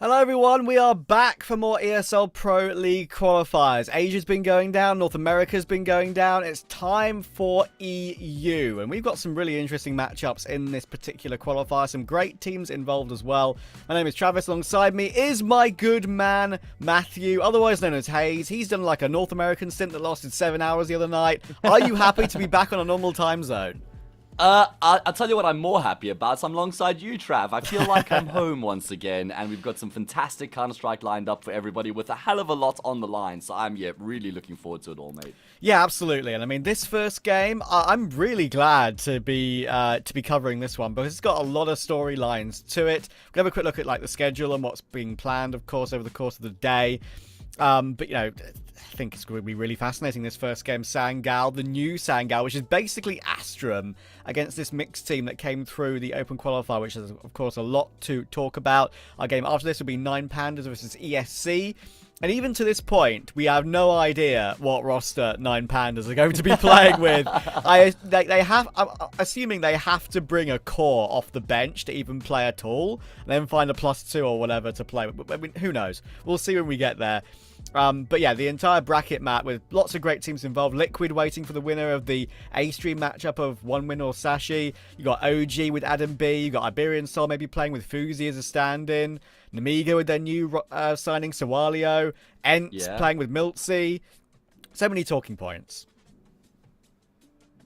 Hello everyone, we are back for more ESL Pro League qualifiers. Asia's been going down, North America's been going down. It's time for EU, and we've got some really interesting matchups in this particular qualifier. Some great teams involved as well. My name is Travis. Alongside me is my good man, Matthew, otherwise known as Hayes. He's done like a North American stint that lasted 7 hours the other night. Are you happy to be back on a normal time zone? I'll tell you what I'm more happy about. I'm alongside you, Trav. I feel like I'm home once again, and we've got some fantastic Counter-Strike lined up for everybody with a hell of a lot on the line. So I'm, really looking forward to it all, mate. Yeah, absolutely. And I mean, this first game, I'm really glad to be covering this one because it's got a lot of storylines to it. We'll have a quick look at like the schedule and what's being planned, of course, over the course of the day. But, you know, I think it's going to be really fascinating, this first game. Sangal, the new Sangal, which is basically Astrum against this mixed team that came through the Open Qualifier, which is, of course, a lot to talk about. Our game after this will be 9 Pandas versus ESC. And even to this point, we have no idea what roster 9 Pandas are going to be playing with. I'm assuming they have to bring a core off the bench to even play at all, and then find a +2 or whatever to play. I mean, who knows? We'll see when we get there. But yeah, the entire bracket map with lots of great teams involved. Liquid waiting for the winner of the A-Stream matchup of OneWin or Sashi. You got OG with Adam B. You got Iberian Soul maybe playing with Fuzi as a stand-in. Namiga with their new signing Sawalio. Ents playing with Miltsy. So many talking points.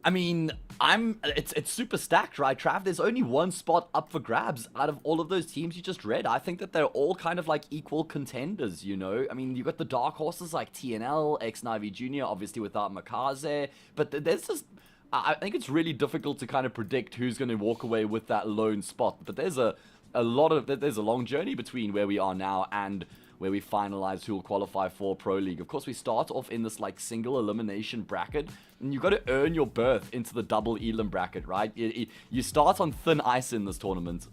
I mean, it's super stacked, right, Trav? There's only one spot up for grabs out of all of those teams you just read. I think that they're all kind of like equal contenders, you know? I mean, you got the dark horses like TNL, X-Navi Jr., obviously without Makaze, but there's just... I think it's really difficult to kind of predict who's going to walk away with that lone spot, but there's a long journey between where we are now and where we finalize who will qualify for Pro League. Of course, we start off in this like single elimination bracket, and you've got to earn your berth into the double elim bracket, right? You start on thin ice in this tournament.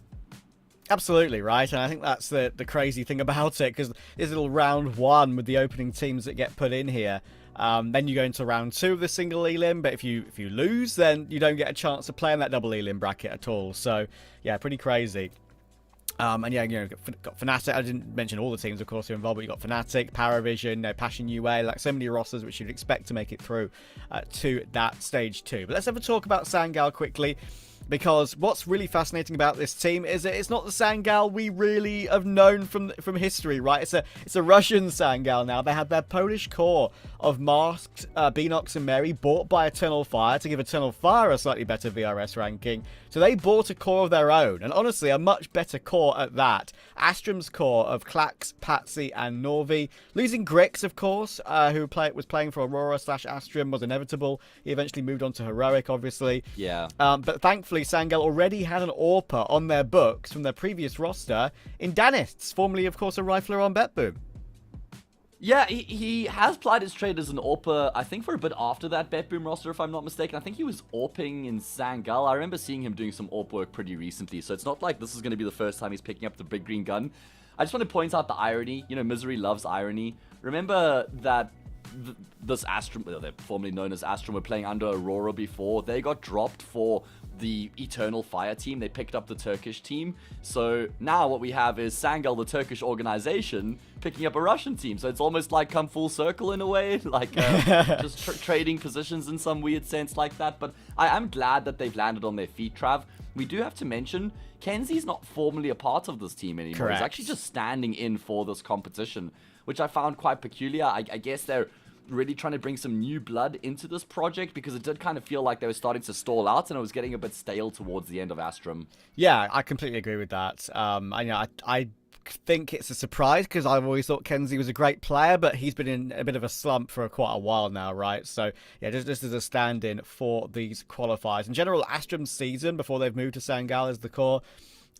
Absolutely, right? And I think that's the crazy thing about it, because this little round one with the opening teams that get put in here. Then you go into round 2 of the single elim, but if you lose, then you don't get a chance to play in that double elim bracket at all. So, yeah, pretty crazy. And yeah, you know, got Fnatic. I didn't mention all the teams, of course, who are involved, but you got Fnatic, Paravision, Passion UA, like so many rosters which you'd expect to make it through to that stage 2. But let's have a talk about Sangal quickly, because what's really fascinating about this team is that it's not the Sangal we really have known from history, right? It's a Russian Sangal now. They have their Polish core of Masked, Beanox, and Mary bought by Eternal Fire to give Eternal Fire a slightly better VRS ranking. So they bought a core of their own, and honestly, a much better core at that. Astrum's core of Klax, Patsy, and Norvi. Losing Grix, of course, who was playing for Aurora/Astrum, was inevitable. He eventually moved on to Heroic, obviously. Yeah. But thankfully, Sangal already had an AWPer on their books from their previous roster in Danists, formerly, of course, a rifler on BetBoom. Yeah, he has plied his trade as an AWPer, I think for a bit after that BetBoom roster, if I'm not mistaken. I think he was AWPing in Sangal. I remember seeing him doing some AWP work pretty recently, so it's not like this is going to be the first time he's picking up the big green gun. I just want to point out the irony. You know, Misery loves irony. Remember that this Astrum, they're formerly known as Astrum, were playing under Aurora before. They got dropped for the Eternal Fire team. They picked up the Turkish team. So now what we have is Sangal, the Turkish organization, picking up a Russian team. So it's almost like come full circle in a way, like just trading positions in some weird sense like that. But I'm glad that they've landed on their feet, Trav. We do have to mention, Kenzie's not formally a part of this team anymore. Correct. He's actually just standing in for this competition, which I found quite peculiar. I guess they're really trying to bring some new blood into this project, because it did kind of feel like they were starting to stall out and it was getting a bit stale towards the end of Astrum. Yeah, I completely agree with that. I think it's a surprise, because I've always thought Kenzie was a great player, but he's been in a bit of a slump for quite a while now, right? So yeah, this is a stand-in for these qualifiers. In general, Astrum's season before they've moved to Sangal as the core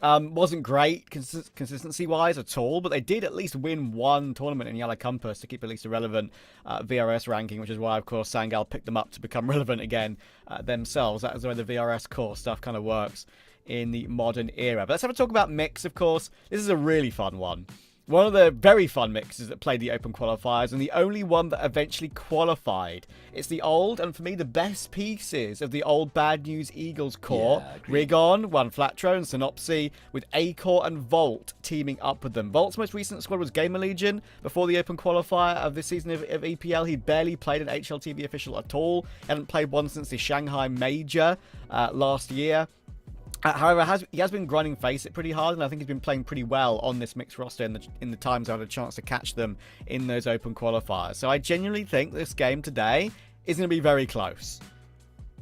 wasn't great consistency-wise at all, but they did at least win one tournament in Yellow Compass to keep at least a relevant VRS ranking, which is why, of course, Sangal picked them up to become relevant again themselves. That is the way the VRS core stuff kind of works in the modern era. But let's have a talk about Mix, of course. This is a really fun one. one of the very fun mixes that played the Open Qualifiers, and the only one that eventually qualified. It's the old, and for me, the best pieces of the old Bad News Eagles core. Rigon, One Flatro, and Synopsy, with Acor and Volt teaming up with them. Volt's most recent squad was Gamer Legion. Before the Open Qualifier of this season of EPL, he barely played an HLTV official at all. He hadn't played one since the Shanghai Major last year. However, he has been grinding Face It pretty hard, and I think he's been playing pretty well on this mixed roster in the times I had a chance to catch them in those Open Qualifiers. So I genuinely think this game today is going to be very close.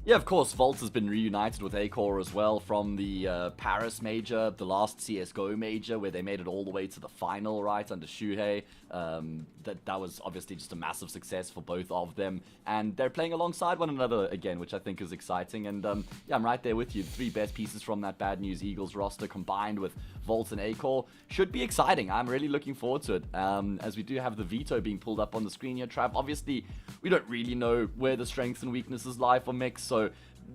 Yeah, of course, Volt has been reunited with Acor as well from the Paris Major, the last CSGO Major, where they made it all the way to the final, right, under Shuhei. That was obviously just a massive success for both of them. And they're playing alongside one another again, which I think is exciting. And yeah, I'm right there with you. The three best pieces from that Bad News Eagles roster combined with Volt and Acor should be exciting. I'm really looking forward to it. As we do have the Veto being pulled up on the screen here, Trav. Obviously, we don't really know where the strengths and weaknesses lie for Mix, so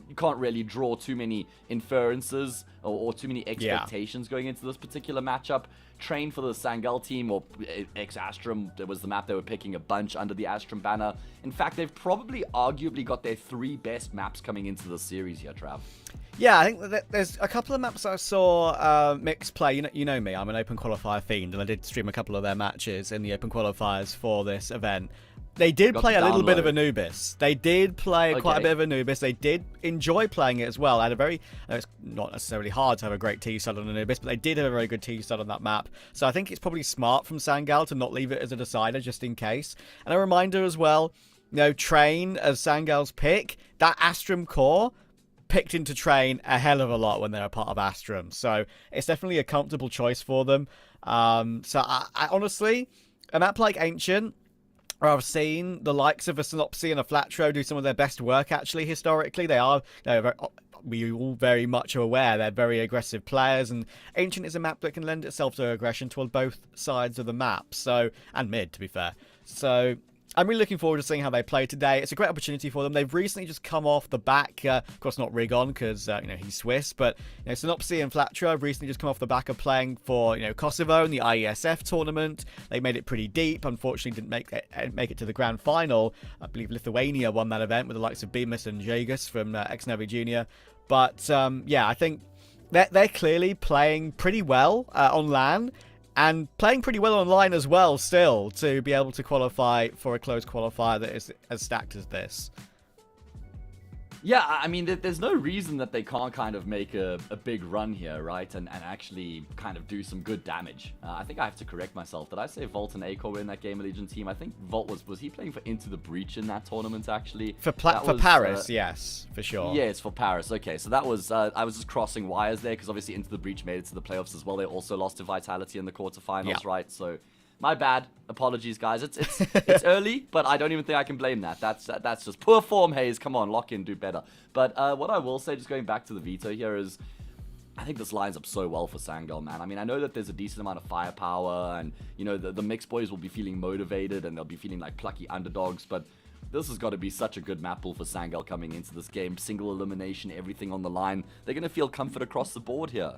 you can't really draw too many inferences or too many expectations going into this particular matchup. Train for the Sangel team, or ex-Astrum, it was the map they were picking a bunch under the Astrum banner. In fact, they've probably arguably got their three best maps coming into the series here, Trav. Yeah, I think that there's a couple of maps I saw Mix play. You know me, I'm an Open Qualifier fiend, and I did stream a couple of their matches in the Open Qualifiers for this event. They did play a little bit of Anubis. They did play quite a bit of Anubis. They did enjoy playing it as well. I had a very, it's not necessarily hard to have a great T-side on Anubis, but they did have a very good T-side on that map. So I think it's probably smart from Sangal to not leave it as a decider just in case. And a reminder as well, Train as Sangal's pick, that Astrum core picked into Train a hell of a lot when they're a part of Astrum. So it's definitely a comfortable choice for them. So I honestly, a map like Ancient, I've seen the likes of a Synopsy and a Flatro do some of their best work, actually, historically. We all very much are aware they're very aggressive players, and Ancient is a map that can lend itself to aggression toward both sides of the map, and mid, to be fair. So I'm really looking forward to seeing how they play today. It's a great opportunity for them. They've recently just come off the back, of course not Rigon because he's Swiss, but Synopsy and Flatro have recently just come off the back of playing for Kosovo in the IESF tournament. They made it pretty deep. Unfortunately, didn't make it to the grand final. I believe Lithuania won that event with the likes of Bemis and Jagus from ex-Navi Junior. But yeah, I think they're clearly playing pretty well on LAN. And playing pretty well online as well, still, to be able to qualify for a closed qualifier that is as stacked as this. Yeah, I mean, there's no reason that they can't kind of make a big run here, right? And actually kind of do some good damage. I think I have to correct myself. Did I say Volt and Acor were in that Gamer Legion team? I think Volt was he playing for Into the Breach in that tournament, actually? For Paris, yes, for sure. Yeah, it's for Paris. Okay, so that was, I was just crossing wires there, because obviously Into the Breach made it to the playoffs as well. They also lost to Vitality in the quarterfinals, right? So my bad. Apologies, guys. It's early, but I don't even think I can blame that. That's just poor form, Hayes. Come on, lock in, do better. But what I will say, just going back to the Veto here, is I think this lines up so well for Sangel, man. I mean, I know that there's a decent amount of firepower, and the mixed boys will be feeling motivated, and they'll be feeling like plucky underdogs, but this has got to be such a good map pool for Sangel coming into this game. Single elimination, everything on the line. They're going to feel comfort across the board here.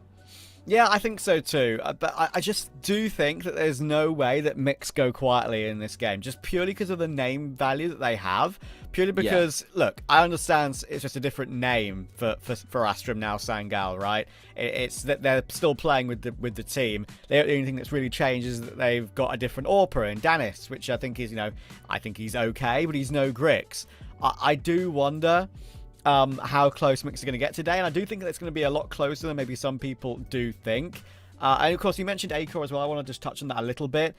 Yeah, I think so too. But I just do think that there's no way that Mix go quietly in this game, just purely because of the name value that they have. Purely because, look, I understand it's just a different name for Astrum now, Sangel, right? It's that they're still playing with the team. The only thing that's really changed is that they've got a different AWPer in Danis, which I think is, I think he's okay, but he's no Grix. I do wonder how close Mix are going to get today, and I do think that it's going to be a lot closer than maybe some people do think. And of course, you mentioned Acor as well. I want to just touch on that a little bit.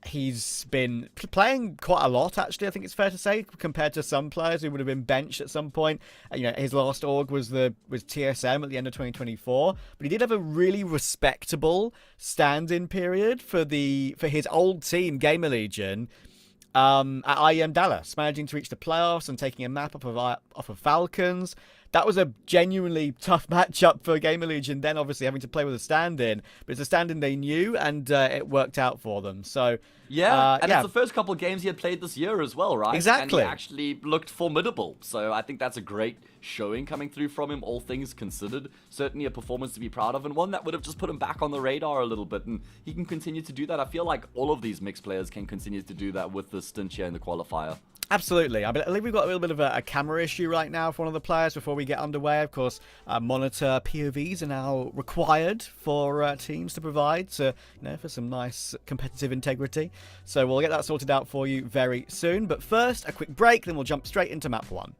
He's been playing quite a lot, actually, I think it's fair to say, compared to some players who would have been benched at some point. His last org was TSM at the end of 2024, but he did have a really respectable stand-in period for his old team, Gamer Legion, at IEM Dallas, managing to reach the playoffs and taking a map off of Falcons. that was a genuinely tough matchup for Gamer Legion, then obviously having to play with a stand-in. But it's a stand-in they knew, and it worked out for them. So yeah, and yeah. it's the first couple of games he had played this year as well, right? Exactly. And he actually looked formidable. So I think that's a great showing coming through from him, all things considered. Certainly a performance to be proud of, and one that would have just put him back on the radar a little bit. And he can continue to do that. I feel like all of these mixed players can continue to do that with the stint here in the qualifier. Absolutely. I believe we've got a little bit of a camera issue right now for one of the players before we get underway. Of course, monitor POVs are now required for teams to provide for some nice competitive integrity. So we'll get that sorted out for you very soon. But first, a quick break, then we'll jump straight into map 1.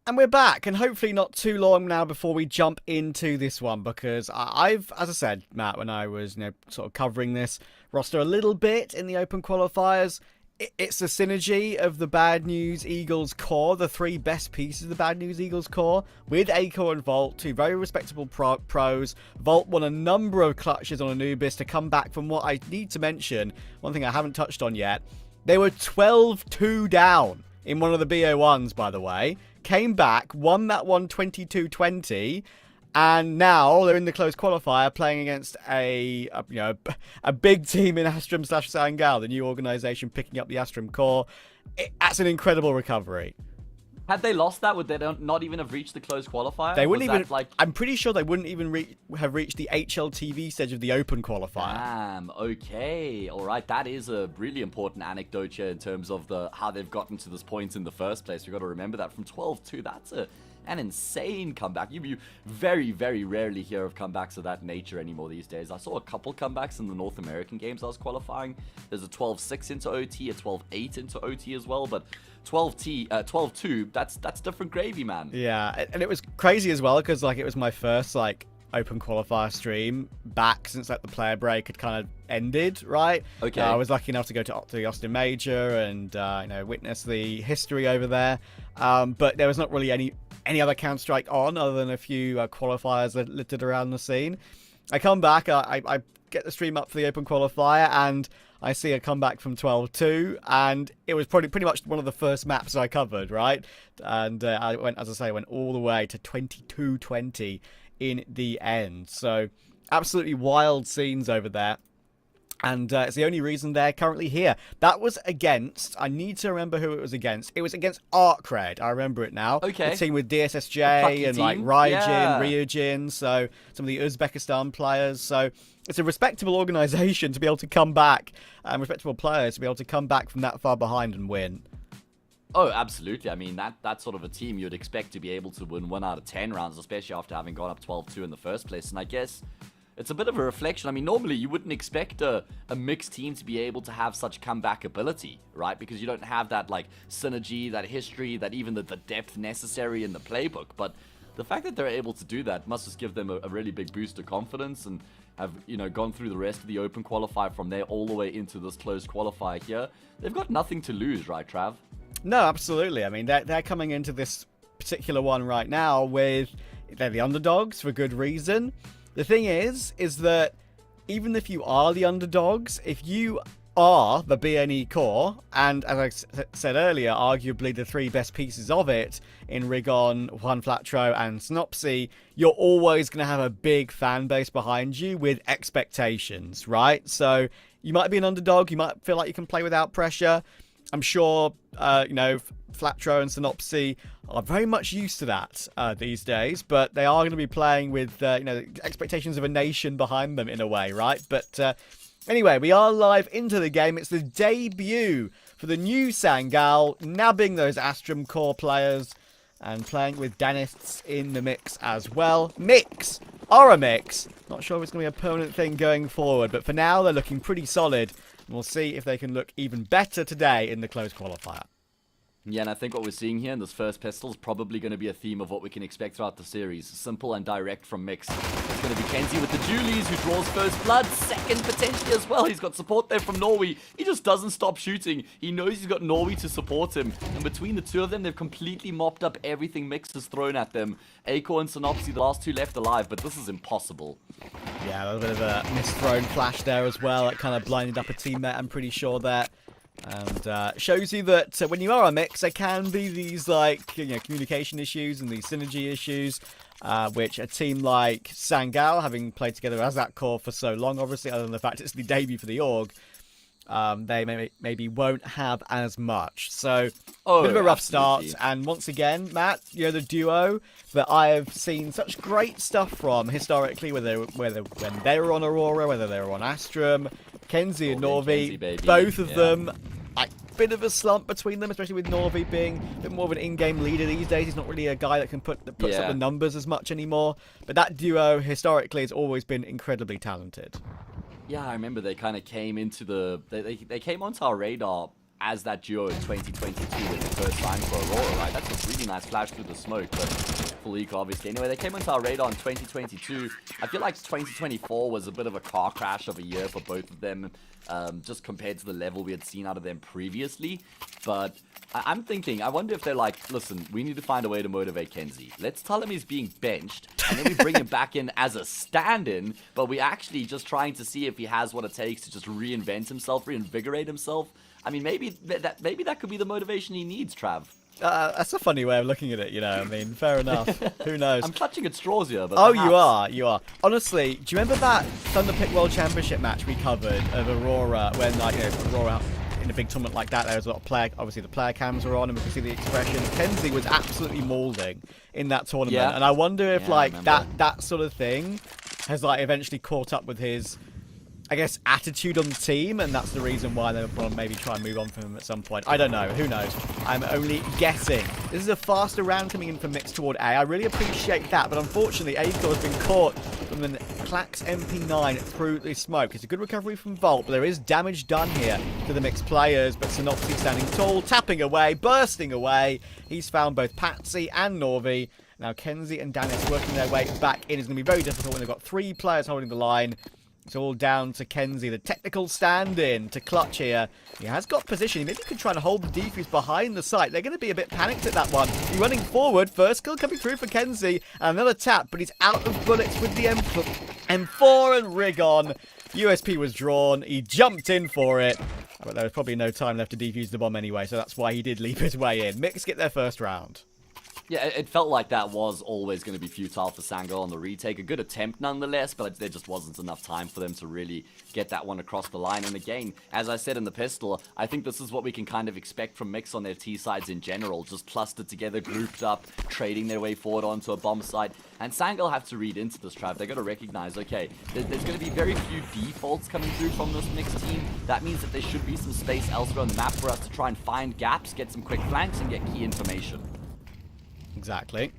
And we're back, and hopefully not too long now before we jump into this one, because I've, as I said, Matt, when I was sort of covering this roster a little bit in the open qualifiers, it's the synergy of the Bad News Eagles core, the three best pieces of the Bad News Eagles core, with Aiko and Volt, two very respectable pros. Volt won a number of clutches on Anubis to come back from what I need to mention, one thing I haven't touched on yet. They were 12-2 down in one of the BO1s, by the way. Came back, won that one 22-20, and now they're in the close qualifier playing against a big team in Astrum/Sangal, the new organization picking up the Astrum core. That's an incredible recovery. Had they lost that, would they not even have reached the closed qualifier? They wouldn't Was even. that, like... I'm pretty sure they wouldn't even have reached the HLTV stage of the Open qualifier. Damn. Okay. All right. That is a really important anecdote here in terms of how they've gotten to this point in the first place. We've got to remember that from 12-2. That's an insane comeback. You very, very rarely hear of comebacks of that nature anymore these days. I saw a couple comebacks in the North American games I was qualifying. There's a 12-6 into OT, a 12-8 into OT as well, but 12-2, that's different gravy, man. Yeah, and it was crazy as well because like it was my first like Open qualifier stream back since like the player break had kind of ended, right? Okay. I was lucky enough to go to the Austin Major and witness the history over there. But there was not really any other Counter-Strike on other than a few qualifiers that littered around the scene. I come back, I get the stream up for the Open qualifier, and I see a comeback from 12-2, and it was probably pretty much one of the first maps I covered, right? And I went all the way to 22-20 in the end. So absolutely wild scenes over there. And it's the only reason they're currently here. That was against... I need to remember who it was against. It was against Arcred. I remember it now. Okay. The team with DSSJ and like team. Raijin, Yeah. Ryujin. So some of the Uzbekistan players. So it's a respectable organization to be able to come back. And respectable players to be able to come back from that far behind and win. Oh, absolutely. I mean, that's sort of a team you'd expect to be able to win 1 out of 10 rounds, especially after having gone up 12-2 in the first place. And I guess... it's a bit of a reflection. I mean, normally you wouldn't expect a mixed team to be able to have such comeback ability, right? Because you don't have that, like, synergy, that history, that even the depth necessary in the playbook. But the fact that they're able to do that must just give them a really big boost of confidence and have, gone through the rest of the Open qualifier from there all the way into this closed qualifier here. They've got nothing to lose, right, Trav? No, absolutely. I mean, they're coming into this particular one right now with... they're the underdogs for good reason. The thing is that even if you are the underdogs, if you are the BNE core, and as I said earlier, arguably the 3 best pieces of it in Rigon, Juan Flatro, and Snopsy, you're always going to have a big fan base behind you with expectations, right? So you might be an underdog, you might feel like you can play without pressure. I'm sure, Flatro and Synopsy are very much used to that these days, but they are going to be playing with, expectations of a nation behind them in a way, right? But anyway, we are live into the game. It's the debut for the new Sangal, nabbing those Astrum core players and playing with Danists in the mix as well. Mix! Are a mix. Not sure if it's going to be a permanent thing going forward, but for now, they're looking pretty solid. We'll see if they can look even better today in the closed qualifier. Yeah, and I think what we're seeing here in this first pistol is probably going to be a theme of what we can expect throughout the series. Simple and direct from Mix. It's going to be Kenzie with the Julies, who draws first blood, second potentially as well. He's got support there from Norway. He just doesn't stop shooting. He knows he's got Norway to support him. And between the two of them, they've completely mopped up everything Mix has thrown at them. Aiko and Synopsy, the last 2 left alive, but this is impossible. Yeah, a little bit of a misthrown flash there as well. It kind of blinded up a teammate, I'm pretty sure, there. And shows you that when you are a mix, there can be these communication issues and these synergy issues, which a team like Sangal, having played together as that core for so long, obviously, other than the fact it's the debut for the org, they maybe won't have as much. So, a bit of a rough start. And once again, Matt, the duo that I have seen such great stuff from historically, when they were on Aurora, whether they were on Astrum, Kenzie and Norvi, both of them, bit of a slump between them, especially with Norvi being a bit more of an in-game leader these days. He's not really a guy that can puts up the numbers as much anymore. But that duo, historically, has always been incredibly talented. Yeah, I remember they kind of came into they came onto our radar as that duo in 2022 when they first signed for Aurora, right? That's a really nice flash through the smoke, but full eco, obviously. Anyway, they came onto our radar in 2022. I feel like 2024 was a bit of a car crash of a year for both of them, just compared to the level we had seen out of them previously. But I'm thinking, I wonder if they're like, listen, we need to find a way to motivate Kenzie. Let's tell him he's being benched, and then we bring him back in as a stand-in, but we actually just trying to see if he has what it takes to just reinvent himself, reinvigorate himself. I mean, maybe that could be the motivation he needs, Trav. That's a funny way of looking at it, I mean, fair enough. Who knows? I'm clutching at straws here, but oh, perhaps. you are. Honestly, do you remember that Thunderpick World Championship match we covered of Aurora when, Aurora in a big tournament like that, there's a lot of player, obviously the player cams are on and we can see the expression. Kenzie was absolutely mauling in that tournament. Yeah. And I wonder if like remember. that sort of thing has like eventually caught up with his, I guess, attitude on the team, and that's the reason why they will maybe try and move on from him at some point. I don't know. Who knows? I'm only guessing. This is a faster round coming in from Mix toward A. I really appreciate that, but unfortunately, A-Core has been caught from the Clax MP9 through the smoke. It's a good recovery from Volt, but there is damage done here to the Mix players, but Synopsy standing tall, tapping away, bursting away. He's found both Patsy and Norvi. Now, Kenzie and Danis working their way back in is going to be very difficult when they've got 3 players holding the line. It's all down to Kenzie, the technical stand-in to clutch here. He has got position. He maybe could try to hold the defuse behind the site. They're going to be a bit panicked at that one. He's running forward. First kill coming through for Kenzie. And another tap, but he's out of bullets with the M4 and rig on. USP was drawn. He jumped in for it. But there was probably no time left to defuse the bomb anyway, so that's why he did leap his way in. Mix get their first round. Yeah, it felt like that was always going to be futile for Sangal on the retake. A good attempt nonetheless, but there just wasn't enough time for them to really get that one across the line. And again, as I said in the pistol, I think this is what we can kind of expect from Mix on their T sides in general. Just clustered together, grouped up, trading their way forward onto a bomb site. And Sangal have to read into this, Trav. They've got to recognize, okay, there's going to be very few defaults coming through from this Mix team. That means that there should be some space elsewhere on the map for us to try and find gaps, get some quick flanks, and get key information. Exactly.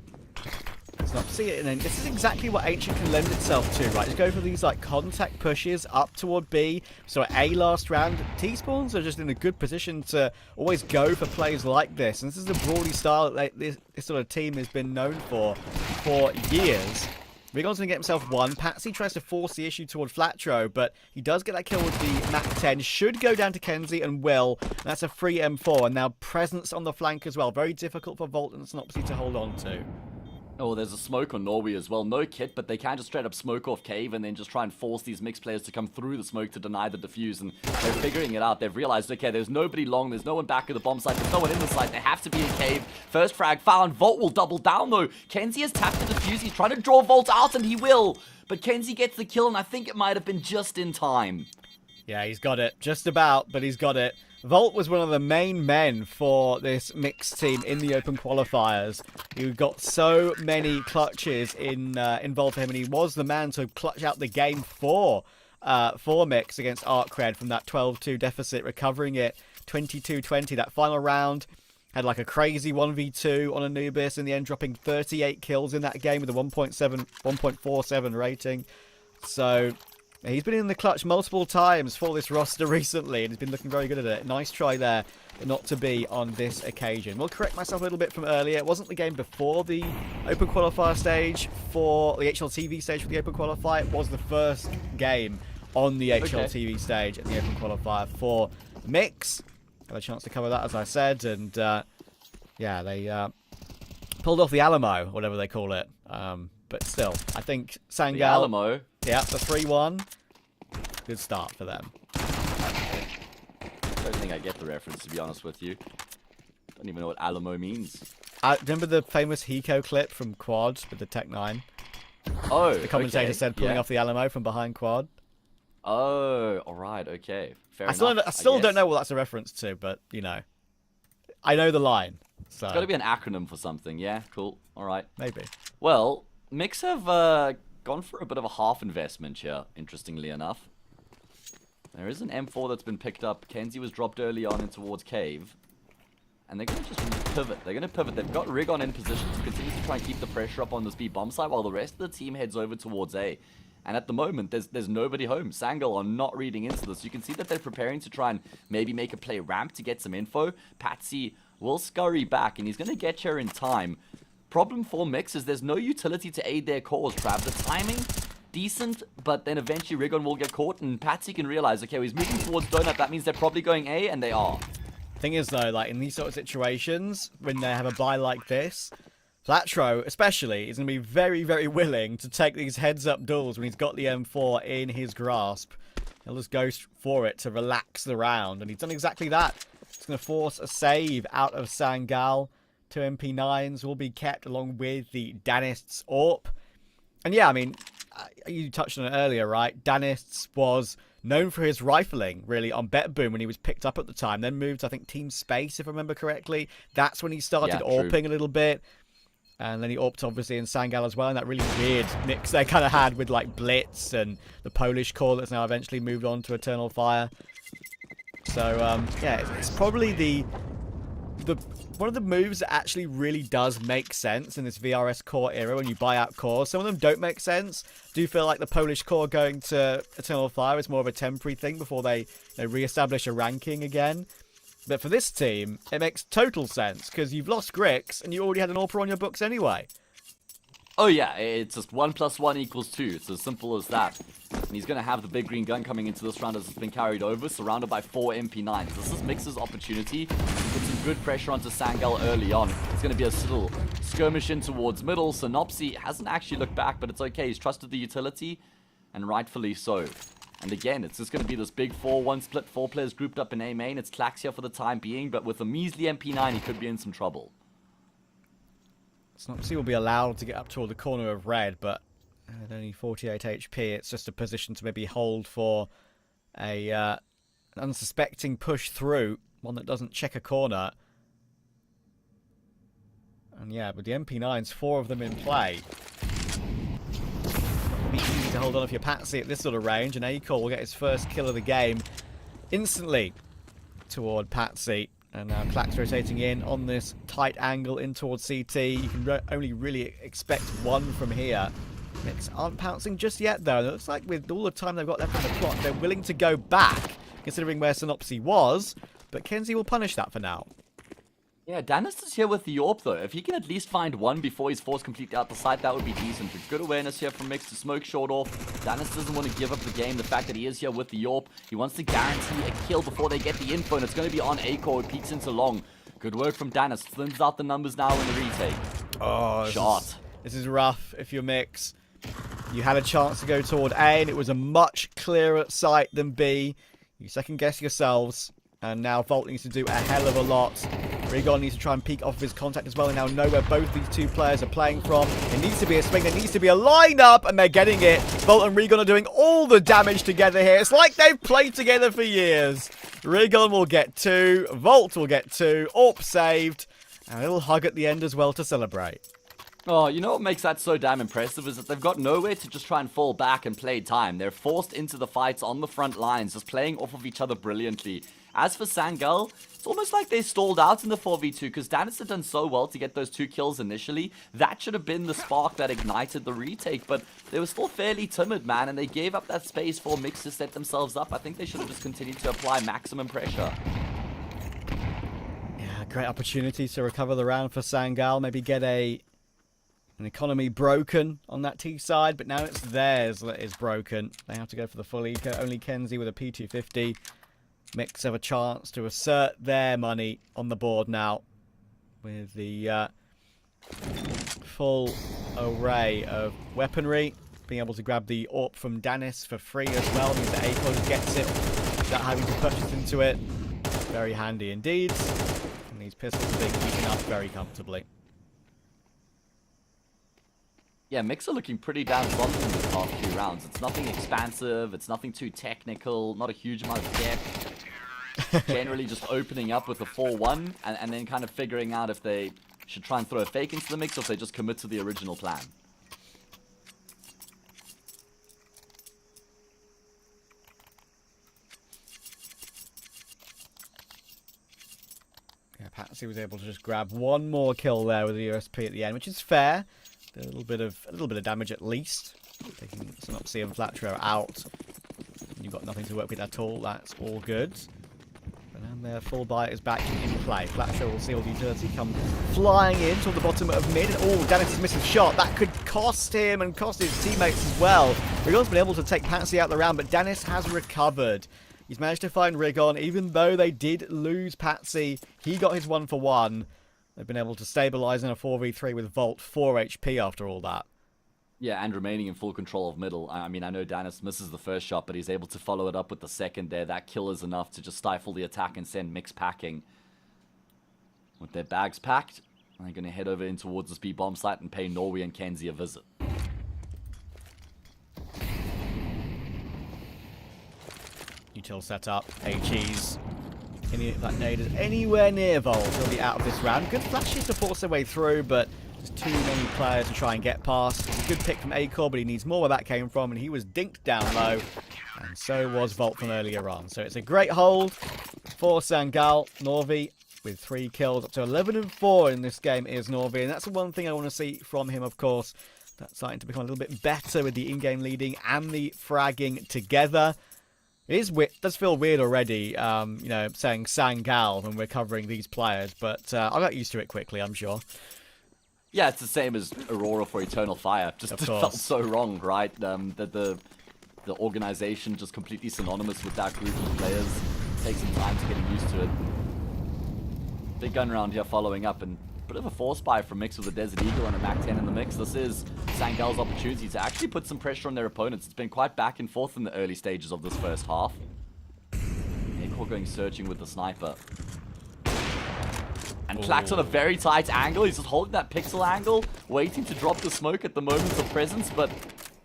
Let's not see it. And this is exactly what Ancient can lend itself to, right? Just go for these like contact pushes up toward B. So at A last round, T-spawns are just in a good position to always go for plays like this. And this is the broadly style that this sort of team has been known for years. Rigon's going to get himself one. Patsy tries to force the issue toward Flatro, but he does get that kill with the Mac 10. Should go down to Kenzie and Will. And that's a free M4. And now presence on the flank as well. Very difficult for Volt and Synopsy to hold on to. Oh, there's a smoke on Norway as well. No kit, but they can just straight up smoke off cave and then just try and force these mixed players to come through the smoke to deny the defuse. And they're figuring it out. They've realized, okay, there's nobody long. There's no one back at the bomb site. There's no one in the site. They have to be in cave. First frag found. Volt will double down, though. Kenzie has tapped the defuse. He's trying to draw Volt out, and he will. But Kenzie gets the kill, and I think it might have been just in time. Yeah, he's got it. Just about, but he's got it. Volt was one of the main men for this mixed team in the open qualifiers. He got so many clutches involved for him, and he was the man to clutch out the game for Mix against Arcred from that 12-2 deficit, recovering it 22-20. That final round had like a crazy 1v2 on Anubis, in the end dropping 38 kills in that game with a 1.47 rating. So he's been in the clutch multiple times for this roster recently, and he's been looking very good at it. Nice try there, but not to be on this occasion. We'll correct myself a little bit from earlier. It wasn't the game before the Open Qualifier stage for the HLTV stage for the Open Qualifier. It was the first game on the HLTV stage at the Open Qualifier for Mix. Had a chance to cover that, as I said, and yeah, they pulled off the Alamo, whatever they call it. But still, I think Sangal... The Alamo? Yeah, the 3-1. Good start for them. I don't think I get the reference, to be honest with you. Don't even know what Alamo means. Remember the famous Hiko clip from Quad with the Tech 9? Oh, the commentator said pulling off the Alamo from behind Quad. Oh, alright, okay. Fair enough. I still don't know what that's a reference to, but, you know. I know the line. So. It's got to be an acronym for something, yeah? Cool, alright. Maybe. Well, Mix have gone for a bit of a half investment here, interestingly enough. There is an M4 that's been picked up. Kenzie was dropped early on in towards cave. And they're going to just pivot. They're going to pivot. They've got Rigon in position to continue to try and keep the pressure up on this B bomb site while the rest of the team heads over towards A. And at the moment, there's nobody home. Sangal are not reading into this. You can see that they're preparing to try and maybe make a play ramp to get some info. Patsy will scurry back, and he's going to get here in time. Problem for Mix is there's no utility to aid their cause, Trav. The timing, decent, but then eventually Rigon will get caught, and Patsy can realize, okay, he's moving towards Donut. That means they're probably going A, and they are. Thing is, though, like in these sort of situations, when they have a buy like this, Flatro, especially, is going to be very, very willing to take these heads-up duels when he's got the M4 in his grasp. He'll just go for it to relax the round, and he's done exactly that. It's going to force a save out of Sangal. 2 MP9s will be kept along with the Danist's AWP. And yeah, I mean, you touched on it earlier, right? Danist's was known for his rifling, really, on Bet Boom when he was picked up at the time. Then moved to, I think, Team Space, if I remember correctly. That's when he started AWPing a little bit. And then he AWPed, obviously, in Sangal as well. And that really weird mix they kind of had with, like, Blitz and the Polish core that's now eventually moved on to Eternal Fire. So, yeah, it's probably the one of the moves that actually really does make sense in this VRS core era when you buy out cores. Some of them don't make sense. Do feel like the Polish core going to Eternal Fire is more of a temporary thing before they re-establish a ranking again. But for this team, it makes total sense because you've lost Grix and you already had an AWPer on your books anyway. Oh yeah, it's just 1 + 1 = 2. It's as simple as that. And he's going to have the big green gun coming into this round as it's been carried over, surrounded by 4 MP9s. This is Mix's opportunity to put some good pressure onto Sangal early on. It's going to be a little skirmish in towards middle. Synopsy hasn't actually looked back, but it's okay. He's trusted the utility, and rightfully so. And again, it's just going to be this big 4-1 split, 4 players grouped up in A main. It's Klaxia for the time being, but with a measly MP9, he could be in some trouble. Synopsy will be allowed to get up toward the corner of red, but at only 48 HP, it's just a position to maybe hold for an unsuspecting push through, one that doesn't check a corner. And yeah, with the MP9s, 4 of them in play. It'll be easy to hold on if you're Patsy at this sort of range, and Acor will get his first kill of the game instantly toward Patsy. And now Clax rotating in on this tight angle in towards CT. You can only really expect one from here. Mix aren't pouncing just yet, though. And it looks like with all the time they've got left on the clock, they're willing to go back, considering where Synopsy was. But Kenzie will punish that for now. Yeah, Danis is here with the AWP, though. If he can at least find one before he's forced completely out the site, that would be decent. But good awareness here from Mix to smoke short off. Danis doesn't want to give up the game. The fact that he is here with the AWP, he wants to guarantee a kill before they get the info, and it's going to be on Acor. It peeks into long. Good work from Danis. Thins out the numbers now in the retake. Oh, shot. This is rough if you're Mix. You had a chance to go toward A, and it was a much clearer site than B. You second-guess yourselves, and now Volt needs to do a hell of a lot. Rigon needs to try and peek off of his contact as well, and now know where both these two players are playing from. It needs to be a swing, there needs to be a lineup, and they're getting it. Volt and Rigon are doing all the damage together here. It's like they've played together for years. Rigon will get 2, Volt will get 2, AWP saved, and a little hug at the end as well to celebrate. Oh, you know what makes that so damn impressive is that they've got nowhere to just try and fall back and play time. They're forced into the fights on the front lines, just playing off of each other brilliantly. As for Sangal, it's almost like they stalled out in the 4v2 because Danis had done so well to get those 2 kills initially. That should have been the spark that ignited the retake, but they were still fairly timid, man, and they gave up that space for Mix to set themselves up. I think they should have just continued to apply maximum pressure. Yeah, great opportunity to recover the round for Sangal, maybe get an economy broken on that T side, but now it's theirs that is broken. They have to go for the full eco. Only Kenzie with a P250. Mix have a chance to assert their money on the board now with the full array of weaponry. Being able to grab the AWP from Danis for free as well means that Acor gets it without having to purchase into it. Very handy indeed. And these pistols are being beaten up very comfortably. Yeah, Mix are looking pretty damn solid in the past few rounds. It's nothing expansive, it's nothing too technical, not a huge amount of depth. Generally just opening up with a 4-1 and then kind of figuring out if they should try and throw a fake into the mix or if they just commit to the original plan. Yeah, Patsy was able to just grab one more kill there with the USP at the end, which is fair. A little bit of damage at least. Taking Synopsy and Flatro out. You've got nothing to work with at all. That's all good. And their full buy is back in play. Flatro will see all the utility come flying in toward the bottom of mid. Oh, Danis has missed his shot. That could cost him and cost his teammates as well. Rigon's been able to take Patsy out the round, but Danis has recovered. He's managed to find Rigon. Even though they did lose Patsy, he got his 1-for-1. They've been able to stabilize in a 4v3 with Volt 4 HP after all that. Yeah, and remaining in full control of middle. I mean, I know Danis misses the first shot, but he's able to follow it up with the second there. That kill is enough to just stifle the attack and send Mix packing. With their bags packed, they're going to head over in towards this B-bomb site and pay Norway and Kenzie a visit. Util set up. HE's if that nade is anywhere near Volt, he'll be out of this round. Good flashes to force their way through, but there's too many players to try and get past. It's a good pick from Acor, but he needs more where that came from, and he was dinked down low. And so was Volt from earlier on. So it's a great hold for Sangal. Norvi with 3 kills, up to 11-4 in this game is Norvi. And that's the one thing I want to see from him, of course. That's starting to become a little bit better with the in-game leading and the fragging together. It does feel weird already, you know, saying Sangal when we're covering these players, but I got used to it quickly, I'm sure. Yeah, it's the same as Aurora for Eternal Fire. Just felt so wrong, right? That the organization just completely synonymous with that group of players. Takes some time to getting used to it. Big gun round here following up, and a bit of a force buy from Mix with a Desert Eagle and a Mac 10 in the mix. This is Sangal's opportunity to actually put some pressure on their opponents. It's been quite back and forth in the early stages of this first half. Acor going searching with the sniper. And Clack's on a very tight angle. He's just holding that pixel angle, waiting to drop the smoke at the moment of presence, but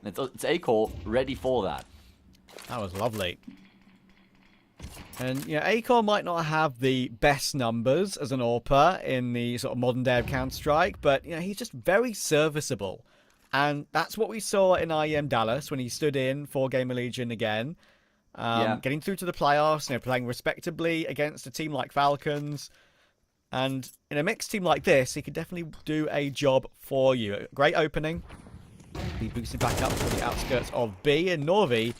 it's Acor ready for that. That was lovely. And, you know, Acor might not have the best numbers as an AWPer in the sort of modern day of Counter-Strike, but, you know, he's just very serviceable. And that's what we saw in IEM Dallas when he stood in for Gamer Legion again. Getting through to the playoffs, you know, playing respectably against a team like Falcons. And in a mixed team like this, he could definitely do a job for you. Great opening. Be boosted back up to the outskirts of B. And Norvi,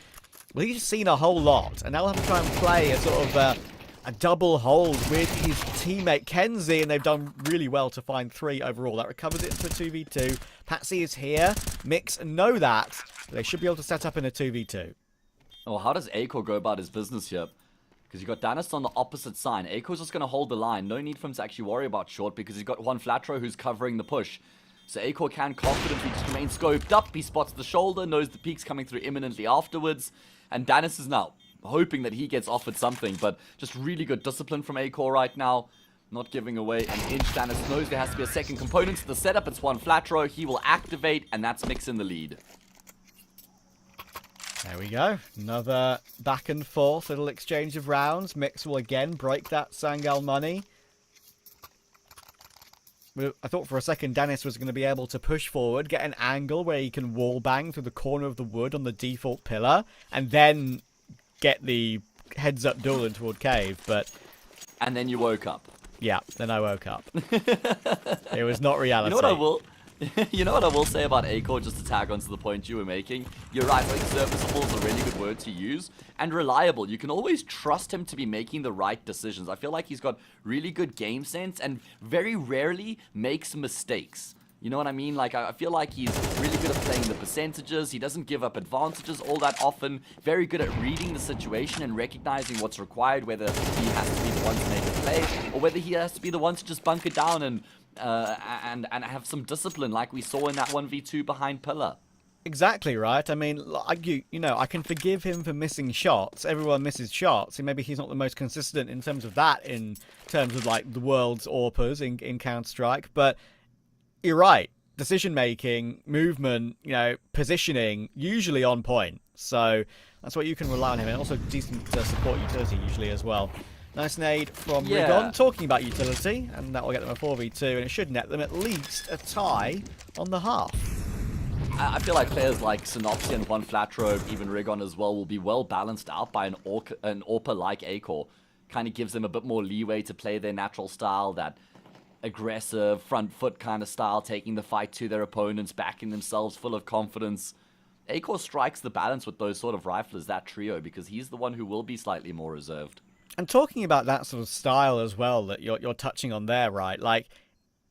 well, he's just seen a whole lot. And now he'll have to try and play a sort of a double hold with his teammate Kenzie. And they've done really well to find 3 overall. That recovers it into a 2v2. Patsy is here. Mix know that. They should be able to set up in a 2v2. Oh, how does Acor go about his business here? Because you've got Danis on the opposite side. Acor's just going to hold the line. No need for him to actually worry about short because he's got one Flatro who's covering the push. So Acor can confidently just remain scoped up. He spots the shoulder, knows the peek's coming through imminently afterwards. And Danis is now hoping that he gets offered something. But just really good discipline from Acor right now. Not giving away an inch. Danis knows there has to be a second component to the setup. It's one Flatro. He will activate, and that's Mix in the lead. There we go. Another back and forth little exchange of rounds. Mix will again break that Sangal money. I thought for a second Danis was going to be able to push forward, get an angle where he can wall bang through the corner of the wood on the default pillar, and then get the heads up duel in toward cave, but... And then you woke up. Yeah, then I woke up. It was not reality. You know what I will... You know what I will say about Acor, just to tag onto the point you were making? You're right, like serviceable is a really good word to use. And reliable. You can always trust him to be making the right decisions. I feel like he's got really good game sense and very rarely makes mistakes. You know what I mean? Like, I feel like he's really good at playing the percentages. He doesn't give up advantages all that often. Very good at reading the situation and recognizing what's required, whether he has to be the one to make a play, or whether he has to be the one to just bunker down and have some discipline like we saw in that 1v2 behind Pillar. Exactly right. I mean, you know, I can forgive him for missing shots. Everyone misses shots. And maybe he's not the most consistent in terms of that, in terms of like the world's AWPers in Counter-Strike. But you're right. Decision-making, movement, you know, positioning, usually on point. So that's what you can rely on him. And also decent support utility usually as well. Nice nade from Rigon, talking about utility, and that will get them a 4v2, and it should net them at least a tie on the half. I feel like players like Synopsy and One Flatro, even Rigon as well, will be well balanced out by an AWPer like Acor. Kind of gives them a bit more leeway to play their natural style, that aggressive, front foot kind of style, taking the fight to their opponents, backing themselves, full of confidence. Acor strikes the balance with those sort of riflers, that trio, because he's the one who will be slightly more reserved. And talking about that sort of style as well that you're touching on there, right? Like,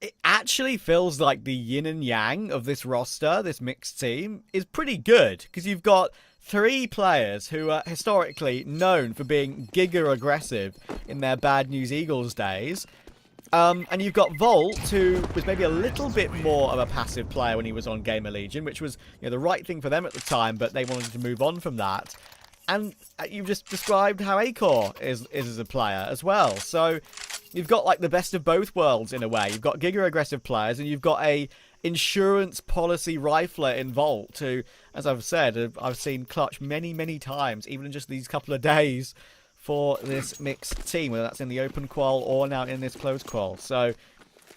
it actually feels like the yin and yang of this roster, this mixed team, is pretty good. Because you've got 3 players who are historically known for being giga aggressive in their Bad News Eagles days. And you've got Volt, who was maybe a little bit more of a passive player when he was on Gamer Legion, which was, you know, the right thing for them at the time, but they wanted to move on from that. And you've just described how Acor is as a player as well. So you've got like the best of both worlds in a way. You've got giga aggressive players and you've got a insurance policy rifler in Vault, who, as I've said, I've seen clutch many, many times, even in just these couple of days for this mixed team, whether that's in the open qual or now in this closed qual. So,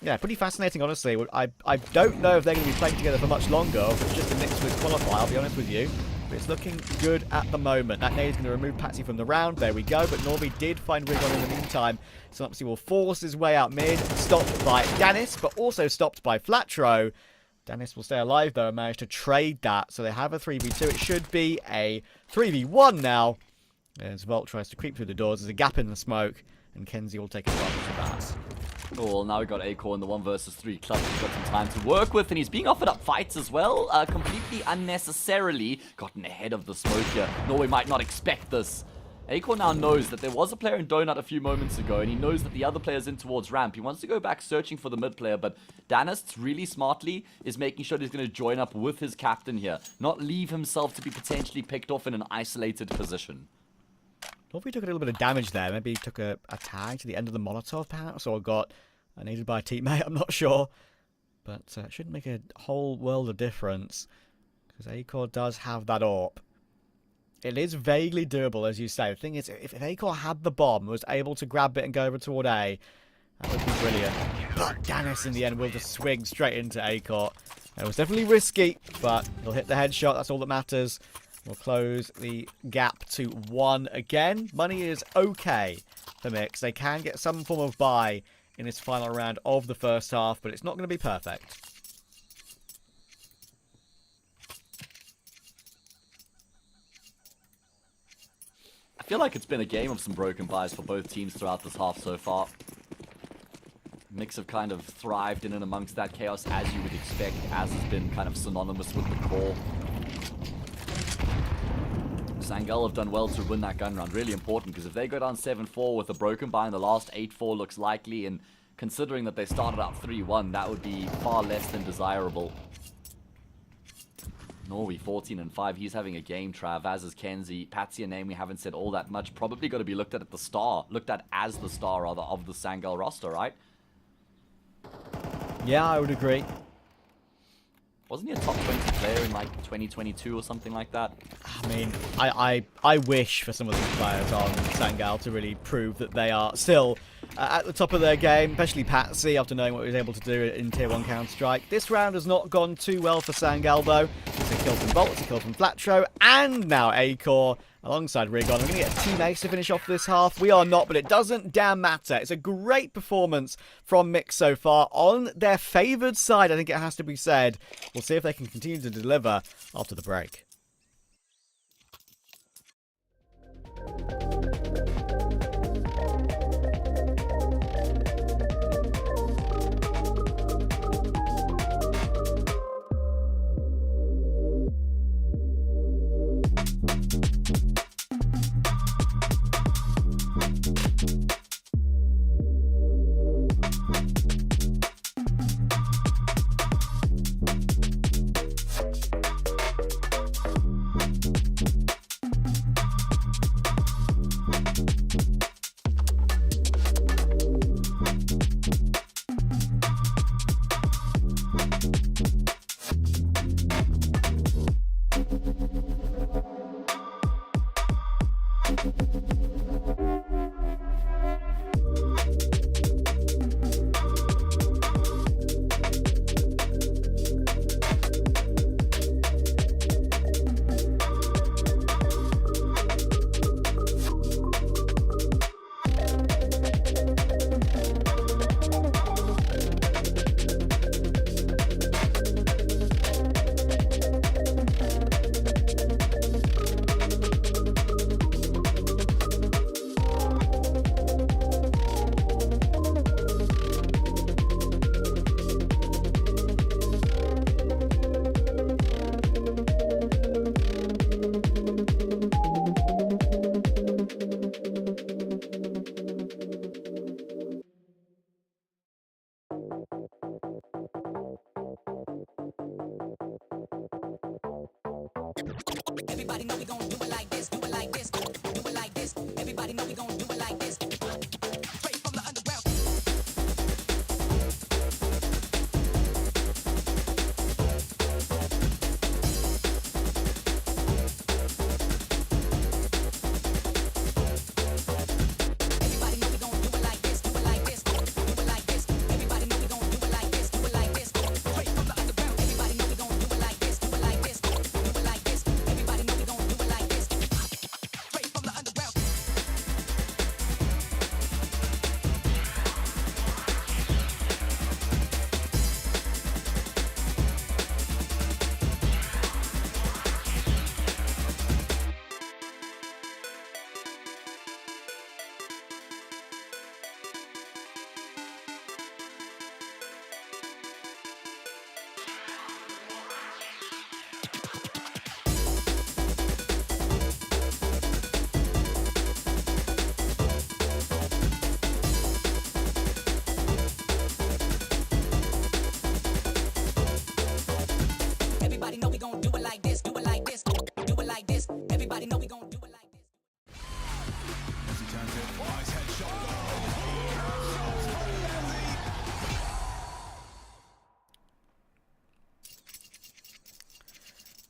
yeah, pretty fascinating, honestly. I don't know if they're going to be playing together for much longer, or if it's just a mix with qualifier, I'll be honest with you. But it's looking good at the moment. That nade's going to remove Patsy from the round. There we go. But Norby did find Rigon in the meantime. Synopsy will force his way out mid. Stopped by Danis, but also stopped by Flatro. Danis will stay alive, though, and manage to trade that. So they have a 3v2. It should be a 3v1 now. As Volt tries to creep through the doors. There's a gap in the smoke, and Kenzie will take advantage of that. Oh, well, now we've got Acor in the 1 versus 3 club. He's got some time to work with, and he's being offered up fights as well. Completely unnecessarily gotten ahead of the smoke here. Norway might not expect this. Acor now knows that there was a player in Donut a few moments ago, and he knows that the other player's in towards ramp. He wants to go back searching for the mid player, but Danis, really smartly, is making sure that he's going to join up with his captain here. Not leave himself to be potentially picked off in an isolated position. Norby took a little bit of damage there. Maybe he took a tag to the end of the Molotov, perhaps, or got needed by a teammate. I'm not sure. But it shouldn't make a whole world of difference, because Acor does have that AWP. It is vaguely doable, as you say. The thing is, if Acor had the bomb and was able to grab it and go over toward A, that would be brilliant. But Danis, in the end, will just swing straight into Acor. It was definitely risky, but he'll hit the headshot. That's all that matters. We'll close the gap to 1 again. Money is okay for Mix. They can get some form of buy in this final round of the first half, but it's not going to be perfect. I feel like it's been a game of some broken buys for both teams throughout this half so far. Mix have kind of thrived in and amongst that chaos, as you would expect, as has been kind of synonymous with the core. Sangul have done well to win that gun round. Really important, because if they go down 7-4 with a broken buy in the last 8-4 looks likely, and considering that they started out 3-1, that would be far less than desirable. Norby 14-5. He's having a game, Trav, as is Kenzie. Patsy, a name we haven't said all that much. Probably got to be looked at the star. Looked at as the star, rather, of the Sangul roster, right? Yeah, I would agree. Wasn't he a top 20 player in like 2022 or something like that? I mean, I wish for some of these players on Sangul to really prove that they are still at the top of their game, especially Patsy, after knowing what he was able to do in Tier 1 Counter-Strike. This round has not gone too well for Sangul, though. It's a kill from Bolt, it's a kill from Flatro, and now Acor alongside Rigon. We're going to get a team ace to finish off this half. We are not, but it doesn't damn matter. It's a great performance from Mix so far on their favoured side, I think it has to be said. We'll see if they can continue to deliver after the break. Everybody know we gon' do it like this, do it like this, do it like this. Everybody know we gon' do it like this. Straight from the underground.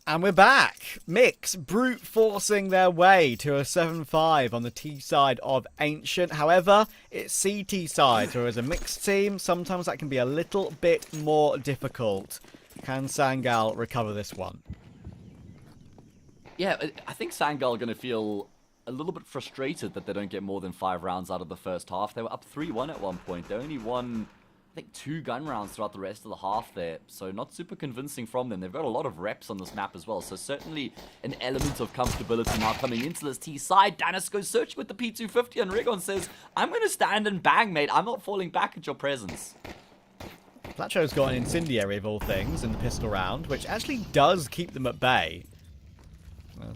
And we're back. Mix brute forcing their way to a 7-5 on the T side of Ancient. However, it's CT side, so as a mixed team, sometimes that can be a little bit more difficult. Can Sangal recover this one? Yeah, I think Sangal are going to feel a little bit frustrated that they don't get more than 5 rounds out of the first half. They were up 3-1 at one point. They only won, I think, 2 gun rounds throughout the rest of the half there. So not super convincing from them. They've got a lot of reps on this map as well. So certainly an element of comfortability now coming into this T side. Danis goes searching with the P250 and Rigon says, I'm going to stand and bang, mate. I'm not falling back at your presence. Flatro's got an incendiary of all things in the pistol round, which actually does keep them at bay.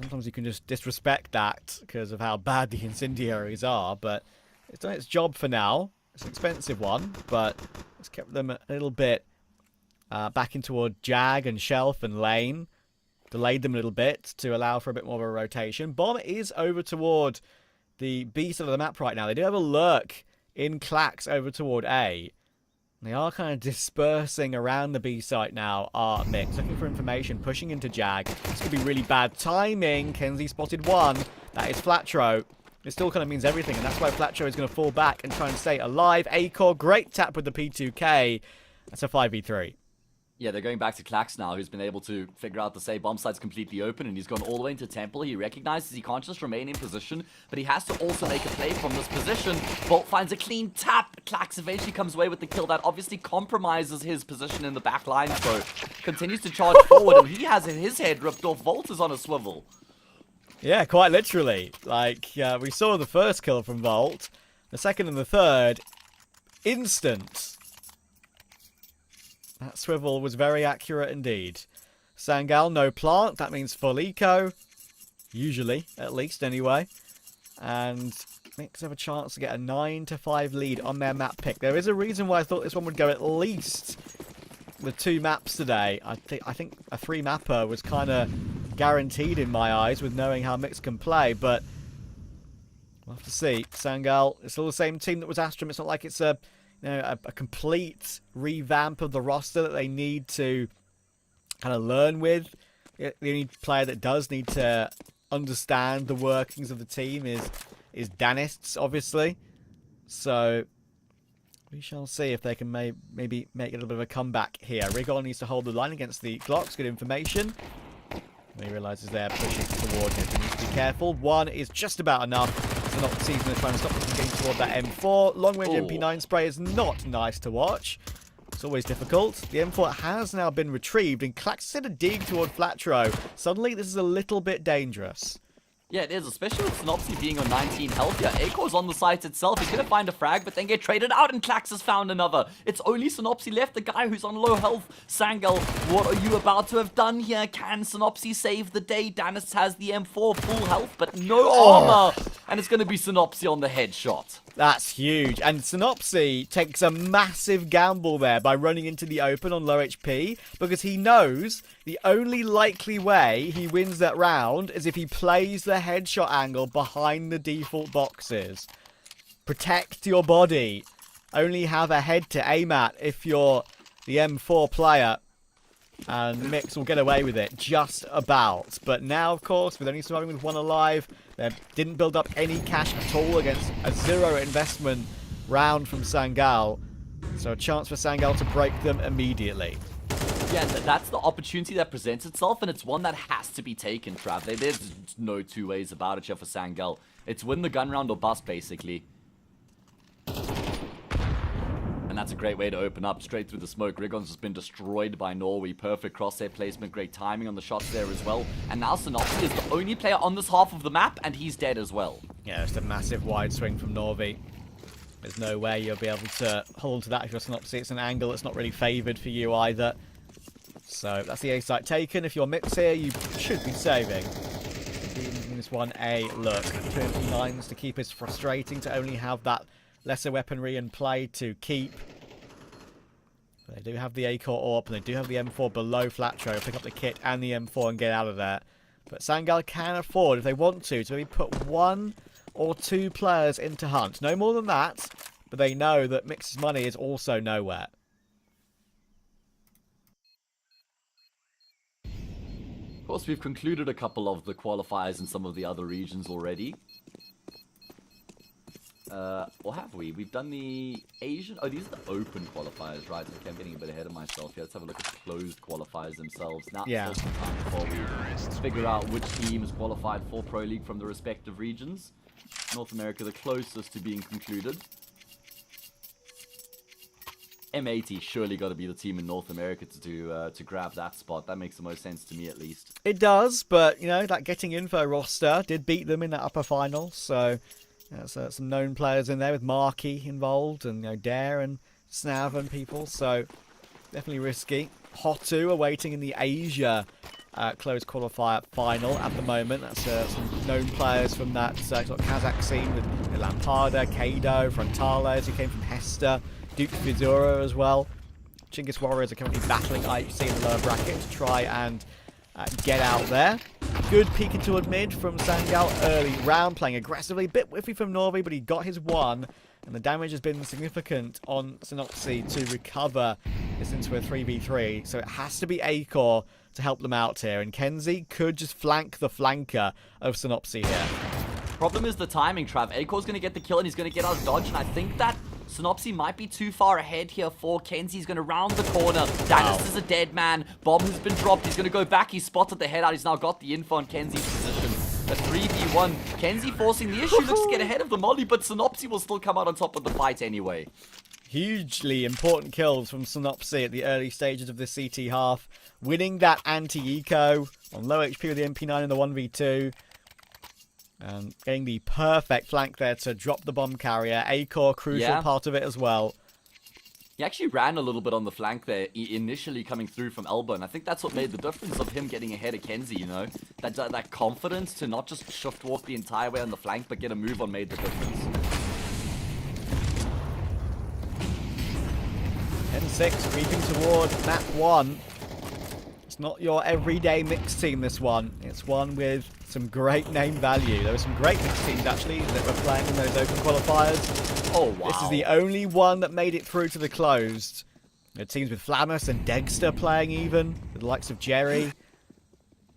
Sometimes you can just disrespect that because of how bad the incendiaries are, but it's done its job for now. It's an expensive one, but it's kept them a little bit back in toward Jag and Shelf and Lane. Delayed them a little bit to allow for a bit more of a rotation. Bomb is over toward the B side of the map right now. They do have a lurk in Clax over toward A. They are kind of dispersing around the B site now, are Mix, looking for information, pushing into Jag. This could be really bad timing. Kenzie spotted one. That is Flatro. It still kind of means everything, and that's why Flatro is going to fall back and try and stay alive. Acor, great tap with the P2K. That's a 5v3. Yeah, they're going back to Clax now, who's been able to figure out to say bomb site's completely open, and he's gone all the way into Temple. He recognizes he can't just remain in position, but he has to also make a play from this position. Bolt finds a clean tap. Clax eventually comes away with the kill. That obviously compromises his position in the back line, so continues to charge forward, and he has his head ripped off. Volt is on a swivel. Yeah, quite literally. Like, we saw the first kill from Volt. The second and the third, instant. That swivel was very accurate indeed. Sangal, no plant. That means full eco. Usually, at least, anyway. And Mix have a chance to get a 9-5 lead on their map pick. There is a reason why I thought this one would go at least with 2 maps today. I think a 3-mapper was kind of guaranteed in my eyes with knowing how Mix can play, but we'll have to see. Sangal, it's still the same team that was Astrum. It's not like it's a complete revamp of the roster that they need to kind of learn with. The only player that does need to understand the workings of the team is Danists, obviously. So we shall see if they can maybe make a little bit of a comeback here. Rigon needs to hold the line against the Glocks. Good information. He realizes they're pushing toward him. He needs to be careful. One is just about enough. Season is trying to stop them from getting toward that M4. Long-range MP9 spray is not nice to watch. It's always difficult. The M4 has now been retrieved, and Clax set a dig toward Flatro. Suddenly, this is a little bit dangerous. Yeah, it is, especially with Synopsy being on 19 health. Yeah, Acor's on the site itself. He's going to find a frag, but then get traded out, and Clax has found another. It's only Synopsy left, the guy who's on low health. Sangal, what are you about to have done here? Can Synopsy save the day? Danis has the M4 full health, but no armor. And it's going to be Synopsy on the headshot. That's huge. And Synopsy takes a massive gamble there by running into the open on low HP, because he knows the only likely way he wins that round is if he plays the headshot angle behind the default boxes. Protect your body. Only have a head to aim at if you're the M4 player. And Mix will get away with it, just about. But now, of course, with only surviving with 1 alive, they didn't build up any cash at all against a 0 investment round from Sangal. So a chance for Sangal to break them immediately. Yeah, that's the opportunity that presents itself, and it's one that has to be taken, Trav. There's no 2 ways about it here for Sangal. It's win the gun round or bust, basically. And that's a great way to open up straight through the smoke. Rigon's just been destroyed by Norway. Perfect crosshair placement, great timing on the shots there as well. And now Synopsy is the only player on this half of the map, and he's dead as well. Yeah, just a massive wide swing from Norway. There's no way you'll be able to hold to that if you're Synopsy. It's an angle that's not really favoured for you either. So that's the A site taken. If you're Mix here, you should be saving. Giving this one a look. 29s to keep is frustrating to only have that lesser weaponry in play to keep. But they do have the A-Core AWP, and they do have the M4 below Flatro. Pick up the kit and the M4 and get out of there. But Sangal can afford, if they want to maybe put 1 or 2 players into Hunt. No more than that, but they know that Mix's money is also nowhere. Of course, we've concluded a couple of the qualifiers in some of the other regions already. Or have we? We've done the Asian... Oh, these are the open qualifiers, right? Okay, I'm getting a bit ahead of myself here. Let's have a look at the closed qualifiers themselves. Now, Yeah. still some time before we figure out which teams qualified for Pro League from the respective regions. North America, the closest to being concluded. M80 surely got to be the team in North America to grab that spot. That makes the most sense to me, at least. It does, but, you know, that Getting Info roster did beat them in that upper final, so... There's some known players in there with Markey involved and, you know, Dare and Snav and people, so definitely risky. Hotu are waiting in the Asia closed qualifier final at the moment. That's some known players from that sort of Kazakh scene with Lampada, Kado, Frontales, who came from Hester, Duke Vizura as well. Chinggis Warriors are currently battling IHC in the lower bracket to try and get out there. Good peek into a mid from Sangal early round, playing aggressively. Bit whiffy from Norvi, but he got his one. And the damage has been significant on Synopsy to recover this into a 3v3. So it has to be Acor to help them out here. And Kenzie could just flank the flanker of Synopsy here. Problem is the timing, Trav. Acor's going to get the kill and he's going to get out of dodge. And I think that Synopsy might be too far ahead here for Kenzie. He's going to round the corner. Dennis is a dead man. Bomb has been dropped. He's going to go back. He's spotted the head out. He's now got the info on Kenzie's position. A 3v1. Kenzie forcing the issue. Looks to get ahead of the molly, but Synopsy will still come out on top of the fight anyway. Hugely important kills from Synopsy at the early stages of the CT half. Winning that anti-eco on low HP with the MP9 in the 1v2. And getting the perfect flank there to drop the bomb carrier. Acor, crucial part of it as well. He actually ran a little bit on the flank there, initially coming through from elbow, and I think that's what made the difference of him getting ahead of Kenzie, you know? That confidence to not just shift walk the entire way on the flank, but get a move on made the difference. N6 creeping toward map 1. It's not your everyday mixed team, this one. It's one with some great name value. There were some great mixed teams, actually, that were playing in those open qualifiers. Oh, wow. This is the only one that made it through to the closed. There are teams with Flamus and Degster playing even, with the likes of Jerry.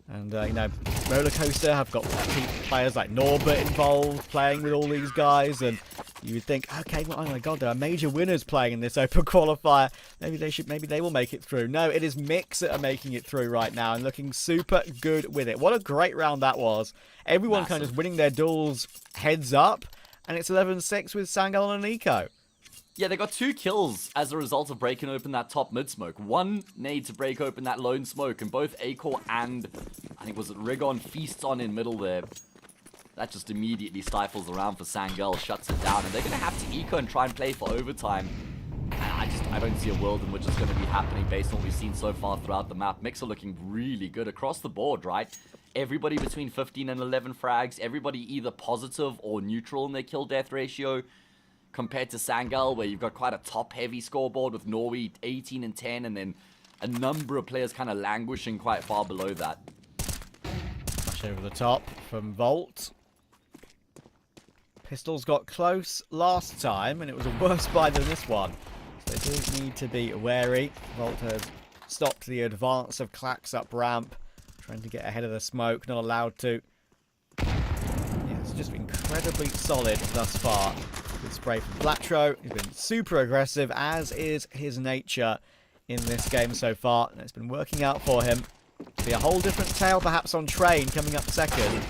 And, you know, Roller Coaster have got players like Norbert involved, playing with all these guys. And you would think, okay, well, oh my god, there are major winners playing in this open qualifier. Maybe they will make it through. No, it is Mix that are making it through right now and looking super good with it. What a great round that was. Everyone kind of just winning their duels heads up. And it's 11-6 with Sangal and Nico. Yeah, they got 2 kills as a result of breaking open that top mid smoke. One nade to break open that lone smoke, and both Acor and, I think was it Rigon, feasts on in middle there. That just immediately stifles around for Sangal, shuts it down, and they're going to have to eco and try and play for overtime. I don't see a world in which it's going to be happening based on what we've seen so far throughout the map. Mix are looking really good across the board, right? Everybody between 15 and 11 frags, everybody either positive or neutral in their kill-death ratio, compared to Sangal, where you've got quite a top-heavy scoreboard with Norway 18 and 10, and then a number of players kind of languishing quite far below that. Flash over the top from Volt. Pistols got close last time, and it was a worse buy than this one. So they do need to be wary. Volt has stopped the advance of Clax up ramp, trying to get ahead of the smoke, not allowed to. Yeah, it's just incredibly solid thus far. Good spray from Flatro. He's been super aggressive, as is his nature in this game so far. And it's been working out for him. Be a whole different tale perhaps on Train coming up second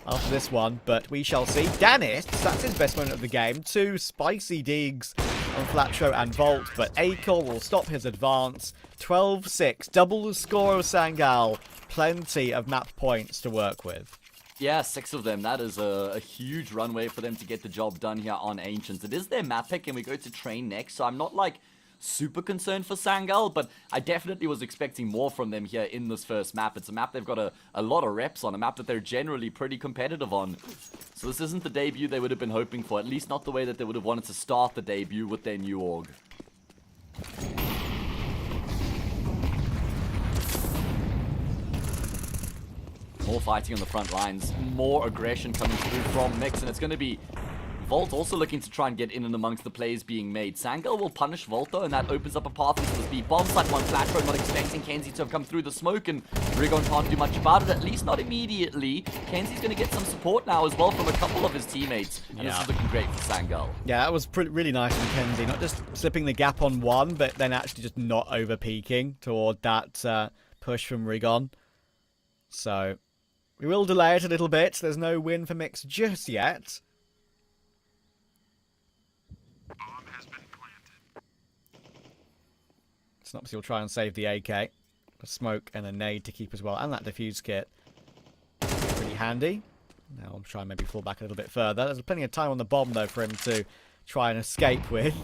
after this one, but we shall see. Danis, that's his best moment of the game. 2 spicy digs on Flatro and Volt, but Acor will stop his advance. 12-6, double the score of Sangal. Plenty of map points to work with. Yeah, 6 of them. That is a huge runway for them to get the job done here on Ancients. It is their map pick, and we go to Train next, so I'm not, like, super concerned for Sangal, but I definitely was expecting more from them here in this first map. It's a map they've got a lot of reps on, a map that they're generally pretty competitive on. So this isn't the debut they would have been hoping for, at least not the way that they would have wanted to start the debut with their new org. More fighting on the front lines, more aggression coming through from Mix, and it's going to be Volt also looking to try and get in and amongst the plays being made. Sangel will punish Volt though, and that opens up a path into the B bomb site. One Flatro not expecting Kenzie to have come through the smoke, and Rigon can't do much about it, at least not immediately. Kenzie's going to get some support now as well from a couple of his teammates, and this is looking great for Sangel. Yeah, that was really nice from Kenzie. Not just slipping the gap on one, but then actually just not over-peaking toward that push from Rigon. So, we will delay it a little bit. There's no win for Mix just yet. Snopsy will try and save the AK. A smoke and a nade to keep as well, and that defuse kit. Pretty handy. Now I'm trying to maybe fall back a little bit further. There's plenty of time on the bomb, though, for him to try and escape with.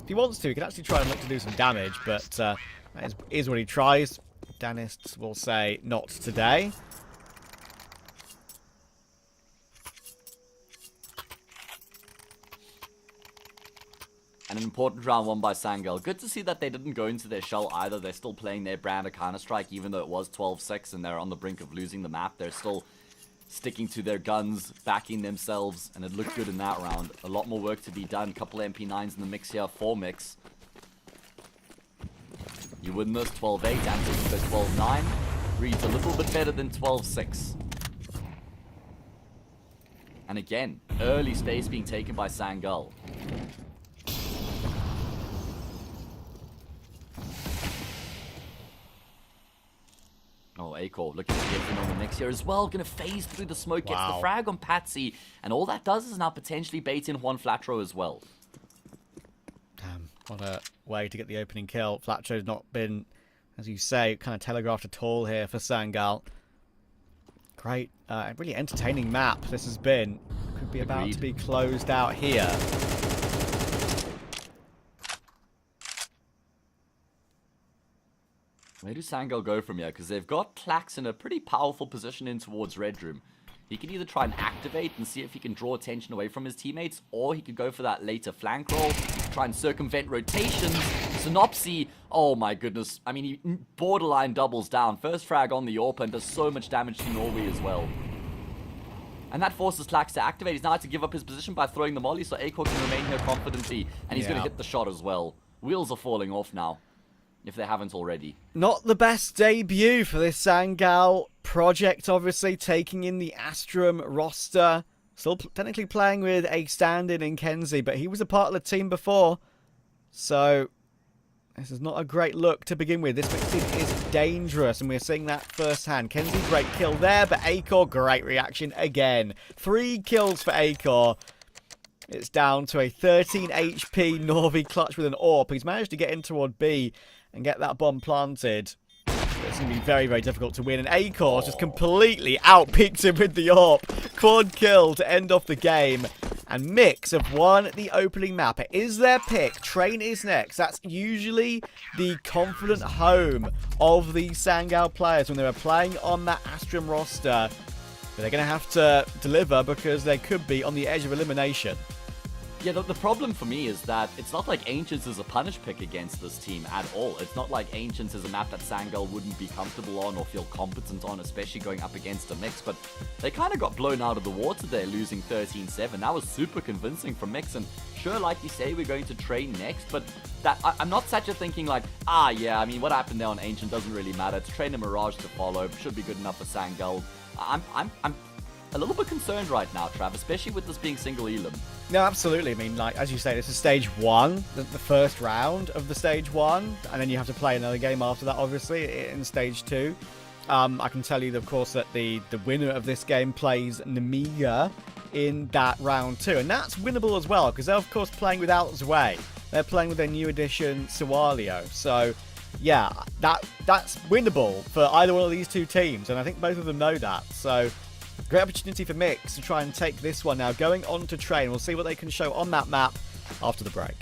If he wants to, he can actually try and look to do some damage, but that is what he tries. Danists will say, not today. And an important round won by Sangel. Good to see that they didn't go into their shell either. They're still playing their brand of Counter-Strike, even though it was 12-6 and they're on the brink of losing the map. They're still sticking to their guns, backing themselves, and it looked good in that round. A lot more work to be done. Couple of MP9s in the mix here for Mix. You win this 12-8, Antics 12-9. Reads a little bit better than 12-6. And again, early space being taken by Sangel. Oh, Acor looking to get in on the mix here as well. Going to phase through the smoke, gets the frag on Patsy. And all that does is now potentially bait in Juan Flatro as well. Damn, what a way to get the opening kill. Flatro's not been, as you say, kind of telegraphed at all here for Sangel. Great, really entertaining map this has been. Could be about to be closed out here. Where do Sangel go from here? Because they've got Klax in a pretty powerful position in towards Red Room. He can either try and activate and see if he can draw attention away from his teammates, or he could go for that later flank roll, try and circumvent rotations. Synopsy, oh my goodness. I mean, he borderline doubles down. First frag on the AWP and does so much damage to Norway as well. And that forces Klax to activate. He's now had to give up his position by throwing the molly, so Acor can remain here confidently. And he's going to hit the shot as well. Wheels are falling off now, if they haven't already. Not the best debut for this Sangel project, obviously, taking in the Astrum roster. Still technically playing with a stand-in in Kenzie, but he was a part of the team before. So, this is not a great look to begin with. This mixed team is dangerous, and we're seeing that firsthand. Kenzie, great kill there, but Acor, great reaction again. 3 kills for Acor. It's down to a 13 HP Norvi clutch with an AWP. He's managed to get in toward B and get that bomb planted. It's going to be very, very difficult to win. And Acor just completely outpeaked him with the AWP. Quad kill to end off the game. And Mix have won the opening map. It is their pick. Train is next. That's usually the confident home of the Sangel players when they were playing on that Astrum roster. But they're going to have to deliver because they could be on the edge of elimination. Yeah, the problem for me is that it's not like Ancients is a punish pick against this team at all. It's not like Ancients is a map that Sangel wouldn't be comfortable on or feel competent on, especially going up against a Mix. But they kind of got blown out of the water there, losing 13-7. That was super convincing from Mix. And sure, like you say, we're going to train next. But that I'm not such a thinking like, yeah, I mean, what happened there on Ancient doesn't really matter. It's Train and Mirage to follow. Should be good enough for Sangel. I'm a little bit concerned right now, Trav, especially with this being single elim. No, absolutely. I mean, like, as you say, this is stage 1, the first round of the stage 1, and then you have to play another game after that, obviously, in stage 2. I can tell you, of course, that the winner of this game plays Namiga in that round 2, and that's winnable as well, because they're, of course, playing without Zwei. They're playing with their new addition, Sawalio. So, yeah, that's winnable for either one of these two teams, and I think both of them know that. So, great opportunity for Mix to try and take this one now. Going on to Train. We'll see what they can show on that map after the break.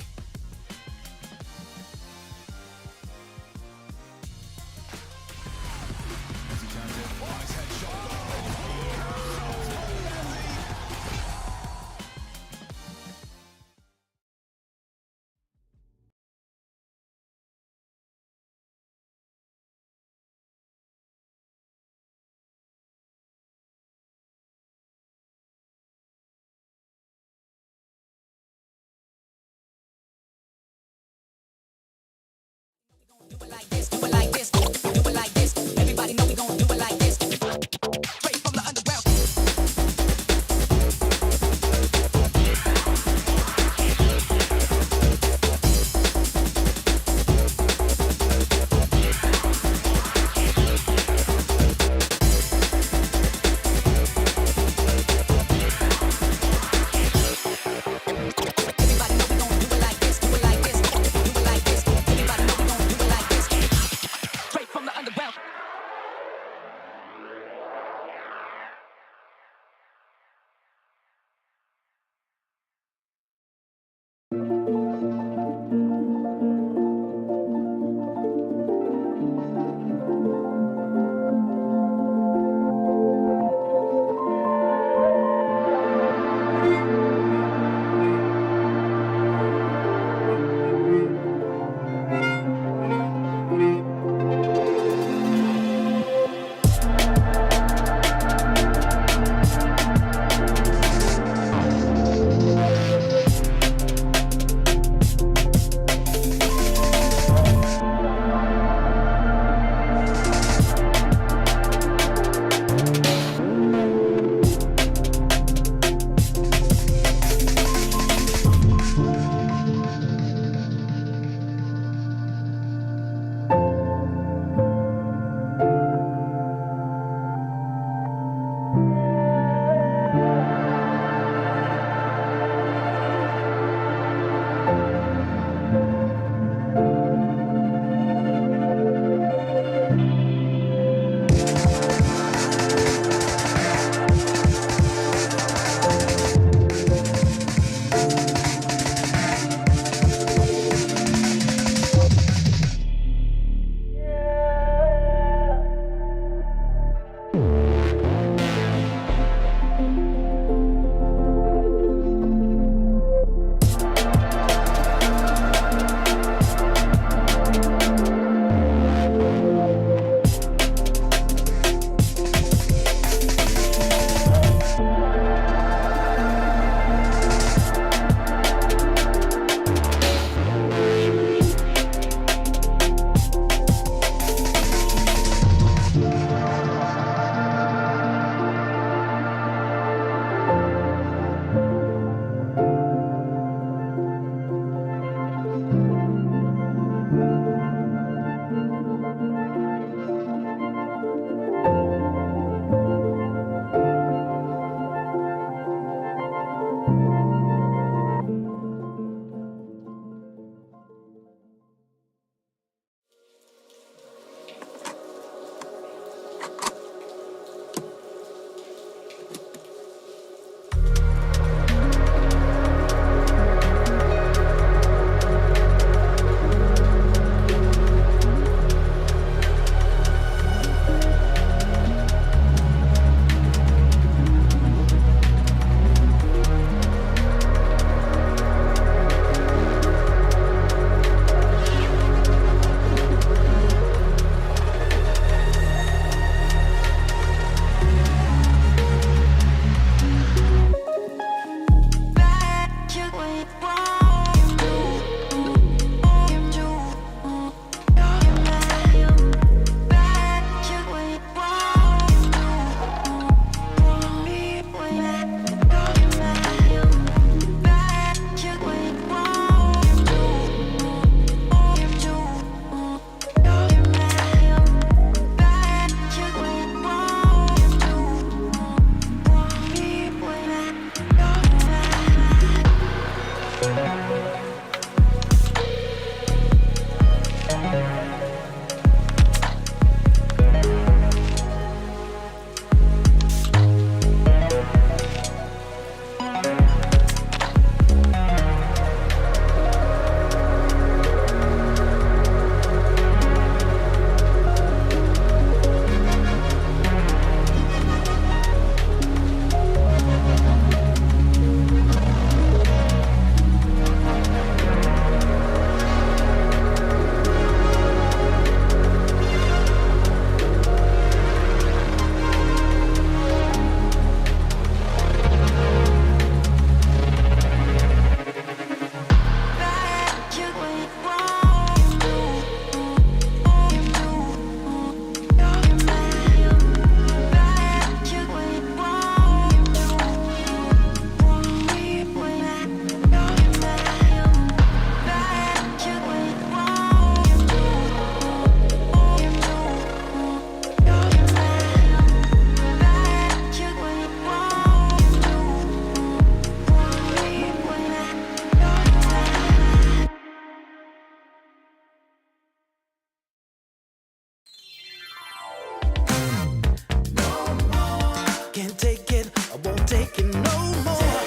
take it no more.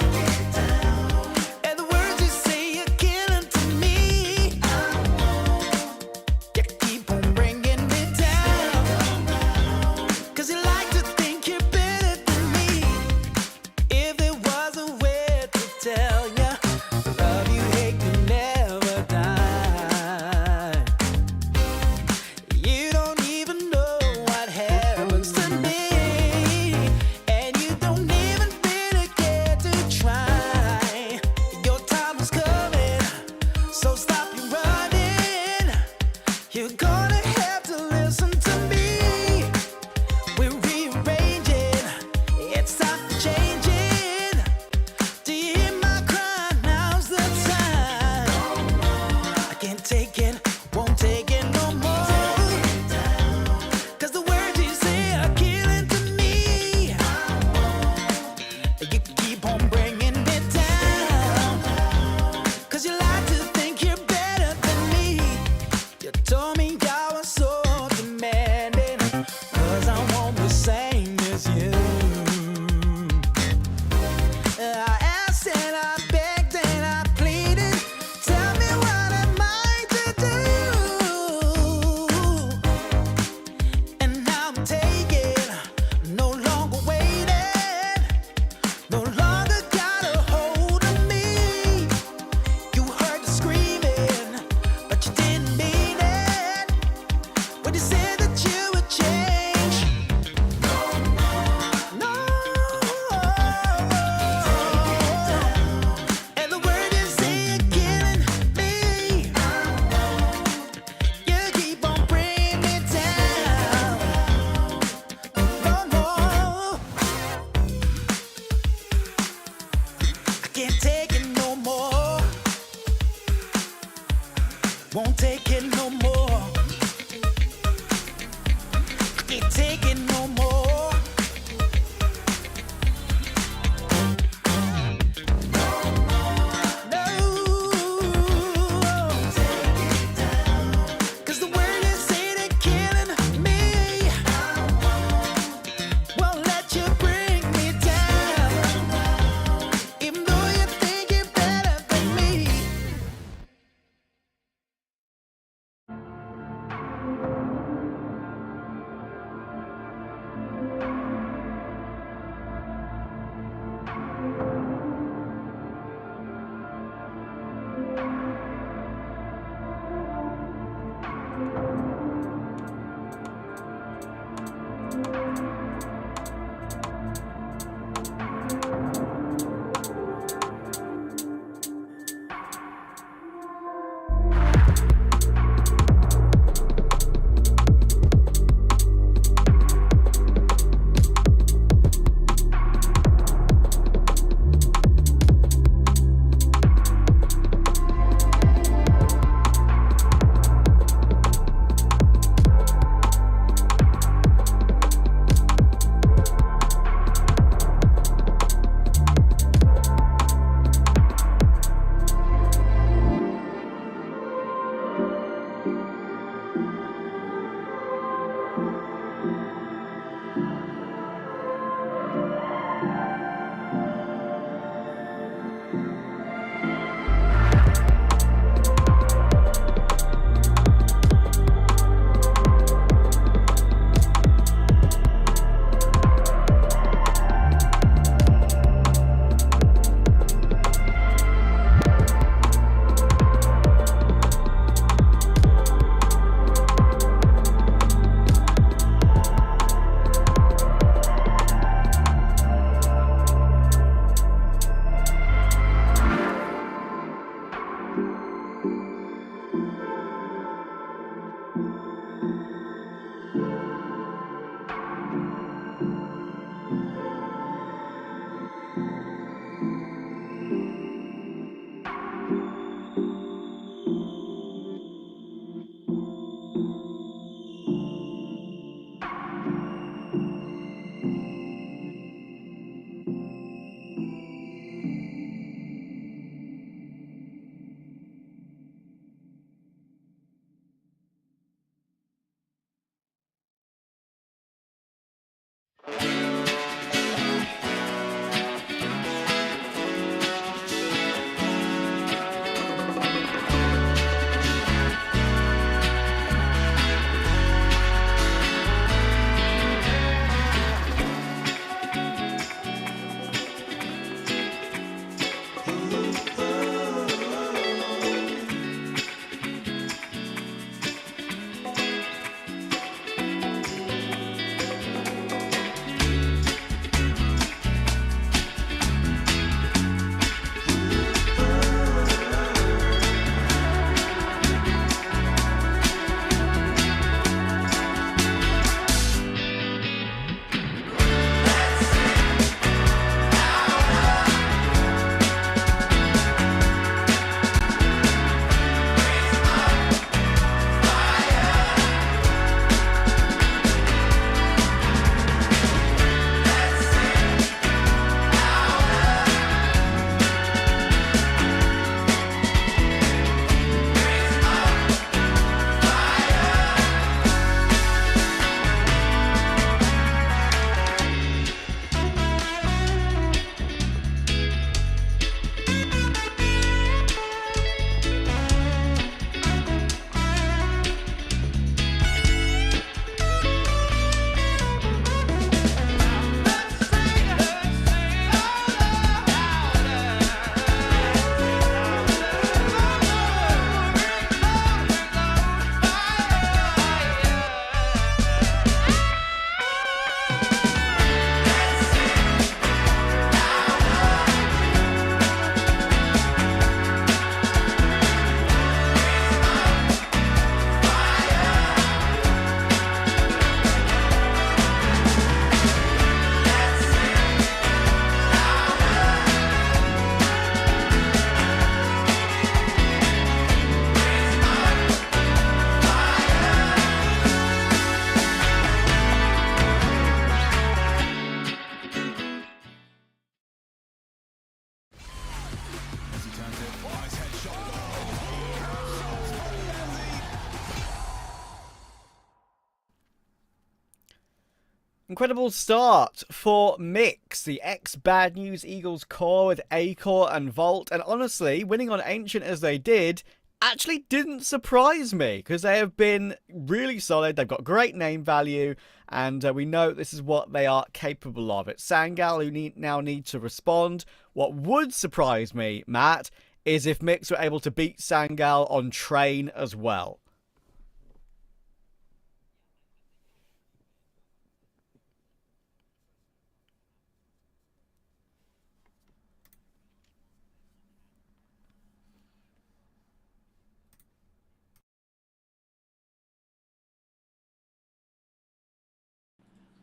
And the words you say are killing to me. You keep on bringing me down. 'Cause you like to think you're better than me. If there was a way to tell you, love you hate could never die. You don't even know what happens to me, and you don't even really care to try. Your time is coming, so stop your running. You're gonna have to listen to me. We're rearranging, it's time for changing. Do you hear my cry? Now's the time. I can't take it, won't take it no more. 'Cause the words you say are killing to me. You keep on bringing me down. 'Cause you like to think you're better than me. You told me I was so demanding, 'cause I want the same as you. I asked and I begged and I pleaded. Tell me what am I to do? And now I'm taking, no longer waiting, no longer got a hold of me. You heard the screaming, but you didn't mean it when you said that you would change. No. And the word you say are killing me. You keep on bringing me down. No. I can't take it no more. Won't take it no more. I can't take it no more. No. 'Cause the word you say they're killing me. Won't let you bring me down. Even though you think you're better than me. Incredible start for Mix, the ex-Bad News Eagles core with A-Core and Volt, and honestly, winning on Ancient as they did actually didn't surprise me, because they have been really solid, they've got great name value, and we know this is what they are capable of. It's Sangal who now need to respond. What would surprise me, Matt, is if Mix were able to beat Sangal on Train as well.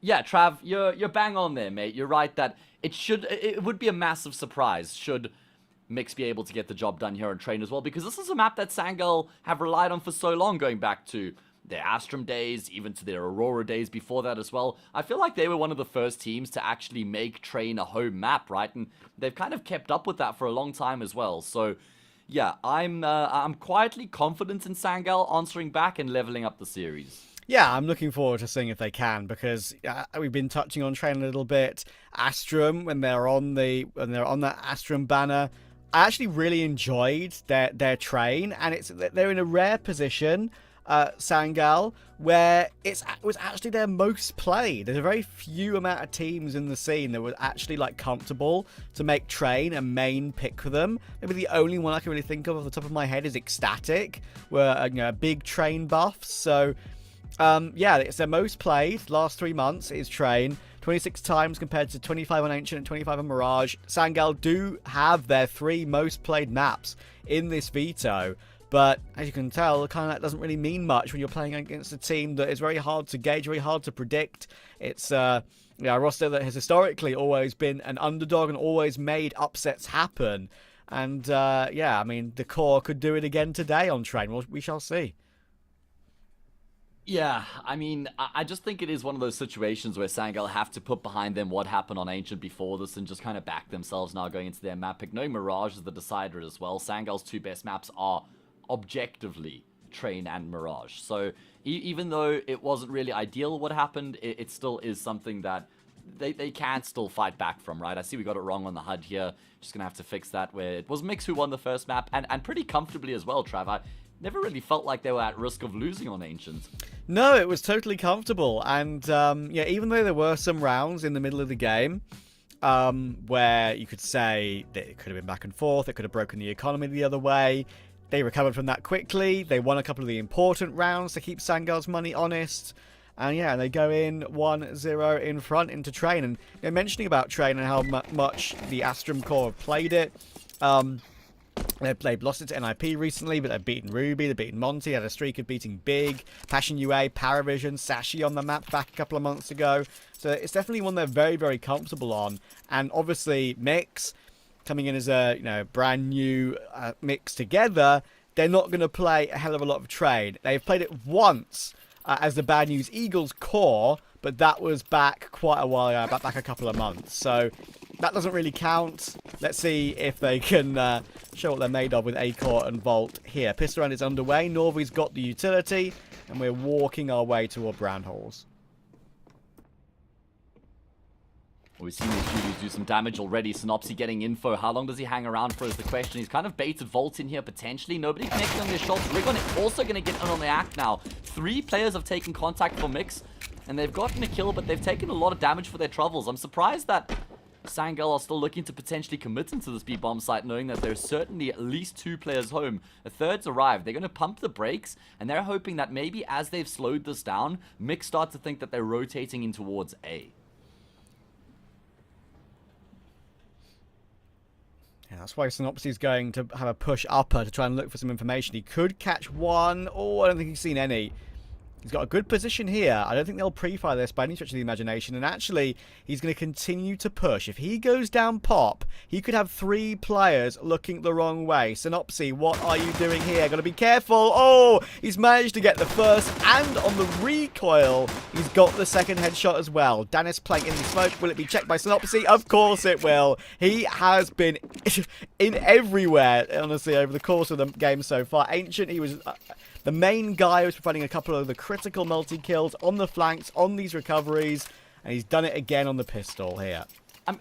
Yeah, Trav, you're bang on there, mate. You're right that it would be a massive surprise should Mix be able to get the job done here on Train as well, because this is a map that Sangal have relied on for so long, going back to their Astrum days, even to their Aurora days before that as well. I feel like they were one of the first teams to actually make Train a home map, right? And they've kind of kept up with that for a long time as well. So yeah, I'm quietly confident in Sangal answering back and leveling up the series. Yeah, I'm looking forward to seeing if they can, because we've been touching on Train a little bit. Astrum, when they're on that Astrum banner, I actually really enjoyed their Train, and they're in a rare position, Sangal, where it was actually their most played. There's a very few amount of teams in the scene that were actually like comfortable to make Train a main pick for them. Maybe the only one I can really think of off the top of my head is Ecstatic, where a big Train buffs. So yeah, it's their most played last 3 months is Train, 26 times compared to 25 on Ancient and 25 on Mirage. Sangal do have their 3 most played maps in this Veto, but as you can tell, kind of that doesn't really mean much when you're playing against a team that is very hard to gauge, very hard to predict. It's a roster that has historically always been an underdog and always made upsets happen. And yeah, I mean, the core could do it again today on Train. Well, we shall see. Yeah, I mean, I just think it is one of those situations where Sangal have to put behind them what happened on Ancient before this and just kind of back themselves now going into their map pick. No, Mirage is the decider as well. Sangal's 2 best maps are objectively Train and Mirage. So even though it wasn't really ideal what happened, it still is something that they can still fight back from, right? I see we got it wrong on the HUD here. Just going to have to fix that, where it was Mix who won the first map, and pretty comfortably as well, Trav. I never really felt like they were at risk of losing on Ancient. No, it was totally comfortable, and yeah, even though there were some rounds in the middle of the game where you could say that it could have been back and forth, it could have broken the economy the other way, they recovered from that quickly. They won a couple of the important rounds to keep Sangal's money honest, and yeah, they go in 1-0 in front into Train. And mentioning about Train and how much the Astrum core have played it, they've lost it to NIP recently, but they've beaten Ruby, they've beaten Monty, had a streak of beating Big, Passion UA, Paravision, Sashi on the map back a couple of months ago. So it's definitely one they're very, very comfortable on. And obviously Mix, coming in as a brand new Mix together, they're not going to play a hell of a lot of Train. They've played it once as the Bad News Eagles core, but that was back quite a while ago, back a couple of months. So that doesn't really count. Let's see if they can show what they're made of with A-Core and Volt here. Pistol round is underway. Norvy's got the utility, and we're walking our way toward Brown Holes. We've seen these Julius do some damage already. Synopsy getting info. How long does he hang around for is the question. He's kind of baited Volt in here potentially. Nobody connecting on their shots. Rigon also going to get in on the act now. 3 players have taken contact for Mix, and they've gotten a kill, but they've taken a lot of damage for their troubles. I'm surprised that Sangal are still looking to potentially commit into this B-bomb site, knowing that there's certainly at least 2 players home. A third's arrived. They're going to pump the brakes, and they're hoping that maybe as they've slowed this down, Mix start to think that they're rotating in towards A. Yeah, that's why Synopsy's going to have a push upper to try and look for some information. He could catch one. Oh, I don't think he's seen any. He's got a good position here. I don't think they'll pre-fire this by any stretch of the imagination. And actually, he's going to continue to push. If he goes down pop, he could have 3 players looking the wrong way. Synopsy, what are you doing here? Got to be careful. Oh, he's managed to get the first. And on the recoil, he's got the second headshot as well. Danis playing in the smoke. Will it be checked by Synopsy? Of course it will. He has been in everywhere, honestly, over the course of the game so far. Ancient, he was the main guy who was providing a couple of the critical multi-kills on the flanks, on these recoveries. And he's done it again on the pistol here.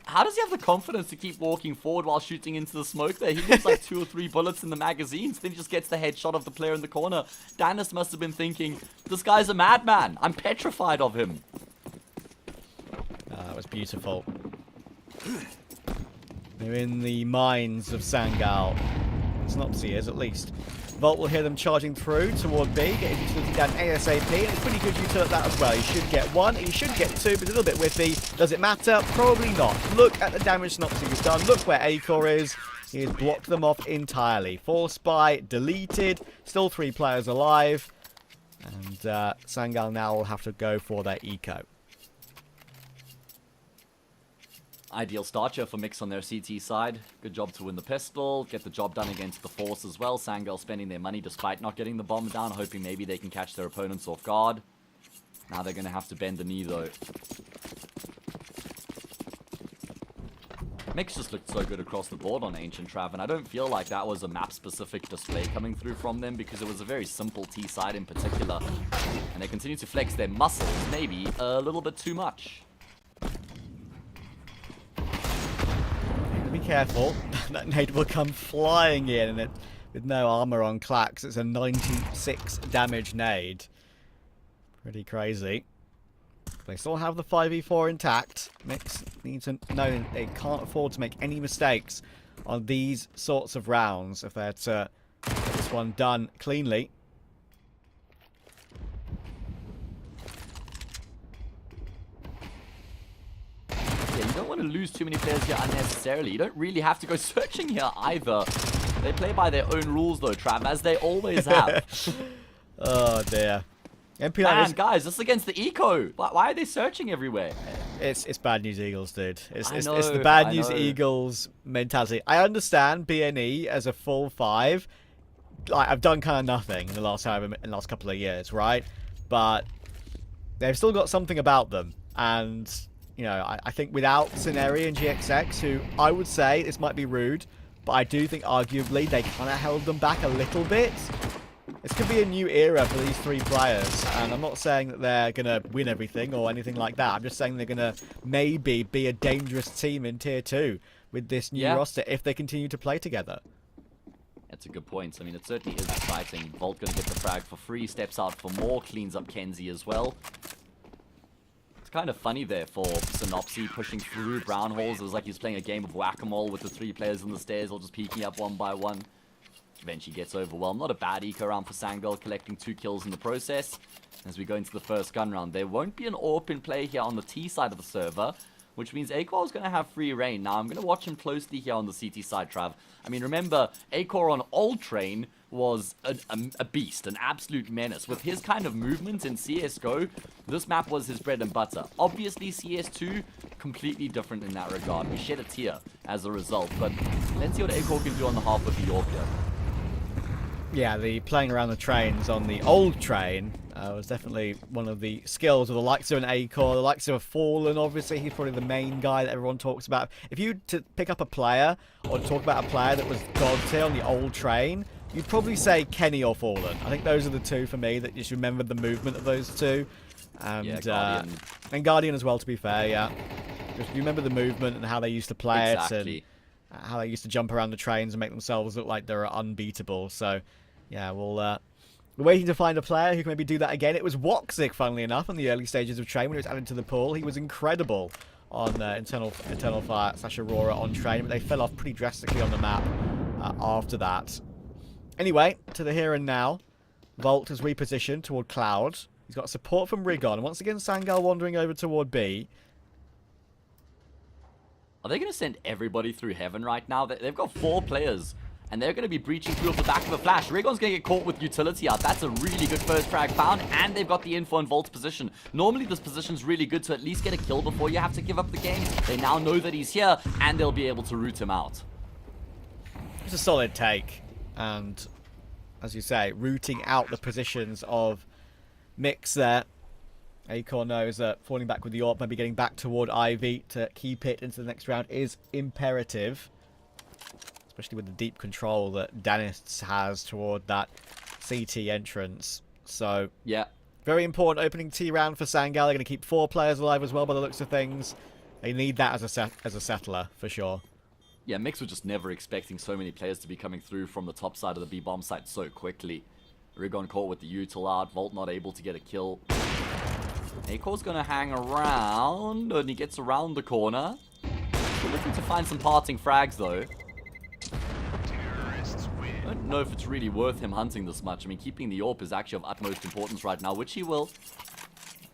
How does he have the confidence to keep walking forward while shooting into the smoke there? He leaves like 2 or 3 bullets in the magazines, then he just gets the headshot of the player in the corner. Danis must have been thinking, this guy's a madman. I'm petrified of him. That was beautiful. They're in the mines of Sangal. Synopsy is, at least. Volt will hear them charging through toward B, get his utility down ASAP, and it's pretty good utility at that as well. He should get 1, he should get 2, but a little bit whiffy. Does it matter? Probably not. Look at the damage Synopsy has done. Look where Acor is. He has blocked them off entirely. 4 spy, deleted, still 3 players alive, and Sangal now will have to go for their eco. Ideal starter for Mix on their CT side. Good job to win the pistol, get the job done against the Force as well. Sangal spending their money despite not getting the bomb down, hoping maybe they can catch their opponents off guard. Now they're going to have to bend the knee though. Mix just looked so good across the board on Ancient Trav, and I don't feel like that was a map-specific display coming through from them because it was a very simple T-side in particular. And they continue to flex their muscles, maybe a little bit too much. Be careful. That nade will come flying in, and it with no armor on Clax. It's a 96 damage nade. Pretty crazy. They still have the 5v4 intact. Mix needs to know they can't afford to make any mistakes on these sorts of rounds if they're to get this one done cleanly. Yeah, you don't want to lose too many players here unnecessarily. You don't really have to go searching here either. They play by their own rules though, Trav, as they always have. Oh dear. MPI Man, is... guys, this is against the eco. Why are they searching everywhere? It's bad news Eagles, dude. It's the know, bad I news know. Eagles mentality. I understand BNE as a full 5. Like, I've done kind of nothing in the last couple of years, right? But they've still got something about them, and you know, I think without Scenarii and GXX, who I would say, this might be rude, but I do think arguably they kind of held them back a little bit. This could be a new era for these 3 players, and I'm not saying that they're going to win everything or anything like that. I'm just saying they're going to maybe be a dangerous team in Tier 2 with this new roster if they continue to play together. That's a good point. I mean, it certainly is exciting. Volt going to get the frag for free, steps out for more, cleans up Kenzie as well. It's kind of funny there for Synopsy pushing through brown holes. It was like he was playing a game of whack-a-mole with the 3 players on the stairs, all just peeking up one by one. Eventually gets overwhelmed. Not a bad eco round for Sangal, collecting 2 kills in the process. As we go into the first gun round, there won't be an AWP in play here on the T side of the server, which means Acor is going to have free reign. Now, I'm going to watch him closely here on the CT side, Trav. I mean, remember, Acor on Old Train was a beast, an absolute menace. With his kind of movement in CSGO, this map was his bread and butter. Obviously, CS2, completely different in that regard. We shed a tear as a result, but let's see what Acor can do on the half of the York here. Yeah, the playing around the trains on the old train was definitely one of the skills of the likes of an Acor, the likes of a Fallen. Obviously, he's probably the main guy that everyone talks about. If you to pick up a player or talk about a player that was god tier on the old train, you'd probably say Kenny or Fallen. I think those are the 2 for me that you should remember the movement of those 2. And, yeah, Guardian. And Guardian as well, to be fair, yeah. Just remember the movement and how they used to play it, and how they used to jump around the trains and make themselves look like they're unbeatable. So, yeah, we're waiting to find a player who can maybe do that again. It was Woxic, funnily enough, in the early stages of Train when it was added to the pool. He was incredible on Internal Fire / Aurora on Train, but they fell off pretty drastically on the map after that. Anyway, to the here and now. Volt has repositioned toward Cloud. He's got support from Rigon. Once again, Sangal wandering over toward B. Are they going to send everybody through heaven right now? They've got 4 players. And they're going to be breaching through off the back of a flash. Rigon's going to get caught with utility out. That's a really good first frag found. And they've got the info on Volt's position. Normally, this position's really good to at least get a kill before you have to give up the game. They now know that he's here, and they'll be able to root him out. It's a solid take. And, as you say, rooting out the positions of Mix there. Acor knows that falling back with the AWP, maybe getting back toward Ivy to keep it into the next round is imperative. Especially with the deep control that Danis has toward that CT entrance. So, Yeah. Very important opening T round for Sangal. They're going to keep 4 players alive as well by the looks of things. They need that as a settler, for sure. Yeah, Mix was just never expecting so many players to be coming through from the top side of the B-bomb site so quickly. Rigon caught with the util out, Volt not able to get a kill. Akor's gonna hang around, and he gets around the corner. Still looking to find some parting frags, though. I don't know if it's really worth him hunting this much. I mean, keeping the AWP is actually of utmost importance right now, which he will.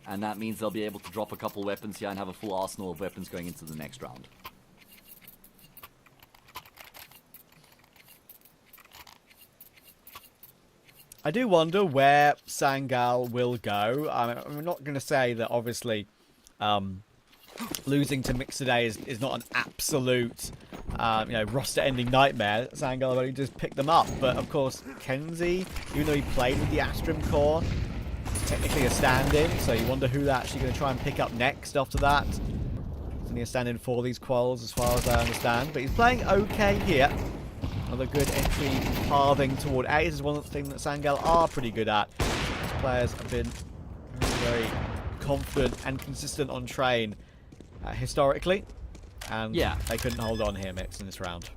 And that means they'll be able to drop a couple weapons here and have a full arsenal of weapons going into the next round. I do wonder where Sangal will go. I'm not going to say that, obviously, losing to Mix today is not an absolute, roster-ending nightmare. Sangal only just picked them up. But, of course, Kenzie, even though he played with the Astrum core, is technically a stand-in. So you wonder who they're actually going to try and pick up next after that. He's only a stand-in for these quals, as far as I understand. But he's playing okay here. Another good entry pathing toward A. This is one thing that Sangal are pretty good at. These players have been very, very confident and consistent on train historically. And they couldn't hold on here, Mix, in this round.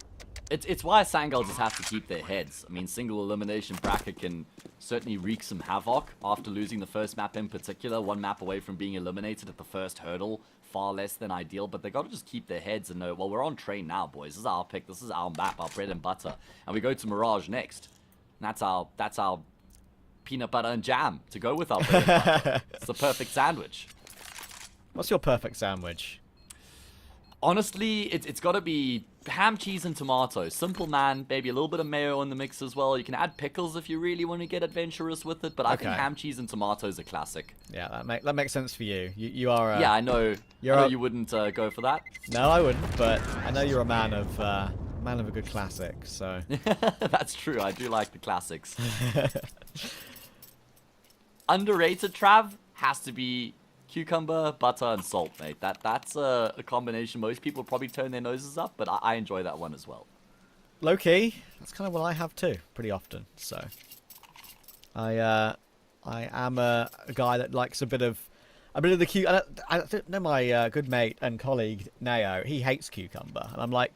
It's why Sangal just have to keep their heads. I mean, single elimination bracket can certainly wreak some havoc after losing the first map in particular. 1 map away from being eliminated at the first hurdle. Far less than ideal, but they got to just keep their heads and know, well, we're on train now, boys. This is our pick. This is our map, our bread and butter. And we go to Mirage next. And that's our peanut butter and jam to go with our bread and butter. It's the perfect sandwich. What's your perfect sandwich? Honestly, it's got to be ham, cheese, and tomato. Simple, man. Maybe a little bit of mayo in the mix as well. You can add pickles if you really want to get adventurous with it, but I think ham, cheese, and tomato is a classic. Yeah, that makes sense for you. You are. Yeah, I know. I know you wouldn't go for that. No, I wouldn't. But I know you're a man of a good classic. So that's true. I do like the classics. Underrated Trav has to be cucumber, butter, and salt, mate. That's a combination most people probably turn their noses up, but I enjoy that one as well. Low key, that's kind of what I have too, pretty often. So I am a guy that likes a bit of the cucumber. I know my good mate and colleague Nao. He hates cucumber, and I'm like,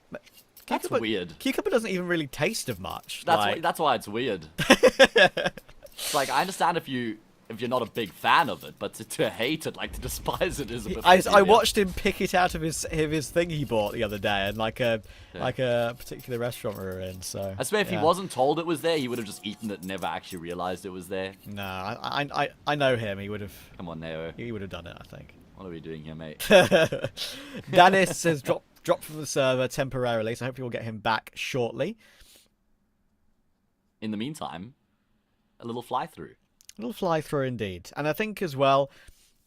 that's weird. Cucumber doesn't even really taste of much. That's why it's weird. It's like, I understand if you're not a big fan of it, but to hate it, like to despise it, is a bit. I watched him pick it out of his thing he bought the other day, and like a particular restaurant we were in. So I swear, if he wasn't told it was there, he would have just eaten it, and never actually realized it was there. No, I know him. He would have. Come on, Nao. He would have done it, I think. What are we doing here, mate? Dennis has dropped from the server temporarily, so hopefully we'll get him back shortly. In the meantime, a little fly through. A little fly through indeed. And I think as well,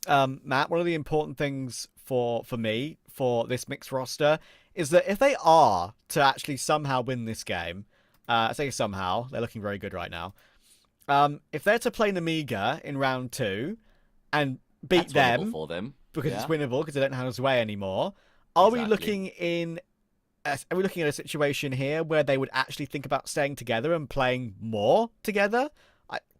Matt, one of the important things for me, for this mixed roster, is that if they are to actually somehow win this game, I say somehow, they're looking very good right now. If they're to play Namiga in round 2 and beat them, for them, because it's winnable, because they don't have us away anymore, are we looking at a situation here where they would actually think about staying together and playing more together?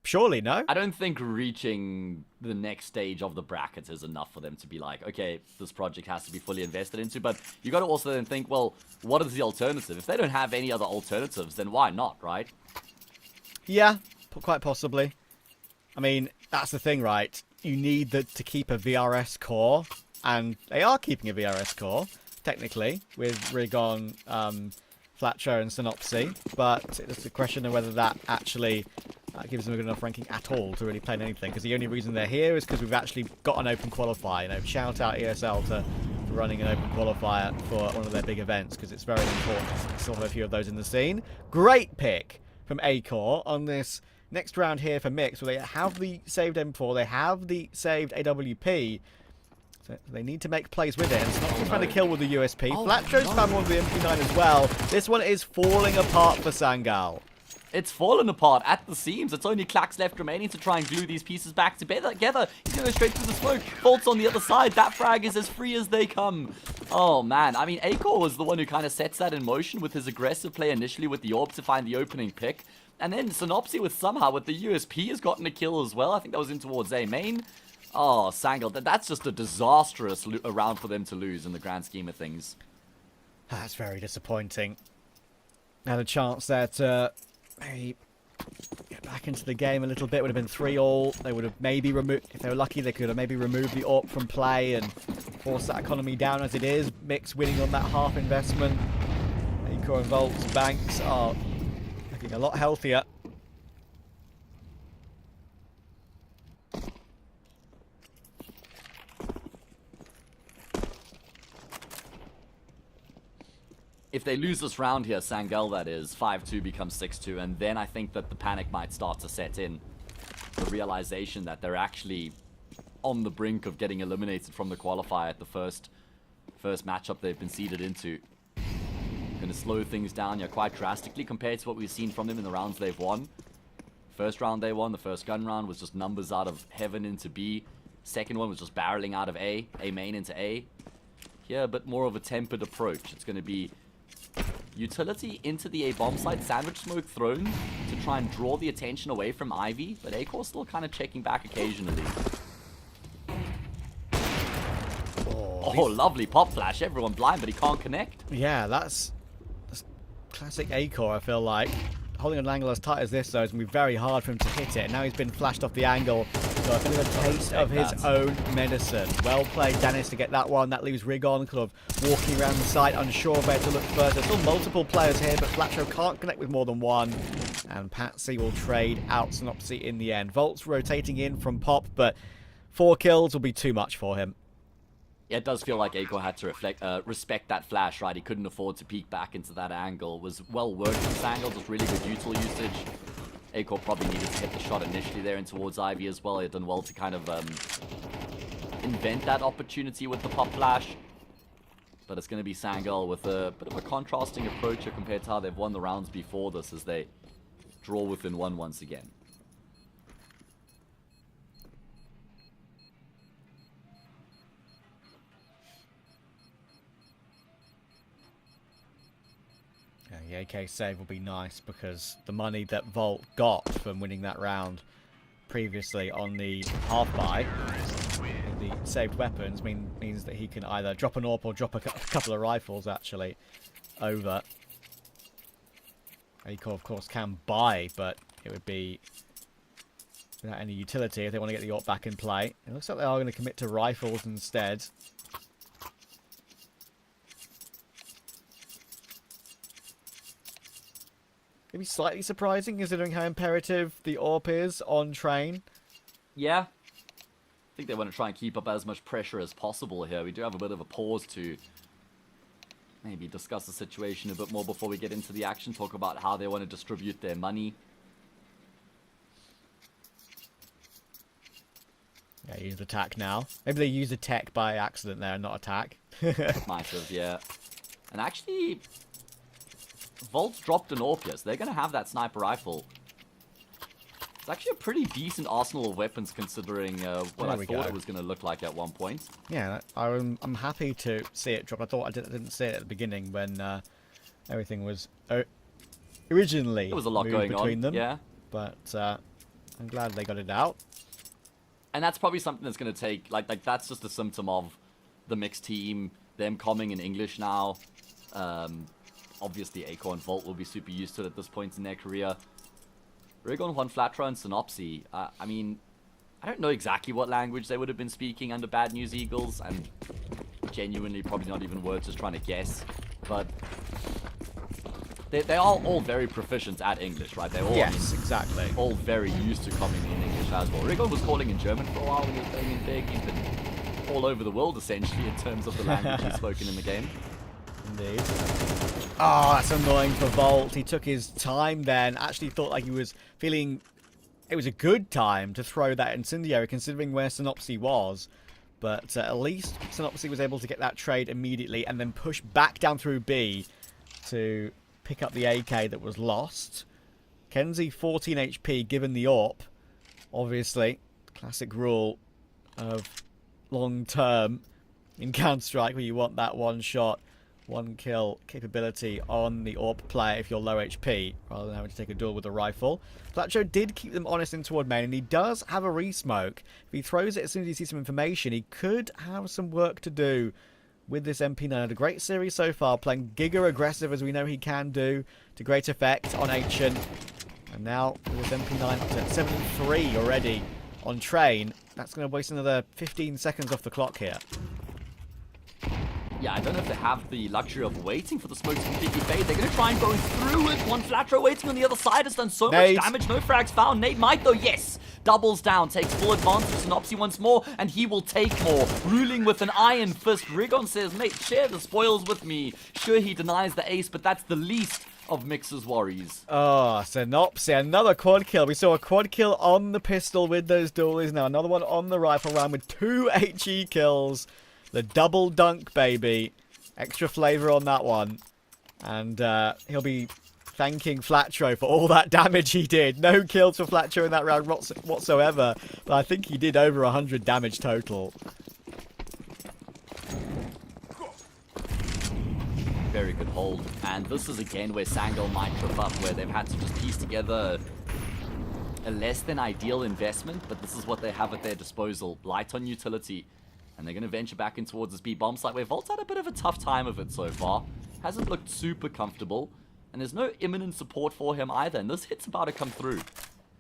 Surely, no? I don't think reaching the next stage of the brackets is enough for them to be like, okay, this project has to be fully invested into. But you got to also then think, well, what is the alternative? If they don't have any other alternatives, then why not, right? Yeah, quite possibly. I mean, that's the thing, right? You need to keep a VRS core, and they are keeping a VRS core, technically, with Rigon, Flatcher, and Synopsy. But it's a question of whether that actually gives them a good enough ranking at all to really play in anything, because the only reason they're here is because we've actually got an open qualifier. You know, shout out ESL for running an open qualifier for one of their big events, because it's very important. Still have a few of those in the scene. Great pick from A-Core on this next round here for Mix, where they have the saved M4, they have the saved AWP. So they need to make plays with it, and it's not trying to kill with the USP. Flatcho's found one with the MP9 as well. This one is falling apart for Sangal. It's fallen apart at the seams. It's only Clax left remaining to try and glue these pieces back together. He's going to go straight through the smoke. Bolt's on the other side. That frag is as free as they come. Oh, man. I mean, A-Core was the one who kind of sets that in motion with his aggressive play initially with the orb to find the opening pick. And then Synopsy with the USP has gotten a kill as well. I think that was in towards A main. Oh, Sangel, that's just a disastrous round for them to lose in the grand scheme of things. That's very disappointing. Had a chance there to maybe get back into the game a little bit. Would have been 3-all. They would have maybe removed, if they were lucky, they could have maybe removed the AWP from play and forced that economy down as it is. Mix winning on that half investment. Acore and Volt's banks are looking a lot healthier. If they lose this round here, Sangel that is, 5-2 becomes 6-2, and then I think that the panic might start to set in. The realization that they're actually on the brink of getting eliminated from the qualifier at the first matchup they've been seeded into. Going to slow things down quite drastically compared to what we've seen from them in the rounds they've won. First round they won, the first gun round was just numbers out of heaven into B. Second one was just barreling out of A main into A. Here, a bit more of a tempered approach. It's going to be utility into the A bomb site, sandwich smoke thrown to try and draw the attention away from Ivy, but Acore still kind of checking back occasionally. Oh, lovely pop flash. Everyone blind, but he can't connect. Yeah, that's classic Acore, I feel like. Holding an angle as tight as this, though, is going to be very hard for him to hit it. Now he's been flashed off the angle, so a bit of a taste of his own medicine. Well played, Dennis, to get that one. That leaves Rigon kind of walking around the site, unsure of where to look first. There's still multiple players here, but Flatcho can't connect with more than one. And Patsy will trade out Synopsy in the end. Volt's rotating in from Pop, but 4 kills will be too much for him. Yeah, it does feel like Acore had to respect that flash, right? He couldn't afford to peek back into that angle. It was well worked from Sangel, just really good util usage. Acore probably needed to hit the shot initially there in towards Ivy as well. He had done well to kind of invent that opportunity with the pop flash. But it's going to be Sangel with a bit of a contrasting approach here compared to how they've won the rounds before this as they draw within one once again. The AK save will be nice because the money that Volt got from winning that round previously on the half-buy, the saved weapons, means that he can either drop an AWP or drop a couple of rifles, actually, over. Acore, of course, can buy, but it would be without any utility if they want to get the AWP back in play. It looks like they are going to commit to rifles instead. Maybe slightly surprising considering how imperative the AWP is on train. Yeah. I think they want to try and keep up as much pressure as possible here. We do have a bit of a pause to maybe discuss the situation a bit more before we get into the action. Talk about how they want to distribute their money. Yeah, use attack now. Maybe they use attack by accident there and not attack. Might have, yeah. And actually, Volt's dropped an AWP, so they're going to have that sniper rifle. It's actually a pretty decent arsenal of weapons considering what I thought it was going to look like at one point. Yeah, I'm happy to see it drop. I thought I didn't see it at the beginning when everything was originally There was a lot going between on, them. yeah. But I'm glad they got it out. And that's probably something that's going to take, like that's just a symptom of the mixed team, them coming in English now. Obviously, Acore and Volt will be super used to it at this point in their career. Rigon, Juan Flatra, and Synopsy. I mean, I don't know exactly what language they would have been speaking under Bad News Eagles, and genuinely probably not even worth just trying to guess. But they are all very proficient at English, right? They're all, Yes, exactly. all very used to coming in English as well. Rigon was calling in German for a while when he was playing in Big. He's been all over the world, essentially, in terms of the language he's spoken in the game. Indeed. Oh, that's annoying for Volt. He took his time then. Actually thought like he was feeling it was a good time to throw that incendiary considering where Synopsy was. But at least Synopsy was able to get that trade immediately and then push back down through B to pick up the AK that was lost. Kenzie 14 HP given the AWP. Obviously, classic rule of long term in Counter-Strike where you want that one shot one kill capability on the AWP player if you're low HP, rather than having to take a duel with a rifle. Flatcho did keep them honest in toward main, and he does have a resmoke. If he throws it as soon as he sees some information, he could have some work to do with this MP9. Had a great series so far, playing giga aggressive as we know he can do, to great effect on Ancient. And now with this MP9 up to 73 already on Train, that's going to waste another 15 seconds off the clock here. Yeah, I don't know if they have the luxury of waiting for the smoke to completely fade. They're going to try and go through it. One Flatro waiting on the other side has done so much damage. No frags found. Nate might though. Yes. Doubles down. Takes full advantage. Synopsy once more. And he will take more. Ruling with an iron fist. Rigon says, mate, share the spoils with me. Sure, he denies the ace, but that's the least of Mix's worries. Oh, Synopsy, another quad kill. We saw a quad kill on the pistol with those dualies. Now another one on the rifle round with 2 HE kills. The double dunk, baby. Extra flavor on that one. And he'll be thanking Flatro for all that damage he did. No kills for Flatro in that round whatsoever. But I think he did over 100 damage total. Very good hold. And this is again where Sangol might trip up, where they've had to just piece together a less than ideal investment. But this is what they have at their disposal. Light on utility. And they're going to venture back in towards this B-bomb site, where Volt's had a bit of a tough time of it so far. Hasn't looked super comfortable. And there's no imminent support for him either. And this hit's about to come through.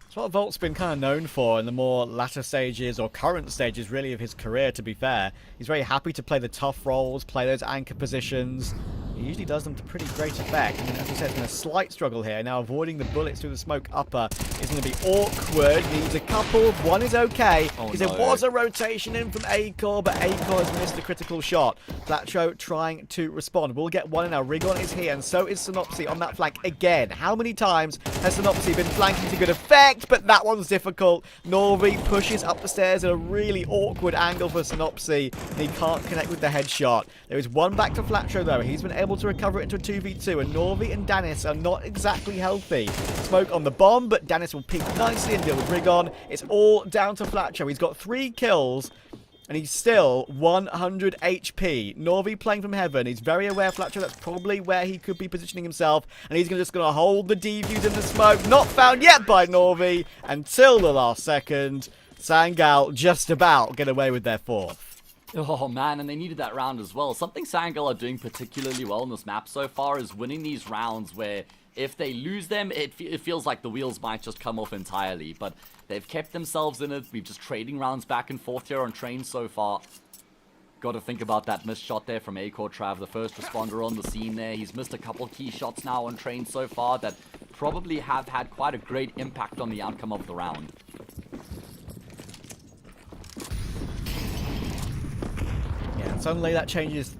It's what Volt's been kind of known for in the more latter stages, or current stages really, of his career, to be fair. He's very happy to play the tough roles, play those anchor positions. He usually does them to pretty great effect. I mean, as I said, it's been a slight struggle here. Now avoiding the bullets through the smoke upper is going to be awkward. Needs a couple. One is okay. Because there was a rotation in from Acor, but Acor has missed a critical shot. Flatro trying to respond. We'll get one in now. Rigon is here, and so is Synopsy on that flank again. How many times has Synopsy been flanking to good effect? But that one's difficult. Norvi pushes up the stairs at a really awkward angle for Synopsy, and he can't connect with the headshot. There is one back to Flatro, though. He's been able to recover it into a 2v2, and Norvi and Danis are not exactly healthy. Smoke on the bomb, but Danis will peek nicely and deal with Rigon. It's all down to Flatcho. He's got 3 kills, and he's still 100 HP. Norvi playing from heaven. He's very aware, Flatcho, that's probably where he could be positioning himself, and he's just going to hold the defuse in the smoke. Not found yet by Norvi until the last second. Sangal just about get away with their 4th. Oh man, and they needed that round as well. Something Sangol are doing particularly well on this map so far is winning these rounds where if they lose them, it feels like the wheels might just come off entirely. But they've kept themselves in it. We've just trading rounds back and forth here on Train so far. Got to think about that missed shot there from Acor Trav, the first responder on the scene there. He's missed a couple key shots now on Train so far that probably have had quite a great impact on the outcome of the round. Yeah, suddenly that changes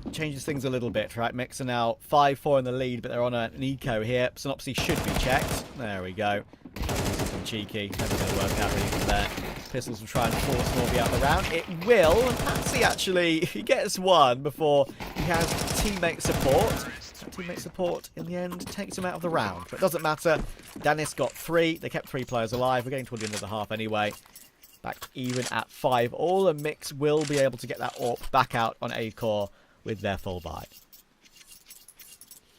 things a little bit, right? Mix are now 5-4 in the lead, but they're on an eco here. Synopsy should be checked. There we go. Something cheeky. Never going to work out really from there. Pistols will try and force Norby out the round. It will. And Patsy actually, he gets one before he has teammate support. Teammate support in the end takes him out of the round. But it doesn't matter. Danis got 3. They kept 3 players alive. We're getting toward the end of the half anyway. Back even at 5. All the Mix will be able to get that AWP back out on Acor with their full buy.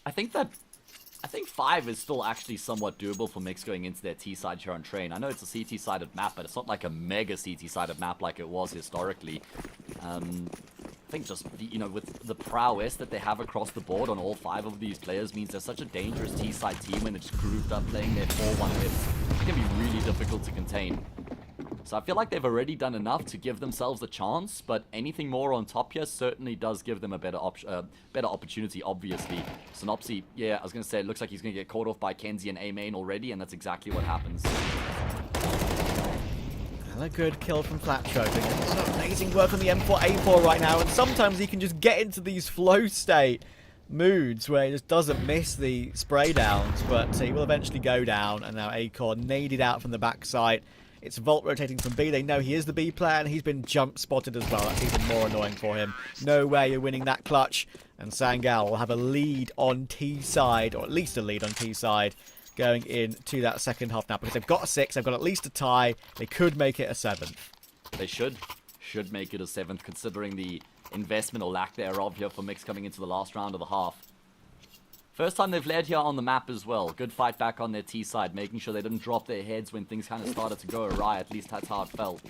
I think 5 is still actually somewhat doable for Mix going into their T side here on Train. I know it's a CT-sided map, but it's not like a mega CT-sided map like it was historically. I think just, with the prowess that they have across the board on all 5 of these players means they're such a dangerous T-side team when they're just grouped up playing their 4-1 hits. It can be really difficult to contain. So I feel like they've already done enough to give themselves a chance, but anything more on top here certainly does give them a better opportunity, obviously. Synopsy, yeah, I was going to say, it looks like he's going to get caught off by Kenzie and A-Main already, and that's exactly what happens. And a good kill from Flatcho. Doing a lot of amazing work on the M4A4 right now, and sometimes he can just get into these flow state moods where he just doesn't miss the spray downs, but he will eventually go down, and now Acor naded out from the backside. It's Volt rotating from B. They know he is the B player, and he's been jump spotted as well. That's even more annoying for him. No way you're winning that clutch. And Sangal will have a lead on T side, or at least a lead on T side, going into that second half now. Because they've got a 6, they've got at least a tie. They could make it a 7th. They should make it a 7th, considering the investment or lack thereof here for Mix coming into the last round of the half. First time they've led here on the map as well. Good fight back on their T side, making sure they didn't drop their heads when things kind of started to go awry. At least that's how it felt.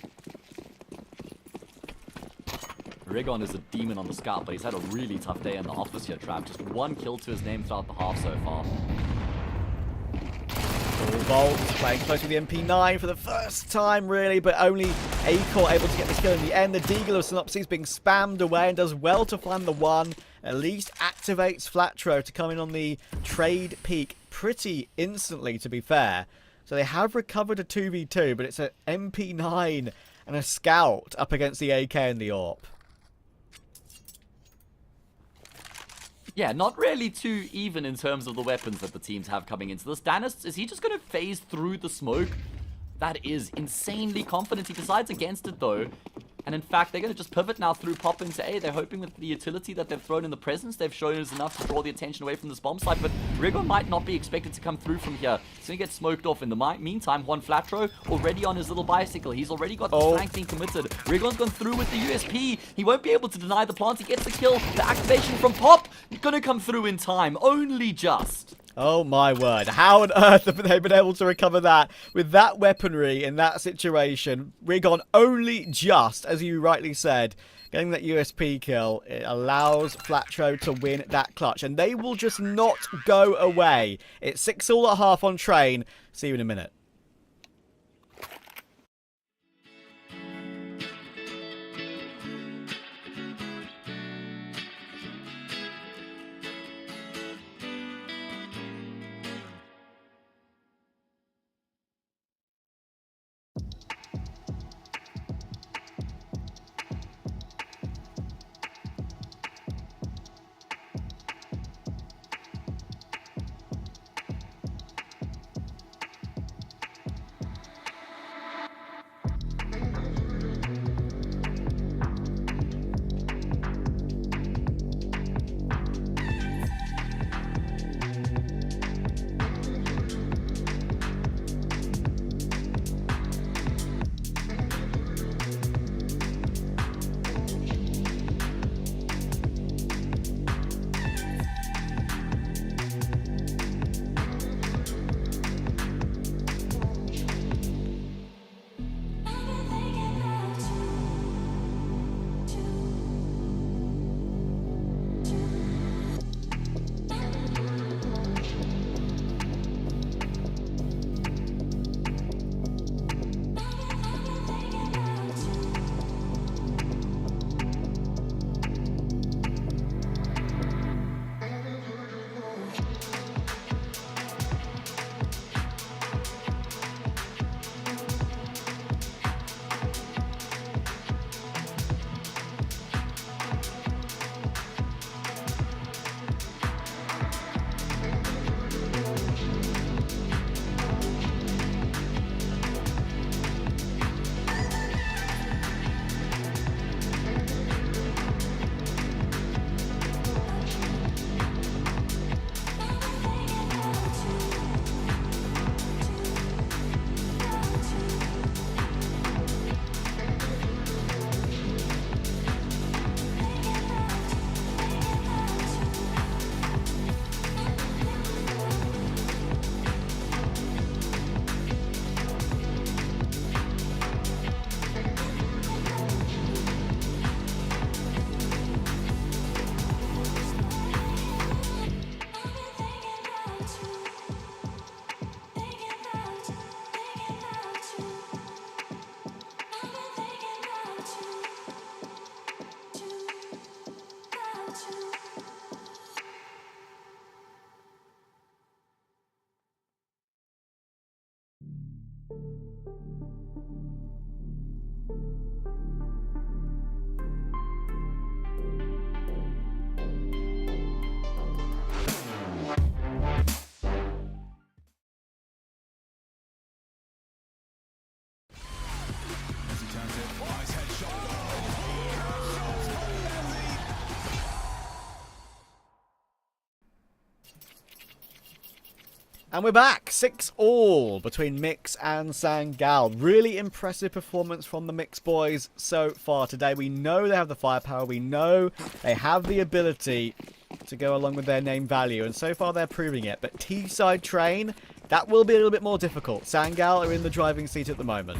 Rigon is a demon on the scout, but he's had a really tough day in the office here, Trav. Just 1 kill to his name throughout the half so far. Bolt playing close with the MP9 for the first time, really, but only Acor able to get this kill in the end. The Deagle of Synopsis being spammed away and does well to find the one. At least activates Flatro to come in on the trade peak pretty instantly, to be fair. So they have recovered a 2v2, but it's an MP9 and a Scout up against the AK and the AWP. Yeah, not really too even in terms of the weapons that the teams have coming into this. Danis, is he just going to phase through the smoke? That is insanely confident. He decides against it, though. And in fact, they're going to just pivot now through pop into A. They're hoping with the utility that they've thrown in the presence, they've shown is enough to draw the attention away from this bomb site. But Rigon might not be expected to come through from here. He's going to get smoked off. In the meantime, Juan Flatro already on his little bicycle. He's already got the flank being committed. Rigon's gone through with the USP. He won't be able to deny the plant. He gets the kill. The activation from Pop going to come through in time. Only just. Oh my word. How on earth have they been able to recover that with that weaponry in that situation? Rigon only just, as you rightly said, getting that USP kill. It allows Flatro to win that clutch. And they will just not go away. It's 6-all at half on train. See you in a minute. And we're back. 6-all between Mix and Sangal. Really impressive performance from the Mix boys so far today. We know they have the firepower. We know they have the ability to go along with their name value. And so far they're proving it. But T-side train, that will be a little bit more difficult. Sangal are in the driving seat at the moment.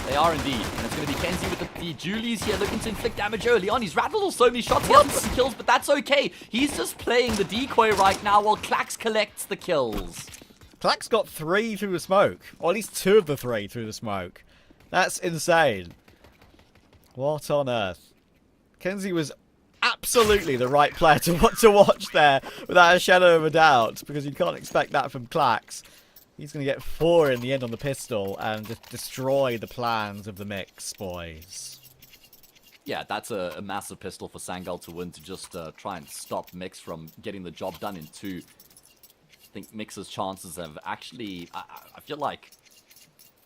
They are indeed, and it's going to be Kenzie with the Julies here looking to inflict damage early on. He's rattled off so many shots, he hasn't gotten kills, but that's okay. He's just playing the decoy right now while Klax collects the kills. Klax got 3 through the smoke, or at least 2 of the 3 through the smoke. That's insane. What on earth? Kenzie was absolutely the right player to watch there, without a shadow of a doubt, because you can't expect that from Klax. He's going to get 4 in the end on the pistol and just destroy the plans of the Mix boys. Yeah, that's a massive pistol for Sangal to win, to just try and stop Mix from getting the job done in 2. I think Mix's chances have actually... I feel like...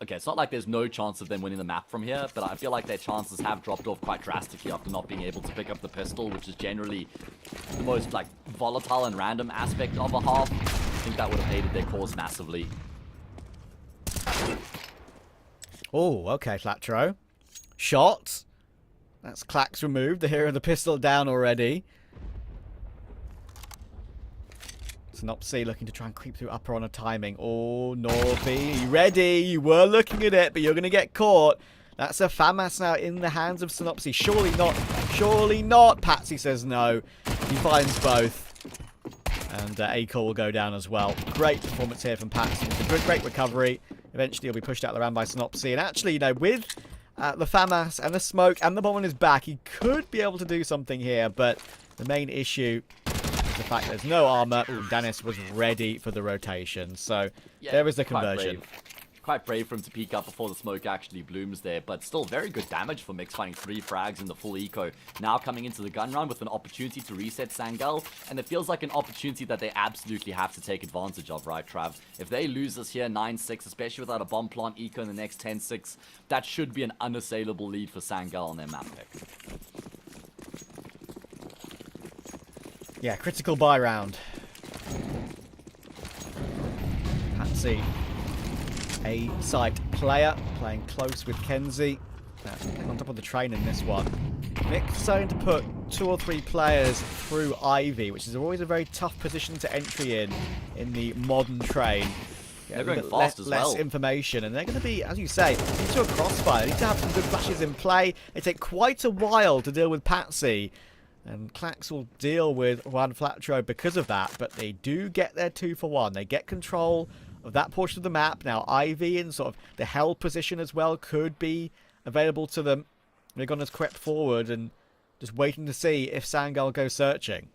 Okay, it's not like there's no chance of them winning the map from here, but I feel like their chances have dropped off quite drastically after not being able to pick up the pistol, which is generally the most, like, volatile and random aspect of a half. I think that would have aided their cause massively. Oh, okay, Flatro. Shot. That's Klax removed. The hero of the pistol down already. Synopsy looking to try and creep through upper on a timing. Oh, Norby, you ready? You were looking at it, but you're going to get caught. That's a FAMAS now in the hands of Synopsy. Surely not. Surely not. Patsy says no. He finds both. And Acor will go down as well. Great performance here from Patsy. Great recovery. Eventually he'll be pushed out of the round by Synopsy. And actually, you know, with the FAMAS and the smoke and the bomb on his back, he could be able to do something here. But the main issue is the fact there's no armor. Ooh, Dennis was ready for the rotation. So Yeah, there is the conversion. Quite brave for him to peek up before the smoke actually blooms there, but still very good damage for Mix, finding 3 frags in the full eco. Now coming into the gun round with an opportunity to reset Sangal, and it feels like an opportunity that they absolutely have to take advantage of, right, Trav? If they lose this here 9-6, especially without a bomb plant eco in the next 10-6, that should be an unassailable lead for Sangal on their map pick. Yeah, critical buy round. Patsy, a site player, playing close with Kenzie. On top of the train in this one. Nick's starting to put 2 or 3 players through Ivy, which is always a very tough position to entry in the modern train. They're going fast as well. Less information, and they're going to be, as you say, into a crossfire. They need to have some good flashes in play. They take quite a while to deal with Patsy. And Klax will deal with Juan Flatro because of that, but they do get their 2 for 1. They get control of that portion of the map. Now, Ivy in sort of the held position as well could be available to them. They're going to creep forward and just waiting to see if Sangal goes searching.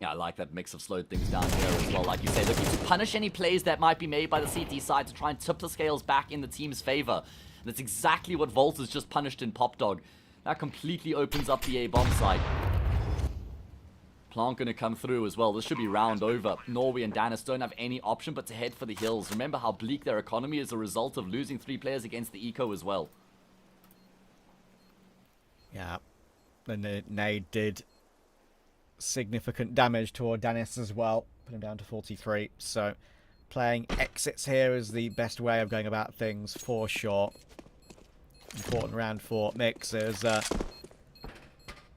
Yeah, I like that Mix have slowed things down here as well. Like you say, looking to punish any plays that might be made by the CT side to try and tip the scales back in the team's favor. And that's exactly what Volt has just punished in Pop Dog. That completely opens up the A-bomb site. Plant gonna come through as well. This should be round over. Norway and Danis don't have any option but to head for the hills. Remember how bleak their economy is a result of losing 3 players against the eco as well. Yeah, the nade did significant damage toward Danis as well. Put him down to 43. So playing exits here is the best way of going about things for sure. Important round for Mix. There's a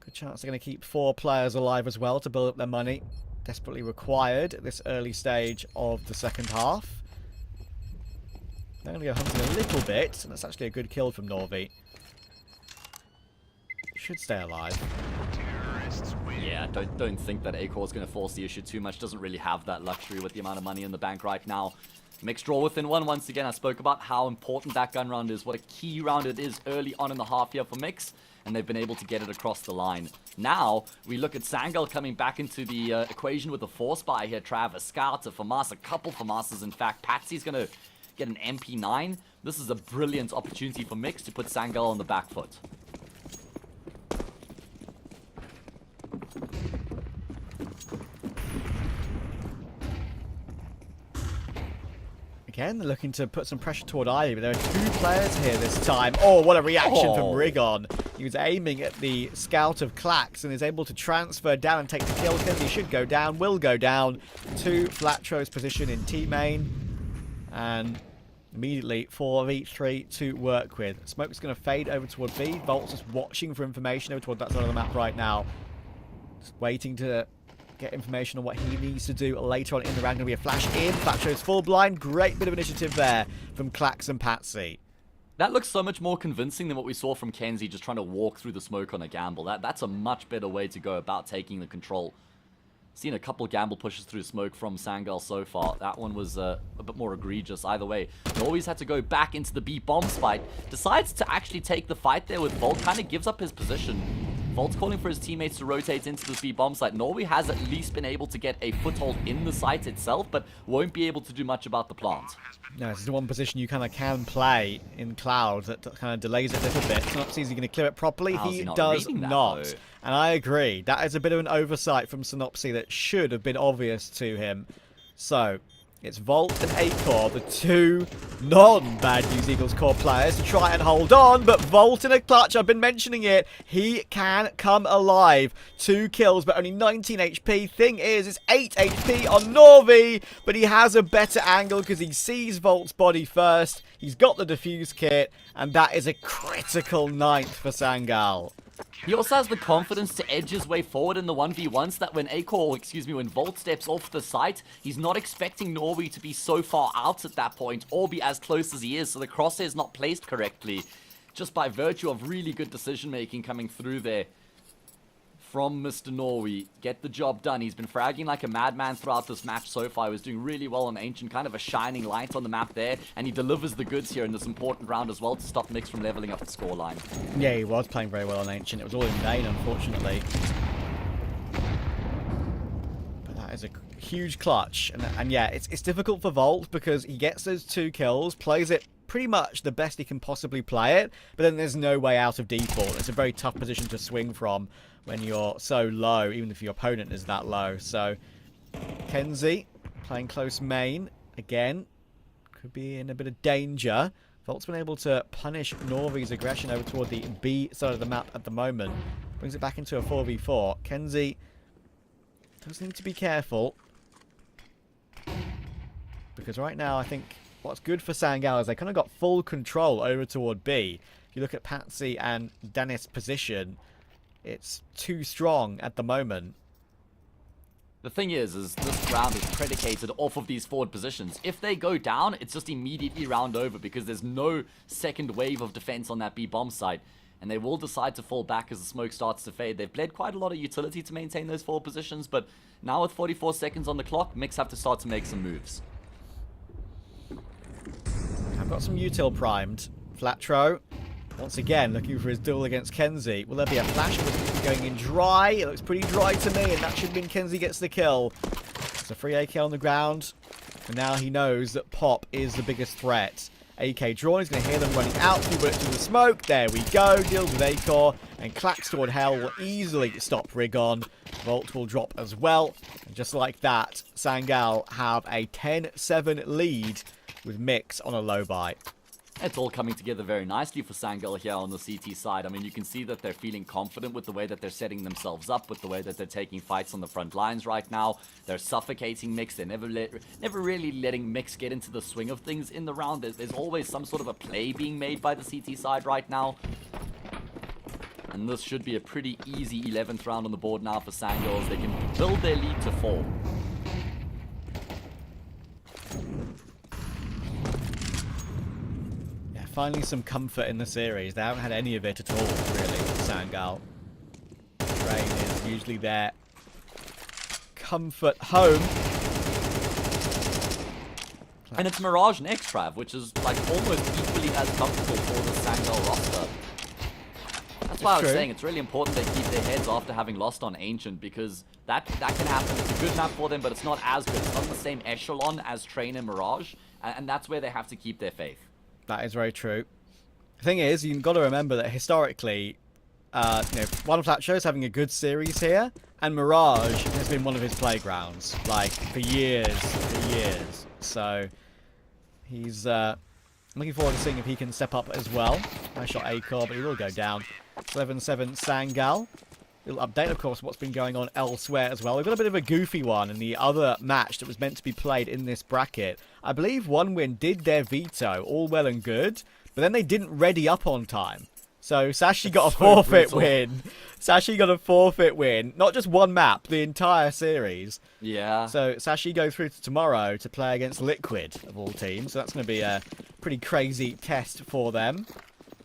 good chance they're going to keep 4 players alive as well to build up their money. Desperately required at this early stage of the second half. They're going to go hunting a little bit, and that's actually a good kill from Norvi. Should stay alive. Yeah, don't think that Acor is going to force the issue too much. Doesn't really have that luxury with the amount of money in the bank right now. Mixed draw within 1 once again. I spoke about how important that gun round is, what a key round it is early on in the half here for Mix, and they've been able to get it across the line. Now, we look at Sangal coming back into the equation with a force buy here, Trav, a scout, a FAMAS, a couple FAMASs in fact. Patsy's going to get an MP9. This is a brilliant opportunity for Mix to put Sangal on the back foot. Again, they're looking to put some pressure toward Ivy, but there are 2 players here this time. Oh, what a reaction from Rigon. He was aiming at the scout of Clax and is able to transfer down and take the kill. Kenzie should go down, will go down to Flatro's position in T-main. And immediately 4v3 to work with. Smoke's going to fade over toward B. Volt's just watching for information over toward that side of the map right now. Just waiting to get information on what he needs to do later on in the round. Going to be a flash in. Flatro's full blind. Great bit of initiative there from Clax and Patsy. That looks so much more convincing than what we saw from Kenzie just trying to walk through the smoke on a gamble. That's a much better way to go about taking the control. Seen a couple gamble pushes through smoke from Sangal so far. That one was a bit more egregious. Either way, Norway's had to go back into the B bombs fight. Decides to actually take the fight there with Volt. Kind of gives up his position. Volt's calling for his teammates to rotate into this B bomb site. Norway has at least been able to get a foothold in the site itself, but won't be able to do much about the plant. No, this is the one position you kind of can play in Cloud that kind of delays it a little bit. It's not easy going to clear it properly. How's He not does reading that, not. though? And I agree. That is a bit of an oversight from Synopsy that should have been obvious to him. So, it's Volt and Acor, the 2 non-Bad News Eagles core players, to try and hold on. But Volt in a clutch, I've been mentioning it. He can come alive. 2 kills, but only 19 HP. Thing is, it's 8 HP on Norvi, but he has a better angle because he sees Volt's body first. He's got the defuse kit, and that is a critical 9th for Sangal. He also has the confidence to edge his way forward in the 1v1s that when Volt steps off the site, he's not expecting Norway to be so far out at that point or be as close as he is, so the crosshair's not placed correctly. Just by virtue of really good decision making coming through there from Mr. Norway. Get the job done. He's been fragging like a madman throughout this match so far. He was doing really well on Ancient, kind of a shining light on the map there, and he delivers the goods here in this important round as well to stop Mix from leveling up the scoreline. Yeah, he was playing very well on Ancient. It was all in vain, unfortunately. But that is a huge clutch. And yeah, it's difficult for Volt because he gets those 2 kills, plays it pretty much the best he can possibly play it, but then there's no way out of default. It's a very tough position to swing from when you're so low, even if your opponent is that low. So, Kenzie playing close main again. Could be in a bit of danger. Volt's been able to punish Norvi's aggression over toward the B side of the map at the moment. Brings it back into a 4v4. Kenzie does need to be careful, because right now I think what's good for Sangal is they kind of got full control over toward B. If you look at Patsy and Dennis' position, it's too strong at the moment. The thing is this round is predicated off of these forward positions. If they go down, it's just immediately round over because there's no second wave of defense on that B bomb site. And they will decide to fall back as the smoke starts to fade. They've bled quite a lot of utility to maintain those forward positions, but now with 44 seconds on the clock, Mix have to start to make some moves. I've got some util primed. Flatro, once again, looking for his duel against Kenzie. Will there be a flash going in dry? It looks pretty dry to me, and that should mean Kenzie gets the kill. It's a free AK on the ground, and now he knows that Pop is the biggest threat. AK drawn, he's going to hear them running out. 2 bullets through the smoke. There we go. Deals with Acor, and Clax toward Hell will easily stop Rigon. Volt will drop as well. And just like that, Sangal have a 10-7 lead with Mix on a low buy. It's all coming together very nicely for Sangal here on the CT side. I mean, you can see that they're feeling confident with the way that they're setting themselves up, with the way that they're taking fights on the front lines right now. They're suffocating Mix. They're never really letting Mix get into the swing of things in the round. There's always some sort of a play being made by the CT side right now. And this should be a pretty easy 11th round on the board now for Sangal. They can build their lead to 4. Finally some comfort in the series. They haven't had any of it at all, really, Sangal. Train is usually their comfort home. And it's Mirage and X-Trav, which is like almost equally as comfortable for the Sangal roster. That's why I was saying it's really important they keep their heads after having lost on Ancient, because that can happen. It's a good map for them, but it's not as good. It's not the same echelon as Train and Mirage, and that's where they have to keep their faith. That is very true. The thing is, you've got to remember that historically, One Flat Show's having a good series here, and Mirage has been one of his playgrounds, like, for years. So, He's looking forward to seeing if he can step up as well. Nice shot Acor, but he will go down. 11-7 Sangal. Little update, of course, what's been going on elsewhere as well. We've got a bit of a goofy one in the other match that was meant to be played in this bracket. I believe One Win did their veto, all well and good, but then they didn't ready up on time. So Sashi got a forfeit win. Sashi got a forfeit win. Not just one map, the entire series. Yeah. So Sashi go through to tomorrow to play against Liquid, of all teams. So that's going to be a pretty crazy test for them.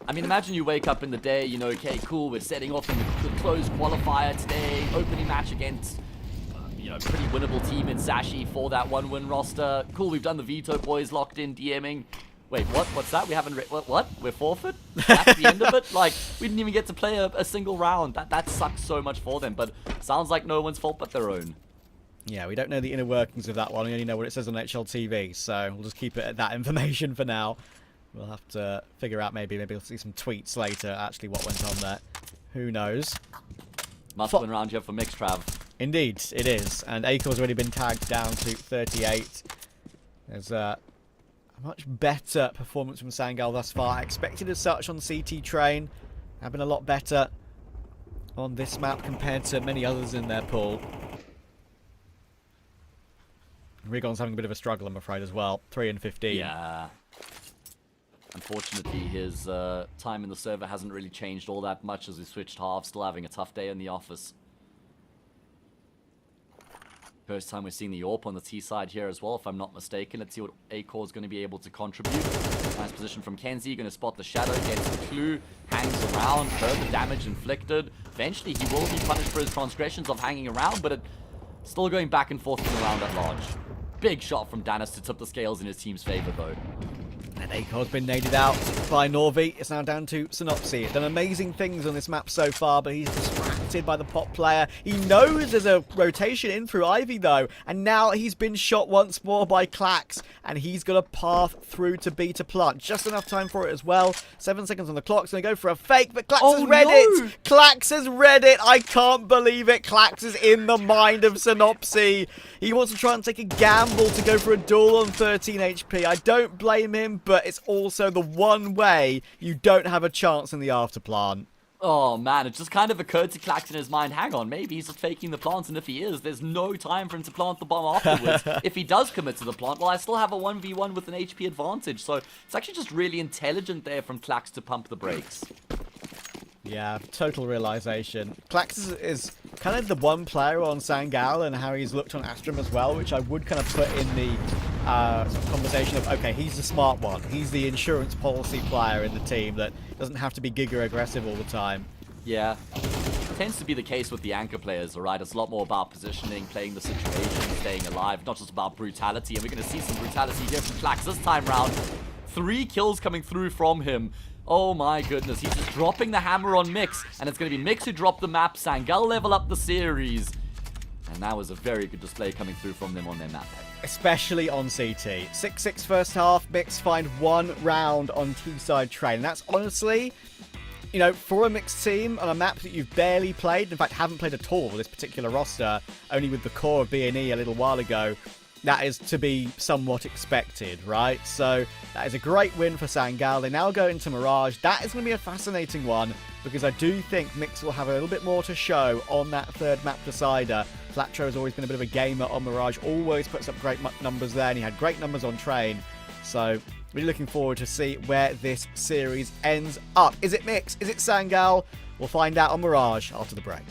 I mean, imagine you wake up in the day, you know, okay, cool, we're setting off in the closed qualifier today, opening match against, you know, pretty winnable team in Sashi for that 1-win roster. Cool, we've done the Veto boys locked in, DMing. Wait, what? What's that? We haven't... What? We're forfeit? That's the end of it? Like, we didn't even get to play a single round. That sucks so much for them, but sounds like no one's fault but their own. Yeah, we don't know the inner workings of that one. We only know what it says on HLTV, so we'll just keep it at that information for now. We'll have to figure out maybe we'll see some tweets later, actually, what went on there. Who knows? Must win round here for Mixed Trav. Indeed, it is. And Acor's already been tagged down to 38. There's a much better performance from Sangal thus far. Expected as such on CT Train. Have been a lot better on this map compared to many others in their pool. Rigon's having a bit of a struggle, I'm afraid, as well. 3 and 15. Yeah. Unfortunately, his time in the server hasn't really changed all that much as he switched halves. Still having a tough day in the office. First time we're seeing the AWP on the T side here as well, if I'm not mistaken. Let's see what Acor is going to be able to contribute. Nice position from Kenzie. Going to spot the shadow, gets the clue, hangs around, heard the damage inflicted. Eventually, he will be punished for his transgressions of hanging around, but still going back and forth in the round at large. Big shot from Danis to tip the scales in his team's favor, though. And Acor's been naded out by Norvi. It's now down to Synopsy. He's done amazing things on this map so far, but he's distracted by the pop player. He knows there's a rotation in through Ivy, though, and now he's been shot once more by Klax, and he's got a path through to B to plant. Just enough time for it as well. 7 seconds on the clock. He's going to go for a fake, but Klax has read it. Klax has read it. I can't believe it. Klax is in the mind of Synopsy. He wants to try and take a gamble to go for a duel on 13 HP. I don't blame him, but it's also the one way you don't have a chance in the afterplant. Oh man, it just kind of occurred to Klax in his mind, hang on, maybe he's just faking the plant, and if he is, there's no time for him to plant the bomb afterwards. If he does commit to the plant, well, I still have a 1v1 with an HP advantage, so it's actually just really intelligent there from Klax to pump the brakes. Yeah, total realization. Klax is kind of the one player on Sangal and how he's looked on Astrum as well, which I would kind of put in the sort of conversation of, okay, he's the smart one. He's the insurance policy player in the team that doesn't have to be giga aggressive all the time. Yeah. Tends to be the case with the anchor players, alright? It's a lot more about positioning, playing the situation, staying alive, not just about brutality. And we're going to see some brutality here from Klax this time round. 3 kills coming through from him. Oh my goodness, he's just dropping the hammer on Mix, and it's going to be Mix who dropped the map. Sangal level up the series. And that was a very good display coming through from them on their map. Especially on CT. 6-6 first half, Mix find 1 round on T-side Train. And that's honestly, you know, for a mixed team on a map that you've barely played, in fact haven't played at all, this particular roster, only with the core of B&E a little while ago, that is to be somewhat expected, right? So that is a great win for Sangal. They now go into Mirage. That is going to be a fascinating one because I do think Mix will have a little bit more to show on that third map decider. Flatro has always been a bit of a gamer on Mirage, always puts up great numbers there, and he had great numbers on Train. So really looking forward to see where this series ends up. Is it Mix? Is it Sangal? We'll find out on Mirage after the break.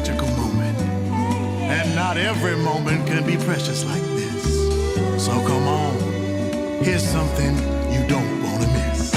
magical moment. And not every moment can be precious like this. So come on, here's something you don't want to miss.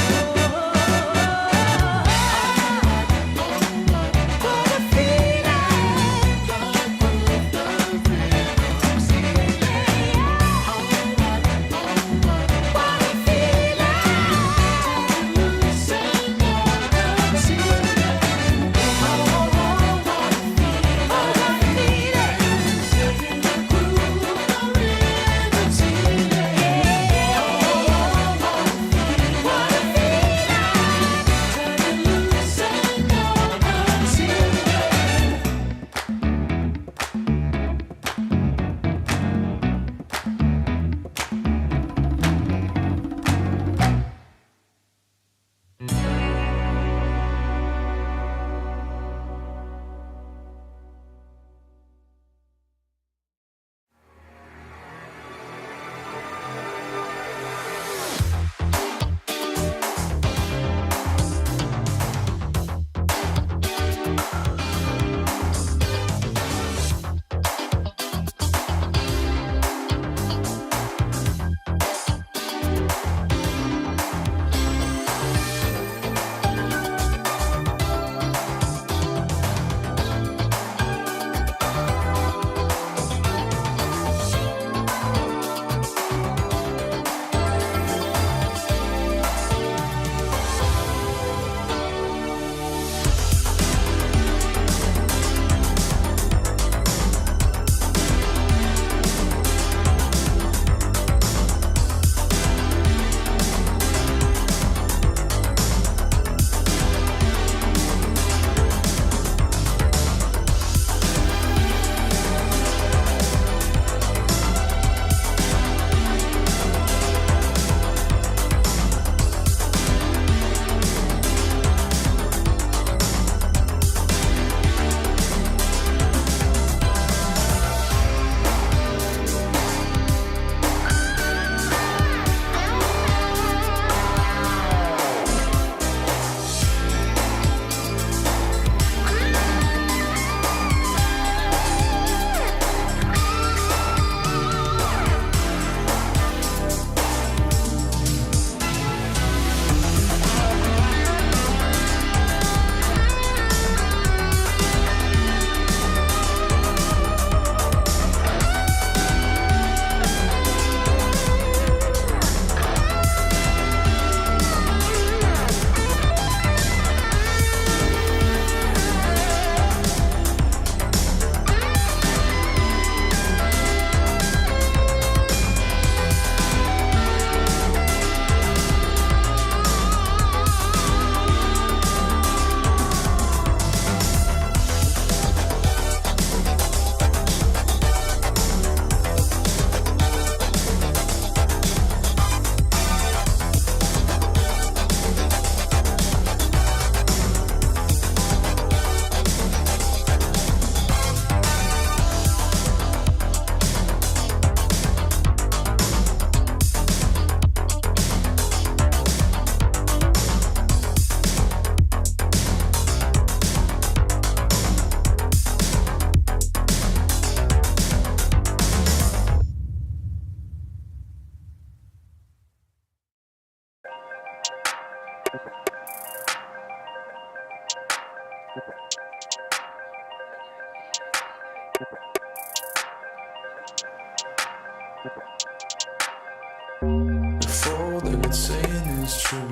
If all they've been saying is true,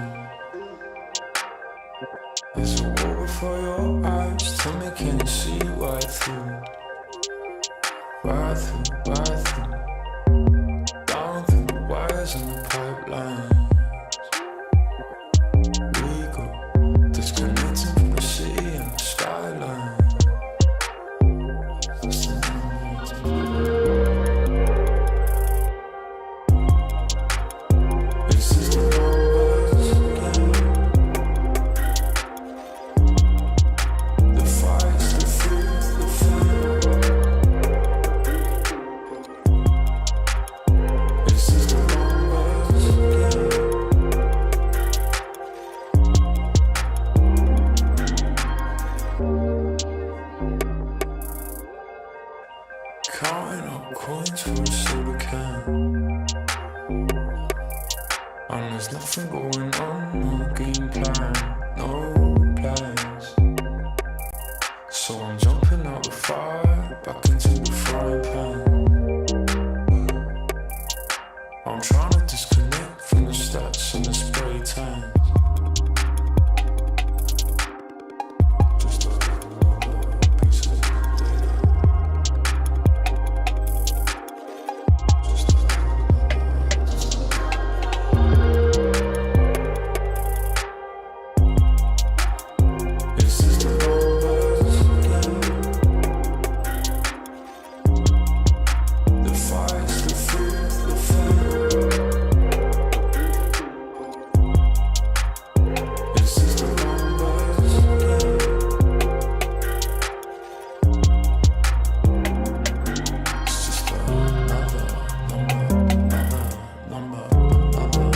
there's a war before your eyes. Tell me, can you see right through? Right through, right through. Down through the wires and the pipelines. We go disconnecting from the city and the skyline. no game plan, no plans. So I'm jumping out the fire, back into the frying pan. I'm trying to disconnect from the stats and the spray tan. Just another piece of data. It's just the numbers again. The fights, the fear, the fear. It's just the numbers again. It's just another number, another number, another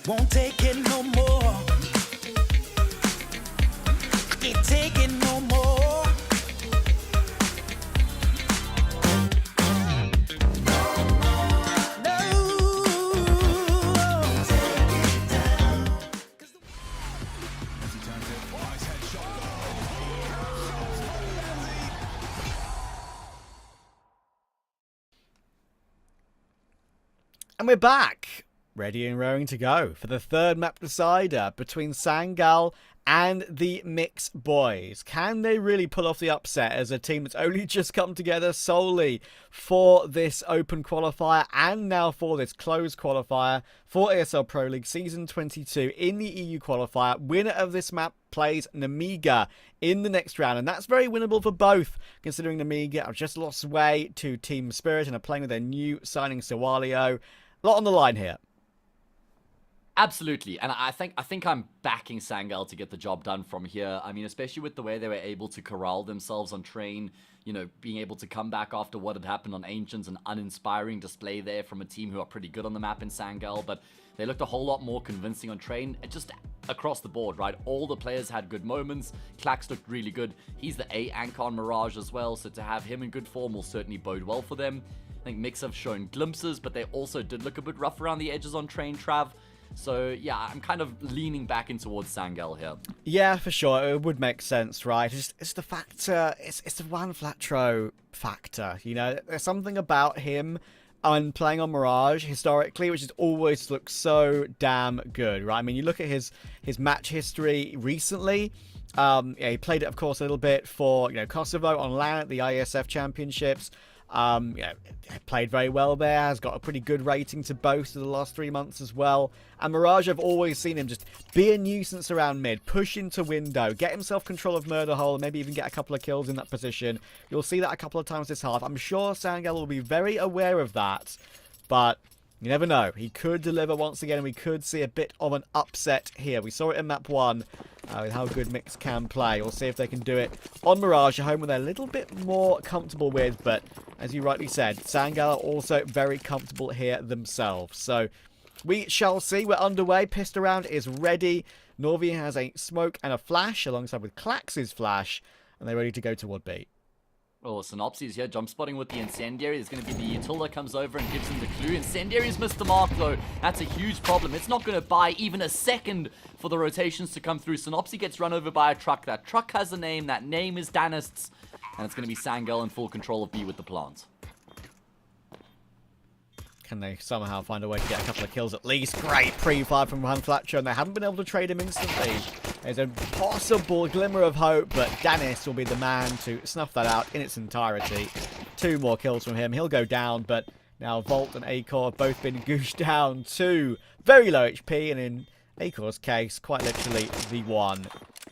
Won't take it no more. Can't take it no more. And we're back, ready and raring to go for the third map decider between Sangal and the Mix Boys. Can they really pull off the upset as a team that's only just come together solely for this open qualifier and now for this closed qualifier for ESL Pro League Season 22 in the EU qualifier? Winner of this map plays Namiga in the next round, and that's very winnable for both, considering Namiga have just lost way to Team Spirit and are playing with their new signing Sawalio. A lot on the line here. Absolutely, and I think I'm backing Sangal to get the job done from here. I mean, especially with the way they were able to corral themselves on train, you know, being able to come back after what had happened on Ancients, an uninspiring display there from a team who are pretty good on the map in Sangal, but they looked a whole lot more convincing on train, just across the board, right? All the players had good moments. Klax looked really good. He's the A anchor on Mirage as well, so to have him in good form will certainly bode well for them. I think Mix have shown glimpses, but they also did look a bit rough around the edges on train, Trav. So, yeah, I'm kind of leaning back in towards Sangal here. Yeah, for sure. It would make sense, right? It's the factor. It's the Juan Flatro factor. You know, there's something about him and playing on Mirage historically, which has always looked so damn good, right? I mean, you look at his match history recently. Yeah, he played it, of course, a little bit for, you know, Kosovo on LAN at the ISF Championships. Yeah, played very well there, has got a pretty good rating to boast of the last 3 months as well. And Mirage, I've always seen him just be a nuisance around mid, push into window, get himself control of Murder Hole, and maybe even get a couple of kills in that position. You'll see that a couple of times this half. I'm sure Sangal will be very aware of that, but you never know. He could deliver once again, and we could see a bit of an upset here. We saw it in map 1. With how good Mix can play. We'll see if they can do it on Mirage, a home where they're a little bit more comfortable with, but as you rightly said, Sangal are also very comfortable here themselves. So we shall see. We're underway. Pissed Around is ready. Norvi has a smoke and a flash alongside with Klax's flash, and they're ready to go toward B. Oh, Synopsis here, jump spotting with the Incendiary. There's going to be the Utilda comes over and gives him the clue. Incendiary's missed the mark, though. That's a huge problem. It's not going to buy even a second for the rotations to come through. Synopsis gets run over by a truck. That truck has a name. That name is Danists. And it's going to be Sangal in full control of B with the plant. Can they somehow find a way to get a couple of kills at least? Great pre-fire from Juan Flatcher, and they haven't been able to trade him instantly. There's a possible glimmer of hope, but Danis will be the man to snuff that out in its entirety. 2 more kills from him. He'll go down, but now Volt and Acor have both been goosed down to very low HP, and in Acor's case, quite literally the one.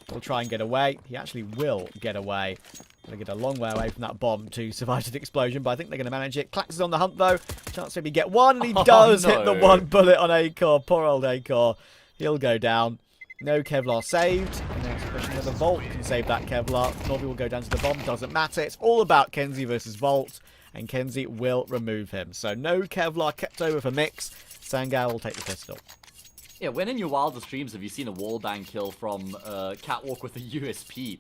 He'll try and get away. He actually will get away. Going to get a long way away from that bomb to survive the explosion, but I think they're going to manage it. Klax is on the hunt, though. Chance to maybe get one, and he does hit the one bullet on Acor. Poor old Acor. He'll go down. No Kevlar saved. And now it's a question whether Volt can save that Kevlar. Norby will go down to the bomb. Doesn't matter. It's all about Kenzie versus Volt, and Kenzie will remove him. So no Kevlar kept over for Mix. Sangal will take the pistol. Yeah, when in your wildest dreams have you seen a wallbang kill from Catwalk with a USP?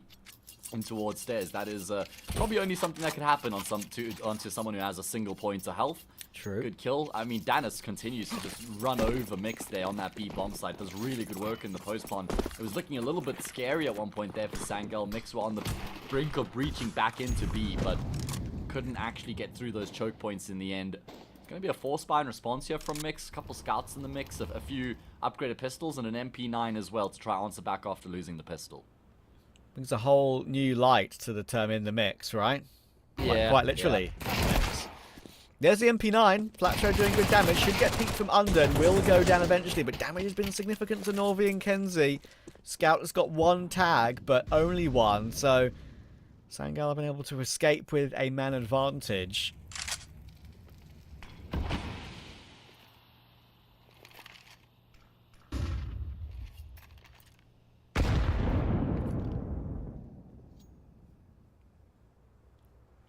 In towards stairs? That is probably only something that could happen on onto someone who has a single point of health. True. Good kill. I mean, Danis continues to just run over Mix there on that B bomb site. Does really good work in the post pond. It was looking a little bit scary at one point there for Sangal. Mix were on the brink of breaching back into B, but couldn't actually get through those choke points in the end. Going to be a 4-spine response here from Mix. A couple scouts in the mix, a few upgraded pistols, and an MP9 as well to try answer back after losing the pistol. Brings a whole new light to the term in the mix, right? Yeah. Quite literally. Yeah. There's the MP9. Flatro doing good damage. Should get peeked from under and will go down eventually, but damage has been significant to Norvi and Kenzie. Scout has got 1 tag, but only 1, so Sangal have been able to escape with a man advantage.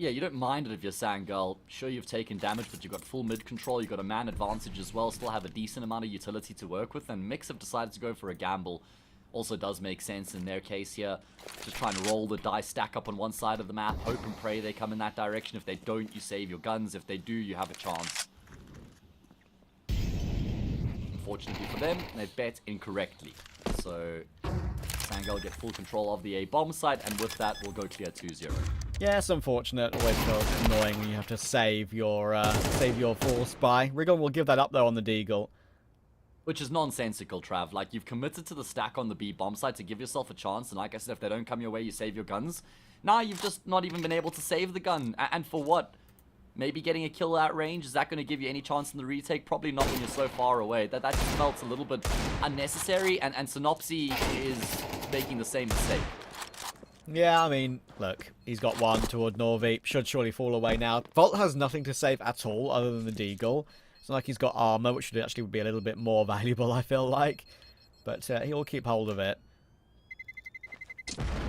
Yeah, you don't mind it if you're Sangirl. Sure, you've taken damage, but you've got full mid control, you've got a man advantage as well, still have a decent amount of utility to work with, and Mix have decided to go for a gamble. Also does make sense in their case here. Just trying to roll the dice, stack up on one side of the map, hope and pray they come in that direction. If they don't, you save your guns. If they do, you have a chance. Unfortunately for them, they bet incorrectly. So, Sangirl get full control of the A bomb site, and with that, we'll go clear 2-0. Yeah, it's unfortunate. Always feels annoying when you have to save your force by. Rigon will give that up, though, on the Deagle. Which is nonsensical, Trav. Like, you've committed to the stack on the B bomb site to give yourself a chance, and like I said, if they don't come your way, you save your guns. Now you've just not even been able to save the gun. And for what? Maybe getting a kill at range? Is that going to give you any chance in the retake? Probably not when you're so far away. That just felt a little bit unnecessary, and Synopsy is making the same mistake. Yeah, I mean, look, he's got one toward Norvi. Should surely fall away now. Volt has nothing to save at all other than the Deagle. It's not like he's got armor, which would actually be a little bit more valuable, I feel like. But he'll keep hold of it.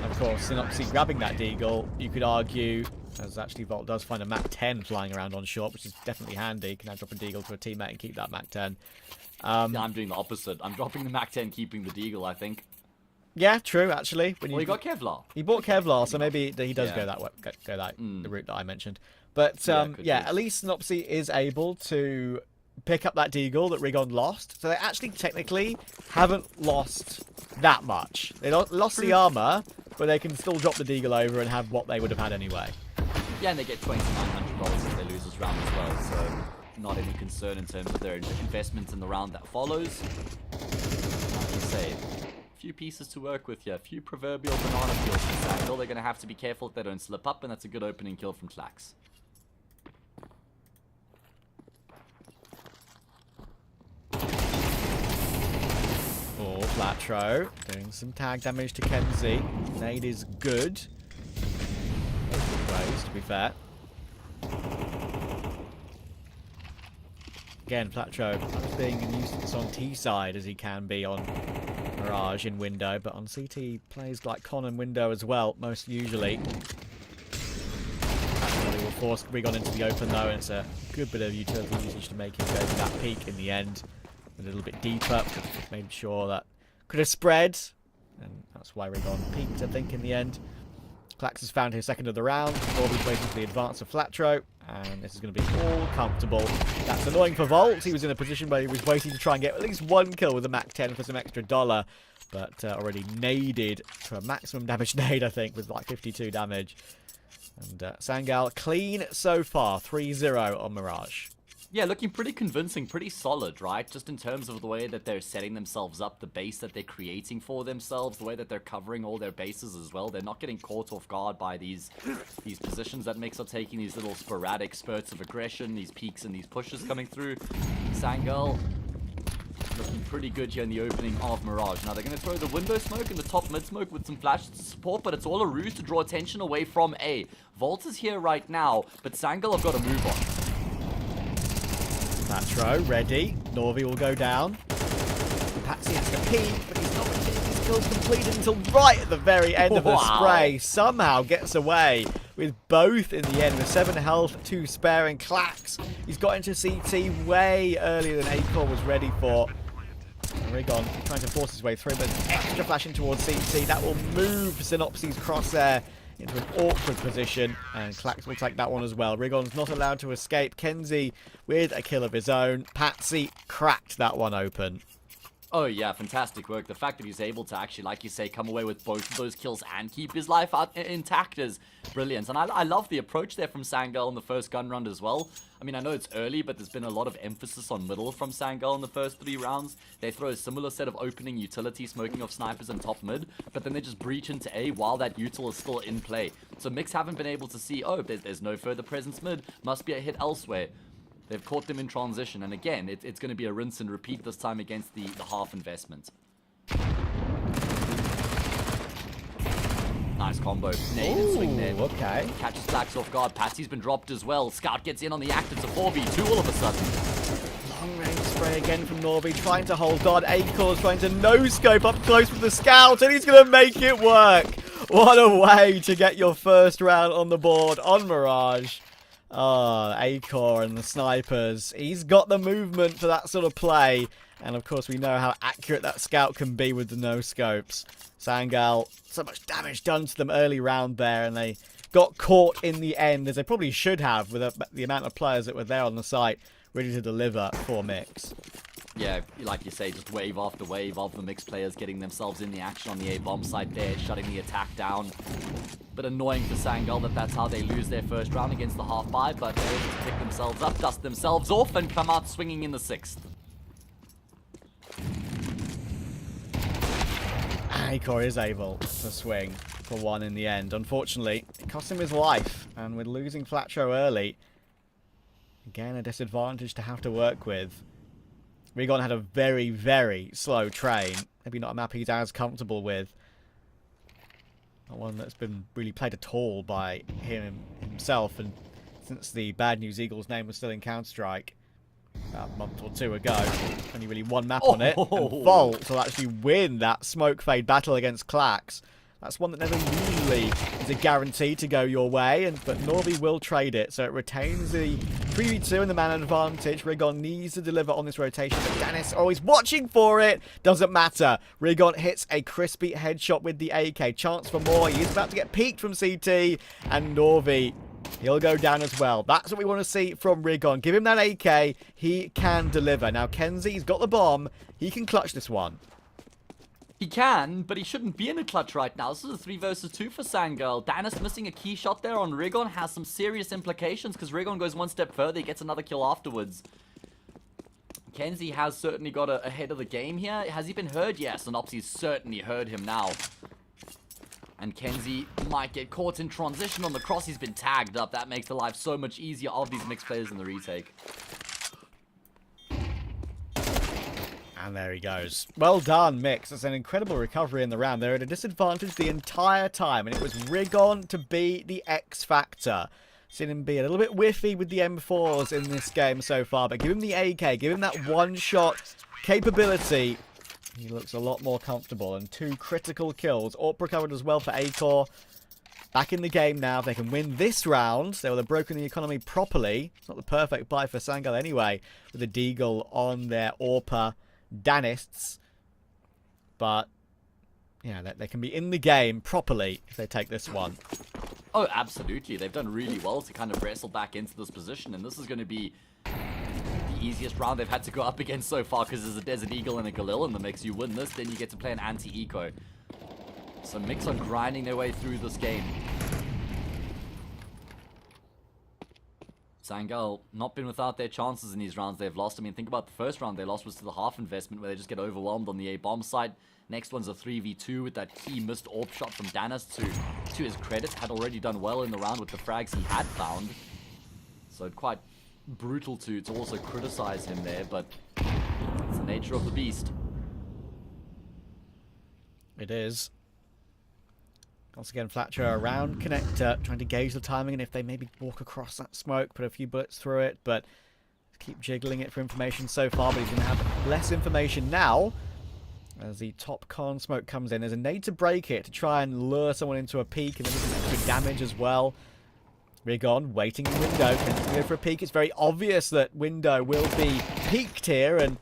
Of course, Synopsy grabbing that Deagle, you could argue, as actually Volt does find a Mac 10 flying around on short, which is definitely handy. Can now drop a Deagle to a teammate and keep that Mac 10. Yeah, I'm doing the opposite. I'm dropping the Mac 10, keeping the Deagle, I think. Yeah, true, actually. When Well, he got Kevlar. He bought Kevlar, so maybe he does go that way, the route that I mentioned. But yeah, at least Synopsy is able to pick up that Deagle that Rigon lost. So they actually technically haven't lost that much. They lost the armor, but they can still drop the Deagle over and have what they would have had anyway. Yeah, and they get $2,900 if they lose this round as well, so not any concern in terms of their investment in the round that follows. Like you say, a few pieces to work with here, a few proverbial banana peels from Sangirl. They're going to have to be careful if they don't slip up, and that's a good opening kill from Tlax. Oh, Flatro doing some tag damage to Kenzie. Nade is good. Ways, to be fair. Again, Flatro being used on T side as he can be on Mirage in window, but on CT plays like Con in window as well, most usually. Actually, will force Rigon into the open though, and it's a good bit of utility usage to make him go to that peak in the end. A little bit deeper, just made sure that could have spread, and that's why Rigon peaked, I think, in the end. Clax has found his second of the round. Norby's waiting for the advance of Flatro, and this is going to be all comfortable. That's annoying for Volt. He was in a position where he was waiting to try and get at least one kill with a Mac 10 for some extra dollar, but already naded to a maximum damage nade, I think, with like 52 damage. And Sangirl clean so far, 3-0 on Mirage. Yeah, looking pretty convincing, pretty solid, right? Just in terms of the way that they're setting themselves up, the base that they're creating for themselves, the way that they're covering all their bases as well. They're not getting caught off guard by these positions that Mix are taking, these little sporadic spurts of aggression, these peaks and these pushes coming through. Sangirl looking pretty good here in the opening of Mirage. Now they're going to throw the window smoke and the top mid smoke with some flash support, but it's all a ruse to draw attention away from A. Volt is here right now, but Sangirl have got to move on. Patro, ready. Norvi will go down. Patsy has to peek, but he's not going to get his kills completed until right at the very end of the spray. Somehow gets away with both in the end, with 7 health, 2 spare, and Clax. He's got into CT way earlier than Acore was ready for. Rigon trying to force his way through, but extra flashing towards CT. That will move Synopsy's crosshair into an awkward position, and Clax will take that one as well. Rigon's not allowed to escape. Kenzie with a kill of his own. Patsy cracked that one open. Oh yeah, fantastic work. The fact that he's able to actually, like you say, come away with both of those kills and keep his life intact is brilliant. And I love the approach there from Sangirl in the first gun round as well. I mean, I know it's early, but there's been a lot of emphasis on middle from Sangirl in the first 3 rounds. They throw a similar set of opening utility, smoking off snipers and top mid, but then they just breach into A while that util is still in play. So Mix haven't been able to see, oh, there's no further presence mid, must be a hit elsewhere. They've caught them in transition, and again, it's going to be a rinse and repeat this time against the half investment. Nice combo. Nade and swing there. Okay. Catches Tlax off guard. Patsy's been dropped as well. Scout gets in on the act. It's a 4v2 all of a sudden. Long range spray again from Norby, trying to hold guard. Acor's trying to no-scope up close with the Scout, and he's going to make it work. What a way to get your first round on the board on Mirage. Oh, Acor and the snipers. He's got the movement for that sort of play. And of course, we know how accurate that scout can be with the no-scopes. Sangal, so much damage done to them early round there, and they got caught in the end, as they probably should have, with the amount of players that were there on the site, ready to deliver for Mix. Yeah, like you say, just wave after wave of the mixed players getting themselves in the action on the A-bomb side there, shutting the attack down. But annoying for Sangal that that's how they lose their first round against the half-buy, but they're able to pick themselves up, dust themselves off, and come out swinging in the 6th. Acor is able to swing for one in the end. Unfortunately, it cost him his life, and with losing Flatro early, again a disadvantage to have to work with. Rigon had a very, very slow train. Maybe not a map he's as comfortable with. Not one that's been really played at all by him himself, and since the Bad News Eagles name was still in Counter-Strike about a month or two ago. Only really one map on it, and Volt will actually win that smoke fade battle against Klax. That's one that never usually is a guarantee to go your way, but Norby will trade it, so it retains the 3v2 and the man advantage. Rigon needs to deliver on this rotation, but Dennis always watching for it. Doesn't matter. Rigon hits a crispy headshot with the AK. Chance for more. He is about to get peeked from CT, and Norby, he'll go down as well. That's what we want to see from Rigon. Give him that AK. He can deliver. Now, Kenzie's got the bomb. He can clutch this one. He can, but he shouldn't be in a clutch right now. This is a 3 versus 2 for Sangirl. Danis missing a key shot there on Rigon has some serious implications because Rigon goes one step further. He gets another kill afterwards. Kenzie has certainly got ahead of the game here. Has he been heard? Yes, Synopsy's certainly heard him now. And Kenzie might get caught in transition on the cross. He's been tagged up. That makes the life so much easier of these mixed players in the retake. And there he goes. Well done, Mix. It's an incredible recovery in the round. They're at a disadvantage the entire time, and it was Rigon to be the X factor. Seen him be a little bit whiffy with the M4s in this game so far, but give him the AK, give him that one-shot capability. He looks a lot more comfortable, and 2 critical kills. AWP recovered as well for Acor. Back in the game now. If they can win this round, they will have broken the economy properly. It's not the perfect buy for Sangal anyway, with a Deagle on their AWPer Danists, but yeah, they can be in the game properly if they take this one. Oh, absolutely. They've done really well to kind of wrestle back into this position, and this is going to be the easiest round they've had to go up against so far because there's a Desert Eagle and a Galil in the mix. You win this, then you get to play an anti-eco. So Mix are grinding their way through this game. Sangal not been without their chances in these rounds they've lost. I mean, think about the first round they lost was to the half investment where they just get overwhelmed on the A-bomb side. Next one's a 3v2 with that key missed AWP shot from Danis to his credit. Had already done well in the round with the frags he had found. So quite brutal to also criticize him there, but it's the nature of the beast. It is. Once again, Flatcher around connector, trying to gauge the timing and if they maybe walk across that smoke, put a few bullets through it, but keep jiggling it for information so far, but he's going to have less information now as the top con smoke comes in. There's a nade to break it to try and lure someone into a peek and then some extra damage as well. Rigon waiting in window, can go for a peek. It's very obvious that window will be peaked here, and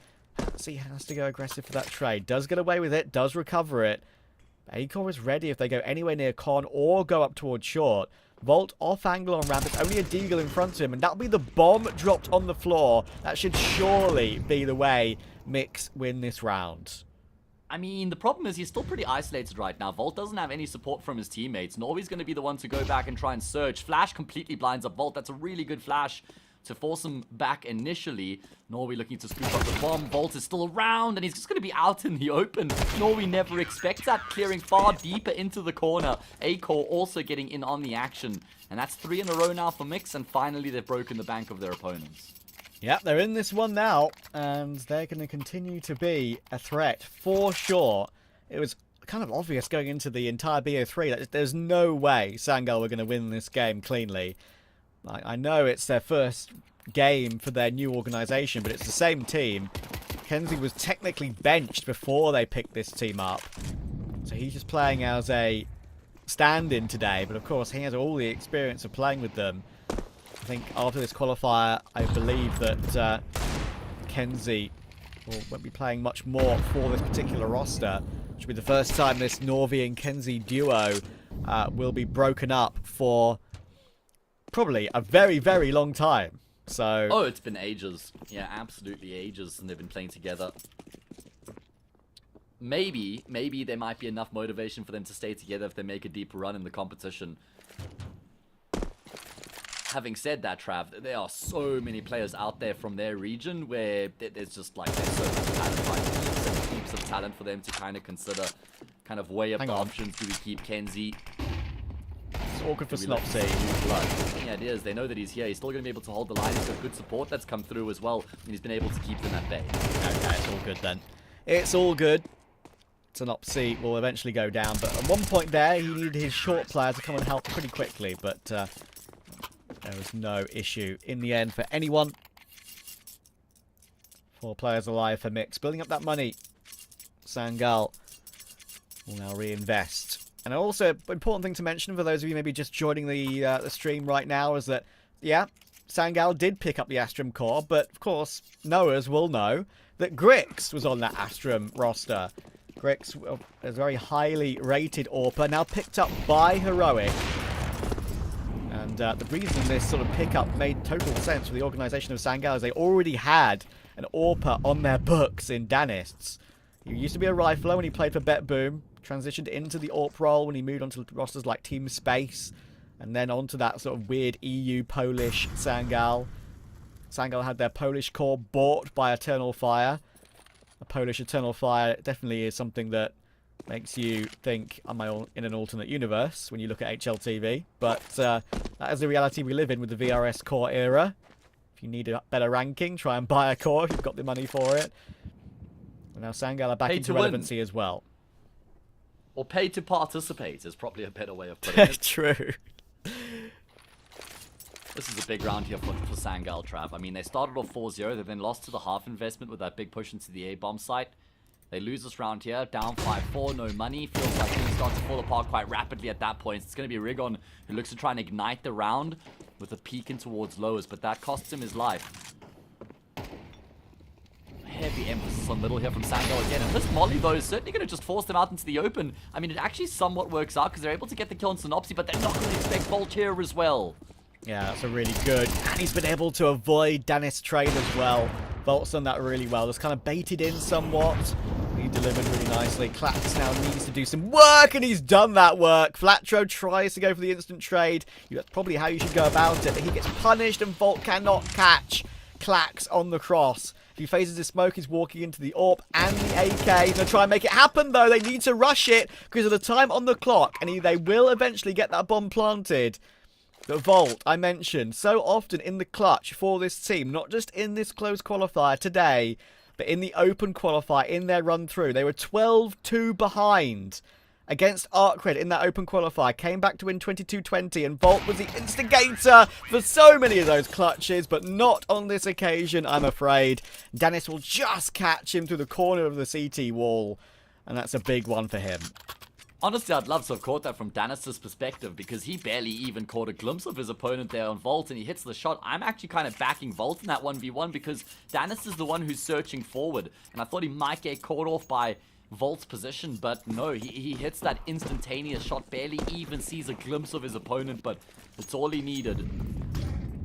he has to go aggressive for that trade. Does get away with it, does recover it. Acor is ready if they go anywhere near con or go up towards short. Volt off angle on ramp. It's only a Deagle in front of him, and that'll be the bomb dropped on the floor. That should surely be the way Mix win this round. I mean, the problem is he's still pretty isolated right now. Volt doesn't have any support from his teammates. Norby's going to be the one to go back and try and search. Flash completely blinds up Volt. That's a really good flash to force him back initially. Norby looking to scoop up the bomb. Volt is still around, and he's just going to be out in the open. Norby never expects that, clearing far deeper into the corner. Acor also getting in on the action. And that's 3 in a row now for Mix, and finally they've broken the bank of their opponents. Yep, they're in this one now, and they're going to continue to be a threat for sure. It was kind of obvious going into the entire BO3 that there's no way Sangal were going to win this game cleanly. I know it's their first game for their new organisation, but it's the same team. Kenzie was technically benched before they picked this team up. So he's just playing as a stand-in today, but of course he has all the experience of playing with them. I think after this qualifier, I believe that Kenzie won't be playing much more for this particular roster, which will be the first time this Norvi and Kenzie duo will be broken up for probably a very, very long time. So. Oh, it's been ages. Yeah, absolutely ages, and they've been playing together. Maybe there might be enough motivation for them to stay together if they make a deeper run in the competition. Having said that, Trav, there are so many players out there from their region where there's just like there's so much talent, like heaps of talent for them to kind of consider, kind of weigh up the options. Do we keep Kenzie? It's awkward for Snopsy. Yeah, it is. They know that he's here. He's still going to be able to hold the line. He's got good support that's come through as well, and he's been able to keep them at bay. Okay, it's all good then. It's all good. Snopsy will eventually go down, but at one point there, he needed his short player to come and help pretty quickly, but there was no issue in the end for anyone. 4 players alive for Mix. Building up that money. Sangal will now reinvest. And also, an important thing to mention for those of you maybe just joining the stream right now is that, yeah, Sangal did pick up the Astrum core, but of course, knowers will know that Grix was on that Astrum roster. Grix is a very highly rated AWPer, now picked up by Heroic. And the reason this sort of pickup made total sense for the organisation of Sangal is they already had an AWPer on their books in Danists. He used to be a rifler when he played for Bet Boom, transitioned into the AWP role when he moved onto rosters like Team Space, and then onto that sort of weird EU Polish Sangal. Sangal had their Polish core bought by Eternal Fire. A Polish Eternal Fire definitely is something that makes you think, am I in an alternate universe when you look at HLTV? But that is the reality we live in with the VRS core era. If you need a better ranking, try and buy a core if you've got the money for it. And now Sangal are back into relevancy as well. Or pay to participate is probably a better way of putting it. True. This is a big round here for Sangal, Trav. I mean, they started off 4-0. They then lost to the half investment with that big push into the A-bomb site. They lose this round here, down 5-4, no money. Feels like things start to fall apart quite rapidly at that point. It's going to be Rigon who looks to try and ignite the round with a peek in towards lowers, but that costs him his life. Heavy emphasis on middle here from Sangal again. And this molly, though, is certainly going to just force them out into the open. I mean, it actually somewhat works out because they're able to get the kill on Synopsy, but they're not going to expect Volt here as well. Yeah, that's a really good. And he's been able to avoid Danis trade as well. Volt's done that really well. Just kind of baited in somewhat. He delivered really nicely. Klax now needs to do some work, and he's done that work. Flatro tries to go for the instant trade. That's probably how you should go about it, but he gets punished, and Volt cannot catch Klax on the cross. If he phases his smoke, he's walking into the AWP and the AK. He's going to try and make it happen, though. They need to rush it because of the time on the clock, and they will eventually get that bomb planted. The Volt, I mentioned, so often in the clutch for this team, not just in this close qualifier today, but in the open qualifier, in their run-through. They were 12-2 behind against Arcred in that open qualifier. Came back to win 22-20, and Volt was the instigator for so many of those clutches, but not on this occasion, I'm afraid. Danis will just catch him through the corner of the CT wall, and that's a big one for him. Honestly, I'd love to have caught that from Danis' perspective because he barely even caught a glimpse of his opponent there on Volt and he hits the shot. I'm actually kind of backing Volt in that 1v1 because Danis is the one who's searching forward. And I thought he might get caught off by Volt's position, but no, he hits that instantaneous shot, barely even sees a glimpse of his opponent, but it's all he needed.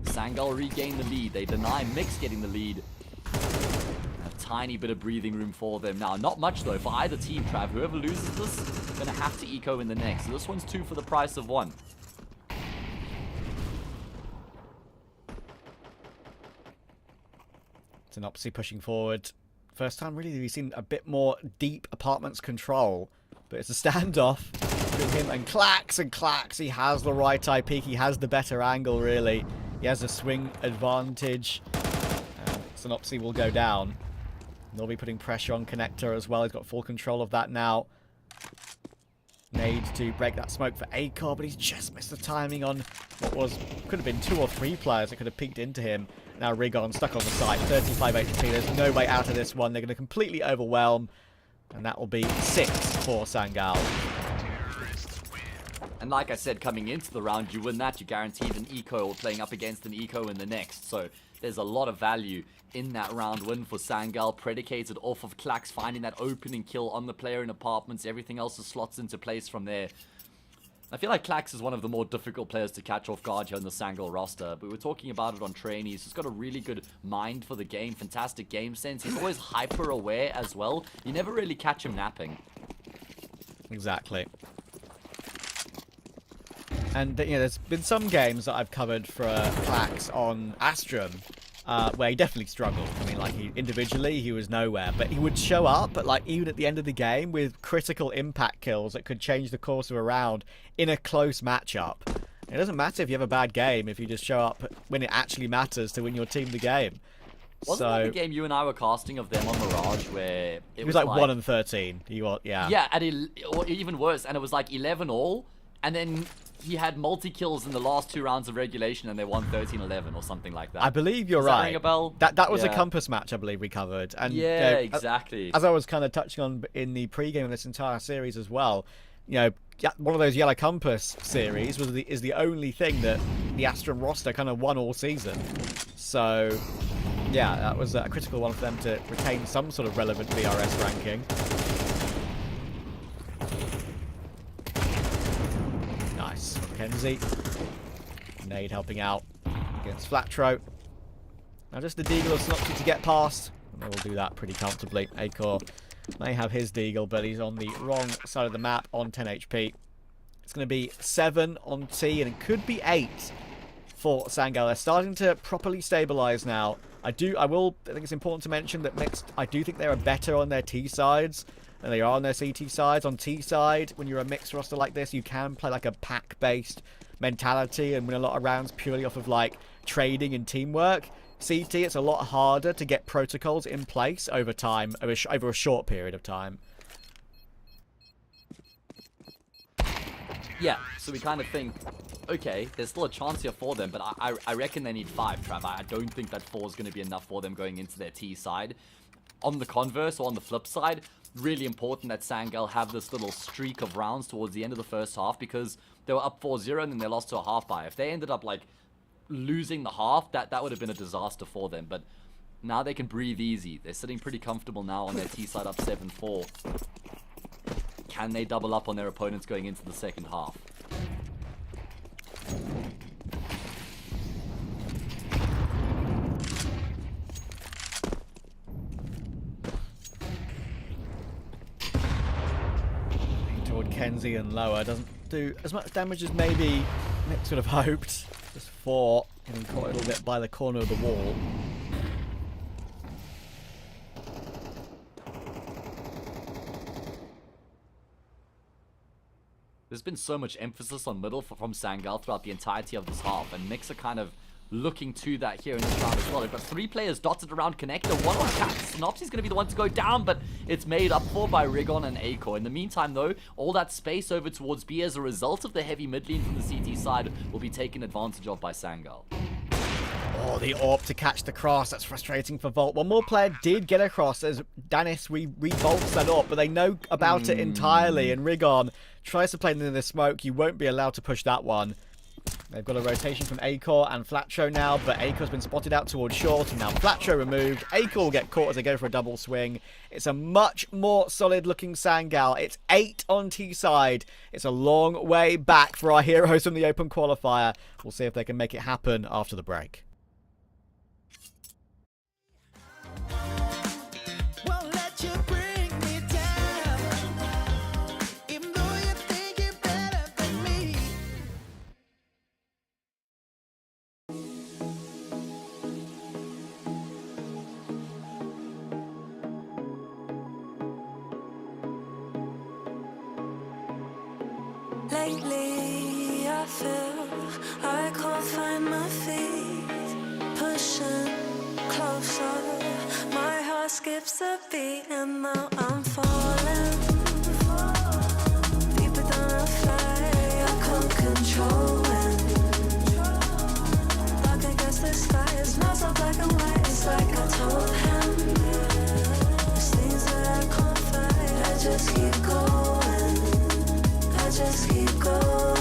Sangal regained the lead. They deny Mix getting the lead. Tiny bit of breathing room for them now. Not much though for either team, Trav. Whoever loses this is going to have to eco in the next. So this one's 2 for the price of 1. Synopsy pushing forward. First time really we've seen a bit more deep apartments control. But it's a standoff between him and Klax. He has the right eye peek. He has the better angle really. He has a swing advantage. Synopsy will go down. They'll be putting pressure on Connector as well. He's got full control of that now. Nade to break that smoke for Acor, but he's just missed the timing on what could have been 2 or 3 players that could have peeked into him. Now Rigon stuck on the site, 35 HP. There's no way out of this one. They're going to completely overwhelm, and that will be 6 for Sangal. And like I said, coming into the round, you win that, you guaranteed an eco or playing up against an eco in the next. So there's a lot of value in that round win for Sangal, predicated off of Klax finding that opening kill on the player in apartments. Everything else just slots into place from there. I feel like Klax is one of the more difficult players to catch off guard here in the Sangal roster. But we were talking about it on trainees. He's got a really good mind for the game, fantastic game sense. He's always hyper aware as well. You never really catch him napping. Exactly. And, you know, there's been some games that I've covered for Klax on Astrum where he definitely struggled. I mean, like, individually, he was nowhere. But he would show up, like, even at the end of the game with critical impact kills that could change the course of a round in a close matchup. It doesn't matter if you have a bad game if you just show up when it actually matters to win your team the game. Wasn't that the game you and I were casting of them on Mirage where it was like 1 and 13. Yeah. Yeah, or even worse, and it was like 11 all, and then he had multi-kills in the last 2 rounds of regulation and they won 13-11 or something like that. I believe you're Does right. That ring a bell? That was a Yeah. Compass match, I believe, we covered. And Yeah, exactly. As I was kind of touching on in the pre-game of this entire series as well, you know, one of those Yellow Compass series is the only thing that the Astrum roster kind of won all season. So, yeah, that was a critical one for them to retain some sort of relevant VRS ranking. Nice. Kenzie. Nade helping out against Flatro. Now just the Deagle of Synopsy to get past. And they will do that pretty comfortably. Acor may have his Deagle, but he's on the wrong side of the map on 10 HP. It's going to be 7 on T, and it could be 8 for Sangal. They're starting to properly stabilize now. I think it's important to mention that Mixed, I do think they are better on their T sides than they are on their CT sides. On T side, when you're a mixed roster like this, you can play like a pack-based mentality and win a lot of rounds purely off of like trading and teamwork. CT, it's a lot harder to get protocols in place over time, over a short period of time. Yeah, so we kind of think, okay, there's still a chance here for them, but I reckon they need 5, Trav. I don't think that 4 is going to be enough for them going into their T side. On the converse, or on the flip side, really important that Sangal have this little streak of rounds towards the end of the first half, because they were up 4-0 and then they lost to a half buy. If they ended up, like, losing the half, that would have been a disaster for them, but now they can breathe easy. They're sitting pretty comfortable now on their T side up 7-4. Can they double up on their opponents going into the second half? Toward Kenzie and lower doesn't do as much damage as maybe Nick sort of hoped. Just 4, getting caught a little bit by the corner of the wall. There's been so much emphasis on middle from Sangal throughout the entirety of this half, and Mix are kind of looking to that here in this round as well. They've got 3 players dotted around connector. One on Cat. Synopsy's going to be the one to go down, but it's made up for by Rigon and Acor. In the meantime, though, all that space over towards B as a result of the heavy mid lane from the CT side will be taken advantage of by Sangal. Oh, the AWP to catch the cross. That's frustrating for Volt. One more player did get across as Danis re-volts that up, but they know about it entirely, and Rigon tries to play in the smoke. You won't be allowed to push that one. They've got a rotation from Acor and Flatro now, but Acor's been spotted out towards short, and now Flatro removed. Acor will get caught as they go for a double swing. It's a much more solid-looking Sangal. It's 8 on T-side. It's a long way back for our heroes from the Open Qualifier. We'll see if they can make it happen after the break. Won't let you bring me down, even though you think you're better than me. Lately, I feel I can't find my feet, pushing closer. My heart skips a beat, and now I'm falling deeper than a fly. I can't control it. Dark against the sky, it's not so black and white. It's like I told him, there's things that I can't fight. I just keep going. I just keep going.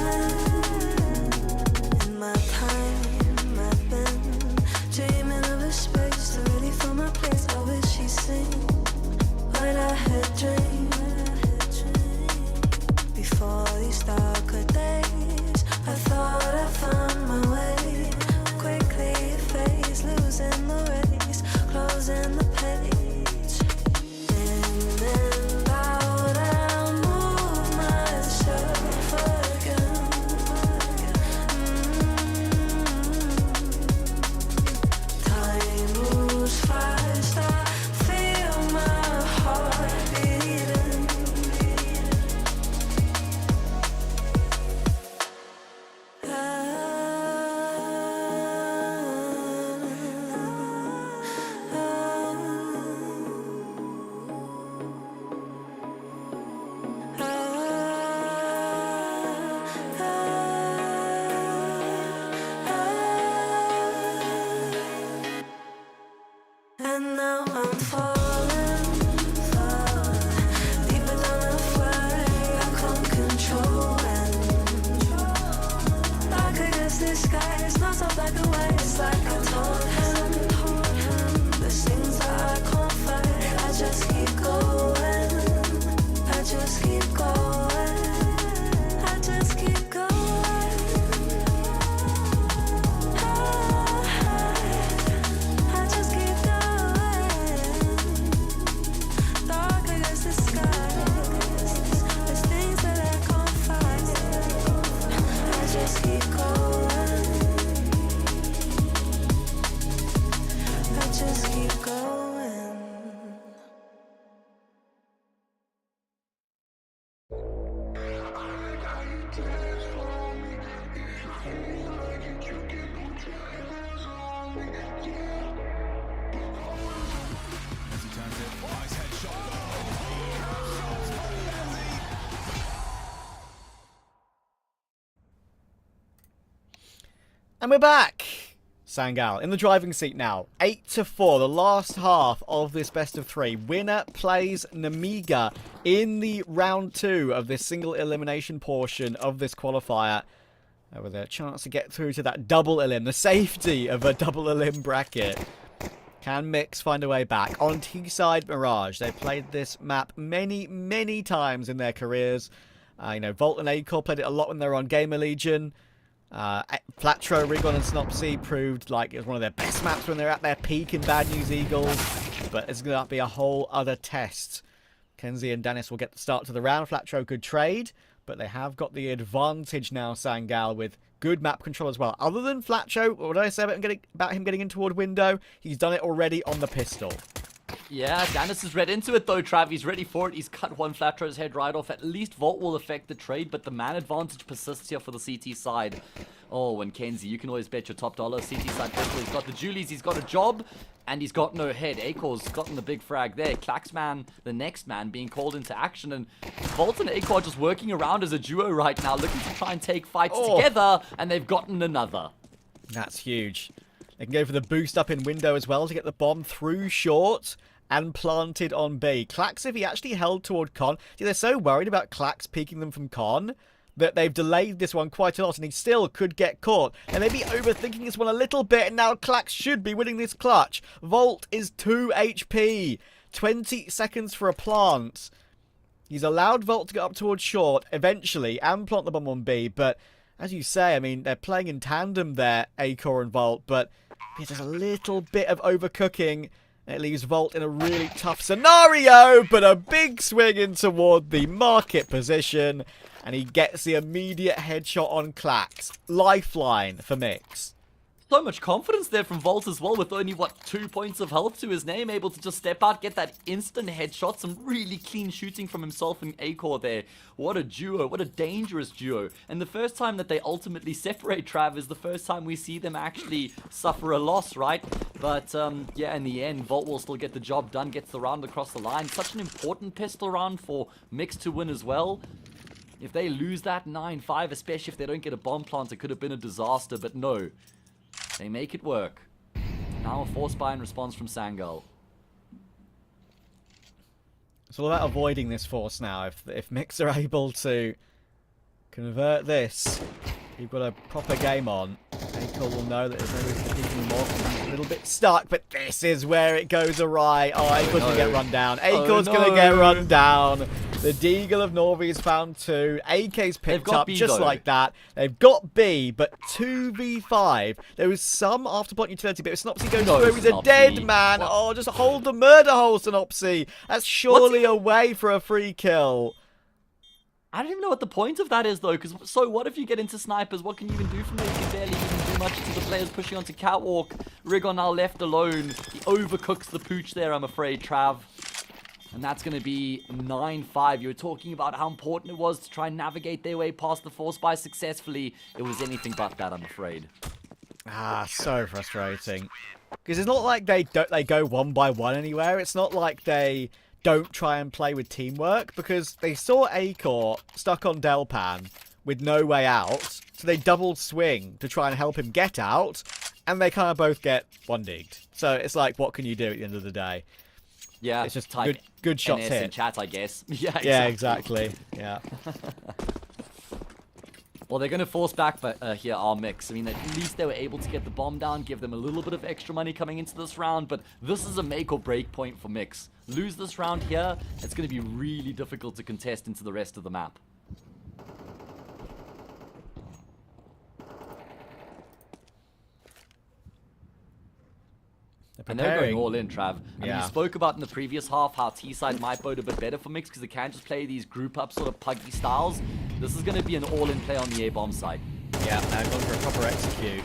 And we're back! Sangal in the driving seat now. 8-4, the last half of this best of 3. Winner plays Namiga in the round 2 of this single elimination portion of this qualifier. With a chance to get through to that double elim, the safety of a double elim bracket. Can Mix find a way back? On T-side Mirage, they played this map many, many times in their careers. You know, Volt and Acor played it a lot when they were on Gamer Legion. Flatro, Rigon and Snopsy proved like it was one of their best maps when they're at their peak in Bad News Eagles. But it's going to be a whole other test. Kenzie and Dennis will get the start to the round. Flatro could trade, but they have got the advantage now, Sangal, with good map control as well. Other than Flatro, what did I say about him getting in toward window? He's done it already on the pistol. Yeah, Dennis is read into it though, Trav. He's ready for it. He's cut one Flatro's head right off. At least Volt will affect the trade, but the man advantage persists here for the CT side. Oh, and Kenzie, you can always bet your top dollar. CT side pistol, he's got the Julies, he's got a job, and he's got no head. Acor's gotten the big frag there. Klaxman, the next man, being called into action, and Volt and Acor just working around as a duo right now, looking to try and take fights together, and they've gotten another. That's huge. They can go for the boost up in window as well to get the bomb through short and planted on B. Klax, if he actually held toward Con, see, they're so worried about Klax peeking them from Con that they've delayed this one quite a lot, and he still could get caught. And maybe overthinking this one a little bit, and now Klax should be winning this clutch. Volt is 2 HP. 20 seconds for a plant. He's allowed Volt to get up towards short eventually and plant the bomb on B, but as you say, I mean, they're playing in tandem there, Acor and Volt, but it's just a little bit of overcooking. It leaves Volt in a really tough scenario, but a big swing in toward the market position, and he gets the immediate headshot on Klax. Lifeline for Mix. So much confidence there from Volt as well, with only, 2 points of health to his name, able to just step out, get that instant headshot, some really clean shooting from himself and Acor there. What a duo, what a dangerous duo. And the first time that they ultimately separate, Trav, is the first time we see them actually suffer a loss, right? But, yeah, in the end, Volt will still get the job done, gets the round across the line. Such an important pistol round for Mix to win as well. If they lose that 9-5, especially if they don't get a bomb plant, it could have been a disaster, but no. They make it work. Now a force buy in response from Sangal. It's all about avoiding this force now. If Mix are able to convert this, you've got a proper game on. Acor will know that there's no reason to keep him more. He's a little bit stuck, but this is where it goes awry. Oh, Acor's going to get run down. Acor's going to get run down. The Deagle of Norvy's found 2. AK's picked up B, just though. like that. They've got B, but 2v5. There was some afterpoint utility, but if Snopsy goes through, he's a dead man. What? Oh, just hold the murder hole, Snopsy. That's surely a way for a free kill. I don't even know what the point of that is, though, because so what if you get into snipers? What can you even do from there? You can barely even do much to the players pushing onto catwalk. Rigon now left alone. He overcooks the pooch there, I'm afraid, Trav. And that's going to be 9-5. You were talking about how important it was to try and navigate their way past the force buy successfully. It was anything but that, I'm afraid. Ah, so frustrating. Because it's not like they go one by one anywhere. It's not like they don't try and play with teamwork, because they saw Acor stuck on Delpan with no way out, so they double swing to try and help him get out, and they kind of both get one-digged. So it's like, what can you do at the end of the day? Yeah, It's just type good shots NS hit. in chat, I guess. Yeah, exactly. Yeah, exactly. Yeah. Well, they're going to force back here our Mix. I mean, at least they were able to get the bomb down, give them a little bit of extra money coming into this round, but this is a make or break point for Mix. Lose this round here, it's going to be really difficult to contest into the rest of the map. And they're going all in, Trav. I mean, you spoke about in the previous half how T-side might bode a bit better for Mix because they can just play these group-up sort of puggy styles. This is going to be an all-in play on the A-bomb side. Yeah, they're going for a proper execute.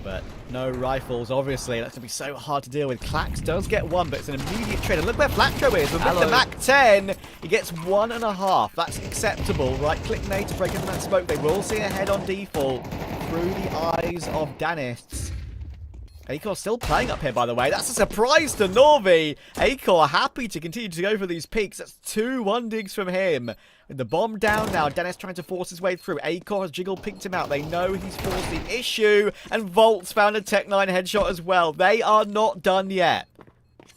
But no rifles, obviously. That's going to be so hard to deal with. Clax does get one, but it's an immediate trade. And look where Flatro is. With the Mac 10, he gets 1.5. That's acceptable. Right-click nade to break into that smoke. They will see a head on default through the eyes of Danis. Acor still playing up here, by the way. That's a surprise to Norvi. Acor happy to continue to go for these peaks. That's 2 1-digs from him. With the bomb down now, Dennis trying to force his way through. Acor has jiggle picked him out. They know he's forced the issue. And Volt's found a Tech 9 headshot as well. They are not done yet.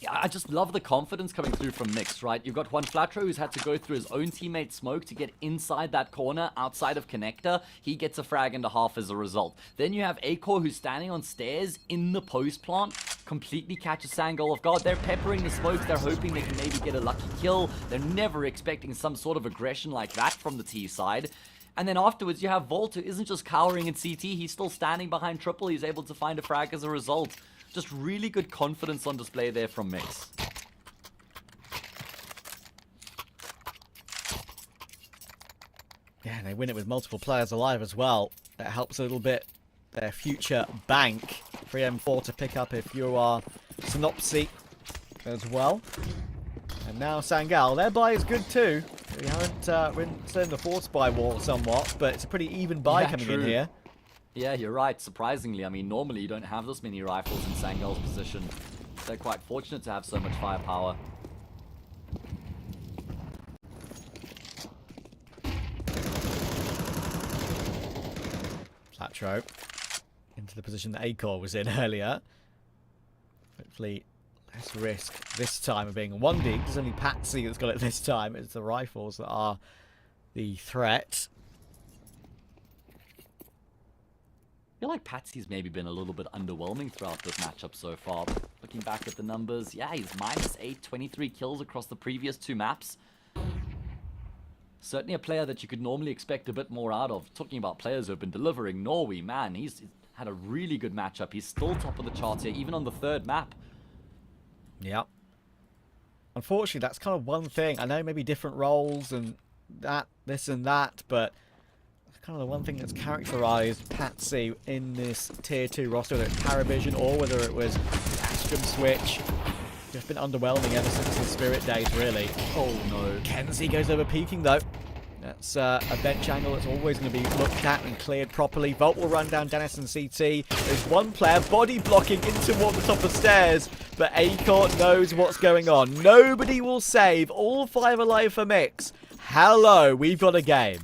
Yeah, I just love the confidence coming through from Mix, right? You've got one Flatro who's had to go through his own teammate smoke to get inside that corner outside of connector. He gets a frag and a half as a result. Then you have Acor who's standing on stairs in the post plant, completely catches Sangol off guard. They're peppering the smokes. They're hoping they can maybe get a lucky kill. They're never expecting some sort of aggression like that from the T side. And then afterwards, you have Volt, who isn't just cowering in CT. He's still standing behind triple. He's able to find a frag as a result. Just really good confidence on display there from Mix. Yeah, they win it with multiple players alive as well. That helps a little bit their future bank. 3M4 to pick up if you are Synopsy as well. And now Sangal, their buy is good too. We haven't been the force buy wall somewhat, but it's a pretty even buy coming in here. Yeah, you're right. Surprisingly, I mean, normally you don't have this many rifles in Sangal's position. They're quite fortunate to have so much firepower. Flatro into the position that Acor was in earlier. Hopefully less risk this time of being a 1D. There's only Patsy that's got it this time. It's the rifles that are the threat. I feel like Patsy's maybe been a little bit underwhelming throughout this matchup so far. Looking back at the numbers, yeah, he's -8, 23 kills across the previous 2 maps. Certainly a player that you could normally expect a bit more out of. Talking about players who have been delivering, Norway, man, he's had a really good matchup. He's still top of the charts here, even on the 3rd map. Yep. Unfortunately, that's kind of one thing. I know maybe different roles and that, this and that, but kind of the one thing that's characterized Patsy in this tier 2 roster, whether it's Paravision or whether it was Astrum Switch. Just been underwhelming ever since his Spirit days, really. Oh no. Kenzie goes over peeking though. That's a bench angle that's always going to be looked at and cleared properly. Volt will run down Dennis and CT. There's one player body blocking in toward the top of stairs, but Acor knows what's going on. Nobody will save. All 5 alive for Mix. Hello, we've got a game.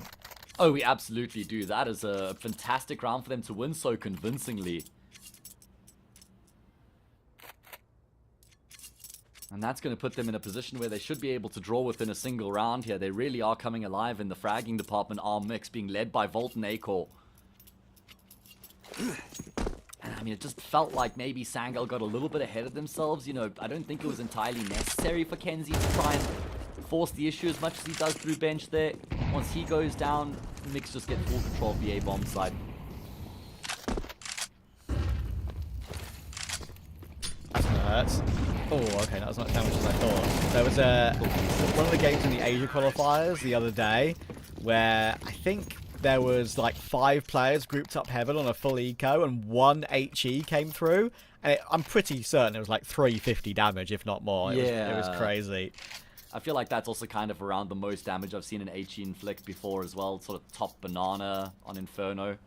Oh, we absolutely do. That is a fantastic round for them to win so convincingly. And that's going to put them in a position where they should be able to draw within a single round here. They really are coming alive in the fragging department. Our Mix being led by Volt and Acor. And I mean, it just felt like maybe Sangal got a little bit ahead of themselves. You know, I don't think it was entirely necessary for Kenzie to try and force the issue as much as he does through bench there. Once he goes down, Mix just get full control of the A-bomb side. That's gonna hurt. Oh, okay, not as much damage as I thought. There was one of the games in the Asia qualifiers the other day where I think there was like 5 players grouped up heaven on a full eco and 1 HE came through. And I'm pretty certain it was like 350 damage, if not more. It was crazy. I feel like that's also kind of around the most damage I've seen an HE inflict before as well. Sort of top banana on Inferno.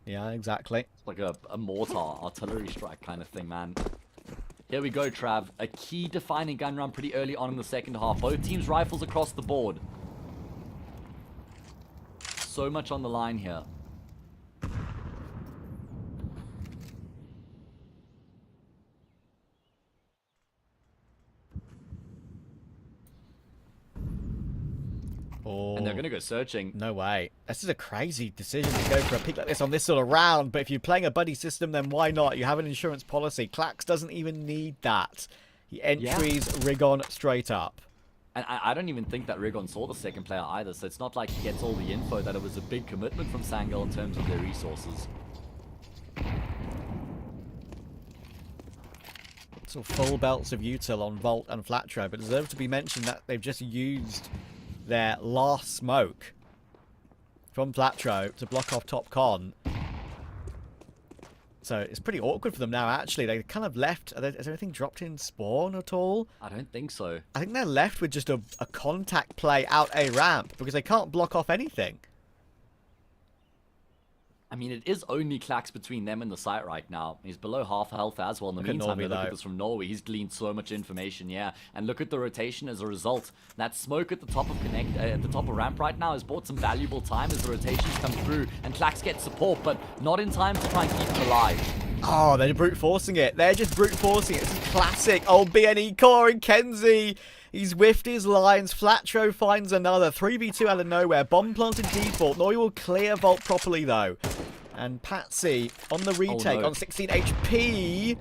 Yeah, exactly. It's like a mortar, artillery strike kind of thing, man. Here we go, Trav. A key defining gun run pretty early on in the second half. Both teams rifles across the board. So much on the line here. Oh, And they're going to go searching. no way. This is a crazy decision to go for a pick like this on this sort of round, but if you're playing a buddy system, then why not? You have an insurance policy. Clax doesn't even need that. He entries Rigon straight up. And I don't even think that Rigon saw the second player either, so it's not like he gets all the info that it was a big commitment from Sangal in terms of their resources. So full belts of util on Volt and Flatro, but it deserves to be mentioned that they've just used their last smoke from Flatro to block off top con. So it's pretty awkward for them now, actually. They kind of left. Is anything dropped in spawn at all? I don't think so. I think they're left with just a contact play out a ramp because they can't block off anything. I mean, it is only Clax between them and the site right now. He's below half health as well. In the meantime, look at this from Norway. He's gleaned so much information, yeah. And look at the rotation as a result. That smoke at the top of at the top of ramp right now has bought some valuable time as the rotations come through. And Clax gets support, but not in time to try and keep him alive. Oh, they're brute forcing it. They're just brute forcing it. This is classic. Oh, BNE Core and Kenzie. He's whiffed his lines. Flatro finds another. 3v2 out of nowhere. Bomb planted default. Nori will clear vault properly, though. And Patsy on the retake on 16 HP.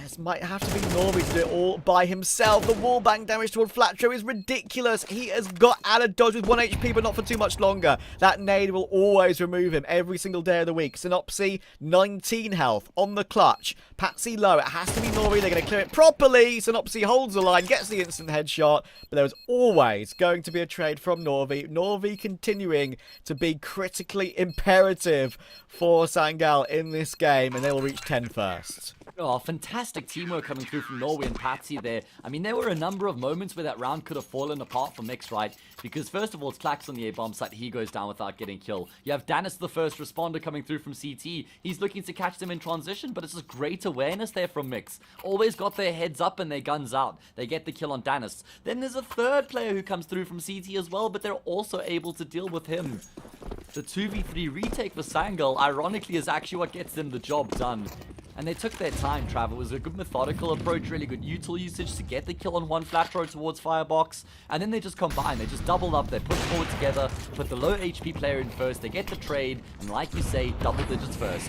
This might have to be Nori to do it all by himself. The wallbang damage toward Flatro is ridiculous. He has got out of dodge with 1 HP, but not for too much longer. That nade will always remove him every single day of the week. Synopsy, 19 health on the clutch. Patsy low. It has to be Nori. They're going to clear it properly. Synopsy holds the line, gets the instant headshot. But there was always going to be a trade from Norvi. Norvi continuing to be critically imperative for Sangal in this game, and they will reach 10 first. Oh, fantastic teamwork coming through from Norway and Patsy there. I mean, there were a number of moments where that round could have fallen apart for Mix, right? Because first of all, it's Clax on the A-bomb site. He goes down without getting killed. You have Danis, the first responder, coming through from CT. He's looking to catch them in transition, but it's just great awareness there from Mix. Always got their heads up and their guns out. They get the kill on Danis. Then there's a third player who comes through from CT as well, but they're also able to deal with him. The 2v3 retake for Sangal, ironically, is actually what gets them the job done. And they took their time, Trav. It was a good methodical approach, really good util usage to get the kill on one Flatro towards Firebox. And then they just combined. They just doubled up. They pushed forward together, put the low HP player in first. They get the trade. And like you say, double digits first.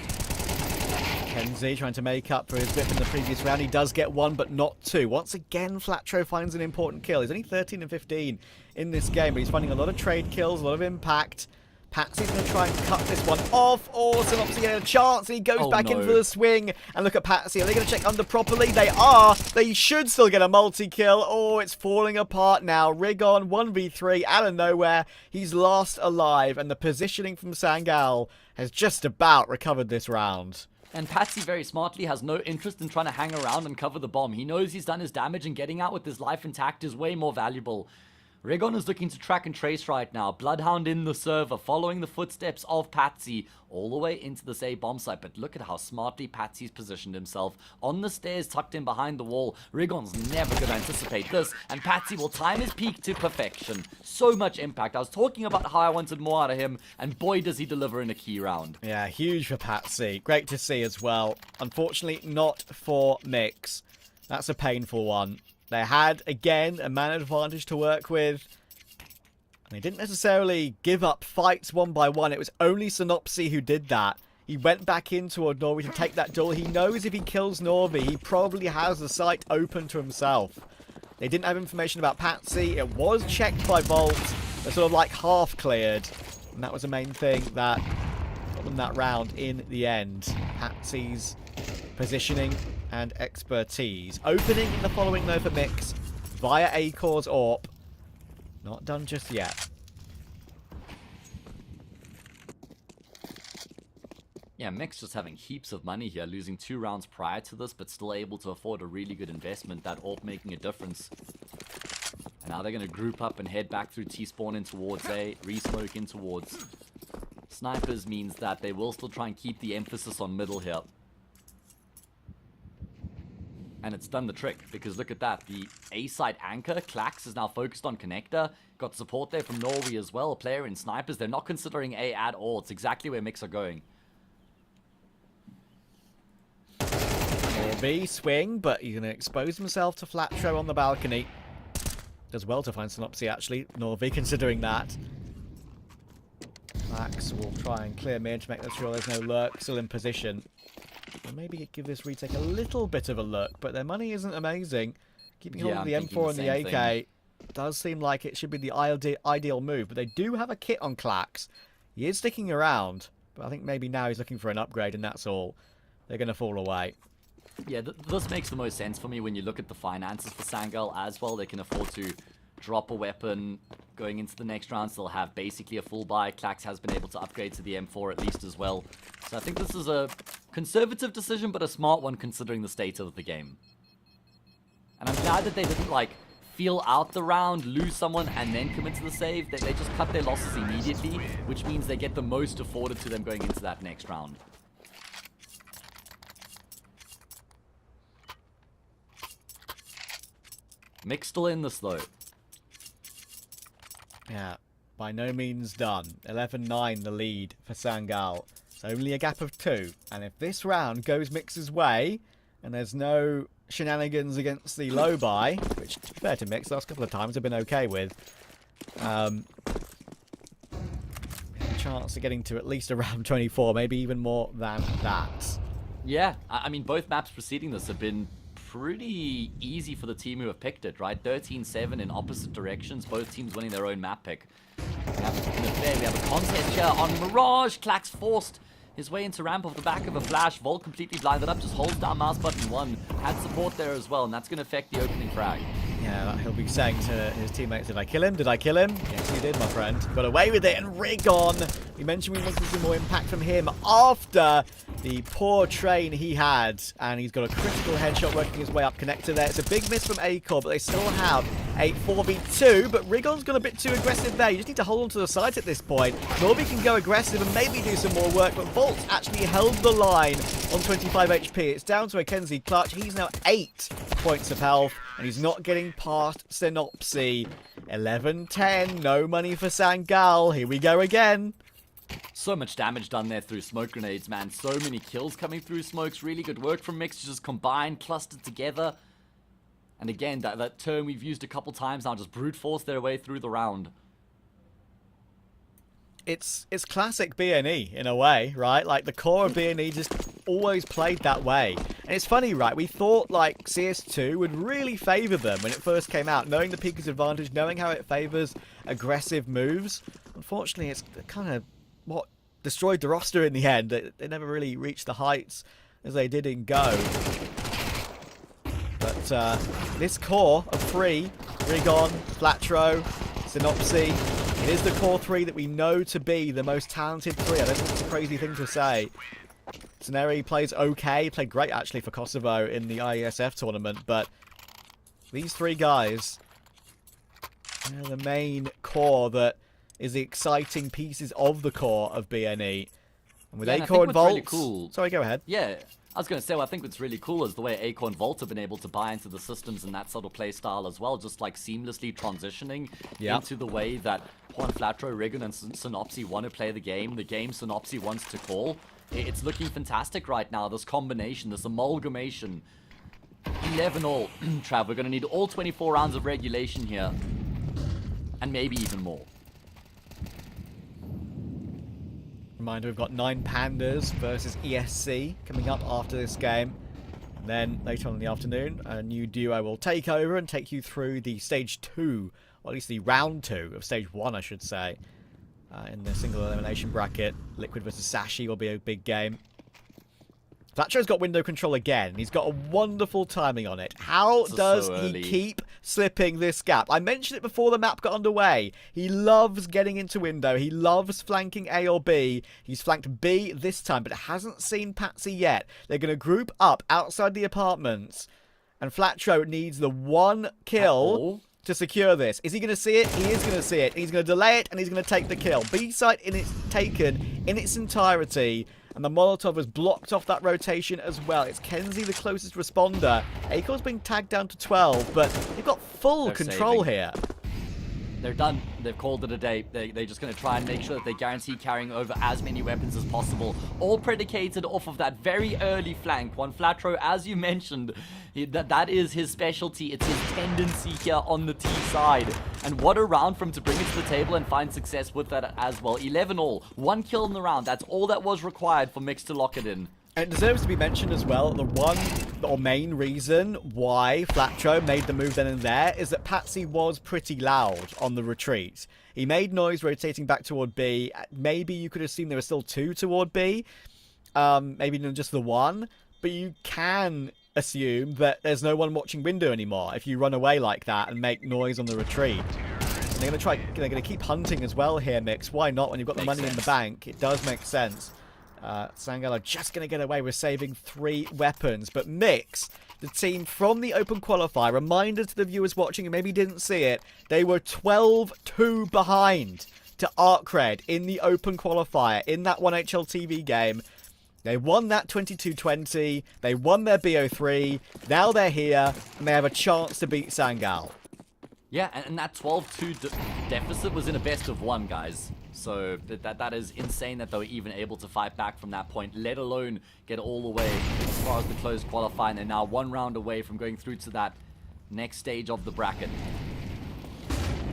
Kenzie trying to make up for his whip in the previous round. He does get 1, but not 2. Once again, Flatro finds an important kill. He's only 13 and 15 in this game, but he's finding a lot of trade kills, a lot of impact. Patsy's going to try and cut this one off. Oh, Synopsy getting a chance, and he goes back in for the swing. And look at Patsy. Are they going to check under properly? They are. They should still get a multi-kill. Oh, it's falling apart now. Rigon, 1v3, out of nowhere. He's last alive, and the positioning from Sangal has just about recovered this round. And Patsy very smartly has no interest in trying to hang around and cover the bomb. He knows he's done his damage, and getting out with his life intact is way more valuable. Rigon is looking to track and trace right now. Bloodhound in the server, following the footsteps of Patsy all the way into this A-bomb site. But look at how smartly Patsy's positioned himself on the stairs, tucked in behind the wall. Rigon's never going to anticipate this, and Patsy will time his peak to perfection. So much impact. I was talking about how I wanted more out of him, and boy does he deliver in a key round. Yeah, huge for Patsy. Great to see as well. Unfortunately, not for Mix. That's a painful one. They had, again, a man advantage to work with. And they didn't necessarily give up fights one by one. It was only Synopsy who did that. He went back in toward Norvi to take that duel. He knows if he kills Norvi, he probably has the site open to himself. They didn't have information about Patsy. It was checked by Volt. They're sort of like half cleared. And that was the main thing that got them that round in the end. Patsy's positioning and expertise. Opening in the following though for Mix via Acor's AWP. Not done just yet. Yeah, Mix just having heaps of money here, losing 2 rounds prior to this, but still able to afford a really good investment, that AWP making a difference. And now they're going to group up and head back through T-spawn in towards A, re-smoke in towards snipers, means that they will still try and keep the emphasis on middle here. And it's done the trick, because look at that. The A-side anchor, Clax, is now focused on connector. Got support there from Norway as well. A player in snipers. They're not considering A at all. It's exactly where Mix are going. Norvi swing, but he's going to expose himself to Flatro on the balcony. Does well to find Synopsy, actually. Norvi considering that. Clax will try and clear mid to make sure there's no lurk. Still in position. Or maybe give this retake a little bit of a look, but their money isn't amazing. Keeping hold of the M4 and the AK does seem like it should be the ideal move, but they do have a kit on Clax. He is sticking around, but I think maybe now he's looking for an upgrade, and that's all. They're going to fall away. Yeah, this makes the most sense for me when you look at the finances for Sangal as well. They can afford to drop a weapon, going into the next round. They'll have basically a full buy. Klax has been able to upgrade to the M4 at least as well. So I think this is a conservative decision, but a smart one considering the state of the game. And I'm glad that they didn't, like, feel out the round, lose someone, and then commit to the save. They just cut their losses immediately, which means they get the most afforded to them going into that next round. Mick still in this, though. Yeah, by no means done. 11-9 the lead for Sangal. It's only a gap of 2. And if this round goes Mix's way, and there's no shenanigans against the low buy, which, to be fair to Mix, the last couple of times have been okay with, a chance of getting to at least around 24, maybe even more than that. Yeah, I mean, both maps preceding this have been pretty easy for the team who have picked it, right? 13-7 in opposite directions, both teams winning their own map pick. We have a contest here on Mirage. Klax forced his way into ramp off the back of a flash. Volt completely blinded up, just holds down mouse button 1. Had support there as well, and that's going to affect the opening frag. Yeah, he'll be saying to his teammates, did I kill him? Did I kill him? Yes, you did, my friend. Got away with it, and Rigon. We mentioned we wanted to see more impact from him after the poor train he had, and he's got a critical headshot working his way up connector there. It's a big miss from Acor, but they still have a 4v2, but Rigon's gone a bit too aggressive there. You just need to hold on to the site at this point. Norby can go aggressive and maybe do some more work, but Volt actually held the line on 25 HP. It's down to a Kenzie Clutch. He's now 8 points of health, and he's not getting past Synopsy. 11-10, no money for Sangal. Here we go again. So much damage done there through smoke grenades, man. So many kills coming through smokes. Really good work from Mix to just combine, clustered together. And again, that term we've used a couple times now, just brute force their way through the round. It's classic BNE in a way, right? Like, the core of BNE just always played that way. And it's funny, right? We thought, like, CS2 would really favour them when it first came out, knowing the Pika's advantage, knowing how it favours aggressive moves. Unfortunately, it's kind of what destroyed the roster in the end. They never really reached the heights as they did in Go. But this core of 3, Rigon, Flatro, Synopsy, it is the core 3 that we know to be the most talented 3. I don't think it's a crazy thing to say. Ceneri plays okay. He played great, actually, for Kosovo in the IESF tournament. But these 3 guys are the main core that is the exciting pieces of the core of BNE. And with Acor and Volt... Really cool. Sorry, go ahead. Yeah, I was going to say, I think what's really cool is the way Acor and Volt have been able to buy into the systems and that sort of play style as well, just like seamlessly transitioning into the way that Juan Flatro, Rigon, and Synopsy want to play the game Synopsy wants to call. It's looking fantastic right now, this combination, this amalgamation. 11-all, Trav, we're going to need all 24 rounds of regulation here. And maybe even more. Reminder, we've got 9 Pandas versus ESC coming up after this game. And then later on in the afternoon, a new duo will take over and take you through the stage 2, or at least the round 2 of stage 1, I should say. In the single elimination bracket, Liquid versus Sashi will be a big game. Flatro's got window control again. He's got a wonderful timing on it. How does he keep slipping this gap? I mentioned it before the map got underway. He loves getting into window. He loves flanking A or B. He's flanked B this time, but hasn't seen Patsy yet. They're going to group up outside the apartments. And Flatro needs the 1 kill to secure this. Is he going to see it? He is going to see it. He's going to delay it, and he's going to take the kill. B site taken in its entirety. And the Molotov has blocked off that rotation as well. It's Kenzie, the closest responder. Acor's being tagged down to 12, but they've got full control here. They're done. They've called it a day. They're just going to try and make sure that they guarantee carrying over as many weapons as possible. All predicated off of that very early flank. Juan Flatro, as you mentioned, that is his specialty. It's his tendency here on the T side. And what a round for him to bring it to the table and find success with that as well. 11-all. 1 kill in the round. That's all that was required for Mix to lock it in. And it deserves to be mentioned as well, the one or main reason why Flatro made the move then and there is that Patsy was pretty loud on the retreat. He made noise rotating back toward B. Maybe you could assume there were still 2 toward B. Maybe not just the 1. But you can assume that there's no one watching window anymore if you run away like that and make noise on the retreat. They're going to keep hunting as well here, Mix. Why not? When you've got the Makes money in the sense. bank, it does make sense. Sangal are just going to get away with saving 3 weapons. But Mix, the team from the Open Qualifier, reminder to the viewers watching who maybe didn't see it, they were 12-2 behind to Arcred in the Open Qualifier in that 1HL TV game. They won that 22-20. They won their BO3. Now they're here, and they have a chance to beat Sangal. Yeah, and that 12-2 deficit was in a best of 1, guys. So that is insane that they were even able to fight back from that point, let alone get all the way as far as the closed qualifying. And they're now 1 round away from going through to that next stage of the bracket.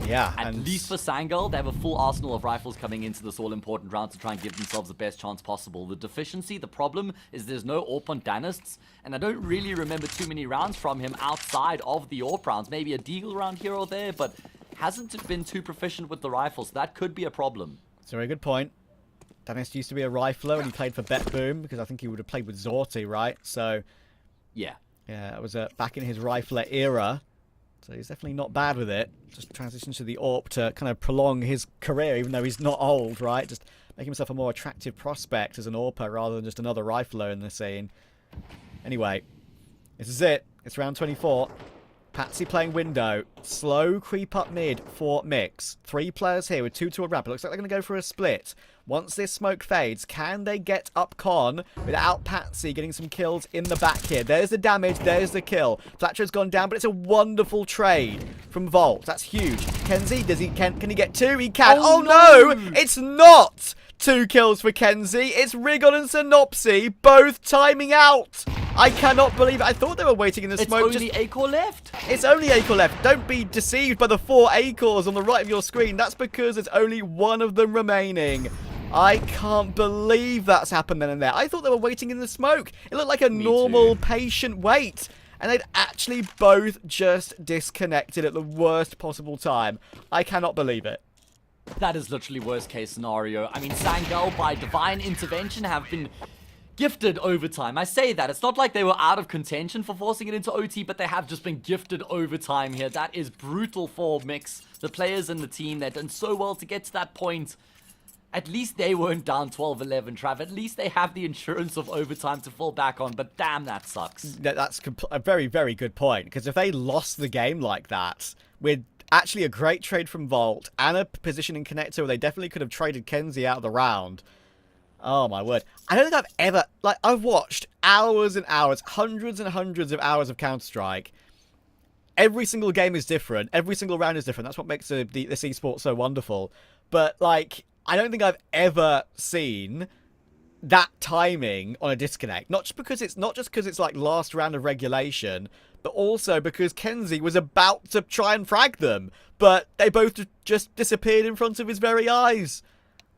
Yeah, At and least for Sangal, they have a full arsenal of rifles coming into this all-important round to try and give themselves the best chance possible. The deficiency, the problem, is there's no AWP on Danists, and I don't really remember too many rounds from him outside of the AWP rounds. Maybe a deagle round here or there, but hasn't been too proficient with the rifles. That could be a problem. it's a very good point. Dennis used to be a rifler when he played for Bet Boom, because I think he would have played with Zorti, right? So, Yeah. yeah, it was back in his rifler era. So he's definitely not bad with it. Just transitions to the AWP to kind of prolong his career, even though he's not old, right? Just make himself a more attractive prospect as an AWPer rather than just another rifler in the scene. Anyway, this is it. It's round 24. Patsy playing window. Slow creep up mid for Mix. 3 players here with 2 to a ramp. It looks like they're going to go for a split. Once this smoke fades, can they get up con without Patsy getting some kills in the back here? There's the damage. There's the kill. Flatcher's gone down, but it's a wonderful trade from Volt. That's huge. Kenzie, can he get 2? He can. Oh no! It's not 2 kills for Kenzie. It's Rigon and Synopsy both timing out. I cannot believe it. I thought they were waiting in the It's smoke. only A-core left. It's only A-core left. Don't be deceived by the 4 A-cores on the right of your screen. That's because there's only 1 of them remaining. I can't believe that's happened then and there. I thought they were waiting in the smoke. It looked like a normal, patient wait. And they'd actually both just disconnected at the worst possible time. I cannot believe it. That is literally worst case scenario. I mean, Sangal, by divine intervention, have been gifted overtime. I say that. It's not like they were out of contention for forcing it into OT, but they have just been gifted overtime here. That is brutal for Mix. The players and the team, they've done so well to get to that point. At least they weren't down 12-11, Trav. At least they have the insurance of overtime to fall back on, but damn, that sucks. That's a very, very good point, because if they lost the game like that, with actually a great trade from Volt and a position in connector where they definitely could have traded Kenzie out of the round. Oh my word. I don't think I've ever, I've watched hours and hours, hundreds and hundreds of hours of Counter-Strike. Every single game is different. Every single round is different. That's what makes this esports so wonderful. But, I don't think I've ever seen that timing on a disconnect. Not just because it's last round of regulation, but also because Kenzie was about to try and frag them, but they both just disappeared in front of his very eyes.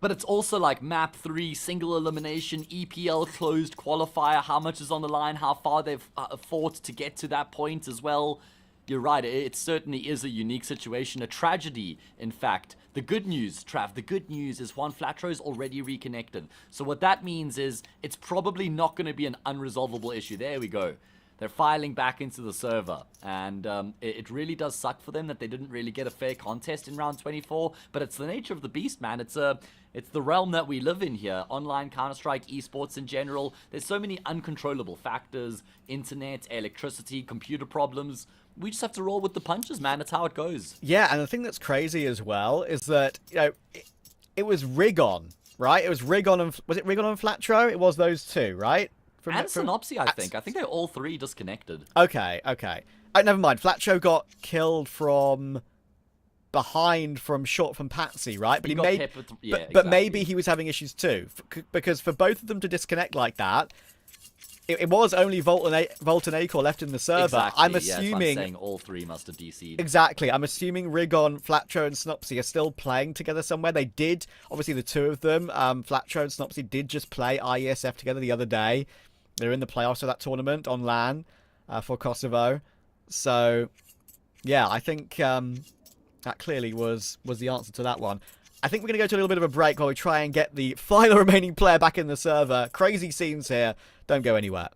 But it's also like map 3, single elimination, EPL closed qualifier, how much is on the line, how far they've fought to get to that point as well. You're right, it certainly is a unique situation, a tragedy, in fact. The good news, Trav, the good news is Juan Flatro is already reconnected. So what that means is it's probably not going to be an unresolvable issue. There we go. They're filing back into the server, and it really does suck for them that they didn't really get a fair contest in round 24, but it's the nature of the beast, man. It's the realm that we live in here. Online Counter-Strike, esports in general. There's so many uncontrollable factors, internet, electricity, computer problems. We just have to roll with the punches, man. That's how it goes. Yeah, and the thing that's crazy as well is that, it was Rigon, right? It was Rigon and, was it Rigon and Flatro? It was those two, right? And Synopsy, I think. I think they're all 3 disconnected. Okay. Never mind. Flatcho got killed from behind from Patsy, right? But He got peppered, yeah, but exactly. maybe he was having issues too, because for both of them to disconnect like that, it was only Volt and Acor left in the server. Exactly, I'm yeah, that's why assuming I'm saying all 3 must have DC'd. exactly. I'm assuming Rigon, Flatro, and Synopsy are still playing together somewhere. They did, obviously, the 2 of them, Flatro and Synopsy, did just play IESF together the other day. They're in the playoffs of that tournament on LAN for Kosovo. So, yeah, I think that clearly was the answer to that one. I think we're going to go to a little bit of a break while we try and get the final remaining player back in the server. Crazy scenes here. Don't go anywhere.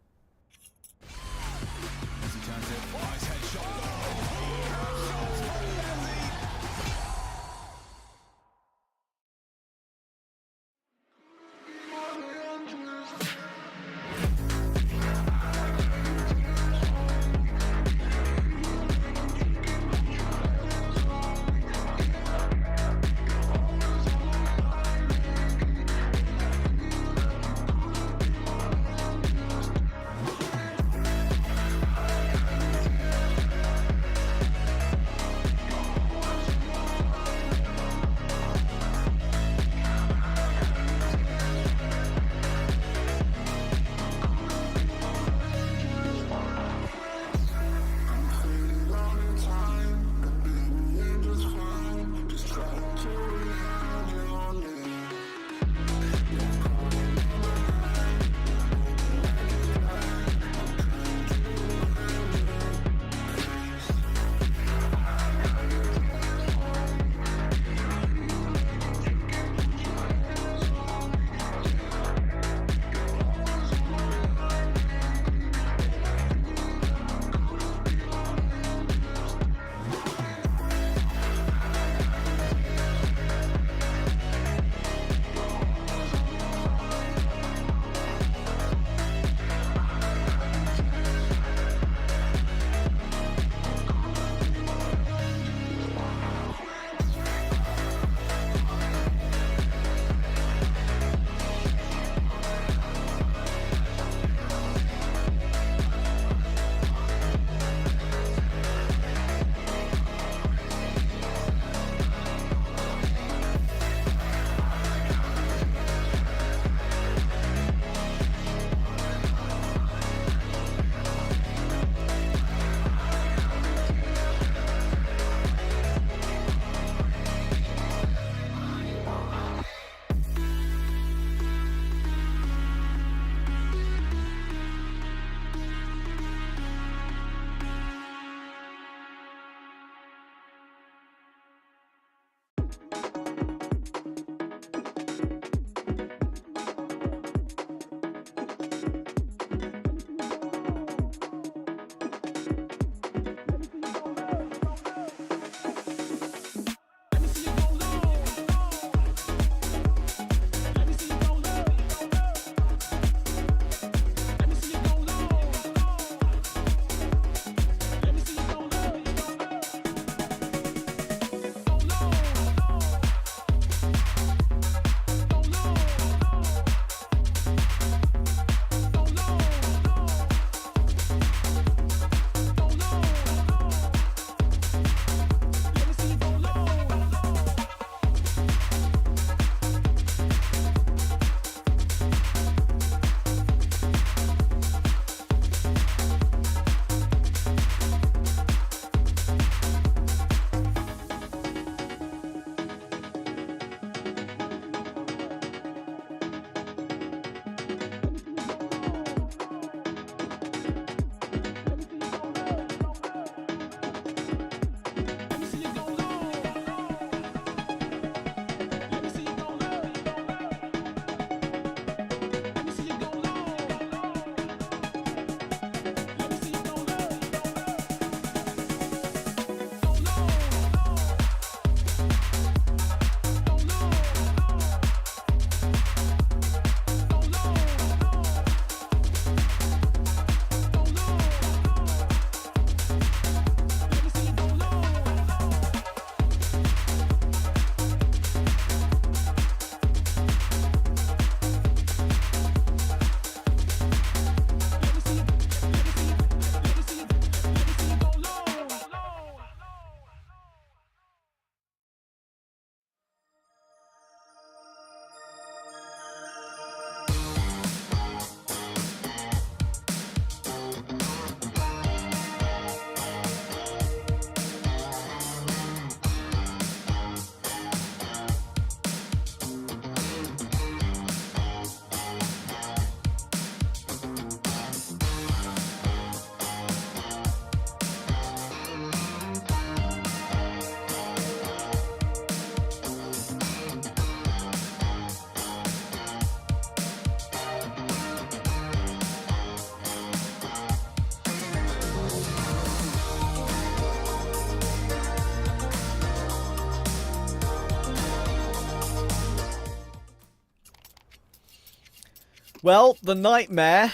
Well, the nightmare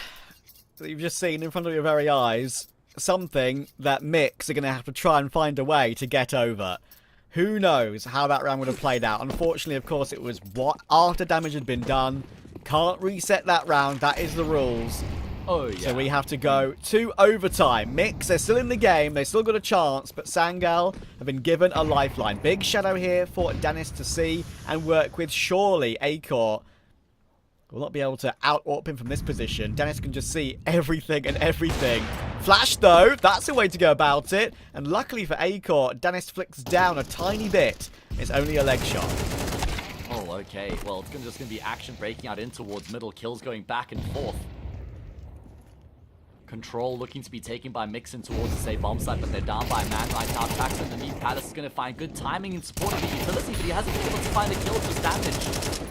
that you've just seen in front of your very eyes, something that Mix are going to have to try and find a way to get over. Who knows how that round would have played out. Unfortunately, of course, it was what after damage had been done. Can't reset that round. That is the rules. Oh, yeah. So we have to go to overtime. Mix, they're still in the game. They've still got a chance, but Sangal have been given a lifeline. Big shadow here for Dennis to see and work with. Surely Acor will not be able to out-AWP him from this position. Dennis can just see everything and everything. Flash, though. That's the way to go about it. And luckily for Acor, Dennis flicks down a tiny bit. It's only a leg shot. Oh, okay. Well, it's just going to be action breaking out in towards middle. Kills going back and forth. Control looking to be taken by Mixon towards the safe bomb site, but they're down by a man right now. Tracks underneath. Palace is going to find good timing in support of the utility, but he hasn't been able to find a kill, just damage.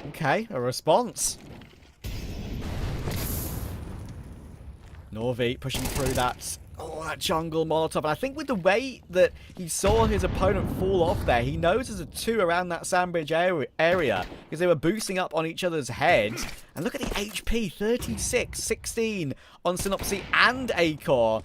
Okay, a response. Norvi pushing through that jungle Molotov. And I think with the way that he saw his opponent fall off there, he knows there's a 2 around that sandbridge area because they were boosting up on each other's heads. And look at the HP, 36, 16 on Synopsy and Acor.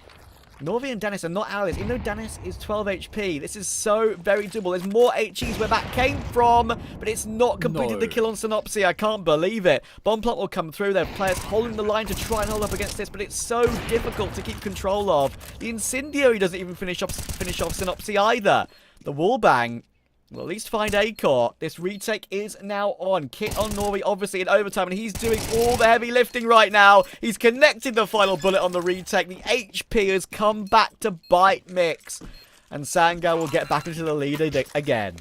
Norvi and Dennis are not out of this. Even though Dennis is 12 HP, this is so very doable. There's more HEs where that came from, but it's not completed the kill on Synopsy. I can't believe it. Bomb plant will come through. There are players holding the line to try and hold up against this, but it's so difficult to keep control of. The Incendiary doesn't even finish off Synopsy either. The wallbang will at least find Acor. This retake is now on. Kit on Norvi, obviously, in overtime, and he's doing all the heavy lifting right now. He's connected the final bullet on the retake. The HP has come back to bite Mix. And Sangal will get back into the lead again.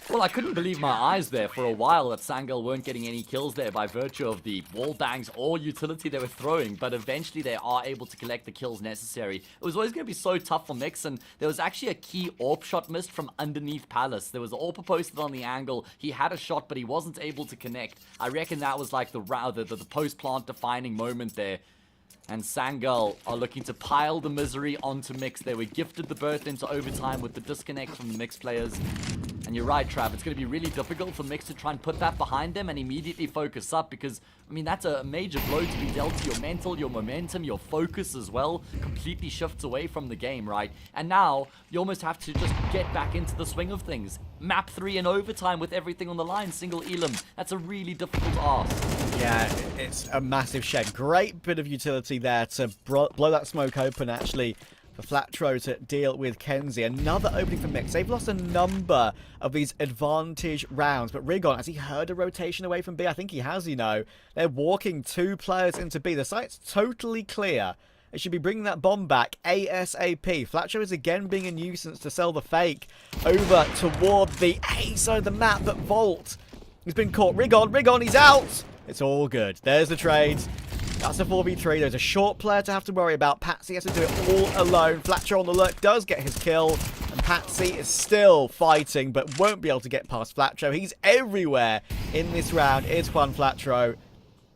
Well, I couldn't believe my eyes there for a while that Sangal weren't getting any kills there by virtue of the wall bangs or utility they were throwing, but eventually they are able to collect the kills necessary. It was always going to be so tough for Mix, and there was actually a key AWP shot missed from underneath Palace. There was an AWP posted on the angle. He had a shot, but he wasn't able to connect. I reckon that was like the post-plant defining moment there. And Sangal are looking to pile the misery onto Mix. They were gifted the berth into overtime with the disconnect from the Mix players. And you're right, Trav, it's going to be really difficult for Mix to try and put that behind them and immediately focus up because, I mean, that's a major blow to be dealt to your mental, your momentum, your focus as well. Completely shifts away from the game, right? And now, you almost have to just get back into the swing of things. Map 3 in overtime with everything on the line, single Elam. That's a really difficult ask. Yeah, it's a massive shed. Great bit of utility there to blow that smoke open, actually, for Flatro to deal with Kenzie. Another opening for Mix. They've lost a number of these advantage rounds, but Rigon, has he heard a rotation away from B? I think he has, you know. They're walking 2 players into B. The site's totally clear. It should be bringing that bomb back ASAP. Flatro is again being a nuisance to sell the fake over toward the A side of the map, but Volt has been caught. Rigon, he's out! It's all good. There's the trade. That's a 4v3. There's a short player to have to worry about. Patsy has to do it all alone. Flatro on the lurk does get his kill. And Patsy is still fighting, but won't be able to get past Flatro. He's everywhere in this round. It's Juan Flatro.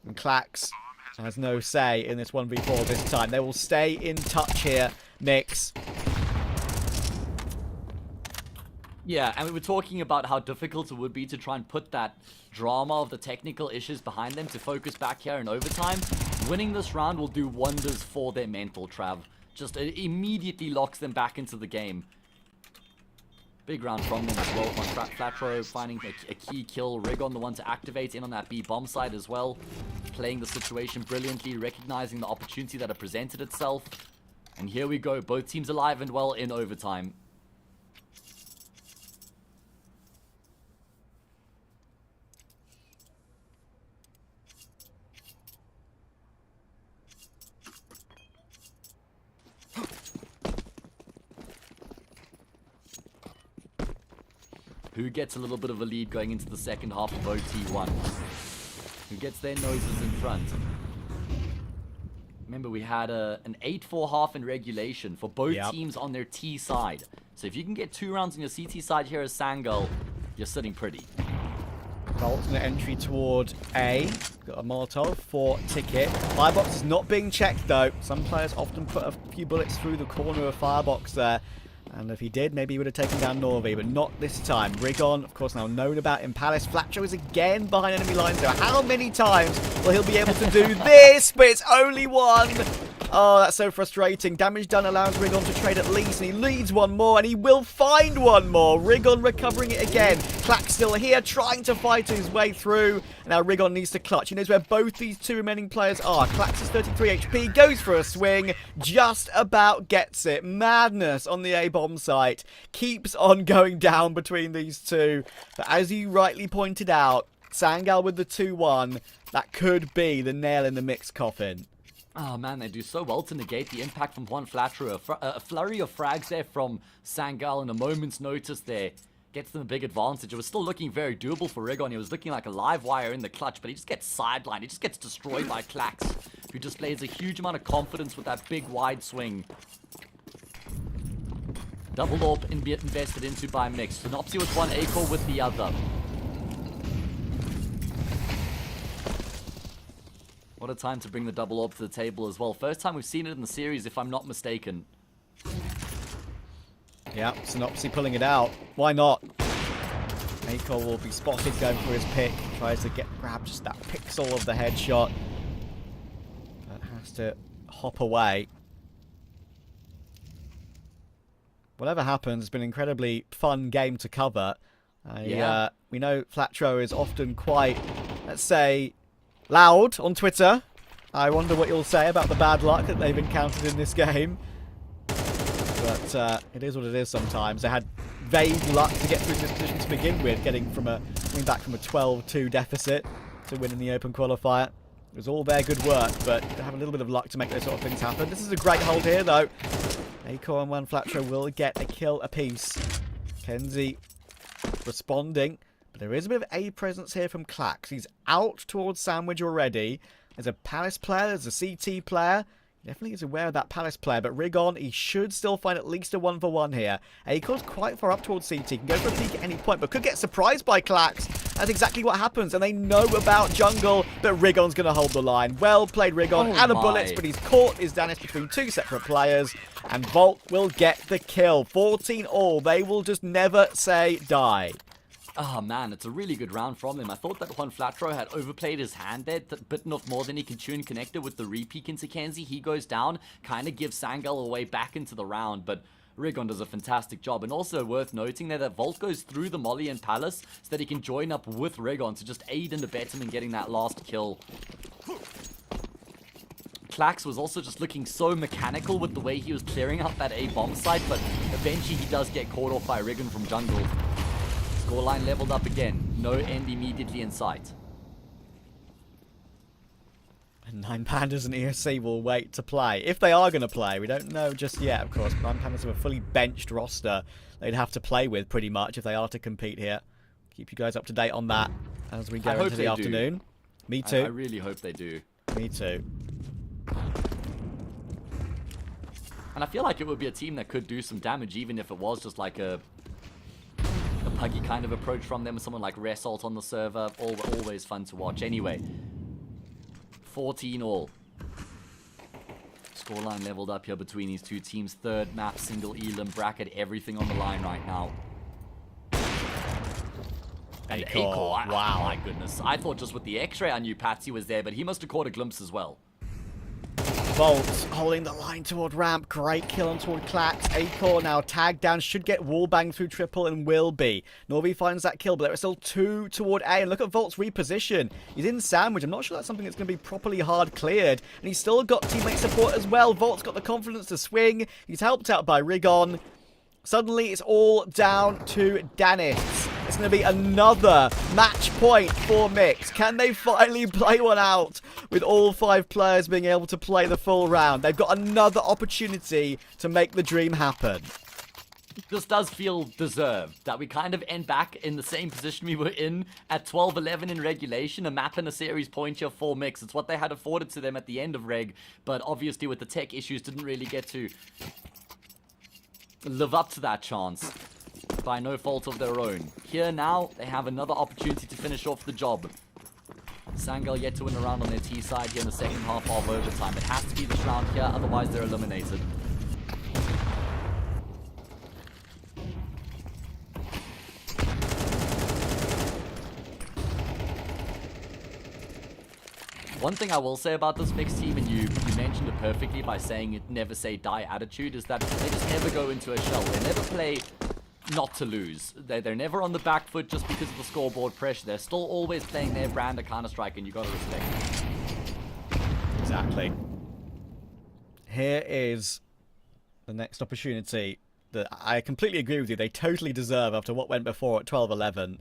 And Clax has no say in this 1v4 this time. They will stay in touch here, Mix. Yeah, and we were talking about how difficult it would be to try and put that drama of the technical issues behind them to focus back here in overtime. Winning this round will do wonders for their mental, Trav. Just it immediately locks them back into the game. Big round from them as well. Flatro finding a key kill. Rigon the one to activate in on that B bomb side as well. Playing the situation brilliantly, recognizing the opportunity that had presented itself. And here we go, both teams alive and well in overtime. Who gets a little bit of a lead going into the second half of OT1? Who gets their noses in front? Remember, we had an 8-4 half in regulation for both teams on their T side. So if you can get 2 rounds on your CT side here as Sangal, you're sitting pretty. Alternate entry toward A. Got a Molotov for Ticket. Firebox is not being checked, though. Some players often put a few bullets through the corner of Firebox there. And if he did, maybe he would have taken down Norby, but not this time. Rigon, of course, now known about in Palace. Flatcho is again behind enemy lines. So how many times will he be able to do this? But it's only one. Oh, that's so frustrating. Damage done allows Rigon to trade at least, and he leads one more, and he will find one more. Rigon recovering it again. Clack still here, trying to fight his way through. Now Rigon needs to clutch. He knows where both these two remaining players are. Clax is 33 HP, goes for a swing, just about gets it. Madness on the A-bomb site. Keeps on going down between these two. But as you rightly pointed out, Sangal with the 2-1, that could be the nail in the mixed coffin. Oh man, they do so well to negate the impact from Juan Flatro. A flurry of frags there from Sangal and a moment's notice there gets them a big advantage. It was still looking very doable for Rigon. He was looking like a live wire in the clutch, but he just gets sidelined. He just gets destroyed by Clax, who displays a huge amount of confidence with that big wide swing. Double AWP invested into by Mix. Synopsy with one, A-Core with the other. What a time to bring the double AWP to the table as well. First time we've seen it in the series, if I'm not mistaken. Yeah, Synopsy pulling it out. Why not? A-Core will be spotted going for his pick. Tries to grab just that pixel of the headshot. But has to hop away. Whatever happens, it's been an incredibly fun game to cover. Yeah. We know Flatro is often quite, let's say, loud on Twitter. I wonder what you'll say about the bad luck that they've encountered in this game. But it is what it is sometimes. They had vague luck to get through this position to begin with, coming back from a 12-2 deficit to win in the open qualifier. It was all their good work, but they have a little bit of luck to make those sort of things happen. This is a great hold here, though. A-Core and one Flatro will get a kill apiece. Kenzie responding. But there is a bit of A presence here from Clax. He's out towards Sandwich already. There's a Palace player. There's a CT player. He definitely is aware of that Palace player. But Rigon, he should still find at least a 1-for-1 here. A-Core's quite far up towards CT. Can go for a peek at any point, but could get surprised by Clax. That's exactly what happens. And they know about jungle, but Rigon's going to hold the line. Well played, Rigon. Out of bullets, but he's caught his Danis between two separate players. And Volt will get the kill. 14 all. They will just never say die. Oh man, it's a really good round from him. I thought that Juan Flatro had overplayed his hand there, bitten off more than he can chew and connected with the repeat into Kenzie. He goes down, kind of gives Sangal a way back into the round, but Rigon does a fantastic job. And also worth noting there that Volt goes through the Molly and Palace so that he can join up with Rigon to just aid and abet him in getting that last kill. Clax was also just looking so mechanical with the way he was clearing out that A-bomb site, but eventually he does get caught off by Rigon from jungle. Scoreline leveled up again. No end immediately in sight. And 9 Pandas and ESC will wait to play. If they are going to play, we don't know just yet, of course. 9 Pandas have a fully benched roster they'd have to play with pretty much if they are to compete here. Keep you guys up to date on that as we go into the afternoon. Me too. I really hope they do. Me too. And I feel like it would be a team that could do some damage even if it was just like a puggy kind of approach from them with someone like Result on the server. Always fun to watch. Anyway, 14 all. Scoreline leveled up here between these two teams. Third map, single elim bracket, everything on the line right now. And A-Core, wow, my goodness. I thought just with the X-ray I knew Patsy was there, but he must have caught a glimpse as well. Volt holding the line toward ramp. Great kill on toward Clax. A-Core now tagged down. Should get wallbang through triple and will be. Norby finds that kill, but there are still 2 toward A. And look at Volt's reposition. He's in Sandwich. I'm not sure that's something that's going to be properly hard cleared. And he's still got teammate support as well. Volt's got the confidence to swing. He's helped out by Rigon. Suddenly, it's all down to Danis. It's going to be another match point for Mix. Can they finally play one out with all 5 players being able to play the full round? They've got another opportunity to make the dream happen. This does feel deserved, that we kind of end back in the same position we were in at 12-11 in regulation, a map and a series point here for Mix. It's what they had afforded to them at the end of reg, but obviously with the tech issues didn't really get to live up to that chance by no fault of their own. Here now, they have another opportunity to finish off the job. Sangal yet to win a round on their T side here in the second half of overtime. It has to be this round here, otherwise they're eliminated. One thing I will say about this mixed team, and you mentioned it perfectly by saying it never say die attitude, is that they just never go into a shell. They never play not to lose. They're never on the back foot just because of the scoreboard pressure. They're still always playing their brand of Counter-Strike, and you got to respect it. Exactly. Here is the next opportunity that I completely agree with you. They totally deserve after what went before at 12-11.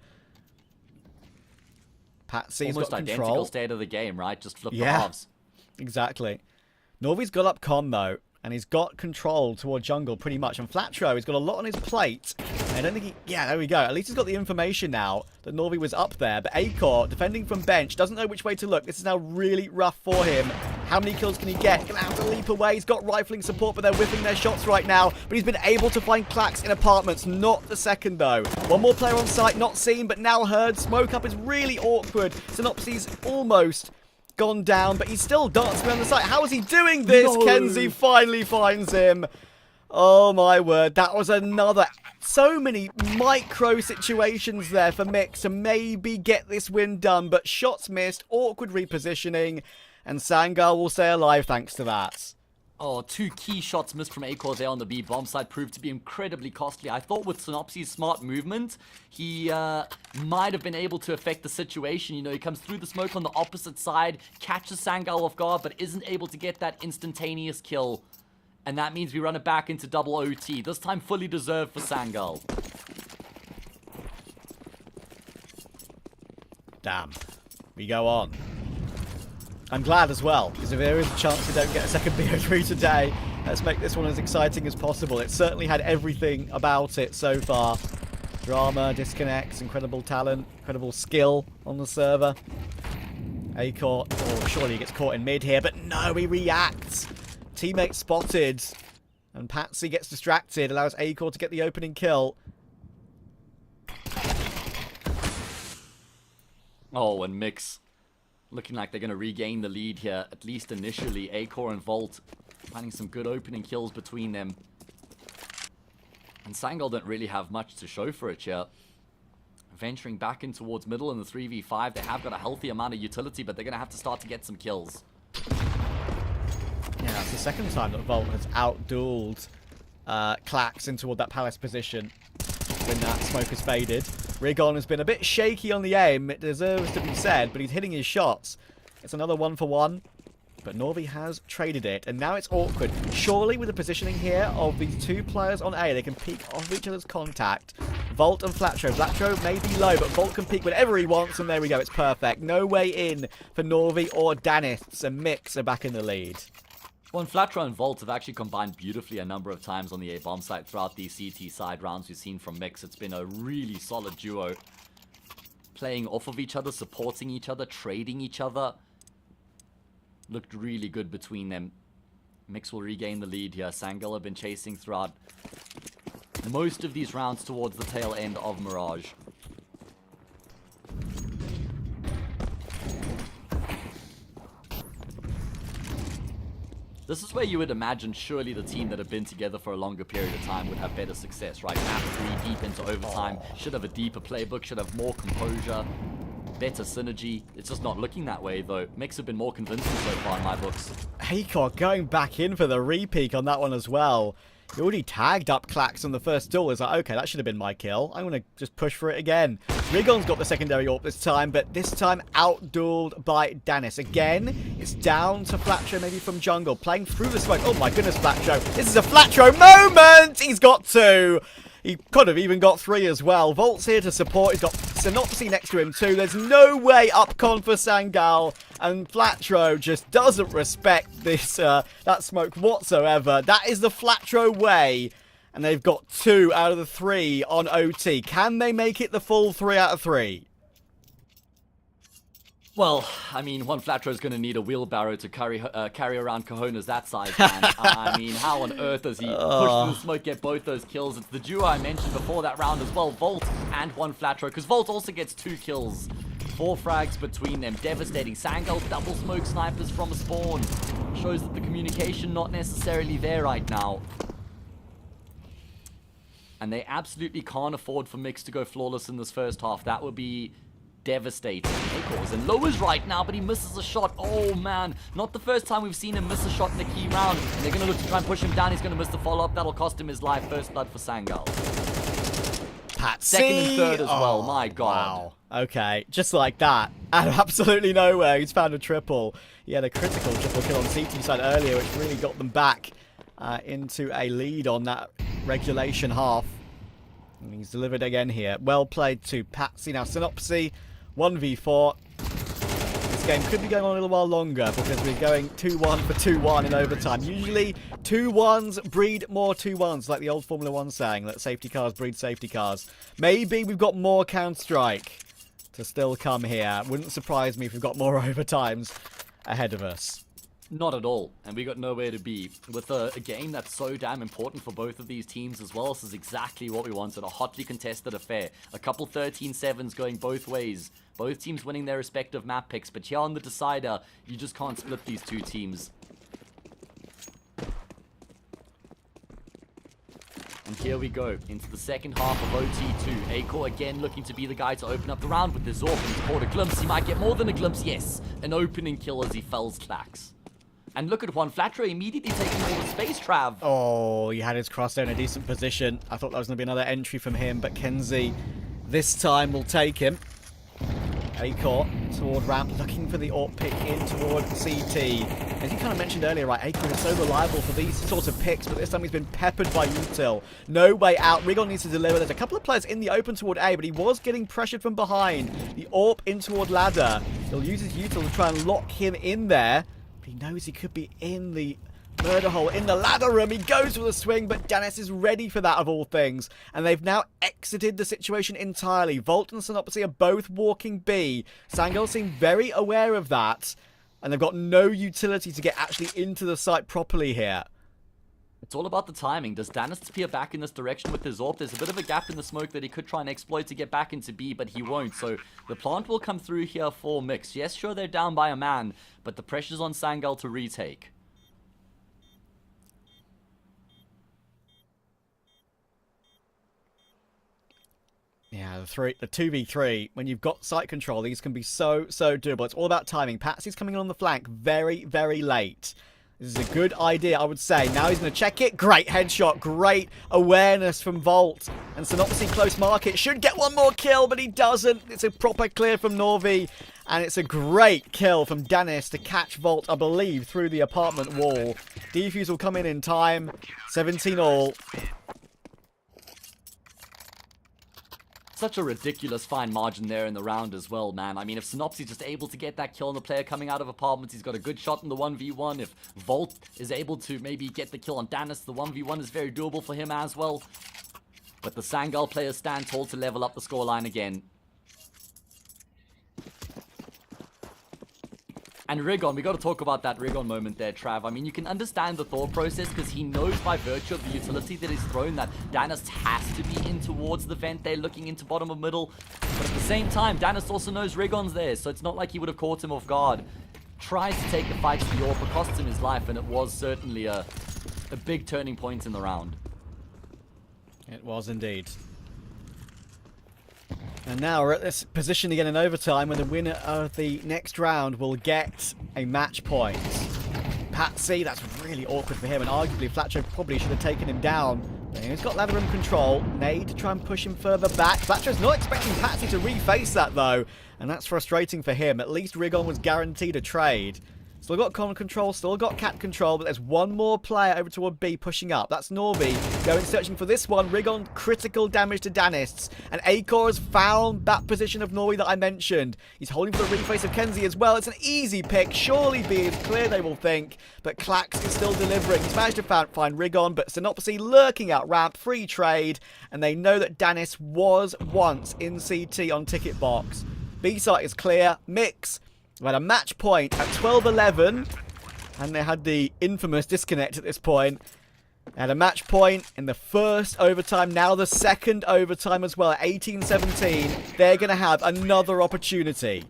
Patsy's Almost got identical control. state of the game, right? Just flip the Yeah. halves. Exactly. Norvy's got up combo, and he's got control toward jungle pretty much. And Flatro, he's got a lot on his plate. I don't think he... Yeah, there we go. At least he's got the information now that Norvy was up there. But Acor, defending from bench, doesn't know which way to look. This is now really rough for him. How many kills can he get? Gonna have to leap away. He's got rifling support, but they're whiffing their shots right now. But he's been able to find Clacks in apartments. Not the second, though. One more player on site, not seen, but now heard. Smoke up is really awkward. Synopsy's almost gone down, but he's still dancing around the site. How is he doing this? No. Kenzie finally finds him. Oh my word, that was another... So many micro situations there for Mix to maybe get this win done, but shots missed, awkward repositioning, and Sangal will stay alive thanks to that. Oh, 2 key shots missed from Acor there on the B bomb side proved to be incredibly costly. I thought with Synopsy's smart movement, he might have been able to affect the situation. You know, he comes through the smoke on the opposite side, catches Sangal off guard, but isn't able to get that instantaneous kill. And that means we run it back into double OT. This time fully deserved for Sangal. Damn. We go on. I'm glad as well, because if there is a chance we don't get a second BO3 today, let's make this one as exciting as possible. It certainly had everything about it so far. Drama, disconnects, incredible talent, incredible skill on the server. Acor, oh, surely he gets caught in mid here, but no, he reacts. Teammate spotted, and Patsy gets distracted, allows Acor to get the opening kill. Oh, and Mix looking like they're going to regain the lead here, at least initially. Acor and Volt finding some good opening kills between them. And Sangal don't really have much to show for it here. Venturing back in towards middle in the 3v5, they have got a healthy amount of utility, but they're going to have to start to get some kills. Yeah, that's the second time that Volt has out-dueled Clacks in toward that Palace position when that smoke has faded. Rigon has been a bit shaky on the aim, it deserves to be said, but he's hitting his shots. It's another 1-for-1, but Norvy has traded it, and now it's awkward. Surely with the positioning here of these two players on A, they can peek off each other's contact. Volt and Flatro. Flatro may be low, but Volt can peek whenever he wants, and there we go, it's perfect. No way in for Norvy or Danis, and Mix are back in the lead. Well, and Flatro and Volt have actually combined beautifully a number of times on the A bomb site throughout these CT side rounds we've seen from Mix. It's been a really solid duo. Playing off of each other, supporting each other, trading each other. Looked really good between them. Mix will regain the lead here. Sangal have been chasing throughout most of these rounds towards the tail end of Mirage. This is where you would imagine surely the team that have been together for a longer period of time would have better success, right? Map 3 deep into overtime, should have a deeper playbook, should have more composure, better synergy. It's just not looking that way, though. Mix have been more convincing so far in my books. Acor going back in for the re-peek on that one as well. He already tagged up Clacks on the first duel. It's like, okay, that should have been my kill. I'm going to just push for it again. Rigon's got the secondary AWP this time, but this time out-dueled by Danis. Again, it's down to Flatro, maybe from jungle, playing through the smoke. Oh my goodness, Flatro. This is a Flatro moment! He's got 2. He could have even got 3 as well. Volt's here to support. He's got Synopsy next to him too. There's no way up con for Sangal. And Flatro just doesn't respect this that smoke whatsoever. That is the Flatro way. And they've got 2 out of the 3 on OT. Can they make it the full 3 out of 3? Well, I mean, one Flatro's going to need a wheelbarrow to carry around cojones that size, man. I mean, how on earth does he push through the smoke, get both those kills? It's the duo I mentioned before that round as well, Volt and one Flatro, because Volt also gets 2 kills. 4 frags between them, devastating. Sangal double smoke snipers from a spawn. Shows that the communication not necessarily there right now. And they absolutely can't afford for Mix to go flawless in this first half. That would be devastating. Acor's in lowers right now, but he misses a shot. Oh man, not the first time we've seen him miss a shot in the key round. And they're going to look to try and push him down. He's going to miss the follow-up. That'll cost him his life. First blood for Sangal. Patsy. Second and third as well. My God. Wow. Okay, just like that. Out of absolutely nowhere, he's found a triple. He had a critical triple kill on CT side earlier, which really got them back into a lead on that regulation half. And he's delivered again here. Well played to Patsy. Now, Synopsy, 1v4. This game could be going on a little while longer because we're going 2-1 for 2-1 in overtime. Usually, 2-1s breed more 2-1s, like the old Formula 1 saying, that safety cars breed safety cars. Maybe we've got more Counter-Strike to still come here. Wouldn't surprise me if we've got more overtimes ahead of us. Not at all, and we got nowhere to be. With a game that's so damn important for both of these teams as well, this is exactly what we wanted, a hotly contested affair. A couple 13-7s going both ways, both teams winning their respective map picks, but here on the decider, you just can't split these two teams. And here we go, into the second half of OT2. Acor again looking to be the guy to open up the round with his Zorp, and he's caught a glimpse. He might get more than a glimpse, yes. An opening kill as he fells Clax. And look at Juan Flatro immediately taking all the space, Trav. Oh, he had his crosshair in a decent position. I thought that was going to be another entry from him, but Kenzie this time will take him. Acor toward ramp, looking for the AWP pick in toward CT. As you kind of mentioned earlier, right, Acor is so reliable for these sorts of picks, but this time he's been peppered by Util. No way out. Rigon needs to deliver. There's a couple of players in the open toward A, but he was getting pressured from behind. The AWP in toward ladder. He'll use his Util to try and lock him in there. He knows he could be in the murder hole, in the ladder room. He goes for the swing, but Dennis is ready for that of all things. And they've now exited the situation entirely. Volt and Synopsy are both walking B. Sangel seem very aware of that. And they've got no utility to get actually into the site properly here. It's all about the timing. Does Danis appear back in this direction with his AWP? There's a bit of a gap in the smoke that he could try and exploit to get back into B, but he won't. So the plant will come through here for Mix. Yes, sure, they're down by a man, but the pressure's on Sangal to retake. Yeah, the 2v3, when you've got site control, these can be so doable. It's all about timing. Patsy's coming in on the flank very, very late. This is a good idea, I would say. Now he's going to check it. Great headshot. Great awareness from Volt. And Synopsy close market. Should get one more kill, but he doesn't. It's a proper clear from Norvi. And it's a great kill from Dennis to catch Volt, I believe, through the apartment wall. Defuse will come in time. 17 all. Such a ridiculous fine margin there in the round as well, man. I mean, if Synopsy's just able to get that kill on the player coming out of apartments, he's got a good shot in the 1v1. If Volt is able to maybe get the kill on Danis, the 1v1 is very doable for him as well. But the Sangal players stand tall to level up the scoreline again. And Rigon, we got to talk about that Rigon moment there, Trav. I mean, you can understand the thought process because he knows by virtue of the utility that he's thrown that Danis has to be in towards the vent there, looking into bottom of middle. But at the same time, Danis also knows Rigon's there, so it's not like he would have caught him off guard. Tries to take the fight to the AWP, but costs him his life, and it was certainly a big turning point in the round. It was indeed. And now we're at this position again in overtime where the winner of the next round will get a match point. Patsy, that's really awkward for him, and arguably Flatcho probably should have taken him down. But he's got ladder room control. Nade to try and push him further back. Flatcho's not expecting Patsy to reface that though, and that's frustrating for him. At least Rigon was guaranteed a trade. Still got con control, still got cat control, but there's one more player over toward B pushing up. That's Norvi going searching for this one. Rigon, critical damage to Danis. And Acor has found that position of Norvi that I mentioned. He's holding for the reface of Kenzie as well. It's an easy pick. Surely B is clear, they will think. But Clax is still delivering. He's managed to find Rigon, but Synopsy lurking out ramp. Free trade. And they know that Danis was once in CT on ticket box. B site is clear. Mix. We had a match point at 12-11, and they had the infamous disconnect at this point. They had a match point in the first overtime, now the second overtime as well at 18-17. They're going to have another opportunity.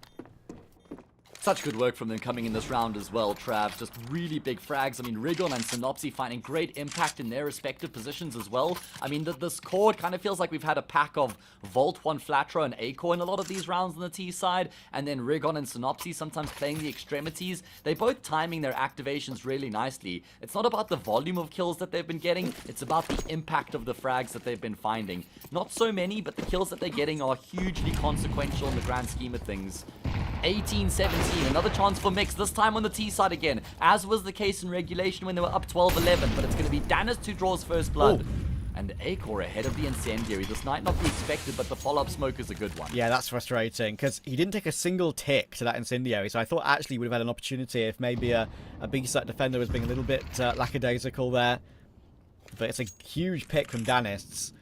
Such good work from them coming in this round as well, Trav. Just really big frags. I mean, Rigon and Synopsy finding great impact in their respective positions as well. I mean, this chord kind of feels like we've had a pack of Volt, One Flatro, and Aco in a lot of these rounds on the T side. And then Rigon and Synopsy sometimes playing the extremities. They both timing their activations really nicely. It's not about the volume of kills that they've been getting. It's about the impact of the frags that they've been finding. Not so many, but the kills that they're getting are hugely consequential in the grand scheme of things. 18-17, another chance for Mix, this time on the T side again, as was the case in regulation when they were up 12-11, but it's going to be Danis who draws first blood. Ooh. And Acor ahead of the Incendiary. This might not be expected, but the follow-up smoke is a good one. Yeah, that's frustrating, because he didn't take a single tick to that Incendiary, so I thought actually he would have had an opportunity if maybe a B-side defender was being a little bit lackadaisical there. But it's a huge pick from Danis.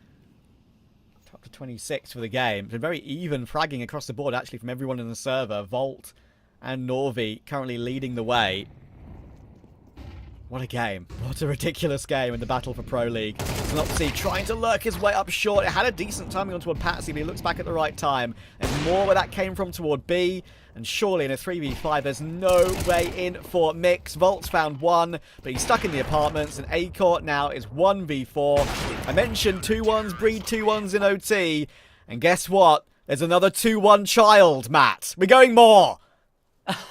Up to 26 for the game. It's been very even fragging across the board, actually, from everyone in the server. Volt and Norvi currently leading the way. What a game. What a ridiculous game in the battle for Pro League. Synopsy trying to lurk his way up short. It had a decent timing on toward Patsy, but he looks back at the right time. And more where that came from toward B. And surely in a 3v5, there's no way in for Mix. Volt's found one, but he's stuck in the apartments. And Acor now is 1v4. I mentioned 2-1s breed 2-1s in OT. And guess what? There's another 2-1 child, Matt. We're going more.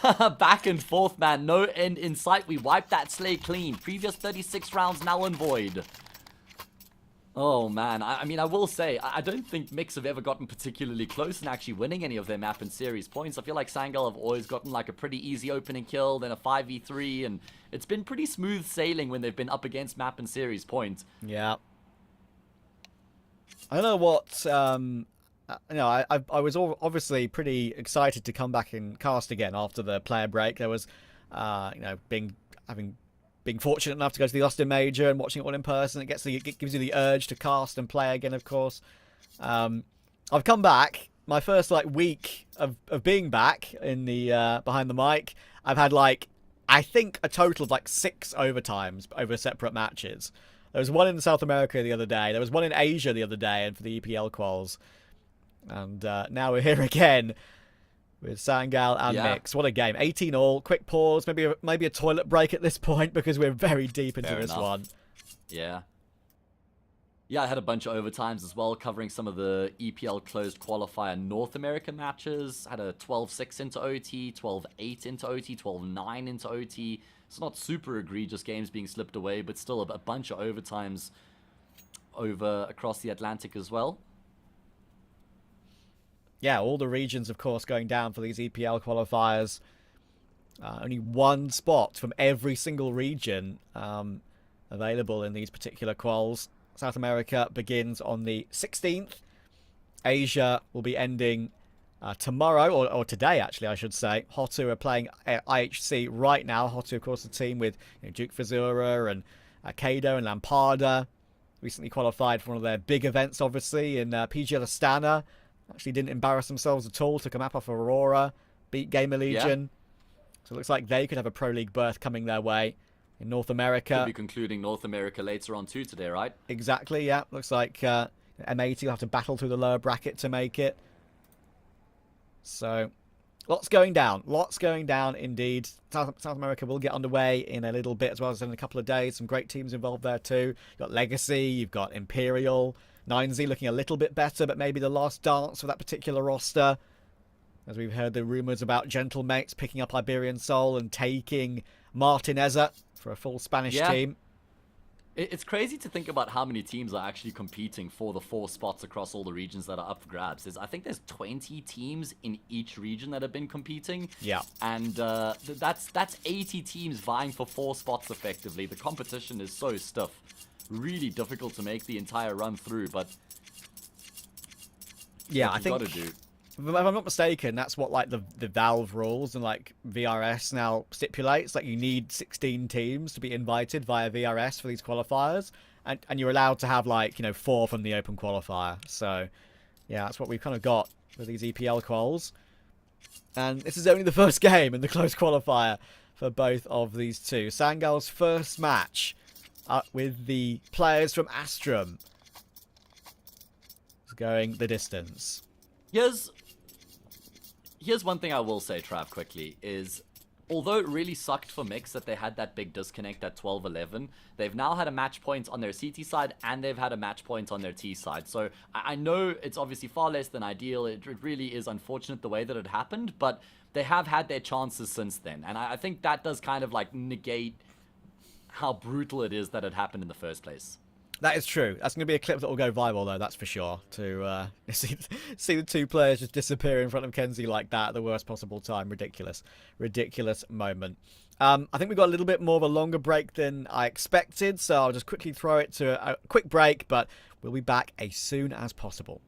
Back and forth, man. No end in sight. We wiped that slay clean. Previous 36 rounds now in void. Oh, man. I mean, I will say, I don't think Mix have ever gotten particularly close in actually winning any of their map and series points. I feel like Sangal have always gotten like a pretty easy opening kill, then a 5v3, and it's been pretty smooth sailing when they've been up against map and series points. Yeah. I don't know what... I was obviously pretty excited to come back and cast again after the player break. There was, being fortunate enough to go to the Austin Major and watching it all in person. It gives you the urge to cast and play again, of course. I've come back. My first week of being back in the behind the mic, I've had I think a total of 6 overtimes over separate matches. There was one in South America the other day. There was one in Asia the other day, and for the EPL quals. And now we're here again with Sangal and Mix. What a game. 18 all. Quick pause. Maybe a toilet break at this point because we're very deep into this one. Yeah. Yeah, I had a bunch of overtimes as well, covering some of the EPL closed qualifier North America matches. Had a 12-6 into OT, 12-8 into OT, 12-9 into OT. It's not super egregious games being slipped away, but still a bunch of overtimes over across the Atlantic as well. Yeah, all the regions, of course, going down for these EPL qualifiers. Only one spot from every single region available in these particular quals. South America begins on the 16th. Asia will be ending tomorrow, or today, actually, I should say. Hotu are playing IHC right now. Hotu, of course, the team with Duke Fazura and Kado and Lampada. Recently qualified for one of their big events, obviously, in PGL Astana. Actually didn't embarrass themselves at all. Took a map off Aurora. Beat Gamer Legion. Yeah. So it looks like they could have a Pro League berth coming their way in North America. Could be concluding North America later on too today, right? Exactly, yeah. Looks like M80 will have to battle through the lower bracket to make it. So, lots going down. Lots going down indeed. South America will get underway in a little bit as well as in a couple of days. Some great teams involved there too. You've got Legacy, you've got Imperial. 9Z looking a little bit better, but maybe the last dance for that particular roster. As we've heard the rumours about Gentlemates picking up Iberian Soul and taking Martineza for a full Spanish team. It's crazy to think about how many teams are actually competing for the 4 spots across all the regions that are up for grabs. I think there's 20 teams in each region that have been competing. Yeah. And that's 80 teams vying for 4 spots effectively. The competition is so stiff. Really difficult to make the entire run through, but yeah, I think if I'm not mistaken, that's what the Valve rules and VRS now stipulates. You need 16 teams to be invited via VRS for these qualifiers, and you're allowed to have 4 from the open qualifier. So yeah, that's what we've kind of got with these EPL quals. And this is only the first game in the closed qualifier for both of these two. Sangal's first match with the players from Astrum is going the distance. Here's one thing I will say, Trav, quickly, is although it really sucked for Mix that they had that big disconnect at 12-11, they've now had a match point on their CT side and they've had a match point on their T side. So I know it's obviously far less than ideal. It really is unfortunate the way that it happened, but they have had their chances since then. And I think that does kind of like negate how brutal it is that it happened in the first place. That is true. That's going to be a clip that will go viral, though, that's for sure. To see the two players just disappear in front of Kenzie like that at the worst possible time. Ridiculous. Ridiculous moment. I think we got a little bit more of a longer break than I expected, so I'll just quickly throw it to a quick break, but we'll be back as soon as possible.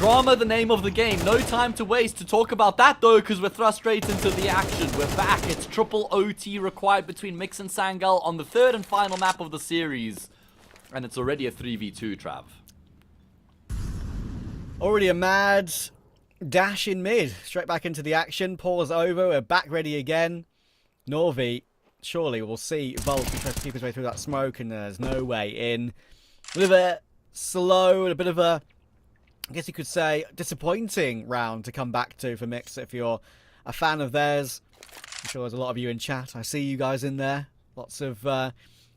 Drama, the name of the game. No time to waste to talk about that, though, because we're thrust straight into the action. We're back. It's triple OT required between Mix and Sangal on the third and final map of the series. And it's already a 3v2, Trav. Already a mad dash in mid. Straight back into the action. Pause over. We're back ready again. Norvi, surely we'll see Volt try to keep his way through that smoke, and there's no way in. A bit of a slow and a bit of a, I guess you could say, disappointing round to come back to for Mix if you're a fan of theirs. I'm sure there's a lot of you in chat. I see you guys in there. Lots of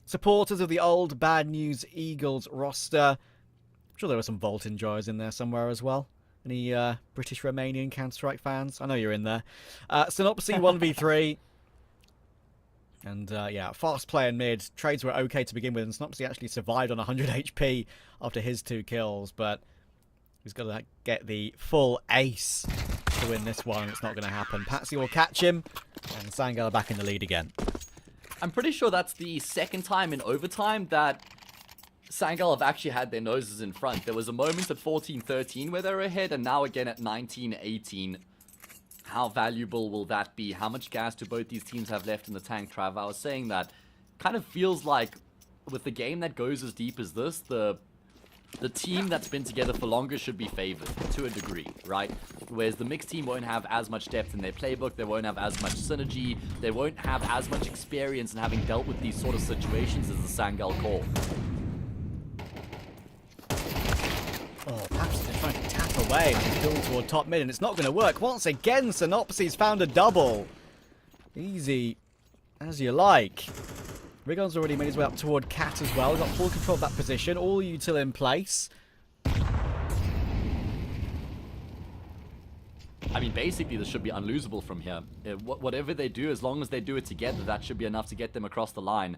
supporters of the old Bad News Eagles roster. I'm sure there were some Volt enjoyers in there somewhere as well. Any British Romanian Counter-Strike fans? I know you're in there. Synopsy 1v3. And yeah, fast play in mid. Trades were okay to begin with, and Synopsy actually survived on 100 HP after his 2 kills, but he's got to get the full ace to win this one. It's not going to happen. Patsy will catch him, and Sangal back in the lead again. I'm pretty sure that's the second time in overtime that Sangal have actually had their noses in front. There was a moment at 14-13 where they were ahead, and now again at 19-18. How valuable will that be? How much gas do both these teams have left in the tank, Trav? I was saying that kind of feels like with the game that goes as deep as this, the team that's been together for longer should be favored to a degree, right? Whereas the mixed team won't have as much depth in their playbook, they won't have as much synergy, they won't have as much experience in having dealt with these sort of situations as the Sangal core. Oh, perhaps they're trying to tap away and build toward top mid, and it's not going to work. Once again, Synopsy's found a double. Easy as you like. Rigon's already made his way up toward Cat as well. He's got full control of that position. All util in place. I mean, basically, this should be unlosable from here. Whatever they do, as long as they do it together, that should be enough to get them across the line.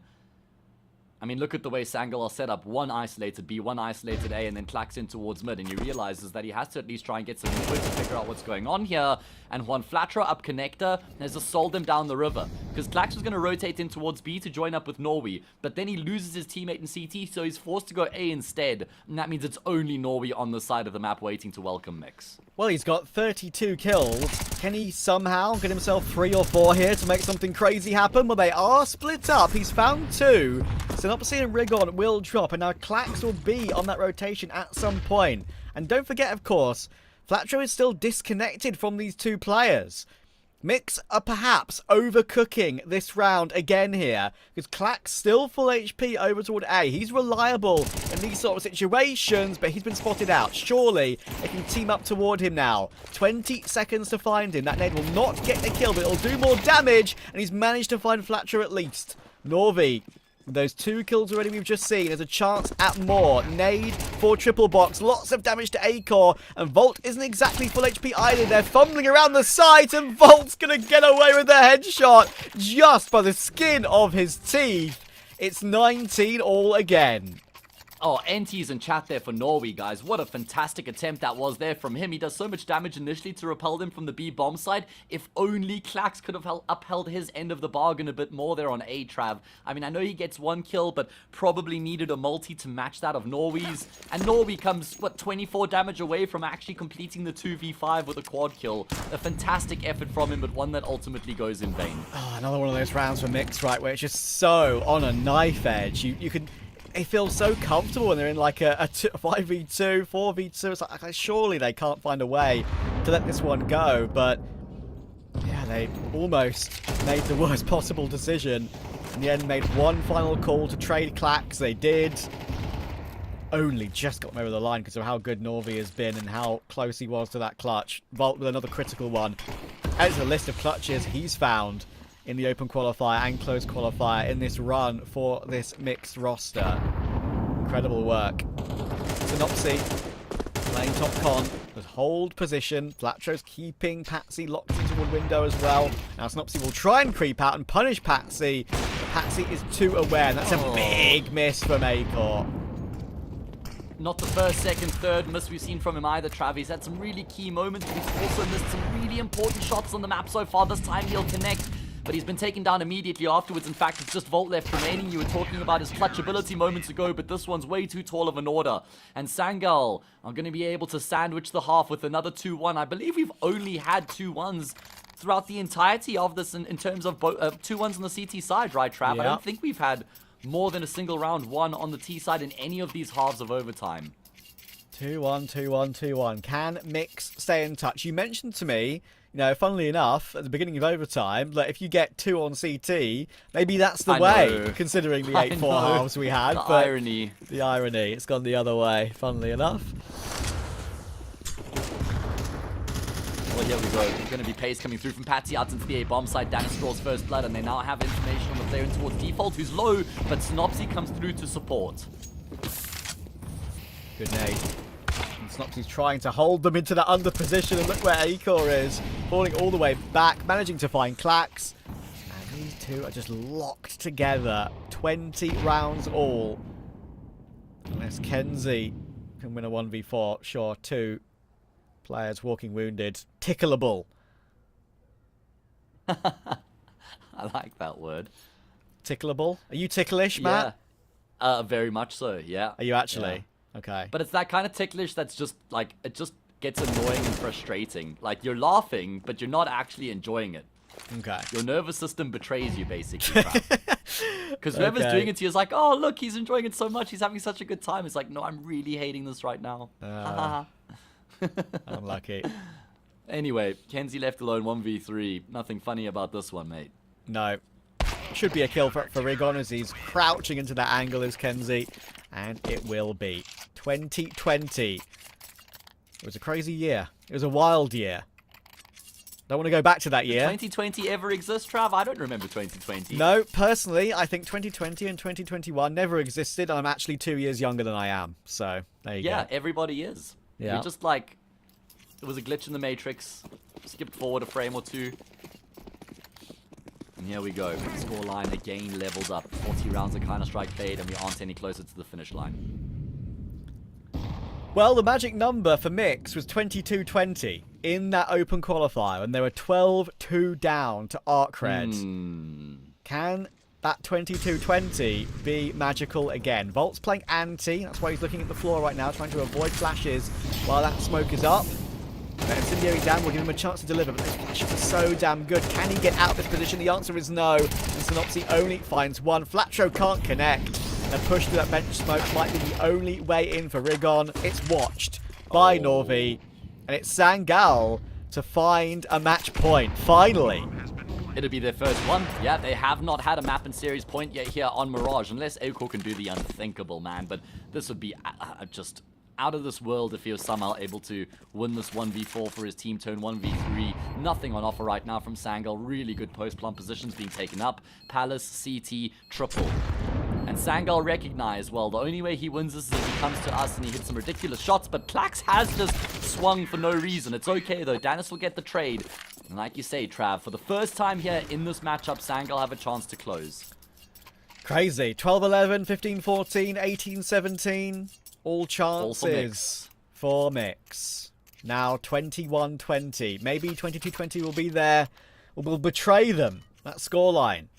I mean, look at the way Sangal are set up. One isolated B, one isolated A, and then clacks in towards mid. And he realizes that he has to at least try and get some input to figure out what's going on here. And one Flatterer up connector has just sold him down the river. Because Clax was going to rotate in towards B to join up with Norway. But then he loses his teammate in CT, so he's forced to go A instead. And that means it's only Norway on the side of the map waiting to welcome Mix. Well, he's got 32 kills. Can he somehow get himself 3 or 4 here to make something crazy happen? Well, they are split up. He's found 2. Synopsy and Rigon will drop, and now Clax will be on that rotation at some point. And don't forget, of course, Flatro is still disconnected from these 2 players. Mix are perhaps overcooking this round again here, because Clax still full HP over toward A. He's reliable in these sort of situations, but he's been spotted out. Surely they can team up toward him now. 20 seconds to find him. That nade will not get the kill, but it'll do more damage, and he's managed to find Flatro at least. Norvi, with those 2 kills already we've just seen, there's a chance at more. Nade for triple box, lots of damage to A-core, and Volt isn't exactly full HP either. They're fumbling around the site, and Volt's gonna get away with the headshot just by the skin of his teeth. It's 19 all again. Oh, NT's in chat there for Norway, guys. What a fantastic attempt that was there from him. He does so much damage initially to repel them from the B bomb side. If only Clax could have upheld his end of the bargain a bit more there on A, Trav. I mean, I know he gets 1 kill, but probably needed a multi to match that of Norway's. And Norway comes, what, 24 damage away from actually completing the 2v5 with a quad kill. A fantastic effort from him, but one that ultimately goes in vain. Oh, another one of those rounds for Mix, right, where it's just so on a knife edge. You can... They feel so comfortable when they're in like a 5v2, 4v2. It's like, surely they can't find a way to let this one go. But yeah, they almost made the worst possible decision. In the end, made one final call to trade Clax. They did. Only just got over the line because of how good Norvi has been and how close he was to that clutch. Volt with another critical one. Adds to the list of clutches he's found in the open qualifier and closed qualifier in this run for this mixed roster. Incredible work. Synopsy playing top con. Just hold position. Flatro's keeping Patsy locked into a window as well. Now Synopsy will try and creep out and punish Patsy. But Patsy is too aware, and that's a big miss from A-Core. Not the first, second, third miss we've seen from him either, Trav. He's had some really key moments, but he's also missed some really important shots on the map so far. This time he'll connect. but he's been taken down immediately afterwards. In fact, it's just Volt left remaining. You were talking about his clutchability moments ago, but this one's way too tall of an order. And Sangal are going to be able to sandwich the half with another 2-1. I believe we've only had 2-1s throughout the entirety of this in terms of 2-1s on the CT side, right, Trav? I don't think we've had more than a single round 1 on the T side in any of these halves of overtime. 2-1, 2-1, 2-1. Can Mix stay in touch? You mentioned to me, you know, funnily enough, at the beginning of overtime, that if you get 2 on CT, maybe that's the way, considering the 8-4 halves we had. The irony. The irony. It's gone the other way, funnily enough. Well, here we go. There's going to be pace coming through from Patsy out into the A-bomb side. Dennis draws first blood, and they now have information on the player in towards default, who's low, but Synopsy comes through to support. Good nade. And Snopsy's trying to hold them into that under position, and look where Acor is. Falling all the way back, managing to find Clax. And these two are just locked together. 20 rounds all. Unless Kenzie can win a 1v4. Sure, 2 players walking wounded. Tickleable. I like that word. Tickleable? Are you ticklish, Matt? Yeah. Very much so, yeah. Are you actually? Yeah. Okay. But it's that kind of ticklish that's just, like, it just gets annoying and frustrating. Like, you're laughing, but you're not actually enjoying it. Okay. Your nervous system betrays you, basically. Because whoever's doing it to you is like, oh, look, he's enjoying it so much. He's having such a good time. It's like, no, I'm really hating this right now. Unlucky. Anyway, Kenzie left alone 1v3. Nothing funny about this one, mate. No. Should be a kill for Rigon as he's crouching into that angle is Kenzie. And it will be. 2020. It was a crazy year. It was a wild year. Don't want to go back to that year. Did 2020 ever exist, Trav? I don't remember 2020. No, personally, I think 2020 and 2021 never existed. And I'm actually 2 years younger than I am. So, there you go. Yeah, everybody is. Yeah. You're just like, it was a glitch in the Matrix. Skipped forward a frame or two. And here we go. Scoreline again leveled up. 40 rounds of Counter-Strike played, and we aren't any closer to the finish line. Well, the magic number for Mix was 22-20 in that open qualifier, and they were 12-2 down to Arcred. Can that 22-20 be magical again? Volt's playing anti. That's why he's looking at the floor right now, trying to avoid flashes while that smoke is up. But Incendiary Dam will give him a chance to deliver, but those flashes are so damn good. Can he get out of this position? The answer is no. And Synopsy only finds one. Flatro can't connect. And a push through that bench smoke might be the only way in for Rigon. It's watched by Norvi. And it's Sangal to find a match point. Finally. It'll be their first one. Yeah, they have not had a map and series point yet here on Mirage, unless Acor can do the unthinkable, man. But this would be just out of this world if he was somehow able to win this 1v4 for his team, turn 1v3. Nothing on offer right now from Sangal. Really good post-plant positions being taken up. Palace, CT, triple. And Sangal recognized, well, the only way he wins this is if he comes to us and he hits some ridiculous shots, but Clax has just swung for no reason. It's okay, though. Dennis will get the trade. And like you say, Trav, for the first time here in this matchup, Sangal have a chance to close. Crazy. 12-11, 15-14, 18-17. All chances for Mix. Now 21-20. Maybe 22-20 will be there. Will betray them. That scoreline.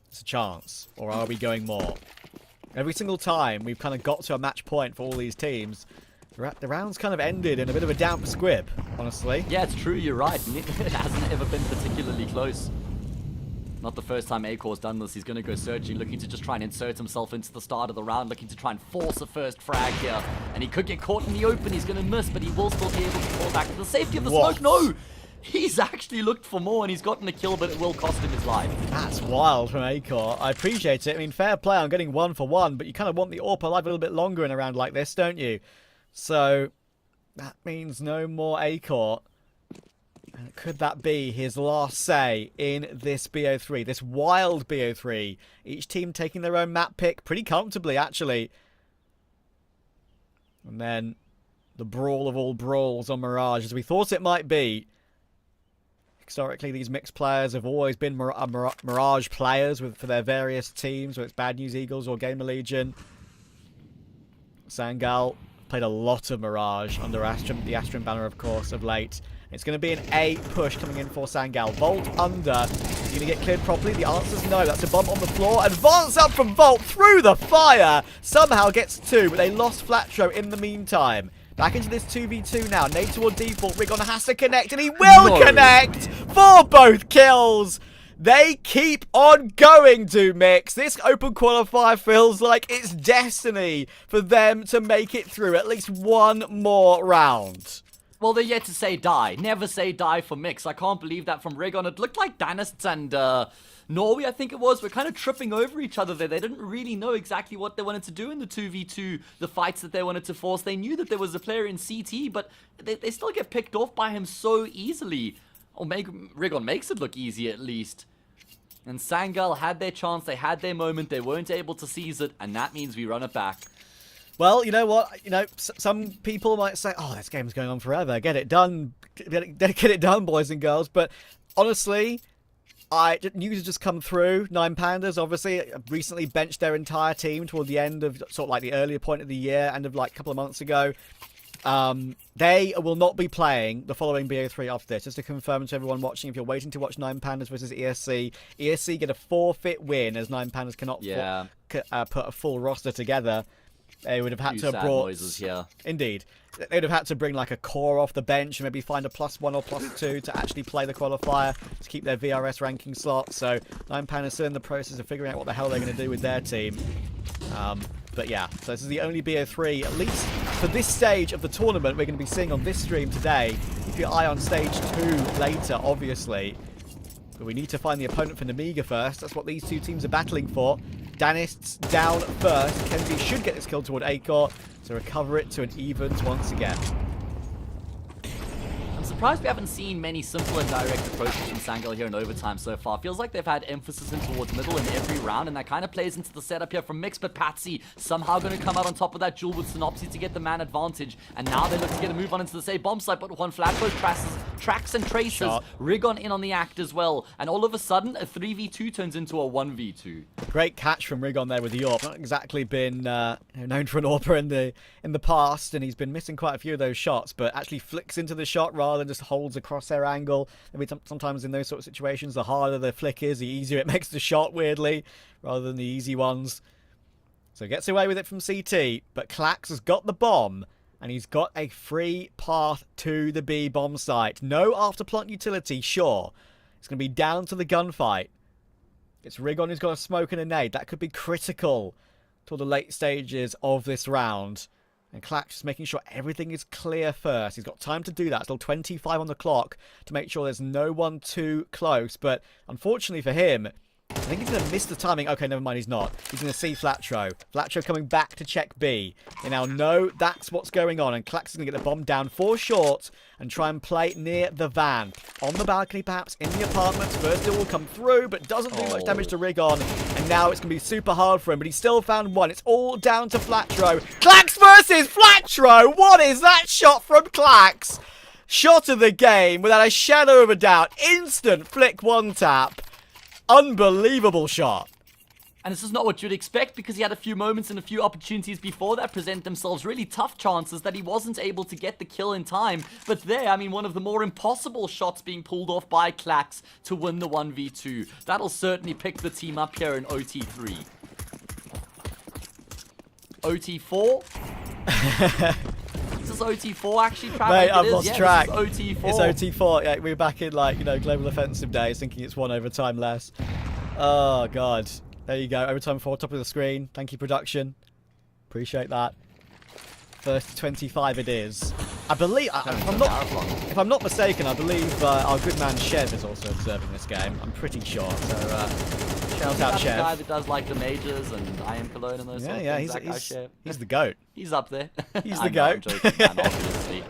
It's a chance. Or are we going more? Every single time we've kind of got to a match point for all these teams, the round's kind of ended in a bit of a damp squib, honestly. Yeah, it's true. You're right. It hasn't ever been particularly close. Not the first time Acor's done this. He's going to go searching, looking to just try and insert himself into the start of the round, looking to try and force a first frag here. And he could get caught in the open. He's going to miss, but he will still be able to fall back to the safety of the smoke. No! He's actually looked for more, and he's gotten a kill, but it will cost him his life. That's wild from Acor. I appreciate it. I mean, fair play on getting 1 for 1, but you kind of want the AWP alive a little bit longer in a round like this, don't you? So, that means no more Acor. And could that be his last say in this BO3, this wild BO3? Each team taking their own map pick pretty comfortably, actually. And then the brawl of all brawls on Mirage, as we thought it might be. Historically, these mixed players have always been Mirage players for their various teams, whether it's Bad News Eagles or Gamer Legion. Sangal played a lot of Mirage under Astrum, the Astrum banner, of course, of late. It's going to be an A push coming in for Sangal. Volt under. Is he going to get cleared properly? The answer's no. That's a bump on the floor. Advance up from Volt through the fire. Somehow gets 2, but they lost Flatro in the meantime. Back into this 2v2 now. Nade toward default. Rigon has to connect, and he will connect for both kills. They keep on going, do Mix. This open qualifier feels like it's destiny for them to make it through at least one more round. Well, they're yet to say die. Never say die for Mix. I can't believe that from Rigon. It looked like Danists and Norway, I think it was, were kind of tripping over each other there. They didn't really know exactly what they wanted to do in the 2v2, the fights that they wanted to force. They knew that there was a player in CT, but they still get picked off by him so easily. Or Rigon makes it look easy at least. And Sangal had their chance, they had their moment, they weren't able to seize it, and that means we run it back. Well, you know what? You know, some people might say, "Oh, this game's going on forever. Get it done, get it done, boys and girls." But honestly, news has just come through. 9 Pandas obviously recently benched their entire team toward the end of sort of like the earlier point of the year, end of like a couple of months ago. They will not be playing the following BO3 after this. Just to confirm to everyone watching, if you're waiting to watch 9 Pandas versus ESC, ESC get a forfeit win as 9 Pandas cannot put a full roster together. They would have had to have brought noises here. Indeed. They would have had to bring like a core off the bench and maybe find a +1 or +2 to actually play the qualifier to keep their VRS ranking slot. So 9 Pandas still in the process of figuring out what the hell they're going to do with their team. But yeah, so this is the only BO3, at least for this stage of the tournament, we're going to be seeing on this stream today. Keep your eye on stage 2 later, obviously. But we need to find the opponent for Namiga first. That's what these two teams are battling for. Danists down first. Kenzie should get this kill toward Acor to recover it to an evens once again. I'm surprised we haven't seen many simple and direct approaches from Sangal here in overtime so far. Feels like they've had emphasis in towards middle in every round, and that kind of plays into the setup here from Mix, but Patsy somehow going to come out on top of that duel with Synopsy to get the man advantage, and now they look to get a move on into the safe bomb site, but one flat post tracks and traces. Shot. Rigon in on the act as well, and all of a sudden a 3v2 turns into a 1v2. Great catch from Rigon there with the AWP. Not exactly been known for an AWPer in the past, and he's been missing quite a few of those shots, but actually flicks into the shot rather than just holds a crosshair angle. Maybe sometimes in those sort of situations, the harder the flick is, the easier it makes the shot, weirdly, rather than the easy ones. So gets away with it from CT, but Klax has got the bomb, and he's got a free path to the B bomb site. No after-plant utility, sure. It's going to be down to the gunfight. It's Rigon who's got a smoke and a nade. That could be critical to the late stages of this round. And Klax just making sure everything is clear first. He's got time to do that. Still 25 on the clock to make sure there's no one too close. But unfortunately for him, I think he's going to miss the timing. Okay, never mind, he's not. He's going to see Flatro. Flatro coming back to check B. They now know that's what's going on. And Klax is going to get the bomb down for short and try and play near the van. On the balcony, perhaps, in the apartments. First deal will come through, but doesn't do much damage to Rigon. And now it's going to be super hard for him, but he still found one. It's all down to Flatro. Klax versus Flatro! What is that shot from Klax? Shot of the game, without a shadow of a doubt. Instant flick one tap. Unbelievable shot. And this is not what you'd expect, because he had a few moments and a few opportunities before that present themselves, really tough chances that he wasn't able to get the kill in time. But there, I mean, one of the more impossible shots being pulled off by Klax to win the 1v2. That'll certainly pick the team up here in OT3. OT4? Is this OT4 actually, Travis? Mate, I've lost track. This is OT4. It's OT4. Yeah, we're back in, like, you know, global offensive days, thinking it's one overtime less. Oh, God. There you go. Overtime 4, top of the screen. Thank you, production. Appreciate that. First 25 it is. I believe, if I'm not mistaken, I believe our good man Chev is also observing this game. I'm pretty sure. So, shout out Chev. Chev. The guy that does like the majors and I Am Cologne and those sort of things. He's the GOAT. He's up there. He's the GOAT. I'm joking, man, obviously.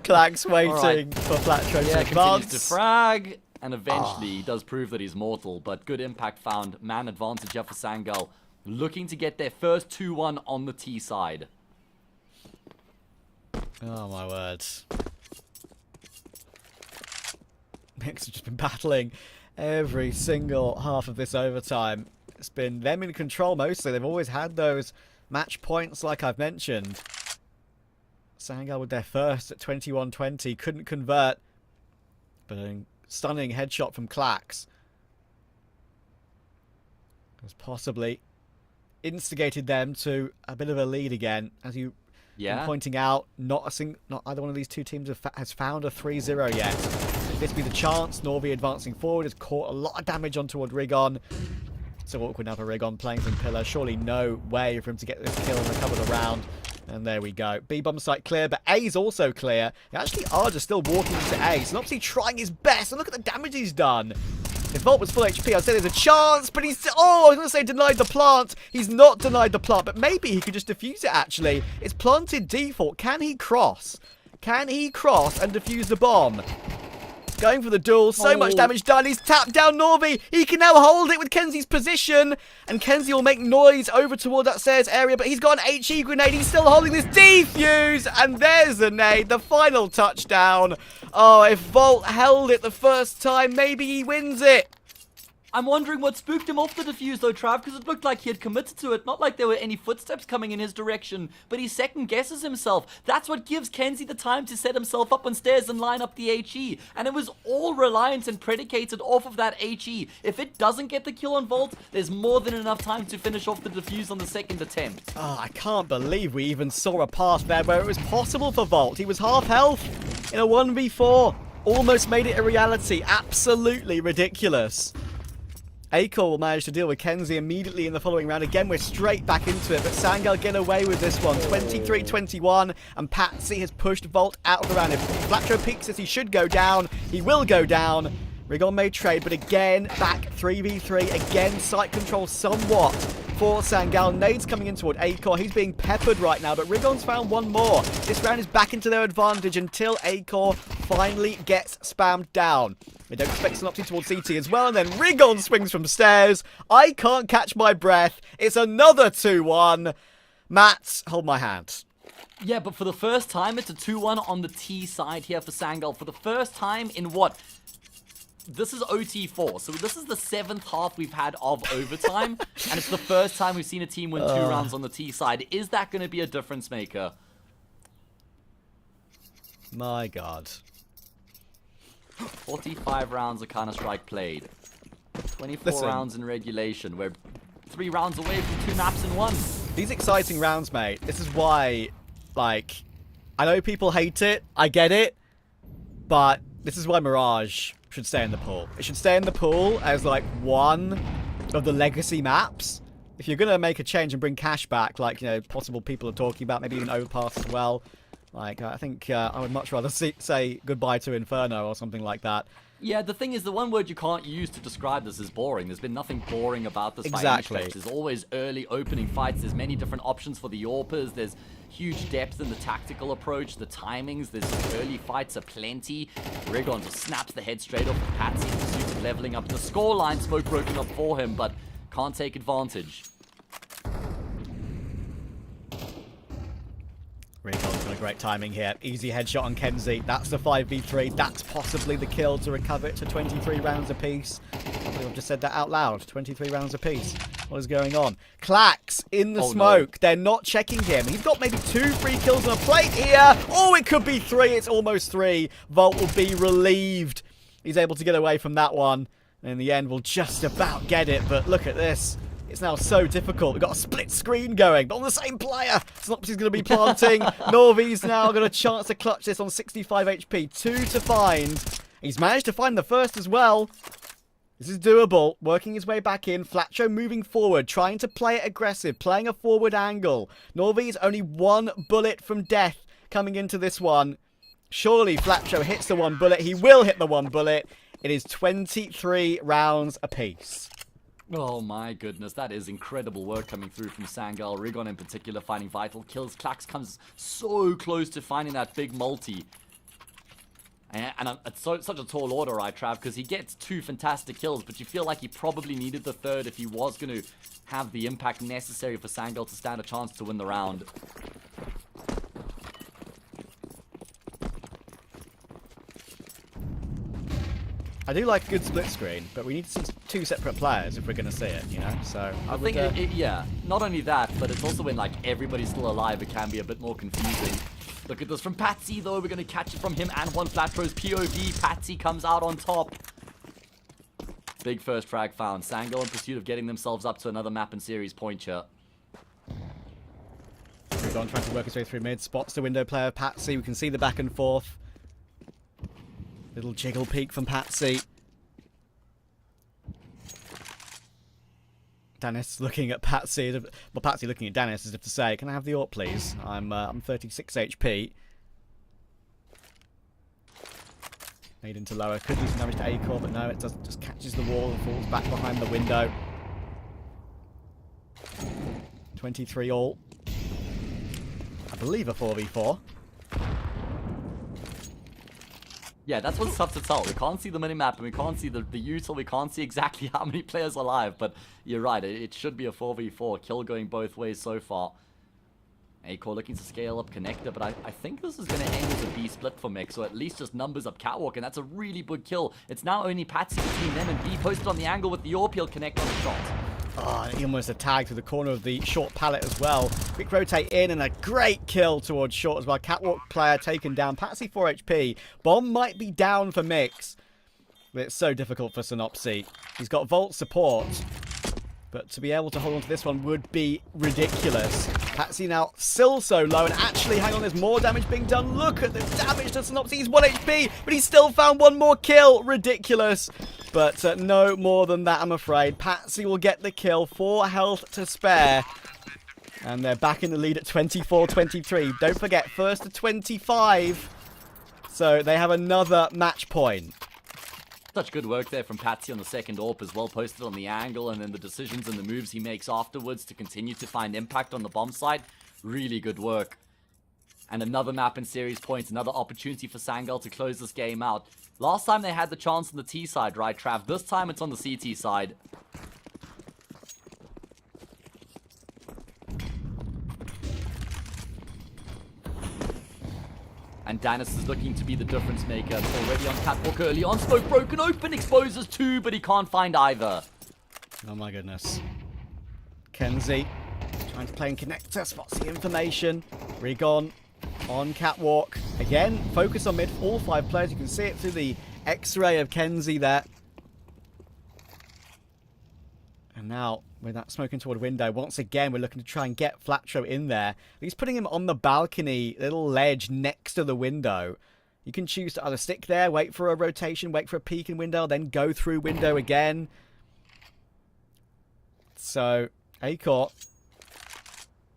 Klax waiting for Flatro to continues advance. to frag, and eventually he does prove that he's mortal, but good impact found. Man advantage here for Sangal, looking to get their first 2-1 on the T side. Oh my word. Mix have just been battling every single half of this overtime. It's been them in control mostly. They've always had those match points like I've mentioned. Sangal with their first at 21-20. Couldn't convert. But a stunning headshot from Clax has possibly instigated them to a bit of a lead again. As you been pointing out, not either one of these two teams has found a 3-0 yet. Could this be the chance? Norvi advancing forward has caught a lot of damage on toward Rigon. So awkward now for Rigon playing from Pillar. Surely no way for him to get this kill and recover the round. And there we go. B-bomb site clear, but A's also clear. Actually, Arja still walking into A. So obviously trying his best. And look at the damage he's done. If Volt was full HP, I'd say there's a chance, but he's... Oh, I was going to say denied the plant. He's not denied the plant, but maybe he could just defuse it, actually. It's planted default. Can he cross? Can he cross and defuse the bomb? Going for the duel. So much damage done. He's tapped down Norvi. He can now hold it with Kenzie's position. And Kenzie will make noise over toward that stairs area. But he's got an HE grenade. He's still holding this defuse. And there's the nade. The final touchdown. Oh, if Volt held it the first time, maybe he wins it. I'm wondering what spooked him off the defuse though, Trav, because it looked like he had committed to it. Not like there were any footsteps coming in his direction, but he second guesses himself. That's what gives Kenzie the time to set himself up on stairs and line up the HE. And it was all reliant and predicated off of that HE. If it doesn't get the kill on Volt, there's more than enough time to finish off the defuse on the second attempt. Oh, I can't believe we even saw a pass there where it was possible for Volt. He was half health in a 1v4. Almost made it a reality. Absolutely ridiculous. Acor will manage to deal with Kenzie immediately in the following round. Again, we're straight back into it, but Sangal get away with this one. 23-21, and Patsy has pushed Volt out of the round. If Flatro peeks as he should go down, he will go down. Rigon may trade, but again, back 3v3. Again, site control somewhat for Sangal. Nades coming in toward Acor. He's being peppered right now, but Rigon's found one more. This round is back into their advantage until Acor finally gets spammed down. We don't expect Synopsy towards CT as well, and then Rigon swings from stairs. I can't catch my breath. It's another 2-1. Matt, hold my hand. Yeah, but for the first time, it's a 2-1 on the T side here for Sangal. For the first time in what? This is OT4, so this is the 7th half we've had of overtime, and it's the first time we've seen a team win 2 rounds on the T side. Is that going to be a difference maker? My God. 45 rounds of Counter-Strike played. 24 rounds in regulation. We're 3 rounds away from 2 maps in 1. These exciting rounds, mate. This is why, like, I know people hate it. I get it. But this is why Mirage should stay in the pool. It should stay in the pool as, like, one of the legacy maps. If you're going to make a change and bring cash back, like, you know, possible people are talking about, maybe even Overpass as well. Like, I think I would much rather say goodbye to Inferno or something like that. Yeah, the thing is, the one word you can't use to describe this is boring. There's been nothing boring about this Exactly. by any stretch. There's always early opening fights. There's many different options for the AWPers. There's huge depth in the tactical approach, the timings. There's some early fights aplenty. Rigon just snaps the head straight off of Patsy in pursuit of leveling up the scoreline. Smoke broken up for him, but can't take advantage. Rigon's got a great timing here. Easy headshot on Kenzie. That's the 5v3. That's possibly the kill to recover it to 23 rounds apiece. I believe I've just said that out loud. 23 rounds apiece. What is going on? Clax in the smoke. No. They're not checking him. He's got maybe 2 free kills on a plate here. Oh, it could be 3. It's almost 3. Volt will be relieved. He's able to get away from that one. And in the end, we'll just about get it. But look at this. It's now so difficult. We've got a split screen going, but on the same player. Synopsy's going to be planting. Norvi's now got a chance to clutch this on 65 HP. 2 to find. He's managed to find the first as well. This is doable. Working his way back in. Flatcho moving forward, trying to play it aggressive, playing a forward angle. Norvi's only 1 bullet from death coming into this one. Surely Flatcho hits the 1 bullet. He will hit the 1 bullet. It is 23 rounds apiece. Oh my goodness, that is incredible work coming through from Sangal. Rigon in particular finding vital kills. Clax comes so close to finding that big multi. And it's such a tall order, right, Trav? Because he gets 2 fantastic kills, but you feel like he probably needed the 3rd if he was going to have the impact necessary for Sangal to stand a chance to win the round. I do like a good split screen, but we need to see 2 separate players if we're going to see it, you know? So I think, yeah, not only that, but it's also when, like, everybody's still alive, it can be a bit more confusing. Look at this from Patsy, though. We're going to catch it from him and one Flatro's POV. Patsy comes out on top. Big first frag found. Sangal in pursuit of getting themselves up to another map and series point here. Rigon trying to work his way through mid. Spots the window player, Patsy. We can see the back and forth. Little jiggle peek from Patsy. Dennis looking at Patsy. Well, Patsy looking at Dennis as if to say, "Can I have the AWP, please? I'm 36 HP." Made into lower. Could do some damage to Acorn, but no, it doesn't. Just catches the wall and falls back behind the window. 23 all. I believe a 4v4. Yeah, that's what's tough to tell. We can't see the minimap and we can't see the util. We can't see exactly how many players are alive. But you're right, it should be a 4v4. Kill going both ways so far. Acor looking to scale up connector, but I think this is going to end as a B split for Mix, or at least just numbers up Catwalk, and that's a really big kill. It's now only Patsy between them and B posted on the angle with the AWP. He'll connect on the shot. Oh, he almost a tag to the corner of the short pallet as well. Quick rotate in and a great kill towards short as well. Catwalk player taken down. Patsy 4 HP. Bomb might be down for Mix. But it's so difficult for Synopsy. He's got Volt support. But to be able to hold on to this one would be ridiculous. Patsy now still so low, and actually, hang on, there's more damage being done. Look at the damage to Synopsy. He's 1 HP, but he's still found one more kill. Ridiculous. But no more than that, I'm afraid. Patsy will get the kill. 4 health to spare. And they're back in the lead at 24-23. Don't forget, first to 25. So they have another match point. Such good work there from Patsy on the second AWP as well, posted on the angle, and then the decisions and the moves he makes afterwards to continue to find impact on the bomb site. Really good work. And another map and series points, another opportunity for Sangal to close this game out. Last time they had the chance on the T side, right, Trav? This time it's on the CT side. And Danis is looking to be the difference maker. It's already on Catwalk early on. Smoke broken open, exposes 2, but he can't find either. Oh my goodness. Kenzie trying to play in connector, spots the information. Rigon on Catwalk. Again, focus on mid, all 5 players. You can see it through the X-ray of Kenzie there. And now, with that smoking toward window, once again, we're looking to try and get Flatro in there. He's putting him on the balcony, little ledge next to the window. You can choose to either stick there, wait for a rotation, wait for a peek in window, then go through window again. So, Acor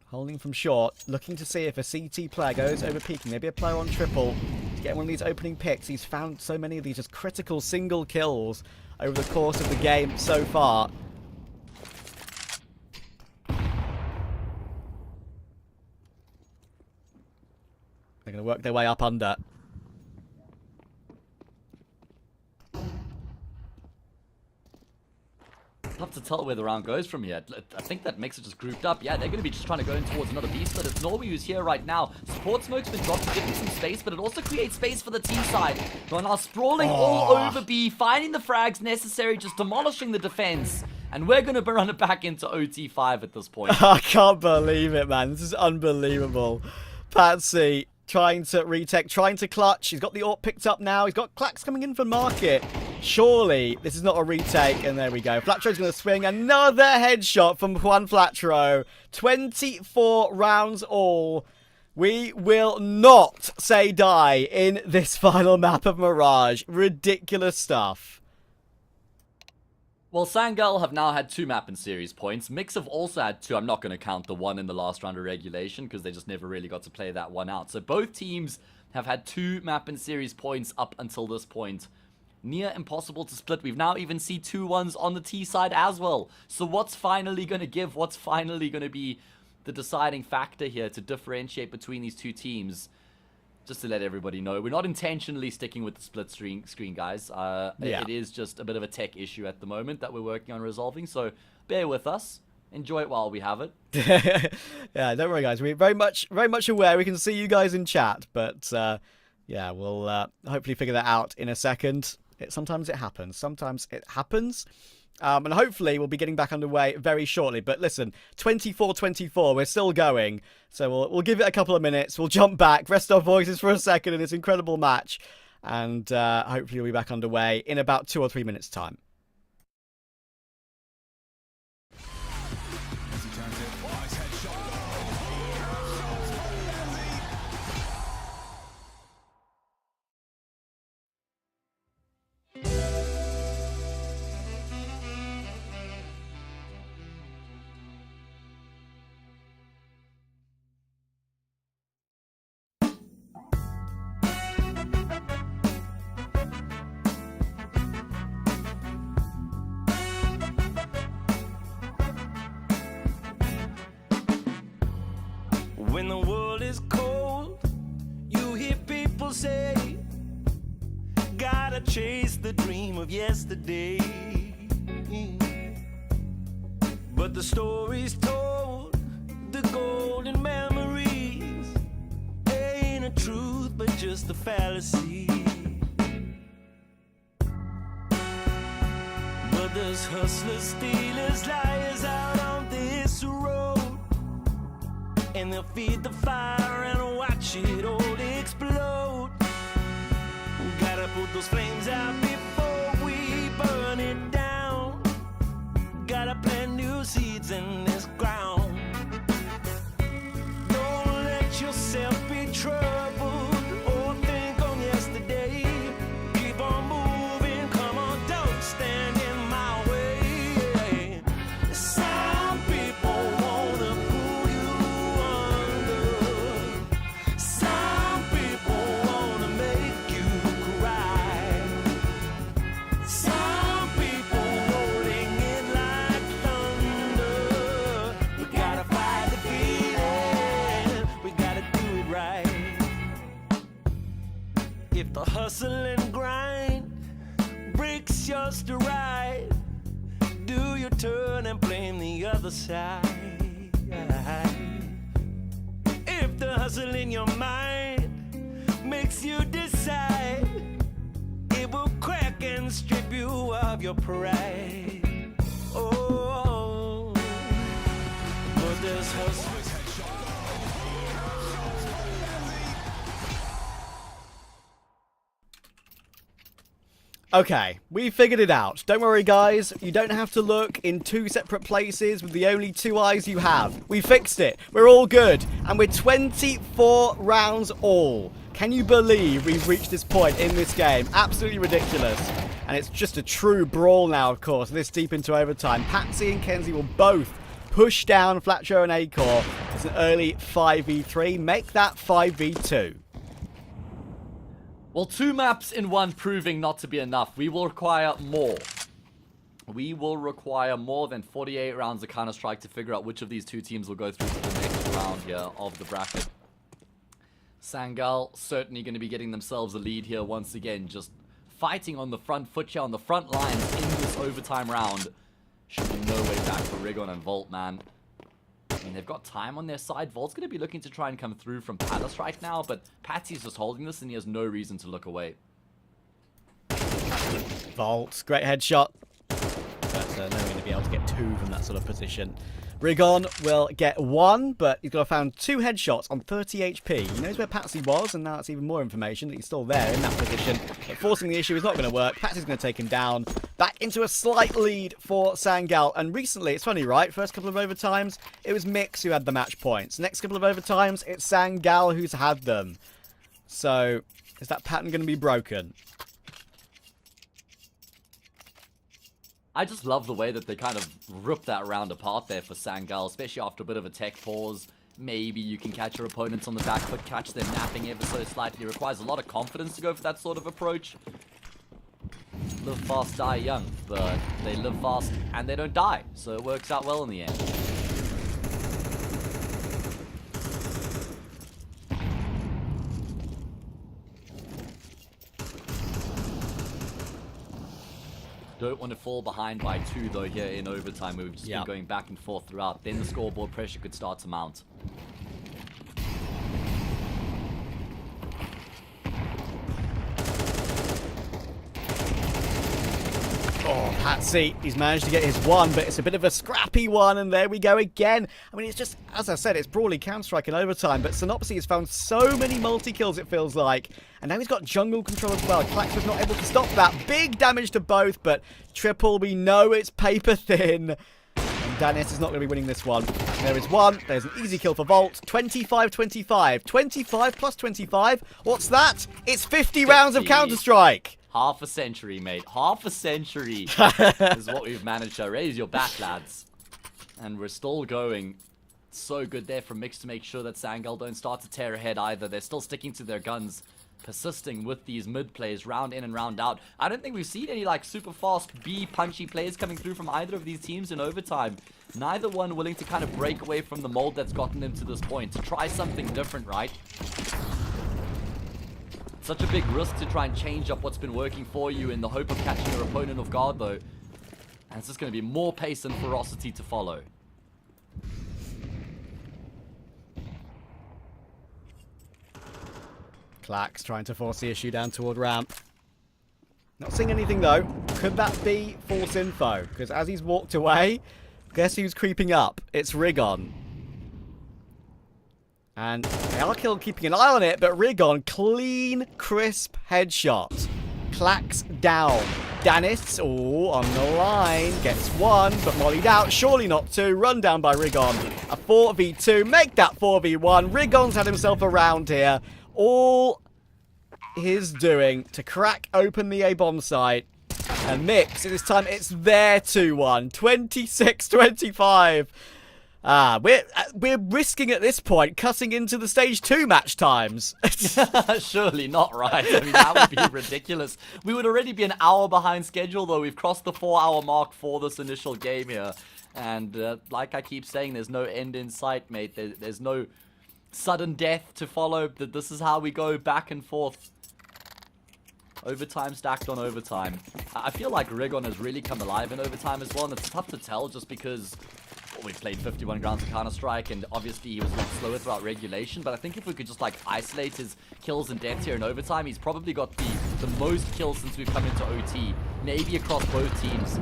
holding from short, looking to see if a CT player goes over peeking. Maybe a player on triple to get one of these opening picks. He's found so many of these just critical single kills over the course of the game so far. They're going to work their way up under. Tough to tell where the round goes from here. I think that makes it just grouped up. Yeah, they're going to be just trying to go in towards another B split. It's Norby who's here right now. Support smoke's been dropped to give him some space, but it also creates space for the T side. They're now sprawling all over B, finding the frags necessary, just demolishing the defense. And we're going to run it back into OT5 at this point. I can't believe it, man. This is unbelievable. Patsy trying to retake, trying to clutch. He's got the AWP picked up now. He's got Clacks coming in for market. Surely this is not a retake. And there we go. Flatro's going to swing another headshot from Juan Flatro. 24 rounds all. We will not say die in this final map of Mirage. Ridiculous stuff. Well, Sangal have now had 2 map and series points. Mix have also had 2. I'm not going to count the one in the last round of regulation because they just never really got to play that one out. So both teams have had 2 map and series points up until this point. Near impossible to split. We've now even seen 2 ones on the T side as well. So what's finally going to give? What's finally going to be the deciding factor here to differentiate between these 2 teams? Just to let everybody know, we're not intentionally sticking with the split screen, guys. It is just a bit of a tech issue at the moment that we're working on resolving. So bear with us. Enjoy it while we have it. Yeah, don't worry, guys. We're very much aware. We can see you guys in chat, but yeah, we'll hopefully figure that out in a second. Sometimes it happens. Sometimes it happens. And hopefully we'll be getting back underway very shortly. But listen, 24-24, we're still going. So we'll give it a couple of minutes. We'll jump back, rest our voices for a second in this incredible match. And hopefully we'll be back underway in about 2 or 3 minutes' time. When the world is cold, you hear people say, gotta chase the dream of yesterday. But the stories told, the golden memories, ain't a truth but just a fallacy. But there's hustlers, stealers, liars out on this road, and they'll feed the fire and watch it all explode. Gotta put those flames out before we burn it down. Gotta plant new seeds in this ground. Don't let yourself be troubled or think on yesterday. Keep on moving, come on, don't stand in my way. Some people wanna pull you under. Some people wanna make you cry. Some people rolling in like thunder. We gotta fight the feeling, we gotta do it right. If the hustle and grind breaks your stride, do you turn and blame the other side? If the hustle in your mind makes you decide, it will crack and strip you of your pride. Oh, but there's hustle. Okay, we figured it out. Don't worry, guys. You don't have to look in 2 separate places with the only 2 eyes you have. We fixed it. We're all good. And we're 24 rounds all. Can you believe we've reached this point in this game? Absolutely ridiculous. And it's just a true brawl now, of course, this deep into overtime. Patsy and Kenzie will both push down Flatcho and Acor. It's an early 5v3. Make that 5v2. Well, 2 maps in 1 proving not to be enough. We will require more. We will require more than 48 rounds of Counter-Strike to figure out which of these 2 teams will go through to the next round here of the bracket. Sangal certainly going to be getting themselves a lead here once again. Just fighting on the front foot here, on the front lines in this overtime round. Should be no way back for Rigon and Volt, man. I mean, they've got time on their side. Volt's going to be looking to try and come through from Palace right now, but Patsy's just holding this and he has no reason to look away. Volt, great headshot. But no going to be able to get 2 from that sort of position. Rigon will get 1, but he's got to found 2 headshots on 30 HP. He knows where Patsy was, and now it's even more information that he's still there in that position. But forcing the issue is not going to work. Patsy's going to take him down. Back into a slight lead for Sangal. And recently, it's funny, right? First couple of overtimes, it was Mix who had the match points. Next couple of overtimes, it's Sangal who's had them. So, is that pattern going to be broken? I just love the way that they kind of rip that round apart there for Sangal, especially after a bit of a tech pause. Maybe you can catch your opponents on the back foot, catch them napping ever so slightly. It requires a lot of confidence to go for that sort of approach. Live fast, die young, but they live fast and they don't die, so it works out well in the end. Don't want to fall behind by 2 though here in overtime. We've just been going back and forth throughout. Then the scoreboard pressure could start to mount. Oh, Patsy, he's managed to get his one, but it's a bit of a scrappy one, and there we go again. I mean, it's just, as I said, it's broadly Counter-Strike in overtime, but Synopsy has found so many multi-kills, it feels like, and now he's got jungle control as well. Klax was not able to stop that. Big damage to both, but Triple, we know it's paper thin. And Dennis is not going to be winning this one. There is one. There's an easy kill for Volt. 25-25. 25 plus 25. What's that? It's 50 rounds of Counter-Strike. Half a century, mate. Half a century is what we've managed to raise your back, lads. And we're still going. So good there from Mix to make sure that Sangal don't start to tear ahead either. They're still sticking to their guns, persisting with these mid plays round in and round out. I don't think we've seen any like super fast B punchy plays coming through from either of these teams in overtime. Neither one willing to kind of break away from the mold that's gotten them to this point, to try something different, right? Such a big risk to try and change up what's been working for you in the hope of catching your opponent off guard though. And it's just going to be more pace and ferocity to follow. Klax trying to force the issue down toward ramp. Not seeing anything though. Could that be false info? Because as he's walked away, guess who's creeping up? It's Rigon. And Alkill keeping an eye on it, but Rigon, clean, crisp headshot. Klax down. Danis, oh, on the line. Gets one, but mollied out. Surely not two. Run down by Rigon. A 4v2. Make that 4v1. Rigon's had himself around here. All his doing to crack open the A-bomb site. And Mix, this time it's their 2-1. 26-25. We're risking at this point cutting into the stage 2 match times. Surely not, right? I mean, that would be ridiculous. We would already be an hour behind schedule, though. We've crossed the 4-hour mark for this initial game here. And like I keep saying, there's no end in sight, mate. There's no sudden death to follow. This is how we go back and forth. Overtime stacked on overtime. I feel like Rigon has really come alive in overtime as well, and it's tough to tell just because we've played 51 rounds of Counter-Strike, and obviously he was a lot slower throughout regulation, but I think if we could just like isolate his kills and deaths here in overtime, he's probably got the most kills since we've come into OT, maybe across both teams.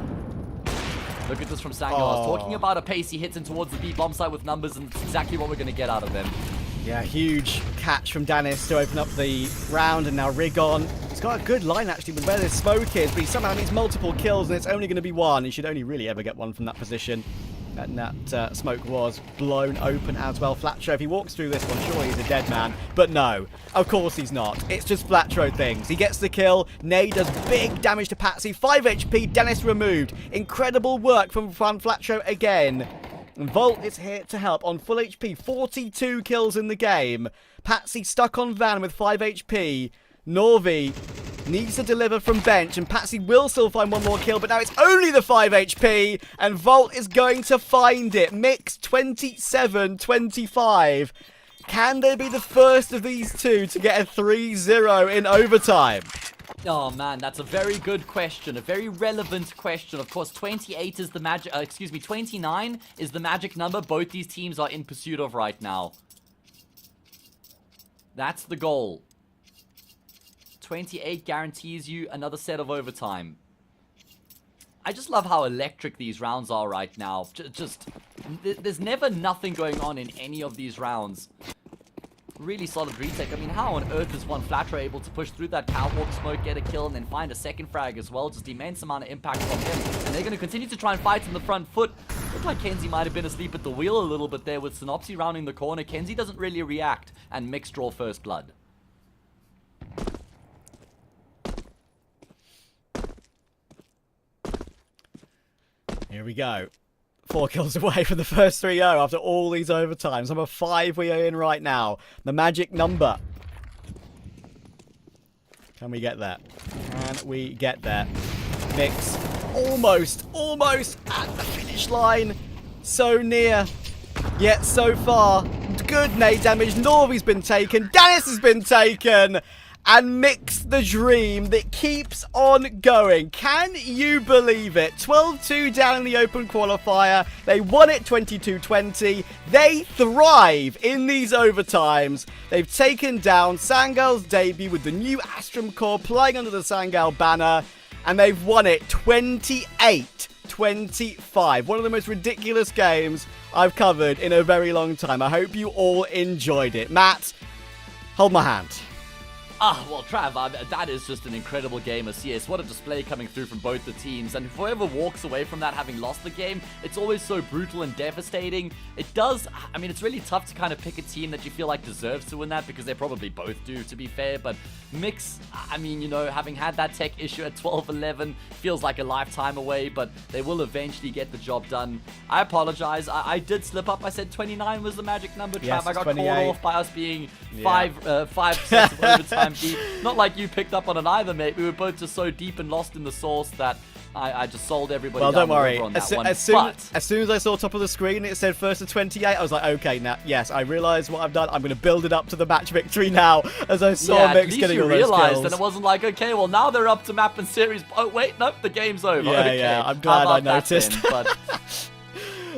Look at this from Sangal. I was talking about a pace he hits in towards the B bomb site with numbers, and it's exactly what we're going to get out of them. Yeah, huge catch from Danis to open up the round, and now Rigon. He's got a good line actually with where this smoke is, but he somehow needs multiple kills, and it's only going to be one. He should only really ever get one from that position. And that smoke was blown open as well. Flatro, if he walks through this one, surely he's a dead man. But no, of course he's not. It's just Flatro things. He gets the kill. Nay does big damage to Patsy. 5 HP, Dennis removed. Incredible work from Flatro again. And Volt is here to help on full HP. 42 kills in the game. Patsy stuck on Van with 5 HP. Norvi needs to deliver from bench, and Patsy will still find one more kill, but now it's only the 5 HP, and Volt is going to find it. Mix 27-25. Can they be the first of these two to get a 3-0 in overtime? Oh man, that's a very good question, a very relevant question. Of course, 28 is the magic, 29 is the magic number both these teams are in pursuit of right now. That's the goal. 28 guarantees you another set of overtime. I just love how electric these rounds are right now. There's never nothing going on in any of these rounds. Really solid retake. I mean, how on earth is one Flatro able to push through that catwalk smoke, get a kill, and then find a second frag as well? Just immense amount of impact from him. And they're going to continue to try and fight in the front foot. Looked like Kenzie might have been asleep at the wheel a little bit there with Synopsy rounding the corner. Kenzie doesn't really react, and Mix draw first blood. Here we go. 4 kills away from the first 3-0 after all these overtimes. Number 5 we are in right now. The magic number. Can we get there? Can we get there? Mix almost at the finish line. So near, yet so far. Good nade damage. Norvi's been taken. Dennis has been taken. And Mix the dream that keeps on going. Can you believe it? 12-2 down in the open qualifier. They won it 22-20. They thrive in these overtimes. They've taken down Sangal's debut with the new Astrum core playing under the Sangal banner. and they've won it 28-25. One of the most ridiculous games I've covered in a very long time. I hope you all enjoyed it. Matt, hold my hand. Well, Trav, that is just an incredible game of CS. What a display coming through from both the teams. And whoever walks away from that having lost the game, it's always so brutal and devastating. It does, I mean, it's really tough to kind of pick a team that you feel like deserves to win that, because they probably both do, to be fair. But Mix, I mean, you know, having had that tech issue at 12-11 feels like a lifetime away, but they will eventually get the job done. I apologize. I did slip up. I said 29 was the magic number, Trav. Yes, I got 28. called off by us being five sets of overtime deep. Not like you picked up on it either, mate. We were both just so deep and lost in the sauce that I just sold everybody Well, down don't worry. the river on that one. As soon as I saw top of the screen and it said first to 28, I was like, okay, now, yes, I realize what I've done. I'm going to build it up to the match victory now, as I saw Mix getting all those realized, kills. and it wasn't like, okay, well, now they're up to map and series. Oh, wait, nope, the game's over. Yeah, okay. yeah, I'm glad I noticed. But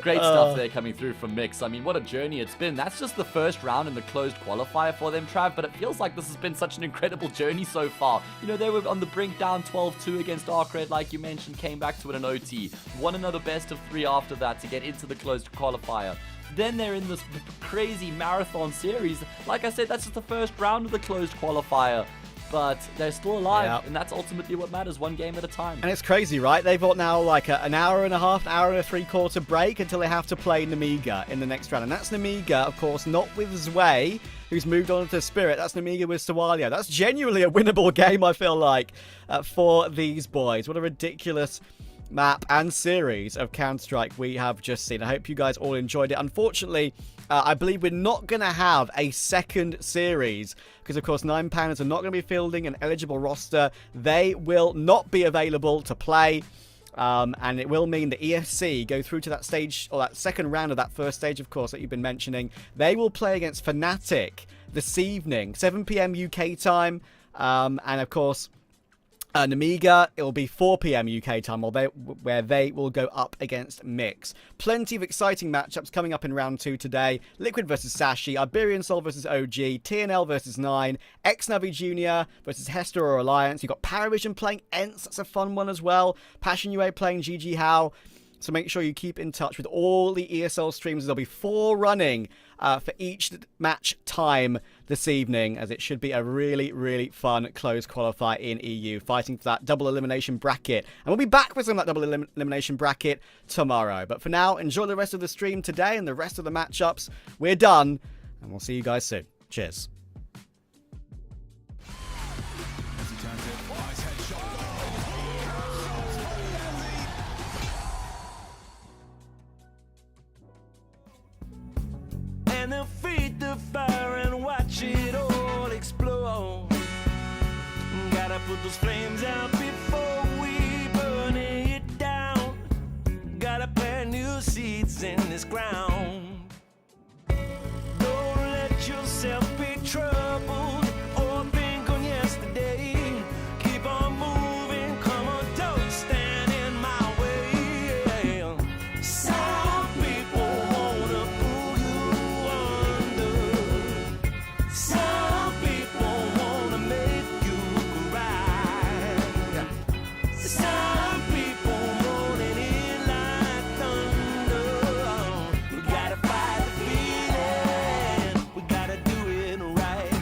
great stuff there coming through from Mix. I mean, what a journey it's been. That's just the first round in the closed qualifier for them, Trav, but it feels like this has been such an incredible journey so far. You know, they were on the brink down 12-2 against Arcred, like you mentioned, came back to it in OT, won another best of 3 after that to get into the closed qualifier. Then they're in this crazy marathon series. Like I said, that's just the first round of the closed qualifier. But they're still alive, and that's ultimately what matters, one game at a time. And it's crazy, right? They've got now like an hour and a half, an hour and a three-quarter break until they have to play Namiga in the next round. And that's Namiga, of course, not with Zwei, who's moved on to Spirit. That's Namiga with Sawalio. That's genuinely a winnable game, I feel like, for these boys. What a ridiculous map and series of Counter-Strike we have just seen. I hope you guys all enjoyed it. Unfortunately, I believe we're not going to have a second series because, of course, 9-pounders are not going to be fielding an eligible roster. They will not be available to play, and it will mean the ESC go through to that stage, or that second round of that first stage, of course, that you've been mentioning. They will play against Fnatic this evening, 7 p.m. UK time, and, of course, Namiga, it will be 4 p.m. UK time, where they will go up against Mix. Plenty of exciting matchups coming up in round 2 today. Liquid versus Sashi, Iberian Soul versus OG, TNL versus 9, X-Navi Jr. versus Hester or Alliance. You've got Paravision playing Ents, that's a fun one as well. Passion UA playing GG How. So make sure you keep in touch with all the ESL streams. There'll be 4 running for each match time this evening, as it should be a really, really fun close qualifier in EU, fighting for that double elimination bracket. And we'll be back with some of that double elimination bracket tomorrow. But for now, enjoy the rest of the stream today and the rest of the matchups. We're done, and we'll see you guys soon. Cheers. And they'll feed the fire and watch it all explode. Gotta put those flames out before we burn it down. Gotta plant new seeds in this ground. Don't let yourself be troubled or think on yesterday. Keep on moving, come on, don't stand in my way. Some people wanna pull you under. Some people wanna make you cry. Some people rolling in like thunder. We gotta fight the feeling. We gotta do it right.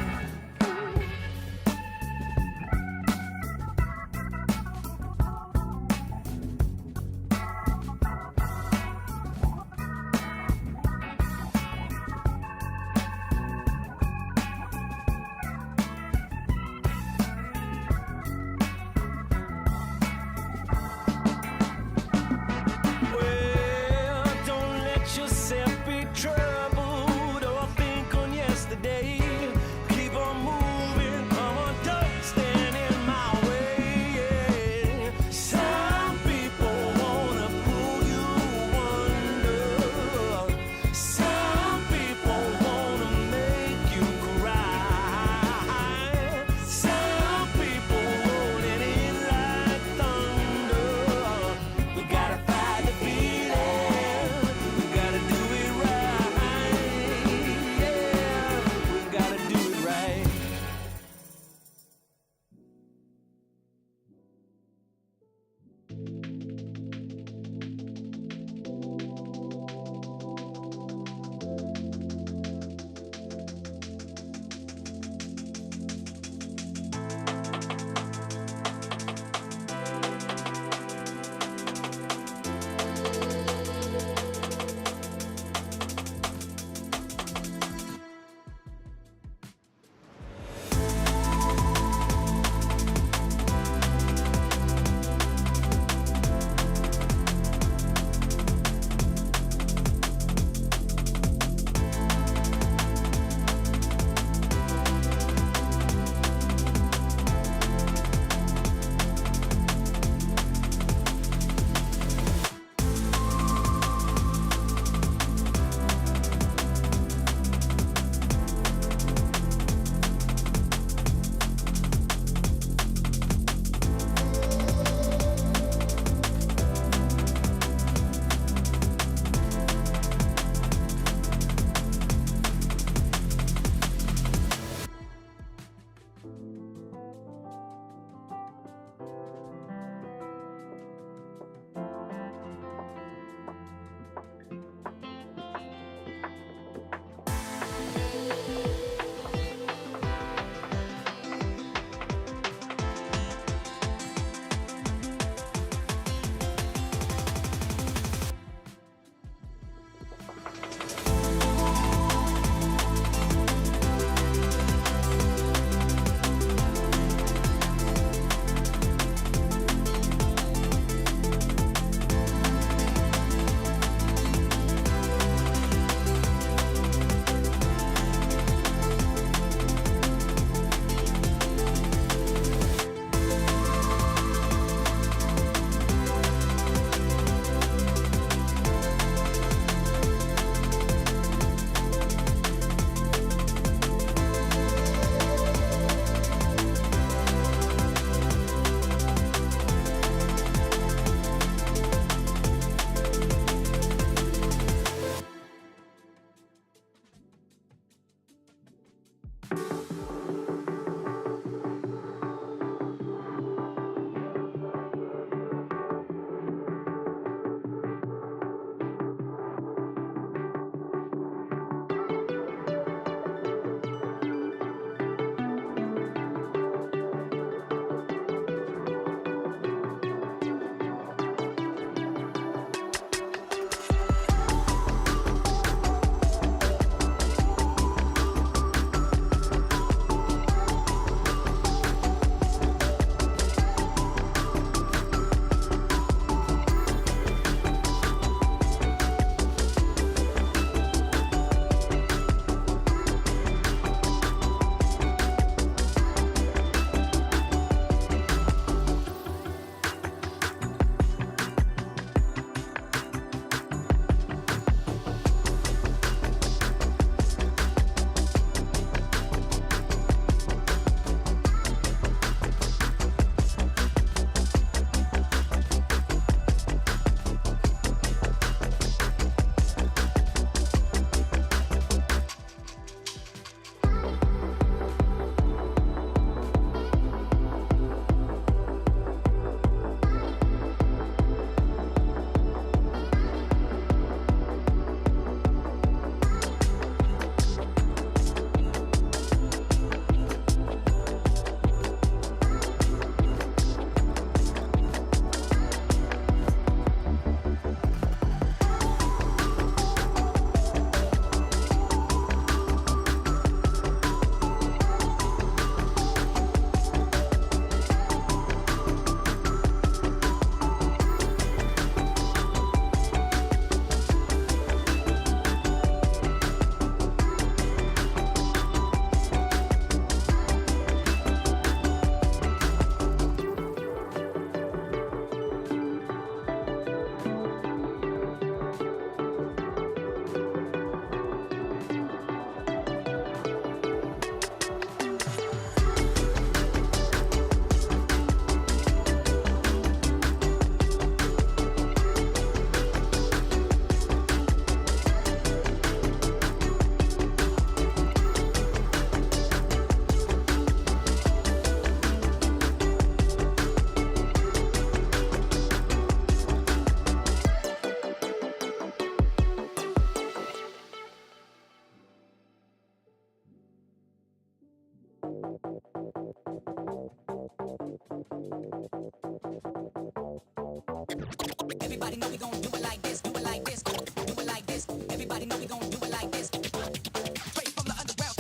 Everybody know we gon' do it like this, do it like this, do it like this. Everybody know we gon' do it like this. Straight from the underground.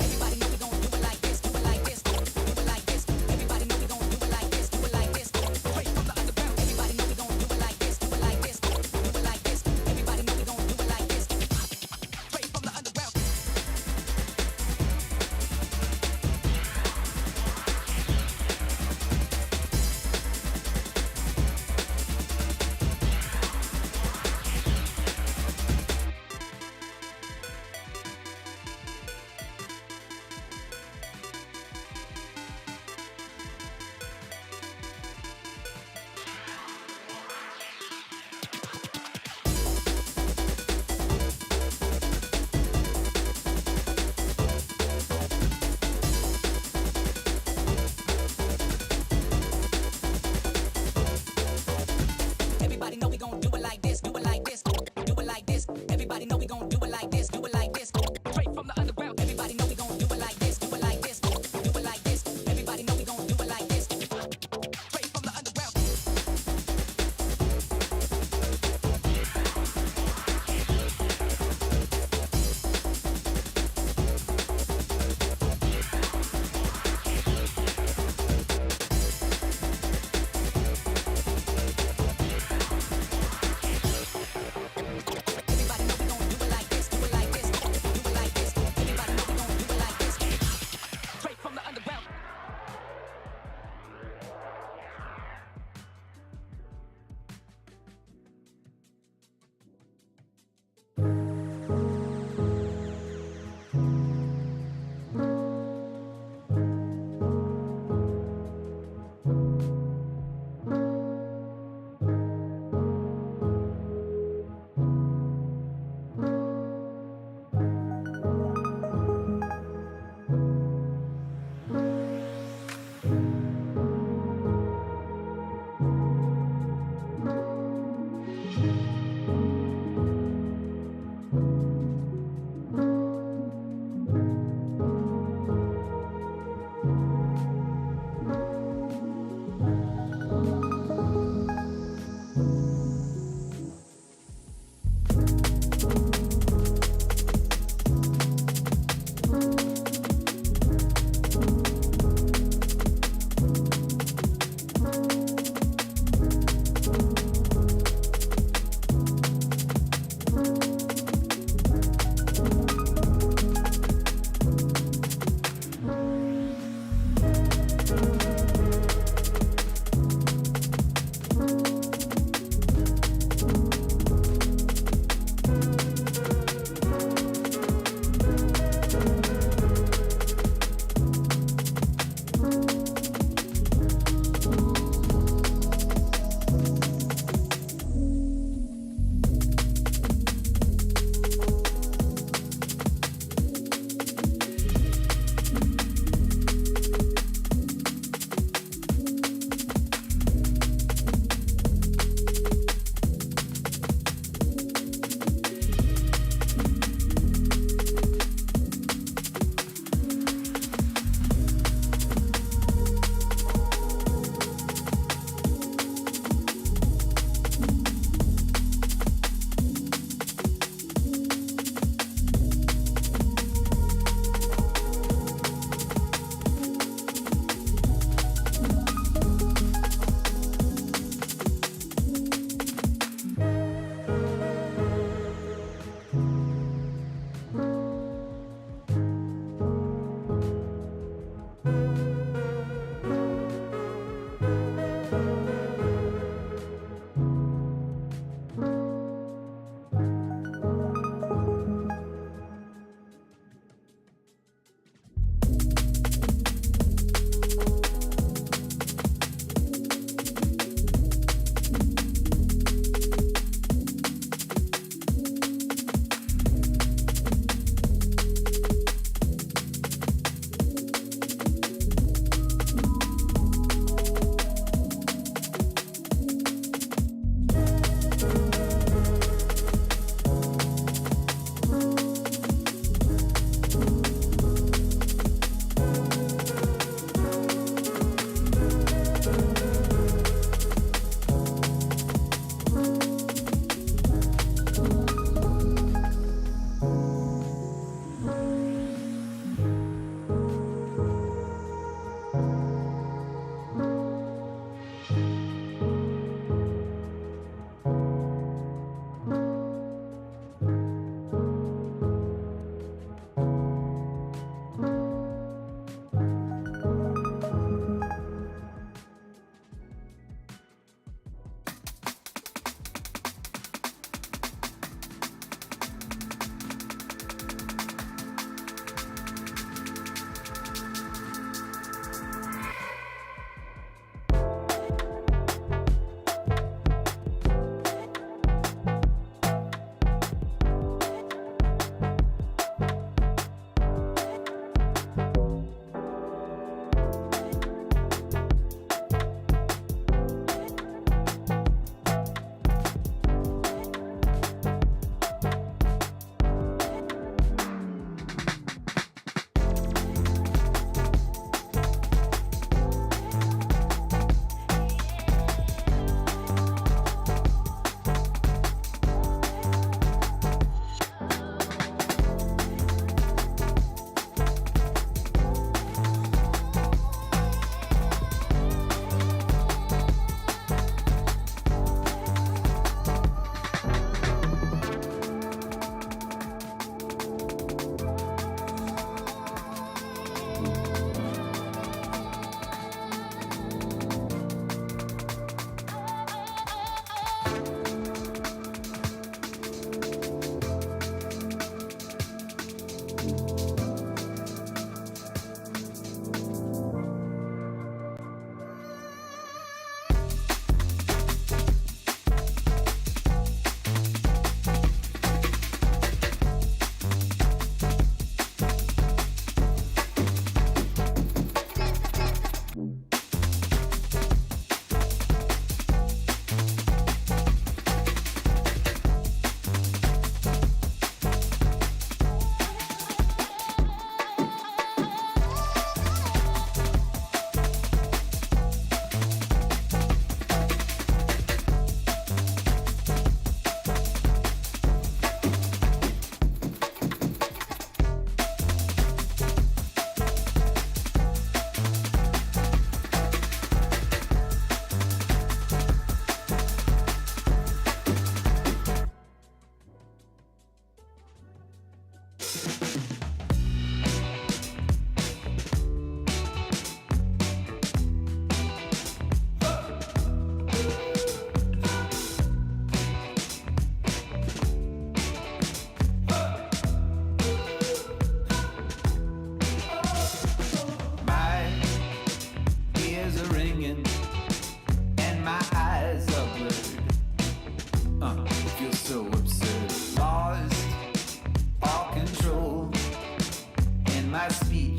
Everybody know we gon' do it like this, do it like this, do it like this. Everybody know we gon' do it like this, do it like this. Straight from the underground. Everybody know we gon' do it like this, do it like this, do it like this. Everybody know we gon' do it like this.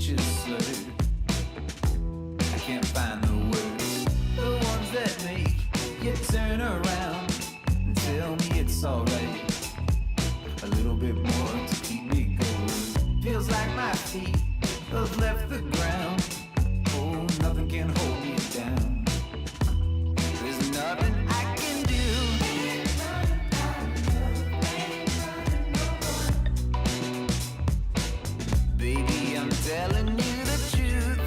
speech is slurred. I can't find the words, the ones that make you turn around and tell me it's alright. A little bit more to keep me going. Feels like my feet have left the ground. Oh, nothing can hold me down. There's nothing I can do. Baby, I'm telling you the truth.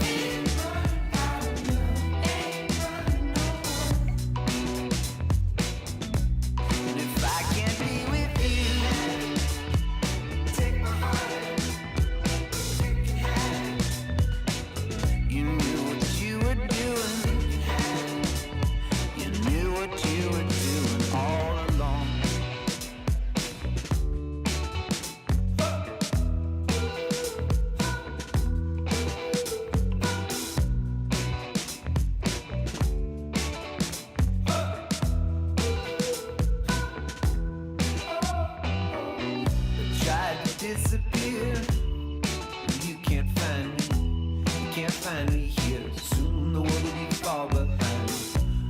And if I can't be with you, take my heart, you can have it. You knew what you were doing. You knew what you were doing all along. Tried to disappear. You can't find me. You can't find me here. Soon the world will be far behind.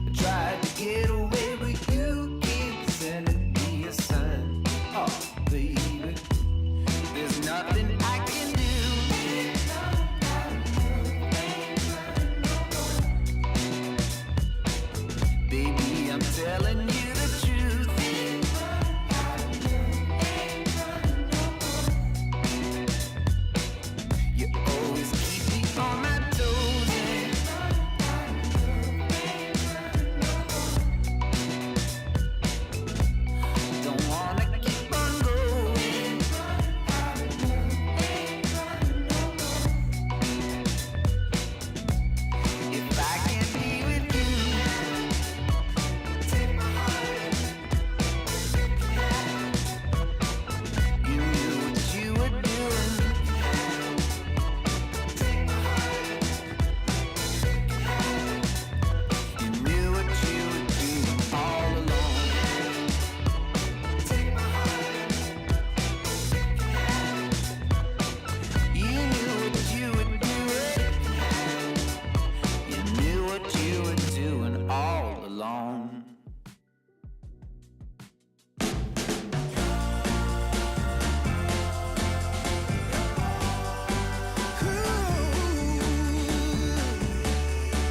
I tried to get away, but you keep sending me a sign. Oh, baby, there's nothing I can do. Baby, I'm telling you the truth. You always keep me on my toes. Don't wanna keep on going. If I can't be with you, take my heart. You knew what you were doing. Take my heart. You knew what you were doing all along. Take my heart. You knew what you were doing. You knew what you were doing all along.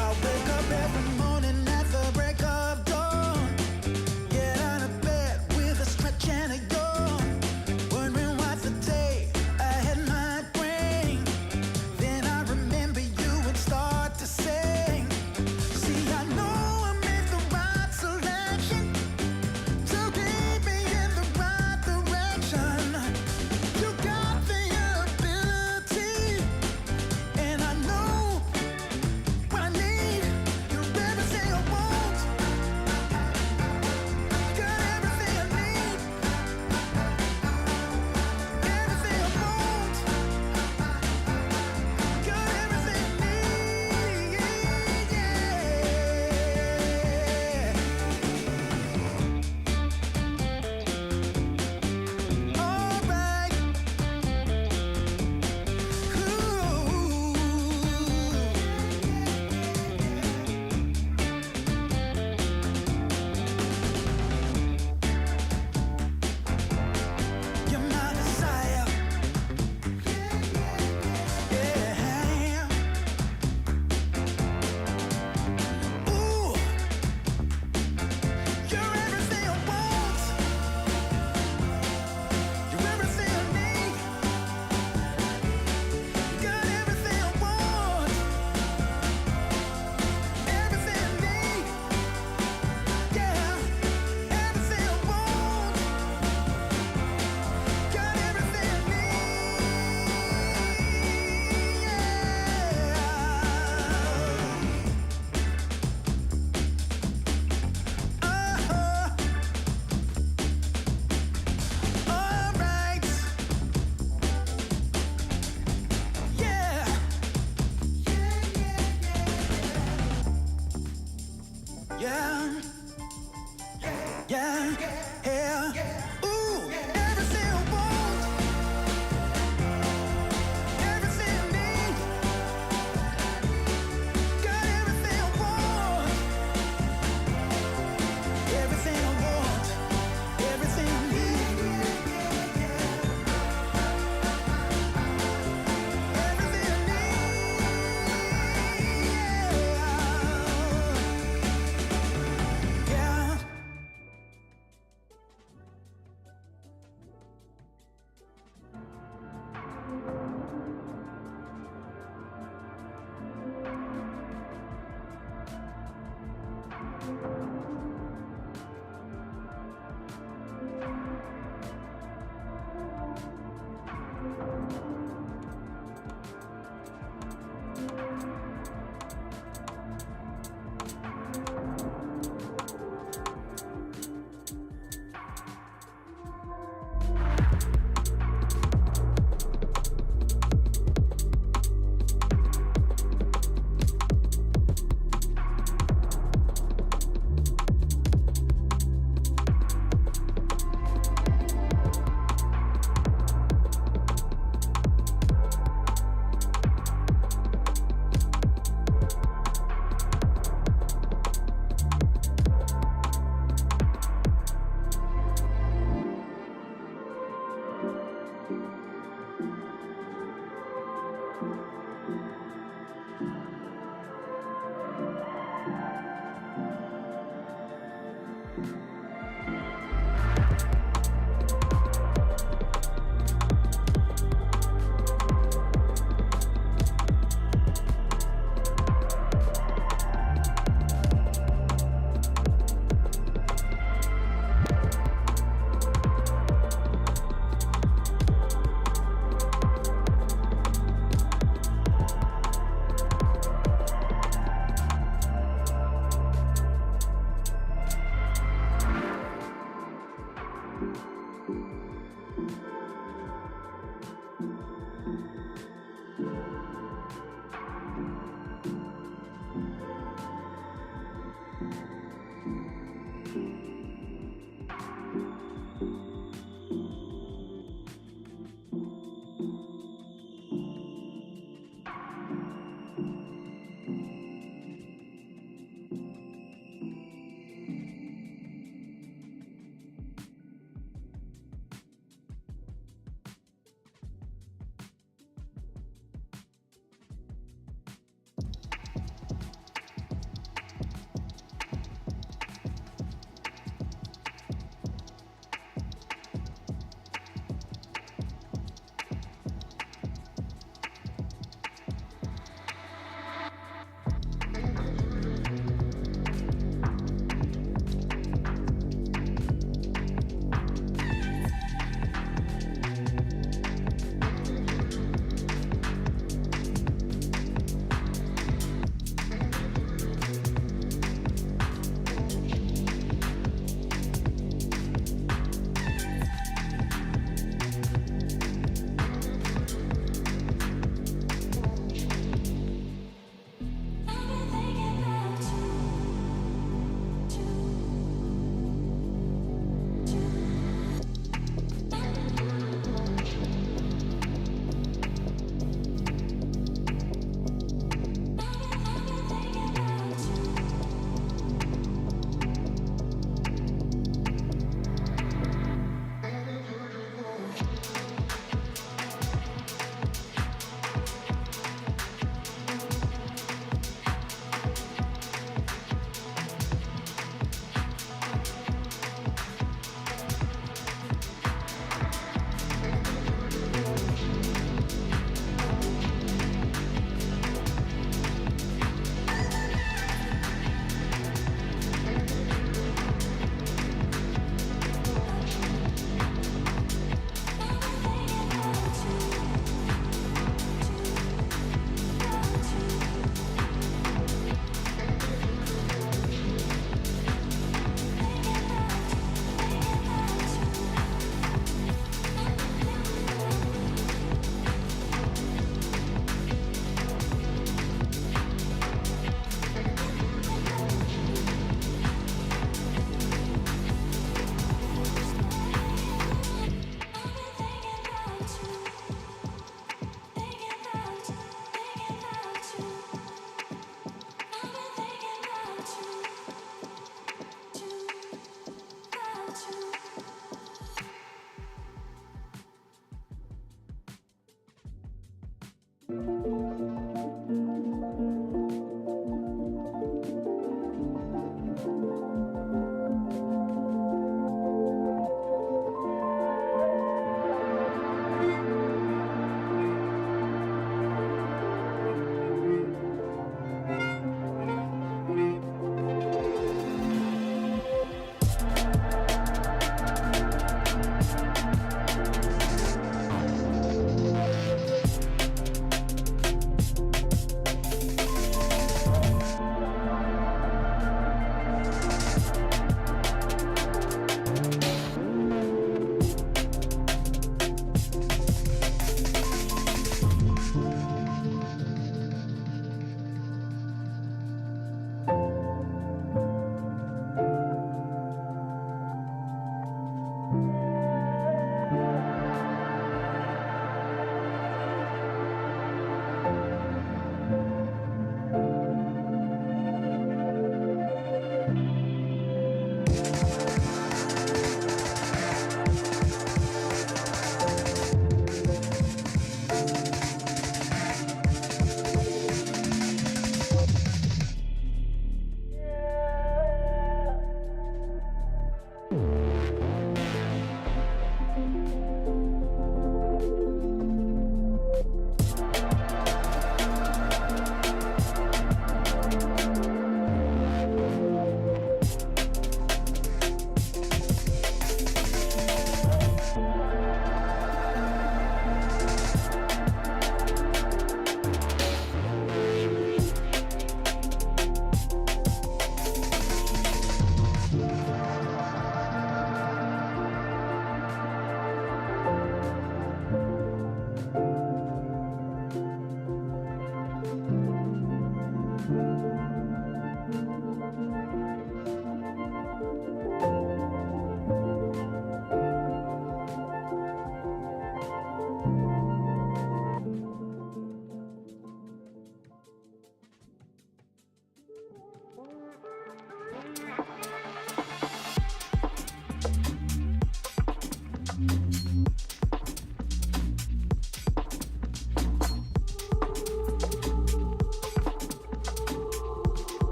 I wake up every morning at the break of dawn. Get out of bed with a stretch and a yawn. Wondering what the day ahead might bring. Then I remember you would start to sing. See, I know I made the right selection to keep me in the right direction. You got the ability, and I know what I need. You're everything I want. Got everything I need. Everything I want. Got everything I need. Yeah. All right. You're my desire. Yeah. Ooh, you're everything I want. You're everything I need. Got everything I want. Everything I need. Yeah. Everything I want. Got everything I need. All right. Yeah. Yeah. Yeah. Yeah. Ooh, everything I want. Everything I need.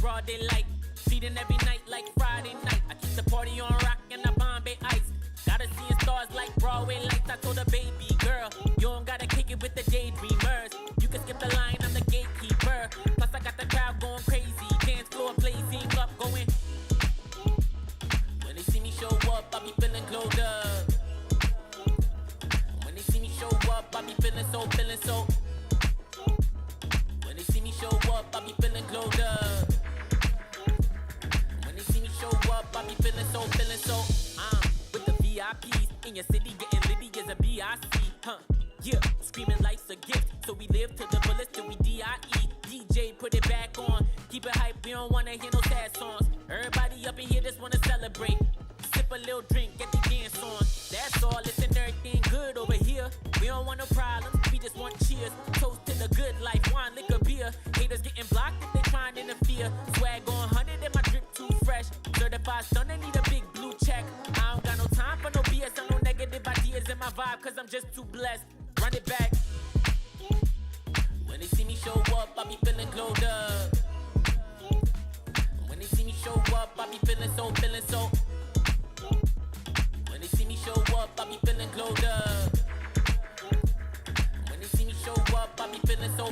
broad daylight. Feeding every night like Friday night. I keep the party on rock and the Bombay ice. Gotta see stars like Broadway lights. I told her, baby girl, you don't gotta kick it with the daydreamers. You can skip the line, I'm the gatekeeper. Plus I got the crowd going crazy. Dance floor blazing up, going. When they see me show up, I be feeling glowed up. When they see me show up, I be feeling so. When they see me show up, I be feeling glowed up. When they see me show up, I be feeling so. With the VIPs in your city, getting litty as a BIC, huh? Yeah, screaming life's a gift, so we live to the fullest till we DIE. DJ, put it back on, keep it hype, we don't wanna hear no sad songs. Everybody up in here just wanna celebrate. Sip a little drink, get the dance on. That's all, listen, everything good over here. We don't want no problems, we just want cheers. Toast to the good life, wine, liquor, beer. Haters getting blocked if they trying to interfere. Swag on 100 and my drip too fresh. Certified stunner, need a big blue check. I don't got no time for no BS, I no negative ideas in my vibe, cause I'm just too blessed. Run it back. When they see me show up, I be feeling glowed up. When they see me show up, I be feeling so. When they see me show up, I be feeling glowed up. When they see me show up, I be feeling so.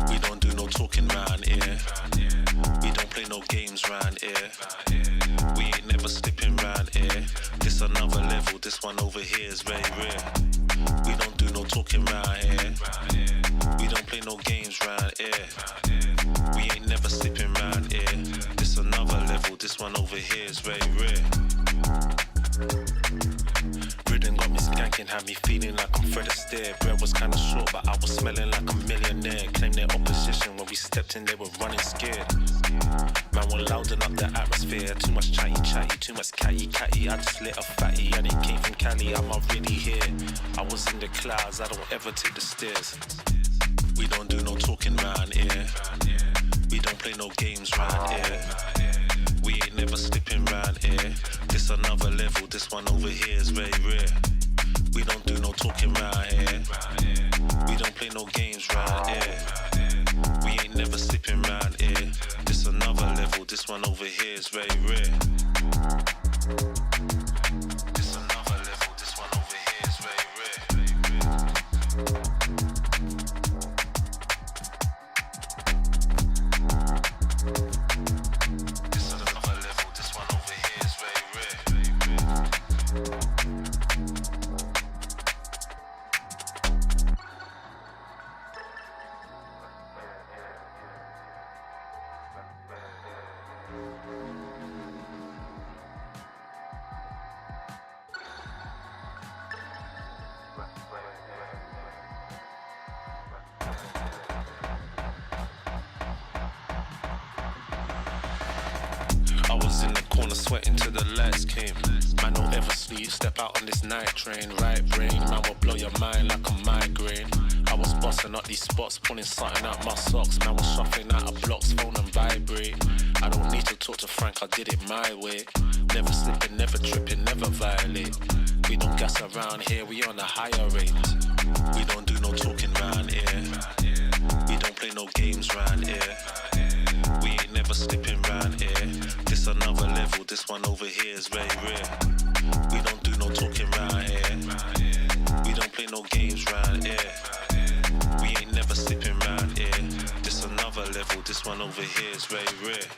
We don't do no no talking round here. We don't play no games round here. We ain't never slipping round here. This another level, this one over here is very rare. We don't do no talking round here. We don't play no games round here. We ain't never slipping round here. This another level, this one over here is very rare. Rhythm got me skanking, had me feeling like I'm Fred Astaire. Bread was kinda short, but I was smelling like a millionaire. Claimed their opposition when we stepped in, they were running scared. Man, we're louding up the atmosphere. Too much chatty, too much catty. I just lit a fatty, and it came from Cali. I'm not really here. I was in the clouds, I don't ever take the stairs. We don't do no talking round here. We don't play no games round here. We ain't never slipping round here. This another level, this one over here is very rare. We don't do no talking round here. We don't play no games round here. We ain't never slipping round here. This another level, this one over here is very rare. This another level, this one over here is very rare. This another level, this one over here is very rare. I was in the corner sweating till the lights came. Man, don't ever sleep, step out on this night train. Right brain, man will blow your mind like a migraine. I was busting up these spots, pulling something out my socks. Man was shuffling out of blocks, phone and vibrate. I don't need to talk to Frank, I did it my way. Never slipping, never tripping, never violate. We don't gas around here, we on a higher rate. We don't do no talking round here. We don't play no games round here. We ain't never slipping round here. This another level, this one over here is very rare. We don't do no talking round here. We don't play no games round here. We ain't never slipping round here. This another level, this one over here is very rare.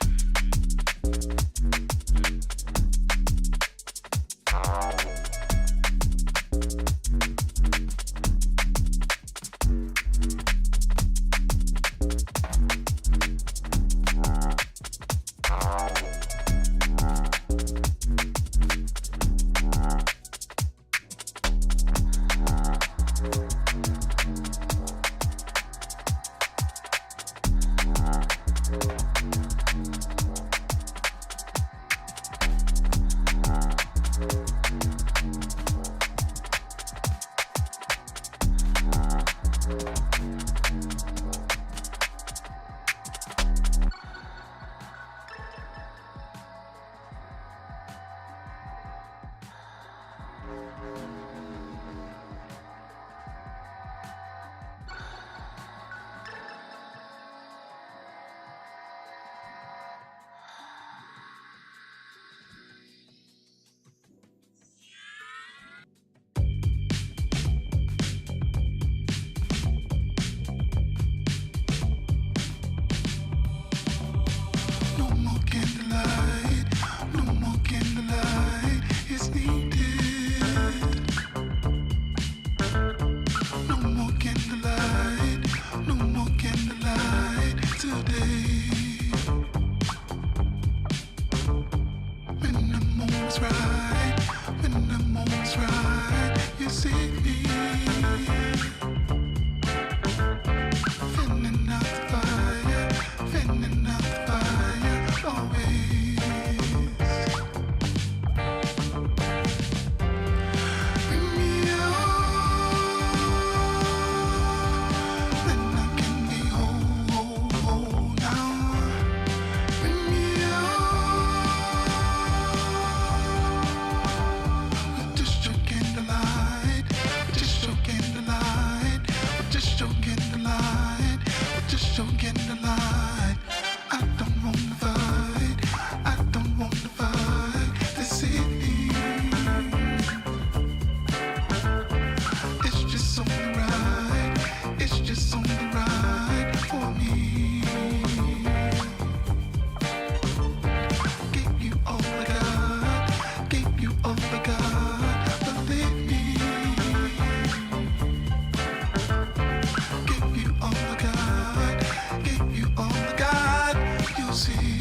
the God, believe me. Give you all the God, give you all the God, you'll see.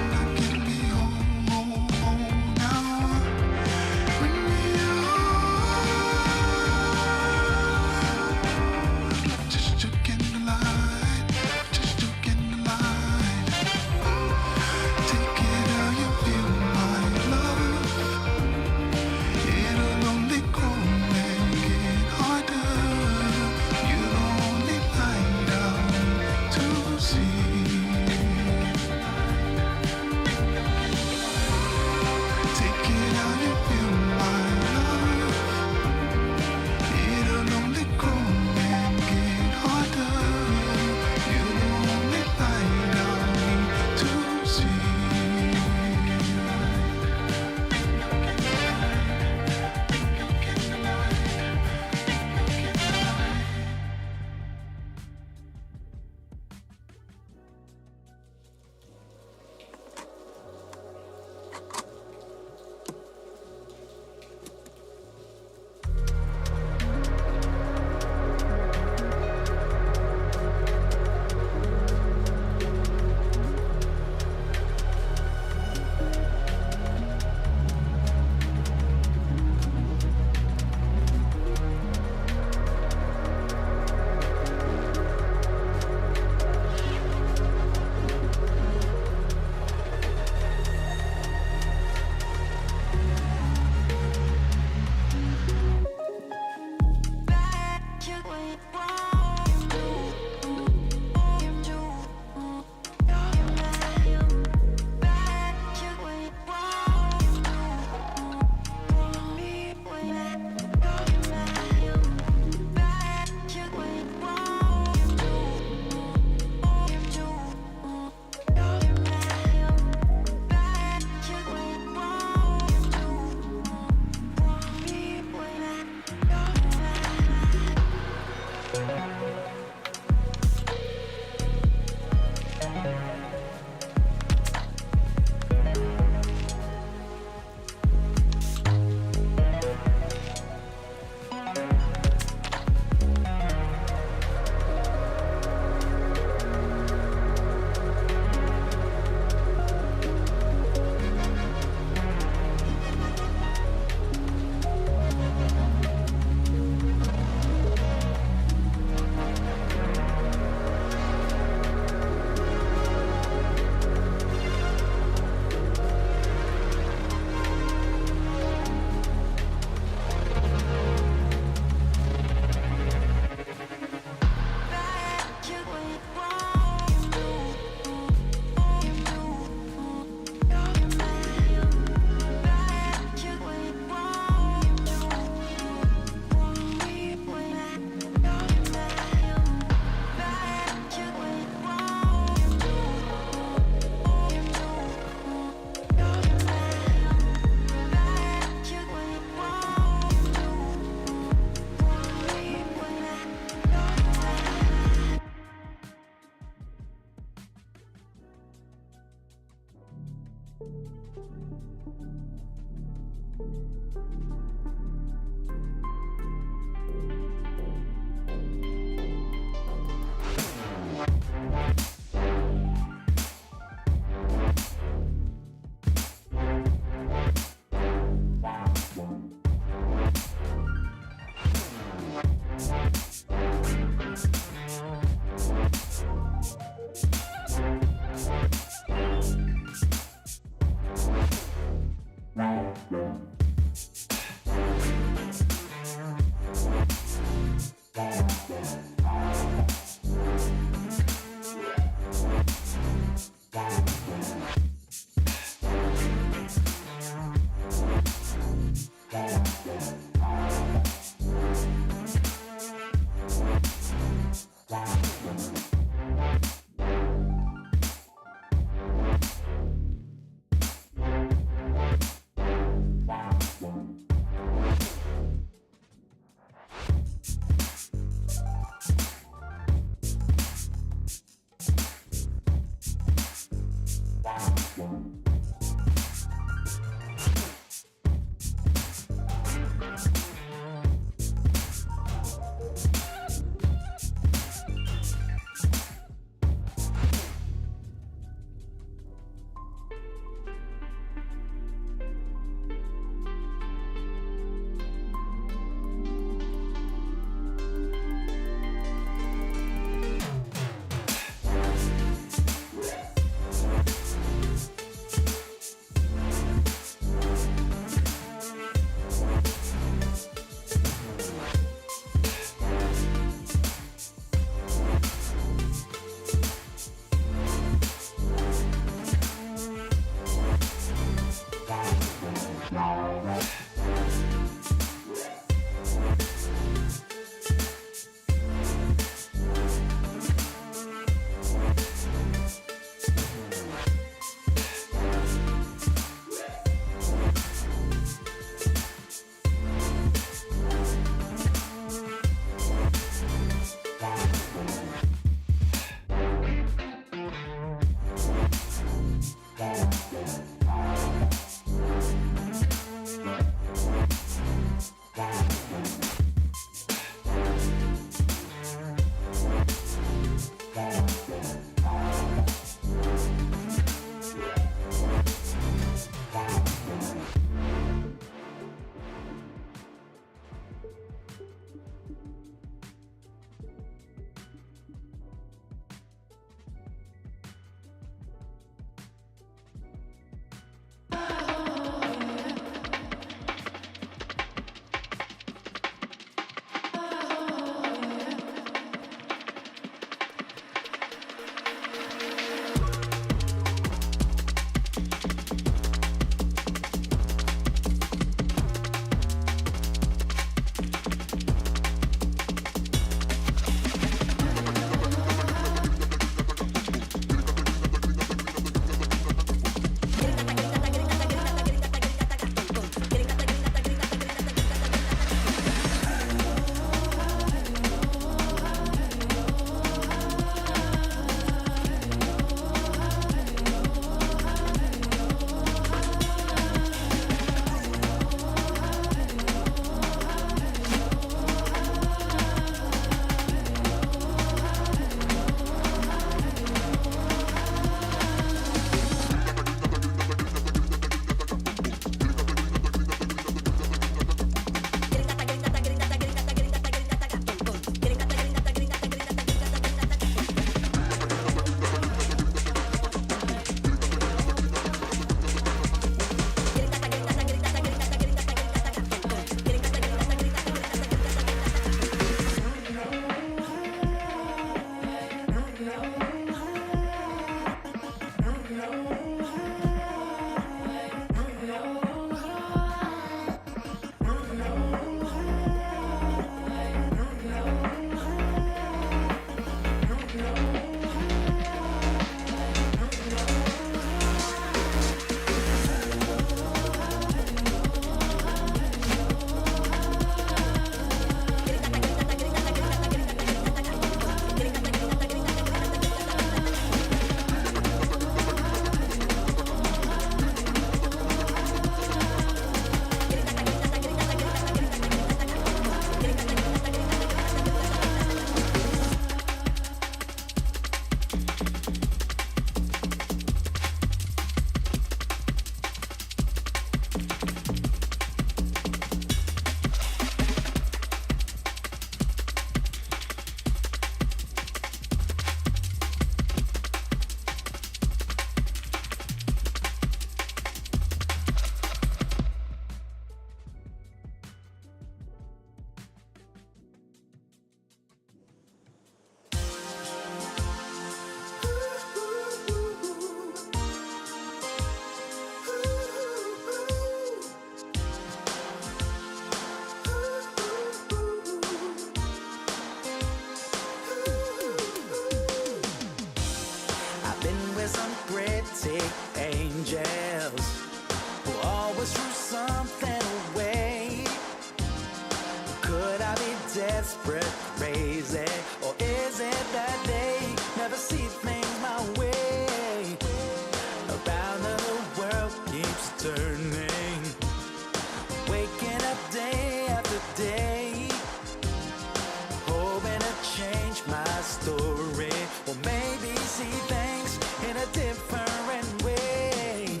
story, or maybe see things in a different way.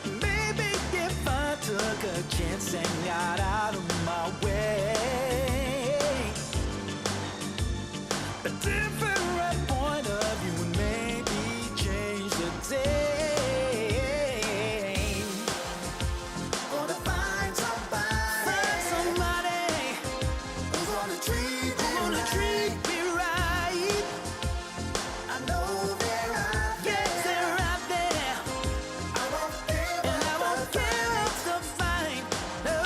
Maybe if I took a chance and got out of my way, a different point of view would maybe change the day. Gonna find somebody who's gonna treat me right. I know they're out there. Yes, they're out there. I won't give up the fight. No,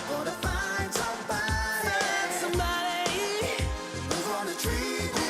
gonna find somebody who's gonna treat me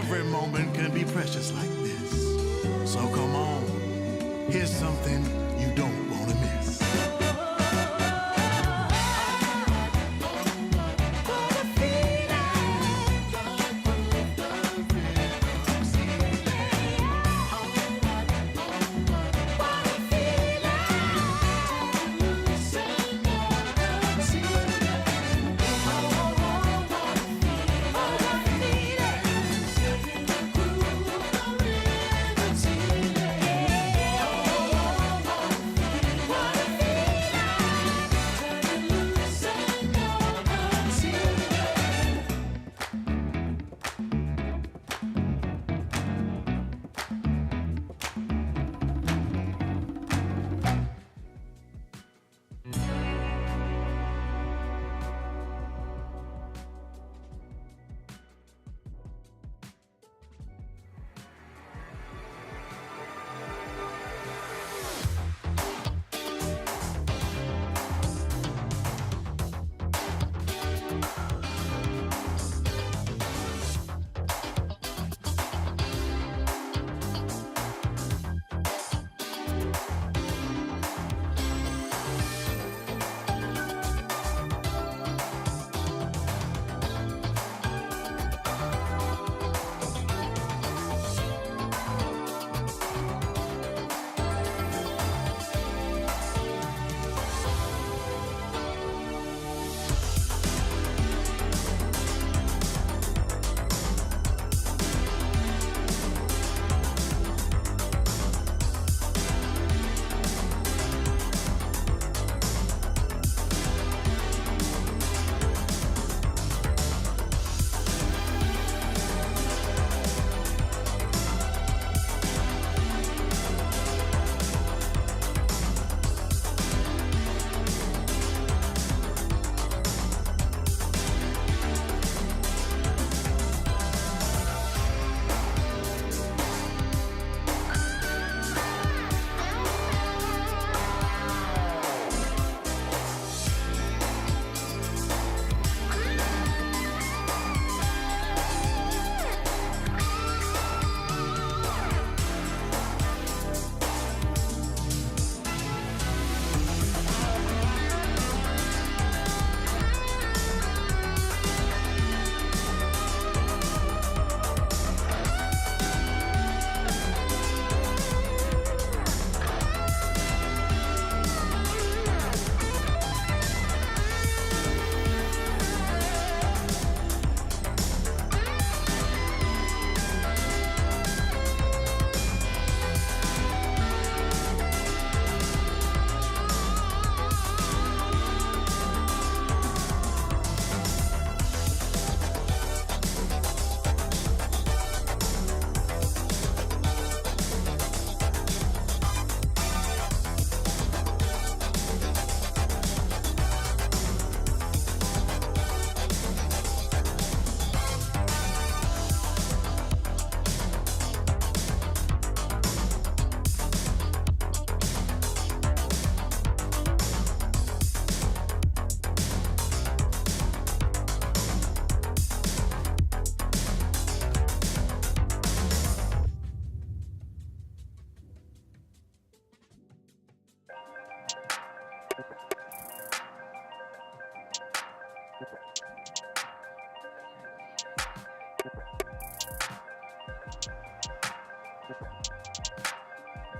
every moment can be precious like this. So come on, here's something you don't want to miss.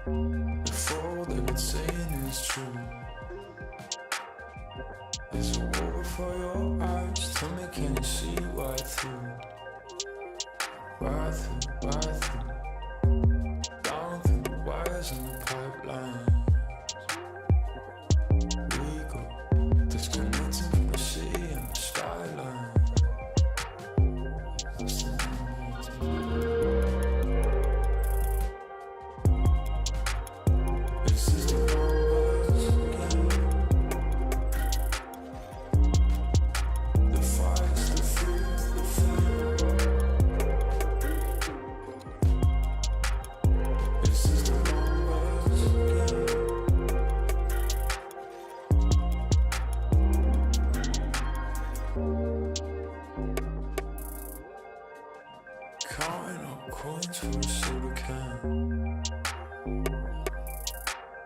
If all that it's saying is true, there's a war before your eyes. Tell me, can you see right through? Right through, right through. Down through the wires and the pipelines. We go disconnecting from the city and the skyline. a soda can.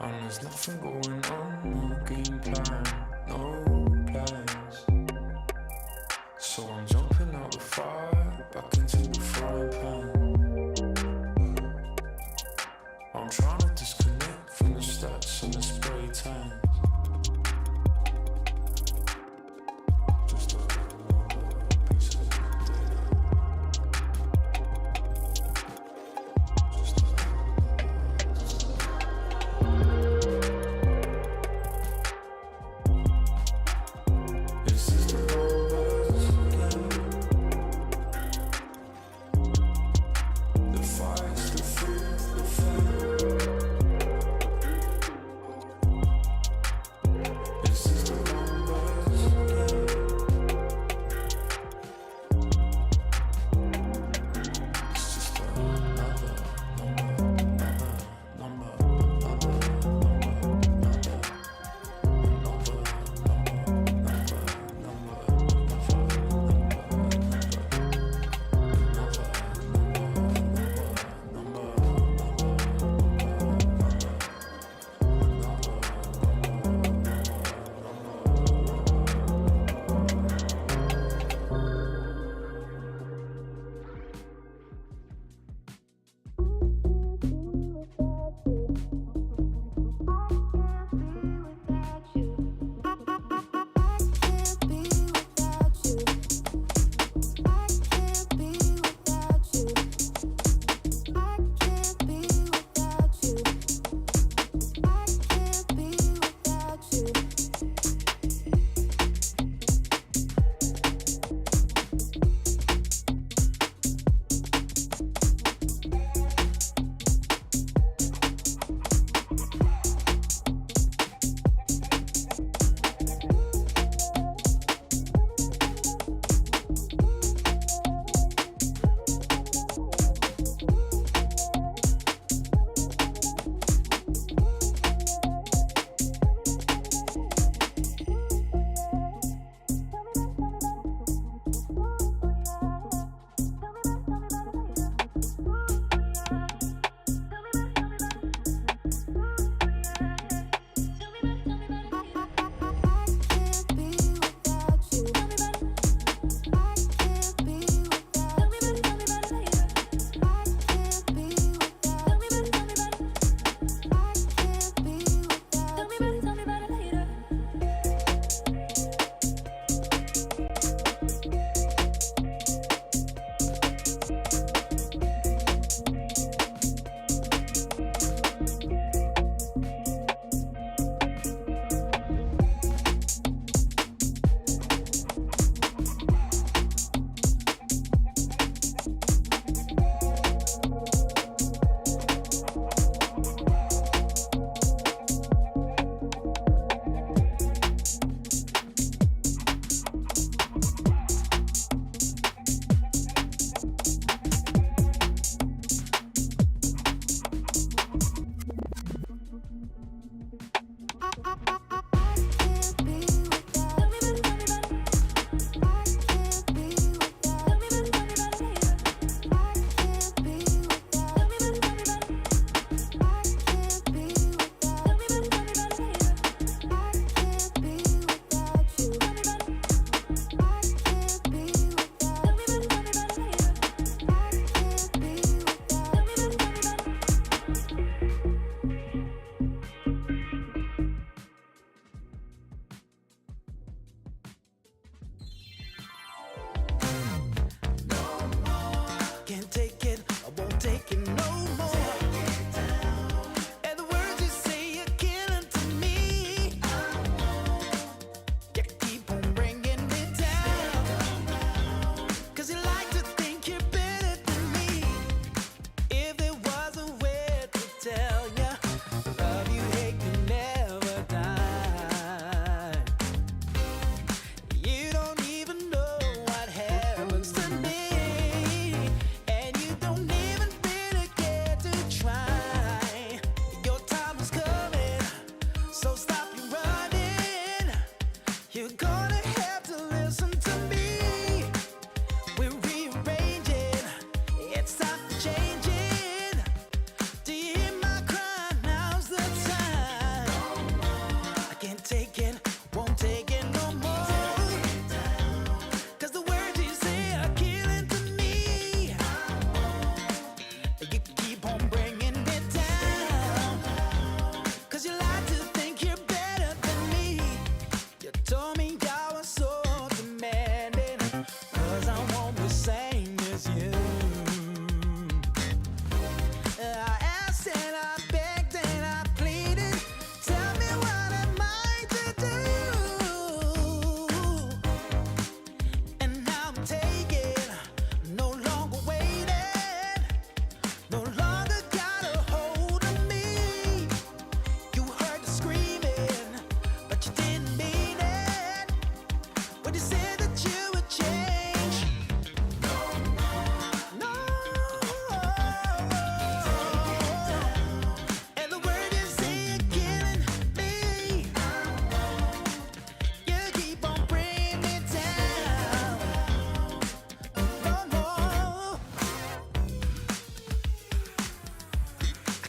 And there's nothing going on, no game plan, no plans. So I'm jumping out the fire, back into the frying pan. I'm trying to disconnect from the stats and the spray tan. Just a piece of data. This is the numbers again. The fire's the food, the fire.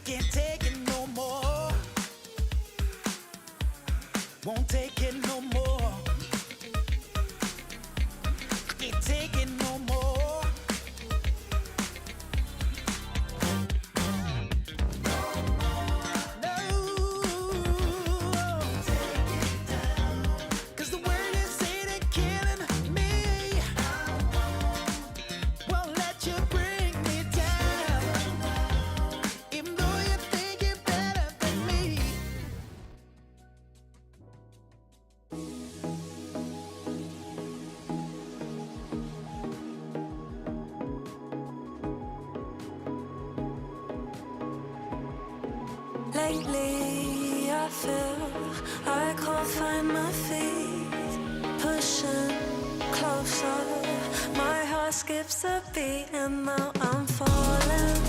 can't take it no more. Won't take it no more. Can't take it no more. No. 'Cause the word is say they're killing me. Won't let you bring me down. Even though you think you're better than me. Lately, I feel I can't find my feet. Pushing closer, my heart skips a beat, and now I'm falling.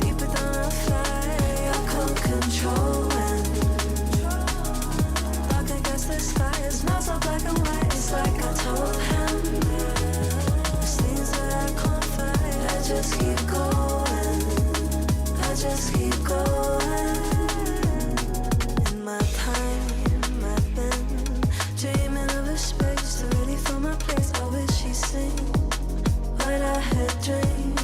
Deeper than a fly, I can't control it. Dark against the sky, it's not so black and white. It's like I told him. There's things that I can't fight. I just keep going. I just keep going. In my time, I've been dreaming of a space to really fill my place. I wish he'd sing what I had dreamed.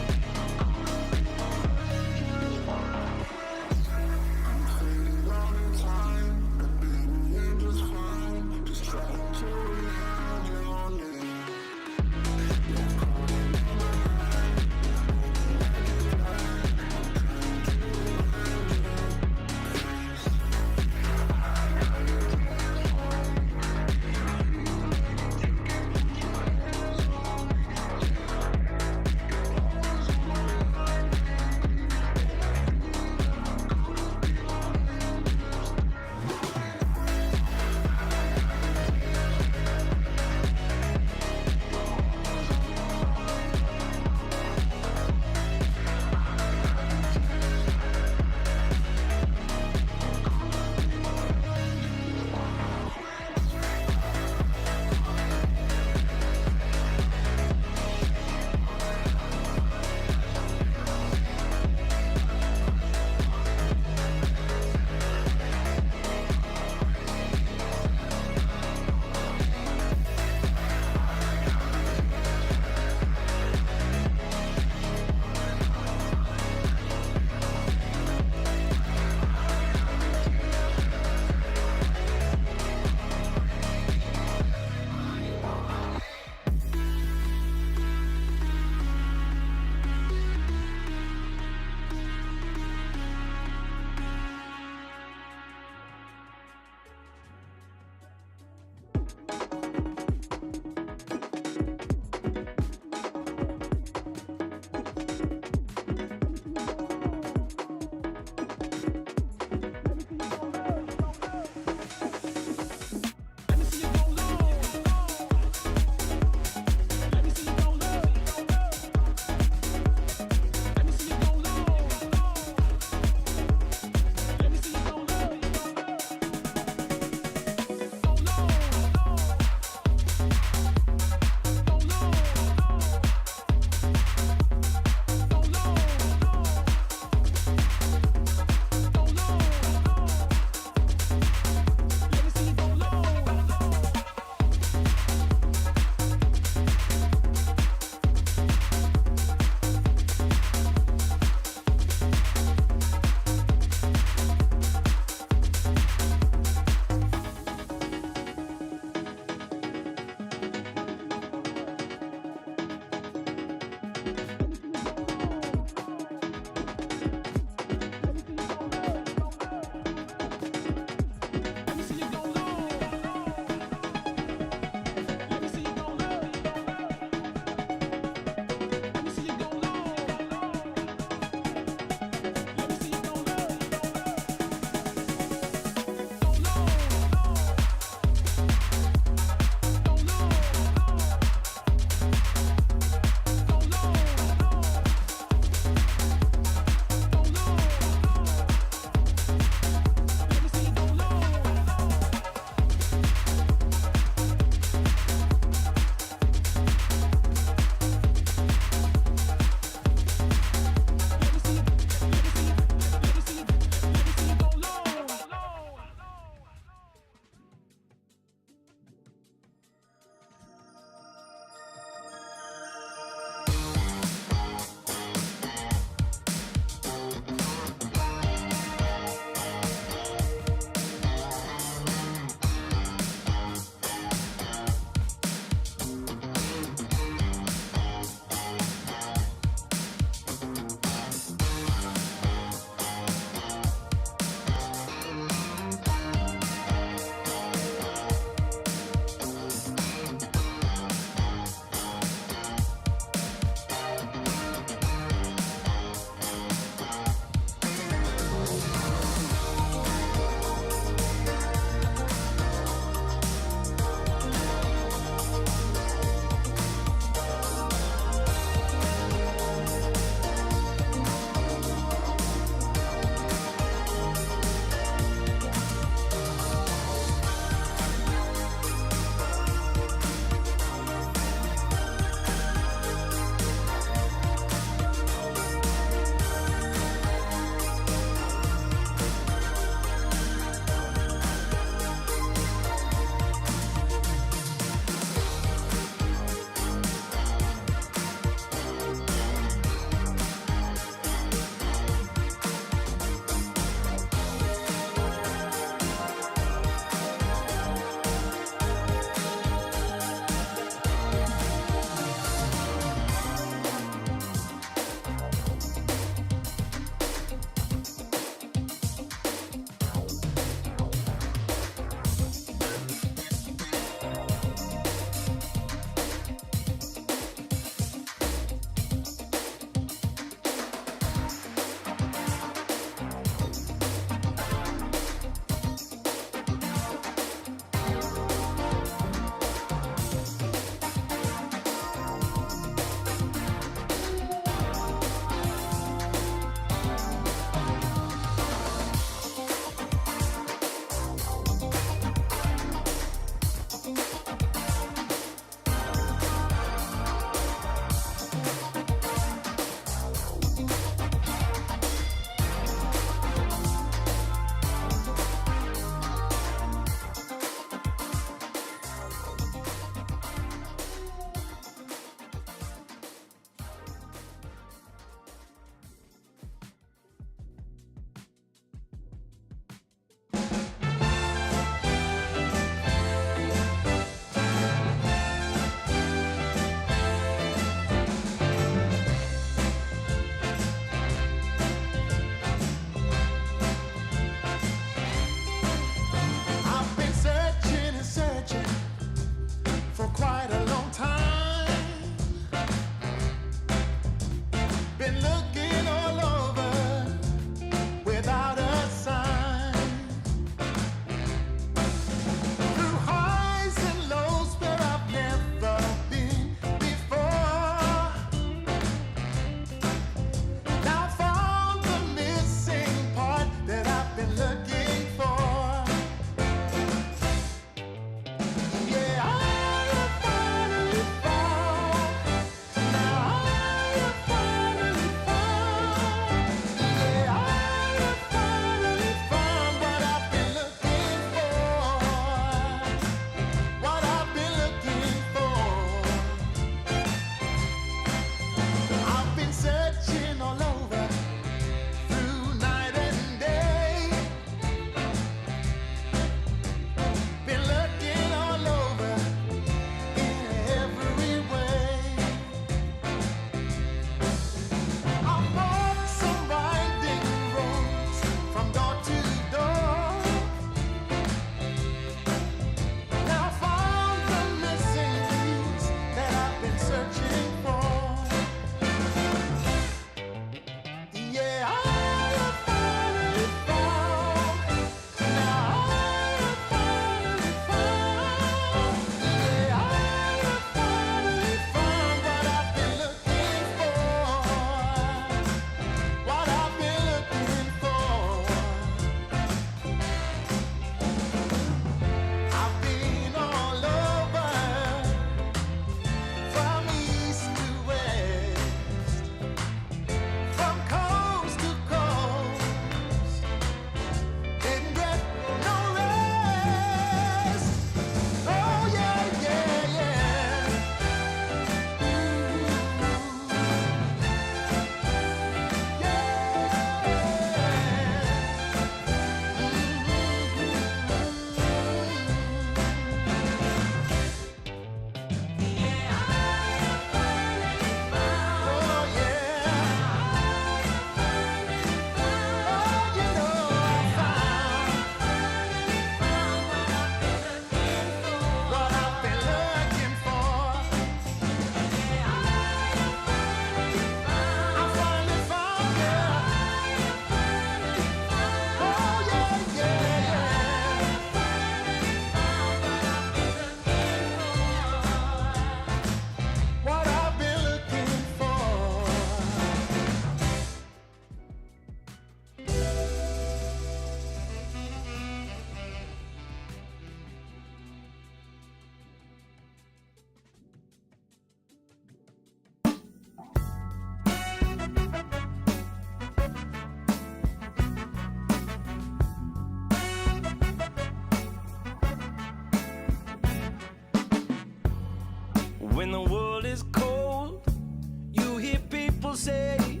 say,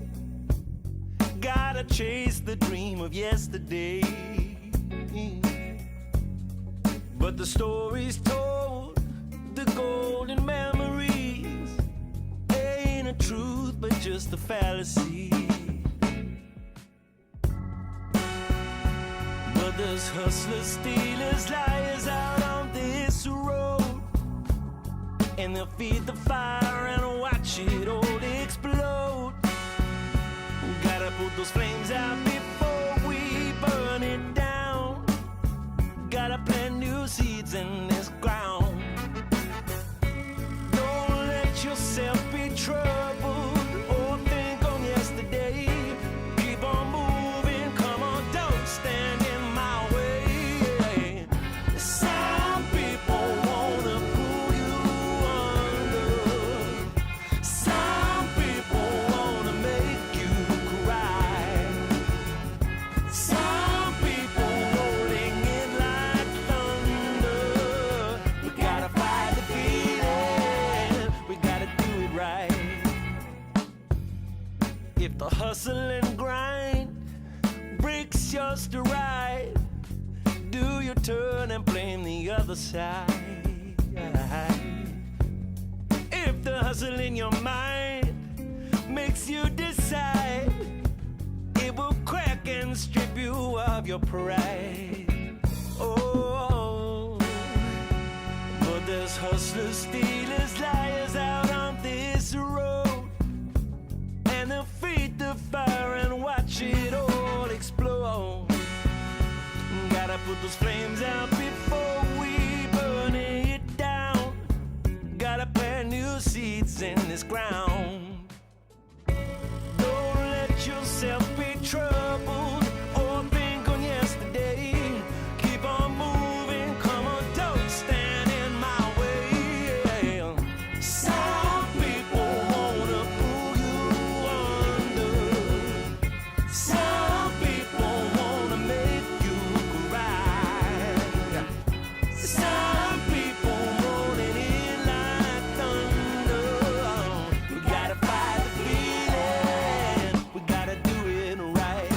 gotta chase the dream of yesterday. But the stories told, the golden memories, ain't a truth but just a fallacy. But there's hustlers, stealers, liars out on this road, and they'll feed the fire and watch it all explode. Gotta put those flames out before we burn it down. Gotta plant new seeds in this ground. Don't let yourself be troubled or think on yesterday. Keep on moving, come on, don't stand in my way. Some people wanna pull you under. Some people wanna make you cry. Some people rolling in like thunder. We gotta fight the feeling, we gotta do it right. If the hustle and grind breaks your stride, do your turn and blame the other side. If the hustle in your mind makes you decide, it will crack and strip you of your pride. Oh, but there's hustlers, stealers, liars out on this road, and they'll feed the fire and watch it all explode. Gotta put those flames out before we burn it down. Gotta plant new seeds in this ground. Don't let yourself be troubled or think on yesterday. Keep on moving, come on, don't stand in my way. Some people wanna pull you under. Some people wanna make you cry. Some people rolling in like thunder. We gotta fight the feeling, we gotta do it right.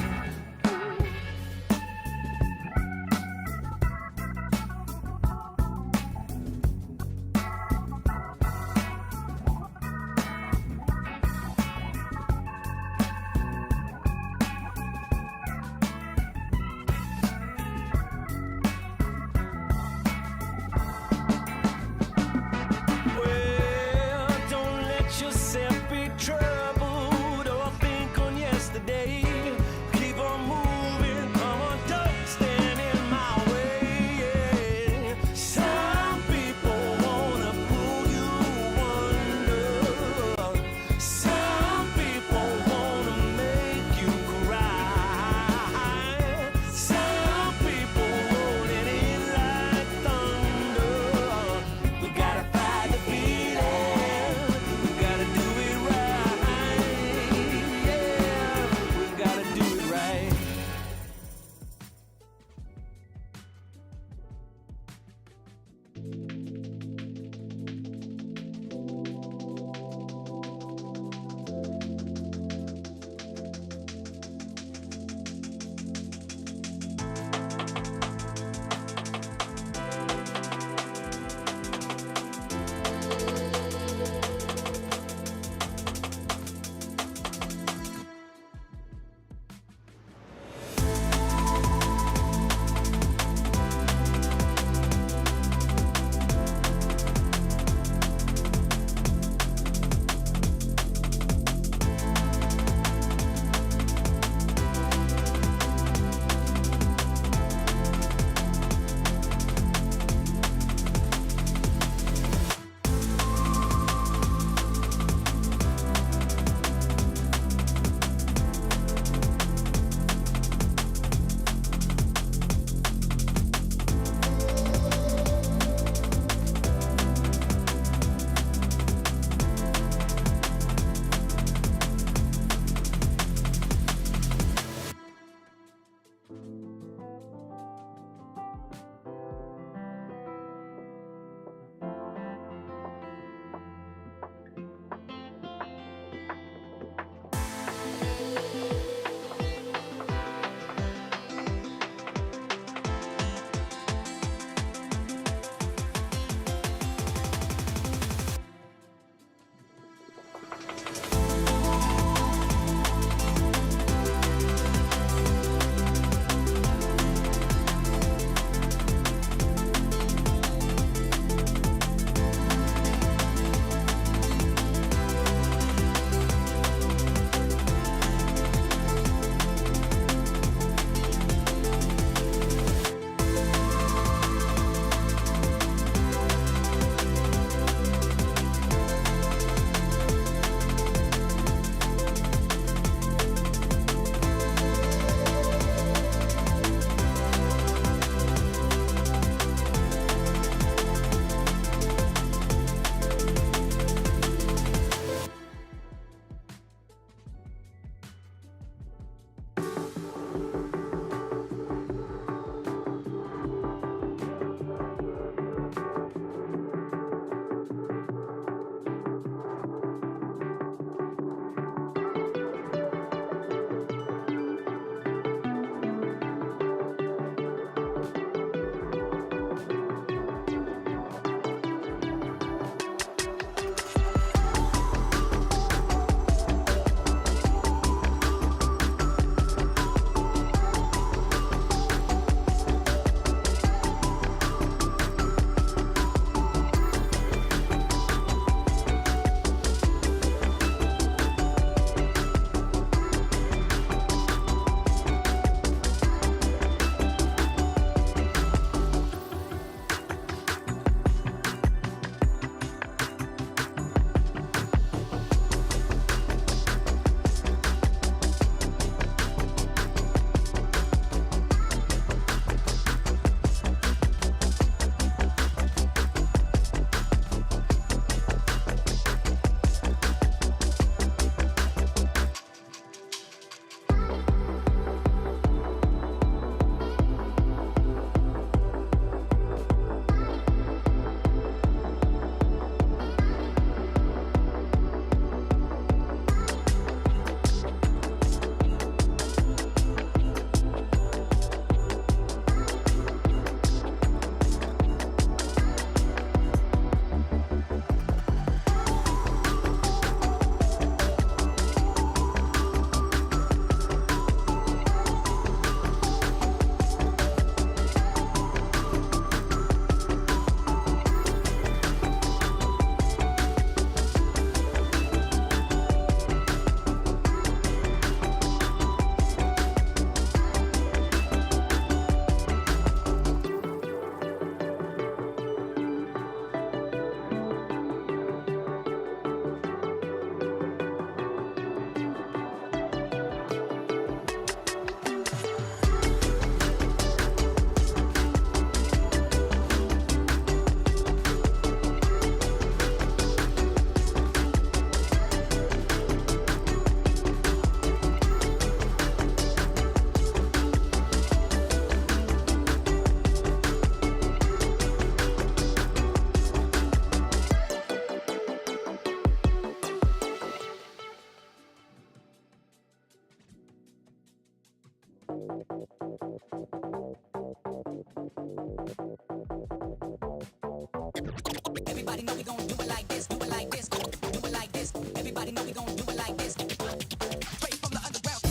Everybody know we gon' do it like this, do it like this, do it like this. Everybody know we gon' do it like this. Straight from the underground.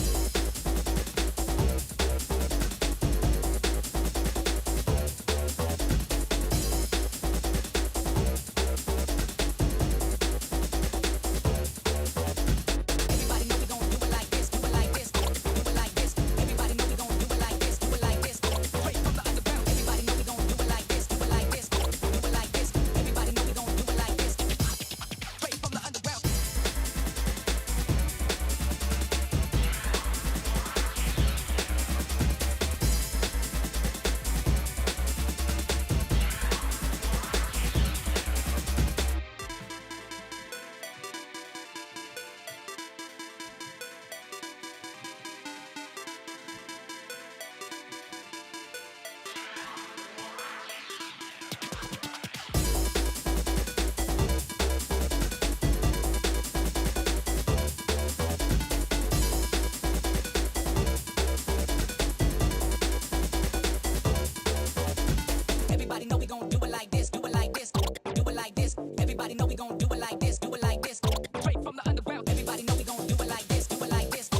Everybody know we gon' do it like this, do it like this, do it like this. Everybody know we gon' do it like this, do it like this. Straight from the underground. Everybody know we gon' do it like this, do it like this, do it like this. Everybody know we gon' do it like this. Straight from the underground. Everybody know we gon' do it like this, do it like this, do it like this. Everybody know we gon' do it like this, do it like this. Straight from the underground. Everybody know we gon' do it like this, do it like this, do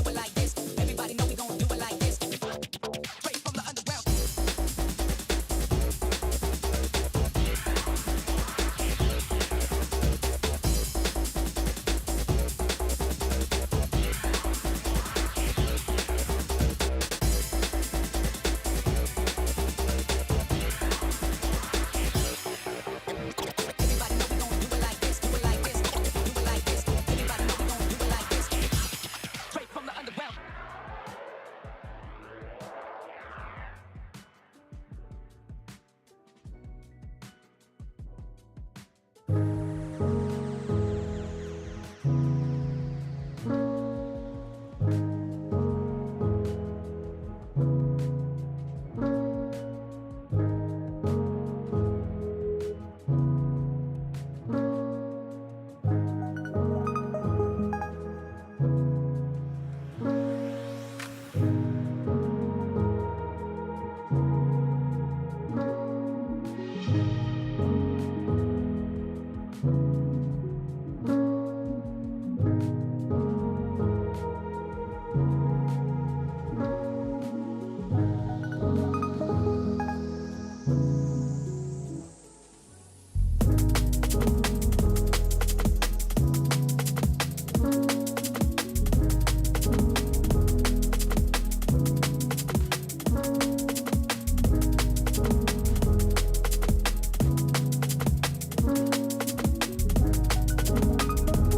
it like this. Everybody know we gon' do it like this. Straight from the underground. Everybody know we gon' do it like this, do it like this, do it like this. Everybody know we gon' do it like this. Straight from the underground.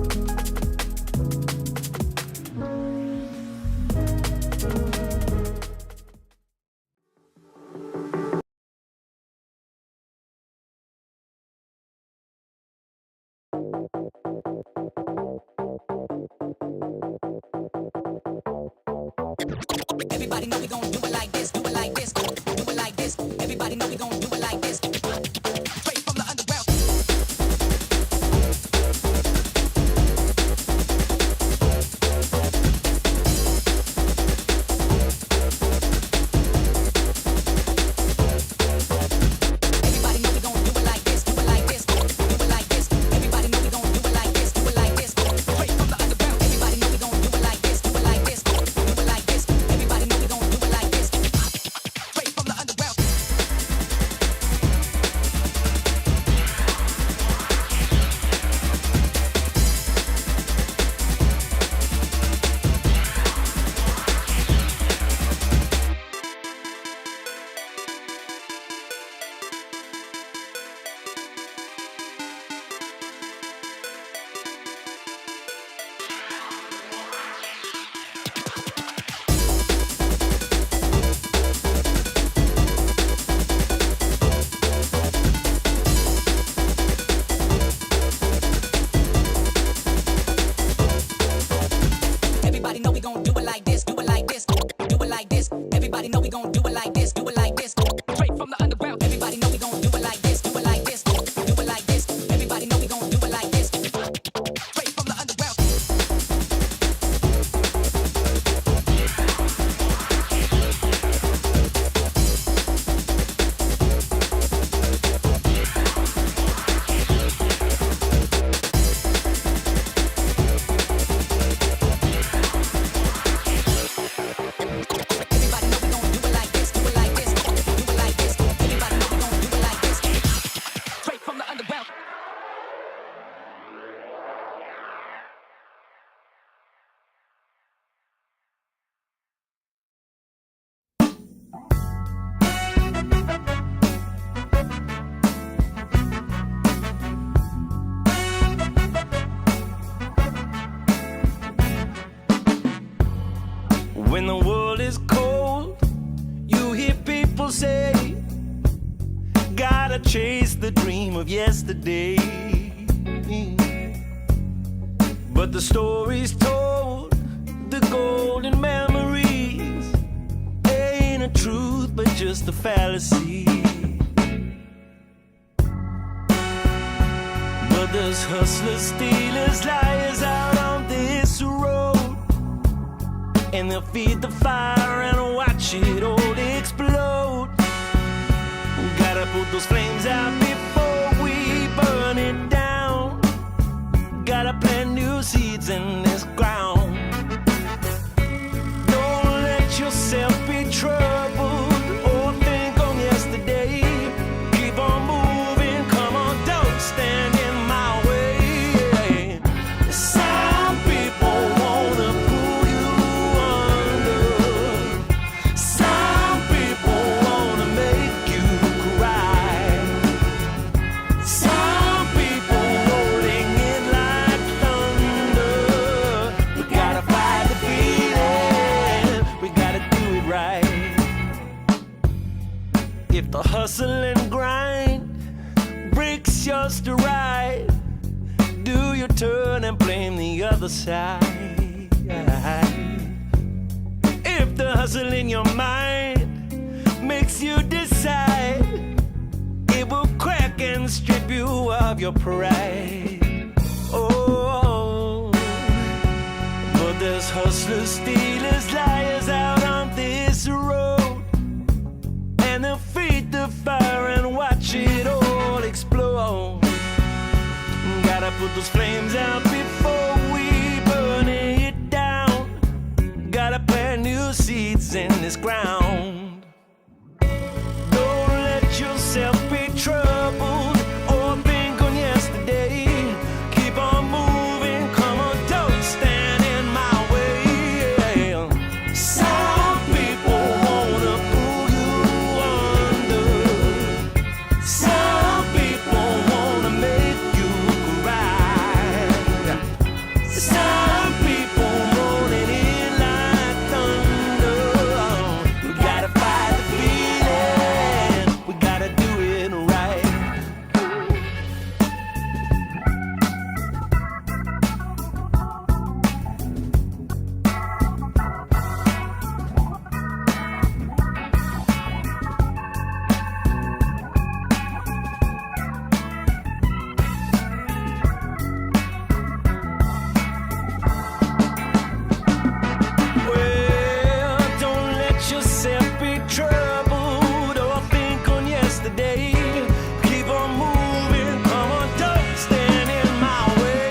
Everybody know we gon' do it like this, do it like this, do it like this. Everybody know we gon' do it like this. Straight from the underground. Everybody know we gon' do it like this, do it like this, do it like this. Everybody know we gon' do it like this, do it like this. Straight from the underground. Everybody know we gon' do it like this, do it like this, do it like this. Everybody know we gon' do it like this. Straight from the underground. Everybody know we gon' do it like this, do it like this, do it like this. Everybody know we gon' do it like this, do it like this. Straight from the underground. Everybody know we gon' do it like this, do it like this, do it like this. Everybody know we gon' do it like this. Straight from the underground. When the world is cold, you hear people say, gotta chase the dream of yesterday. But the stories told, the golden memories, ain't a truth but just a fallacy. But there's hustlers, stealers, liars out on this road, and they'll feed the fire and watch it all explode. Gotta put those flames out before we burn it down. Gotta plant new seeds in this ground. Don't let yourself be troubled or think on yesterday. Keep on moving, come on, don't stand in my way. Some people wanna pull you under. Some people wanna make you cry. Some people rolling in like thunder. We gotta fight the feeling, we gotta do it right. If the hustle and grind breaks your stride, do your turn and blame the other side. If the hustle in your mind makes you decide, it will crack and strip you of your pride. Oh, but there's hustlers, stealers, liars out on this road, and they'll feed the fire and watch it all explode. Gotta put those flames out before we burn it down. Gotta plant new seeds in this ground. Don't let yourself be troubled or think on yesterday. Keep on moving, come on, don't stand in my way. Some people wanna pull you under. Some people wanna make you cry. Some people rolling in like thunder. We gotta fight the feeling, we gotta do it right. Well, don't let yourself be troubled or think on yesterday. Keep on moving, come on, don't stand in my way.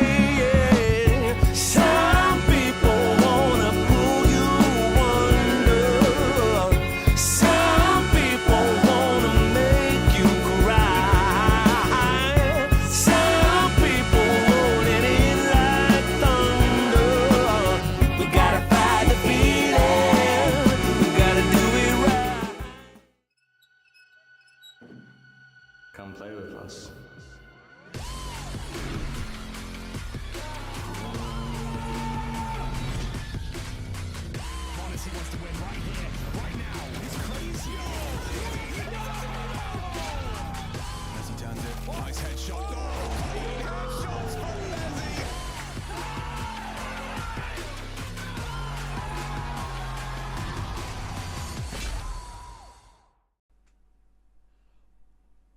Some people wanna pull you under. Some people wanna make you cry. Some people rolling in like thunder. We gotta fight the feeling, we gotta do it right. Come play with us.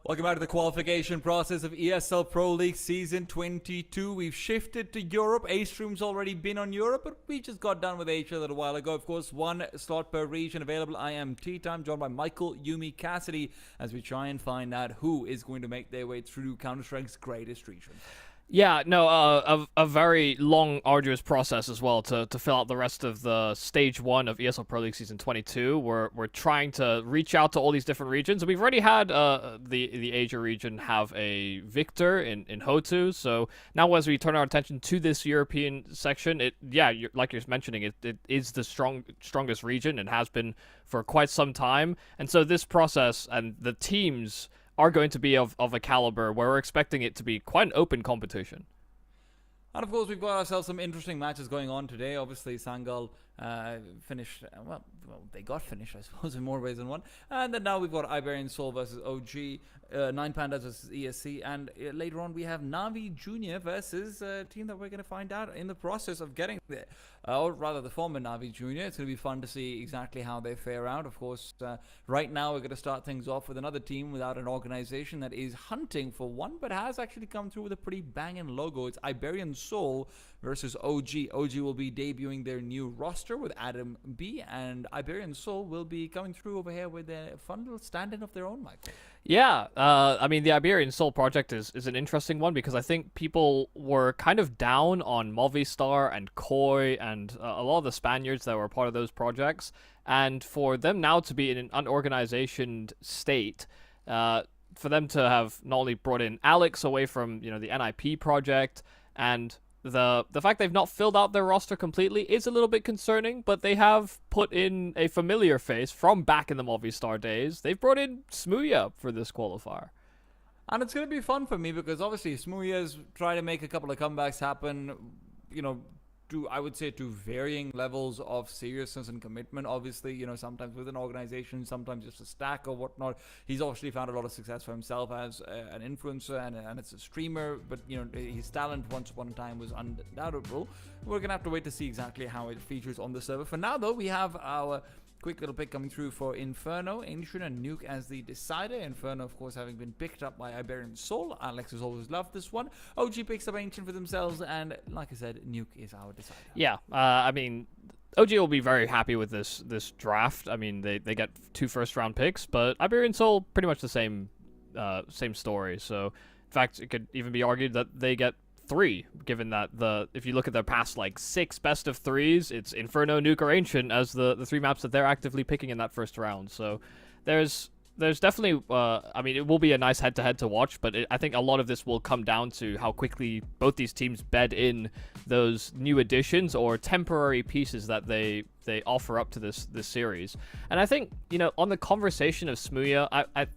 Welcome back to the qualification process of ESL Pro League Season 22. We've shifted to Europe. A-Stream's already been on Europe, but we just got done with Asia a little while ago. Of course, one slot per region available. I am T-Time, joined by Michael, Yumi, Cassidy, as we try and find out who is going to make their way through Counter-Strike's greatest region. Yeah, no, a very long, arduous process as well to fill out the rest of the stage 1 of ESL Pro League Season 22. We're trying to reach out to all these different regions. We've already had the Asia region have a victor in Hotu. So now as we turn our attention to this European section, like you're mentioning, it is the strongest region and has been for quite some time. And so this process and the teams are going to be of a caliber where we're expecting it to be quite an open competition. And of course, we've got ourselves some interesting matches going on today. Obviously, Sangal finished, well, they got finished, I suppose, in more ways than one. And then now we've got Iberian Soul versus OG, Nine Pandas versus ESC, and later on we have Navi Junior versus a team that we're going to find out in the process of getting there. Or rather, the former Navi Junior. It's going to be fun to see exactly how they fare out. Of course, right now we're going to start things off with another team without an organization that is hunting for one, but has actually come through with a pretty banging logo. It's Iberian Soul versus OG. OG will be debuting their new roster with Adam B, and Iberian Soul will be coming through over here with a fun little stand-in of their own, Michael. Yeah, I mean, the Iberian Soul project is an interesting one because I think people were kind of down on Movistar and Koi and a lot of the Spaniards that were part of those projects. And for them now to be in an unorganized state, for them to have not only brought in Alex away from, the NIP project, and the fact they've not filled out their roster completely is a little bit concerning, but they have put in a familiar face from back in the Movistar days. They've brought in Smooya for this qualifier. And it's going to be fun for me because obviously Smooya's trying to make a couple of comebacks happen, I would say to varying levels of seriousness and commitment. Obviously, sometimes with an organization, sometimes just a stack or whatnot. He's obviously found a lot of success for himself as an influencer and as a streamer, but his talent once upon a time was undoubtable. We're gonna have to wait to see exactly how it features on the server. For now, though, we have our quick little pick coming through for Inferno, Ancient, and Nuke as the decider. Inferno, of course, having been picked up by Iberian Soul. Alex has always loved this one. OG picks up Ancient for themselves, and like I said, Nuke is our decider. Yeah, I mean, OG will be very happy with this draft. I mean, they get 2 first-round picks, but Iberian Soul, pretty much the same story. So, in fact, it could even be argued that they get 3, given that if you look at their past 6 best of 3s, it's Inferno, Nuke, or Ancient as the 3 maps that they're actively picking in that first round. So there's definitely I mean, it will be a nice head-to-head to watch, but I think a lot of this will come down to how quickly both these teams bed in those new additions or temporary pieces that they offer up to this series. And I think on the conversation of Smooya, I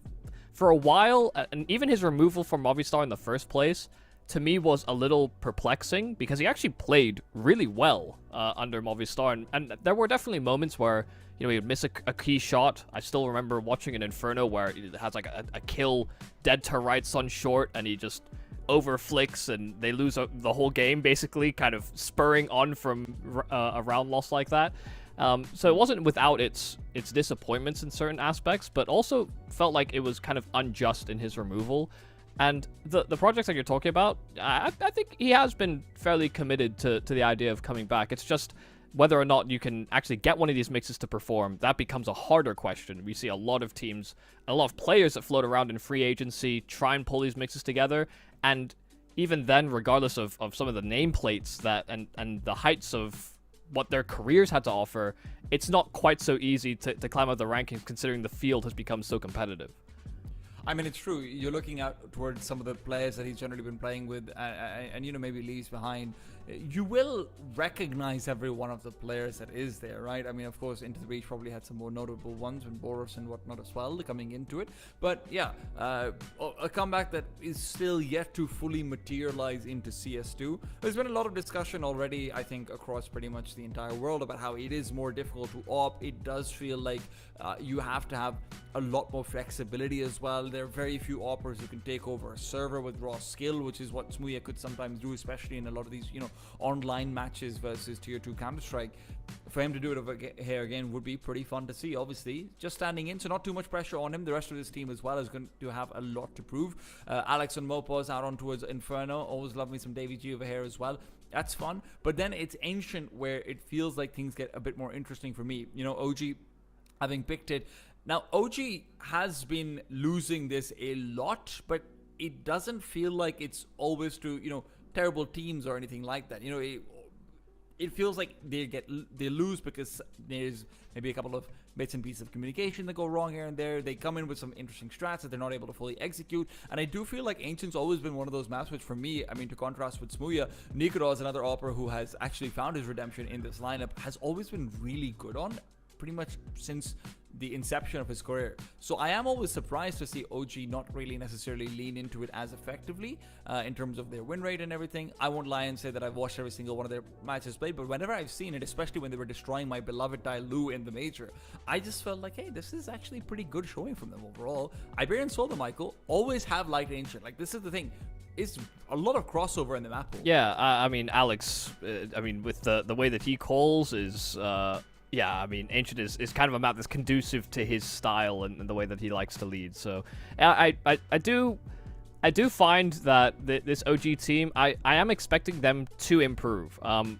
for a while, and even his removal from Movistar in the first place, to me was a little perplexing because he actually played really well under Movistar, and there were definitely moments where he would miss a key shot. I still remember watching an Inferno where it has a kill dead to rights on short, and he just over flicks and they lose the whole game, basically kind of spurring on from a round loss like that. So it wasn't without its disappointments in certain aspects, but also felt like it was kind of unjust in his removal. And the projects that you're talking about, I think he has been fairly committed to the idea of coming back. It's just whether or not you can actually get one of these mixes to perform, that becomes a harder question. We see a lot of teams, a lot of players that float around in free agency try and pull these mixes together, and even then, regardless of some of the nameplates that and the heights of what their careers had to offer, it's not quite so easy to climb up the rankings considering the field has become so competitive. I mean, it's true. You're looking out towards some of the players that he's generally been playing with, and maybe leaves behind. You will recognize every one of the players that is there, right? I mean, of course, Into the Breach probably had some more notable ones, and Boros and whatnot as well, coming into it. But yeah, a comeback that is still yet to fully materialize into CS2. There's been a lot of discussion already, I think, across pretty much the entire world about how it is more difficult to op. It does feel like you have to have a lot more flexibility as well. There are very few operators who can take over a server with raw skill, which is what Smooya could sometimes do, especially in a lot of these, online matches versus tier 2 Counter-Strike. For him to do it over here again would be pretty fun to see. Obviously, just standing in, so not too much pressure on him. The rest of his team as well is going to have a lot to prove. Alex and Mopos out on towards Inferno. Always love me some Davey G over here as well. That's fun. But then it's Ancient where it feels like things get a bit more interesting for me. OG having picked it. Now, OG has been losing this a lot, but it doesn't feel like it's always to, terrible teams or anything like that. It feels like they lose because there's maybe a couple of bits and pieces of communication that go wrong here and there. They come in with some interesting strats that they're not able to fully execute. And I do feel like Ancient's always been one of those maps which, for me, I mean, to contrast with Smooya, Nikoro is another opera who has actually found his redemption in this lineup, has always been really good on. pretty much since the inception of his career. So I am always surprised to see OG not really necessarily lean into it as effectively in terms of their win rate and everything. I won't lie and say that I've watched every single one of their matches played, but whenever I've seen it, especially when they were destroying my beloved Dailu in the major, I just felt like, hey, this is actually pretty good showing from them overall. Iberian Soul and Michael always have liked Ancient. Like, this is the thing. It's a lot of crossover in the map pool. Yeah, I mean, Alex, with the way that he calls is, yeah, I mean, Ancient is kind of a map that's conducive to his style and the way that he likes to lead. So, I do find that this OG team, I am expecting them to improve.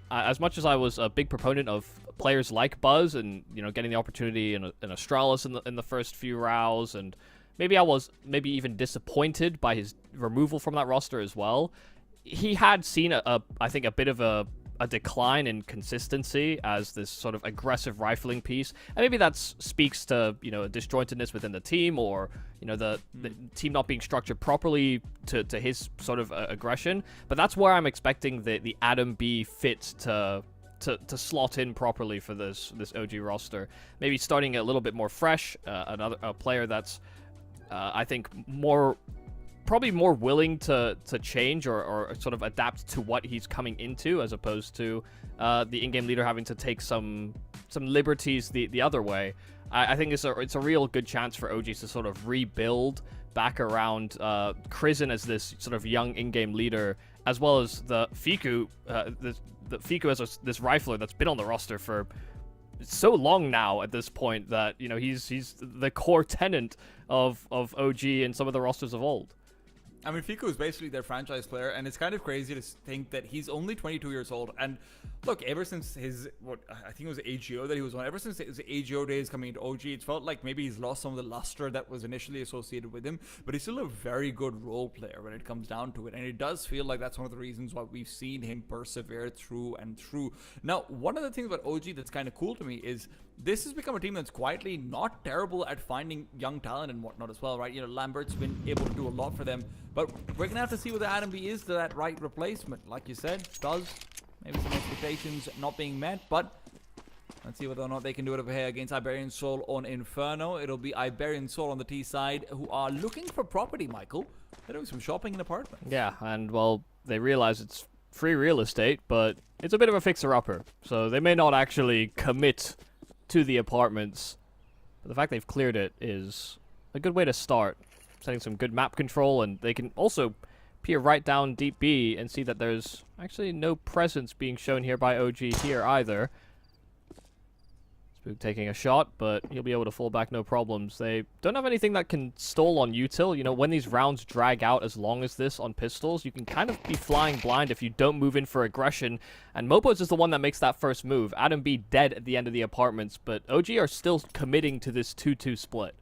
As much as I was a big proponent of players like Buzz and, you know, getting the opportunity in Astralis in the first few rounds, and maybe I was even disappointed by his removal from that roster as well. He had seen I think a bit of a decline in consistency as this sort of aggressive rifling piece, and maybe that speaks to, you know, a disjointedness within the team, or, you know, the team not being structured properly to his sort of aggression. But that's where I'm expecting the Adam B fit to slot in properly for this OG roster. Maybe starting a little bit more fresh, a player that's I think probably more willing to change or sort of adapt to what he's coming into, as opposed to the in-game leader having to take some liberties the other way. I think it's a real good chance for OG to sort of rebuild back around Krizen as this sort of young in-game leader, as well as the Fiku, the Fiku as this rifler that's been on the roster for so long now at this point that, you know, he's the core tenant of OG and some of the rosters of old. I mean, Fiku is basically their franchise player, and it's kind of crazy to think that he's only 22 years old. And look, ever since I think it was AGO that he was on, ever since his AGO days coming into OG, it felt like maybe he's lost some of the luster that was initially associated with him, but he's still a very good role player when it comes down to it. And it does feel like that's one of the reasons why we've seen him persevere through and through. Now, one of the things about OG that's kind of cool to me is this has become a team that's quietly not terrible at finding young talent and whatnot as well, right? You know, Lambert's been able to do a lot for them, but we're going to have to see whether Adam B is that right replacement. Like you said, does maybe some expectations not being met, but let's see whether or not they can do it over here against Iberian Soul on Inferno. It'll be Iberian Soul on the T side, who are looking for property, Michael. They're doing some shopping in apartments. Yeah, and, well, they realize it's free real estate, but it's a bit of a fixer-upper, so they may not actually commit to the apartments, but the fact they've cleared it is a good way to start, setting some good map control, and they can also peer right down deep B and see that there's actually no presence being shown here by OG here either. Spook taking a shot, but he'll be able to fall back no problems. They don't have anything that can stall on util. You know, when these rounds drag out as long as this on pistols, you can kind of be flying blind if you don't move in for aggression. And Mopos is the one that makes that first move. Adam B dead at the end of the apartments, but OG are still committing to this 2-2 split.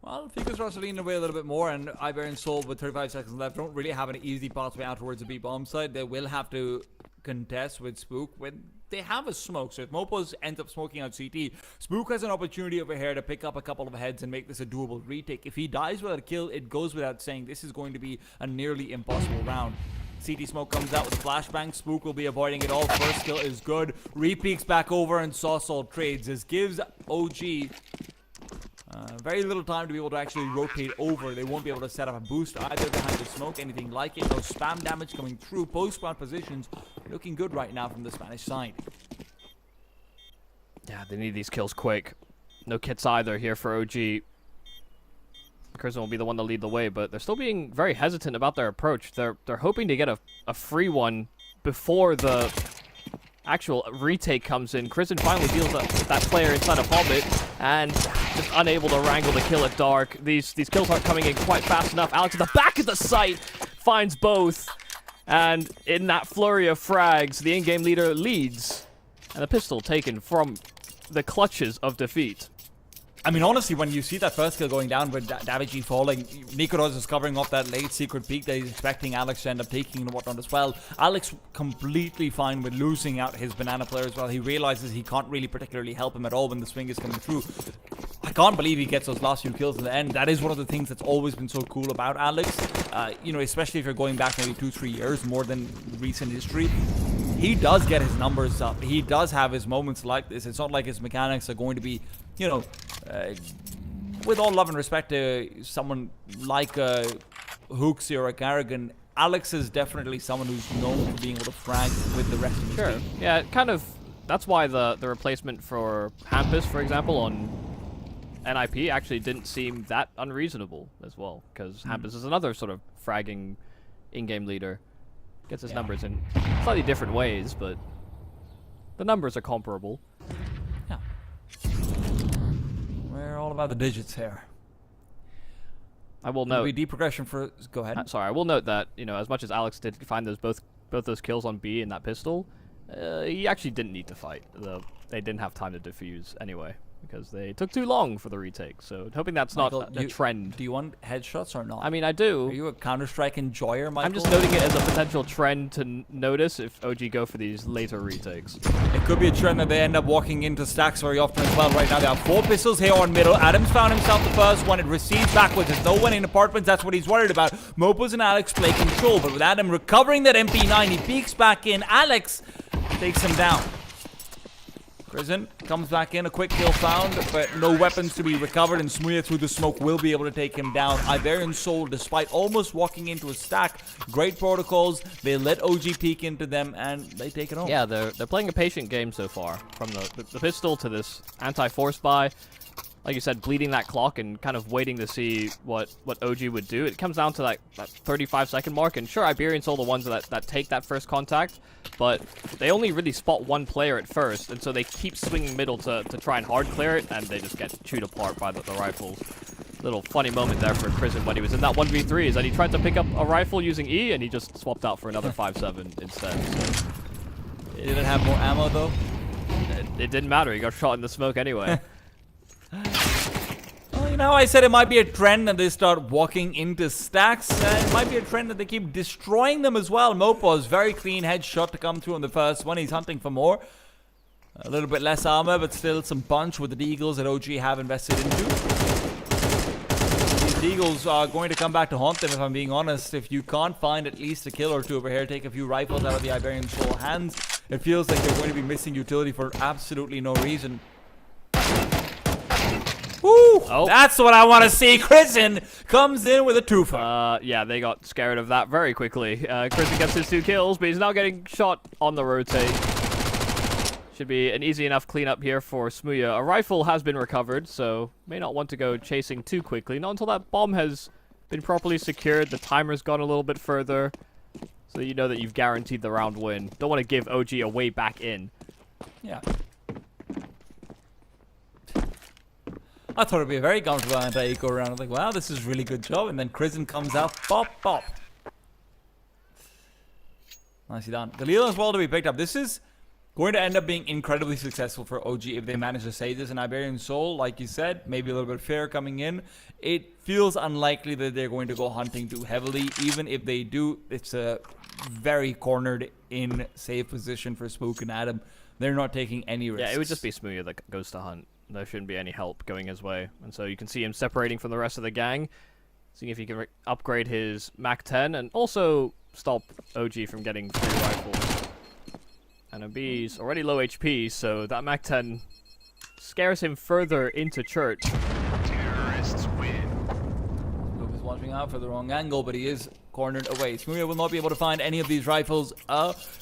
Well, Fiku's roster leaning away a little bit more, and Iberian Soul with 35 seconds left don't really have an easy pathway out towards the B bomb side. They will have to contest with Spook when they have a smoke. So if Mopos ends up smoking out CT, Spook has an opportunity over here to pick up a couple of heads and make this a doable retake. If he dies without a kill, it goes without saying this is going to be a nearly impossible round. CT smoke comes out with a flashbang. Spook will be avoiding it all. First kill is good. Repeaks back over and Sauceall trades. This gives OG very little time to be able to actually rotate over. They won't be able to set up a boost either behind the smoke, anything like it. No spam damage coming through. Post-ground positions looking good right now from the Spanish side. Yeah, they need these kills quick. No kits either here for OG. Krizen will be the one to lead the way, but they're still being very hesitant about their approach. They're hoping to get a free one before the actual retake comes in. Krizen finally deals that player inside of Hobbit, and just unable to wrangle the kill at Dark. These kills aren't coming in quite fast enough. Alex at the back of the site finds both, and in that flurry of frags, the in-game leader leads, and the pistol taken from the clutches of defeat. I mean, honestly, when you see that first kill going down with Daviji falling, Nikoros is covering up that late secret peek that he's expecting Alex to end up taking and whatnot as well. Alex completely fine with losing out his banana player as well. He realizes he can't really particularly help him at all when the swing is coming through. I can't believe he gets those last few kills in the end. That is one of the things that's always been so cool about Alex. You know, especially if you're going back maybe 2-3 years, more than recent history. he does get his numbers up. He does have his moments like this. It's not like his mechanics are going to be, you know, with all love and respect to someone like Hooksy or a Carrigan, Alex is definitely someone who's known for being able to frag with the rest of the team. Yeah, kind of. That's why the replacement for Hampus, for example, on NIP actually didn't seem that unreasonable as well, because Hampus is another sort of fragging in-game leader. Gets his numbers in slightly different ways, but the numbers are comparable. Yeah. We're all about the digits here. I will note. It'll be deprogression for. Go ahead. Sorry, I will note that, you know, as much as Alex did find those both those kills on B in that pistol, he actually didn't need to fight. They didn't have time to defuse anyway, because they took too long for the retake. So hoping that's Michael, not a trend. Do you want headshots or not? I mean, I do. Are you a Counter-Strike enjoyer, Michael? I'm just noting it as a potential trend to notice if OG go for these later retakes. It could be a trend that they end up walking into stacks very often as well. Right now, they have 4 pistols here on middle. Adams found himself the first one. It recedes backwards. There's no one in apartments. That's what he's worried about. Mopos and Alex play control, but with Adam recovering that MP9, he peeks back in. Alex takes him down. Prison comes back in, a quick kill found, but no weapons to be recovered, and Smooya through the smoke will be able to take him down. Iberian Soul, despite almost walking into a stack, great protocols, they let OG peek into them, and they take it home. Yeah, they're playing a patient game so far, from the pistol to this anti-force buy. Like you said, bleeding that clock and kind of waiting to see what OG would do. It comes down to that 35-second mark, and sure, Iberians are the ones that take that first contact, but they only really spot one player at first, and so they keep swinging middle to try and hard clear it, and they just get chewed apart by the rifles. Little funny moment there for Prison when he was in that 1v3 is that he tried to pick up a rifle using E, and he just swapped out for another 5.7 instead. So. It didn't have more ammo, though? It didn't matter. He got shot in the smoke anyway. Well, you know, I said it might be a trend that they start walking into stacks. It might be a trend that they keep destroying them as well. Mopo's very clean headshot to come through on the first one. He's hunting for more. A little bit less armor, but still some punch with the Deagles that OG have invested into. These Deagles are going to come back to haunt them, if I'm being honest. If you can't find at least a kill or two over here, take a few rifles out of the Iberian Soul hands, it feels like they're going to be missing utility for absolutely no reason. Woo! Oh. That's what I want to see. Kristen comes in with a twofer. Yeah, they got scared of that very quickly. Kristen gets his 2 kills, but he's now getting shot on the rotate. Should be an easy enough cleanup here for Smooya. A rifle has been recovered, so may not want to go chasing too quickly. Not until that bomb has been properly secured. The timer's gone a little bit further, so you know that you've guaranteed the round win. Don't want to give OG a way back in. Yeah. I thought it'd be a very comfortable anti-eco round. I was like, wow, this is a really good job. And then Kristen comes out, pop, pop. Nicely done. Galil as well to be picked up. This is going to end up being incredibly successful for OG if they manage to save this. And Iberian Soul, like you said, maybe a little bit fair coming in. It feels unlikely that they're going to go hunting too heavily. Even if they do, it's a very cornered in safe position for Spook and Adam. They're not taking any risks. Yeah, it would just be Smooya that goes to hunt. There shouldn't be any help going his way. And so you can see him separating from the rest of the gang, seeing if he can upgrade his MAC-10 and also stop OG from getting 3 rifles. And Ab's already low HP, so that MAC-10 scares him further into church. Terrorists win. Luke is watching out for the wrong angle, but he is cornered away. Smooya will not be able to find any of these rifles.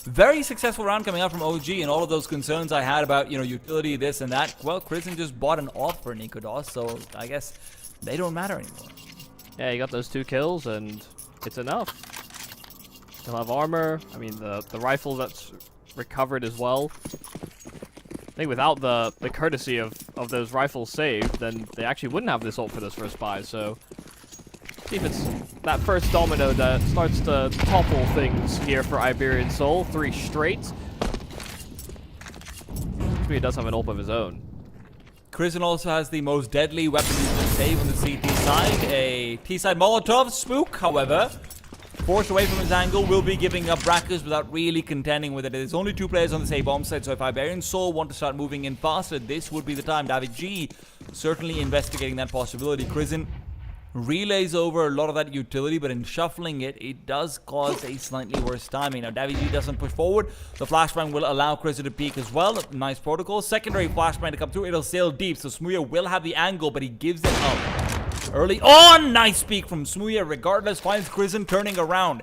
Very successful round coming out from OG, and all of those concerns I had about, you know, utility, this and that. Well, Kristen just bought an off for Nikodos, so I guess they don't matter anymore. Yeah, he got those 2 kills, and it's enough. He'll have armor. I mean, the rifle that's recovered as well. I think without the courtesy of those rifles saved, then they actually wouldn't have this ult for this first buy, so... See if it's that first domino that starts to topple things here for Iberian Soul. 3 straight. He does have an ult of his own. Kristen also has the most deadly weapon you can save on the CT side. A T-side Molotov. Spook, however, forced away from his angle, will be giving up Brackers without really contending with it. There's only 2 players on the same bomb site, so if Iberian Soul want to start moving in faster, this would be the time. David G certainly investigating that possibility. Kristen relays over a lot of that utility, but in shuffling it, it does cause a slightly worse timing. Now, Davy doesn't push forward. The flashbang will allow Chrissy to peek as well. Nice protocol. Secondary flashbang to come through. It'll sail deep, so Smooya will have the angle, but he gives it up early on. Nice peek from Smooya. Regardless, finds Chrisen turning around.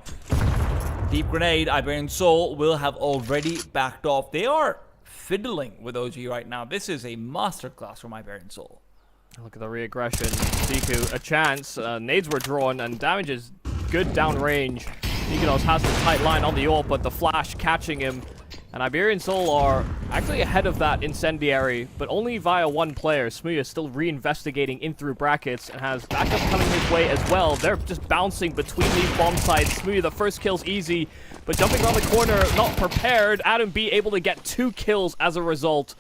Deep grenade. Iberian Soul will have already backed off. They are fiddling with OG right now. This is a masterclass from Iberian Soul. Look at the re-aggression. Deku, a chance. Nades were drawn, and damage is good downrange. Nikonos has the tight line on the AWP, but the flash catching him. And Iberian Soul are actually ahead of that incendiary, but only via one player. Smooya is still reinvestigating in through brackets and has backup coming his way as well. They're just bouncing between these bomb sites. Smooya, the first kill's easy, but jumping around the corner, not prepared. Adam B able to get 2 kills as a result.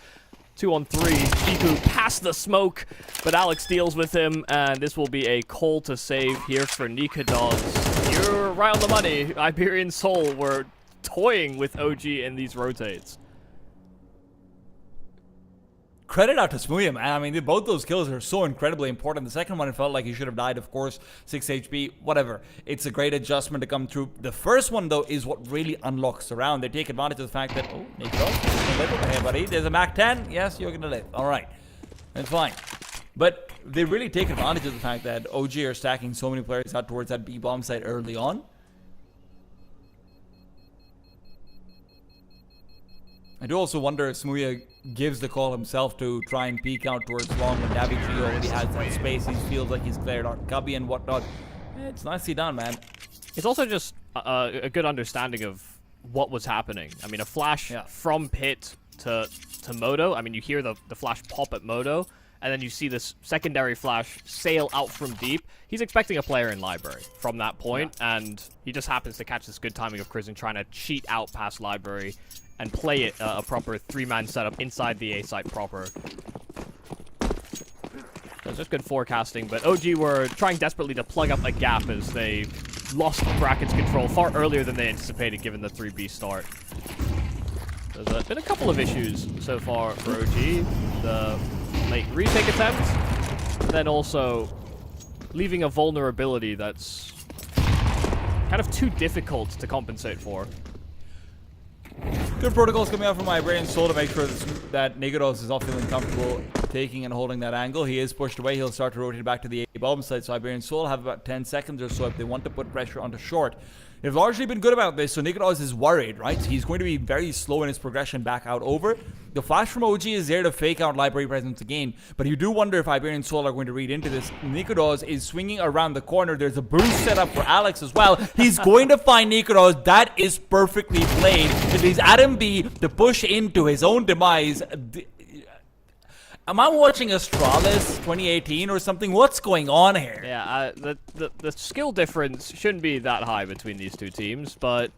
2 on 3. Deku past the smoke, but Alex deals with him, and this will be a call to save here for Nikodos. You're right on the money. Iberian Soul were toying with OG in these rotates. Credit out to Smooya, man. I mean, both those kills are so incredibly important. The second one, it felt like he should have died, of course. 6 HP, whatever. It's a great adjustment to come through. The first one, though, is what really unlocks the round. They take advantage of the fact that, oh, Nico, hey, buddy, there's a Mac 10. Yes, you're going to live. All right. That's fine. But they really take advantage of the fact that OG are stacking so many players out towards that B-bomb site early on. I do also wonder if Smooya gives the call himself to try and peek out towards long when Davy already has that space. He feels like he's cleared out Cubby and whatnot. It's nicely done, man. It's also just a good understanding of what was happening. I mean, a flash from pit to Moto. I mean, you hear the flash pop at Moto, and then you see this secondary flash sail out from deep. He's expecting a player in library from that point, and he just happens to catch this good timing of Chrisen trying to cheat out past library and play it a proper 3-man setup inside the A site proper. So it's just good forecasting, but OG were trying desperately to plug up a gap as they lost brackets control far earlier than they anticipated given the 3B start. There's been a couple of issues so far for OG. The late retake attempt, then also leaving a vulnerability that's kind of too difficult to compensate for. Good protocols coming out from Iberian Soul to make sure that Nikodos is not feeling comfortable taking and holding that angle. He is pushed away. He'll start to rotate back to the A-bomb side. So Iberian Soul have about 10 seconds or so if they want to put pressure onto short. They've largely been good about this, so Nikodos is worried, right? He's going to be very slow in his progression back out over. The flash from OG is there to fake out library presence again, but you do wonder if Iberian Soul are going to read into this. Nikodos is swinging around the corner. There's a boost set up for Alex as well. He's going to find Nikodos. That is perfectly played. It is Adam B to push into his own demise. Am I watching Astralis 2018 or something? What's going on here? Yeah, the skill difference shouldn't be that high between these two teams, but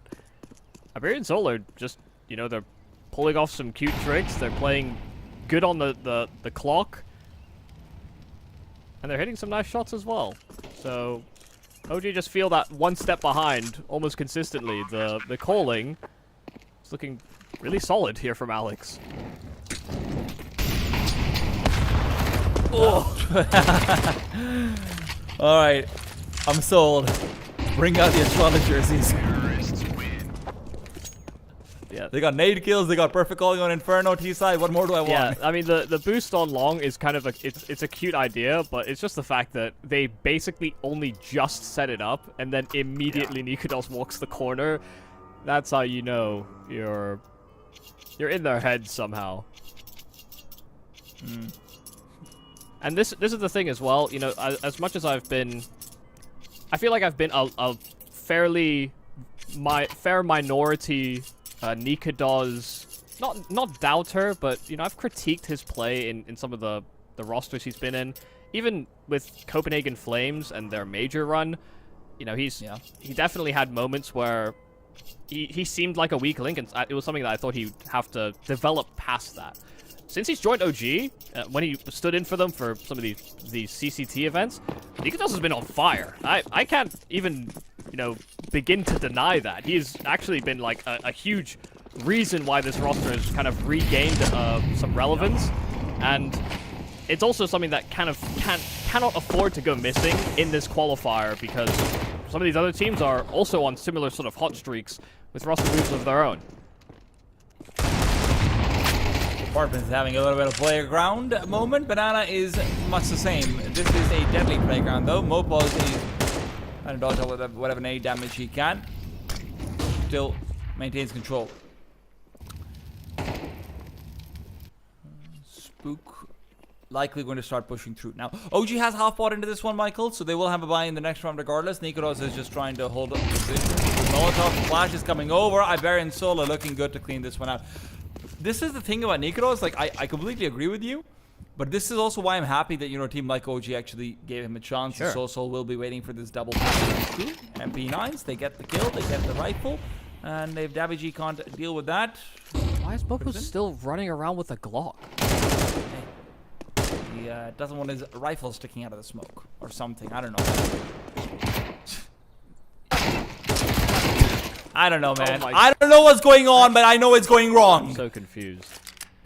Iberian Soul are just, you know, they're pulling off some cute tricks. They're playing good on the clock, and they're hitting some nice shots as well. So OG just feel that one step behind almost consistently. The calling is looking really solid here from Alex. Oh. Alright, I'm sold. Bring out the Astralis jerseys. Yeah, they got nade kills, they got perfect calling on Inferno T-side. What more do I want? Yeah, I mean, the boost on long is kind of it's a cute idea, but it's just the fact that they basically only just set it up, and then immediately Nikodos walks the corner. That's how you know you're in their head somehow. And this is the thing as well, you know, as much as I feel like I've been a fair minority Nikodos, not doubter, but, you know, I've critiqued his play in some of the rosters he's been in. Even with Copenhagen Flames and their major run, you know, he definitely had moments where he seemed like a weak link, and it was something that I thought he'd have to develop past that. Since he's joined OG, when he stood in for them for some of these CCT events, Nikodos has been on fire. I can't even, you know, begin to deny that. He's actually been like a huge reason why this roster has kind of regained some relevance. And it's also something that cannot afford to go missing in this qualifier, because some of these other teams are also on similar sort of hot streaks with roster moves of their own. Apartments is having a little bit of playground moment. Banana is much the same. This is a deadly playground though. Mopos is trying to dodge out with whatever any damage he can. Still maintains control. Spook likely going to start pushing through. Now, OG has half bought into this one, Michael, so they will have a buy in the next round regardless. Nikoros is just trying to hold up the position. Molotov Flash is coming over. Iberian Soul are looking good to clean this one out. This is the thing about Nikoros, like, I completely agree with you, but this is also why I'm happy that, you know, a team like OG actually gave him a chance. Sure. Soul Soul will be waiting for this double pass. MP9s, they get the kill, they get the rifle, and if Dabby G can't deal with that... Why is Mopo still running around with a Glock? He doesn't want his rifle sticking out of the smoke or something. I don't know. I don't know, man. I don't know what's going on, but I know it's going wrong. I'm so confused.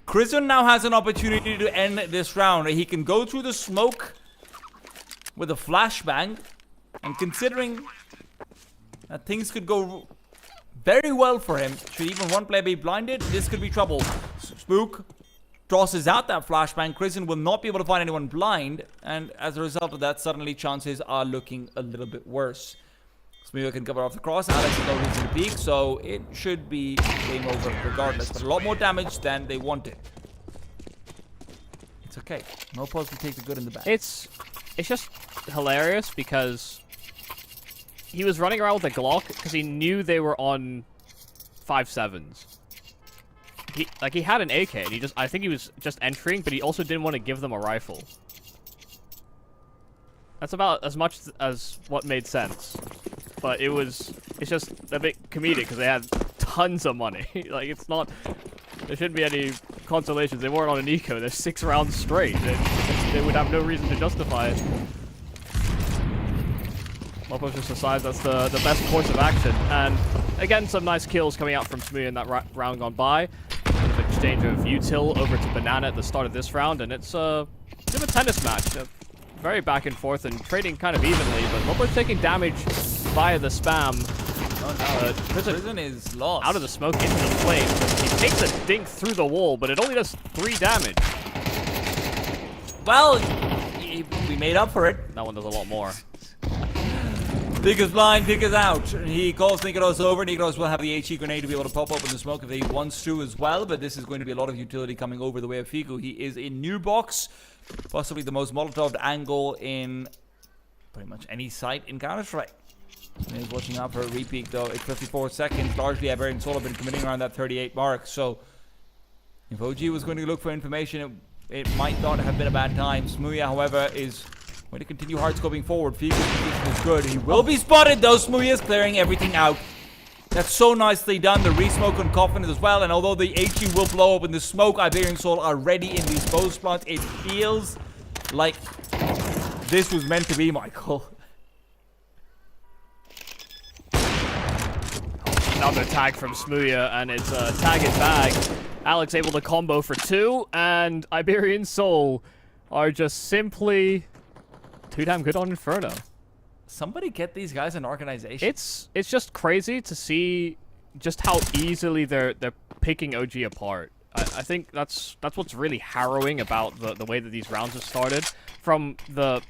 Christian now has an opportunity to end this round. He can go through the smoke with a flashbang, and considering that things could go very well for him, should even one player be blinded, this could be trouble. Spook tosses out that flashbang. Christian will not be able to find anyone blind, and as a result of that, suddenly chances are looking a little bit worse. Smooya can cover off the cross. Alex is going to the peak, so it should be game over regardless. But a lot more damage than they wanted. It's okay. Mopos can take the good and the bad. It's just hilarious because he was running around with a Glock because he knew they were on 5.7s. He had an AK, and I think he was just entering, but he also didn't want to give them a rifle. That's about as much as what made sense. But it's just a bit comedic because they had tons of money. Like, it's not, there shouldn't be any consolations. They weren't on an eco. They're 6 rounds straight. They would have no reason to justify it. Mopo just decides that's the best course of action. And again, some nice kills coming out from Smooya in that round gone by. A bit of exchange of util over to Banana at the start of this round, and it's a bit of a tennis match. Very back and forth and trading kind of evenly, but Mopo's taking damage via the spam. Prison is lost. Out of the smoke into the flames. He takes a dink through the wall, but it only does 3 damage. Well, we made up for it. That one does a lot more. Pig is blind, Pig is out. He calls Nikoros over. Nikoros will have the HE grenade to be able to pop open the smoke if he wants to as well, but this is going to be a lot of utility coming over the way of Figu. He is in new box. Possibly the most Molotov angle in pretty much any site in Counter-Strike. He's watching out for a repeat though. It's 54 seconds. Largely, Iberian Soul have been committing around that 38 mark. So, if OG was going to look for information, it might not have been a bad time. Smooya, however, is going to continue hard-scoping forward. Figu's position is good. He will be spotted though. Smooya is clearing everything out. That's so nicely done. The resmoke on Coffin as well. And although the HE will blow up in the smoke, Iberian Soul are ready in these bow spots. It feels like this was meant to be, Michael. Another tag from Smooya, and it's a tag and bag. Alex able to combo for 2, and Iberian Soul are just simply too damn good on Inferno. Somebody get these guys an organization. It's just crazy to see just how easily they're picking OG apart. I think that's what's really harrowing about the way that these rounds have started. From the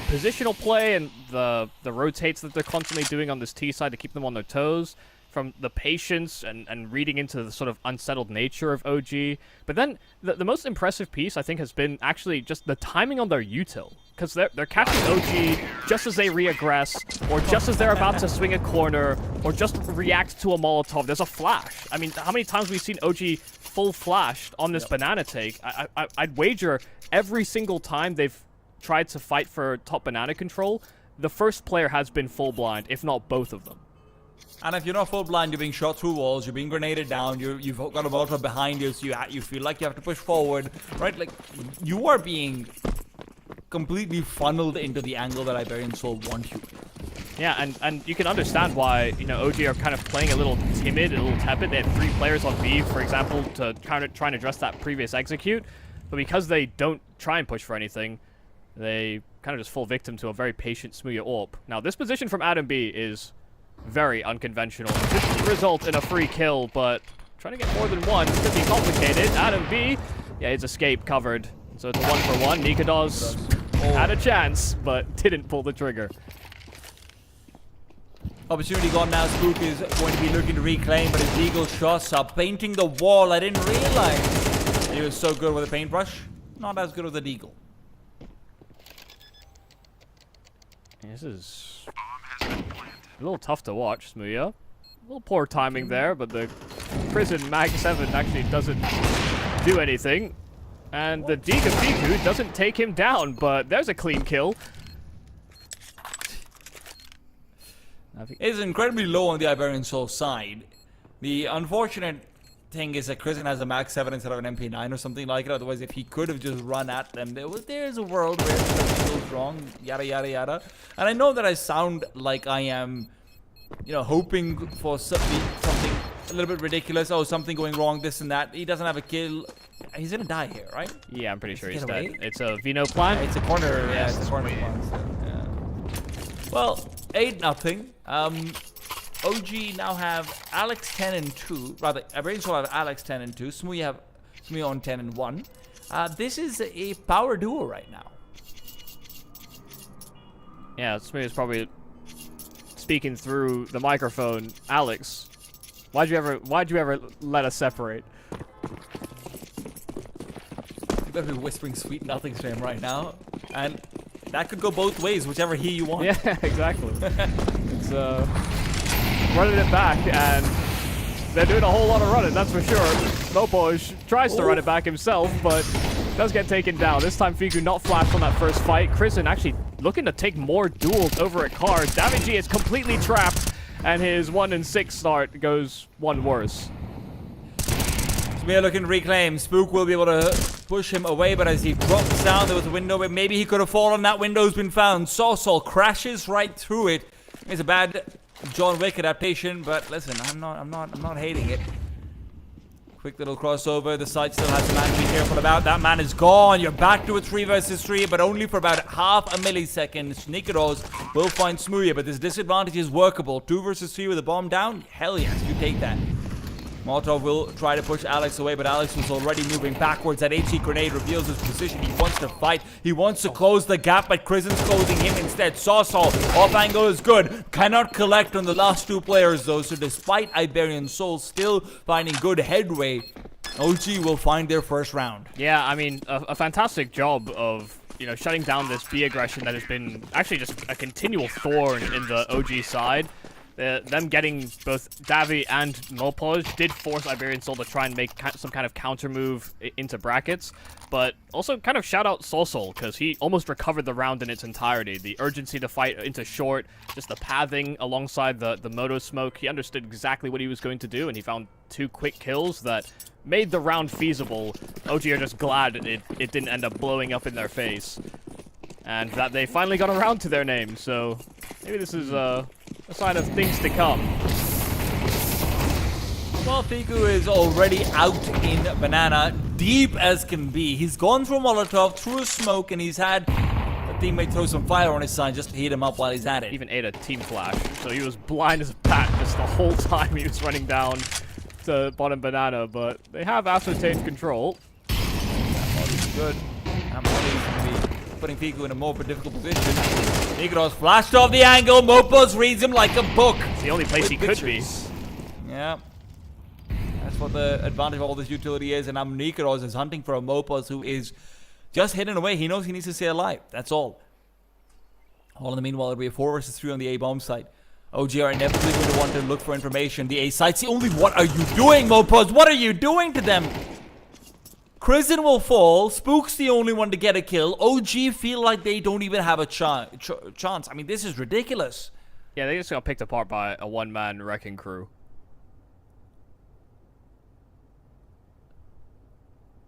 positional play and the rotates that they're constantly doing on this T side to keep them on their toes. From the patience and reading into the sort of unsettled nature of OG. But then the most impressive piece I think has been actually just the timing on their util. Because they're catching OG just as they re-aggress, or just as they're about to swing a corner, or just react to a Molotov. There's a flash. I mean, how many times have we seen OG full flashed on this banana take? I'd wager every single time they've tried to fight for top banana control, the first player has been full blind, if not both of them. And if you're not full blind, you're being shot through walls, you're being grenaded down, you've got a Molotov behind you, so you feel like you have to push forward, right? Like, you are being completely funneled into the angle that Iberian Soul want you. Yeah, and you can understand why, you know, OG are kind of playing a little timid, a little tepid. They had 3 players on B, for example, to try and address that previous execute. But because they don't try and push for anything. They kind of just fall victim to a very patient Smooya AWP. Now, this position from Adam B is very unconventional. It could result in a free kill, but trying to get more than one could be complicated. Adam B, yeah, his escape covered. So it's a 1-for-1. Nikados had a chance, but didn't pull the trigger. Opportunity gone now. Spook is going to be looking to reclaim, but his eagle shots are painting the wall. I didn't realize he was so good with a paintbrush. Not as good with a eagle. This is a little tough to watch, Smooya. A little poor timing there, but the Prison Mag 7 actually doesn't do anything. And the Deke of Fiku doesn't take him down, but there's a clean kill. It's incredibly low on the Iberian Soul side. The unfortunate thing is that Kristen has a Max 7 instead of an MP9 or something like it. Otherwise, if he could have just run at them, there's a world where something goes wrong, yada, yada, yada. And I know that I sound like I am, you know, hoping for something a little bit ridiculous. Oh, something going wrong, this and that. He doesn't have a kill. He's gonna die here, right? Yeah, I'm pretty sure he's dead. It's a Veto plan. It's a corner. Yeah, it's a corner plan. So, yeah. Well, 8-0. OG now have Alex 10 and 2. Rather, Iberian Soul have Alex 10 and 2. Smooya have Smooya on 10 and 1. This is a power duo right now. Yeah, Smooya's probably speaking through the microphone. Alex, why'd you ever let us separate? You better be whispering sweet nothings to him right now, and that could go both ways, whichever he you want. Yeah, exactly. It's running it back, and they're doing a whole lot of running, that's for sure. Mopoj tries to run it back himself, but does get taken down. This time Fiku not flashed on that first fight. Kristen actually looking to take more duels over at Cars. Davigi is completely trapped, and his 1-6 start goes one worse. Smooya looking to reclaim. Spook will be able to push him away, but as he drops down, there was a window where maybe he could have fallen. That window's been found. Sawsall crashes right through it. It's a bad John Wick adaptation, but listen, I'm not hating it. Quick little crossover. The side still has a man to be careful about. That man is gone. You're back to a 3 versus 3, but only for about half a millisecond. Nikados will find Smooya, but this disadvantage is workable. 2 versus 3 with a bomb down. Hell yes, you take that. Molotov will try to push Alex away, but Alex was already moving backwards. That HE grenade reveals his position. He wants to fight. He wants to close the gap, but Krisen's closing him instead. Sawsall, off angle is good. Cannot collect on the last 2 players, though. So despite Iberian Soul still finding good headway, OG will find their first round. Yeah, I mean, a fantastic job of, you know, shutting down this B aggression that has been actually just a continual thorn in the OG side. Them getting both Davi and Mopoj did force Iberian Soul to try and make some kind of counter move into brackets, but also kind of shout out Sawsall because he almost recovered the round in its entirety. The urgency to fight into short, just the pathing alongside the moto smoke. He understood exactly what he was going to do, and he found 2 quick kills that made the round feasible. OG are just glad it didn't end up blowing up in their face, and that they finally got around to their name. So maybe this is a sign of things to come. Well, Fiku is already out in Banana, deep as can be. He's gone through a Molotov, through a smoke, and he's had a teammate throw some fire on his side just to heat him up while he's at it. Even ate a team flash, so he was blind as a bat just the whole time he was running down to bottom Banana, but they have ascertained control. That body's good. That body's going to be putting Fiku in a more difficult position. Nikados flashed off the angle. Mopos reads him like a book. It's the only place he could be. Yeah. That's what the advantage of all this utility is. And now Nikados is hunting for a Mopos who is just hidden away. He knows he needs to stay alive. That's all. All in the meanwhile, it'll be a 4 versus 3 on the A-bomb site. OG are inevitably going to want to look for information. The A site's the only. What are you doing, Mopos? What are you doing to them? Kristen will fall. Spook's the only one to get a kill. OG feel like they don't even have a chance. I mean, this is ridiculous. Yeah, they just got picked apart by a one-man wrecking crew.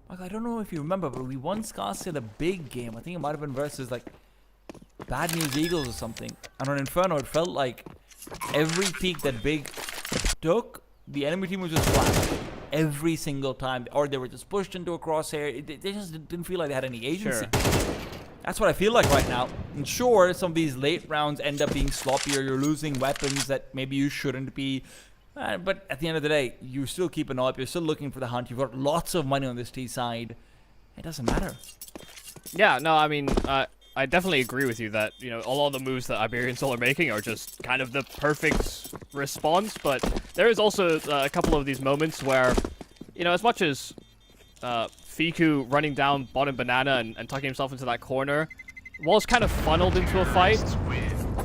Like, I don't know if you remember, but we once casted a big game. I think it might have been versus, like, Bad News Eagles or something. And on Inferno, it felt like every peak that Big took, the enemy team was just flat. every single time, or they were just pushed into a crosshair. They just didn't feel like they had any agency. That's what I feel like right now. And sure, some of these late rounds end up being sloppier. You're losing weapons that maybe you shouldn't be. But at the end of the day, you still keep an eye up. You're still looking for the hunt. You've got lots of money on this T side. It doesn't matter. Yeah, no, I mean, I definitely agree with you that, you know, a lot of the moves that Iberian Soul are making are just kind of the perfect response, but there is also a couple of these moments where, you know, as much as Fiku running down bottom banana and tucking himself into that corner was kind of funneled into a fight,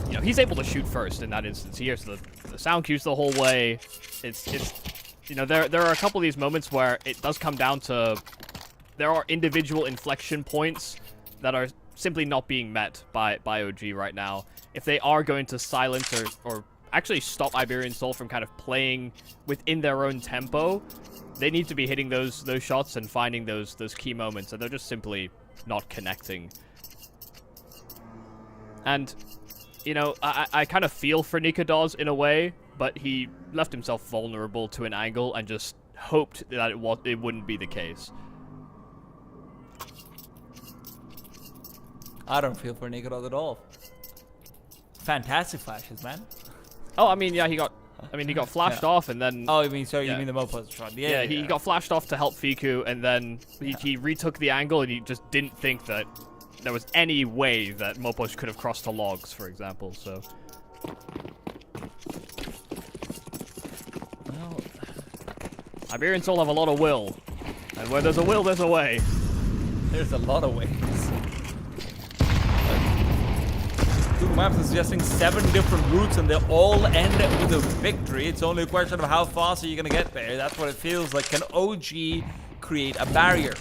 you know, he's able to shoot first in that instance. He hears the sound cues the whole way. It's you know, there are a couple of these moments where it does come down to there are individual inflection points that are simply not being met by OG right now. If they are going to silence or actually stop Iberian Soul from kind of playing within their own tempo, they need to be hitting those shots and finding those key moments, and they're just simply not connecting. And, you know, I kind of feel for Nikados in a way, but he left himself vulnerable to an angle and just hoped that it wouldn't be the case. I don't feel for Nikados at all. Fantastic flashes, man. Oh, I mean, yeah, he got flashed off and then... Oh, you mean the Mopo's shot. Yeah, he got flashed off to help Fiku, and then he retook the angle, and he just didn't think that there was any way that Mopos could have crossed the logs, for example, so... Well, Iberian Soul have a lot of will, and where there's a will, there's a way. There's a lot of ways. Google Maps is suggesting 7 different routes, and they all end with a victory. It's only a question of how fast are you going to get there. That's what it feels like. Can OG create a barrier?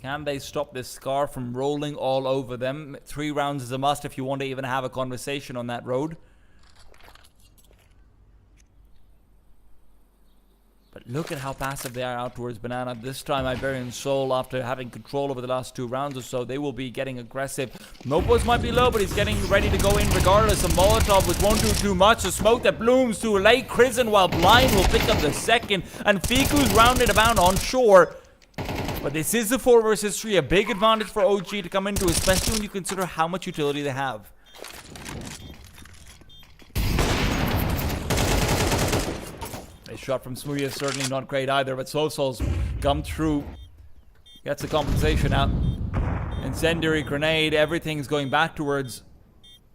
Can they stop this Scar from rolling all over them? 3 rounds is a must if you want to even have a conversation on that road. But look at how passive they are out towards Banana. This time Iberian Soul, after having control over the last 2 rounds or so, they will be getting aggressive. Mopos might be low, but he's getting ready to go in regardless. A Molotov, which won't do too much. The smoke that blooms too late. Krisen, while blind, will pick up the second. And Fiku's rounded about on shore. But this is the 4 versus 3. A big advantage for OG to come into, especially when you consider how much utility they have. A shot from Smooya is certainly not great either, but Soul's come through. Gets the compensation out. Incendiary grenade, everything's going back towards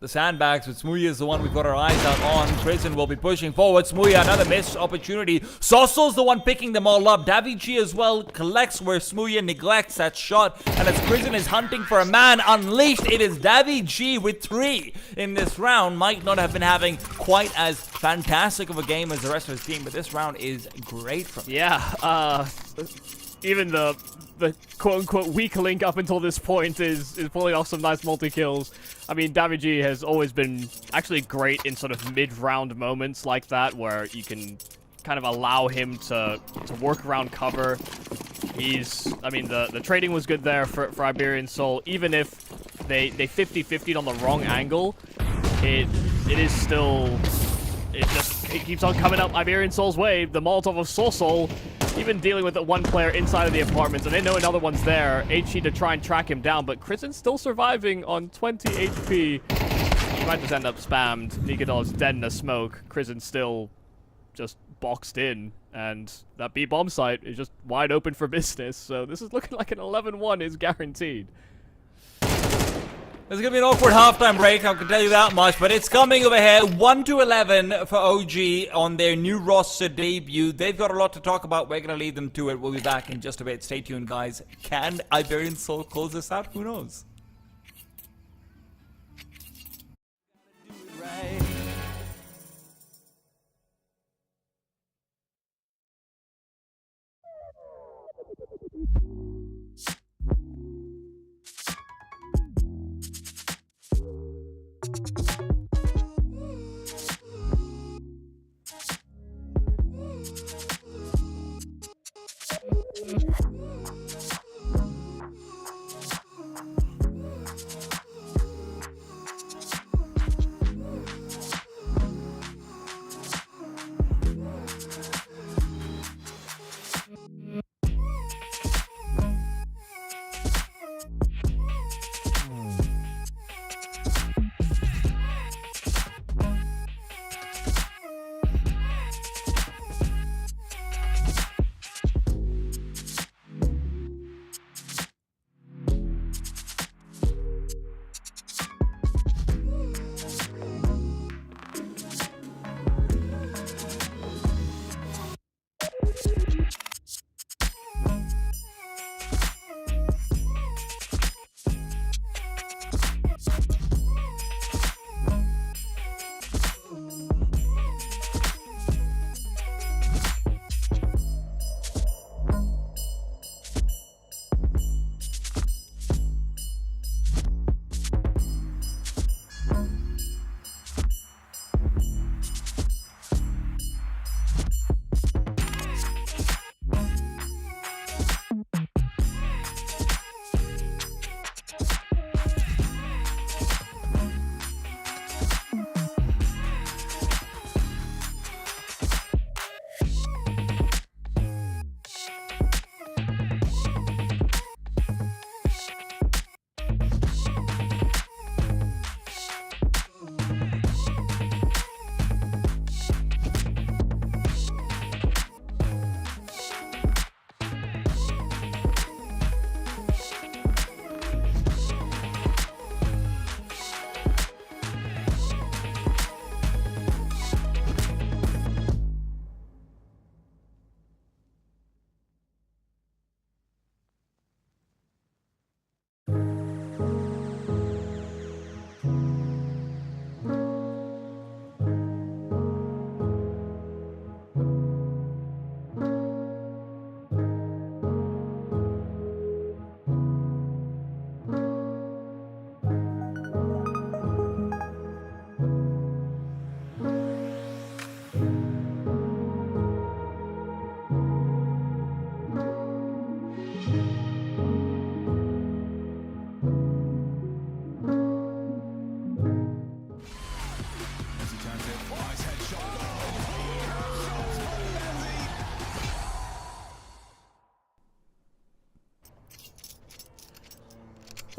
the sandbags, but Smooya is the one we've got our eyes out on. Krisen will be pushing forward. Smooya, another missed opportunity. Sosol's the one picking them all up. Davy as well collects where Smooya neglects that shot. And as Krisen is hunting for a man unleashed, it is Davy with 3 in this round. Might not have been having quite as fantastic of a game as the rest of his team, but this round is great from him. Yeah, even the quote-unquote weak link up until this point is pulling off some nice multi-kills. I mean, Davy has always been actually great in sort of mid-round moments like that, where you can kind of allow him to work around cover. I mean, the trading was good there for Iberian Soul. Even if they 50-50'd on the wrong angle, it is still... It keeps on coming up Iberian Soul's way. The Molotov of Soul, even dealing with the one player inside of the apartments, and they know another one's there. HE to try and track him down, but Krisen's still surviving on 20 HP. He might just end up spammed. Nikados dead in the smoke. Krisen still just boxed in, and that B-bomb site is just wide open for business. So this is looking like an 11-1 is guaranteed. There's going to be an awkward halftime break, I can tell you that much, but it's coming over here. 1-11 for OG on their new roster debut. They've got a lot to talk about. We're going to lead them to it. We'll be back in just a bit. Stay tuned, guys. Can Iberian Soul close this out? Who knows?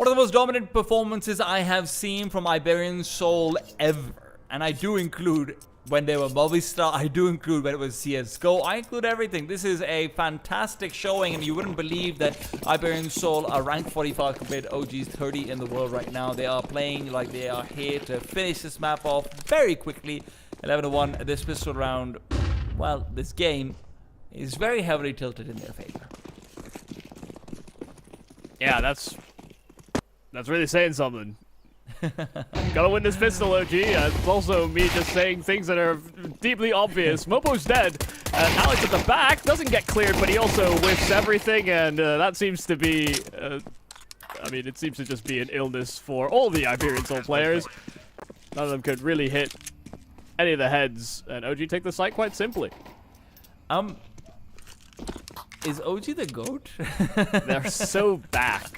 One of the most dominant performances I have seen from Iberian Soul ever. And I do include when they were Movistar, I do include when it was CSGO, I include everything. This is a fantastic showing, and you wouldn't believe that Iberian Soul are ranked 45 compared to OG's 30 in the world right now. They are playing like they are here to finish this map off very quickly. 11-1 this pistol round. Well, this game is very heavily tilted in their favor. Yeah, that's really saying something. Gotta win this pistol, OG. It's also me just saying things that are deeply obvious. Mopo's dead, and Alex at the back doesn't get cleared, but he also whiffs everything, and that seems to be... I mean, it seems to just be an illness for all the Iberian Soul players. None of them could really hit any of the heads, and OG take the site quite simply. Is OG the GOAT? They're so back.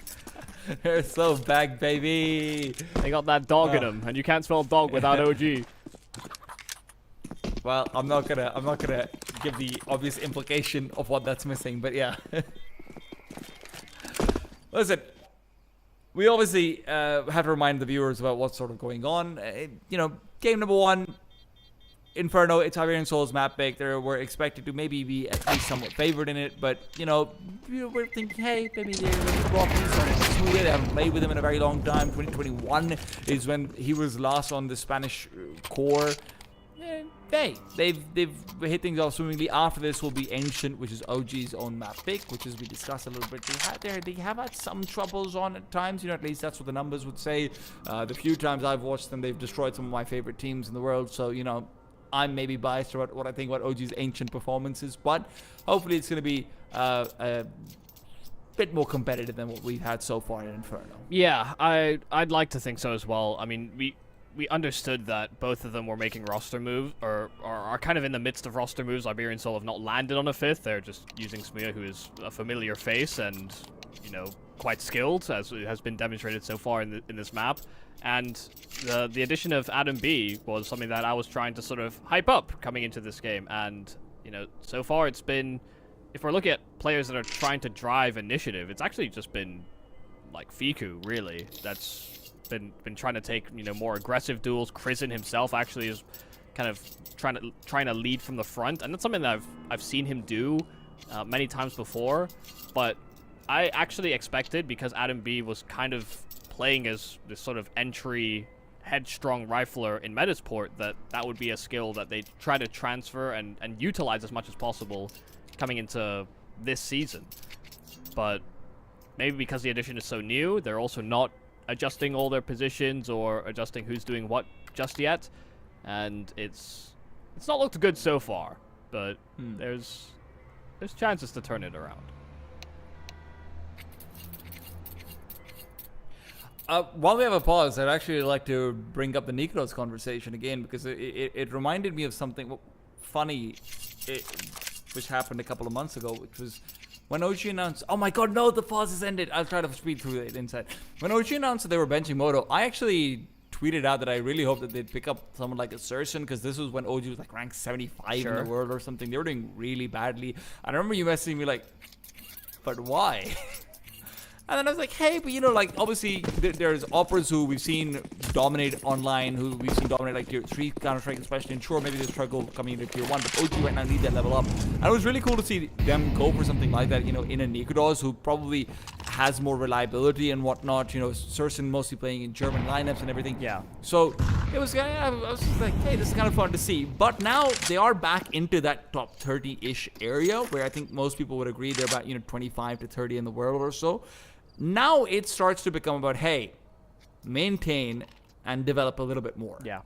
They're so back, baby. They got that dog in them, and you can't spell dog without OG. Well, I'm not gonna give the obvious implication of what that's missing, but yeah. Listen, we obviously have to remind the viewers about what's sort of going on. You know, game number 1, Inferno, it's Iberian Soul's map pick. They were expected to maybe be at least somewhat favored in it, but you know, we're thinking, hey, maybe they're They haven't played with him in a very long time. 2021 is when he was last on the Spanish core. They've hit things off swimmingly. After this will be Ancient, which is OG's own map pick, which as we discussed a little bit, they have had some troubles on at times. You know, at least that's what the numbers would say. The few times I've watched them, they've destroyed some of my favorite teams in the world. So you know, I'm maybe biased about what I think about OG's Ancient performances, but hopefully it's going to be a bit more competitive than what we've had so far in Inferno. Yeah, I'd like to think so as well. I mean, we understood that both of them were making roster moves, or are kind of in the midst of roster moves. Iberian Soul have not landed on a 5th. They're just using Smear, who is a familiar face and, you know, quite skilled, as it has been demonstrated so far in this map. And the addition of Adam B was something that I was trying to sort of hype up coming into this game. And, you know, so far it's been, if we're looking at players that are trying to drive initiative, it's actually just been like Fiku, really. That's been trying to take, you know, more aggressive duels. Krisen himself actually is kind of trying to lead from the front, and that's something that I've seen him do many times before. But I actually expected, because Adam B was kind of playing as this sort of entry headstrong rifler in Metasport, that would be a skill that they try to transfer and utilize as much as possible coming into this season. But maybe because the addition is so new, they're also not adjusting all their positions or adjusting who's doing what just yet, and it's not looked good so far, but there's chances to turn it around. While we have a pause, I'd actually like to bring up the Nikros conversation again, because it reminded me of something funny which happened a couple of months ago, which was when OG announced, oh my god, no, the pause has ended. I'll try to speed through it inside. When OG announced that they were benching Moto, I actually tweeted out that I really hope that they'd pick up someone like a Surson, because this was when OG was like ranked 75 in the world or something. They were doing really badly. I remember you messaging me like, but why? And then I was like, hey, but you know, like, obviously, there's operas who we've seen dominate online, who we've seen dominate, like, Tier 3 Counter-Strike, especially. And sure, maybe they struggle coming into Tier 1, but OG right now need that level up. And it was really cool to see them go for something like that, you know, in a Nikodos, who probably has more reliability and whatnot. You know, Surson mostly playing in German lineups and everything. Yeah. So, it was, I was just like, hey, this is kind of fun to see. But now, they are back into that top 30-ish area, where I think most people would agree they're about, you know, 25 to 30 in the world or so. Now it starts to become about, hey, maintain and develop a little bit more. Yeah.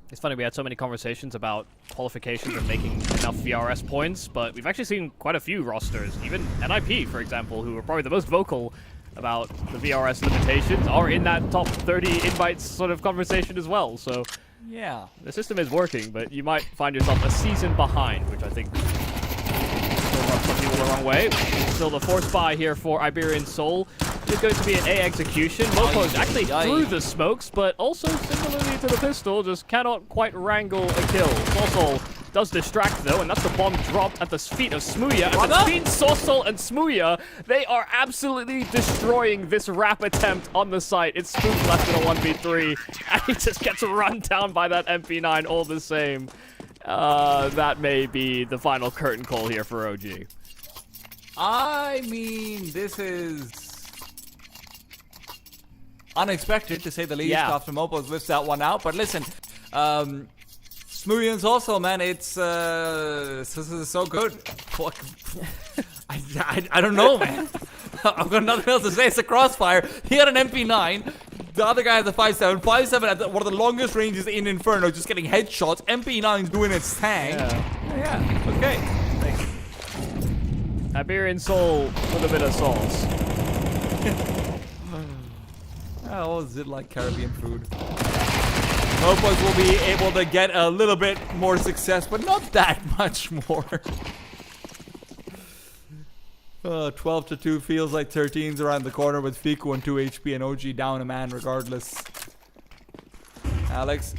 It's funny, we had so many conversations about qualifications and making enough VRS points, but we've actually seen quite a few rosters, even NIP, for example, who are probably the most vocal about the VRS limitations, are in that top 30 invites sort of conversation as well. So, yeah, the system is working, but you might find yourself a season behind, which I think will rub some people the wrong way. Still the force buy here for Iberian Soul. It's going to be an A execution. Mopo's actually through the smokes, but also similarly to the pistol, just cannot quite wrangle a kill. Soul does distract though, and that's the bomb dropped at the feet of Smooya. And between Sosol and Smooya, they are absolutely destroying this rap attempt on the site. It's Spook left in a 1v3, and he just gets run down by that MP9 all the same. That may be the final curtain call here for OG. I mean, this is unexpected, to say the least, after Mopos lifts that one out. But listen, Smooyan's also, man, it's this is so good. I don't know, man. I've got nothing else to say. It's a crossfire. He had an MP9. The other guy has a 5.7. 5.7 at one of the longest ranges in Inferno, just getting headshots. MP9 doing its thing. Yeah. Okay. Iberian Soul with a bit of sauce. Oh, is it like Caribbean food? Mopos will be able to get a little bit more success, but not that much more. 12-2 feels like 13's around the corner with Fiku on 2 HP and OG down a man regardless. Alex,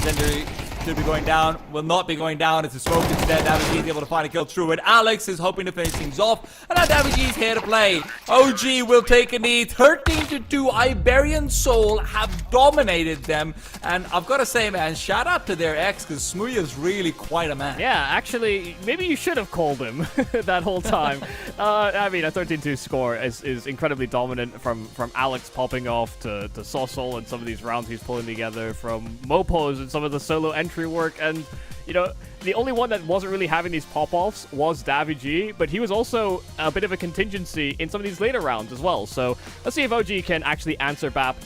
legendary should be going down, will not be going down. It's a smoke instead. Davig is able to find a kill through it. Alex is hoping to finish things off, and now Davig is here to play. OG will take a knee. 13-2. Iberian Soul have dominated them, and I've got to say, man, shout out to their ex, because Smooya's really quite a man. Yeah, actually, maybe you should have called him that whole time. I mean, a 13-2 score is incredibly dominant, from Alex popping off to Sosol and some of these rounds he's pulling together, from Mopos and some of the solo entry work. And you know, the only one that wasn't really having these pop-offs was Davig, but he was also a bit of a contingency in some of these later rounds as well. So let's see if OG can actually answer back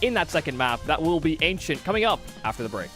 in that second map. That will be Ancient coming up after the break.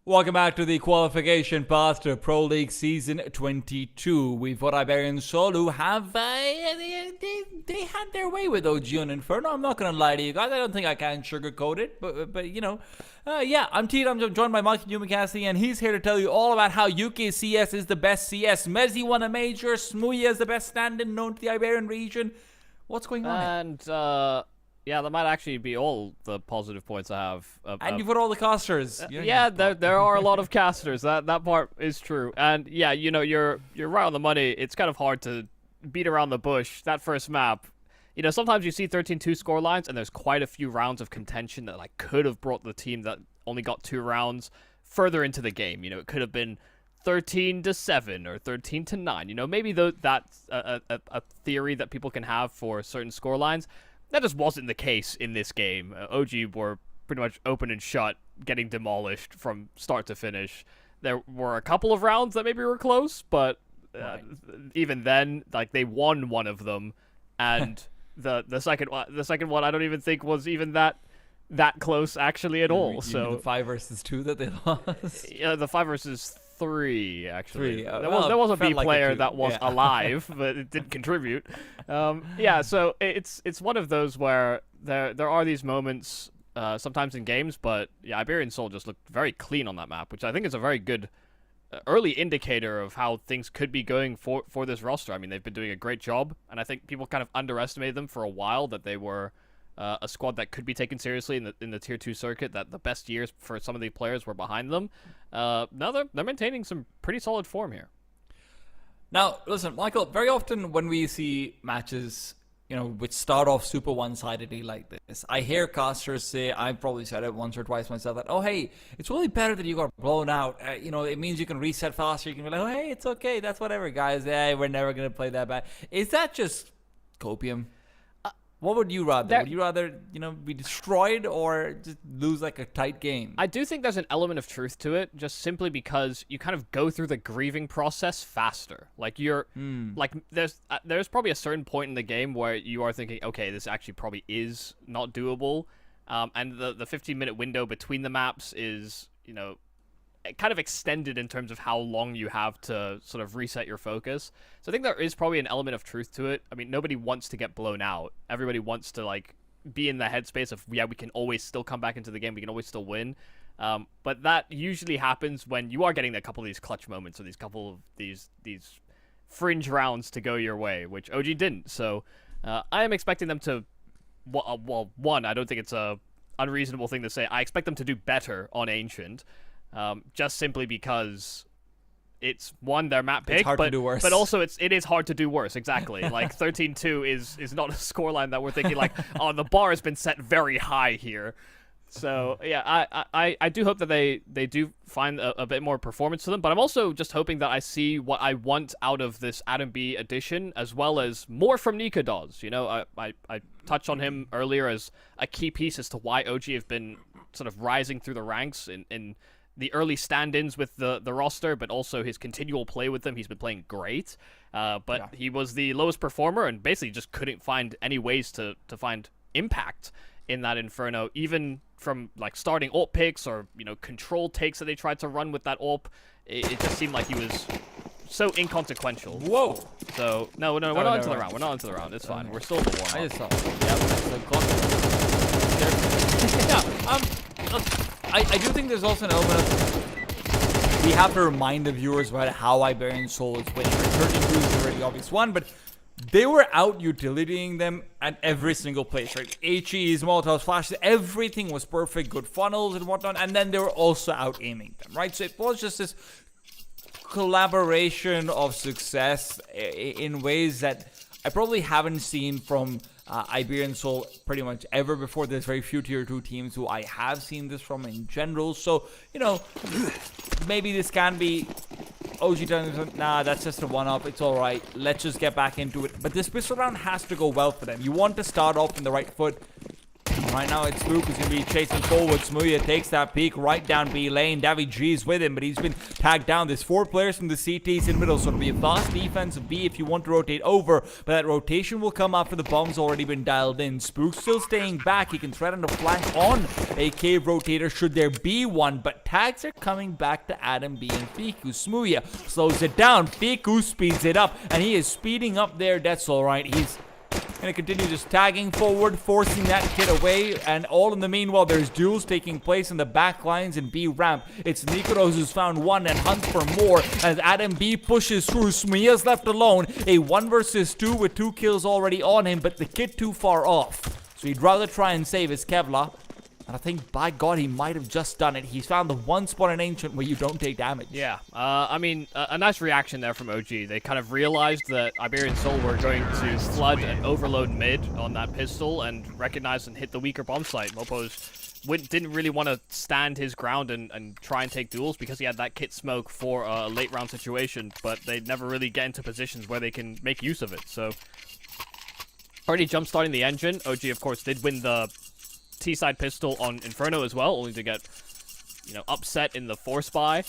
Welcome back to the qualification path to Pro League Season 22. We've got Iberian Soul who have, they had their way with OG and Inferno. I'm not going to lie to you guys. I don't think I can sugarcoat it, but you know. Yeah, I'm Teed. I'm joined by Mikey Newman Cassidy, and he's here to tell you all about how UK CS is the best CS. Mezzi won a major. Smooya is the best stand-in known to the Iberian region. What's going on here? And, yeah, that might actually be all the positive points I have. And you've got all the casters. Yeah, there are a lot of casters. That part is true. And yeah, you know, you're right on the money. It's kind of hard to beat around the bush. That first map, you know, sometimes you see 13-2 score lines, and there's quite a few rounds of contention that like could have brought the team that only got 2 rounds further into the game. You know, it could have been 13-7 or 13-9. You know, maybe that's a theory that people can have for certain score lines. That just wasn't the case in this game. OG were pretty much open and shut, getting demolished from start to finish. There were a couple of rounds that maybe were close, but even then, like, they won one of them, and the second one I don't even think was even that close actually at all. So the 5 versus 2 that they lost. Yeah, the 5 versus 3 actually. 3. There was a B felt like player a 2. that was alive, but it didn't contribute. Yeah, so it's one of those where there are these moments sometimes in games, but yeah, Iberian Soul just looked very clean on that map, which I think is a very good early indicator of how things could be going for this roster. I mean, they've been doing a great job, and I think people kind of underestimated them for a while, that they were a squad that could be taken seriously in the Tier 2 circuit, that the best years for some of the players were behind them. Now they're maintaining some pretty solid form here. Now, listen, Michael, very often when we see matches, you know, which start off super one-sidedly like this, I hear casters say, I've probably said it once or twice myself, that, oh, hey, it's really better that you got blown out. You know, it means you can reset faster. You can be like, oh, hey, it's okay. That's whatever, guys. Yeah, we're never going to play that bad. Is that just copium? What would you rather? Would you rather, you know, be destroyed or just lose like a tight game? I do think there's an element of truth to it, just simply because you kind of go through the grieving process faster. Like you're, like there's probably a certain point in the game where you are thinking, okay, this actually probably is not doable, and the 15-minute window between the maps is, you know, kind of extended in terms of how long you have to sort of reset your focus. So I think there is probably an element of truth to it. I mean, nobody wants to get blown out. Everybody wants to, like, be in the headspace of, yeah, we can always still come back into the game. We can always still win. But that usually happens when you are getting a couple of these clutch moments or these couple of these fringe rounds to go your way, which OG didn't. So I am expecting them to, well, one, I don't think it's a unreasonable thing to say. I expect them to do better on Ancient. Just simply because it's one, their map pick, to do worse. But also it is hard to do worse. Exactly. Like 13-2 is not a scoreline that we're thinking like, oh, the bar has been set very high here. So yeah, I do hope that they do find a bit more performance to them, but I'm also just hoping that I see what I want out of this Adam B edition, as well as more from Nika Dawes. You know, I touched on him earlier as a key piece as to why OG have been sort of rising through the ranks in the early stand-ins with the roster, but also his continual play with them. He's been playing great, but he was the lowest performer and basically just couldn't find any ways to find impact in that Inferno, even from like starting AWP picks or, you know, control takes that they tried to run with that AWP. It just seemed like he was so inconsequential. Whoa! So no, we're not into the round. We're not into the round. It's fine. We're still in the warm-up. I just saw I do think there's also an element of, we have to remind the viewers about how Iberian Soul is winning. 32 is a very obvious one, but they were out utilitying them at every single place, right? HEs, Molotovs, flashes, everything was perfect, good funnels and whatnot, and then they were also out aiming them, right? So it was just this collaboration of success in ways that I probably haven't seen from Iberian Soul pretty much ever before. There's very few Tier 2 teams who I have seen this from in general. So, you know, maybe this can be OG telling, nah, that's just a one-up. It's all right. Let's just get back into it. But this pistol round has to go well for them. You want to start off in the right foot. Right now it's Spook who's going to be chasing forward. Smooya takes that peek right down B lane. Davy G is with him, but he's been tagged down. There's 4 players from the CTs in the middle, so it'll be a fast defense of B if you want to rotate over. But that rotation will come after the bomb's already been dialed in. Spook still staying back. He can threaten the flank on a cave rotator should there be one, but tags are coming back to Adam B and Fiku. Smooya slows it down. Fiku speeds it up, and he is speeding up there. That's alright. He's going to continue just tagging forward, forcing that kid away, and all in the meanwhile, there's duels taking place in the back lines in B ramp. It's Nikoros who's found one and hunts for more as Adam B pushes through. Smia's left alone. A 1 versus 2 with 2 kills already on him, but the kid too far off. So he'd rather try and save his Kevlar. And I think, by God, he might have just done it. He's found the one spot in Ancient where you don't take damage. Yeah, I mean, a nice reaction there from OG. They kind of realized that Iberian Soul were going to flood and overload mid on that pistol and recognized and hit the weaker bomb site. Mopo's didn't really want to stand his ground and try and take duels because he had that kit smoke for a late round situation, but they never really get into positions where they can make use of it. So, already jump starting the engine. OG, of course, did win the T-side pistol on Inferno as well, only to get, upset in the force buy.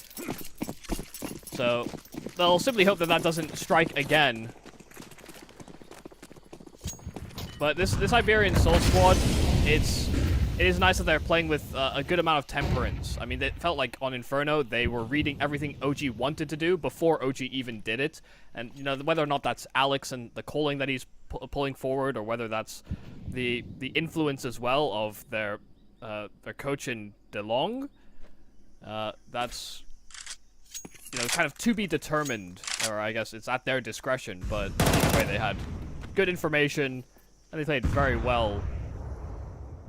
So they'll simply hope that that doesn't strike again. But this Iberian Soul squad, it is nice that they're playing with a good amount of temperance. I mean, it felt like on Inferno they were reading everything OG wanted to do before OG even did it. And whether or not that's Alex and the calling that he's pulling forward, or whether that's the influence as well of their coach in DeLong, that's kind of to be determined, or I guess it's at their discretion. But anyway, they had good information and they played very well.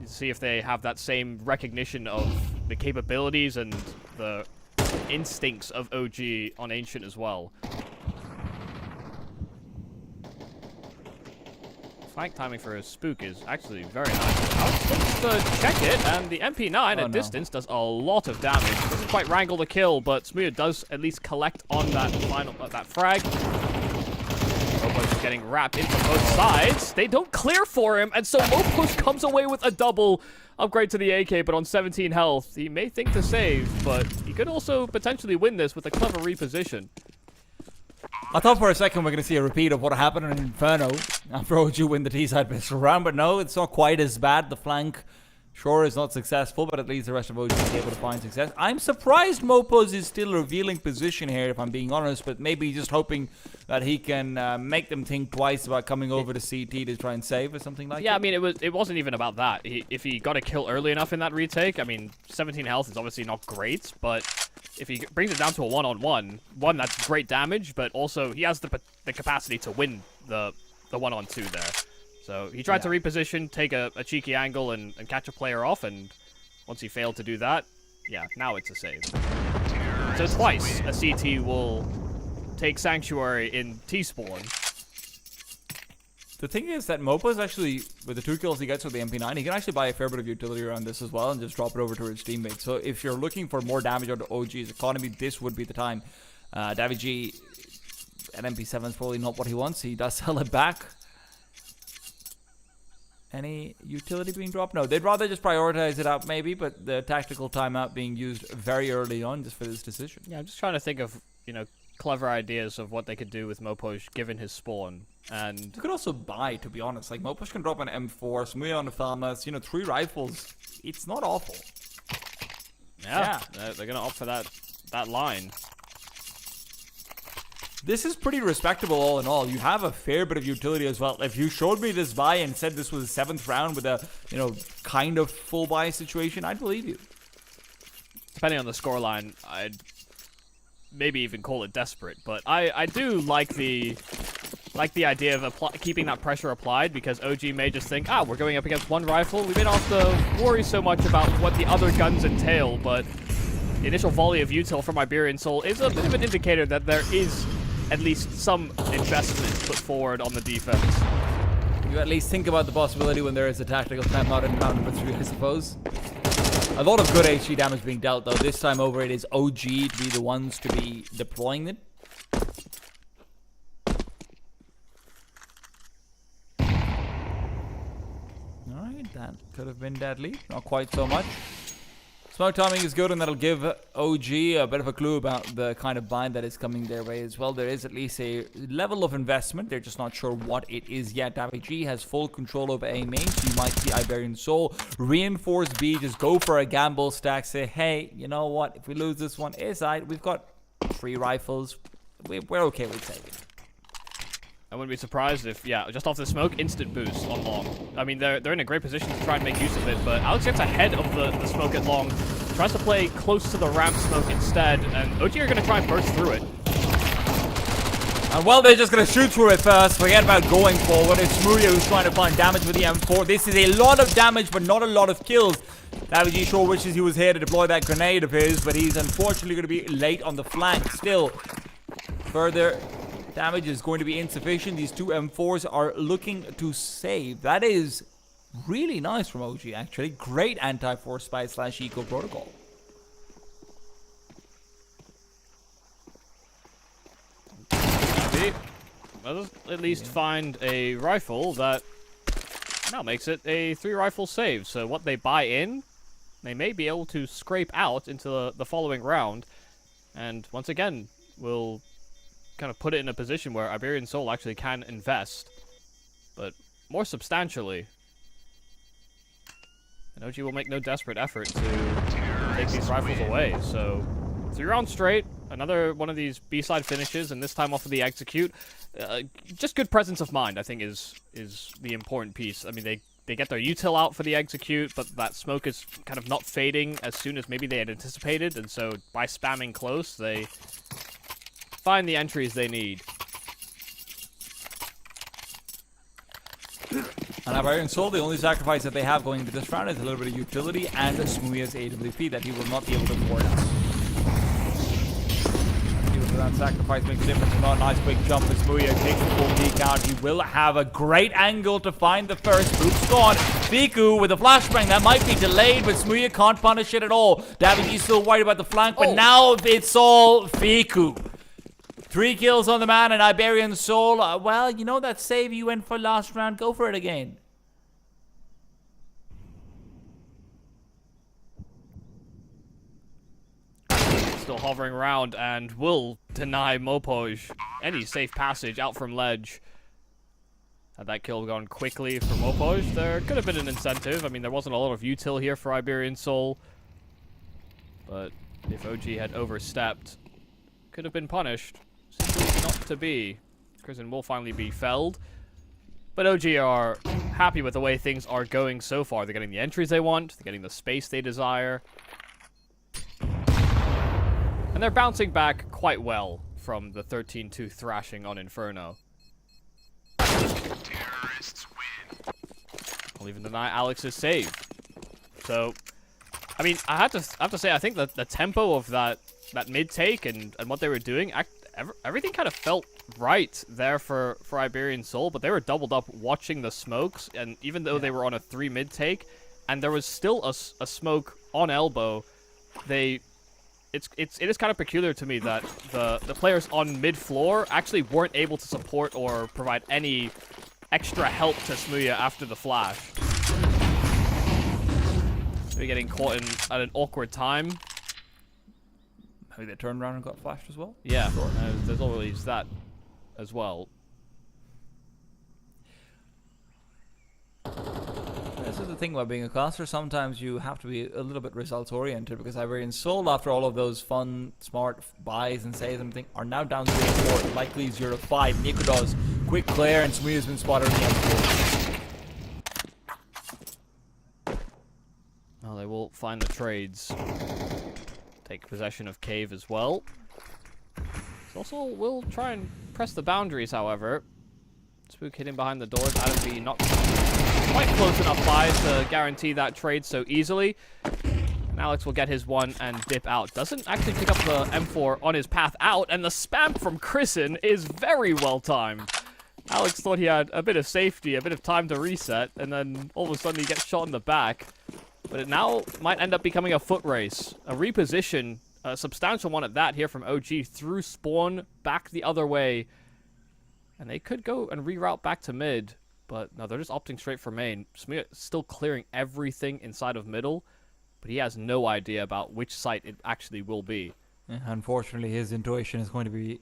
You see if they have that same recognition of the capabilities and the instincts of OG on Ancient as well. Flank timing for a Spook is actually very nice. Alex looks to check it, and the MP9 at distance does a lot of damage. Doesn't quite wrangle the kill, but Smooya does at least collect on that final that frag. Mopo's just getting wrapped in from both sides. They don't clear for him, and so Mopo's comes away with a double upgrade to the AK, but on 17 health. He may think to save, but he could also potentially win this with a clever reposition. I thought for a second we're going to see a repeat of what happened in Inferno after OG win the T-side pistol round, but no, it's not quite as bad. The flank, sure, is not successful, but at least the rest of OG is able to find success. I'm surprised Mopos is still revealing position here, if I'm being honest, but maybe just hoping that he can make them think twice about coming over to CT to try and save or something like that. Yeah, I mean, it wasn't even about that. If he got a kill early enough in that retake, I mean, 17 health is obviously not great, but if he brings it down to a one-on-one, that's great damage, but also he has the capacity to win the one-on-two there. So he tried to reposition, take a cheeky angle, and catch a player off, and once he failed to do that, yeah, now it's a save. So twice a CT will take Sanctuary in T-spawn. The thing is that Mopo's actually, with the 2 kills he gets with the MP9, he can actually buy a fair bit of utility around this as well and just drop it over to his teammates. So if you're looking for more damage on the OG's economy, this would be the time. Davy G at MP7 is probably not what he wants. He does sell it back. Any utility being dropped? No, they'd rather just prioritize it out maybe, but the tactical timeout being used very early on just for this decision. Yeah, I'm just trying to think of, clever ideas of what they could do with Moposh given his spawn. And you could also buy, to be honest. Like, Moposh can drop an M4, Smooya on the Falmas, 3 rifles. It's not awful. Yeah. They're going to opt for that line. This is pretty respectable all in all. You have a fair bit of utility as well. If you showed me this buy and said this was the 7th round with a, kind of full buy situation, I'd believe you. Depending on the scoreline, I'd maybe even call it desperate. But I do like the idea of keeping that pressure applied, because OG may just think, we're going up against one rifle. We may not have to worry so much about what the other guns entail, but the initial volley of util from Iberian Soul is a bit of an indicator that there is at least some investment put forward on the defense. You at least think about the possibility when there is a tactical timeout in round number 3, I suppose. A lot of good HG damage being dealt, though. This time over, it is OG to be the ones to be deploying it. Alright, that could have been deadly. Not quite so much. Smoke timing is good, and that'll give OG a bit of a clue about the kind of bind that is coming their way as well. There is at least a level of investment. They're just not sure what it is yet. G has full control over A main, so you might see Iberian Soul reinforce B, just go for a gamble stack, say, hey, you know what, if we lose this one, it's alright, we've got 3 rifles, we're okay with taking it. I wouldn't be surprised if, yeah, just off the smoke, instant boost on long. I mean, they're in a great position to try and make use of it, but Alex gets ahead of the smoke at long, tries to play close to the ramp smoke instead, and OG are going to try and burst through it. And well, they're just going to shoot through it first. Forget about going forward. It's Muria who's trying to find damage with the M4. This is a lot of damage, but not a lot of kills. G sure wishes he was here to deploy that grenade of his, but he's unfortunately going to be late on the flank. Still, further damage is going to be insufficient. These 2 M4s are looking to save. That is really nice from OG, actually. Great anti-force spy / eco protocol. Let's at least find a rifle that now makes it a 3 rifle save. So what they buy in, they may be able to scrape out into the following round. And once again, we'll kind of put it in a position where Iberian Soul actually can invest, but more substantially. And OG will make no desperate effort to take these rifles away. So 3 rounds straight, another one of these B-side finishes, and this time off of the execute. Just good presence of mind, I think, is the important piece. I mean, they get their util out for the execute, but that smoke is kind of not fading as soon as maybe they had anticipated, and so by spamming close, they find the entries they need. And Iberian Soul, the only sacrifice that they have going into this round is a little bit of utility and Smuya's AWP that he will not be able to afford out. That sacrifice makes a difference or not. Nice quick jump as Smuya takes the full peek out. He will have a great angle to find the first. Boop's gone. Fiku with a flashbang. That might be delayed, but Smuya can't punish it at all. Daviji's still worried about the flank, but now it's all Fiku. 3 kills on the man, and Iberian Soul. Well, you know that save you went for last round. Go for it again. Still hovering around and will deny Mopoj any safe passage out from ledge. Had that kill gone quickly for Mopoj, there could have been an incentive. I mean, there wasn't a lot of util here for Iberian Soul, but if OG had overstepped, could have been punished. Simply not to be. Crimson will finally be felled, but OG are happy with the way things are going so far. They're getting the entries they want, they're getting the space they desire. And they're bouncing back quite well from the 13-2 thrashing on Inferno. I'll even deny Alex's save. So, I mean, I have to say, I think that the tempo of that mid take and what they were doing, everything kind of felt right there for Iberian Soul, but they were doubled up watching the smokes, and even though they were on a 3 mid take, and there was still a smoke on elbow, it is kind of peculiar to me that the players on mid-floor actually weren't able to support or provide any extra help to Smuya after the flash. Maybe getting caught at an awkward time. Maybe they turned around and got flashed as well? Yeah, sure. There's always that as well. This is the thing about being a caster. Sometimes you have to be a little bit results oriented, because Iberian Soul, after all of those fun, smart buys and saves and everything, are now down 0-4, likely 0-5. Nikodos, quick clear, and Smuya's been spotted on the M4. Well, they will find the trades. Take possession of Cave as well. Also will try and press the boundaries, however. Spook hidden behind the doors. Adam B not quite close enough by to guarantee that trade so easily. And Alex will get his one and dip out. Doesn't actually pick up the M4 on his path out, and the spam from Chrisen is very well timed. Alex thought he had a bit of safety, a bit of time to reset, and then all of a sudden he gets shot in the back. But it now might end up becoming a foot race. A reposition, a substantial one at that here from OG through spawn, back the other way. And they could go and reroute back to mid. But no, they're just opting straight for main. Smuya still clearing everything inside of middle, but he has no idea about which site it actually will be. Yeah, unfortunately, his intuition is going to be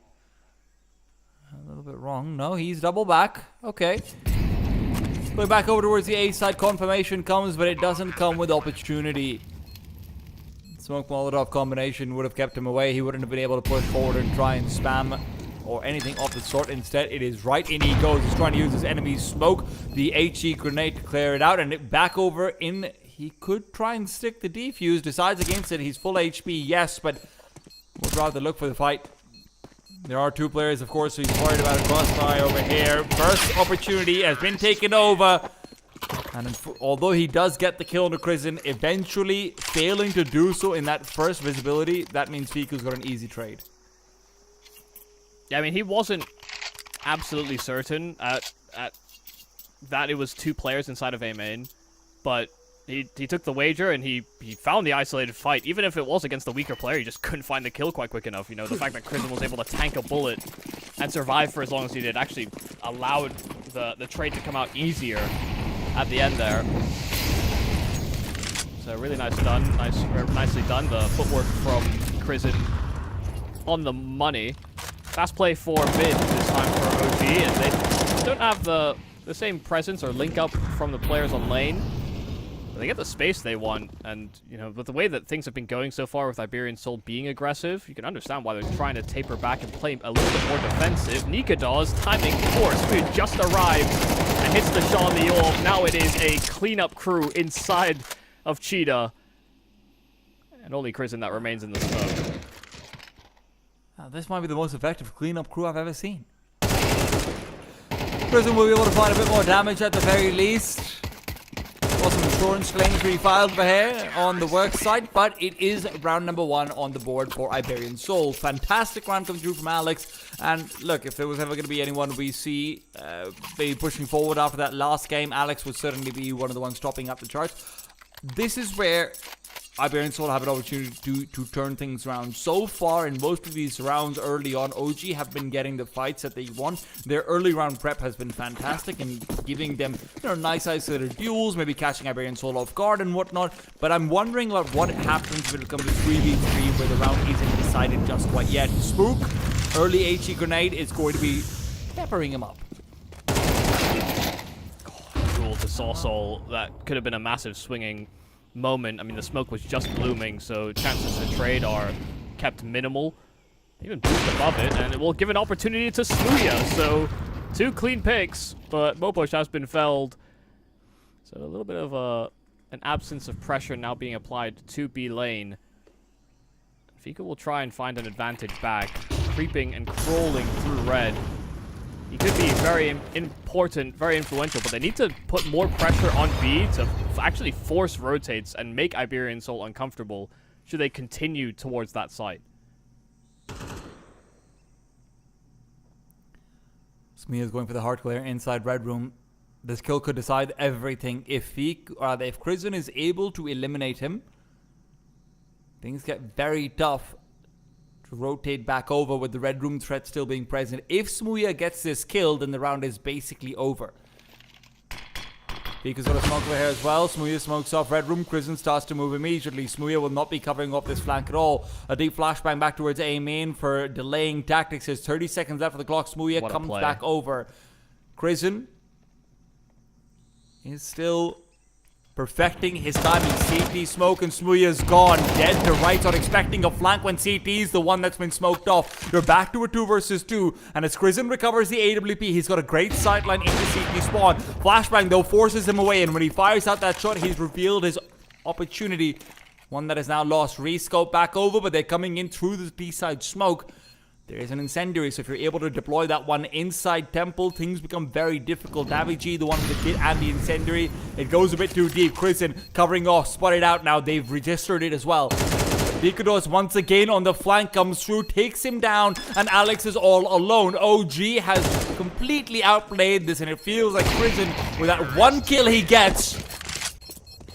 a little bit wrong. No, he's double back. Okay. Going back over towards the A side, confirmation comes, but it doesn't come with opportunity. Smoke Molotov combination would have kept him away. He wouldn't have been able to push forward and try and spam or anything of the sort. Instead, it is right in he goes. He's trying to use his enemy's smoke, the HE grenade to clear it out, and it back over in. He could try and stick the defuse. Decides against it. He's full HP, yes, but would rather look for the fight. There are 2 players, of course, so he's worried about a crossfire over here. First opportunity has been taken over. And although he does get the kill on the Crizzen, eventually failing to do so in that first visibility, that means Fiku's got an easy trade. Yeah, I mean, he wasn't absolutely certain at that it was 2 players inside of A main, but he took the wager and he found the isolated fight. Even if it was against the weaker player, he just couldn't find the kill quite quick enough. You know, the fact that Crizzen was able to tank a bullet and survive for as long as he did actually allowed the trade to come out easier at the end there. So really nice done, nicely done. The footwork from Crizzen on the money. Fast play for mid this time for OG, and they don't have the same presence or link up from the players on lane. But they get the space they want, and you know, with the way that things have been going so far with Iberian Soul being aggressive, you can understand why they're trying to taper back and play a little bit more defensive. Nika does, timing force, who just arrived and hits the shot on the orb. Now it is a cleanup crew inside of Cheetah, and only Crizzen that remains in the smoke. This might be the most effective cleanup crew I've ever seen. Crizzen will be able to find a bit more damage at the very least. Some insurance claims refiled for here on the work site, but it is round number 1 on the board for Iberian Soul. Fantastic round coming through from Alex, and look, if there was ever going to be anyone we see maybe pushing forward after that last game, Alex would certainly be one of the ones topping up the charts. This is where Iberian Soul have an opportunity to turn things around. So far in most of these rounds early on, OG have been getting the fights that they want. Their early round prep has been fantastic and giving them, you know, nice isolated duels, maybe catching Iberian Soul off guard and whatnot. But I'm wondering about what happens when it comes to 3v3 where the round isn't decided just quite yet. Spook, early HE grenade is going to be peppering him up. Duel to Soul, that could have been a massive swinging moment. I mean, the smoke was just blooming, so chances to trade are kept minimal. Even boost above it, and it will give an opportunity to Smuya. So 2 clean picks, but Moposh has been felled. So a little bit of an absence of pressure now being applied to B lane. Fika will try and find an advantage back, creeping and crawling through red. He could be very important, very influential, but they need to put more pressure on B to actually force rotates and make Iberian Soul uncomfortable should they continue towards that site. Smia is going for the hard clear inside red room. This kill could decide everything. If Crizzen is able to eliminate him, things get very tough to rotate back over with the red room threat still being present. If Smuya gets this kill, then the round is basically over. Fika's got a smoke over here as well. Smuya smokes off red room. Crizzen starts to move immediately. Smuya will not be covering off this flank at all. A deep flashbang back towards A main for delaying tactics. There's 30 seconds left for the clock. Smuya comes back over. Crizzen is still perfecting his timing. CT smoke and Smuya's gone. Dead to right, not expecting a flank when CT is the one that's been smoked off. You're back to a 2 versus 2, and as Crizzen recovers the AWP, he's got a great sightline into CT spawn. Flashbang though forces him away, and when he fires out that shot, he's revealed his opportunity. One that is now lost. Rescope back over, but they're coming in through the B-side smoke. There is an incendiary, so if you're able to deploy that one inside temple, things become very difficult. Navig, the one with the kit and the incendiary, it goes a bit too deep. Crizzen covering off, spotted out now. They've registered it as well. Vikados once again on the flank comes through, takes him down, and Alex is all alone. OG has completely outplayed this, and it feels like Crizzen, with that one kill he gets,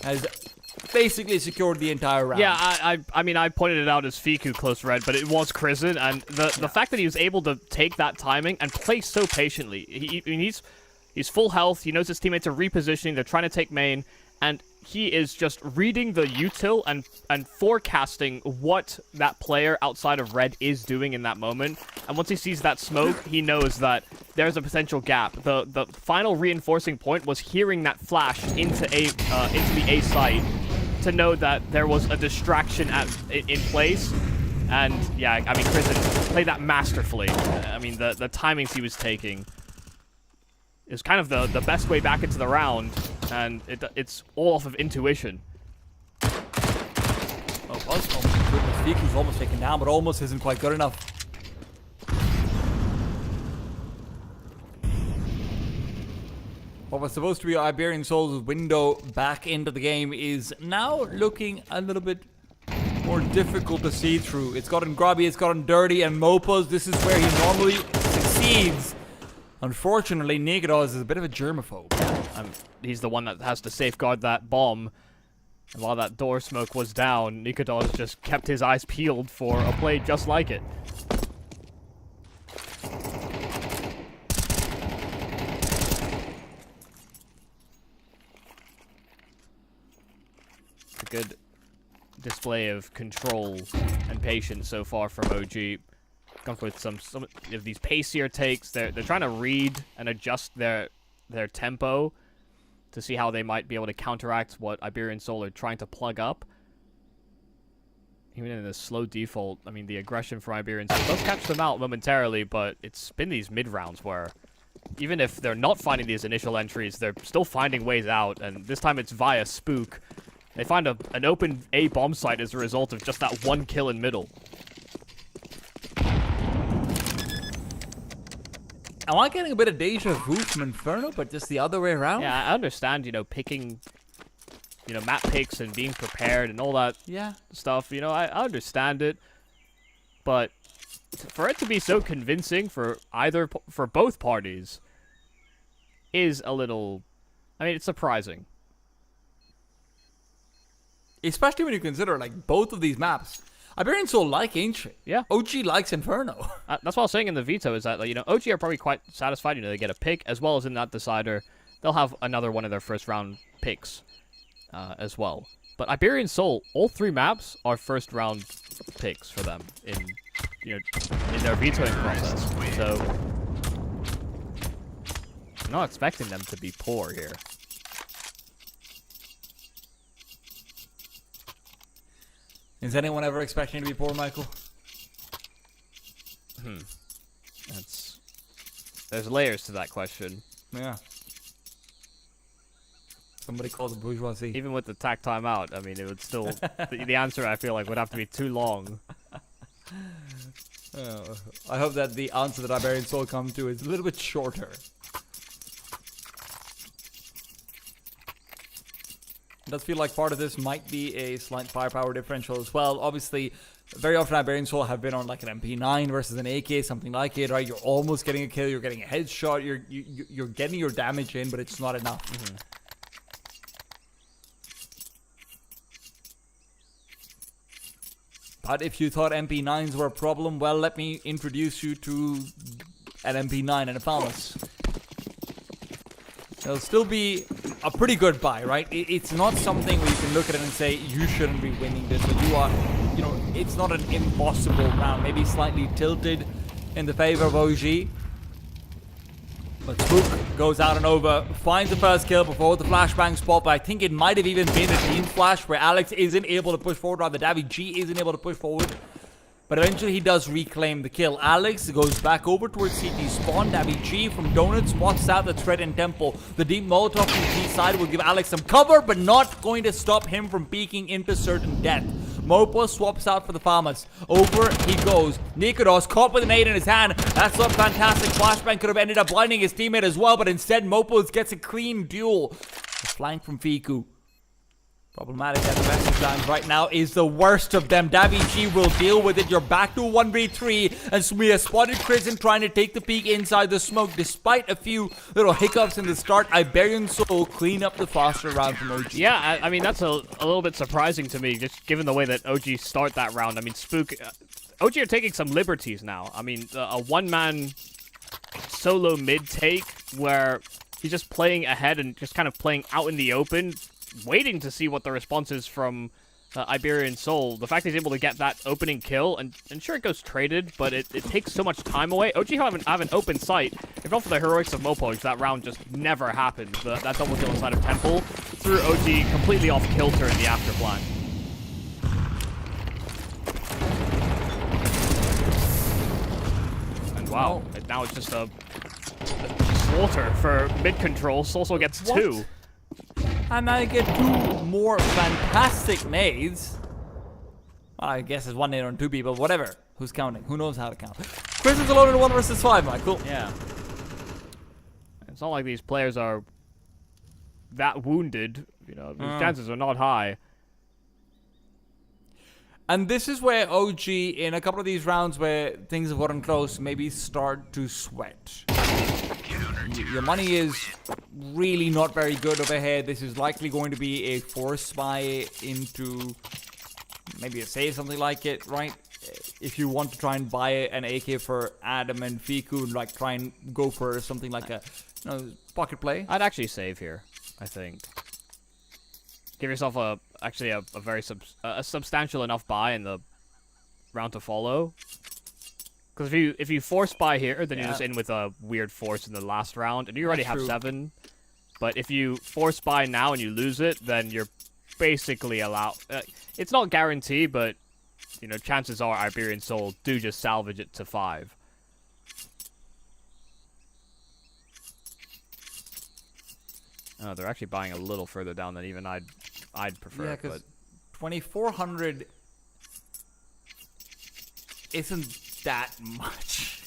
has basically secured the entire round. Yeah, I mean, I pointed it out as Fiku close red, but it was Crizzen, and the fact that he was able to take that timing and play so patiently. He's He's full health. He knows his teammates are repositioning. They're trying to take main. And he is just reading the util and forecasting what that player outside of red is doing in that moment. And once he sees that smoke, he knows that there's a potential gap. The final reinforcing point was hearing that flash into the A site to know that there was a distraction in place. And yeah, I mean, Kristen played that masterfully. I mean, the timings he was taking is kind of the best way back into the round, and it's all off of intuition. Oh, Fiku was almost taken down, but almost isn't quite good enough. What was supposed to be Iberian Soul's window back into the game is now looking a little bit more difficult to see through. It's gotten grubby, it's gotten dirty, and Mopos, this is where he normally succeeds. Unfortunately, Nikodos is a bit of a germaphobe. He's the one that has to safeguard that bomb. And while that door smoke was down, Nikodos just kept his eyes peeled for a play just like it. A good display of control and patience so far from OG. Gone with some of these pacier takes. They're trying to read and adjust their tempo to see how they might be able to counteract what Iberian Soul are trying to plug up. Even in the slow default, I mean, the aggression from Iberian Soul does catch them out momentarily, but it's been these mid rounds where even if they're not finding these initial entries, they're still finding ways out, and this time it's via Spook. They find an open A bomb site as a result of just that one kill in middle. Am I getting a bit of deja vu from Inferno, but just the other way around? Yeah, I understand, picking, map picks and being prepared and all that stuff. I understand it. But for it to be so convincing for both parties is a little, it's surprising. Especially when you consider, both of these maps. Iberian Soul like Ancient. Yeah. OG likes Inferno. That's what I was saying in the veto, is that, OG are probably quite satisfied. They get a pick, as well as in that decider, they'll have another one of their first round picks as well. But Iberian Soul, all 3 maps are first round picks for them in their vetoing process. So, I'm not expecting them to be poor here. Is anyone ever expecting to be poor, Michael? There's layers to that question. Yeah. Somebody calls it bourgeoisie. Even with the tack timeout, it would still... the answer, I feel like, would have to be too long. I hope that the answer that Iberian Soul comes to is a little bit shorter. It does feel like part of this might be a slight firepower differential as well. Obviously, very often Iberian Soul have been on like an MP9 versus an AK, something like it, right? You're almost getting a kill, you're getting a headshot, you're getting your damage in, but it's not enough. Mm-hmm. But if you thought MP9s were a problem, well, let me introduce you to an MP9 and a Phalanx. It'll still be a pretty good buy, right? It's not something where you can look at it and say, you shouldn't be winning this, but you are, it's not an impossible round. Maybe slightly tilted in the favor of OG. But Spook goes out and over, finds the first kill before the flashbang spot, but I think it might have even been a team flash where Alex isn't able to push forward, rather Davy G isn't able to push forward. But eventually he does reclaim the kill. Alex goes back over towards CT spawn. Davy G from Donuts spots out the threat in Temple. The deep Molotov from the T side will give Alex some cover, but not going to stop him from peeking into certain death. Mopo swaps out for the Farmers. Over he goes. Nikodos caught with an 8 in his hand. That's not fantastic. Flashbang could have ended up blinding his teammate as well, but instead Mopos gets a clean duel. The flank from Fiku. Problematic at the best of times right now is the worst of them. Davy G will deal with it. You're back to 1v3 and we have spotted Kristen trying to take the peek inside the smoke. Despite a few little hiccups in the start, Iberian Soul clean up the faster round from OG. Yeah, I mean, that's a little bit surprising to me, just given the way that OG start that round. I mean, Spook... OG are taking some liberties now. I mean, a one-man solo mid take where he's just playing ahead and just kind of playing out in the open, waiting to see what the response is from Iberian Soul. The fact he's able to get that opening kill, and sure it goes traded, but it takes so much time away. OG have an open sight. If not for the heroics of Mopoj, that round just never happened. That double kill inside of Temple threw OG completely off kilter in the after plan. And wow, now it's just a slaughter for mid control. Solso gets 2. And I get 2 more fantastic nades. Well, I guess it's 1 nade on 2 people, whatever. Who's counting? Who knows how to count? Chris is alone in 1 versus 5, Michael. Yeah. It's not like these players are that wounded. You know, the chances are not high. And this is where OG, in a couple of these rounds where things have gotten close, maybe start to sweat. Your money is really not very good over here. This is likely going to be a force buy into maybe a save, something like it, right? If you want to try and buy an AK for Adam and Fiku, like try and go for something like a pocket play. I'd actually save here, I think. Give yourself a very substantial enough buy in the round to follow. Because if you force buy here, then you're just in with a weird force in the last round, and you already have 7. But if you force buy now and you lose it, then you're basically allowed. It's not guaranteed, but you know, chances are Iberian Soul do just salvage it to 5. Oh, they're actually buying a little further down than even I'd prefer. Yeah, because 2,400 isn't that much.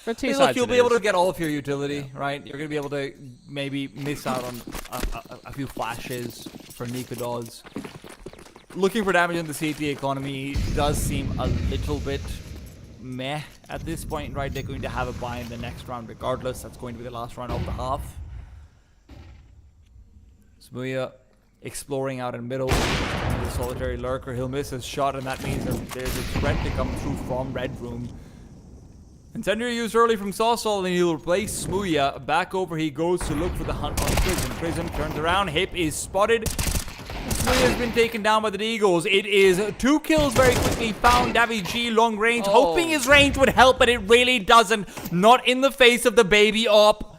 Hey, look, you'll be able to get all of your utility, right? You're going to be able to maybe miss out on a few flashes for Nikodos. Looking for damage in the CT economy does seem a little bit meh at this point, right? They're going to have a buy in the next round regardless. That's going to be the last round of the half. Smuya exploring out in middle. The solitary lurker, he'll miss his shot, and that means that there's a threat to come through from Red Room. Incendiary used early from Sawsall, and he'll replace Smuya. Back over he goes to look for the hunt on Prism. Prism turns around, Hip is spotted. Smuya has been taken down by the Deagles. It is 2 kills very quickly found. Davi G long range, hoping his range would help, but it really doesn't. Not in the face of the baby op.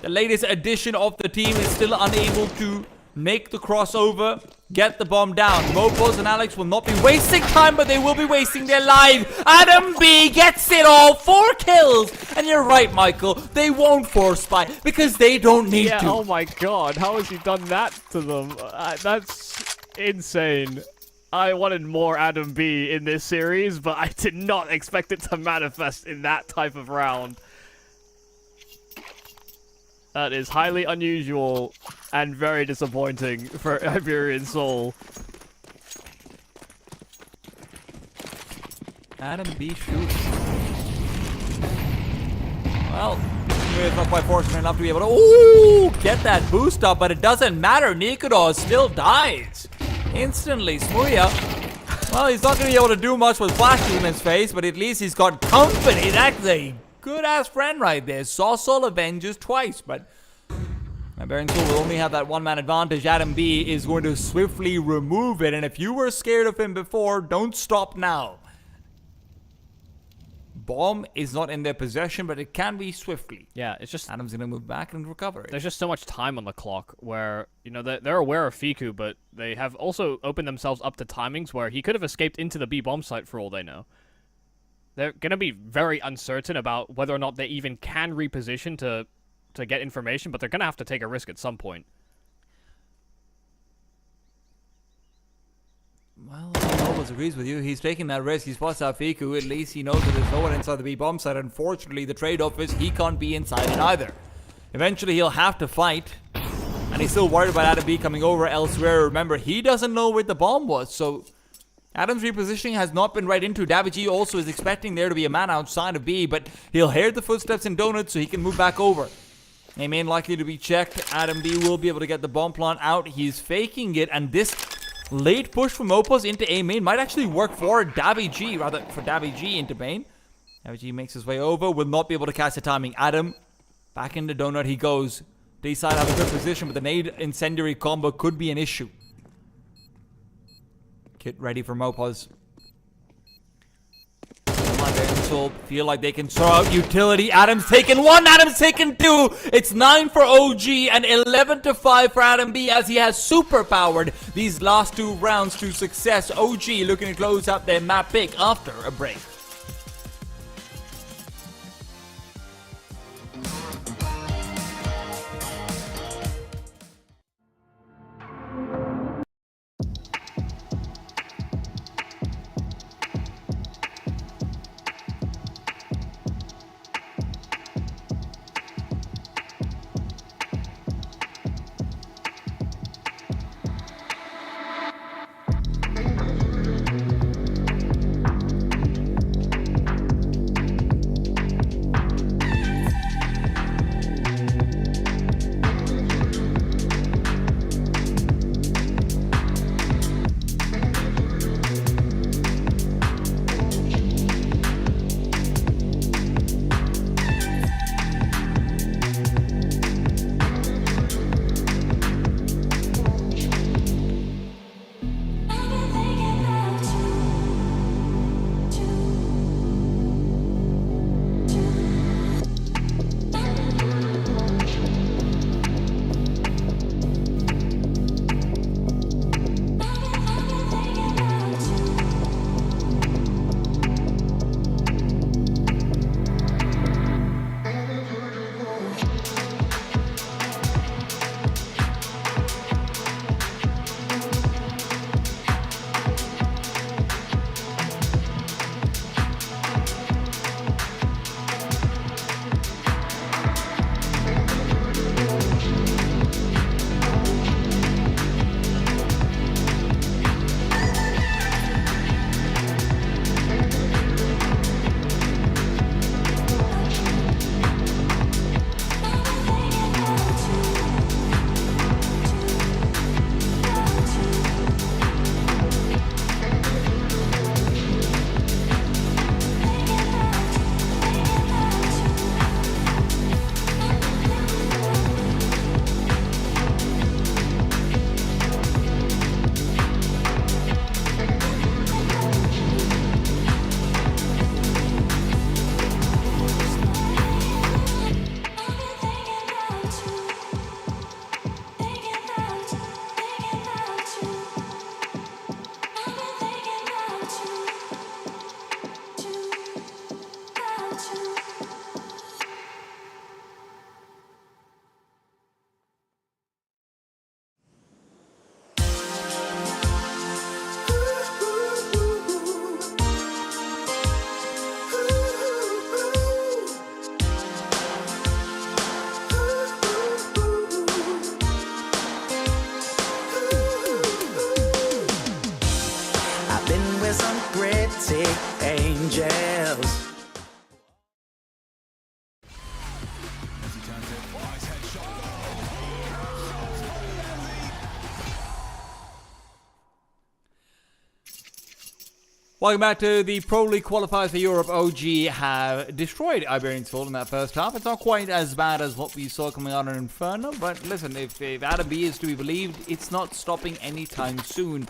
The latest addition of the team is still unable to make the crossover, get the bomb down. Mopos and Alex will not be wasting time, but they will be wasting their lives. Adam B gets it all, 4 kills. And you're right, Michael, they won't force buy because they don't need to. Oh my god, how has he done that to them? That's insane. I wanted more Adam B in this series, but I did not expect it to manifest in that type of round. That is highly unusual and very disappointing for Iberian Soul. Adam B shoots. Well, it's not quite fortunate enough to be able to get that boost up, but it doesn't matter. Nikodos still dies instantly. Smuya, well, he's not going to be able to do much with flashes in his face, but at least he's got company. That's a good-ass friend right there. Sawsall avenges twice, but Iberian Soul will only have that 1-man advantage. Adam B is going to swiftly remove it, and if you were scared of him before, don't stop now. Bomb is not in their possession, but it can be swiftly. Yeah, it's just Adam's going to move back and recover it. There's just so much time on the clock where, you know, they're aware of Fiku, but they have also opened themselves up to timings where he could have escaped into the B bomb site for all they know. They're going to be very uncertain about whether or not they even can reposition to get information, but they're going to have to take a risk at some point. Well, he almost agrees with you. He's taking that risk. He spots out Fiku. At least he knows that there's no one inside the B bomb site. Unfortunately, the trade-off is he can't be inside it either. Eventually, he'll have to fight. And he's still worried about Adam B coming over elsewhere. Remember, he doesn't know where the bomb was, so Adam's repositioning has not been right into. Daviji also is expecting there to be a man outside of B, but he'll hear the footsteps in Donuts so he can move back over. A main likely to be checked. Adam B will be able to get the bomb plant out. He's faking it, and this late push from Opus into A main might actually work for Daviji, rather for Daviji into main. Daviji makes his way over, will not be able to catch the timing. Adam Back in the donut he goes. They side have a good position, but the nade incendiary combo could be an issue. Kit ready for Mopaz. Feel like they can throw out utility. Adam's taken 1, Adam's taken 2. It's 9 for OG and 11 to 5 for Adam B as he has super powered these last 2 rounds to success. OG looking to close out their map pick after a break. Welcome back to the Pro League Qualifiers for Europe. OG have destroyed Iberian Soul in that first half. It's not quite as bad as what we saw coming out of Inferno, but listen, if Adam B is to be believed, it's not stopping anytime soon.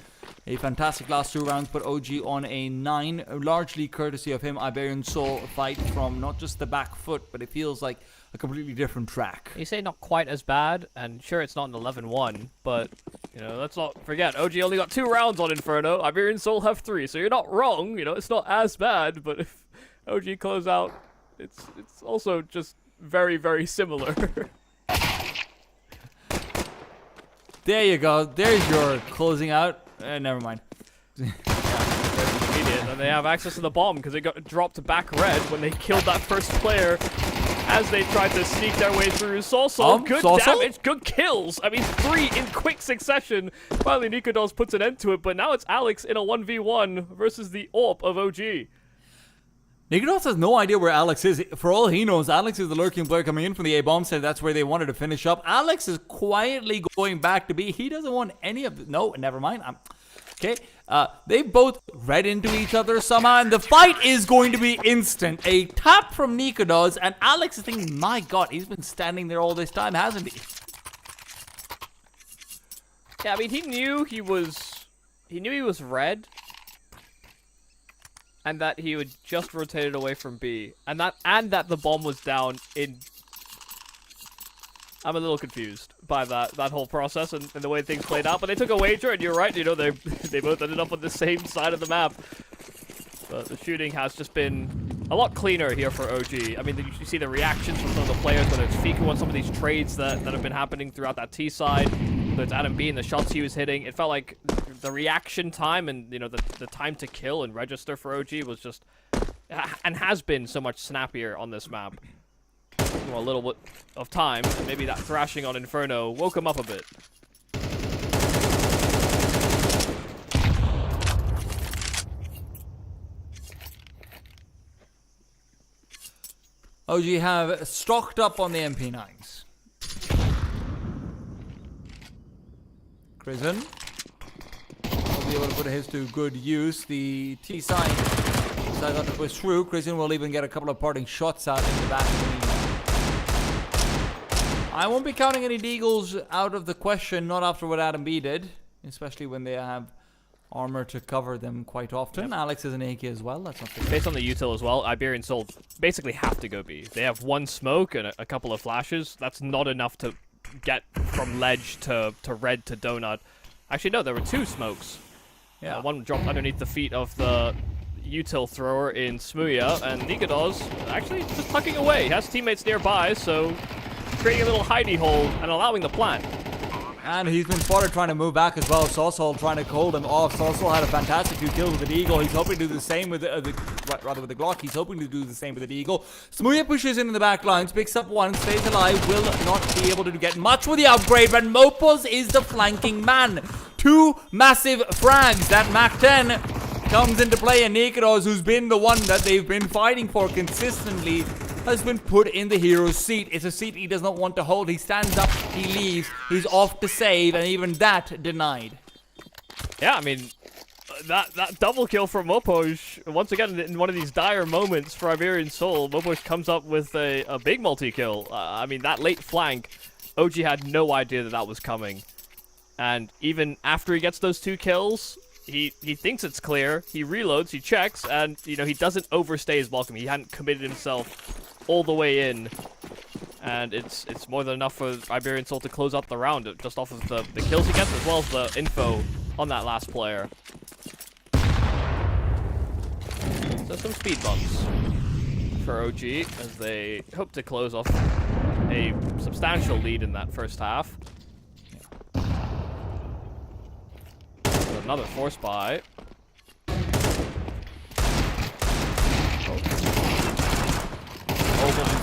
A fantastic last 2 rounds, but OG on a 9, largely courtesy of him. Iberian Soul fight from not just the back foot, but it feels like a completely different track. You say not quite as bad, and sure, it's not an 11-1, but, you know, let's not forget, OG only got 2 rounds on Inferno, Iberian Soul have 3, so you're not wrong, you know, it's not as bad, but if OG close out, it's also just very, very similar. There you go, there's your closing out. Never mind. And they have access to the bomb because they got dropped back red when they killed that first player as they tried to sneak their way through. Soulsol, good damage, good kills. I mean, 3 in quick succession. Finally, Nikodos puts an end to it, but now it's Alex in a 1v1 versus the AWP of OG. Nikodos has no idea where Alex is. For all he knows, Alex is the lurking player coming in from the A-bomb set. That's where they wanted to finish up. Alex is quietly going back to B. He doesn't want any of the... No, never mind. Okay, they both read into each other somehow, and the fight is going to be instant. A tap from Nikodos, and Alex is thinking, my god, he's been standing there all this time, hasn't he? Yeah, I mean, he knew he was red, and that he would just rotated away from B, and that the bomb was down in. I'm a little confused by that whole process and the way things played out, but they took a wager, and you're right, you know, they both ended up on the same side of the map. But the shooting has just been a lot cleaner here for OG. I mean, you see the reactions from some of the players, whether it's Fiku on some of these trades that have been happening throughout that T side, whether it's Adam B and the shots he was hitting. It felt like the reaction time and, you know, the time to kill and register for OG was just, and has been so much snappier on this map. You know, a little bit of time, and maybe that thrashing on Inferno woke him up a bit. OG have stocked up on the MP9s. Crizzen will be able to put his to good use. The T side decides not to push through. Crizzen will even get a couple of parting shots out in the back of the meantime. I won't be counting any deagles out of the question, not after what Adam B did, especially when they have armor to cover them quite often. Yep. Alex is an AK as well. That's not fair. Based on the util as well, Iberian Soul basically have to go B. They have one smoke and a couple of flashes. That's not enough to get from ledge to red to donut. Actually, no, there were two smokes. Yeah, one dropped underneath the feet of the util thrower in Smuya, and Nikodos actually just tucking away. He has teammates nearby, so creating a little hidey hole and allowing the plant. And he's been spotted trying to move back as well. Sorsol trying to hold him off. Sorsol had a fantastic few kills with the Deagle. He's hoping to do the same with with the Glock. He's hoping to do the same with the Deagle. Smuya pushes in the back lines, picks up one, stays alive, will not be able to get much with the upgrade, but Mopos is the flanking man. Two massive frags. That Mach 10 comes into play, and Nikodos, who's been the one that they've been fighting for consistently, has been put in the hero's seat. It's a seat he does not want to hold. He stands up, he leaves, he's off to save, and even that denied. Yeah, I mean, that double kill from Mopoj, once again, in one of these dire moments for Iberian Soul, Mopoj comes up with a big multi-kill. I mean, that late flank, OG had no idea that was coming. And even after he gets those two kills, he thinks it's clear, he reloads, he checks, and, you know, he doesn't overstay his welcome. He hadn't committed himself all the way in, and it's more than enough for Iberian Soul to close out the round just off of the kills he gets as well as the info on that last player. So some speed bumps for OG as they hope to close off a substantial lead in that first half. So another force buy.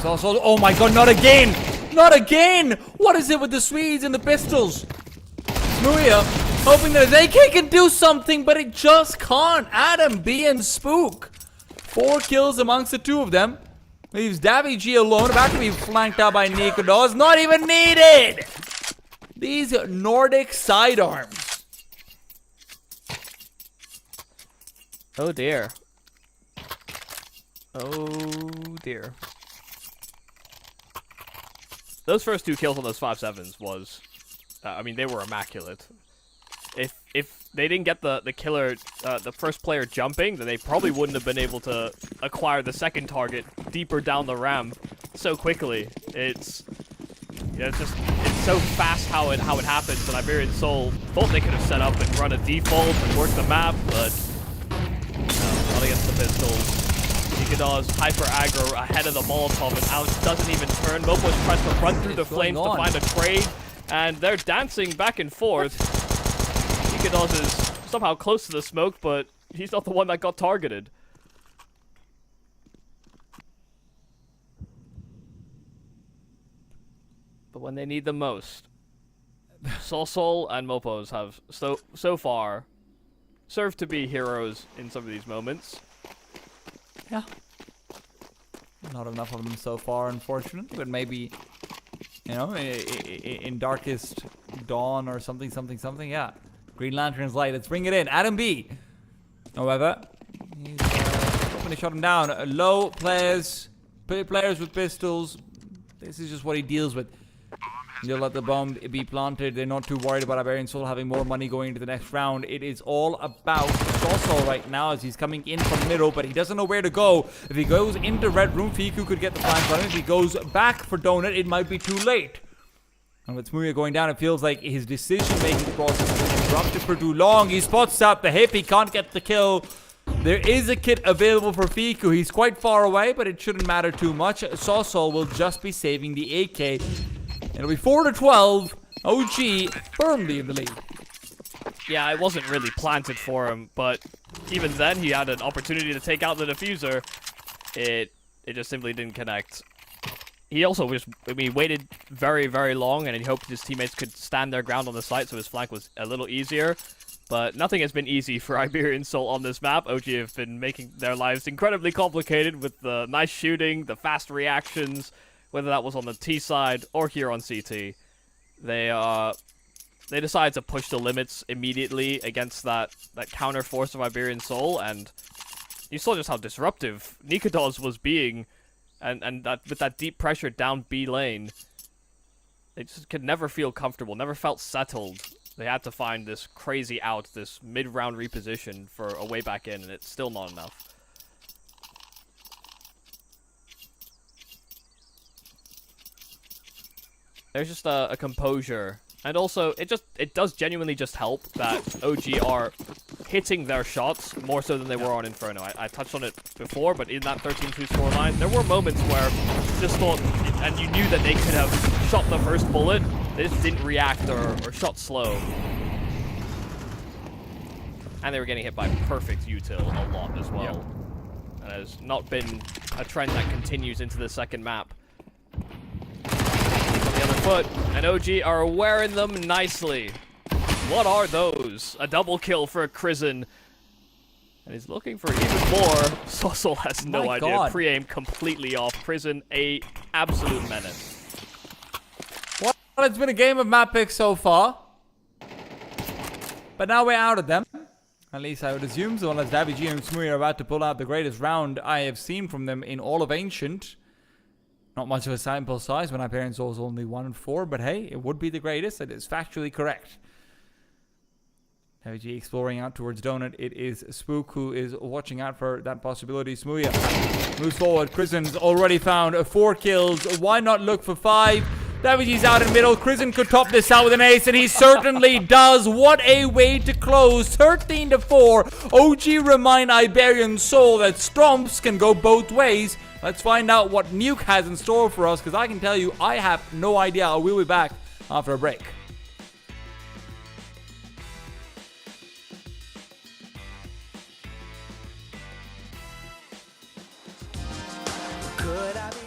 Oh my god, not again! Not again! What is it with the Swedes and the pistols? Smuya, hoping that they can do something, but it just can't. Adam B and Spook. 4 kills amongst the two of them. Leaves Davy G alone, about to be flanked out by Nikodos. Not even needed! These Nordic sidearms. Oh dear. Oh dear. Those first 2 kills on those 5-7s was, I mean, they were immaculate. If they didn't get the killer, the first player jumping, then they probably wouldn't have been able to acquire the second target deeper down the ramp so quickly. It's, you know, it's so fast how it happens. And Iberian Soul thought they could have set up and run a default and work the map, but no, not against the pistols. Nikodos hyper aggro ahead of the Molotov, and Alex doesn't even turn. Mopo's tries to run through the flames to find a trade, and they're dancing back and forth. Nikodos is somehow close to the smoke, but he's not the one that got targeted. But when they need them most, Sol and Mopos have so far served to be heroes in some of these moments. Yeah. Not enough of them so far, unfortunately, but maybe, you know, in Darkest Dawn or something, yeah. Green Lantern's light. Let's bring it in. Adam B. However, he's hoping to shut him down. Low players with pistols. This is just what he deals with. They'll let the bomb be planted. They're not too worried about Iberian Soul having more money going into the next round. It is all about Soso right now as he's coming in from middle, but he doesn't know where to go. If he goes into red room, Fiku could get the flank on him. If he goes back for Donut, it might be too late. And with Smooya going down, it feels like his decision-making process has been interrupted for too long. He spots up the hip. He can't get the kill. There is a kit available for Fiku. He's quite far away, but it shouldn't matter too much. Soso will just be saving the AK. It'll be 4-12. OG firmly in the lead. Yeah, it wasn't really planted for him, but even then he had an opportunity to take out the diffuser. It just simply didn't connect. He also waited very, very long, and he hoped his teammates could stand their ground on the site, so his flank was a little easier. But nothing has been easy for Iberian Soul on this map. OG have been making their lives incredibly complicated with the nice shooting, the fast reactions, whether that was on the T side or here on CT. They decided to push the limits immediately against that counter force of Iberian Soul, and you saw just how disruptive Nikados was being, and that with that deep pressure down B lane, they just could never feel comfortable, never felt settled. They had to find this crazy out, this mid-round reposition for a way back in, and it's still not enough. There's just a composure, and also it does genuinely just help that OG are hitting their shots more so than they were on Inferno. I touched on it before, but in that 13-2 scoreline, there were moments where you just thought, and you knew that they could have shot the first bullet, they just didn't react or shot slow. And they were getting hit by perfect util a lot as well. Yep. And it has not been a trend that continues into the second map. On the other foot, and OG are wearing them nicely. What are those? A double kill for Krizen. And he's looking for even more. Sossel has no idea. Pre-aim completely off. Krizen, a absolute menace. Well, it's been a game of map picks so far. But now we're out of them. At least I would assume, so unless Davy G and Smooya are about to pull out the greatest round I have seen from them in all of Ancient. Not much of a sample size when Iberian Soul is only 1-4, but hey, it would be the greatest. It is factually correct. Davy G exploring out towards Donut. It is Spook who is watching out for that possibility. Smooya moves forward. Krizen's already found 4 kills. Why not look for 5? Davy G's out in middle. Krizen could top this out with an ace, and he certainly does. What a way to close. 13-4. OG remind Iberian Soul that Stromps can go both ways. Let's find out what Nuke has in store for us, because I can tell you, I have no idea. We'll be back after a break. Could I be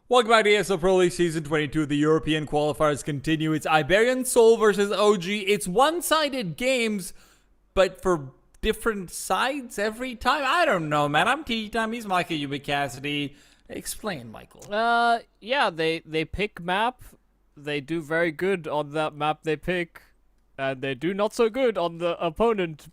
Welcome back to ESL Pro League Season 22. The European qualifiers continue. It's Iberian Soul versus OG. It's one-sided games, but for different sides every time. I don't know, man. I'm T-Time. He's Michael Ubic Cassidy. Explain, Michael. Yeah, they pick map. They do very good on that map they pick, and they do not so good on the opponent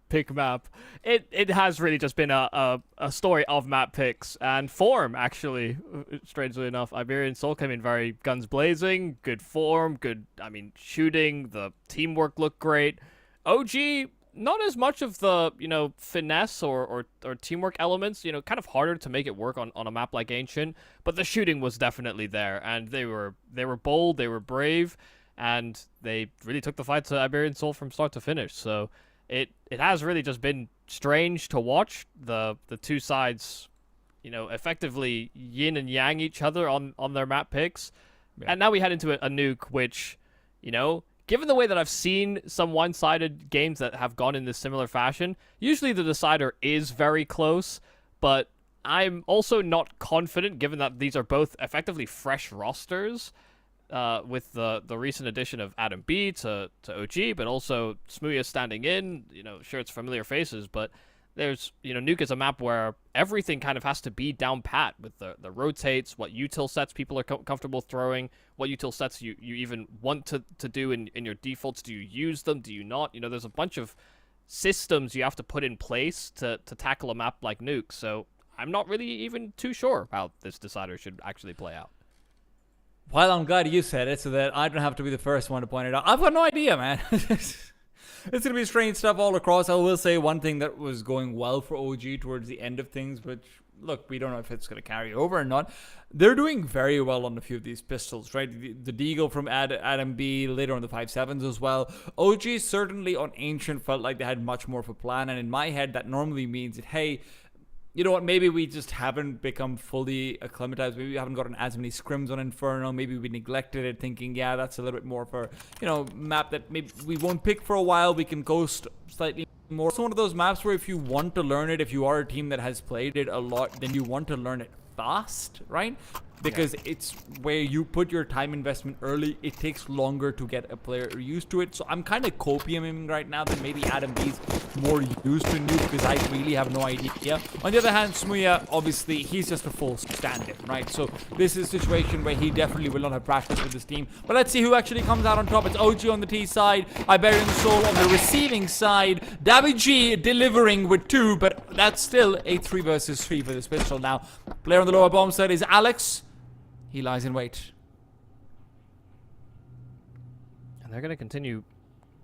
pick map. It has really just been a story of map picks and form, actually. Strangely enough, Iberian Soul came in very guns blazing, good form, good, shooting, the teamwork looked great. OG, not as much of the, finesse or teamwork elements, kind of harder to make it work on a map like Ancient, but the shooting was definitely there, and they were bold, they were brave, and they really took the fight to Iberian Soul from start to finish. So it has really just been strange to watch the two sides, effectively yin and yang each other on their map picks. Yeah. And now we head into a nuke, which, given the way that I've seen some one-sided games that have gone in this similar fashion, usually the decider is very close, but I'm also not confident, given that these are both effectively fresh rosters, with the recent addition of Adam B to OG, but also Smooya standing in. Sure, it's familiar faces, but there's, Nuke is a map where everything kind of has to be down pat with the rotates, what util sets people are comfortable throwing, what util sets you even want to do in your defaults. Do you use them? Do you not? There's a bunch of systems you have to put in place to tackle a map like Nuke, so I'm not really even too sure how this decider should actually play out. Well, I'm glad you said it so that I don't have to be the first one to point it out. I've got no idea, man. It's going to be strange stuff all across. I will say one thing that was going well for OG towards the end of things, which, look, we don't know if it's going to carry over or not. They're doing very well on a few of these pistols, right? The Deagle from Adam B, later on the 5.7s as well. OG certainly on Ancient felt like they had much more of a plan, and in my head that normally means that, hey, you know what, maybe we just haven't become fully acclimatized. Maybe we haven't gotten as many scrims on Inferno. Maybe we neglected it, thinking, yeah, that's a little bit more for, map that maybe we won't pick for a while. We can coast slightly more. It's one of those maps where if you want to learn it, if you are a team that has played it a lot, then you want to learn it fast, right? Because it's where you put your time investment early. It takes longer to get a player used to it. So I'm kind of copium right now than maybe Adam B's more used to Nuke, because I really have no idea. On the other hand, Smooya, obviously, he's just a full stand-in, right? So this is a situation where he definitely will not have practice with this team. But let's see who actually comes out on top. It's OG on the T side, Iberian Soul on the receiving side, Dabby G delivering with 2, but that's still a 3 versus 3 for this pistol now. Player on the lower bomb side is Alex. He lies in wait. And they're going to continue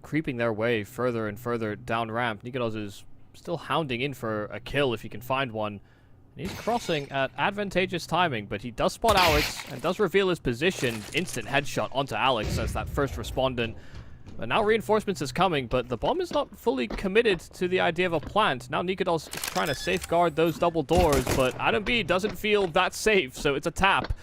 creeping their way further and further down ramp. Nikolas is still hounding in for a kill if he can find one. And he's crossing at advantageous timing, but he does spot Alex and does reveal his position. Instant headshot onto Alex as that first respondent. But now reinforcements is coming, but the bomb is not fully committed to the idea of a plant. Now Nikolas is trying to safeguard those double doors, but Adam B doesn't feel that safe, so it's a tap.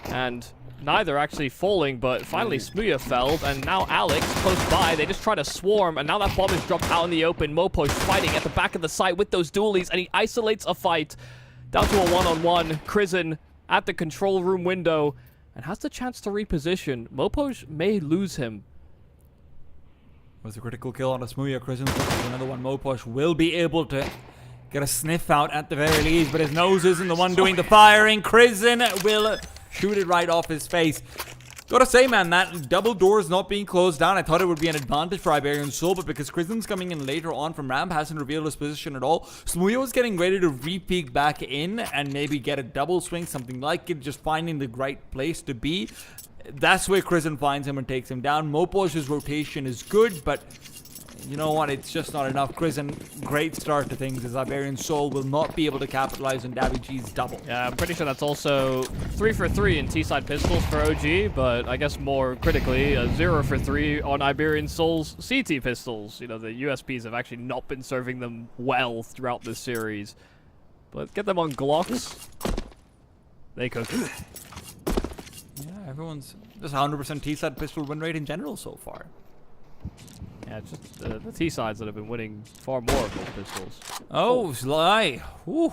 And neither actually falling, but finally Smooya felled, and now Alex close by. They just try to swarm, and now that bomb is dropped out in the open. Mopo's fighting at the back of the site with those dualies, and he isolates a fight down to a one-on-one. Krisen at the control room window and has the chance to reposition. Mopoj may lose him. Was a critical kill on a Smooya. Krisen another one. Moposh will be able to get a sniff out at the very least, but his nose isn't the one doing the firing. Krisen will shoot it right off his face. Gotta say, man, that double doors not being closed down, I thought it would be an advantage for Iberian Soul, but because Krisen's coming in later on from ramp, hasn't revealed his position at all. Smooya was getting ready to re-peek back in and maybe get a double swing, something like it, just finding the right place to be. That's where Krisen finds him and takes him down. Moposh's rotation is good, but you know what? It's just not enough. Krisen, great start to things, as Iberian Soul will not be able to capitalize on Dabby G's double. Yeah, I'm pretty sure that's also 3 for 3 in T-side pistols for OG, but I guess more critically, 0 for 3 on Iberian Soul's CT pistols. The USPs have actually not been serving them well throughout this series. But get them on Glocks. They cook. Yeah, everyone's just 100% T-side pistol win rate in general so far. Yeah, it's just the T-sides that have been winning far more of those pistols. Oh, Sly. Ooh.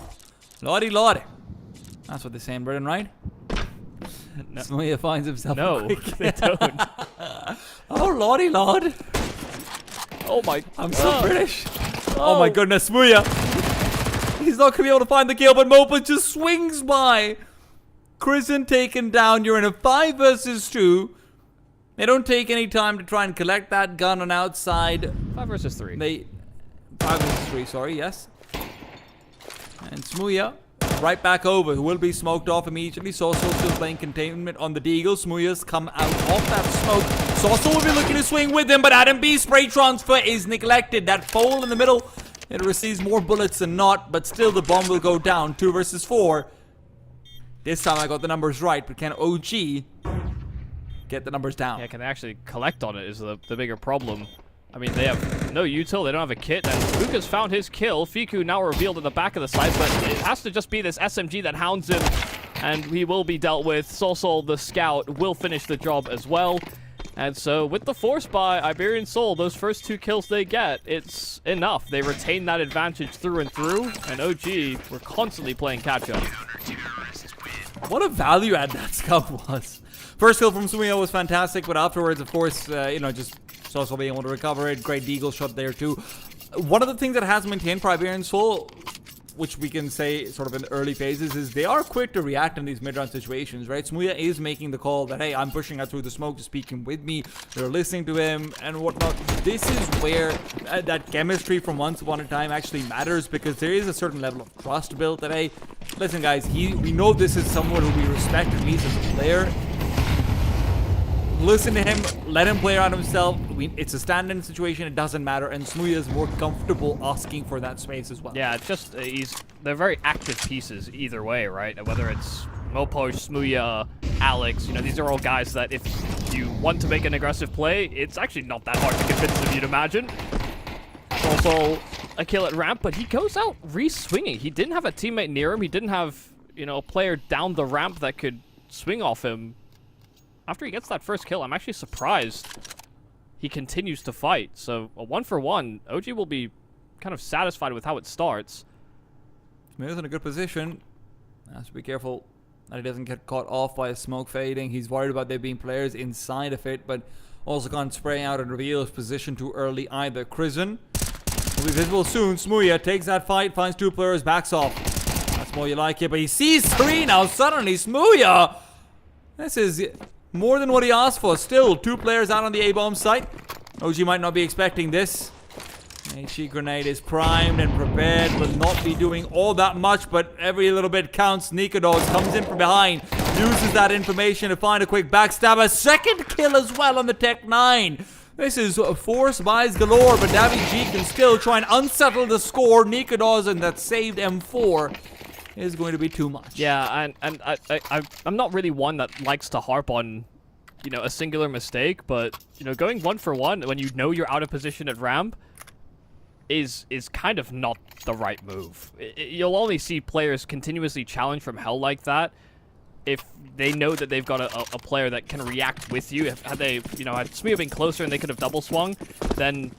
Lordy, lordy. That's what they say in Britain, right? Smuya finds himself. No, a quick they don't. Oh lordy lord! Oh my! I'm so British. Oh my goodness, Smuya! He's not gonna be able to find the kill, but Mopa just swings by. Kristen taken down. You're in a 5 versus 2. They don't take any time to try and collect that gun on outside. 5 versus 3. 5 versus 3, sorry, yes. And Smuya right back over, who will be smoked off immediately. Saucer still playing containment on the Deagle. Smuya's come out of that smoke. Saucer will be looking to swing with him, but Adam B's spray transfer is neglected. That pole in the middle, it receives more bullets than not, but still the bomb will go down. 2 versus 4. This time I got the numbers right, but can OG get the numbers down? Yeah, can they actually collect on it is the bigger problem. I mean, they have no util, they don't have a kit, and Luca's found his kill. Fiku now revealed at the back of the site, but it has to just be this SMG that hounds him, and he will be dealt with. Solsol, the scout, will finish the job as well. And so, with the force by Iberian Soul, those first 2 kills they get, it's enough. They retain that advantage through and through, and OG were constantly playing catch-up. What a value add that scout was. First kill from Sumuya was fantastic, but afterwards, of course, just also being able to recover it. Great Deagle shot there too. One of the things that has maintained for Iberian Soul, which we can say sort of in the early phases, is they are quick to react in these mid-round situations, right? Sumuya is making the call that, hey, I'm pushing out through the smoke to speaking with me. They're listening to him and whatnot. This is where that chemistry from once upon a time actually matters, because there is a certain level of trust built that, hey, listen guys, we know this is someone who we respect at least as a player. Listen to him, let him play around himself. It's a stand-in situation, it doesn't matter, and Smuya is more comfortable asking for that space as well. Yeah, it's just, they're very active pieces either way, right? Whether it's Mopo, Smuya, Alex, these are all guys that if you want to make an aggressive play, it's actually not that hard to convince them, you'd imagine. Also, a kill at ramp, but he goes out re-swinging. He didn't have a teammate near him. He didn't have, a player down the ramp that could swing off him. After he gets that first kill, I'm actually surprised he continues to fight. So, a 1-for-1, OG will be kind of satisfied with how it starts. Smuya's in a good position. Has to be careful that he doesn't get caught off by a smoke fading. He's worried about there being players inside of it, but also can't spray out and reveal his position too early either. Krisen will be visible soon. Smuya takes that fight, finds 2 players, backs off. That's more you like it, but he sees 3 now. Suddenly, Smuya! This is more than what he asked for. Still, 2 players out on the A-bomb site. OG might not be expecting this. HE grenade is primed and prepared. Will not be doing all that much, but every little bit counts. Nikodos comes in from behind. Uses that information to find a quick backstab. A second kill as well on the Tech 9. This is force buys galore, but Davi G can still try and unsettle the score. Nikodos and that saved M4 is going to be too much. Yeah, and I'm not really one that likes to harp on, a singular mistake, but, going 1-for-1 when you're out of position at ramp is kind of not the right move. You'll only see players continuously challenge from hell like that if they know that they've got a player that can react with you. Had they, had Smuya been closer and they could have double swung, then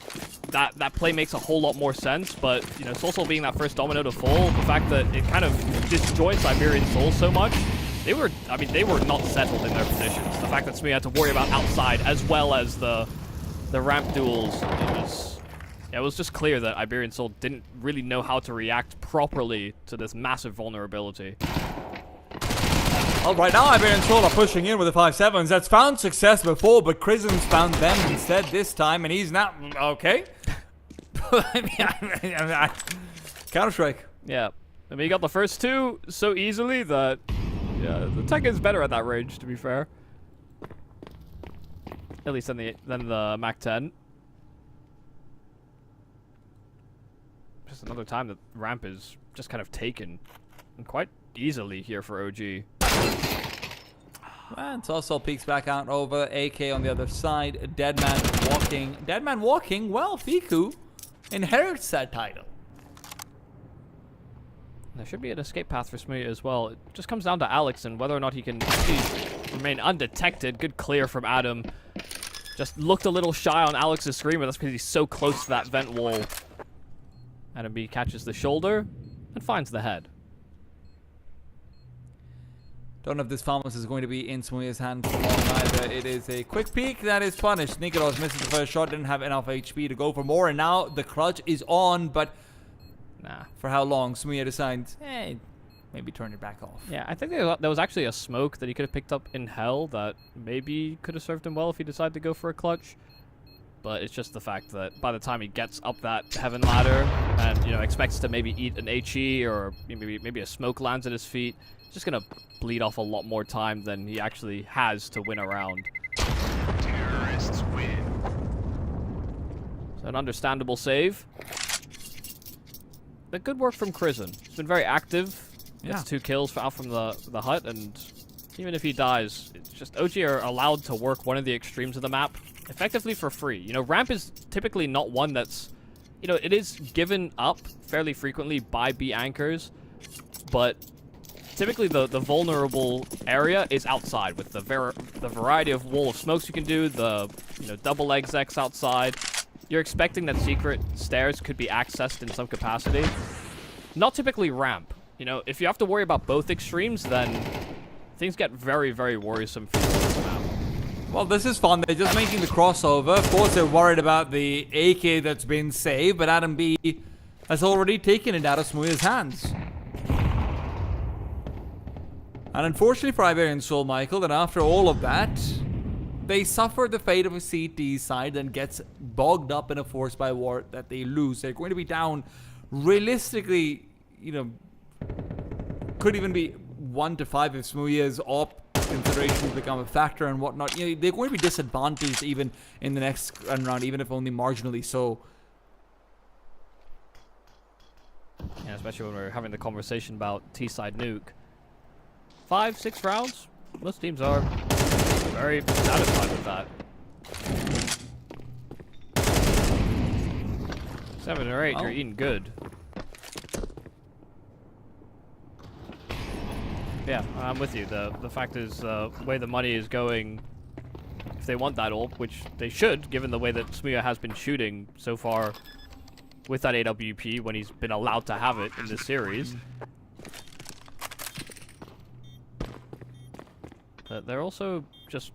that play makes a whole lot more sense. But, Solsol being that first domino to fall, the fact that it kind of disjoints Iberian Soul so much, they were not settled in their positions. The fact that Smuya had to worry about outside as well as the ramp duels, it was just clear that Iberian Soul didn't really know how to react properly to this massive vulnerability. Well, right now Iberian Soul are pushing in with the 5-7s. That's found success before, but Krisen's found them instead this time, and he's not okay. Counter-Strike. Yeah. I mean, he got the first 2 so easily that, yeah, the Tech is better at that range, to be fair. At least than the Mac 10. Just another time that ramp is just kind of taken, and quite easily here for OG. And Saucel peeks back out over. AK on the other side. Deadman walking. Deadman walking. Well, Fiku inherits that title. There should be an escape path for Smuya as well. It just comes down to Alex and whether or not he can actually remain undetected. Good clear from Adam. Just looked a little shy on Alex's screen, but that's because he's so close to that vent wall. Adam B catches the shoulder and finds the head. Don't know if this Falmouth is going to be in Smuya's hand for long either. It is a quick peek that is punished. Nikolos misses the first shot, didn't have enough HP to go for more, and now the clutch is on, but nah. For how long? Smuya decides, maybe turn it back off. Yeah, I think there was actually a smoke that he could have picked up in Hell that maybe could have served him well if he decided to go for a clutch. But it's just the fact that by the time he gets up that heaven ladder and, you know, expects to maybe eat an HE or maybe a smoke lands at his feet, he's just going to bleed off a lot more time than he actually has to win a round. Terrorists win. So an understandable save. But good work from Crizzen. He's been very active. Gets 2 kills out from the hut, and even if he dies, it's just OG are allowed to work one of the extremes of the map effectively for free. You know, ramp is typically not one that's, you know, it is given up fairly frequently by B anchors, but typically the vulnerable area is outside with the variety of wall of smokes you can do, the, you know, double execs outside. You're expecting that secret stairs could be accessed in some capacity. Not typically ramp. You know, if you have to worry about both extremes, then things get very, very worrisome for you on this map. Well, this is fun. They're just making the crossover. Of course, they're worried about the AK that's been saved, but Adam B has already taken it out of Smuya's hands. And unfortunately for Iberian Soul, Michael, that after all of that, they suffer the fate of a CT side and gets bogged up in a force by war that they lose. They're going to be down realistically, you know, could even be 1-5 if Smuya's op considerations become a factor and whatnot. You know, they're going to be disadvantaged even in the next round, even if only marginally so. Yeah, especially when we're having the conversation about T-side nuke. 5-6 rounds? Most teams are very satisfied with that. 7 or 8, you're eating good. Yeah, I'm with you. The fact is, the way the money is going, if they want that AWP, which they should, given the way that Smuya has been shooting so far with that AWP when he's been allowed to have it in this series. But they're also just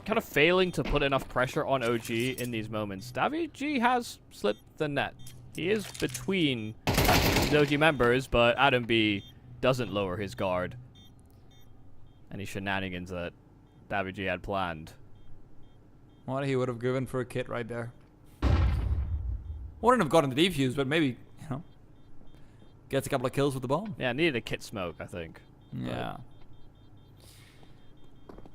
kind of failing to put enough pressure on OG in these moments. Davy has slipped the net. He is between his OG members, but Adam B doesn't lower his guard. Any shenanigans that Davy had planned. What he would have given for a kit right there. Wouldn't have gotten the defuse, but maybe, you know, gets a couple of kills with the bomb. Yeah, needed a kit smoke, I think. Yeah.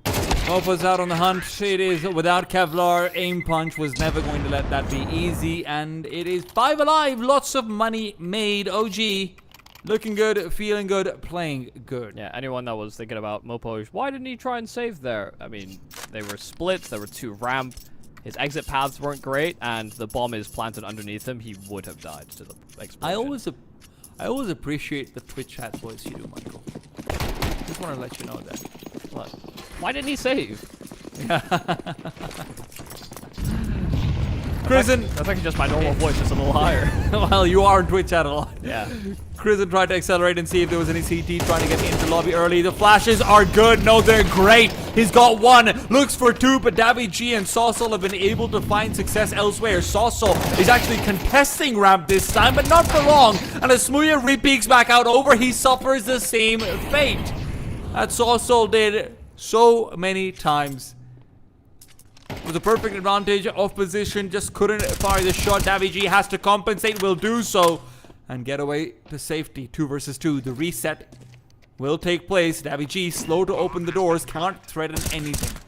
Mopo's out on the hunt. It is without Kevlar. Aim punch was never going to let that be easy. And it is 5 alive. Lots of money made. OG looking good, feeling good, playing good. Yeah, anyone that was thinking about Mopo, why didn't he try and save there? I mean, they were split. There were 2 ramp. His exit paths weren't great, and the bomb is planted underneath him. He would have died to the explosion. I always appreciate the Twitch chat voice you do, Michael. Just want to let you know that. What? Why didn't he save? Crizzen, that's actually just my normal voice, just a little higher. Well, you are on Twitch chat a lot. Yeah. Crizzen tried to accelerate and see if there was any CT trying to get into lobby early. The flashes are good. No, they're great. He's got 1, looks for 2, but Davy G and Saucel have been able to find success elsewhere. Saucel is actually contesting ramp this time, but not for long. And as Smuya re-peeks back out over, he suffers the same fate that Saucel did so many times. With a perfect advantage of position, just couldn't fire the shot. Davy G has to compensate, will do so, and get away to safety. 2 versus 2. The reset will take place. Davy G slow to open the doors, can't threaten anything.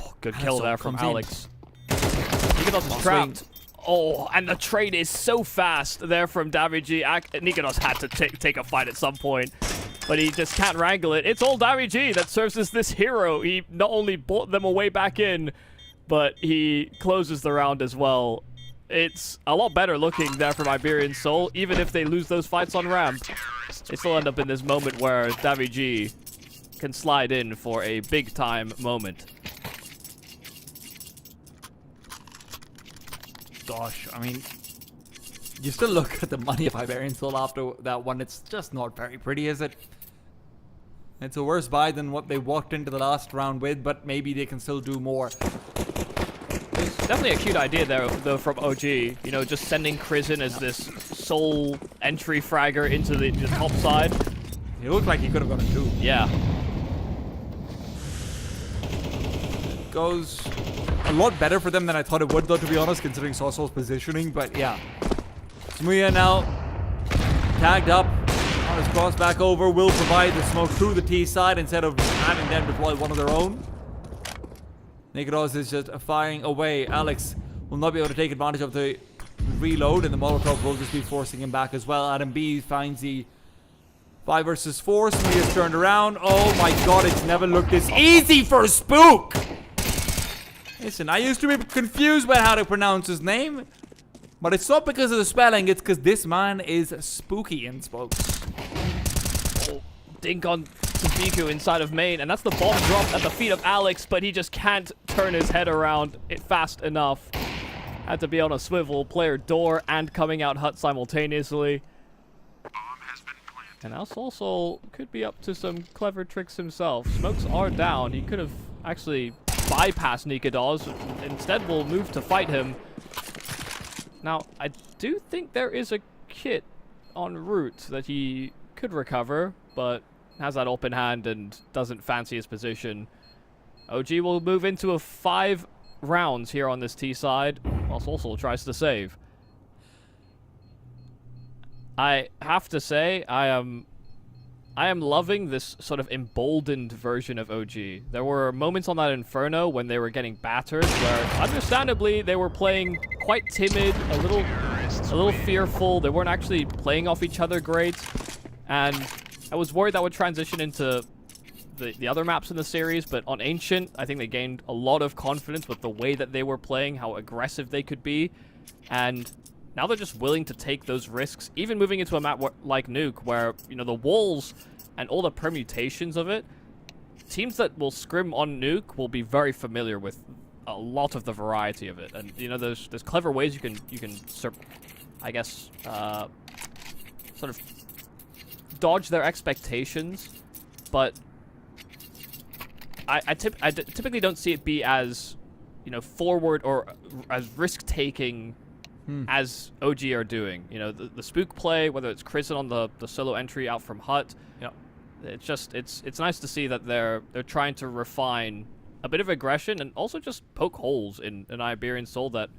Oh, good kill there from Alex. Nikonos is trapped. Oh, and the trade is so fast there from Davy G. Nikonos had to take a fight at some point, but he just can't wrangle it. It's all Davy G that serves as this hero. He not only brought them away back in, but he closes the round as well. It's a lot better looking there from Iberian Soul. Even if they lose those fights on ramp, they still end up in this moment where Davy G can slide in for a big-time moment. Gosh, I mean, you still look at the money of Iberian Soul after that one. It's just not very pretty, is it? It's a worse buy than what they walked into the last round with, but maybe they can still do more. Definitely a cute idea there, though, from OG. You know, just sending Krizen as this sole entry fragger into the top side. It looked like he could have got a 2. Yeah. Goes a lot better for them than I thought it would, though, to be honest, considering Sosol's positioning. But yeah, Smuya now tagged up on his cross back over, will provide the smoke through the T side instead of having them deploy one of their own. Nikodos is just firing away. Alex will not be able to take advantage of the reload, and the Molotov will just be forcing him back as well. Adam B finds the 5 versus 4. Smuya's turned around. Oh my god, it's never looked this easy for Spook! Listen, I used to be confused by how to pronounce his name, but it's not because of the spelling, it's because this man is spooky in spokes. Oh, dink on Subiku inside of main, and that's the bomb dropped at the feet of Alex, but he just can't turn his head around it fast enough. Had to be on a swivel, player door, and coming out hut simultaneously. And now Sol could be up to some clever tricks himself. Smokes are down. He could have actually bypassed Nikodos. Instead, will move to fight him. Now, I do think there is a kit en route that he could recover, but has that open hand and doesn't fancy his position. OG will move into a 5 rounds here on this T side, while Sol tries to save. I have to say, I am loving this sort of emboldened version of OG. There were moments on that Inferno when they were getting battered, where understandably they were playing quite timid, a little fearful. They weren't actually playing off each other great, and I was worried that would transition into the other maps in the series. But on Ancient, I think they gained a lot of confidence with the way that they were playing, how aggressive they could be, and now they're just willing to take those risks, even moving into a map like Nuke, where, you know, the walls and all the permutations of it, teams that will scrim on Nuke will be very familiar with a lot of the variety of it. And, you know, there's clever ways you can I guess, sort of dodge their expectations, but I typically don't see it be as, you know, forward or as risk-taking as OG are doing. You know, the spook play, whether it's Krizen on the solo entry out from hut. Yep. It's just it's nice to see that they're trying to refine a bit of aggression and also just poke holes in an Iberian Soul that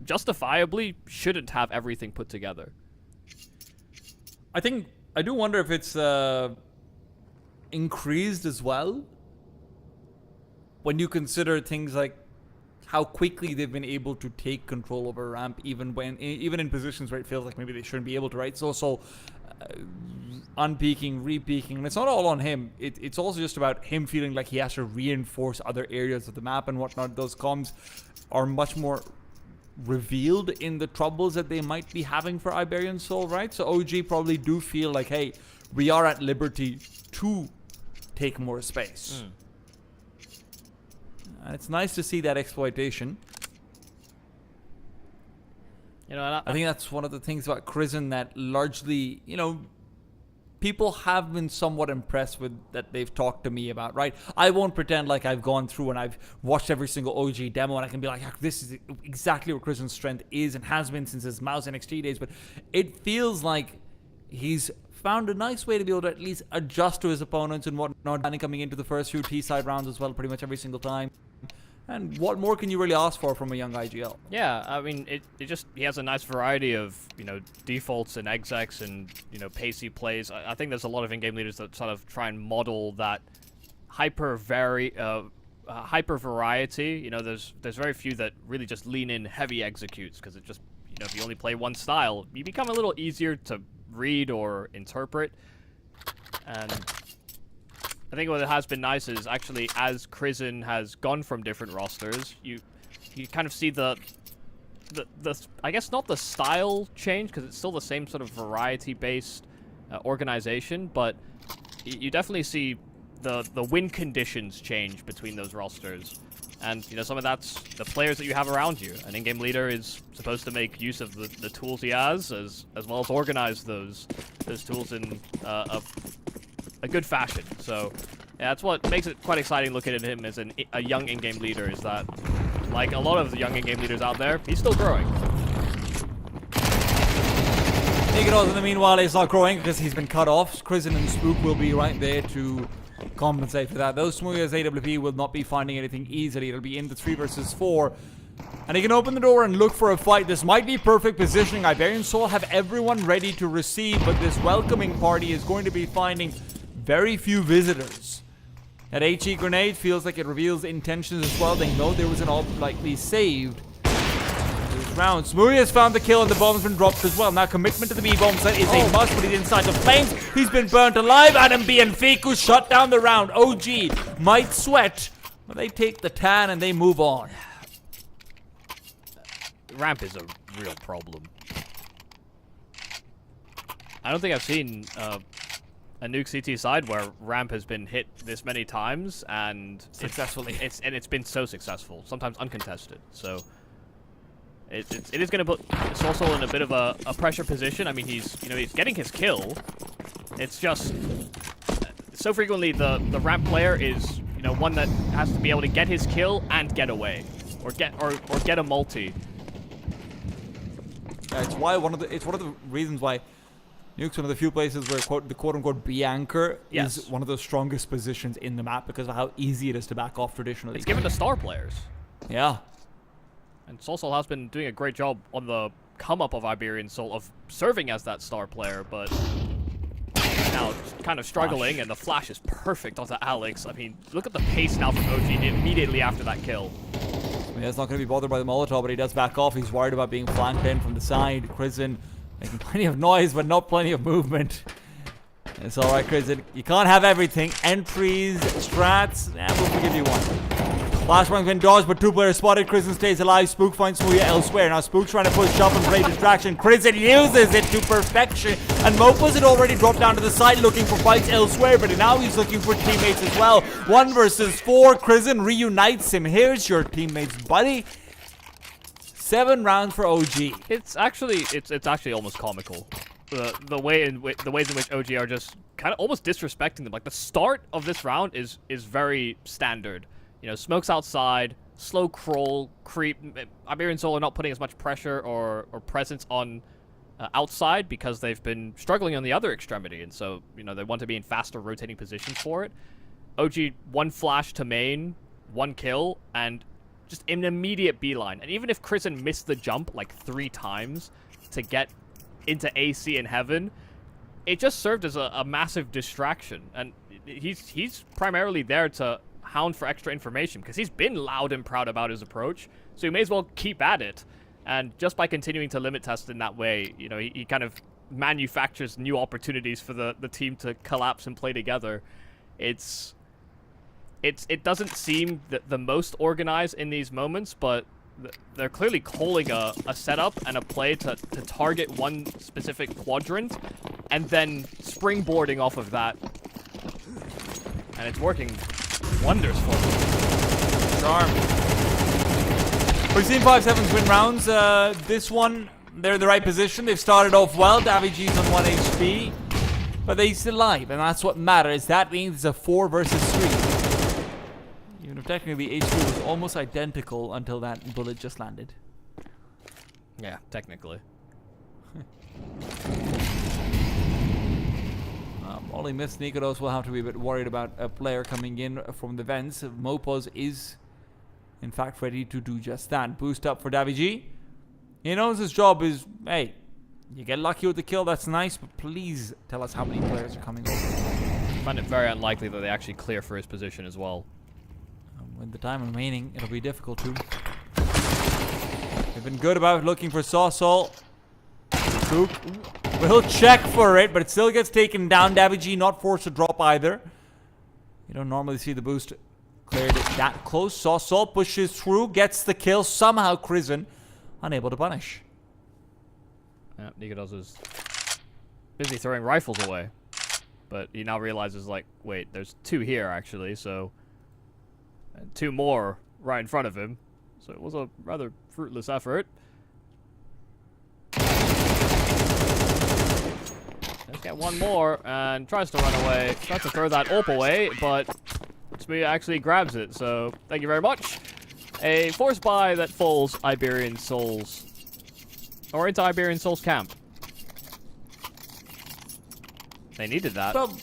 justifiably shouldn't have everything put together. I do wonder if it's increased as well when you consider things like how quickly they've been able to take control over ramp, even in positions where it feels like maybe they shouldn't be able to, right? So unpeaking, repeaking, and it's not all on him. It's also just about him feeling like he has to reinforce other areas of the map and whatnot. Those comms are much more revealed in the troubles that they might be having for Iberian Soul, right? So OG probably do feel like, hey, we are at liberty to take more space. And it's nice to see that exploitation. You know, I think that's one of the things about Krizen that largely, you know, people have been somewhat impressed with, that they've talked to me about, right? I won't pretend like I've gone through and I've watched every single OG demo and I can be like, this is exactly what Krizen's strength is and has been since his Mouse NXT days, but it feels like he's found a nice way to be able to at least adjust to his opponents and whatnot, and coming into the first few T-side rounds as well pretty much every single time. And what more can you really ask for from a young IGL? Yeah, I mean, he has a nice variety of, you know, defaults and execs and, you know, pacey plays. I think there's a lot of in-game leaders that sort of try and model that hyper variety. You know, there's very few that really just lean in heavy executes, because it just, you know, if you only play one style, you become a little easier to read or interpret. And I think what has been nice is actually, as Krizen has gone from different rosters, you kind of see the I guess not the style change, because it's still the same sort of variety-based organization, but you definitely see the win conditions change between those rosters. And, you know, some of that's the players that you have around you. An in-game leader is supposed to make use of the tools he has, as well as organize those tools in a good fashion. So yeah, that's what makes it quite exciting looking at him as a young in-game leader, is that, like a lot of the young in-game leaders out there, he's still growing. Nigados, in the meanwhile, is not growing because he's been cut off. Krisen and Spook will be right there to compensate for that. Those Smoothie as AWP will not be finding anything easily. It'll be in the 3 versus 4. And he can open the door and look for a fight. This might be perfect positioning. Iberian Soul have everyone ready to receive, but this welcoming party is going to be finding very few visitors. That HE grenade feels like it reveals intentions as well. They know there was an all likely saved round. Smoothie has found the kill and the bomb's been dropped as well. Now commitment to the B-bomb site is a must, but he's inside the flames. He's been burnt alive. Adam B and Fiku shut down the round. OG might sweat, but they take the tan and they move on. Ramp is a real problem. I don't think I've seen a nuke CT side where Ramp has been hit this many times and Successfully. It's been so successful, sometimes uncontested. So it is going to put Soulsoul in a bit of a pressure position. I mean, he's getting his kill. It's just so frequently the Ramp player is one that has to be able to get his kill and get away, or get a multi. Yeah, it's one of the reasons why Nuke's one of the few places where the quote-unquote B-anchor is one of the strongest positions in the map because of how easy it is to back off traditionally. It's given to star players. Yeah. And Soulsoul has been doing a great job on the come-up of Iberian Soul of serving as that star player, but now kind of struggling, and the flash is perfect onto Alex. I mean, look at the pace now from OG immediately after that kill. He's not going to be bothered by the Molotov, but he does back off. He's worried about being flanked in from the side. Krisen making plenty of noise, but not plenty of movement. It's alright, Krisen. You can't have everything. Entries, strats, we'll forgive you one. Flashbang's been dodged, but 2 players spotted. Krisen stays alive. Spook finds Smoothie elsewhere. Now Spook's trying to push up and play distraction. Krisen uses it to perfection. And Mopo's had already dropped down to the side looking for fights elsewhere, but now he's looking for teammates as well. 1 versus 4. Krisen reunites him. Here's your teammates, buddy. 7 rounds for OG. It's actually almost comical. The ways in which OG are just kind of almost disrespecting them. Like the start of this round is very standard. Smokes outside, slow crawl, creep. Iberian Soul are not putting as much pressure or presence on outside because they've been struggling on the other extremity, and so they want to be in faster rotating positions for it. OG 1 flash to main, 1 kill, and just an immediate beeline. And even if Krisen missed the jump like 3 times to get into AC in heaven, it just served as a massive distraction. And he's primarily there to hound for extra information because he's been loud and proud about his approach, so he may as well keep at it. And just by continuing to limit test in that way, he kind of manufactures new opportunities for the team to collapse and play together. It doesn't seem the most organized in these moments, but they're clearly calling a setup and a play to target one specific quadrant and then springboarding off of that. And it's working wonders for them. Charm. We've seen 5-7s win rounds. This one, they're in the right position. They've started off well. Davig's on 1 HP, but they're still alive, and that's what matters. That means it's a 4 versus 3. Even if technically the HP was almost identical until that bullet just landed. Yeah, technically. Only Miss Nikodos will have to be a bit worried about a player coming in from the vents. Mopos is, in fact, ready to do just that. Boost up for Davig. He knows his job is, hey, you get lucky with the kill, that's nice, but please tell us how many players are coming over. I find it very unlikely that they actually clear for his position as well. With the time remaining, it'll be difficult to. They've been good about looking for Soulsoul. Spook will check for it, but it still gets taken down. Davig not forced to drop either. You don't normally see the boost cleared that close. Soulsoul pushes through, gets the kill. Somehow Krisen unable to punish. Yeah, Nikodos is busy throwing rifles away, but he now realizes, like, wait, there's 2 here actually, so, and 2 more right in front of him. So it was a rather fruitless effort. Let's get one more and tries to run away. Tries to throw that AWP away, but Smooya actually grabs it. So thank you very much. A force buy that falls Iberian Souls. Or into Iberian Souls camp. They needed that. Well,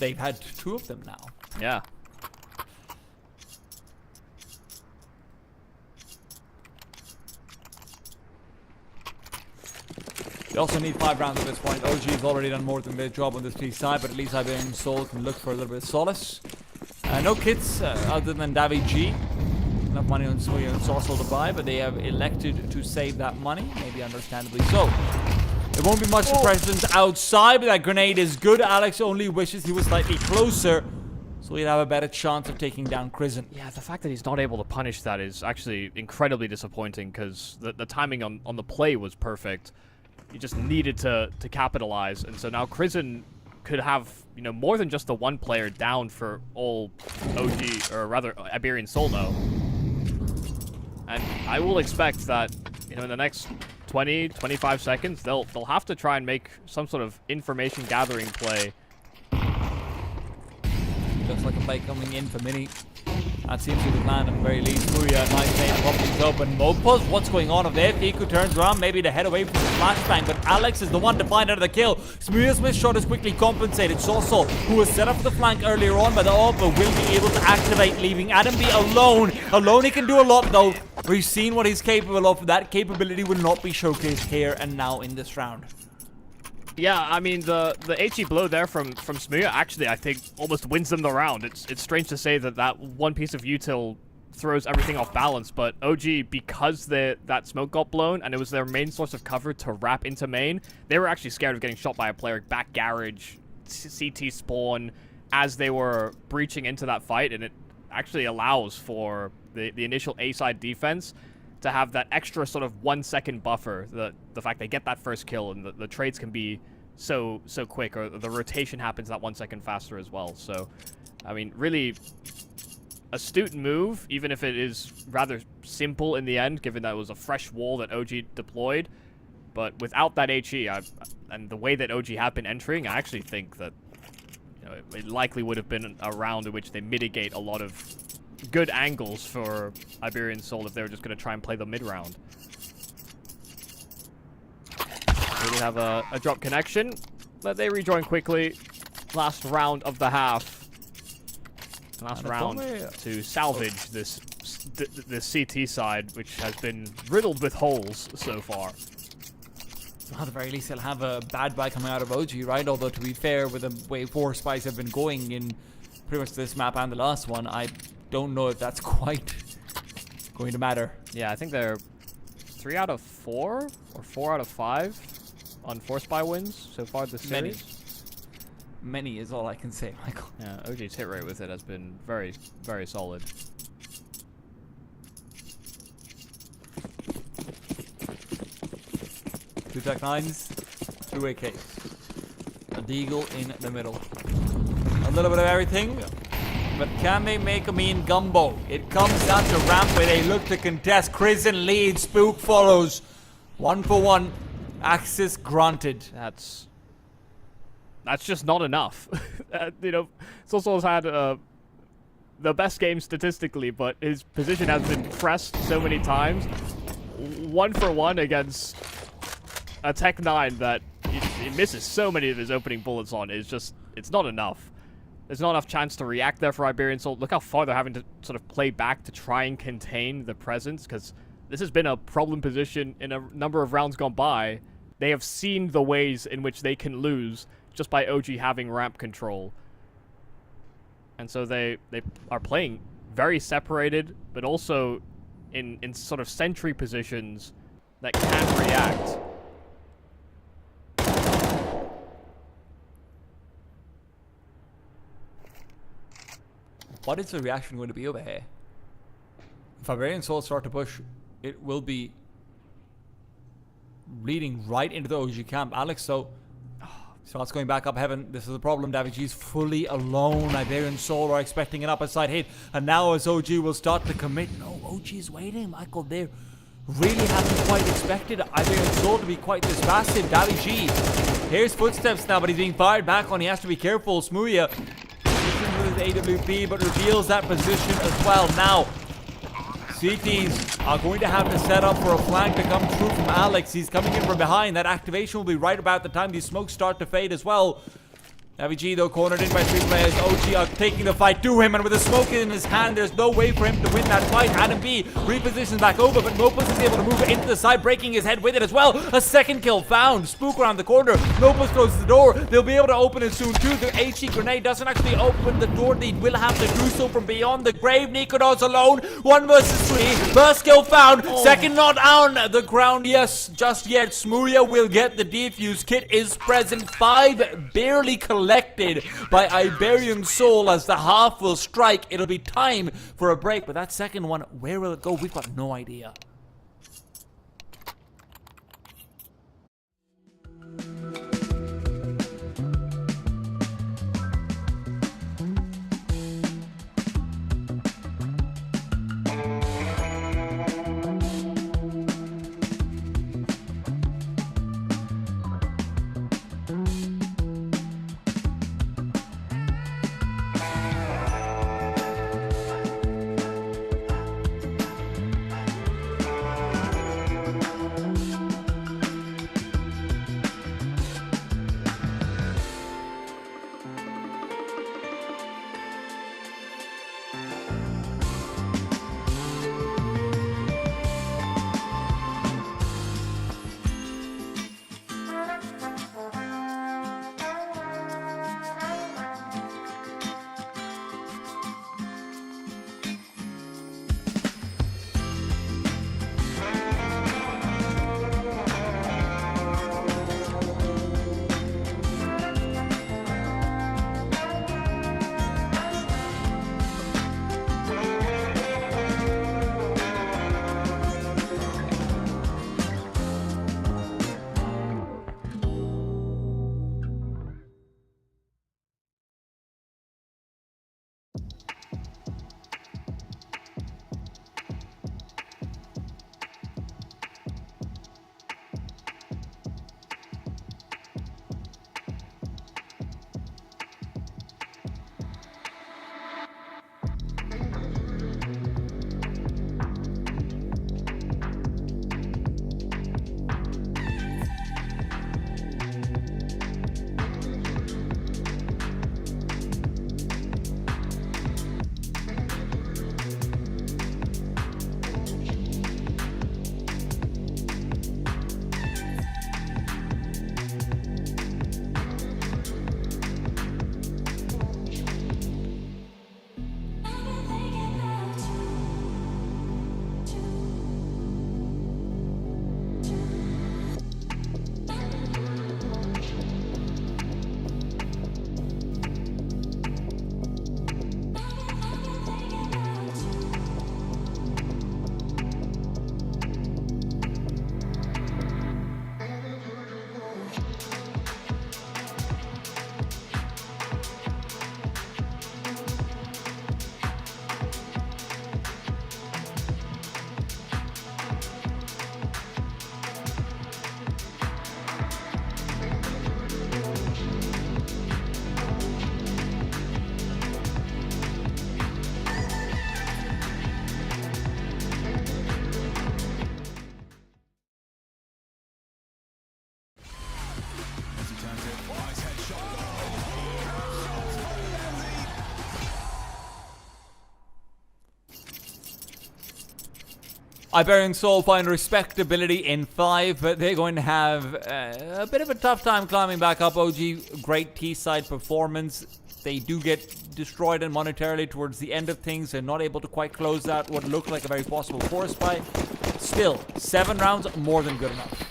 they've had 2 of them now. Yeah. They also need 5 rounds at this point. OG has already done more than their job on this T side, but at least Iberian Soul can look for a little bit of solace. No kits other than Davi G. Enough money on Smooya and Saucel to buy, but they have elected to save that money, maybe understandably so. There won't be much presence outside, but that grenade is good. Alex only wishes he was slightly closer, so he'd have a better chance of taking down Crizzen. Yeah, the fact that he's not able to punish that is actually incredibly disappointing, because the timing on the play was perfect. You just needed to capitalize, and so now Crizzen could have, you know, more than just the one player down for all OG, or rather Iberian Soul now. And I will expect that, you know, in the next 20, 25 seconds, they'll have to try and make some sort of information gathering play. Looks like a play coming in for Mini. That seems to be the plan at the very least. Smooya, nice name, popping open. Mopos, what's going on over there? Fiku turns around, maybe to head away from the flashbang, but Alex is the one to find out the kill. Smooya's missed shot is quickly compensated. Saucel, who was set up for the flank earlier on by the AWP, will be able to activate, leaving Adam B alone. Alone he can do a lot though. We've seen what he's capable of. That capability will not be showcased here and now in this round. Yeah, I mean, the HE blow there from Smooya actually, I think, almost wins them the round. It's strange to say that one piece of util throws everything off balance, but OG, because that smoke got blown and it was their main source of cover to wrap into main, they were actually scared of getting shot by a player back garage, CT spawn, as they were breaching into that fight, and it actually allows for the initial A-side defense to have that extra sort of 1 second buffer, the fact they get that first kill, and the trades can be so quick, or the rotation happens that 1 second faster as well. So, I mean, really astute move, even if it is rather simple in the end, given that it was a fresh wall that OG deployed. But without that HE, and the way that OG have been entering, I actually think that, you know, it likely would have been a round in which they mitigate a lot of good angles for Iberian Soul if they were just going to try and play the mid-round. We have a drop connection, but they rejoin quickly. Last round of the half. Last round to salvage this CT side, which has been riddled with holes so far. At the very least, they'll have a bad buy coming out of OG, right? Although, to be fair, with the way 4 spies have been going in pretty much this map and the last one, I don't know if that's quite going to matter. Yeah, I think they're 3 out of 4 or 4 out of 5 on 4 spy wins so far this series. Many is all I can say, Michael. Yeah, OG's hit rate with it has been very, very solid. Two Tech 9s, 2 AKs. A Deagle in the middle. A little bit of everything. But can they make a mean gumbo? It comes down to ramp where they look to contest. Crizzen leads, Spook follows. 1 for 1. Access granted. That's just not enough. You know, Saucel's had the best game statistically, but his position has been pressed so many times. 1 for 1 against a Tech 9 that he misses so many of his opening bullets on. It's not enough. There's not enough chance to react there for Iberian Soul. Look how far they're having to sort of play back to try and contain the presence, because this has been a problem position in a number of rounds gone by. They have seen the ways in which they can lose just by OG having ramp control. And so they are playing very separated, but also in sort of sentry positions that can react. What is the reaction going to be over here? If Iberian Soul start to push, it will be leading right into the OG camp. Alex, so starts going back up heaven. This is the problem. Davi G's fully alone. Iberian Soul are expecting an upper side hit. And now as OG will start to commit. No, OG is waiting. Michael, they're really hadn't quite expected Iberian Soul to be quite this massive. Davi G. Here's footsteps now, but he's being fired back on. He has to be careful. Smooya with his AWP, but reveals that position as well. Now, CTs are going to have to set up for a flank to come through from Alex. He's coming in from behind. That activation will be right about the time these smokes start to fade as well. G though cornered in by 3 players. OG are taking the fight to him, and with a smoke in his hand, there's no way for him to win that fight. Adam B repositions back over, but Mopus is able to move into the side, breaking his head with it as well. A second kill found. Spook around the corner. Mopus closes the door. They'll be able to open it soon too. The HE grenade doesn't actually open the door. They will have to do so from beyond the grave. Nikodos alone. 1 versus 3. First kill found. Second not on the ground. Yes, just yet. Smooya will get the defuse. Kit is present. 5 barely collected by Iberian Soul as the half will strike. It'll be time for a break, but that second one, where will it go? We've got no idea. Iberian Soul find respectability in 5, but they're going to have a bit of a tough time climbing back up. OG, great T-side performance. They do get destroyed and monetarily towards the end of things. They're not able to quite close out what looked like a very possible forest fight. Still, 7 rounds, more than good enough.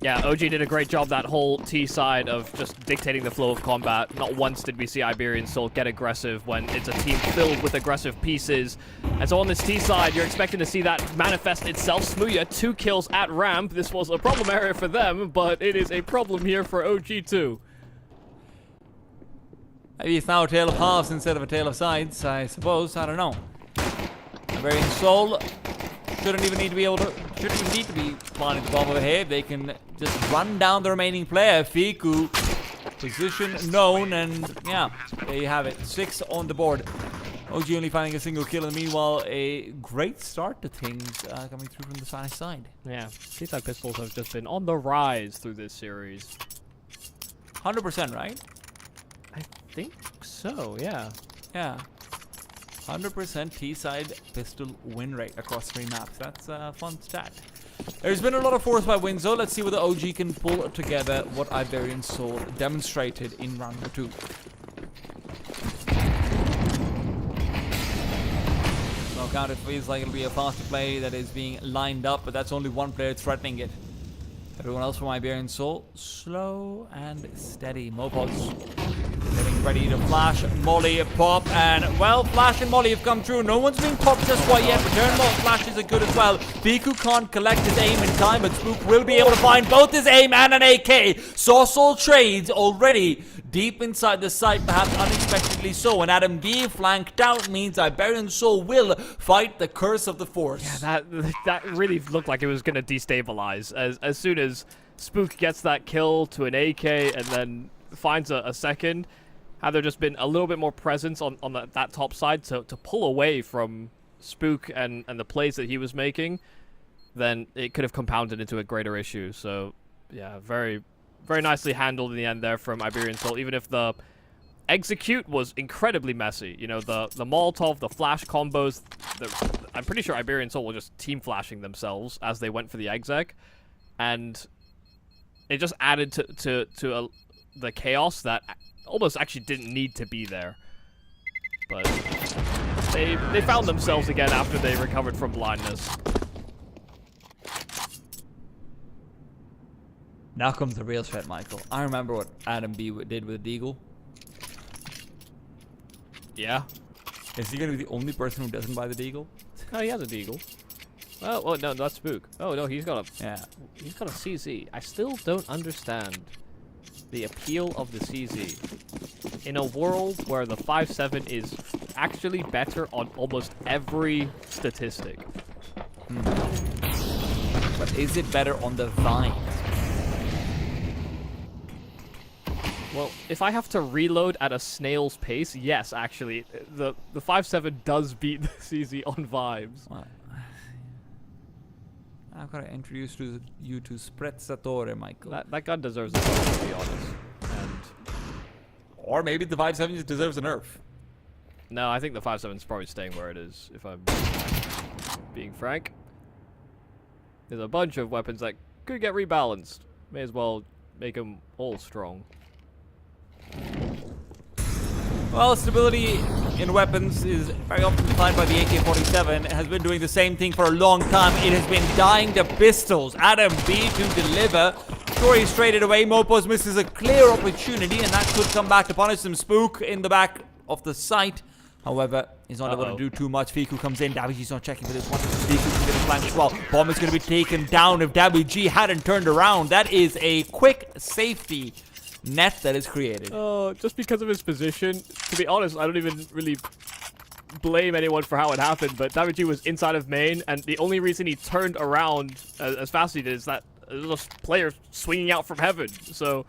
Yeah, OG did a great job that whole T side of just dictating the flow of combat. Not once did we see Iberian Soul get aggressive when it's a team filled with aggressive pieces. And so on this T side, you're expecting to see that manifest itself. Smooya, 2 kills at ramp. This was a problem area for them, but it is a problem here for OG too. Maybe it's now a tale of halves instead of a tale of sides, I suppose. I don't know. Iberian Soul shouldn't even need to be able to shouldn't need to be planning the bomb over here. They can just run down the remaining player. Fiku, position known, and yeah, there you have it. 6 on the board. OG only finding a single kill, and meanwhile, a great start to things coming through from the Spanish side. Yeah, Seaside Pistols have just been on the rise through this series. 100%, right? I think so, yeah. Yeah. 100% T-side pistol win rate across 3 maps. That's a fun stat. There's been a lot of force by Winzo. Let's see whether OG can pull together what Iberian Soul demonstrated in round number 2. Out, it feels like it'll be a faster play that is being lined up, but that's only one player threatening it. Everyone else from Iberian Soul, slow and steady. Mopos getting ready to flash, molly, pop, and well, flash and molly have come through. No one's being popped just quite yet. Return mode flashes are good as well. Fiku can't collect his aim in time, but Spook will be able to find both his aim and an AK. Soul trades already deep inside the site, perhaps unexpectedly so, and Adam B flanked out means Iberian Soul will fight the curse of the Force. Yeah, that really looked like it was going to destabilize. As soon as Spook gets that kill to an AK and then finds a second, had there just been a little bit more presence on that top side to pull away from Spook and the plays that he was making, then it could have compounded into a greater issue. So, yeah, very nicely handled in the end there from Iberian Soul, even if the execute was incredibly messy. You know, the Molotov, the flash combos, I'm pretty sure Iberian Soul were just team flashing themselves as they went for the exec, and it just added to the chaos that almost actually didn't need to be there. But they found themselves again after they recovered from blindness. Now comes the real threat, Michael. I remember what Adam B did with Deagle. Yeah. Is he going to be the only person who doesn't buy the Deagle? Oh, he has a Deagle. Oh, no, that's Spook. Oh, no, he's got a CZ. I still don't understand the appeal of the CZ. In a world where the 5.7 is actually better on almost every statistic. But is it better on the Vine? Well, if I have to reload at a snail's pace, yes, actually, the 5.7 does beat the CZ on vibes. Well, I've got to introduce you to Sprezzatore, Michael. That gun deserves a nerf, to be honest. Or maybe the 5.7 just deserves a nerf. No, I think the 5.7 is probably staying where it is, if I'm being frank. There's a bunch of weapons that could get rebalanced. May as well make them all strong. Well, stability in weapons is very often defined by the AK-47. It has been doing the same thing for a long time. It has been dying to pistols. Adam B to deliver. Story traded away. Mopos misses a clear opportunity, and that could come back to punish some. Spook in the back of the site. However, he's not able to do too much. Fiku comes in. Daviji's not checking for this one. Fiku can get a flank as well. Bomb is going to be taken down if Daviji hadn't turned around. That is a quick safety net that is created. Oh, just because of his position. To be honest, I don't even really blame anyone for how it happened, but Daviji was inside of main, and the only reason he turned around as fast as he did is that there was a player swinging out from heaven. So,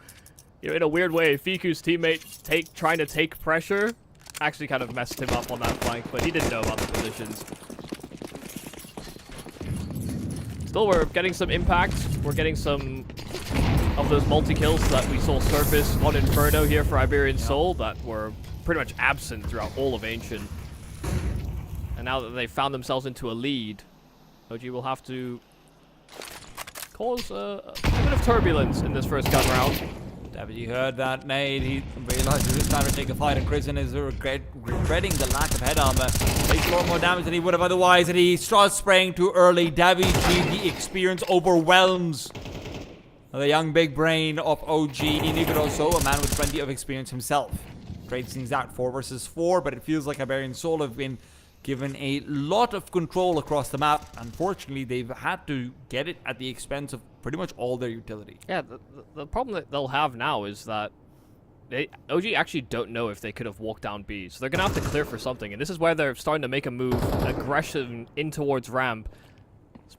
you know, in a weird way, Fiku's teammate trying to take pressure actually kind of messed him up on that flank, but he didn't know about the positions. Still, we're getting some impact. We're getting some of those multi-kills that we saw surface on Inferno here for Iberian Soul that were pretty much absent throughout all of Ancient. And now that they've found themselves into a lead, OG will have to cause a bit of turbulence in this first gun round. Daviji heard that nade. He realizes it's time to take a fight, and Kristen is regretting the lack of head armor. Takes a lot more damage than he would have otherwise, and he starts spraying too early. Daviji, the experience overwhelms the young big brain of OG. Inigroso, a man with plenty of experience himself. Trades things out 4 versus 4, but it feels like Iberian Soul have been given a lot of control across the map. Unfortunately, they've had to get it at the expense of pretty much all their utility. Yeah, the problem that they'll have now is that OG actually don't know if they could have walked down B, so they're going to have to clear for something, and this is where they're starting to make a move, aggression in towards ramp,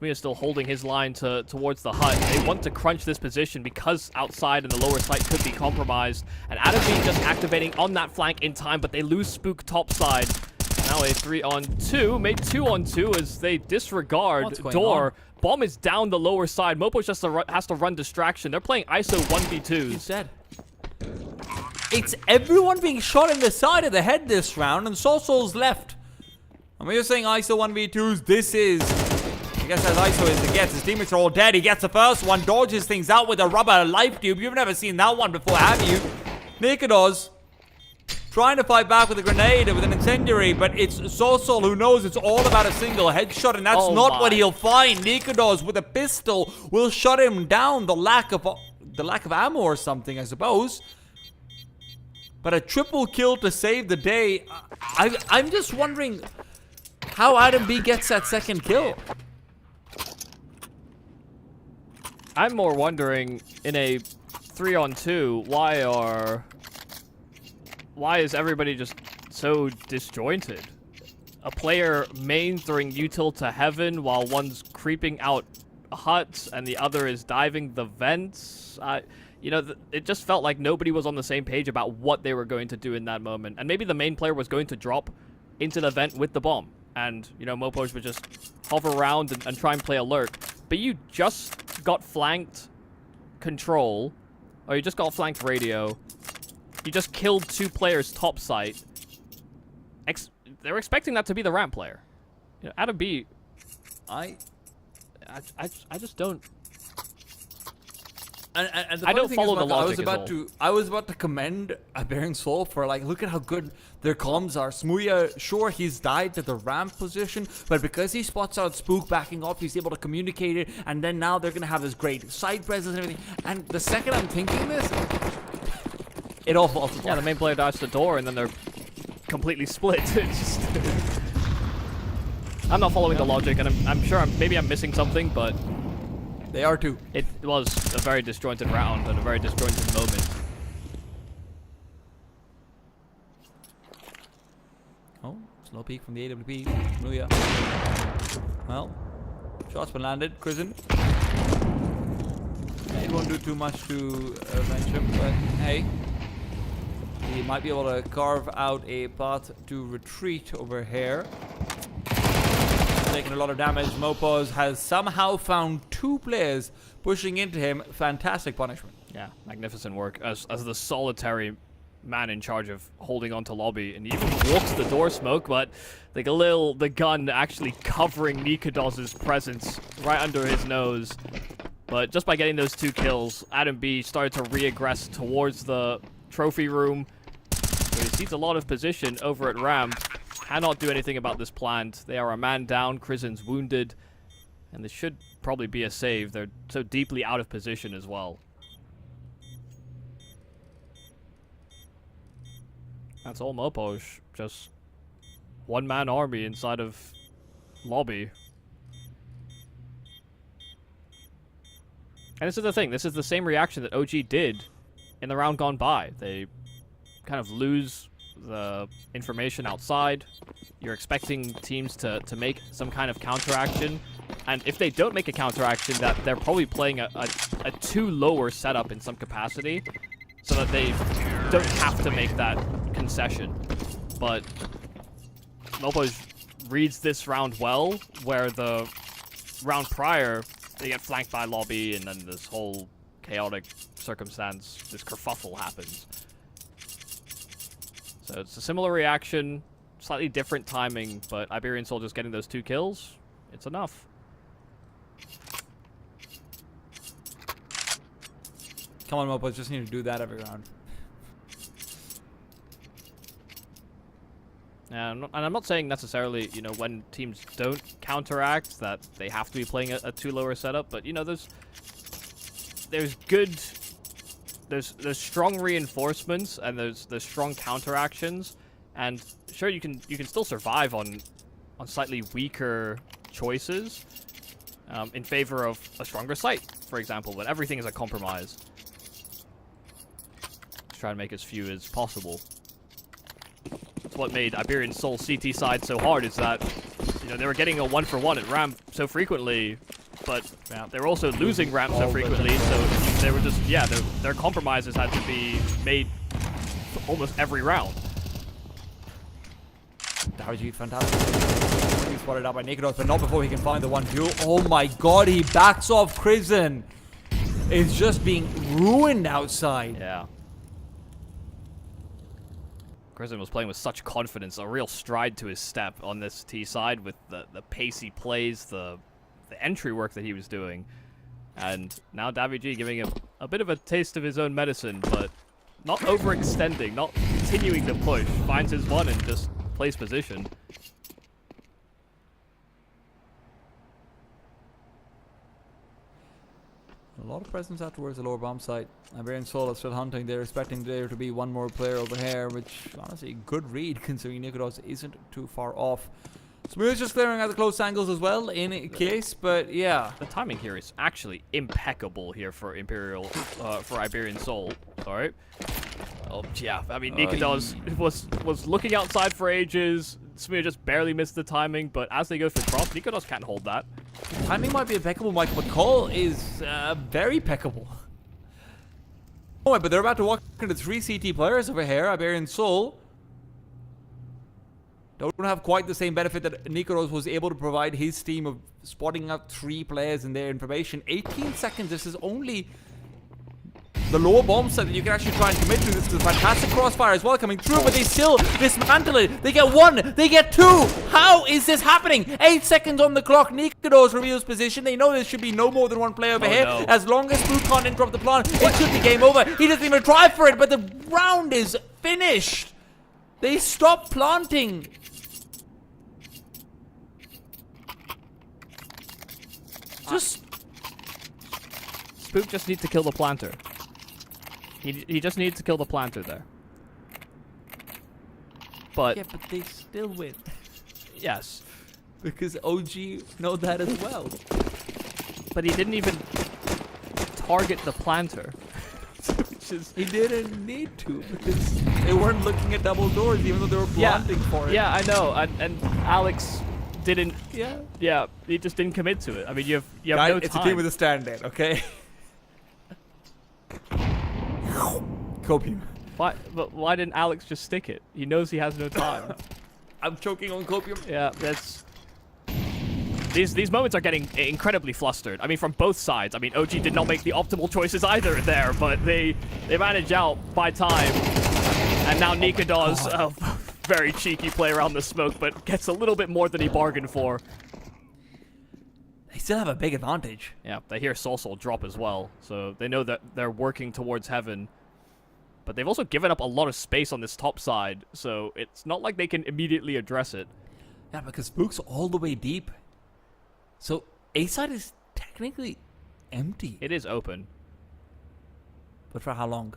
Smuya's still holding his line towards the hut. They want to crunch this position because outside and the lower site could be compromised. And Adam B just activating on that flank in time, but they lose Spook topside. Now a 3-on-2, made 2-on-2 as they disregard What's going door. on? Bomb is down the lower side. Mopo just has to run distraction. They're playing ISO 1v2s. He's dead. It's everyone being shot in the side of the head this round, and Soul's left. And when you're saying ISO 1v2s, this is, I guess, as ISO as it gets. His teammates are all dead. He gets the first one, dodges things out with a rubber life tube. You've never seen that one before, have you? Nikados trying to fight back with a grenade and with an incendiary, but it's Soul who knows it's all about a single headshot, and that's not what he'll find. Nikados with a pistol will shut him down. The lack of ammo or something, I suppose. But a triple kill to save the day. I'm just wondering how Adam B gets that second kill. I'm more wondering, in a 3-on-2, why is everybody just so disjointed? A player main throwing util to heaven while one's creeping out huts and the other is diving the vents. You know, it just felt like nobody was on the same page about what they were going to do in that moment. And maybe the main player was going to drop into the vent with the bomb. And, you know, Mopoj would just hover around and try and play alert. But you just got flanked control, or you just got flanked radio. You just killed 2 players top site. They're expecting that to be the ramp player. You know, Adam B, I just don't. And the I don't funny thing follow is, the Marco, logic. I was about to commend Iberian Soul for, like, look at how good their comms are. Smuya, sure, he's died to the ramp position, but because he spots out Spook backing off, he's able to communicate it, and then now they're gonna have this great side presence and everything. And the second I'm thinking this, it all falls apart. Yeah, the main player dives to the door, and then they're completely split. It's just I'm not following the logic, and I'm sure maybe I'm missing something, but they are too. It was a very disjointed round and a very disjointed moment. Oh, slow peek from the AWP. Smuya. Well, shots been landed. Crizzen. It won't do too much to avenge him, but hey. He might be able to carve out a path to retreat over here. Taking a lot of damage. Mopos has somehow found 2 players pushing into him. Fantastic punishment. Yeah, magnificent work as the solitary man in charge of holding on to lobby, and he even walks the door smoke, but like the gun actually covering Nikados' presence right under his nose. But just by getting those 2 kills, Adam B started to re-aggress towards the trophy room, where he sees a lot of position over at ramp. Cannot do anything about this plant. They are a man down. Crizzen's wounded, and this should probably be a save. They're so deeply out of position as well. That's all Mopoj. Just one-man army inside of lobby. And this is the thing. This is the same reaction that OG did in the round gone by. They kind of lose the information outside. You're expecting teams to make some kind of counteraction. And if they don't make a counteraction, that they're probably playing a too lower setup in some capacity, so that they don't have to make that concession. But Mopoj reads this round well, where the round prior, they get flanked by lobby, and then this whole chaotic circumstance, this kerfuffle happens. So it's a similar reaction, slightly different timing, but Iberian Soul just getting those 2 kills, it's enough. Come on, Mopos, just need to do that every round. And I'm not saying necessarily, you know, when teams don't counteract that they have to be playing a too lower setup, but you know, there's strong reinforcements and there's strong counteractions, and sure, you can still survive on slightly weaker choices in favor of a stronger site, for example, but everything is a compromise. Let's try to make as few as possible. That's what made Iberian Soul CT side so hard, is that you know, they were getting a 1-for-1 at ramp so frequently, but they were also losing ramp so frequently, so they were just, yeah, their compromises had to be made almost every round. David, fantastic. He's spotted out by Nikodos, but not before he can find the 1-2. Oh my god, he backs off Crimson. It's just being ruined outside. Yeah. Crimson was playing with such confidence, a real stride to his step on this T side with the pacey plays, the entry work that he was doing. And now David G giving him a bit of a taste of his own medicine, but not overextending, not continuing to push. Finds his one and just plays position. A lot of presence out towards the lower bomb site. Iberian Soul is still hunting. They're expecting there to be one more player over here, which honestly, good read considering Nikodos isn't too far off. Smooth's just clearing out the close angles as well in case, but yeah. The timing here is actually impeccable here for for Iberian Soul. Sorry. Oh, yeah, I mean, Nikodos was looking outside for ages. Smooth just barely missed the timing, but as they go for cross, Nikodos can't hold that. Timing might be impeccable, Michael, but call is very impeccable. Oh, but they're about to walk into 3 CT players over here. Iberian Soul don't have quite the same benefit that Nikodos was able to provide his team of spotting out 3 players in their information. 18 seconds, this is only the lower bomb set that you can actually try and commit to. This is a fantastic crossfire as well coming through, but they still dismantle it. They get 1, they get 2. How is this happening? 8 seconds on the clock. Nikodos reveals position. They know there should be no more than 1 player over here. No. As long as Blue can't interrupt the plan, it should be game over. He doesn't even try for it, but the round is finished. They stop planting. Spook just needs to kill the planter. He just needs to kill the planter there. But Yeah, but they still win. yes, Because OG know that as well. but he didn't even target the planter. He didn't need to because they weren't looking at double doors even though they were planting for it. Yeah, I know. And Alex didn't. Yeah. Yeah, he just didn't commit to it. I mean, you have Guys, no time. it's a team with a stand-in, okay? Copium. Why didn't Alex just stick it? He knows he has no time. I'm choking on copium. Yeah, that's. These moments are getting incredibly flustered. I mean, from both sides. I mean, OG did not make the optimal choices either there, but they manage out by time. And now Nikodos, a very cheeky play around the smoke, but gets a little bit more than he bargained for. They still have a big advantage. Yeah, they hear Soul drop as well, so they know that they're working towards heaven. But they've also given up a lot of space on this top side, so it's not like they can immediately address it. Yeah, because Spook's all the way deep. So A side is technically empty. It is open. But for how long?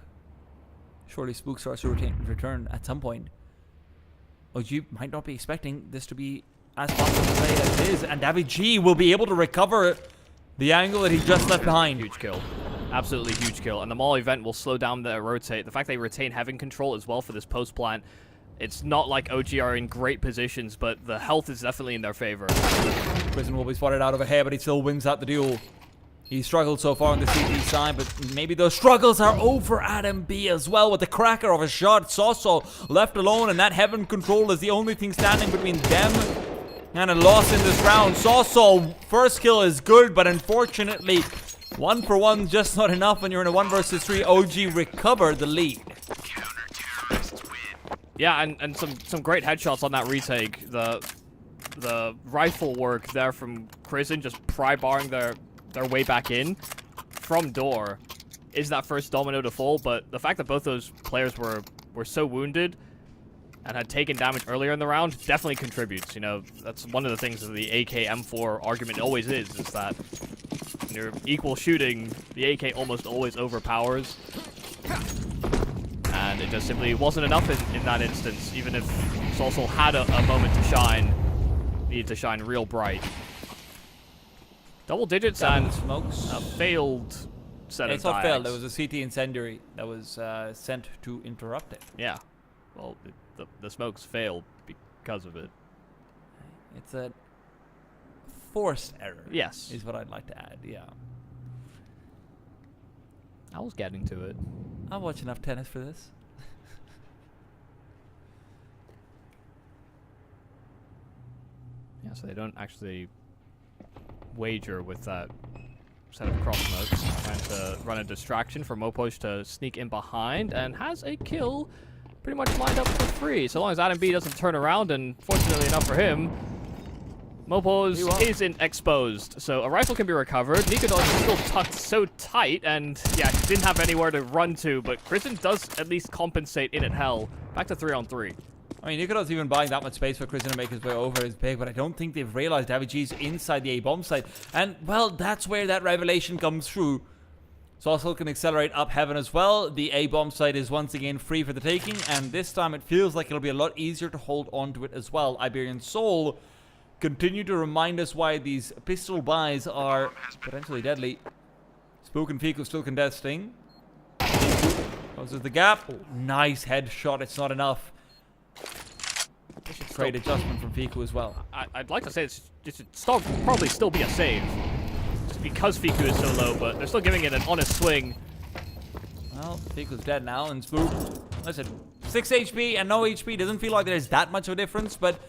Surely Spook starts to return at some point. OG might not be expecting this to be as fast of a play as it is, and David G will be able to recover the angle that he just left behind. Huge kill. Absolutely huge kill. And the Maul event will slow down their rotate. The fact they retain heaven control as well for this post plant. It's not like OG are in great positions, but the health is definitely in their favor. Prison will be spotted out over here, but he still wins out the duel. He struggled so far on the CT side, but maybe those struggles are over at MB as well with the cracker of a shot. Soso left alone, and that heaven control is the only thing standing between them and a loss in this round. Soso, first kill is good, but unfortunately, 1 for 1 just not enough when you're in a 1 versus 3. OG recovered the lead. Yeah, and some great headshots on that retake. The rifle work there from Crimson, just pry barring their way back in from door is that first domino to fall, but the fact that both those players were so wounded and had taken damage earlier in the round definitely contributes. You know, that's one of the things that the AK M4 argument always is that when you're equal shooting, the AK almost always overpowers. And it just simply wasn't enough in that instance, even if Solsol had a moment to shine. Needed to shine real bright. Double digits and smokes. A failed set of It's not diags. failed. There was a CT incendiary that was sent to interrupt it. Yeah. Well, the smokes failed because of it. It's a forced error. Yes. Is what I'd like to add, yeah. I was getting to it. I watch enough tennis for this. Yeah, so they don't actually wager with that set of cross smokes. Trying to run a distraction for Mopoj to sneak in behind, and has a kill pretty much lined up for free. So long as Adam B doesn't turn around, and fortunately enough for him, Mopoj isn't exposed. So a rifle can be recovered. Nikodon is still tucked so tight, and yeah, he didn't have anywhere to run to, but Kristen does at least compensate in at hell. Back to 3-on-3. I mean, Nikodon's even buying that much space for Kristen to make his way over is big, but I don't think they've realized David G's inside the A-bomb site. And, well, that's where that revelation comes through. Saucel can accelerate up heaven as well. The A-bomb site is once again free for the taking, and this time it feels like it'll be a lot easier to hold on to it as well. Iberian Soul continue to remind us why these pistol buys are potentially deadly. Spook and Fiku still contesting. Closes the gap. Oh, nice headshot. It's not enough. Great adjustment from Fiku as well. I'd like to say it should probably still be a save. Just because Fiku is so low, but they're still giving it an honest swing. Well, Fiku's dead now, and Spook, listen, 6 HP and no HP doesn't feel like there's that much of a difference, but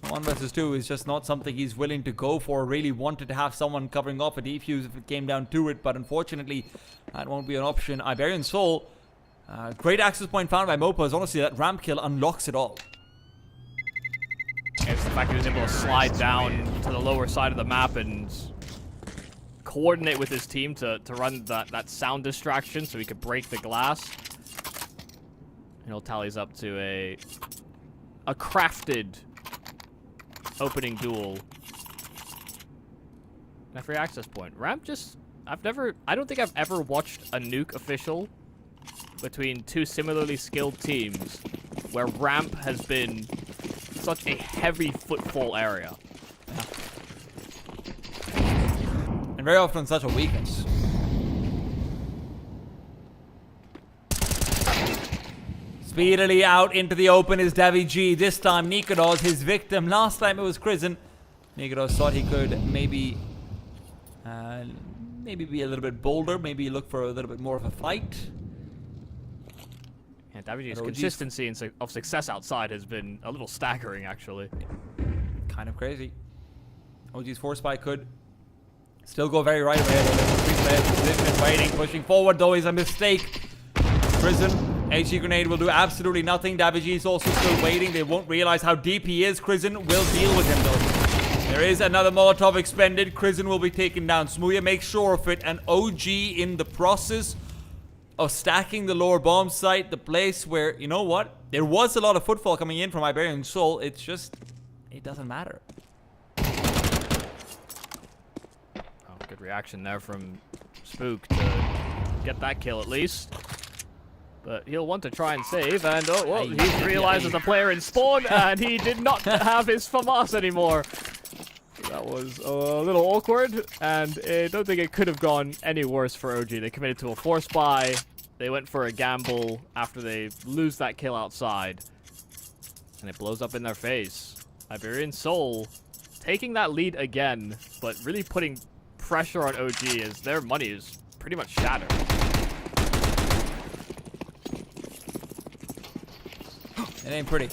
1 versus 2 is just not something he's willing to go for. Really wanted to have someone covering off a defuse if it came down to it, but unfortunately, that won't be an option. Iberian Soul, great access point found by Mopoj. Honestly, that ramp kill unlocks it all. It's the fact he was able to slide down to the lower side of the map and coordinate with his team to run that sound distraction so he could break the glass. And it tallies up to a crafted opening duel. And a free access point. Ramp just... I don't think I've ever watched a nuke official between two similarly skilled teams where ramp has been such a heavy footfall area. And very often such a weakness. Speedily out into the open is Davi G. This time Nikodos, his victim. Last time it was Krisen. Nikodos thought he could maybe be a little bit bolder, maybe look for a little bit more of a fight. Yeah, Davi G's consistency of success outside has been a little staggering, actually. Kind of crazy. OG's force spy could still go very right away. Position, waiting, pushing forward, though, is a mistake. Krisen, HE grenade will do absolutely nothing. Davi G is also still waiting. They won't realize how deep he is. Krisen will deal with him, though. There is another Molotov expended. Krisen will be taken down. Smuya makes sure of it, and OG in the process of stacking the lower bomb site, the place where, you know what? There was a lot of footfall coming in from Iberian Soul. It's just, it doesn't matter. Oh, good reaction there from Spook to get that kill at least. But he'll want to try and save, and oh, well, he realizes the player in spawn, and he did not have his FAMAS anymore. That was a little awkward, and I don't think it could have gone any worse for OG. They committed to a force buy. They went for a gamble after they lose that kill outside. And it blows up in their face. Iberian Soul taking that lead again, but really putting pressure on OG as their money is pretty much shattered. It ain't pretty.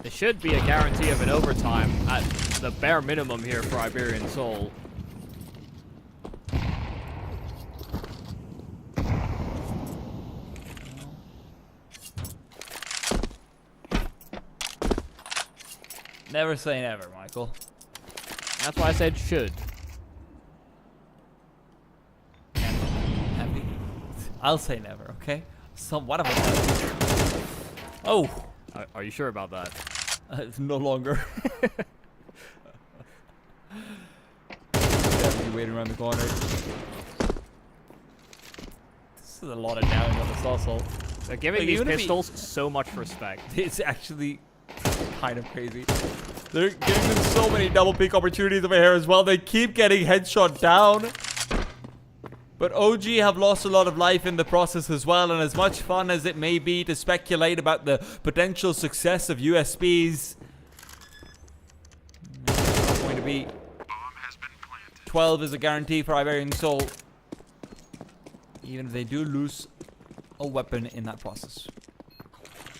There should be a guarantee of an overtime at the bare minimum here for Iberian Soul. Never say never, Michael. That's why I said should. Happy? I'll say never, okay? What about Oh! Are you sure about that? No longer. Definitely waiting around the corner. This is a lot of damage on the Saucel. They're giving these pistols so much respect. It's actually kind of crazy. They're giving them so many double peek opportunities over here as well. They keep getting headshot down. But OG have lost a lot of life in the process as well, and as much fun as it may be to speculate about the potential success of USBs, be 12 is a guarantee for Iberian Soul. Even if they do lose a weapon in that process.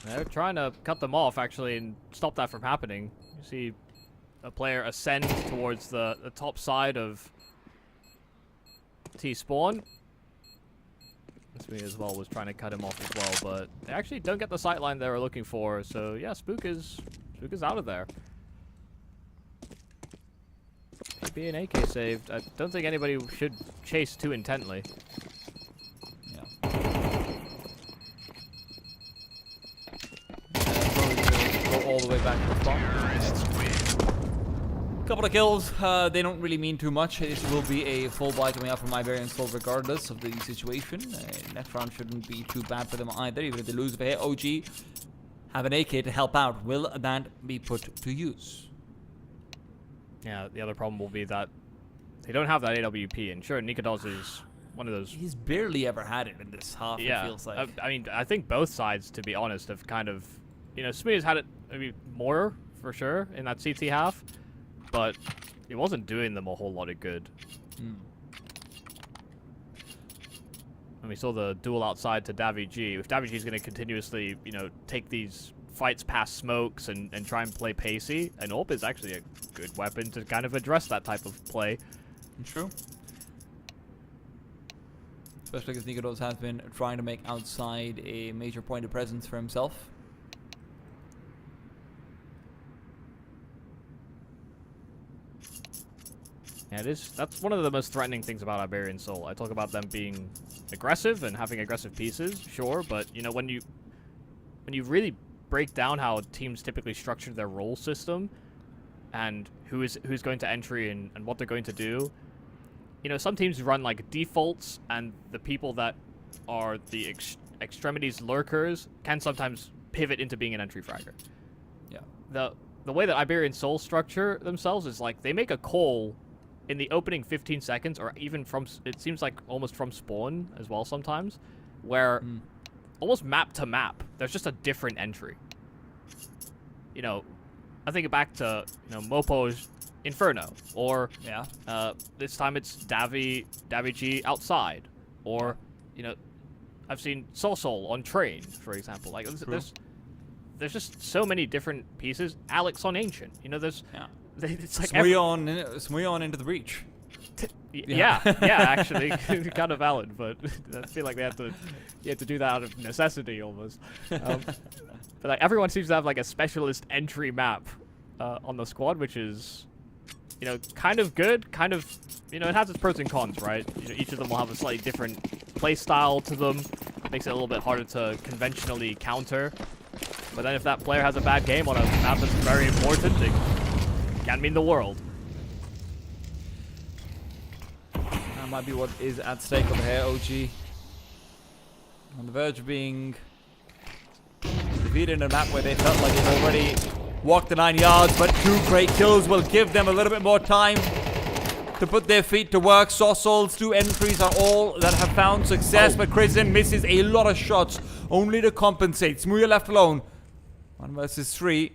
They're trying to cut them off, actually, and stop that from happening. You see a player ascend towards the top side of T-Spawn. Me as well was trying to cut him off as well, but they actually don't get the sightline they were looking for. So yeah, Spook is out of there. Maybe an AK saved. I don't think anybody should chase too intently. Yeah. Go all the way back to the spot. Couple of kills, they don't really mean too much. It will be a full buy coming out from Iberian Soul regardless of the situation. Next round shouldn't be too bad for them either, even if they lose. But here, OG have an AK to help out. Will that be put to use? Yeah, the other problem will be that they don't have that AWP, and sure, Nikodos is one of those. He's barely ever had it in this half, Yeah, it feels like. I mean, I think both sides, to be honest, have kind of, you know, Smee has had it maybe more, for sure, in that CT half. But it wasn't doing them a whole lot of good. And we saw the duel outside to Davi-G. If Davi-G is going to continuously, you know, take these fights past smokes and try and play pacey, an AWP is actually a good weapon to kind of address that type of play. True. Especially because Nikodos has been trying to make outside a major point of presence for himself. Yeah, that's one of the most threatening things about Iberian Soul. I talk about them being aggressive and having aggressive pieces, sure, but you know, when you really break down how teams typically structure their role system and who's going to entry and what they're going to do, you know, some teams run like defaults, and the people that are the extremities lurkers can sometimes pivot into being an entry fragger. Yeah. The way that Iberian Soul structure themselves is like they make a call in the opening 15 seconds, or even from, it seems like almost from spawn as well sometimes, where almost map to map, there's just a different entry. You know, I think back to, you know, Mopo's Inferno, or this time it's Davi-G outside, or, you know, I've seen Sol on train, for example. Like, there's just so many different pieces. Alex on Ancient, you know, there's... It's like Smuyon into the breach. Yeah, actually, kind of valid, but I feel like you have to do that out of necessity almost. But like everyone seems to have like a specialist entry map on the squad, which is, you know, kind of good, kind of, you know, it has its pros and cons, right? You know, each of them will have a slightly different play style to them. Makes it a little bit harder to conventionally counter. But then if that player has a bad game on a map that's very important, it can mean the world. That might be what is at stake over here. OG on the verge of being defeated in a map where they felt like they've already walked the 9 yards, but 2 great kills will give them a little bit more time to put their feet to work. Sossol's 2 entries are all that have found success, but Kristen misses a lot of shots, only to compensate. Smuya left alone. 1 versus 3.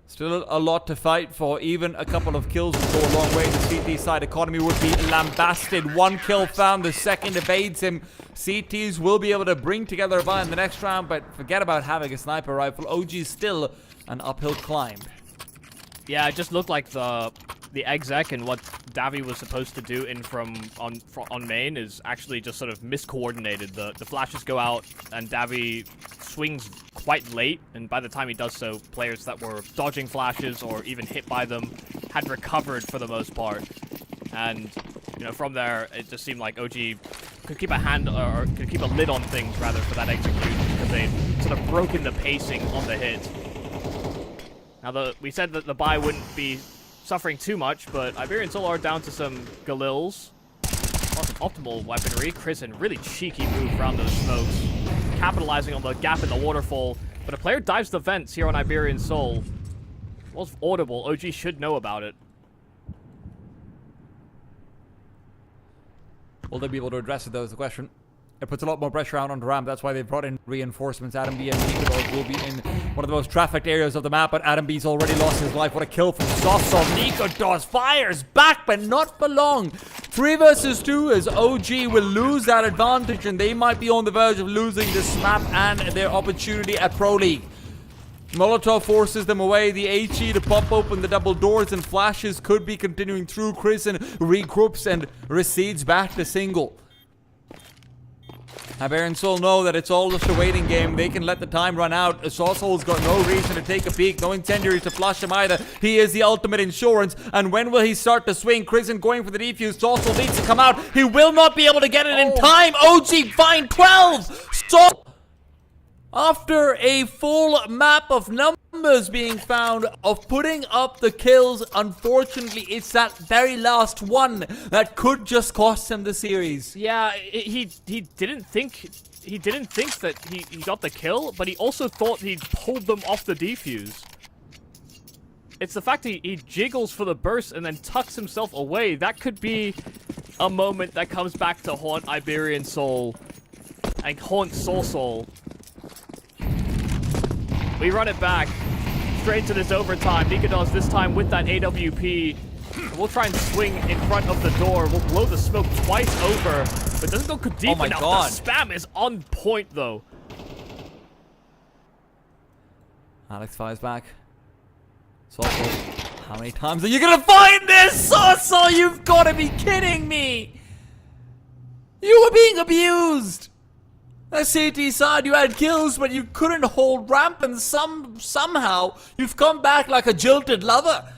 Still a lot to fight for. Even a couple of kills would go a long way. The CT side economy would be lambasted. 1 kill found. The second evades him. CTs will be able to bring together a buy in the next round, but forget about having a sniper rifle. OG is still an uphill climb. Yeah, it just looked like the exec and what Davi was supposed to do on main is actually just sort of miscoordinated. The flashes go out and Davi swings quite late, and by the time he does so, players that were dodging flashes or even hit by them had recovered for the most part. And you know, from there, it just seemed like OG could keep a hand or could keep a lid on things rather for that execution, because they sort of broken the pacing on the hit. Now, we said that the buy wouldn't be suffering too much, but Iberian Soul are down to some Galils. Lots of optimal weaponry. Kristen, really cheeky move around those smokes, capitalizing on the gap in the waterfall. But a player dives the vents here on Iberian Soul. Was audible. OG should know about it. Will they be able to address it, though, is the question. It puts a lot more pressure out on the ramp. That's why they brought in reinforcements. Adam B and Nikodos will be in one of the most trafficked areas of the map, but Adam B's already lost his life. What a kill from Sossol. Nikodos fires back, but not for long. 3 versus 2 as OG will lose that advantage, and they might be on the verge of losing this map and their opportunity at Pro League. Molotov forces them away. The HE to pop open the double doors, and flashes could be continuing through. Krisen regroups and recedes back to single. Baron Soul know that it's all just a waiting game. They can let the time run out. Sossol's got no reason to take a peek. No incendiaries to flush him either. He is the ultimate insurance. And when will he start to swing? Krisen going for the defuse. Sossol needs to come out. He will not be able to get it in time. OG find 12. Sossol. After a full map of numbers being found, of putting up the kills, unfortunately, it's that very last one that could just cost him the series. Yeah, he didn't think that he got the kill, but he also thought he'd pulled them off the defuse. It's the fact that he jiggles for the burst and then tucks himself away. That could be a moment that comes back to haunt Iberian Soul and haunt Soul. We run it back straight to this overtime. Nikodos this time with that AWP. We'll try and swing in front of the door. We'll blow the smoke twice over, but doesn't go deep enough. God. The spam is on point, though. Alex fires back. Sossol, how many times are you gonna find this? Sossol, you've got to be kidding me! You were being abused! That CT side, you had kills, but you couldn't hold ramp, and somehow you've come back like a jilted lover.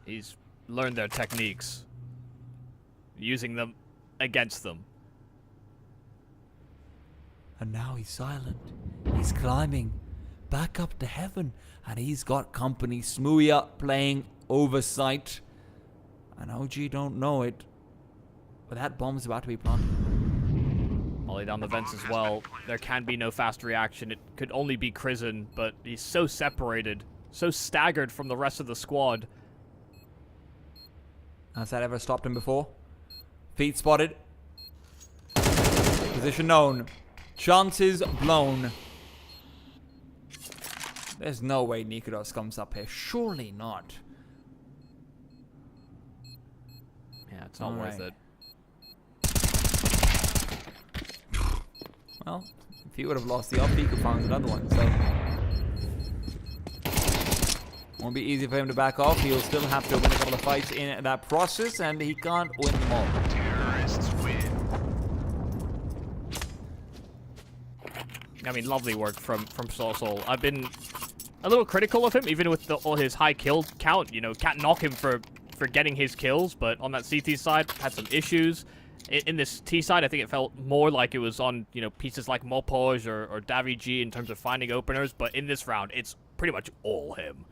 He's learned their techniques, using them against them. And now he's silent. He's climbing back up to heaven, and he's got company. Smooya playing oversight, and OG don't know it, but that bomb's about to be planted. Molly down the vents as well. There can be no fast reaction. It could only be Krisen, but he's so separated, so staggered from the rest of the squad. Has that ever stopped him before? Feet spotted. Position known. Chances blown. There's no way Nikodos comes up here. Surely not. Yeah, it's not worth it. Well, if he would have lost the up, he could find another one, so... Won't be easy for him to back off. He'll still have to win a couple of fights in that process, and he can't win them all. Terrorists win. I mean, lovely work from Sossol. I've been a little critical of him, even with all his high kill count. You know, can't knock him for getting his kills, but on that CT side, had some issues. In this T side, I think it felt more like it was on, you know, pieces like Mopoj or Davi G in terms of finding openers, but in this round, it's pretty much all him.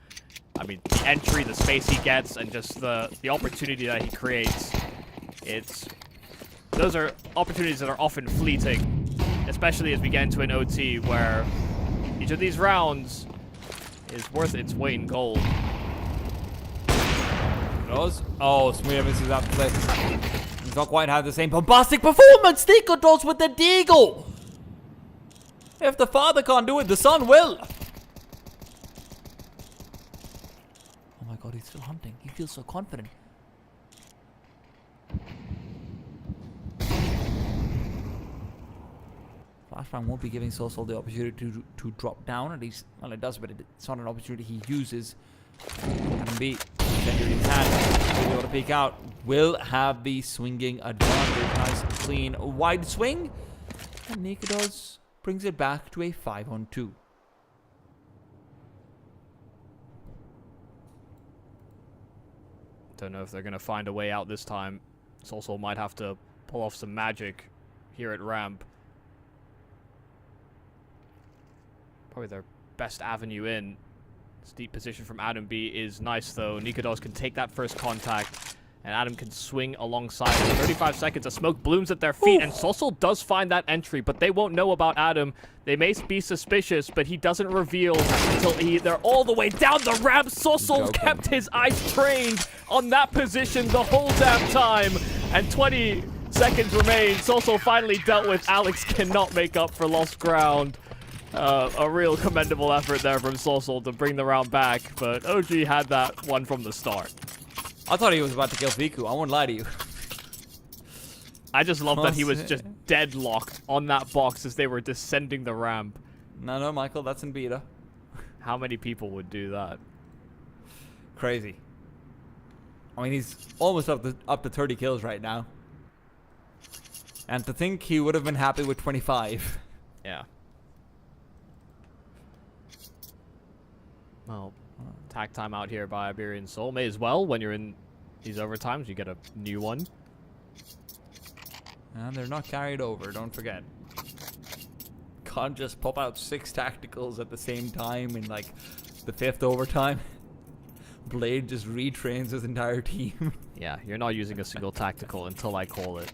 I mean, the entry, the space he gets, and just the opportunity that he creates. Those are opportunities that are often fleeting, especially as we get into an OT where each of these rounds is worth its weight in gold. Oh, Smooya misses out the play. He's not quite had the same bombastic performance. Nikodos with the deagle. If the father can't do it, the son will. Oh my god, he's still hunting. He feels so confident. Flashbang won't be giving Sossol the opportunity to drop down. At least, well, it does, but it's not an opportunity he uses. Can be incendiary in his hand. Will be able to peek out. Will have the swinging advantage. Nice, clean, wide swing. And Nikodos brings it back to a 5-on-2. Don't know if they're going to find a way out this time. Sossol might have to pull off some magic here at ramp. Probably their best avenue in. Steep position from Adam B is nice, though. Nikodos can take that first contact, and Adam can swing alongside him. 35 seconds, a smoke blooms at their feet, and Sossol does find that entry, but they won't know about Adam. They may be suspicious, but he doesn't reveal until they're all the way down the ramp. Sossol kept his eyes trained on that position the whole damn time, and 20 seconds remain. Soulsoul finally dealt with. Alex cannot make up for lost ground. A real commendable effort there from Soulsoul to bring the round back, but OG had that one from the start. I thought he was about to kill Fiku. I won't lie to you. I just love that he was just deadlocked on that box as they were descending the ramp. No, Michael, that's in beta. How many people would do that? Crazy. I mean, he's almost up to 30 kills right now. And to think he would have been happy with 25. Yeah. Well, tag time out here by Iberian Soul. May as well, when you're in these overtimes, you get a new one. And they're not carried over, don't forget. Can't just pop out 6 tacticals at the same time in like the 5th overtime. Blade just retrains his entire team. Yeah, you're not using a single tactical until I call it.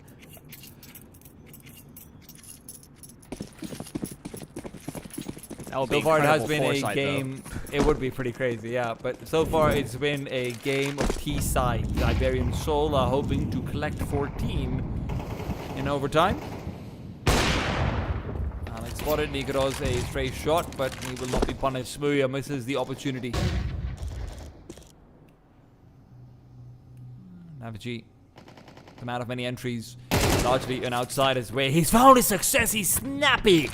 That would So be far it has incredible been a foresight, game, it would be pretty crazy, yeah, but so far it's been a game of T-side. The Iberian Soul are hoping to collect 14 in overtime. Alex spotted Nikoros a stray shot, but he will not be punished. Smooya misses the opportunity. Navigi, the man of many entries, largely an outsider's way. He's found his success, he's snappy!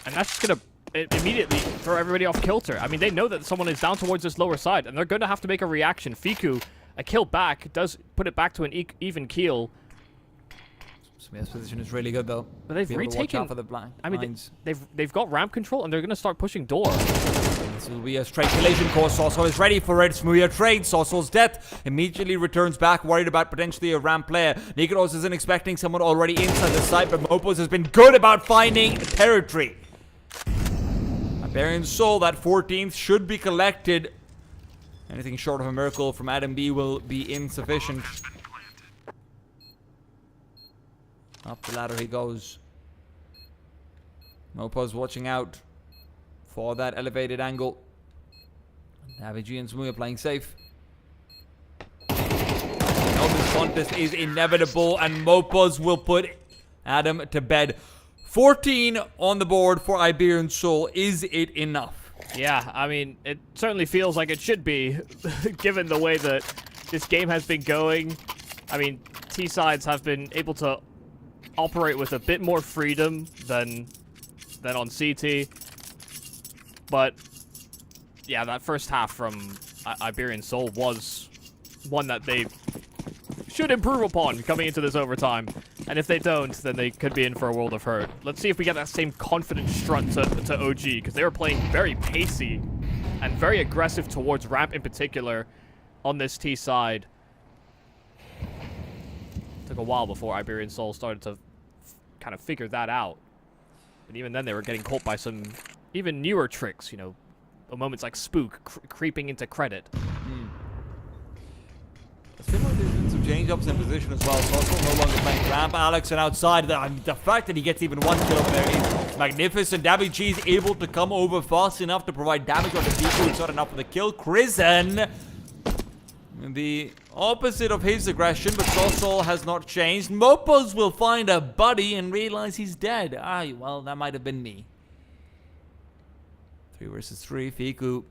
And that's just going to immediately throw everybody off kilter. I mean, they know that someone is down towards this lower side, and they're going to have to make a reaction. Fiku, a kill back, does put it back to an even keel. Smith's position is really good, though. But they've retaken... For the blind. I mean, they've got ramp control, and they're going to start pushing door. This will be a straight collision course. Soulsoul is ready for it. Smooya trades. Soulsoul's death immediately returns back, worried about potentially a ramp player. Nikoros isn't expecting someone already inside the site, but Mopos has been good about finding territory. Iberian Soul, that 14th should be collected. Anything short of a miracle from Adam B will be insufficient. Up the ladder he goes. Mopos watching out for that elevated angle. Navigi and Smooya playing safe. Now this contest is inevitable, and Mopos will put Adam to bed. 14 on the board for Iberian Soul. Is it enough? Yeah, I mean, it certainly feels like it should be, given the way that this game has been going. I mean, T-sides have been able to operate with a bit more freedom than on CT. But, yeah, that first half from Iberian Soul was one that they should improve upon coming into this overtime. And if they don't, then they could be in for a world of hurt. Let's see if we get that same confident strut to OG, because they were playing very pacey and very aggressive towards ramp in particular on this T side. Took a while before Iberian Soul started to kind of figure that out. But even then, they were getting caught by some even newer tricks, you know, moments like Spook creeping into credit. There's been some change-ups in position as well. Soulsoul no longer playing ramp. Alex and outside. The fact that he gets even one kill there is magnificent. Navigi is able to come over fast enough to provide damage on the people. It's not enough for the kill. Krisen, the opposite of his aggression, but Soulsoul has not changed. Mopos will find a buddy and realize he's dead. Well, that might have been me. 3 versus 3. Fiku,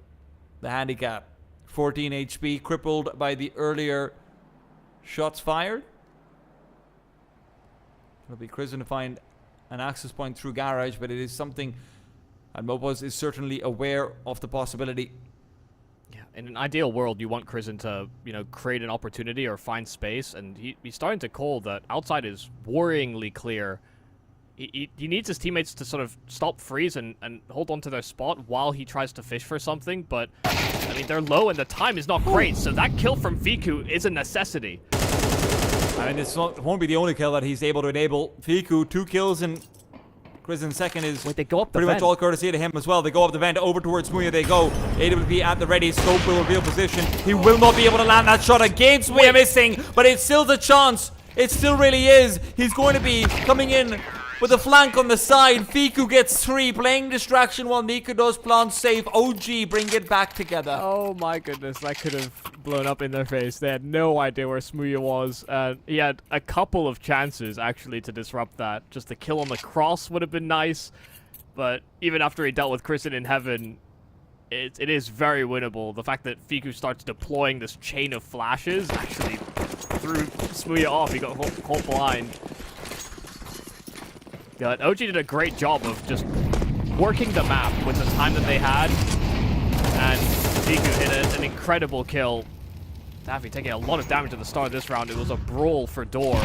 the handicap. 14 HP, crippled by the earlier shots fired. It'll be Krisen to find an access point through garage, but it is something, and Mopos is certainly aware of the possibility. Yeah, in an ideal world, you want Krisen to, you know, create an opportunity or find space, and he's starting to call that outside is worryingly clear. He needs his teammates to sort of stop freeze and hold on to their spot while he tries to fish for something, but, I mean, they're low and the time is not great, so that kill from Fiku is a necessity. I mean, this won't be the only kill that he's able to enable. Fiku, 2 kills, and Krisen's second is they go up the pretty vent. much all courtesy to him as well. They go up the vent, over towards Smooya they go. AWP at the ready, Scope will reveal position. He will not be able to land that shot again. Smooya missing, but it's still the chance. It still really is. He's going to be coming in with a flank on the side. Fiku gets 3, playing distraction while Nico does plant safe. OG bring it back together. Oh my goodness, that could have blown up in their face. They had no idea where Smooya was. He had a couple of chances, actually, to disrupt that. Just the kill on the cross would have been nice. But even after he dealt with Kristen in heaven, it is very winnable. The fact that Fiku starts deploying this chain of flashes actually threw Smooya off. He got caught blind. But OG did a great job of just working the map with the time that they had. And Fiku hit an incredible kill. Daffy taking a lot of damage at the start of this round. It was a brawl for door.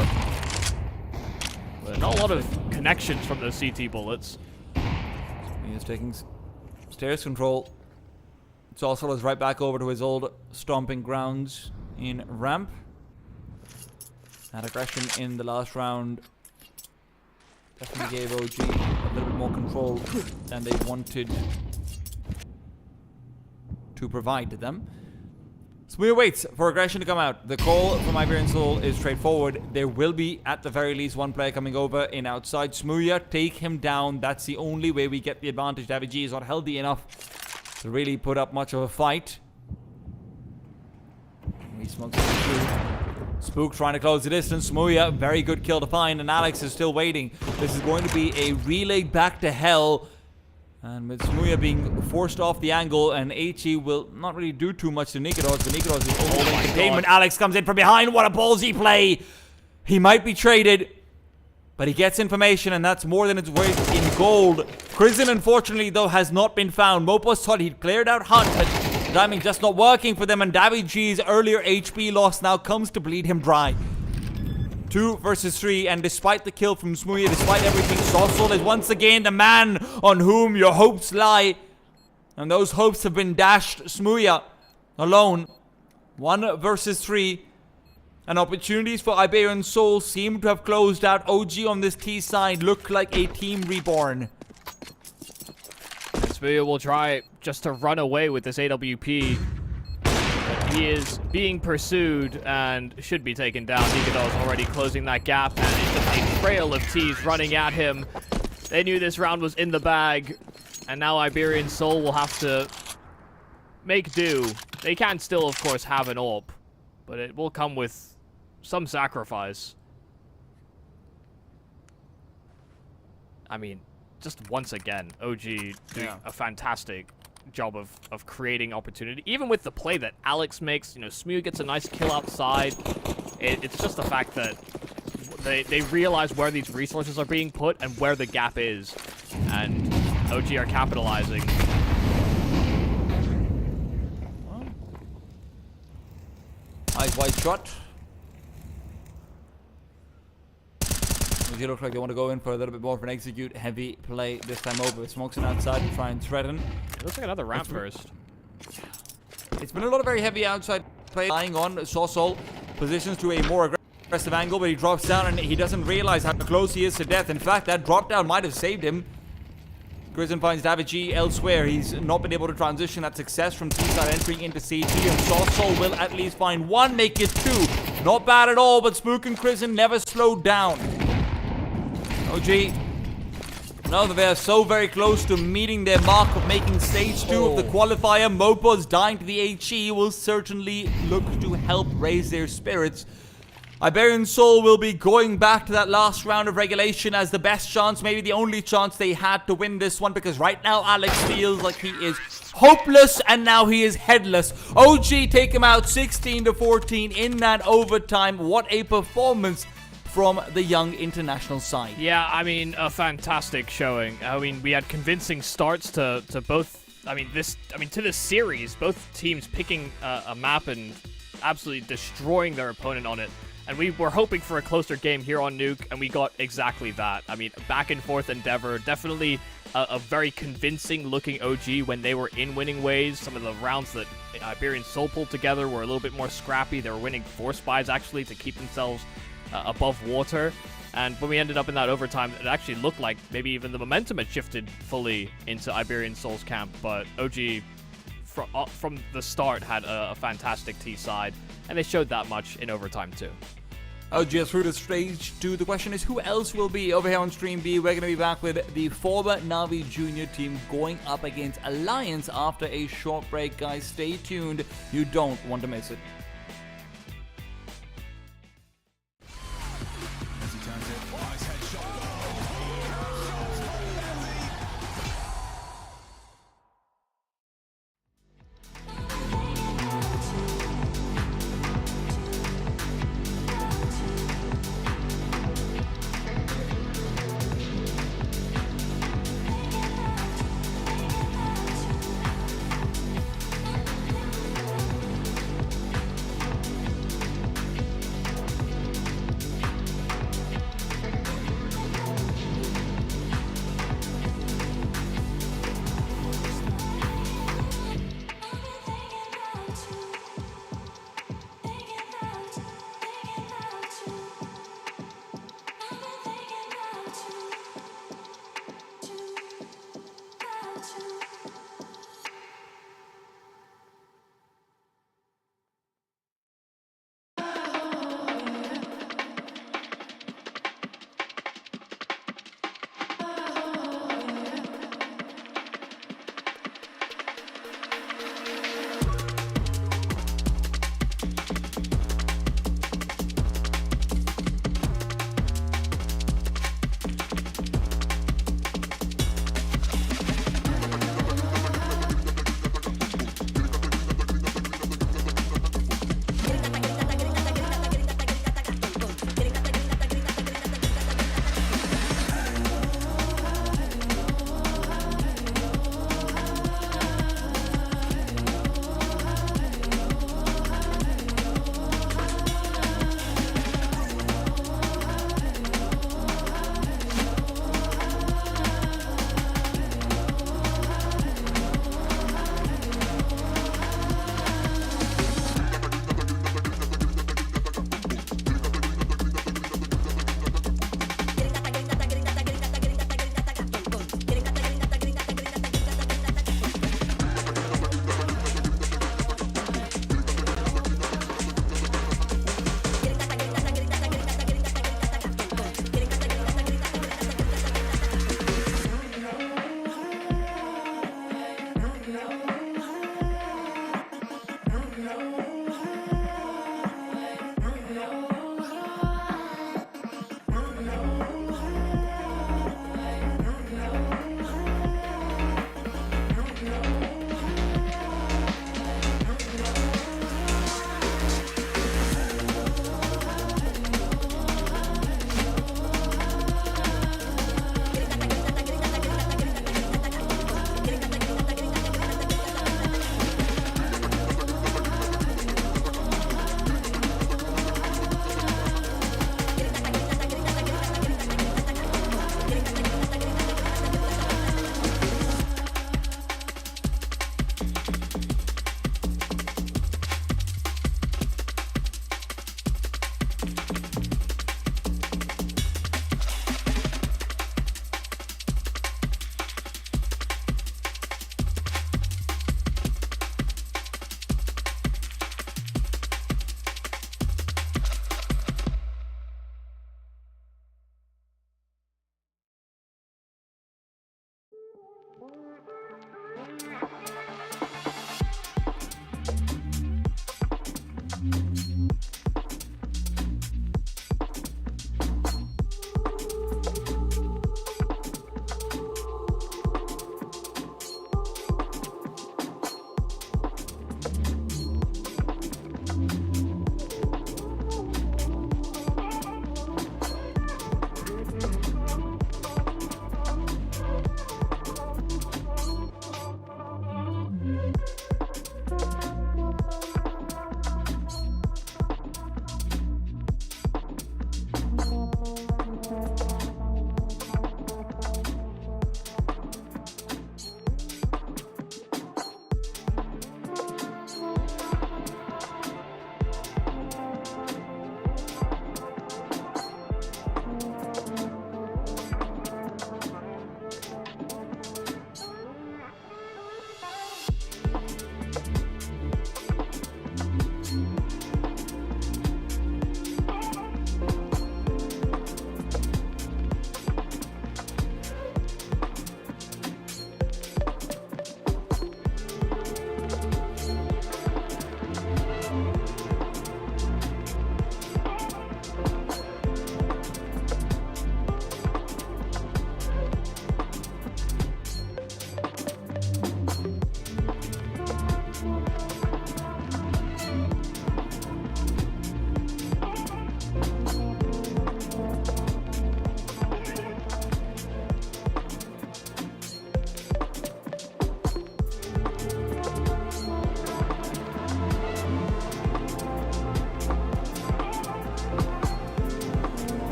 But not a lot of connections from those CT bullets. He is taking stairs control. Saucel is right back over to his old stomping grounds in ramp. That aggression in the last round definitely gave OG a little bit more control than they wanted to provide to them. Smooya waits for aggression to come out. The call from Iberian Soul is straightforward. There will be, at the very least, one player coming over in outside. Smooya, take him down. That's the only way we get the advantage. David G is not healthy enough to really put up much of a fight. He smokes through. Spook trying to close the distance. Smooya, very good kill to find, and Alex is still waiting. This is going to be a relay back to hell. And with Smooya being forced off the angle, and HE will not really do too much to Nikodos, but Nikodos is overlaying containment. Alex comes in from behind. What a ballsy play! He might be traded, but he gets information, and that's more than its worth in gold. Kristen, unfortunately, though, has not been found. Mopos thought he'd cleared out Hunt, but timing just not working for them, and Davi G's earlier HP loss now comes to bleed him dry. 2 versus 3, and despite the kill from Smooya, despite everything, Saucel is once again the man on whom your hopes lie. And those hopes have been dashed. Smooya alone. 1 versus 3. And opportunities for Iberian Soul seem to have closed out. OG on this T side look like a team reborn. Smooya will try just to run away with this AWP. He is being pursued and should be taken down. Nikodos already closing that gap, and it's just a trail of T's running at him. They knew this round was in the bag, and now Iberian Soul will have to make do. They can still, of course, have an AWP, but it will come with some sacrifice. I mean, just once again, OG doing a fantastic job of creating opportunity. Even with the play that Alex makes, you know, Smooya gets a nice kill outside. It's just the fact that they realize where these resources are being put and where the gap is. And OG are capitalizing. Eyes wide shot. OG look like they want to go in for a little bit more of an execute heavy play this time over. Smokes it outside and try and threaten. It looks like another ramp burst. It's been a lot of very heavy outside play. Lying on Saucel positions to a more aggressive angle, but he drops down and he doesn't realize how close he is to death. In fact, that drop down might have saved him. Grison finds David G elsewhere. He's not been able to transition that success from T-side entering into CT, and Saucel will at least find 1, make it 2. Not bad at all, but Spook and Grison never slowed down. OG, now that they are so very close to meeting their mark of making stage 2 of the qualifier, Mopos dying to the HE will certainly look to help raise their spirits. Iberian Soul will be going back to that last round of regulation as the best chance, maybe the only chance they had to win this one, because right now Alex feels like he is hopeless and now he is headless. OG take him out 16-14 in that overtime. What a performance from the young international side. Yeah, I mean, a fantastic showing. I mean, we had convincing starts to both, to this series, both teams picking a map and absolutely destroying their opponent on it. And we were hoping for a closer game here on Nuke, and we got exactly that. I mean, back and forth endeavor, definitely a very convincing looking OG when they were in winning ways. Some of the rounds that Iberian Soul pulled together were a little bit more scrappy. They were winning 4 spies actually to keep themselves above water. And when we ended up in that overtime, it actually looked like maybe even the momentum had shifted fully into Iberian Soul's camp. But OG, from the start, had a fantastic T side, and they showed that much in overtime too. Just through the stage 2, the question is who else will be over here on Stream B? We're going to be back with the former Navi Junior team going up against Alliance after a short break. Guys, stay tuned. You don't want to miss it.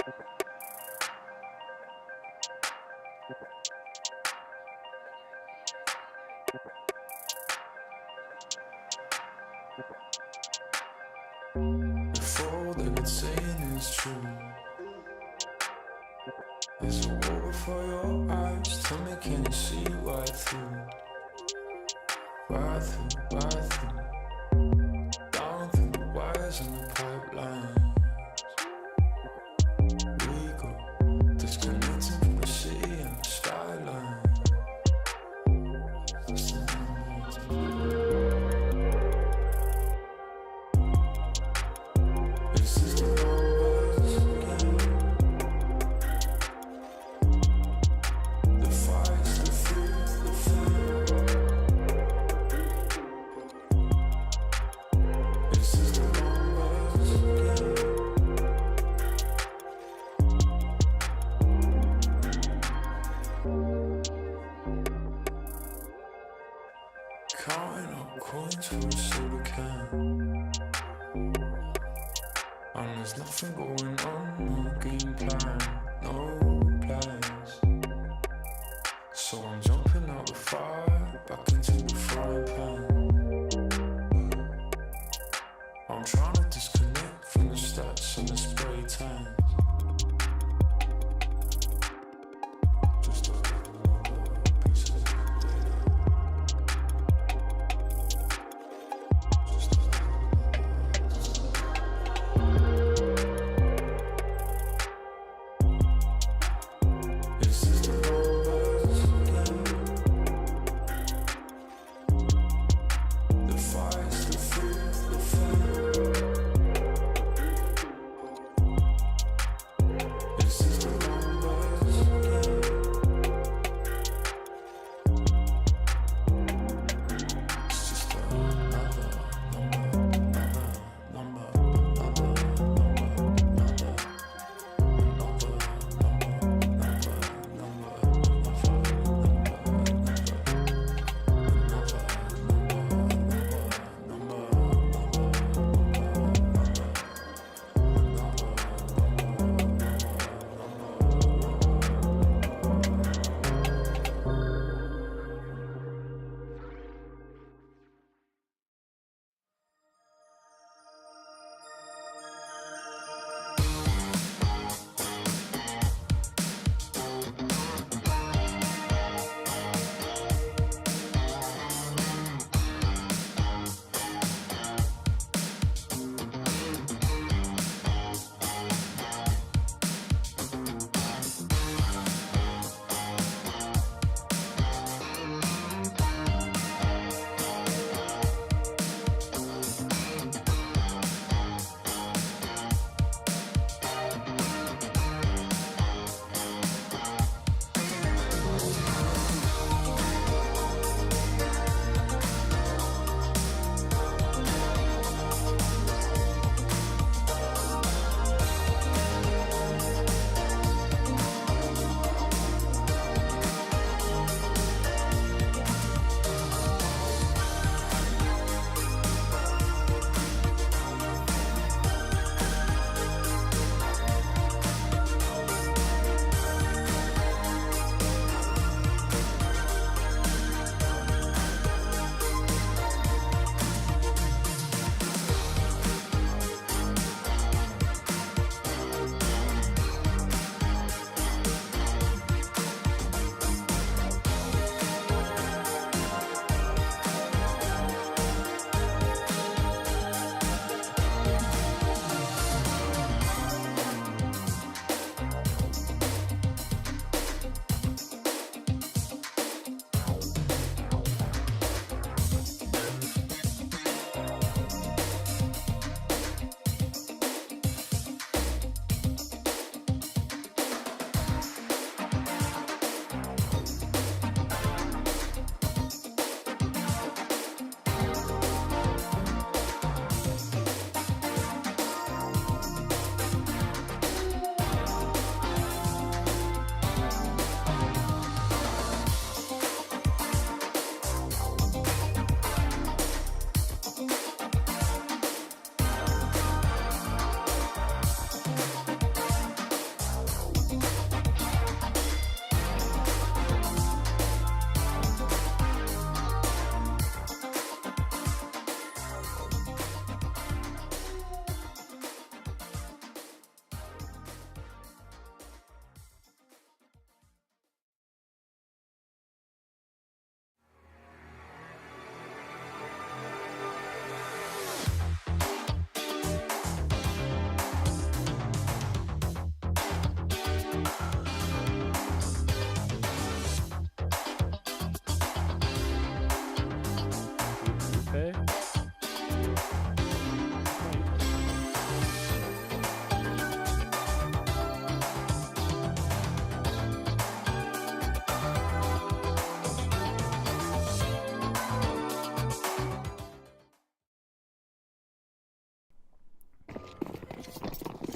If all they've been saying is true, there's a wall before your eyes. Tell me, can you see right through? Right through, right through. Down through the wires and the pipelines. We go disconnecting from the city and the skyline. This is the numbers again. The fights, the fear, the fear. This is the numbers again. Counting up coins for a soda can. And there's nothing going on, no game plan, no plans. So I'm jumping out the fire, back into the frying pan. I'm trying to disconnect from the stats and the spray tan. Just a number, pieces of data. Just a This is the numbers again.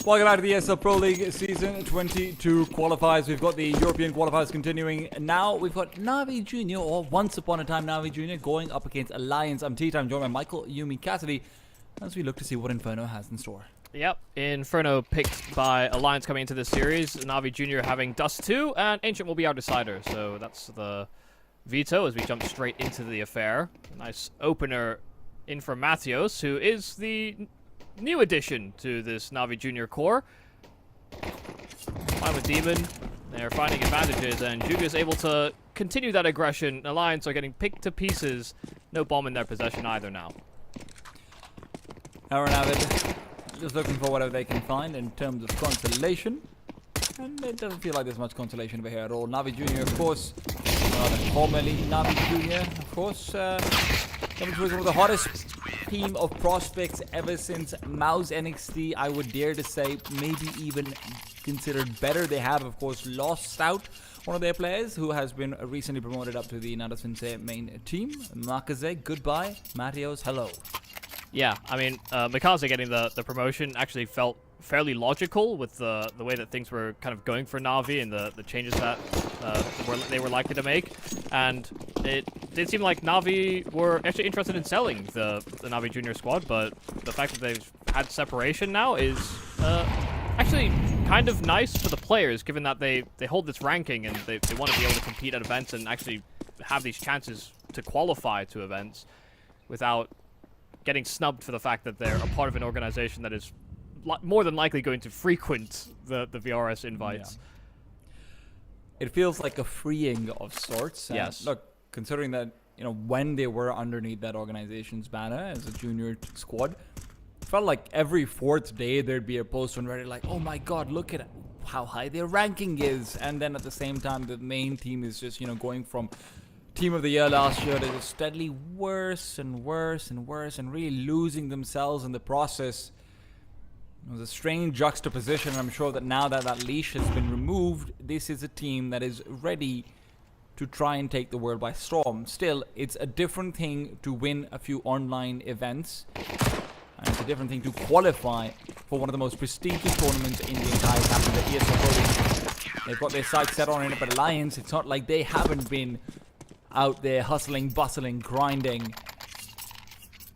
Welcome back to the ESL Pro League Season 22 qualifiers. We've got the European qualifiers continuing. Now we've got Navi Junior, or once upon a time Navi Junior, going up against Alliance. I'm Tita, I'm joined by Michael, Yumi, Cassidy, as we look to see what Inferno has in store. Yep, Inferno picked by Alliance coming into this series. Navi Junior having Dust 2, and Ancient will be our decider. So that's the Veto as we jump straight into the affair. Nice opener in for Mathios, who is the new addition to this Navi Junior core. Fine with Demon. They're finding advantages, and Juga's able to continue that aggression. Alliance are getting picked to pieces. No bomb in their possession either now. Aaron Avid just looking for whatever they can find in terms of consolation. And it doesn't feel like there's much consolation over here at all. Navi Junior, of course, formerly Navi Junior, of course, coming towards one of the hottest team of prospects ever since Mouse NXT. I would dare to say maybe even considered better. They have, of course, lost out one of their players who has been recently promoted up to the Nada Sensei main team. Makaze, goodbye. Mathios, hello. Yeah, I mean, Mikaze getting the promotion actually felt fairly logical with the way that things were kind of going for Navi and the changes that they were likely to make. And it did seem like Navi were actually interested in selling the Navi Junior squad, but the fact that they've had separation now is actually kind of nice for the players, given that they hold this ranking and they want to be able to compete at events and actually have these chances to qualify to events without getting snubbed for the fact that they're a part of an organization that is more than likely going to frequent the VRS invites. Yeah. It feels like a freeing of sorts. Yes. Look, considering that, you know, when they were underneath that organization's banner as a junior squad, it felt like every fourth day there'd be a post on Reddit like, oh my god, look at how high their ranking is. And then at the same time, the main team is just, you know, going from Team of the Year last year to just steadily worse and worse and worse and really losing themselves in the process. It was a strange juxtaposition, and I'm sure that now that that leash has been removed, this is a team that is ready to try and take the world by storm. Still, it's a different thing to win a few online events, and it's a different thing to qualify for one of the most prestigious tournaments in the entire capital, the ESL Pro League. They've got their sights set on it, but Alliance, it's not like they haven't been out there hustling, bustling, grinding,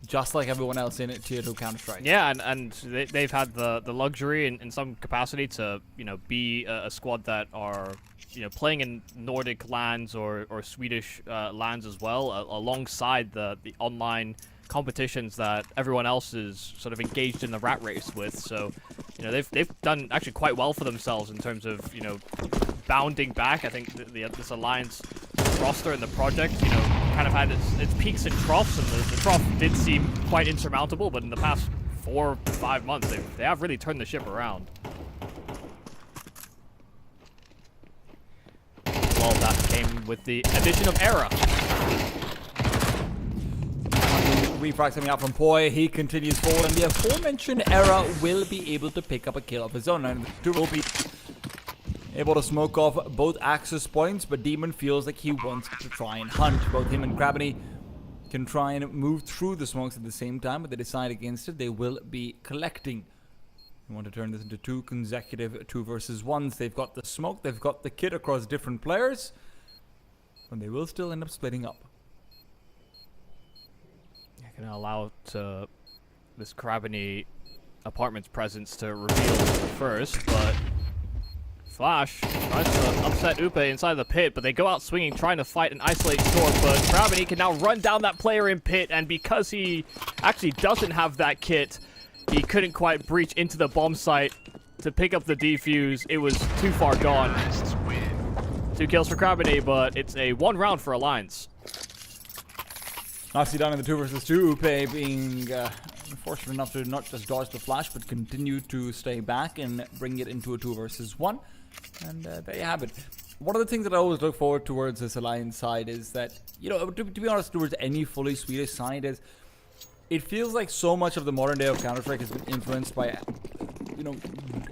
just like everyone else in Tier 2 Counter-Strike. Yeah, and they've had the luxury in some capacity to, you know, be a squad that are, you know, playing in Nordic lands or Swedish lands as well, alongside the online competitions that everyone else is sort of engaged in the rat race with. So, you know, they've done actually quite well for themselves in terms of, you know, bounding back. I think this Alliance roster and the project, you know, kind of had its peaks and troughs, and the trough did seem quite insurmountable, but in the past 4 to 5 months, they have really turned the ship around. Well, that came with the addition of Era. Refrag coming out from Poi, he continues forward, and the aforementioned Era will be able to pick up a kill of his own, and will be able to smoke off both access points, but Demon feels like he wants to try and hunt. Both him and Krabany can try and move through the smokes at the same time, but they decide against it. They will be collecting. They want to turn this into 2 consecutive 2 versus 1s. They've got the smoke, they've got the kit across different players, but they will still end up splitting up. Going to allow this Krabany apartment's presence to reveal first, but Flash tries to upset Upe inside the pit, but they go out swinging, trying to fight and isolate short, but Krabany can now run down that player in pit, and because he actually doesn't have that kit, he couldn't quite breach into the bomb site to pick up the defuse. It was too far gone. 2 kills for Krabany, but it's a 1 round for Alliance. Nicely done in the 2 versus 2. Upe being fortunate enough to not just dodge the flash, but continue to stay back and bring it into a 2 versus 1. And there you have it. One of the things that I always look forward towards this Alliance side is that, you know, to be honest, towards any fully Swedish side, is it feels like so much of the modern day of Counter-Strike has been influenced by, you know,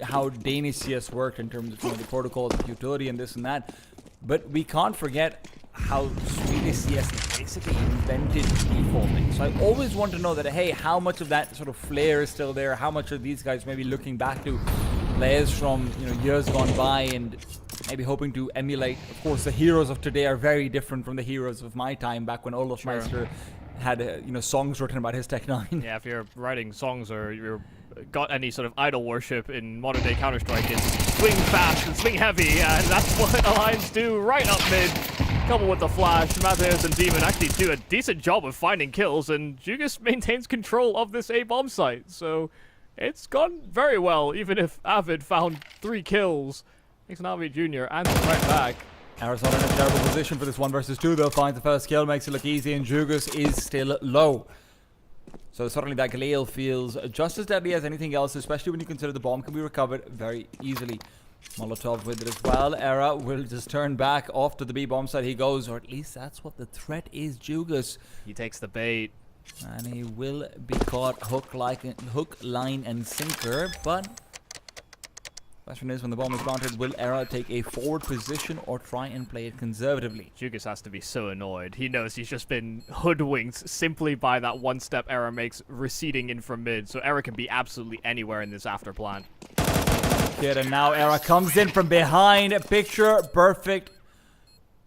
how Danish CS worked in terms of, you know, the protocols, the utility, and this and that. But we can't forget how Swedish CS basically invented defaulting. So I always want to know that, hey, how much of that sort of flair is still there? How much are these guys maybe looking back to players from years gone by and maybe hoping to emulate? Of course, the heroes of today are very different from the heroes of my time back when Olaf Meister had songs written about his Tech 9. Yeah, if you're writing songs or you're got any sort of idol worship in modern day Counter-Strike, it's swing fast and swing heavy, and that's what Alliance do right up mid. Couple with the flash, Matheus and Demon actually do a decent job of finding kills, and Jugas maintains control of this A bomb site, so it's gone very well, even if Avid found 3 kills. Navi Jr. answers right back. Arizona in a terrible position for this 1 versus 2 though, finds the first kill, makes it look easy, and Jugas is still low. So certainly that Galil feels just as deadly as anything else, especially when you consider the bomb can be recovered very easily. Molotov with it as well. Era will just turn back off to the B bomb side he goes, or at least that's what the threat is. Jugas. He takes the bait. And he will be caught hook, line, and sinker, but question is, when the bomb is planted, will Era take a forward position or try and play it conservatively? Jugas has to be so annoyed. He knows he's just been hoodwinked simply by that one step Era makes receding in from mid, so Era can be absolutely anywhere in this after plant. And now Era comes in from behind. Picture perfect.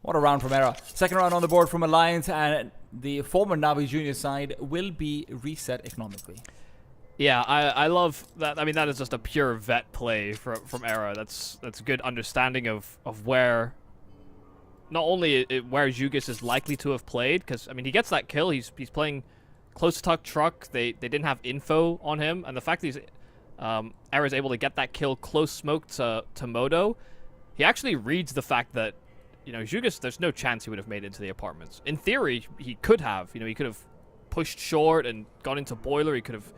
What a round from Era. Second round on the board from Alliance, and the former Navi Junior side will be reset economically. Yeah, I love that. I mean, that is just a pure vet play from Era. That's a good understanding of where, not only where Jugas is likely to have played, because I mean he gets that kill. He's playing close tuck truck. They didn't have info on him, and the fact that he's Era is able to get that kill close smoke to Modo, he actually reads the fact that Jugas, there's no chance he would have made it into the apartments. In theory, he could have. He could have pushed short and gone into boiler. He could have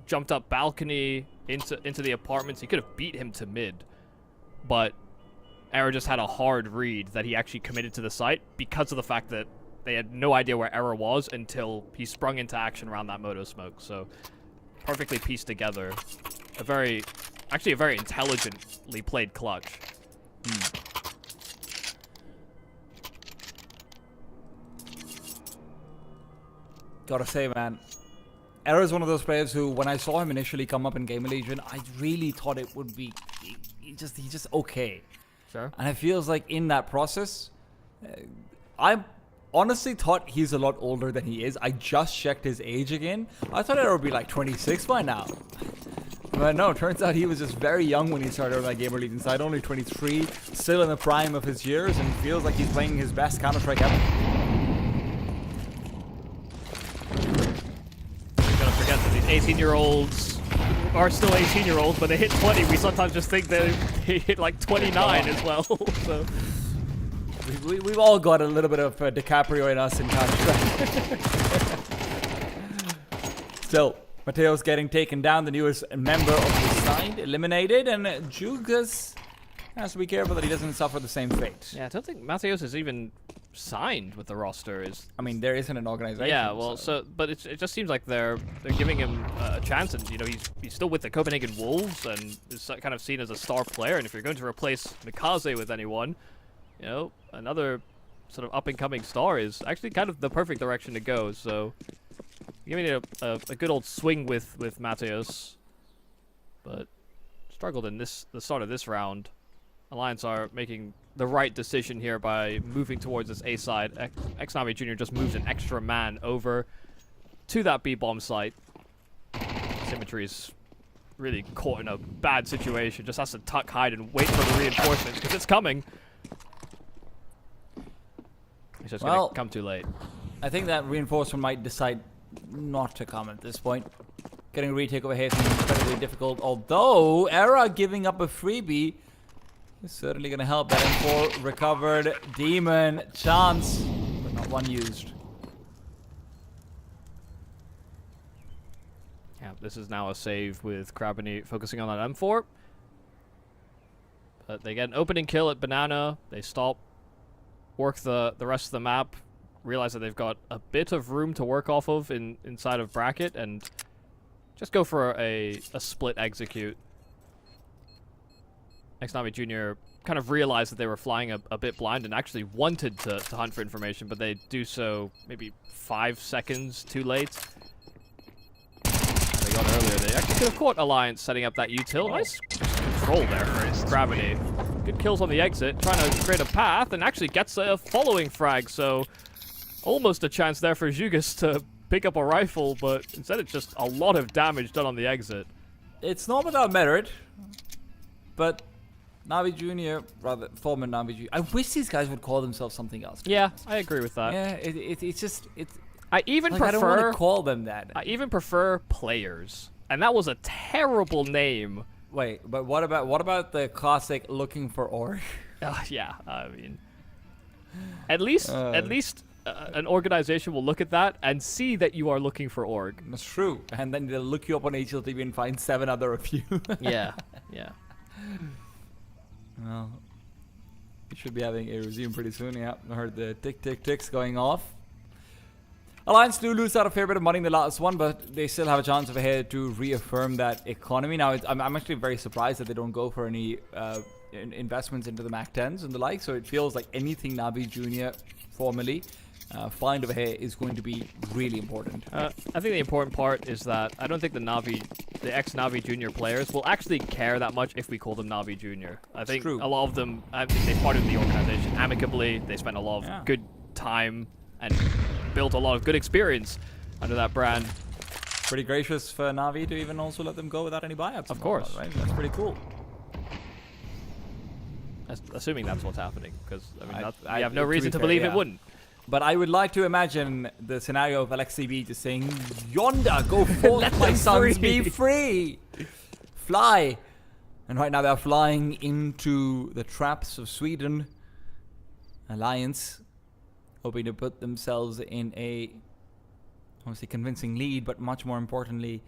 jumped up balcony into the apartments. He could have beat him to mid, but Era just had a hard read that he actually committed to the site because of the fact that they had no idea where Era was until he sprung into action around that Moto smoke. So perfectly pieced together. A very intelligently played clutch. Gotta say, man, Era is one of those players who, when I saw him initially come up in Game of Legion, I really thought it would be he's just okay. Sure. And it feels like in that process, I honestly thought he's a lot older than he is. I just checked his age again. I thought Era would be like 26 by now. But no, turns out he was just very young when he started on that Game of Legion side. Only 23, still in the prime of his years, and feels like he's playing his best Counter-Strike ever. Forget that these 18-year-olds are still 18-year-olds. When they hit 20, we sometimes just think they hit like 29 as well. So we've all got a little bit of DiCaprio in us in Counter-Strike. Still, Mateo's getting taken down, the newest member of the side, eliminated, and Jugas has to be careful that he doesn't suffer the same fate. yeah, I don't think Matheus is even signed with the roster. I mean, there isn't an organization. Yeah, well, but it just seems like they're giving him a chance, and he's still with the Copenhagen Wolves and is kind of seen as a star player. And if you're going to replace Mikaze with anyone, another sort of up and coming star is actually kind of the perfect direction to go. So giving it a good old swing with Matheus, but struggled in the start of this round. Alliance are making the right decision here by moving towards this A side. Navi Jr. just moves an extra man over to that B bomb site. Symmetry's really caught in a bad situation. Just has to tuck, hide, and wait for the reinforcements because it's coming. It's just gonna come too late. I think that reinforcement might decide not to come at this point. Getting a retake over here is incredibly difficult, although Era giving up a freebie is certainly going to help. That M4 recovered. Demon chance, but not one used. Yeah, this is now a save with Krabini focusing on that M4. But they get an opening kill at Banana. They stop, work the rest of the map, realize that they've got a bit of room to work off of inside of bracket, and just go for a split execute. Navi Jr. kind of realized that they were flying a bit blind and actually wanted to hunt for information, but they do so maybe 5 seconds too late. They got earlier. They actually could have caught Alliance setting up that util. Nice control there for Gravity. Good kills on the exit, trying to create a path, and actually gets a following frag, so almost a chance there for Jugas to pick up a rifle, but instead it's just a lot of damage done on the exit. It's not without merit, but Navi Jr., rather, former Navi Jr. I wish these guys would call themselves something else. Yeah, I agree with that. Yeah, it's just, I even like, I don't prefer want to call them that. I even prefer players, and that was a terrible name. Wait, but what about the classic looking for org? Yeah, I mean, at least an organization will look at that and see that you are looking for org. That's true, and then they'll look you up on HLTV and find 7 other of you. Yeah. Well, we should be having a resume pretty soon. Yeah, I heard the ticks going off. Alliance do lose out a fair bit of money in the last one, but they still have a chance of ahead to reaffirm that economy. Now, I'm actually very surprised that they don't go for any investments into the Mac 10s and the like, so it feels like anything Navi Jr. formally find over here is going to be really important. I think the important part is that I don't think the ex-Navi Junior players will actually care that much if we call them Navi Junior. I think a lot of them, I think they parted the organization amicably. They spent a lot of good time and built a lot of good experience under that brand. Pretty gracious for Navi to even also let them go without any buyouts. Of course. Right? That's pretty cool. Assuming that's what's happening, because I mean, we have no reason to believe it wouldn't. But I would like to imagine the scenario of LXCB just saying, "Yonder, go forth, my sons, be free, fly." And right now they're flying into the traps of Sweden. Alliance hoping to put themselves in a, obviously, convincing lead, but much more importantly,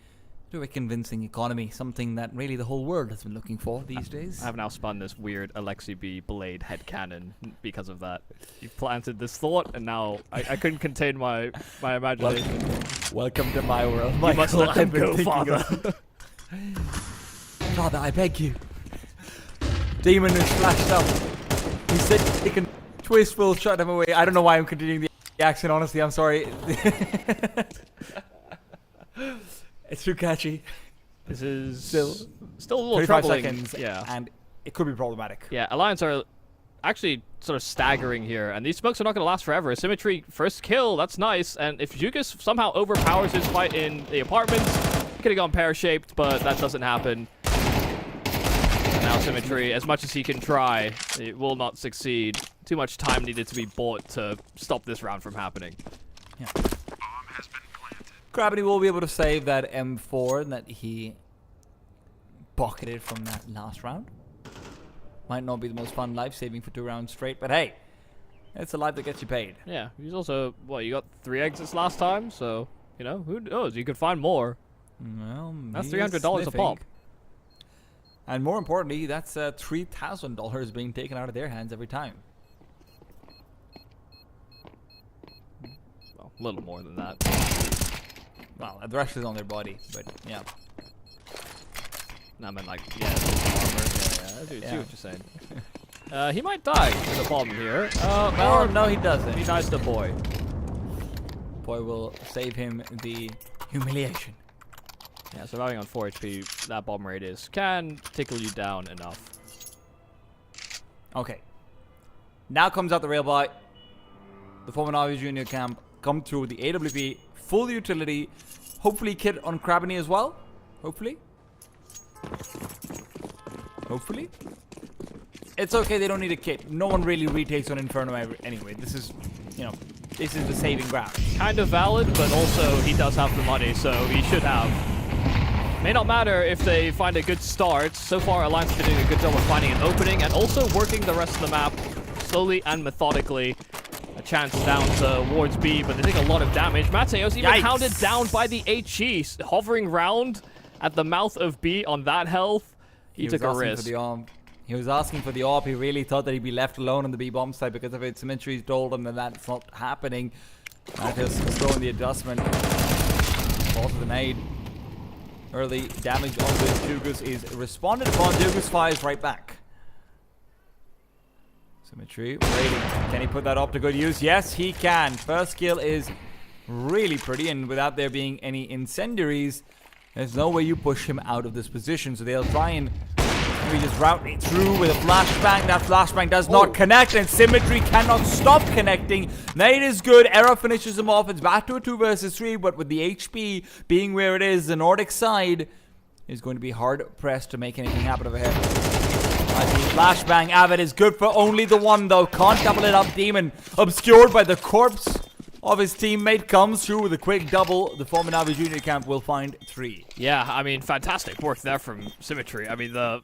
to a convincing economy, something that really the whole world has been looking for these days. I have now spun this weird Alexi B blade headcanon because of that. You planted this thought, and now I couldn't contain my imagination. Welcome to my world. You must let them go, Father. Father, I beg you. Demon is flashed up. He said he can twist will shut him away. I don't know why I'm continuing the accent, honestly. I'm sorry. It's too catchy. This is still a little 35 troubling. seconds, and it could be problematic. Yeah, Alliance are actually sort of staggering here, and these smokes are not going to last forever. Symmetry, first kill, that's nice, and if Jugas somehow overpowers his fight in the apartments, he could have gone pear-shaped, but that doesn't happen. And now Symmetry, as much as he can try, it will not succeed. Too much time needed to be bought to stop this round from happening. Yeah. Gravity will be able to save that M4 that he pocketed from that last round. Might not be the most fun life saving for 2 rounds straight, but hey, it's a life that gets you paid. Yeah, he's also, you got 3 exits last time, so, you know, who knows? You could find more. Well, that's $300 a pop. And more importantly, that's $3,000 being taken out of their hands every time. Well, a little more than that. Well, the rest is on their body, but yeah. No, I meant like, armor. I see what you're saying. He might die in the bomb here. Well, no, he doesn't. He dies to Boy. Boy will save him the humiliation. Yeah, surviving on 4 HP, that bomb radius can tickle you down enough. Okay. Now comes out the rail buy. The former Navi Junior camp come through the AWP, full utility, hopefully kit on Krabany as well. Hopefully. It's okay, they don't need a kit. No one really retakes on Inferno anyway. This is, this is the saving ground. Kind of valid, but also he does have the money, so he should have. May not matter if they find a good start. So far, Alliance has been doing a good job of finding an opening and also working the rest of the map slowly and methodically. A chance down towards B, but they take a lot of damage. Mateos even hounded down by the HE, hovering round at the mouth of B on that health. He took a risk. He was asking for the AWP. He really thought that he'd be left alone on the B bomb side because of it. Symmetry's told him that that's not happening. Mateos throwing the adjustment. Also the nade. Early damage on the Jugas is responded upon. Jugas fires right back. Symmetry, waiting. Can he put that up to good use? Yes, he can. First kill is really pretty, and without there being any incendiaries, there's no way you push him out of this position. So they'll try and maybe just route it through with a flashbang. That flashbang does not connect, and Symmetry cannot stop connecting. Nade is good. Era finishes him off. It's back to a 2 versus 3, but with the HP being where it is, the Nordic side is going to be hard pressed to make anything happen over here. Flashbang Avid is good for only the one though. Can't double it up. Demon obscured by the corpse of his teammate comes through with a quick double. The former Navi Junior Camp will find 3. Yeah, I mean, fantastic work there from Symmetry. I mean, the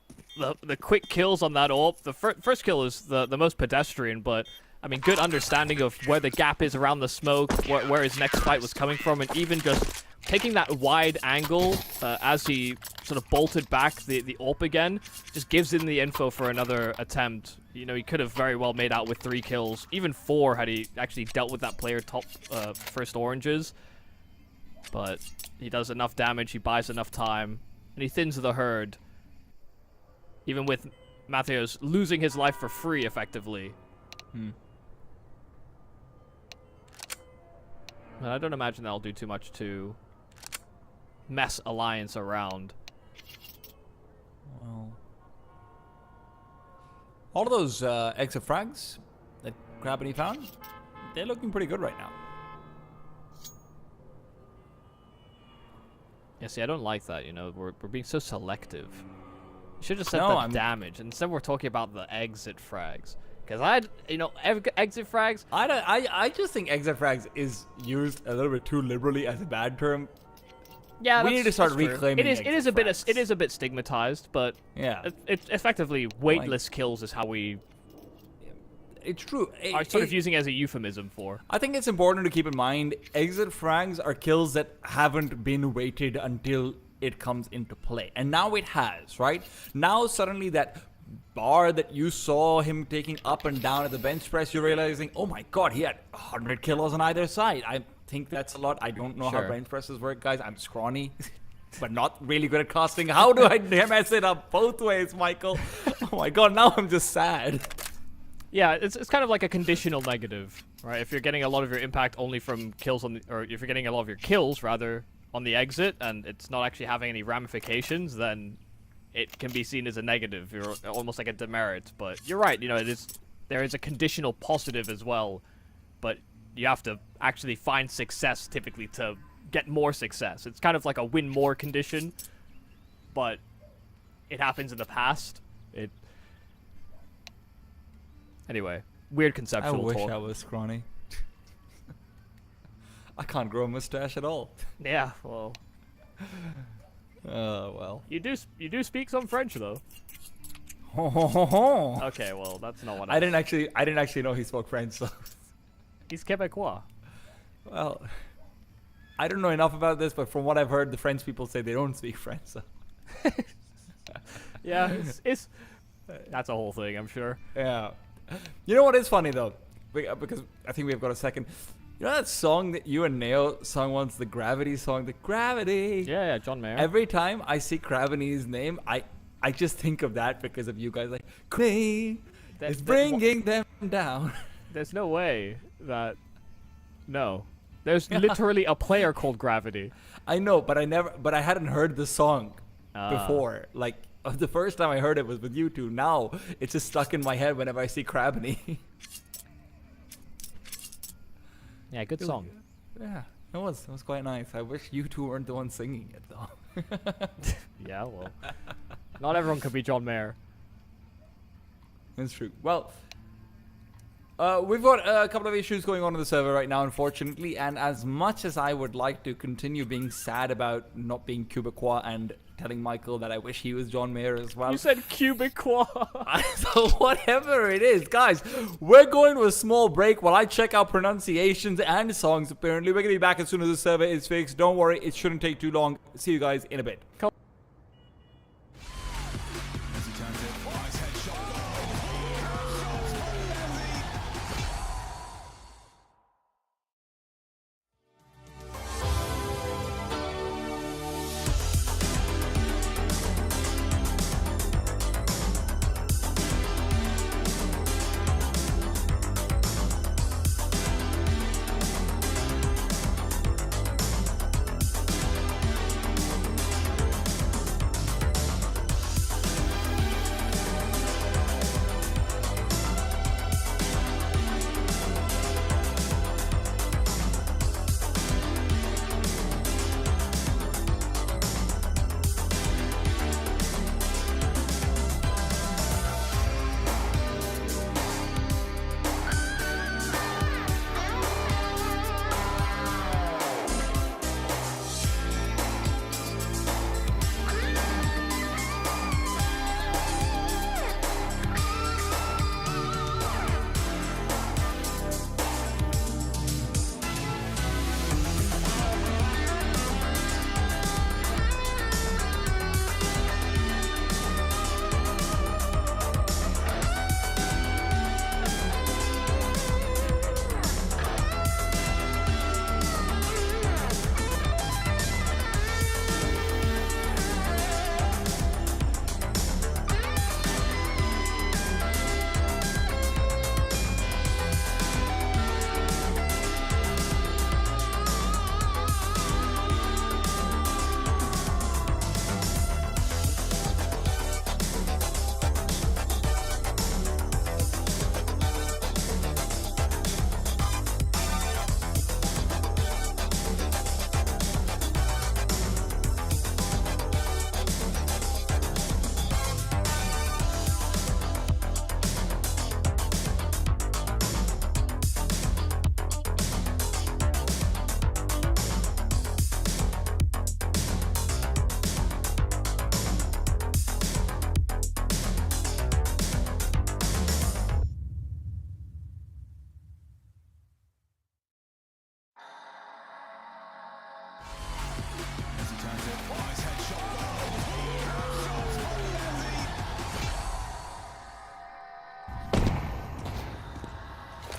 quick kills on that AWP. The first kill is the most pedestrian, but I mean, good understanding of where the gap is around the smoke, where his next fight was coming from, and even just taking that wide angle as he sort of bolted back the AWP again, just gives him the info for another attempt. You know, he could have very well made out with 3 kills, even 4 had he actually dealt with that player top first oranges. But he does enough damage, he buys enough time, and he thins the herd. Even with Matthews losing his life for free, effectively. But I don't imagine that'll do too much to mess Alliance around. Well, all of those exit frags that Gravity found, they're looking pretty good right now. Yeah, see, I don't like that, you know, we're being so selective. You should have said No, the damage. Instead, we're talking about the exit frags. Because exit frags. I just think exit frags is used a little bit too liberally as a bad term. Yeah, we need to start that's true. reclaiming. It is a bit stigmatized, but yeah, it's effectively weightless kills is how we. It's true. Are sort of using it as a euphemism for. I think it's important to keep in mind exit frags are kills that haven't been weighted until it comes into play, and now it has, right? Now suddenly that bar that you saw him taking up and down at the bench press, you're realizing, oh my god, he had 100 kilos on either side. I think that's a lot. I don't know how bench presses work, guys. I'm scrawny, but not really good at casting. How do I mess it up both ways, Michael? Oh my god, now I'm just sad. Yeah, it's kind of like a conditional negative, right? If you're getting a lot of your impact only from kills or if you're getting a lot of your kills rather on the exit, and it's not actually having any ramifications, then it can be seen as a negative, or almost like a demerit. But you're right, you know, there is a conditional positive as well, but you have to actually find success typically to get more success. It's kind of like a win more condition, but it happens in the past. Anyway, weird conceptual talk. I wish talk. I was scrawny. I can't grow a mustache at all. Yeah, well. Well. You do speak some French though. Okay, Okay, well that's not what I didn't actually know he spoke French. So. He's Quebecois. Well, I don't know enough about this, but from what I've heard, the French people say they don't speak French. So. Yeah, it's that's a whole thing, I'm sure. Yeah. You know what is funny though, because I think we've got a second. You know that song that you and Neo sung once, the Gravity song, the Gravity. Yeah, John Mayer. Every time I see Gravity's name, I just think of that because of you guys. Like, Queen is bringing them down. There's no way that. No, there's literally a player called Gravity. I know, but I hadn't heard the song before. Like the first time I heard it was with you two. Now it's just stuck in my head whenever I see Gravity. Yeah, good song. Yeah, it was quite nice. I wish you two weren't the ones singing it though. Yeah, well, not everyone could be John Mayer. That's true. Well, we've got a couple of issues going on the server right now, unfortunately, and as much as I would like to continue being sad about not being Quebecois and telling Michael that I wish he was John Mayer as well. You said Quebecois. So whatever it is, guys, we're going to a small break while I check out pronunciations and songs, apparently. We're going to be back as soon as the server is fixed. Don't worry, it shouldn't take too long. See you guys in a bit.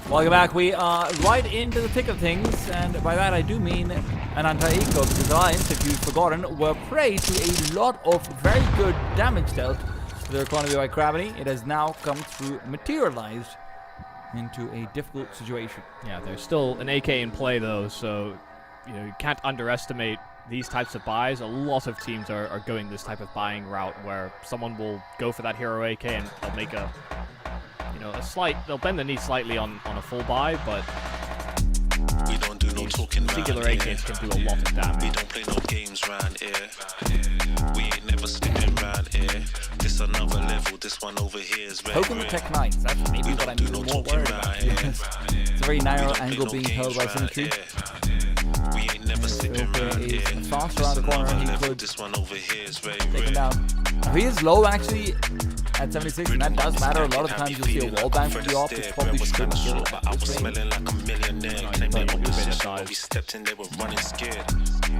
Welcome back. We are right into the thick of things, and by that I do mean an anti-eco, because Alliance, if you've forgotten, were prey to a lot of very good damage dealt to their economy by gravity. It has now come through, materialized into a difficult situation. Yeah, there's still an AK in play though, so you can't underestimate these types of buys. A lot of teams are going this type of buying route where someone will go for that hero AK and they'll make a they'll bend the knee slightly on a full buy, but We don't do no talking singular round AKs here. can do a lot of damage. We don't play no games round here. We ain't never slipping round here. This another level, this one over here is very Poking the Tech Knights, that's maybe what I'm more worried about. It's a very narrow angle being held by Symmetry. We ain't never slipping round here. Is fast around the corner, he could This one over here is very take him down. He is low actually at 76, and that does matter. A lot of times you'll see a wall bang from the off, which probably should kill but I was smelling like a millionaire. Claimed the opposition, but we stepped in, they were running scared.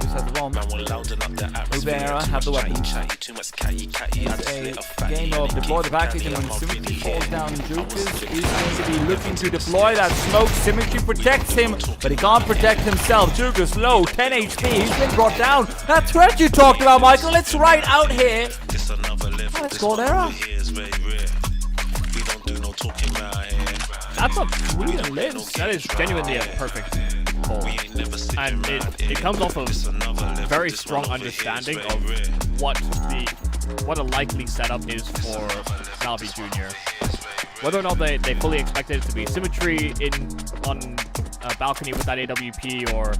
Just has the bomb. Man, we're louding up the atmosphere. Rubera have the weapons. Chatty, too much catty, catty. I just It's lit a a fatty game and of it deploy gave the me package, and daddy, when I'm not Symmetry really falls here. down, Jukas is going to be looking to deploy that smoke. Symmetry protects him, but he can't protect himself. Jukas low, 10 HP, he's been brought down. That threat you talked about, Michael, it's right out here. It's another level. Let's This go one there. over here is very rare. We don't do no talking round here. That's a brilliant lives. That is genuinely a perfect call. We ain't never slipping And round it here. comes off of This another level. very This strong one over here is understanding very of rare. what a likely setup is for Navi Jr. Whether or not they fully expected it to be Symmetry on a balcony with that AWP, or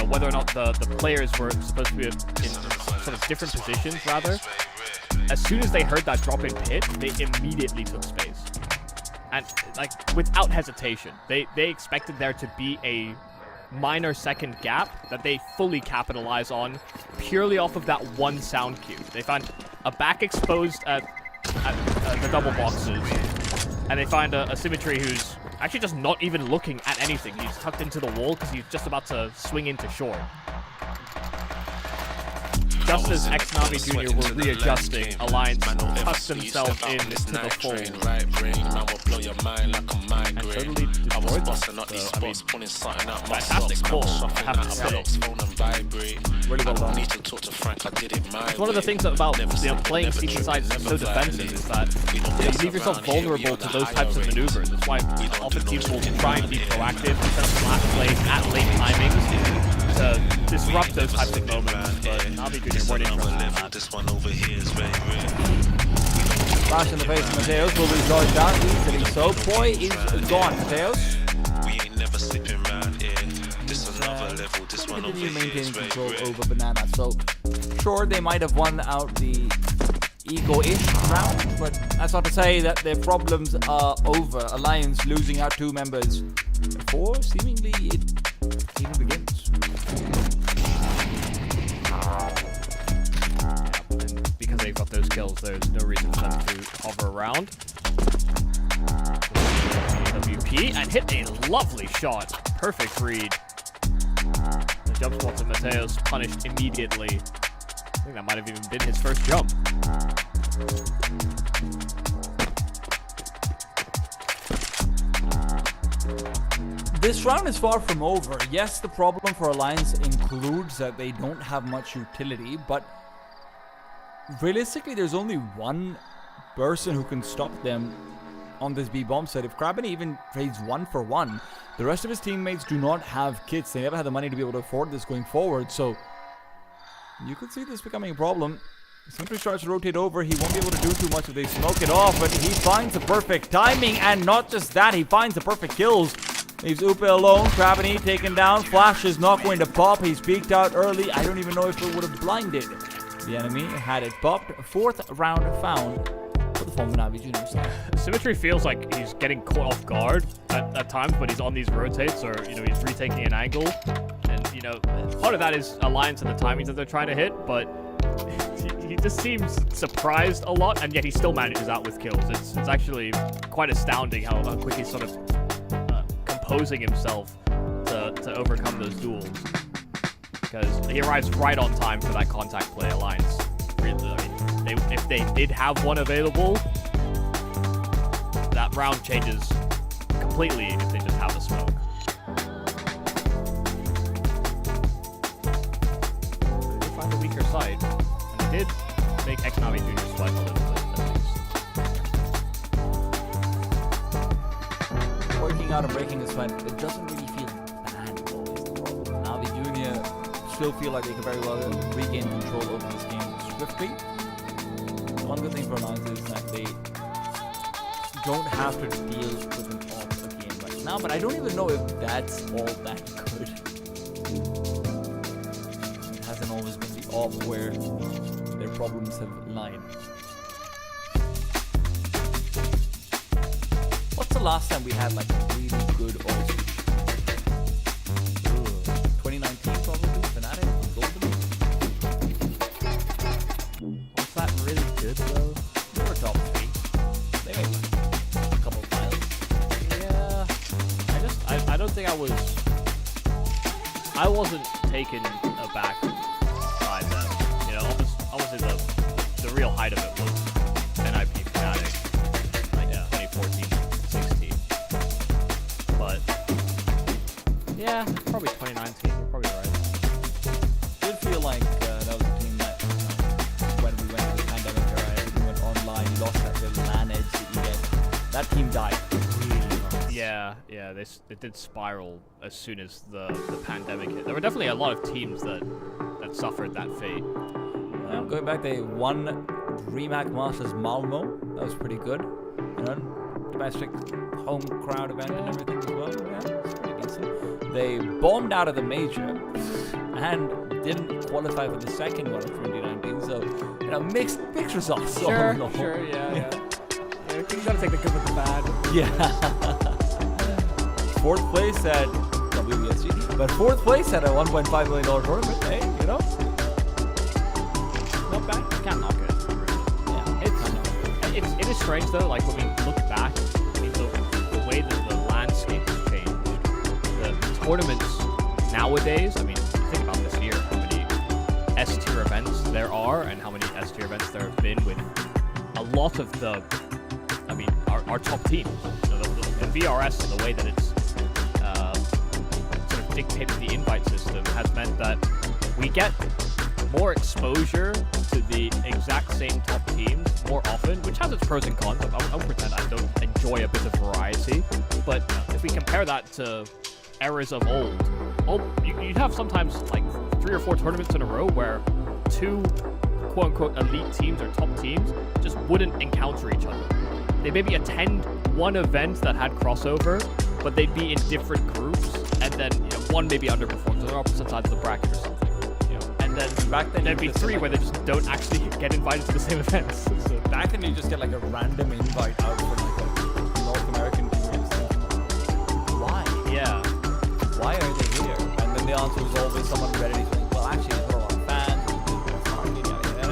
whether or not the players were supposed to be in sort of different positions rather. As soon as they heard that drop in pit, they immediately took space. And without hesitation, they expected there to be a minor second gap that they fully capitalize on purely off of that one sound cue. They find a back exposed at the double boxes, and they find a Symmetry who's actually just not even looking at anything. He's tucked into the wall because he's just about to swing into short. Just as ex-Navi Jr. were readjusting, Alliance tucked themselves into the fold and totally destroyed them. So, fantastic call, I have to say. Really well done. It's one of the things about playing season sides so defensive is that you leave yourself vulnerable to those types of maneuvers. That's why often teams will try and be proactive and set flat plays at late timings to disrupt those types of moments, but Navi Jr. weren't interested in that. This one over here is very rare. Flash in the face of Mateos will be charged down easily. So Poi is gone. Mateos We ain't never slipping round here. This another level. This one over continue here is maintaining very control rare. over Banana. So sure, they might have won out the ego-ish round, but that's not to say that their problems are over. Alliance losing out 2 members before seemingly it even begins. And because they've got those kills, there's no reason for them to hover around. AWP and hit a lovely shot. Perfect read. The jump spot to Mateos punished immediately. I think that might have even been his first jump. This round is far from over. Yes, the problem for Alliance includes that they don't have much utility, but realistically, there's only one person who can stop them on this B bomb set. If Krabben even trades 1 for 1, the rest of his teammates do not have kits. They never had the money to be able to afford this going forward, so you could see this becoming a problem. Symmetry starts to rotate over. He won't be able to do too much if they smoke it off, but he finds the perfect timing, and not just that, he finds the perfect kills. Leaves Upe alone. Krabben taken down. Flash is not going to pop. He's peeked out early. I don't even know if it would have blinded the enemy had it popped. 4th round found for the former Navi Junior side. Symmetry feels like he's getting caught off guard at times when he's on these rotates, or he's retaking an angle, and part of that is Alliance and the timings that they're trying to hit, but he just seems surprised a lot, and yet he still manages out with kills. It's actually quite astounding how quick he's sort of composing himself to overcome those duels. because he arrives right on time for that contact play alliance. Really, I mean, if they did have one available, that round changes completely if they just have a smoke. They did find the weaker side, and they did make Xnavi Jr. sweat a little bit, at least. Working out and breaking his sweat, it doesn't really feel bad at all, is the problem. Now the Junior still feel like they can very well regain control over this game swiftly. One good thing for Alliance is that they don't have to deal with an off again right now, but I don't even know if that's all that good. It hasn't always been the off where their problems have lied. What's the last time we had like a really good off switch? 2019 probably, Fnatic, Golden. Was that really good though? They were top 3. They made like a couple of finals. Yeah, I don't think I wasn't taken aback by them. You know, obviously the real height of it was NIP Fnatic, like 2014-16. But yeah, probably 2019. You're probably right. It did feel like that was a team that, when we went to the pandemic era, everything went online, you lost that little LAN edge that you get. That team died really fast. Yeah, they did spiral as soon as the pandemic hit. There were definitely a lot of teams that suffered that fate. Going back, they won DreamHack Masters Malmo. That was pretty good. You know, domestic home crowd event and everything as well. Yeah, it's pretty decent. They bombed out of the major and didn't qualify for the second one of 2019. So, you know, mixed results. Sure, yeah. You gotta take the good with the bad. Yeah. Fourth place at WBSG, but fourth place at a $1.5 million tournament. Hey, you know, not bad. Can't knock it. Yeah, It is strange though, like when we look back, I mean, the way that the landscape has changed, the tournaments nowadays, I mean, think about this year, how many S-tier events there are and how many S-tier events there have been with a lot of the, I mean, our top teams. You know, the VRS and the way that it's sort of dictated the invite system has meant that we get more exposure to the exact same top teams more often, which has its pros and cons. I won't pretend I don't enjoy a bit of variety, but if we compare that to eras of old, you'd have sometimes like 3 or 4 tournaments in a row where 2 quote-unquote elite teams or top teams just wouldn't encounter each other. They maybe attend one event that had crossover, but they'd be in different groups, and then one maybe underperforms on the opposite sides of the bracket or something. And then back then there'd be 3 where they just don't actually get invited to the same events. So back then you just get like a random invite out for like a North American team. Why? Yeah. Why are they here? And then the answer was always someone ready to think, well, actually, there are a lot of fans.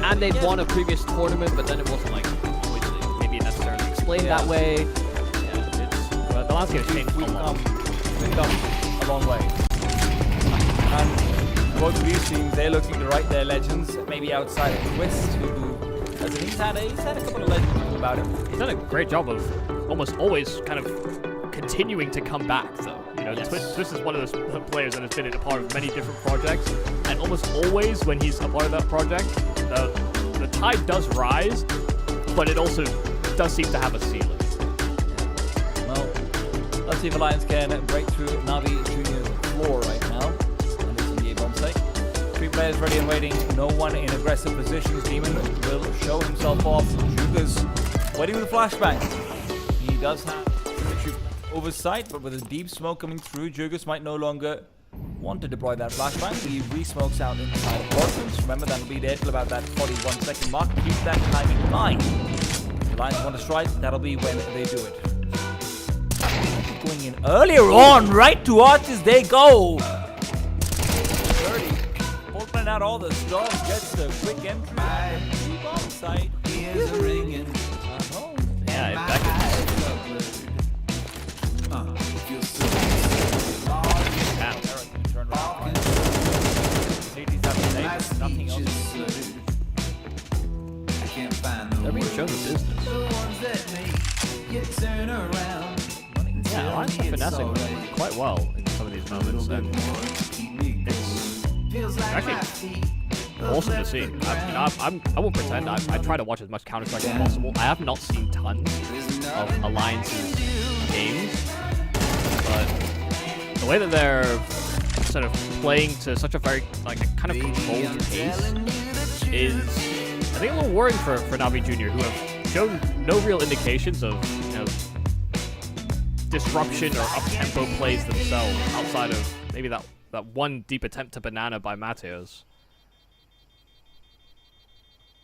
And they'd won a previous tournament, but then it wasn't like always maybe necessarily explained that way. Yeah, it's the landscape has changed a lot. We've come a long way. And both of these teams, they're looking to write their legends, maybe outside of Twist, who he's had a couple of legends about him. He's done a great job of almost always kind of continuing to come back, though. You know, Yes. Twist is one of those players that has been a part of many different projects, and almost always when he's a part of that project, the tide does rise, but it also does seem to have a ceiling. Well, let's see if Alliance can break through Navi Junior's floor right now. And it's in the A-bomb site. 3 players ready and waiting. No one in aggressive positions. Demon will show himself off. Jugas waiting with a flashbang. He does have an issue oversight, but with a deep smoke coming through, Jugas might no longer want to deploy that flashbang. He re-smokes out inside apartments. Remember, that'll be there till about that 41-second mark. Keep that timing in mind. If Alliance want to strike, that'll be when they do it. Going in earlier on, right to Arches they go. 30. Opening out all the stars, gets the quick entry. Keep on site. Here's a ringing. Yeah, that cities have safe, nothing else to do. They're being shown the business. Yeah, Alliance are finessing quite well in some of these moments, and it's actually awesome to see. I won't pretend. I try to watch as much Counter-Strike as possible. I have not seen tons of Alliance's games, but the way that they're sort of playing to such a very kind of controlled pace is, I think, a little worrying for Navi Jr., who have shown no real indications of disruption or up-tempo plays themselves outside of maybe that one deep attempt to banana by Mateos.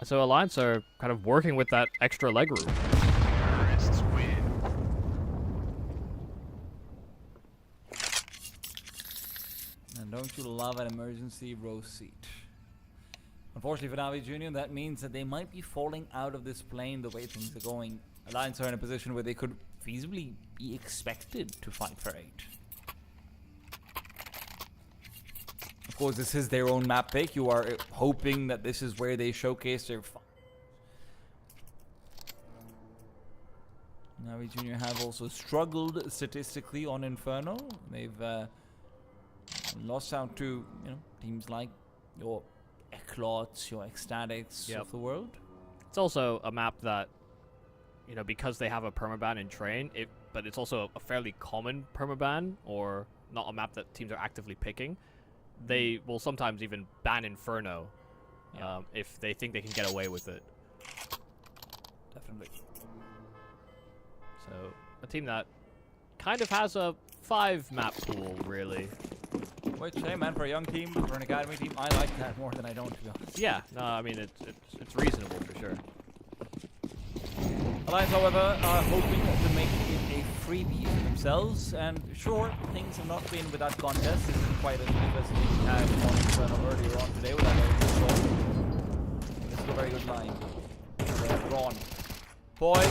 So Alliance are kind of working with that extra leg room. And don't you love an emergency row seat? Unfortunately for Navi Jr., that means that they might be falling out of this plane the way things are going. Alliance are in a position where they could feasibly be expected to fight for 8. Of course, this is their own map pick. You are hoping that this is where they showcase their Navi Jr. have also struggled statistically on Inferno. They've lost out to teams like your Eclots, your Ecstatics of the world. It's also a map that, because they have a permaban in Train, but it's also a fairly common permaban, or not a map that teams are actively picking. They will sometimes even ban Inferno if they think they can get away with it. Definitely. So, a team that kind of has a 5-map pool, really. Which, hey man, for a young team, for an academy team, I like that more than I don't, to be honest. Yeah, no, I mean, it's reasonable for sure. Alliance, however, are hoping to make it a freebie for themselves, and sure, things have not been without contest. This isn't quite as big as we had on Inferno earlier on today with that very good shot. This is a very good line. They have drawn. Boy,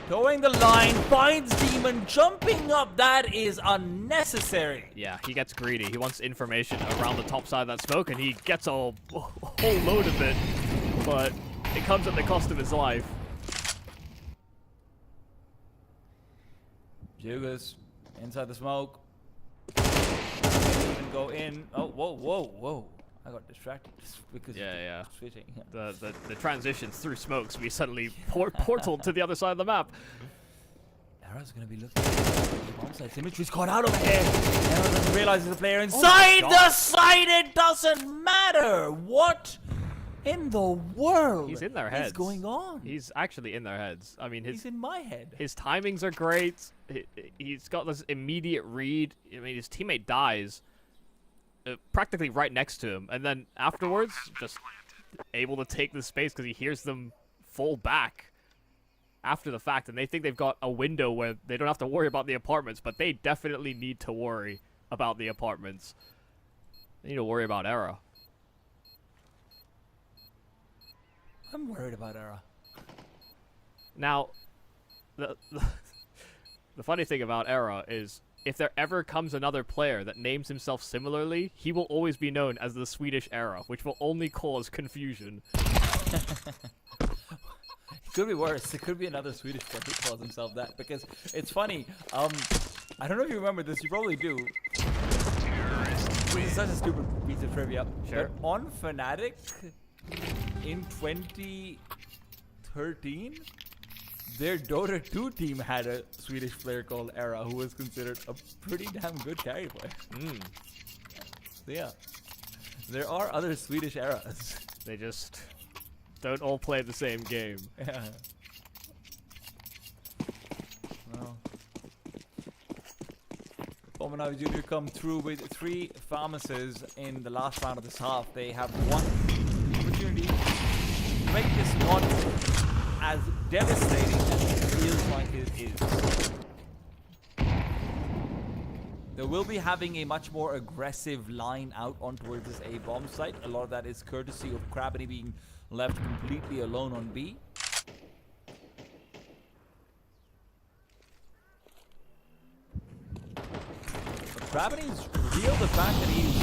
towing the line, finds Demon, jumping up. That is unnecessary. Yeah, he gets greedy. He wants information around the top side of that smoke, and he gets a whole load of it, but it comes at the cost of his life. Jugas inside the smoke. Even go in. Oh, whoa. I got distracted just because of switching. The transitions through smokes, we suddenly portaled to the other side of the map. Era's gonna be looking at the bomb site. Symmetry's caught out over here. Era doesn't realize there's a player inside the site. It doesn't matter. What in the world? He's in their heads. What's going on? He's actually in their heads. I mean, he's in my head. His timings are great. He's got this immediate read. I mean, his teammate dies practically right next to him, and then afterwards, just able to take the space because he hears them fall back after the fact, and they think they've got a window where they don't have to worry about the apartments, but they definitely need to worry about the apartments. They need to worry about Era. I'm worried about Era. Now, the funny thing about Era is, if there ever comes another player that names himself similarly, he will always be known as the Swedish Era, which will only cause confusion. It could be worse. It could be another Swedish player who calls himself that, because it's funny. I don't know if you remember this. You probably do. This is such a stupid piece of trivia. Sure. But on Fnatic in 2013, their Dota 2 team had a Swedish player called Era who was considered a pretty damn good carry player. So yeah, there are other Swedish Eras. They just don't all play the same game. Yeah. Well, Navi Jr. come through with 3 pharmacies in the last round of this half. They have one opportunity to make this not as devastating as it feels like it is. They will be having a much more aggressive line out on towards this A bomb site. A lot of that is courtesy of Crabany being left completely alone on B. But Crabany's revealed the fact that he's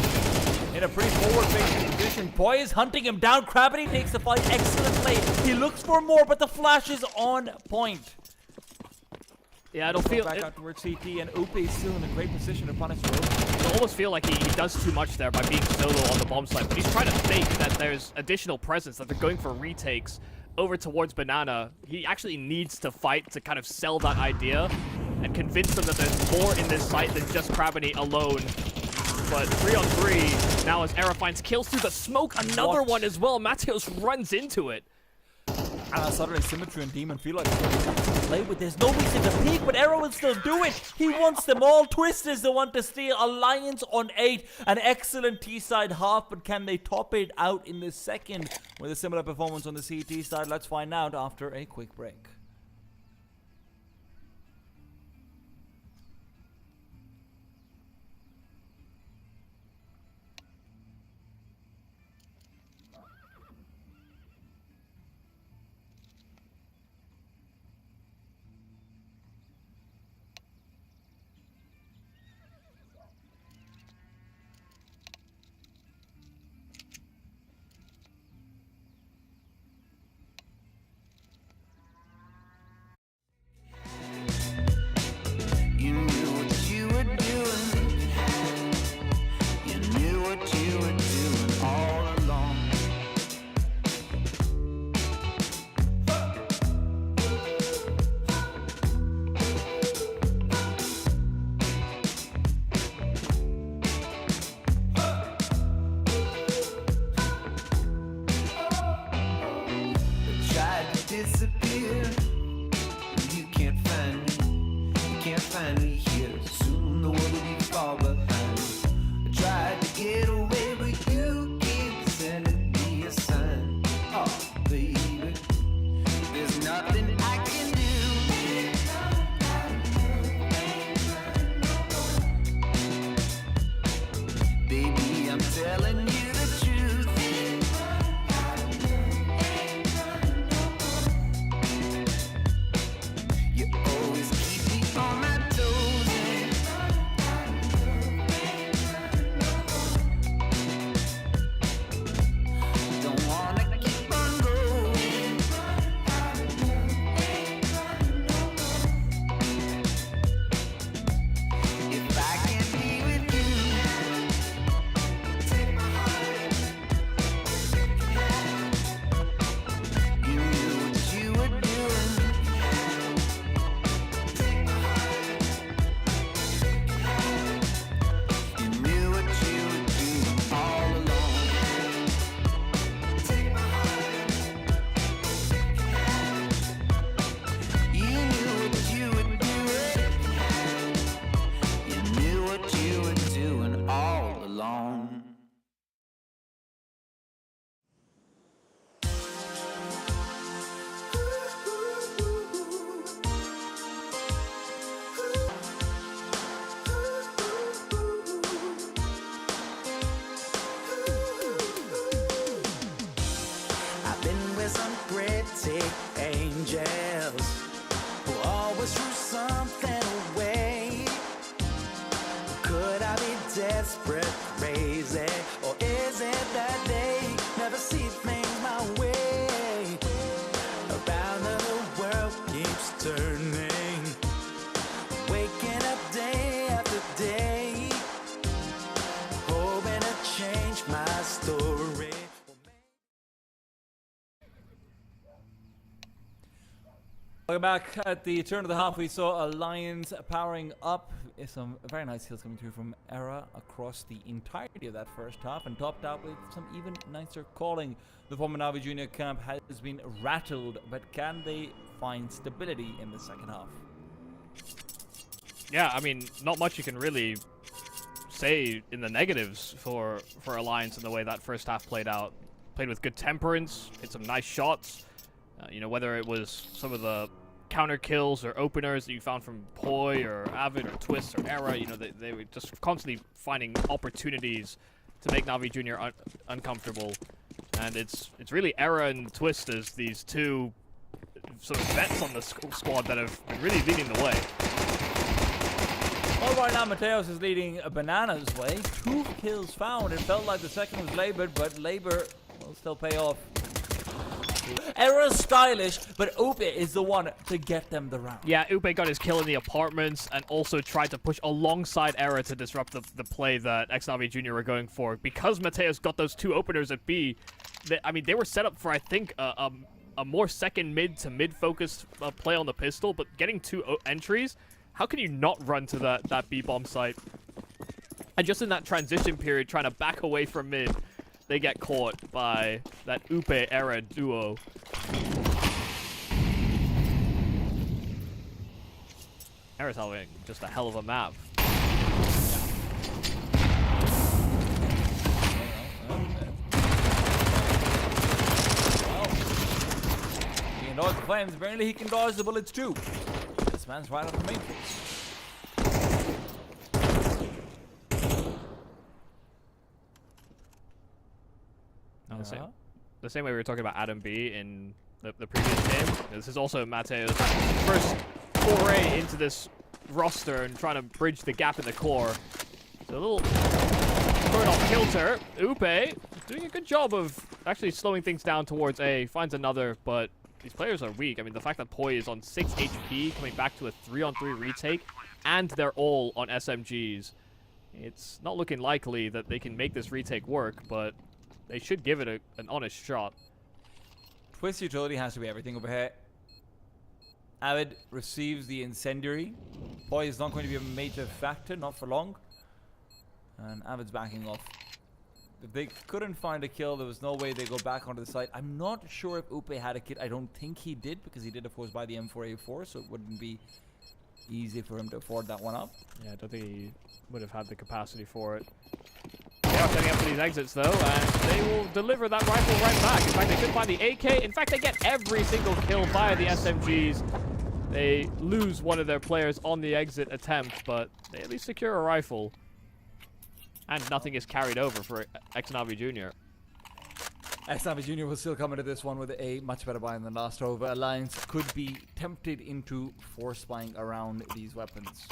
in a pretty forward-facing position. Boy is hunting him down. Gravity takes the fight. Excellent play. He looks for more, but the flash is on point. Yeah, I don't feel back it. out towards CT, and Upe is still in a great position to punish Rogue. I almost feel like he does too much there by being solo on the bomb site. But he's trying to fake that there's additional presence, that they're going for retakes over towards Banana. He actually needs to fight to kind of sell that idea and convince them that there's more in this site than just Crabini alone. But 3-on-3, now as Era finds kills through the smoke, another one as well. Mateos runs into it. And suddenly Symmetry and Demon feel like they're going to play with. There's no reason to peek, but Arrow will still do it. He wants them all. Twist is the one to steal. Alliance on 8. An excellent T-side half, but can they top it out in the second with a similar performance on the CT side? Let's find out after a quick break. You knew what you were doing. You knew what you were doing all along. They tried to disappear. You can't find me. You can't find me here. Soon the world will be far behind. I tried to get away, but you keep sending me a sign. Oh, baby, there's nothing I can do. Baby, I'm telling you the truth. You always keep me on my toes. Don't wanna keep on going. If I can't be with you, take my heart. You knew what you were doing. You knew what you were doing all along. Take my heart. You knew what you were doing. You knew what you were doing all along. I've been with some pretty angels who always threw something away. Could I be desperate, crazy, or is it that they never see things my way? Around the world keeps turning, waking up day after day, hoping to change my story. Welcome back. At the turn of the half, we saw Alliance powering up. Some very nice kills coming through from Era across the entirety of that first half, and topped out with some even nicer calling. The former Navi Junior camp has been rattled, but can they find stability in the second half? Yeah, I mean, not much you can really say in the negatives for Alliance in the way that first half played out. Played with good temperance, hit some nice shots. You know, whether it was some of the counter kills or openers that you found from Poi or Avid or Twist or Era, you know, they were just constantly finding opportunities to make Navi Junior uncomfortable. And it's really Era and Twist as these two sort of vets on the squad that have been really leading the way. Well, right now Mateos is leading Banana's way. 2 kills found. It felt like the second was labored, but labor will still pay off. Era's stylish, but Upe is the one to get them the round. Yeah, Upe got his kill in the apartments and also tried to push alongside Era to disrupt the play that Xnavi Jr. were going for. Because Mateos got those 2 openers at B, they were set up for, I think, a more second mid to mid focused play on the pistol, but getting 2 entries, how can you not run to that B bomb site? And just in that transition period, trying to back away from mid, they get caught by that Upe Era duo. Era's having just a hell of a map. He can dodge the flames. Apparently he can dodge the bullets too. This man's right on the main face. The same way we were talking about Adam B in the previous game. This is also Mateo's first foray into this roster and trying to bridge the gap in the core. So a little thrown off kilter. Upe doing a good job of actually slowing things down towards A. Finds another, but these players are weak. I mean, the fact that Poi is on 6 HP, coming back to a 3-on-3 retake, and they're all on SMGs. It's not looking likely that they can make this retake work, but they should give it an honest shot. Twist utility has to be everything over here. Avid receives the incendiary. Poi is not going to be a major factor, not for long. And Avid's backing off. If they couldn't find a kill, there was no way they go back onto the site. I'm not sure if Upe had a kit. I don't think he did, because he did, of course, buy the M4A4, so it wouldn't be easy for him to afford that one up. Yeah, I don't think he would have had the capacity for it. They are setting up for these exits, though, and they will deliver that rifle right back. In fact, they could find the AK. In fact, they get every single kill via the SMGs. They lose one of their players on the exit attempt, but they at least secure a rifle. And nothing is carried over for Xnavi Jr. Xnavi Jr. will still come into this one with a much better buy than last. However, Alliance could be tempted into force buying around these weapons.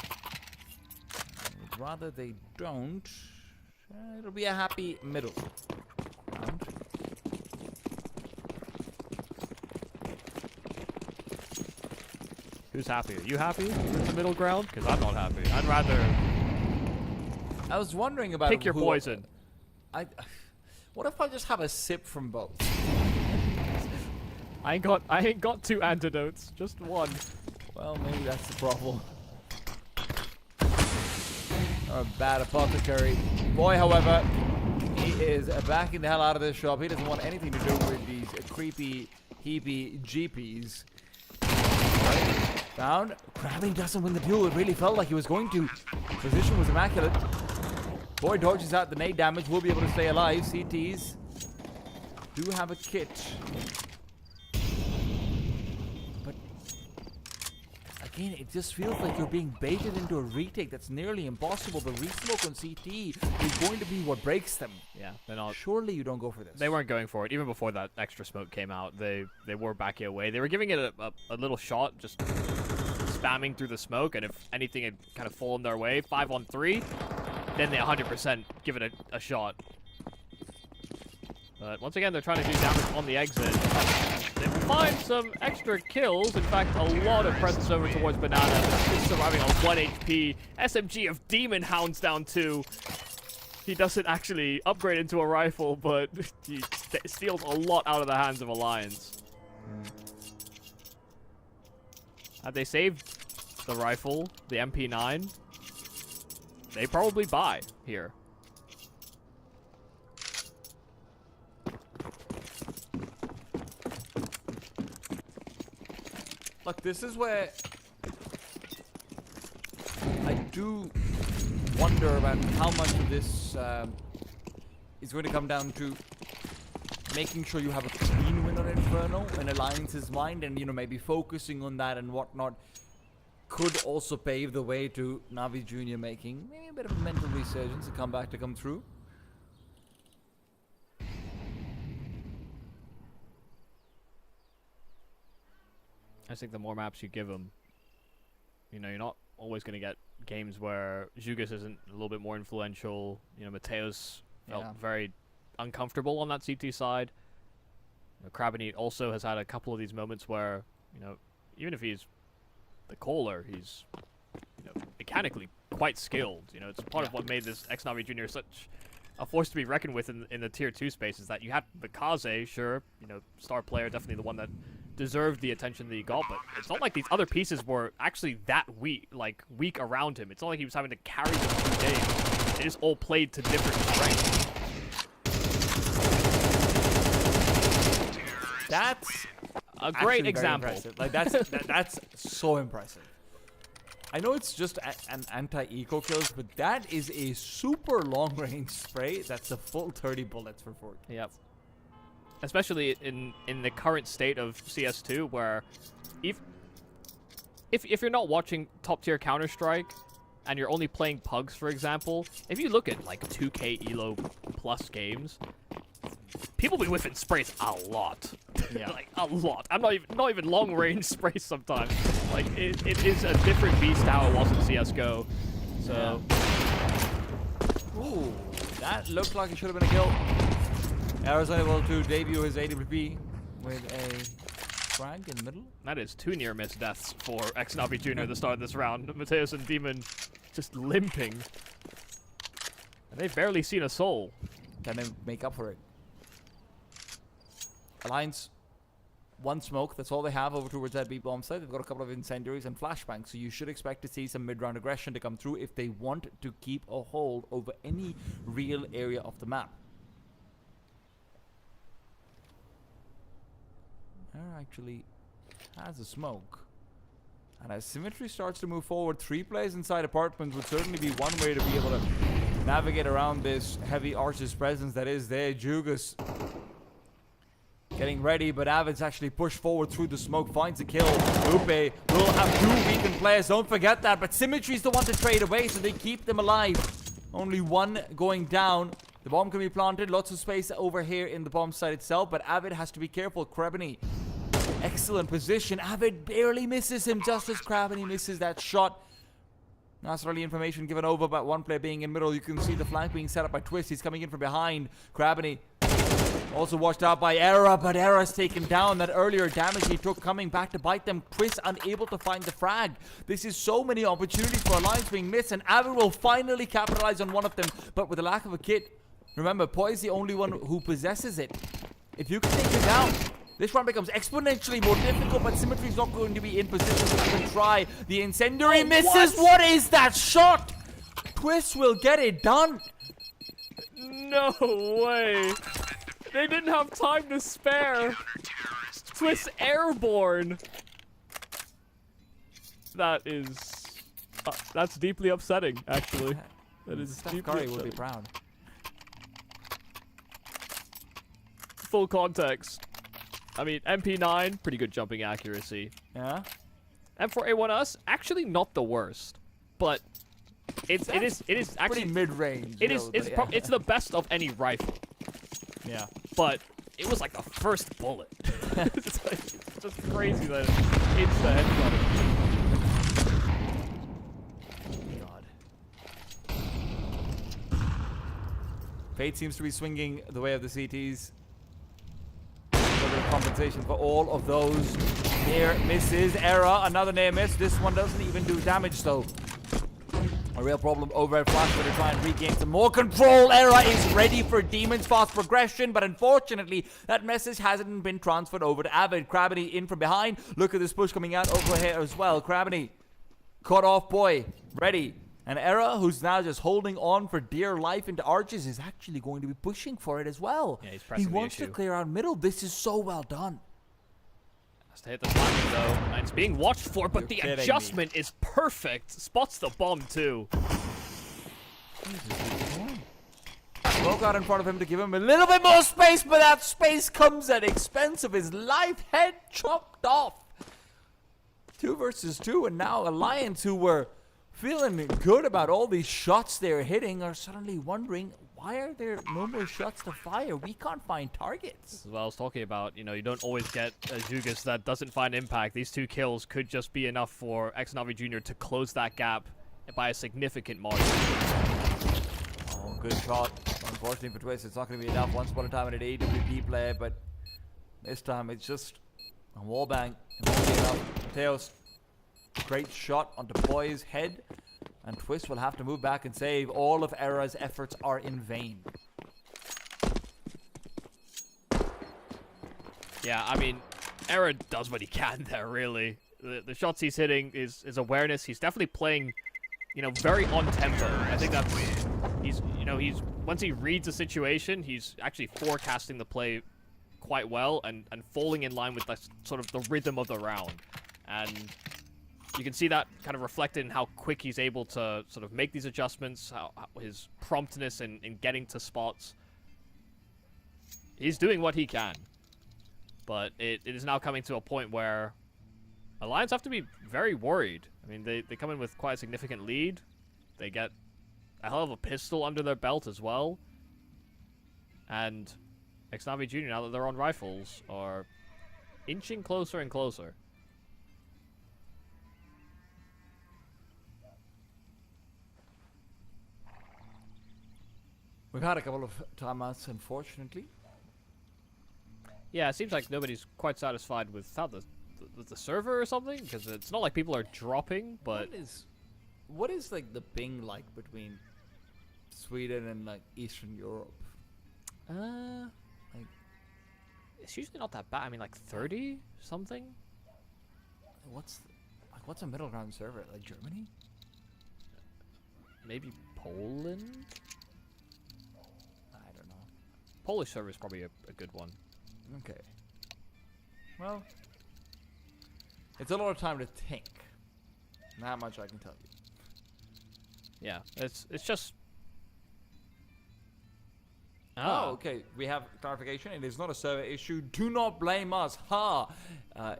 I'd rather they don't. It'll be a happy middle round. Who's happy? Are you happy with the middle ground? Because I'm not happy. I'd rather... I was wondering about... Pick your poison. What if I just have a sip from both? I ain't got 2 antidotes. Just 1. Well, maybe that's the problem. A bad apothecary. Boy, however, he is backing the hell out of this shop. He doesn't want anything to do with these creepy, heapy jeepies. Found. Grabbing doesn't win the duel. It really felt like he was going to. Position was immaculate. Boy dodges out the nade damage. Will be able to stay alive. CTs do have a kit. Again, it just feels like you're being baited into a retake that's nearly impossible. The resmoke on CT is going to be what breaks them. Yeah, they're not. Surely you don't go for this. They weren't going for it. Even before that extra smoke came out, they were backing away. They were giving it a little shot, just spamming through the smoke, and if anything had kind of fallen their way, 5-on-3, then they 100% give it a shot. But once again, they're trying to do damage on the exit. They find some extra kills. In fact, a lot of presence over towards Banana. He's surviving on 1 HP. SMG of Demon Hounds down 2. He doesn't actually upgrade into a rifle, but he steals a lot out of the hands of Alliance. Had they saved the rifle, the MP9, they probably buy here. Look, this is where I do wonder about how much of this is going to come down to making sure you have a clean win on Inferno in Alliance's mind, and, you know, maybe focusing on that and whatnot could also pave the way to Navi Jr. making maybe a bit of a mental resurgence, a comeback to come through. I think the more maps you give them, you know, you're not always going to get games where Jugas isn't a little bit more influential. You know, Mateos felt very uncomfortable on that CT side. You know, Krabenit also has had a couple of these moments where, you know, even if he's the caller, he's, you know, mechanically quite skilled. You know, it's part of what made this Xnavi Junior such a force to be reckoned with in the tier 2 space, is that you had Bakaze, sure, you know, star player, definitely the one that deserved the attention that he got, but it's not like these other pieces were actually that weak around him. It's not like he was having to carry them through games. They just all played to different strengths. That's A great actually very example. impressive. Like that's so impressive. I know it's just an anti-eco kills, but that is a super long-range spray. That's a full 30 bullets for 40. Yep. Especially in the current state of CS2, where if you're not watching top-tier Counter-Strike and you're only playing Pugs, for example, if you look at like 2K Elo plus games, people be whiffing sprays a lot. Yeah. Like a lot. I'm not even long range sprays sometimes. Like it is a different beast how it was in CS:GO. So Ooh, that looked like it should have been a kill. Arrow's able to debut his AWP with a frag in the middle. that is 2 near miss deaths for Xnavi Junior at the start of this round. Mateos and Demon just limping. And they've barely seen a soul. Can they make up for it? Alliance, one smoke, that's all they have over towards that B bomb site. They've got a couple of incendiaries and flashbangs, so you should expect to see some mid-round aggression to come through if they want to keep a hold over any real area of the map. There actually has a smoke. And as Symmetry starts to move forward, 3 players inside apartments would certainly be one way to be able to navigate around this heavy Arch's presence that is there. Jugas getting ready, but Avid's actually pushed forward through the smoke, finds a kill. Lupe will have 2 weakened players, don't forget that, but Symmetry's the one to trade away, so they keep them alive. Only 1 going down. The bomb can be planted, lots of space over here in the bomb site itself, but Avid has to be careful. Krebany, excellent position. Avid barely misses him, just as Krebany misses that shot. Not necessarily information given over about one player being in middle. You can see the flank being set up by Twist. He's coming in from behind. Krebany also watched out by Era, but Era's taken down. That earlier damage he took coming back to bite them. Twist unable to find the frag. This is so many opportunities for Alliance being missed, and Avid will finally capitalize on one of them, but with the lack of a kit. Remember, Poi is the only one who possesses it. If you can take him down, this round becomes exponentially more difficult, but Symmetry's not going to be in position to even try. The incendiary misses. What is that shot? Twist will get it done. No way. They didn't have time to spare. Twist airborne. That is... that's deeply upsetting, actually. That is Steph deeply Curry upsetting. will be proud. Full context. I mean, MP9, pretty good jumping accuracy. Yeah? M4A1S, actually not the worst. But it is actually Pretty mid-range. it's the best of any rifle. Yeah. But it was like the first bullet. It's just crazy that it's the headshot. God. Fate seems to be swinging the way of the CTs. A little bit of compensation for all of those near misses. Era, another near miss. This one doesn't even do damage though. A real problem over at Flash, but to try and regain some more control. Era is ready for Demon's fast progression, but unfortunately, that message hasn't been transferred over to Avid. Krebany in from behind. Look at this push coming out over here as well. Krebany, cut off boy, ready. And Era, who's now just holding on for dear life into Arches, is actually going to be pushing for it as well. Yeah, he's pressing he the wants to issue. clear out middle. This is so well done. Has to hit the timing though, and it's being watched for, but You're the kidding adjustment is perfect. Spots the bomb too. Broke out in front of him to give him a little bit more space, but that space comes at expense of his life. Head chopped off. 2 versus 2, and now Alliance, who were feeling good about all these shots they're hitting, are suddenly wondering, why are there no more shots to fire? We can't find targets. This is what I was talking about. You know, you don't always get a Jugas that doesn't find impact. These 2 kills could just be enough for Xnavi Junior to close that gap by a significant margin. Oh, good shot. Unfortunately for Twist, it's not going to be enough. Once upon a time in an AWP player, but this time it's just a wallbang. It won't be enough. Teos, great shot onto Boy's head, and Twist will have to move back and save. All of Era's efforts are in vain. Yeah, I mean, Era does what he can there, really. The shots he's hitting is awareness. He's definitely playing, very on tempo. I think that's he's once he reads a situation, he's actually forecasting the play quite well and falling in line with the sort of the rhythm of the round. And you can see that kind of reflected in how quick he's able to sort of make these adjustments, how his promptness in getting to spots. He's doing what he can. But it is now coming to a point where Alliance have to be very worried. I mean, they come in with quite a significant lead. They get a hell of a pistol under their belt as well. And Xnavi Jr., now that they're on rifles, are inching closer and closer. We've had a couple of timeouts, unfortunately. Yeah, it seems like nobody's quite satisfied with how the server or something, because it's not like people are dropping, but What is like the ping like between Sweden and like Eastern Europe? like it's usually not that bad. I mean, like 30 something. What's a middle ground server? Like Germany? Maybe Poland. I don't know. Polish server is probably a good one. Okay. Well, it's a lot of time to think. Not much I can tell you. Yeah, it's just. Oh, okay. We have clarification. It is not a server issue. Do not blame us. Ha!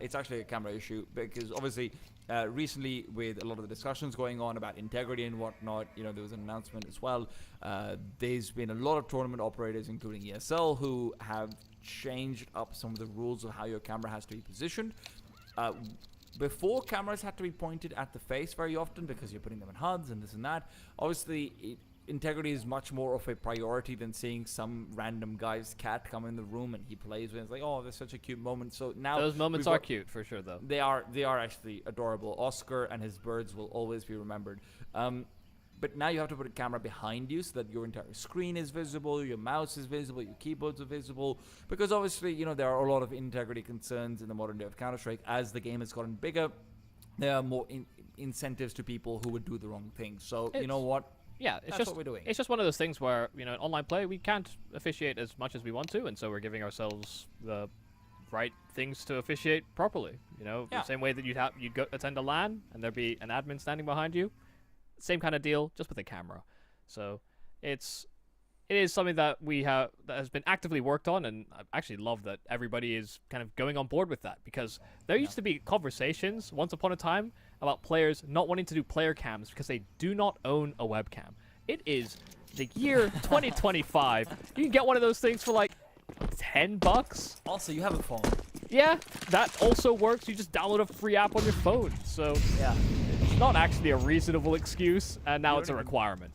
It's actually a camera issue because obviously, recently with a lot of the discussions going on about integrity and whatnot, there was an announcement as well. There's been a lot of tournament operators, including ESL, who have changed up some of the rules of how your camera has to be positioned. Before, cameras had to be pointed at the face very often because you're putting them in HUDs and this and that. Obviously, integrity is much more of a priority than seeing some random guy's cat come in the room and he plays with it. It's like, oh, that's such a cute moment. So now those moments are cute for sure, though. They are actually adorable. Oscar and his birds will always be remembered. But now you have to put a camera behind you so that your entire screen is visible, your mouse is visible, your keyboards are visible. Because obviously, there are a lot of integrity concerns in the modern day of Counter-Strike. As the game has gotten bigger, there are more incentives to people who would do the wrong thing. So, you know what? Yeah, That's what we're doing. It's just one of those things where, in online play, we can't officiate as much as we want to, and so we're giving ourselves the right things to officiate properly. The same way that you'd go attend a LAN, and there'd be an admin standing behind you. Same kind of deal, just with a camera. So it is something that that has been actively worked on, and I actually love that everybody is kind of going on board with that, because there used to be conversations once upon a time about players not wanting to do player cams because they do not own a webcam. It is the year 2025. You can get one of those things for like $10. Also, you have a phone. Yeah, that also works. You just download a free app on your phone. So yeah, it's not actually a reasonable excuse, and now it's a requirement.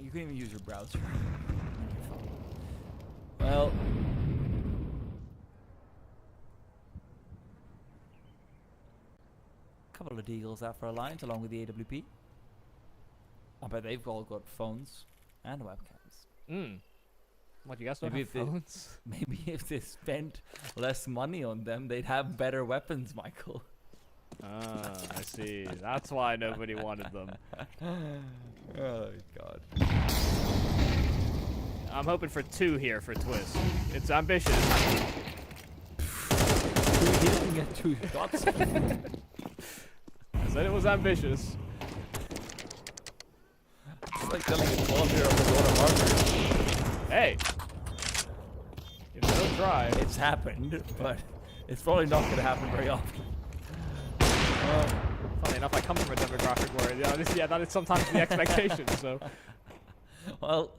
You can even use your browser. Well, a couple of deals out for Alliance along with the AWP. I bet they've all got phones and webcams. What, you guys don't have phones? Maybe if they spent less money on them, they'd have better weapons, Michael. Ah, I see. That's why nobody wanted them. Oh, God. I'm hoping for 2 here for Twist. It's ambitious. He didn't get 2 shots. I said it was ambitious. It's like telling a 12-year-old to go to Harvard. Hey! Don't try. It's happened, but it's probably not going to happen very often. Funny enough, I come from a demographic where, that is sometimes the expectation, so. Well,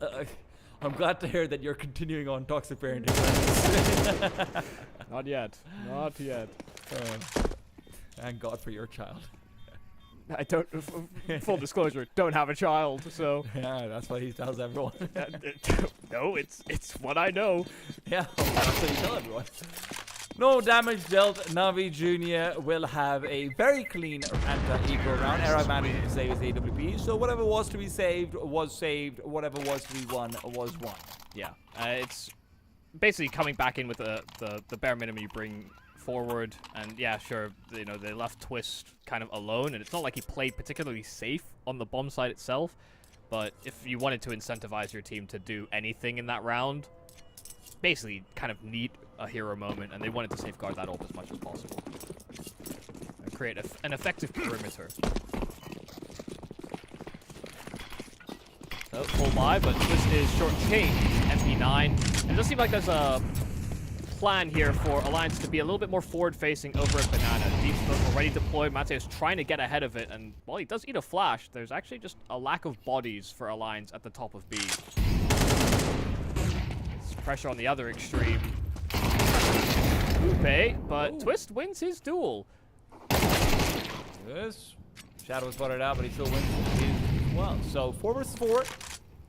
I'm glad to hear that you're continuing on toxic parenting. Not yet. Not yet. Thank God for your child. I don't. Full disclosure, don't have a child, so. Yeah, that's what he tells everyone. No, it's what I know. Yeah, that's what you tell everyone. No damage dealt. Navi Jr. will have a very clean and equal round. Era managed to save his AWP, so whatever was to be saved was saved. Whatever was to be won was won. Yeah, it's basically coming back in with the bare minimum you bring forward, and yeah, sure, you know, they left Twist kind of alone, and it's not like he played particularly safe on the bomb side itself, but if you wanted to incentivize your team to do anything in that round, basically kind of need a hero moment, and they wanted to safeguard that ult as much as possible and create an effective perimeter. So, full buy, but Twist is short-changed. MP9. And it does seem like there's a plan here for Alliance to be a little bit more forward-facing over at Banana. Deep Smoke already deployed. Mateo's trying to get ahead of it, and while he does eat a flash, there's actually just a lack of bodies for Alliance at the top of B. It's pressure on the other extreme. Upe, but Twist wins his duel. Yes. Shadow was buttered out, but he still wins his as well. So 4 versus 4.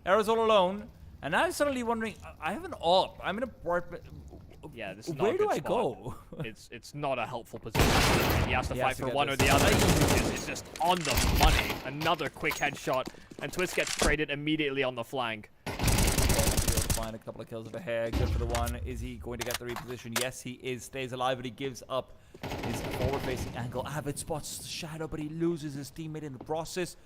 Era's all alone. And now I'm suddenly wondering, I have an AWP. I'm in an apartment. Yeah, this is not Where a do good I spot. go? It's not a helpful position. He has to fight for get one or this. the other. It's just on the money. Another quick headshot, and Twist gets traded immediately on the flank. Find a couple of kills of a hair. Good for the one. Is he going to get the reposition? Yes, he is. Stays alive, but he gives up his forward-facing angle. Avid spots the Shadow, but he loses his teammate in the process.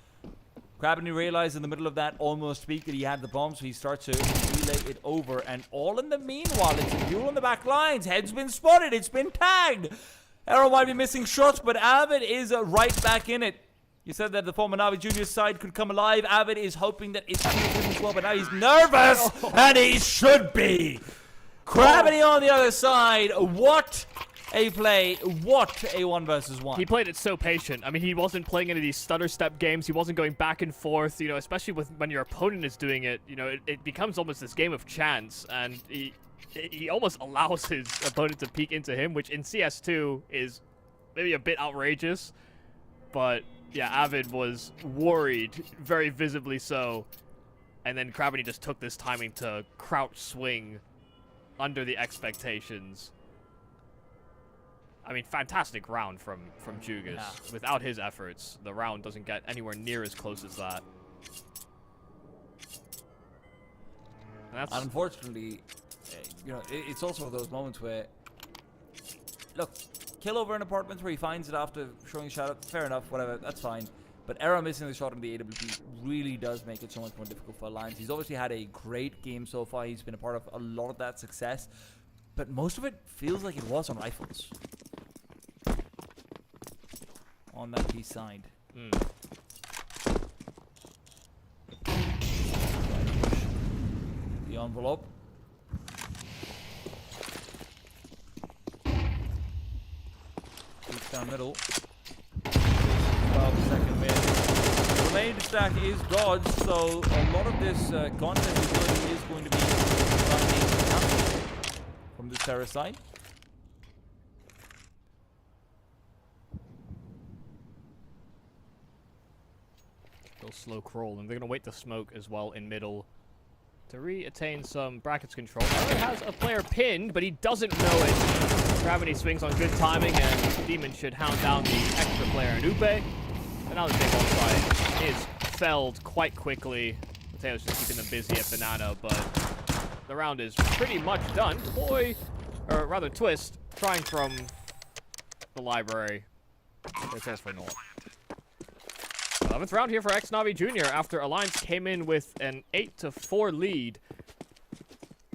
Krabany realized in the middle of that almost peak that he had the bomb, so he starts to relay it over. And all in the meanwhile, it's a duel on the back lines. Head's been spotted. It's been tagged. Arrow might be missing shots, but Avid is right back in it. You said that the former Navi Junior side could come alive. Avid is hoping that it's him as well, but now he's nervous, and he should be. Krabany on the other side. What a play. What a 1 versus 1. He played it so patient. I mean, he wasn't playing any of these stutter step games. He wasn't going back and forth, you know, especially when your opponent is doing it. You know, it becomes almost this game of chance, and he almost allows his opponent to peek into him, which in CS2 is maybe a bit outrageous, but yeah, Avid was worried, very visibly so. And then Krabany just took this timing to crouch swing under the expectations. I mean, fantastic round from Jugas. Yeah. Without his efforts, the round doesn't get anywhere near as close as that. And that's Unfortunately, you know, it's also those moments where, look, kill over in apartments where he finds it after showing Shadow, fair enough, whatever, that's fine. But Era missing the shot on the AWP really does make it so much more difficult for Alliance. He's obviously had a great game so far. He's been a part of a lot of that success. But most of it feels like it was on rifles. On that P side. The envelope. Keeps down middle. 12-second mid. The main stack is dodged, so a lot of this content is going to be from the Terra side. They'll slow crawl, and they're going to wait to smoke as well in middle to re-attain some brackets control. He has a player pinned, but he doesn't know it. Gravity swings on good timing, and Demon should hound down the extra player in Upe. And now the big ball side is felled quite quickly. Mateo's just keeping them busy at Banana, but the round is pretty much done. Boy, or rather Twist, trying from the library. There's for North. 11th round here for X-Navi Jr. after Alliance came in with an 8-4 lead.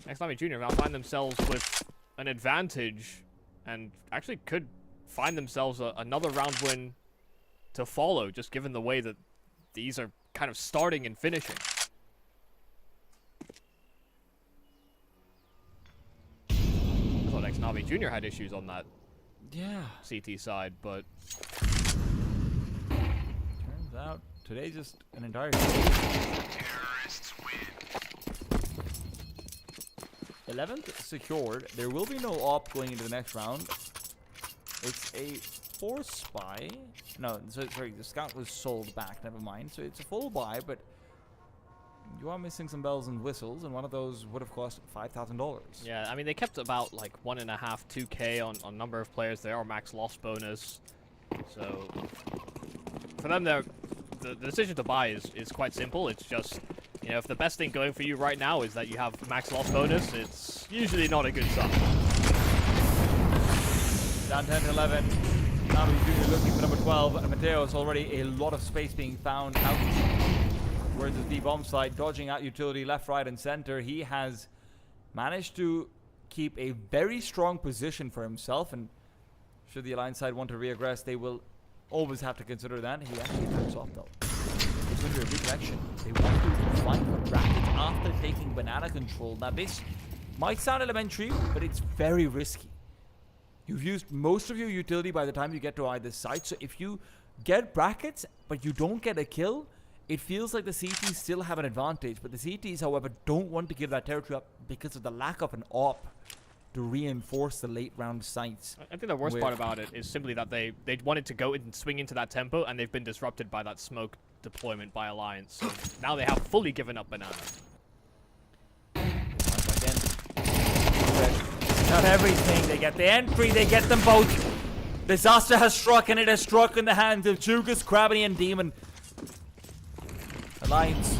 X-Navi Jr. now find themselves with an advantage and actually could find themselves another round win to follow, just given the way that these are kind of starting and finishing. I thought X-Navi Jr. had issues on that CT side, but turns out today's just an entire 11th secured. There will be no op going into the next round. It's a for Spy. No, sorry, the Scout was sold back, never mind. So it's a full buy, but you are missing some bells and whistles, and one of those would have cost $5,000. Yeah, I mean, they kept about like 1.5, 2K on number of players. They are max loss bonus. So for them, the decision to buy is quite simple. It's just, you know, if the best thing going for you right now is that you have max loss bonus, it's usually not a good sign. Down 10-11. Now we're looking for number 12. And Mateo's already a lot of space being found out. Where's his B-bomb side? Dodging out utility left, right, and center. He has managed to keep a very strong position for himself. And should the Alliance side want to reaggress, they will always have to consider that. He actually turns off though. It's going to be a redirection. They want to find a bracket after taking banana control. Now this might sound elementary, but it's very risky. You've used most of your utility by the time you get to either side. So if you get brackets, but you don't get a kill, it feels like the CTs still have an advantage. But the CTs, however, don't want to give that territory up because of the lack of an op to reinforce the late round sites. I think the worst part about it is simply that they wanted to go and swing into that tempo, and they've been disrupted by that smoke deployment by Alliance. So now they have fully given up banana. Again, not everything. They get the entry, they get them both. Disaster has struck, and it has struck in the hands of Jugas, Krabby, and Demon. Alliance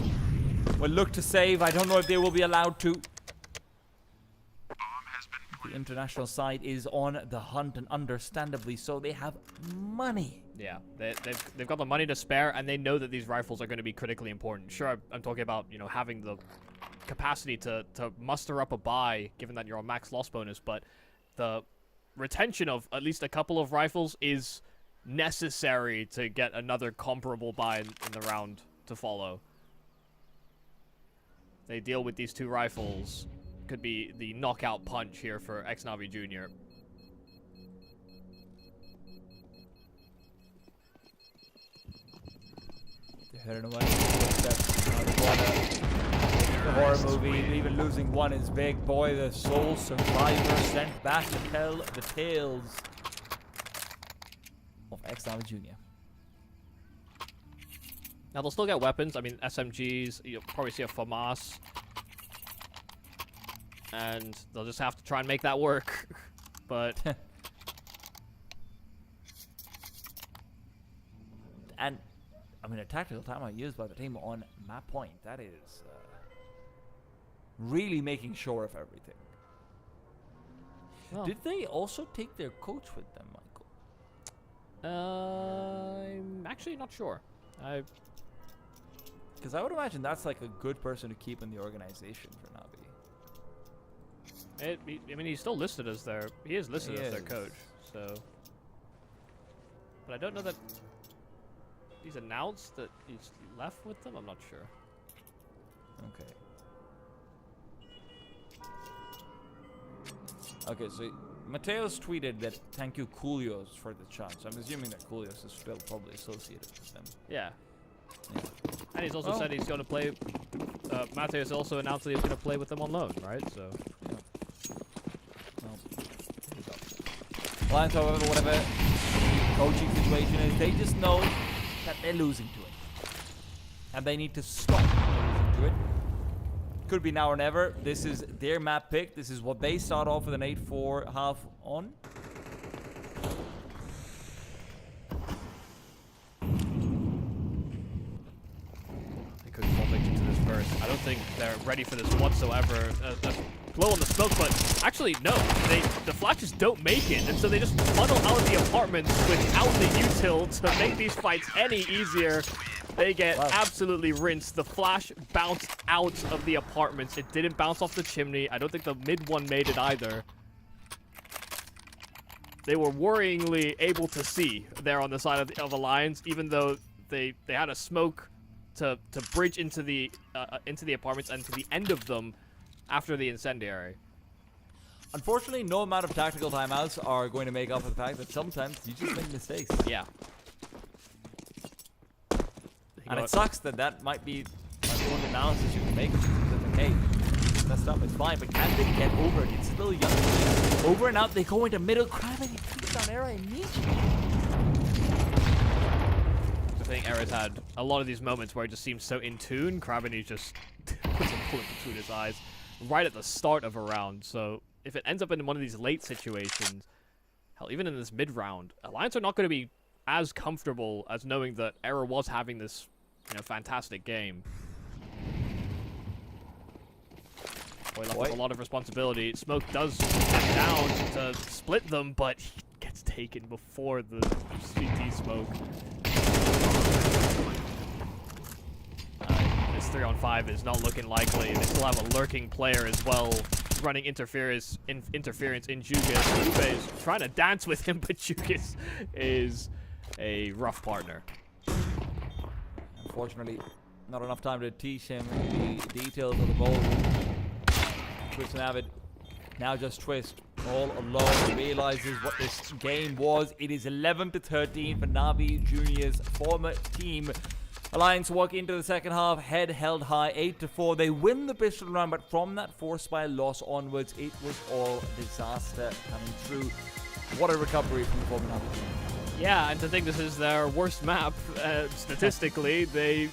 will look to save. I don't know if they will be allowed to. The international side is on the hunt, and understandably so. They have money. Yeah, they've got the money to spare, and they know that these rifles are going to be critically important. Sure, I'm talking about, you know, having the capacity to muster up a buy, given that you're on max loss bonus, but the retention of at least a couple of rifles is necessary to get another comparable buy in the round to follow. They deal with these 2 rifles. Could be the knockout punch here for Xnavi Jr. They're heading away. The horror movie, even losing one is big. Boy, the sole survivor sent back to tell the tales of Xnavi Jr. Now they'll still get weapons. I mean, SMGs. You'll probably see a FAMAS. And they'll just have to try and make that work. But and I mean, a tactical timeout used by the team on map point. That is really making sure of everything. Well, Did they also take their coach with them, Michael? I'm actually not sure. Because I would imagine that's like a good person to keep in the organization for Navi. I mean, he's still listed as their. He is listed as their coach. So, but I don't know that he's announced that he's left with them. I'm not sure. Okay. Okay, so Mateos tweeted that thank you Coolios for the chance. I'm assuming that Coolios is still probably associated with them. Yeah. And he's also said he's going to play. Mateos also announced that he's going to play with them on loan, right? So. Yeah. Alliance, however, whatever coaching situation is, they just know that they're losing to it. And they need to stop losing to it. Could be now or never. This is their map pick. This is what they start off with an 8-4 half on. They could fall victim to this burst. I don't think they're ready for this whatsoever. Blow on the smoke, but actually no, the flashes don't make it, and so they just funnel out of the apartments without the util to make these fights any easier. They get absolutely rinsed. The flash bounced out of the apartments. It didn't bounce off the chimney. I don't think the mid one made it either. They were worryingly able to see there on the side of Alliance, even though they had a smoke to bridge into the apartments and to the end of them after the incendiary. Unfortunately, no amount of tactical timeouts are going to make up for the fact that sometimes you just make mistakes. Yeah. And it sucks that might be one analysis you can make. Okay, messed up, it's fine, but can they get over it? It's still young. Over and out, they go into middle, Krabby takes down Era immediately. think Era's had a lot of these moments where it just seems so in tune. Kravini just puts a bullet between his eyes right at the start of a round. So if it ends up in one of these late situations, hell, even in this mid-round, Alliance are not going to be as comfortable as knowing that Era was having this, fantastic game. Boy, left with a lot of responsibility. Smoke does step down to split them, but he gets taken before the CT smoke. This 3-on-5 is not looking likely. They still have a lurking player as well, running interference in Jugas. Ube is trying to dance with him, but Jugas is a rough partner. Unfortunately, not enough time to teach him the details of the ballroom. Twist and Avid now just Twist all alone, realizes what this game was. It is 11-13 for Navi Junior's former team. Alliance walk into the second half, head held high, 8-4. They win the pistol round, but from that forced by loss onwards, it was all disaster coming through. What a recovery from the former Navi. Yeah, and to think this is their worst map, statistically, they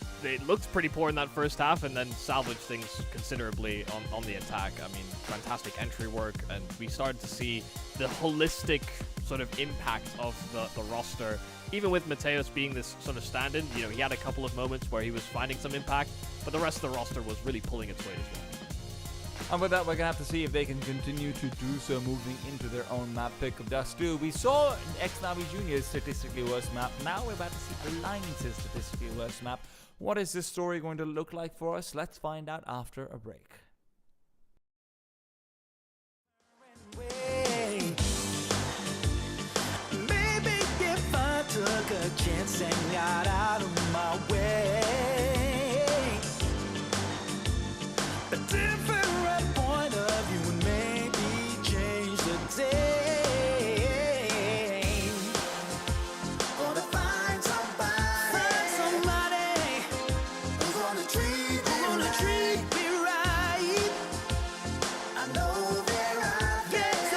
looked pretty poor in that first half and then salvaged things considerably on the attack. I mean, fantastic entry work, and we started to see the holistic sort of impact of the roster. Even with Mateos being this sort of stand-in, he had a couple of moments where he was finding some impact, but the rest of the roster was really pulling its weight as well. And with that, we're going to have to see if they can continue to do so moving into their own map pick of Dust 2. We saw ex-Navi Junior's statistically worst map. Now we're about to see Alliance's statistically worst map. What is this story going to look like for us? Let's find out after a break. Maybe if I took a chance and got out of my way, a different point of view would maybe change the day. Gonna find somebody who's gonna treat me right. I know they're out there. Yes,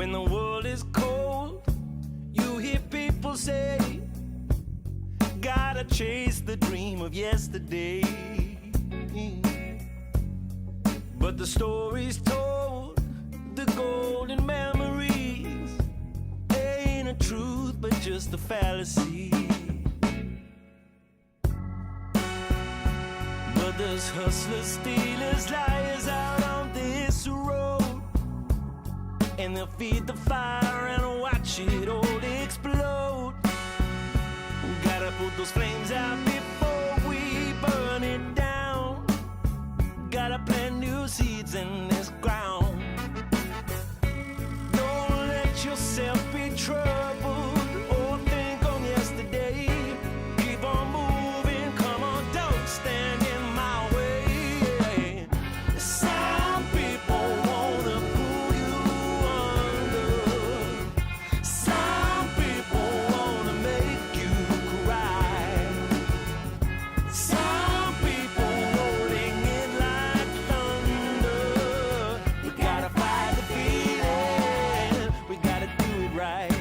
When the world is cold, you hear people say, gotta chase the dream of yesterday. But the stories told, the golden memories, ain't a truth but just a fallacy. But there's hustlers, stealers, liars out on this road, and they'll feed the fire and watch it all explode. Gotta put those flames out before we burn it down. Gotta plant new seeds in this ground. Don't let yourself be troubled or think on yesterday. Keep on moving, come on, don't stand in my way. Some people wanna pull you under. Some people wanna make you cry. Some people rolling in like thunder. We gotta fight the feeling, we gotta do it right.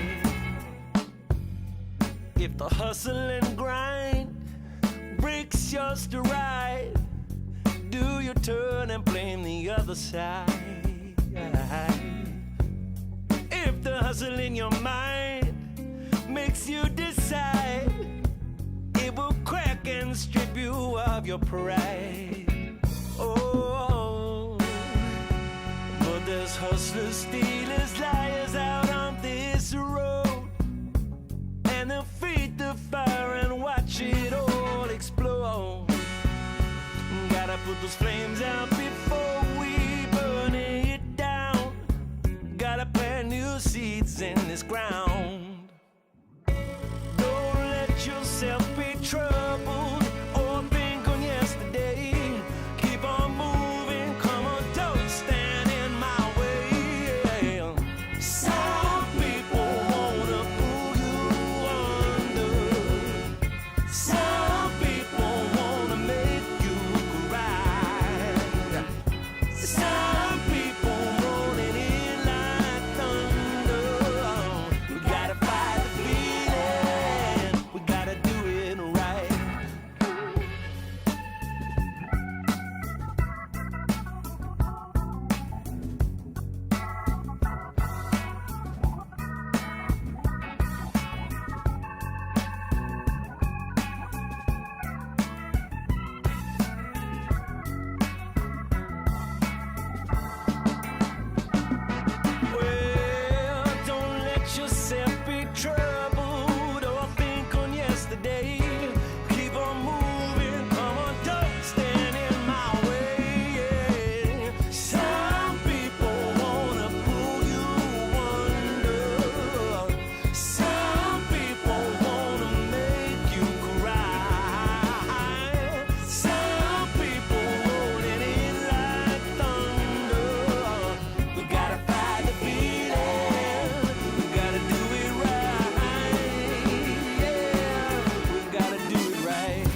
If the hustle and grind breaks your stride, do your turn and blame the other side. If the hustle in your mind makes you decide, it will crack and strip you of your pride. Oh, but there's hustlers, stealers, liars out on this road, and they'll feed the fire and watch it all explode. Gotta put those flames out before we burn it down. Gotta plant new seeds in this ground. Don't let yourself be troubled or think on yesterday. Keep on moving, come on, don't stand in my way. Some people wanna pull you under. Some people wanna make you cry. Some people rolling in like thunder. We gotta fight the feeling, we gotta do it right. Well, don't let yourself be troubled or think on yesterday. Keep on moving, come on, don't stand in my way. Some people wanna pull you under. Some people wanna make you cry. Some people rolling in like thunder. We gotta fight the feeling, we gotta do it right. Yeah, we gotta do it right.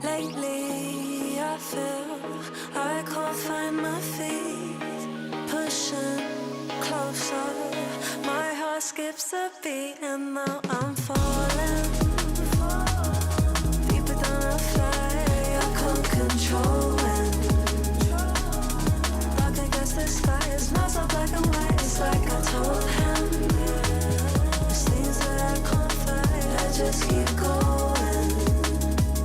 Lately, I feel I can't find my feet. Pushing closer, my heart skips a beat, and now I'm falling. Deeper than I fly, I can't control it. Dark against the sky, it's not so black and white. It's like I told him. There's things that I can't fight. I just keep going.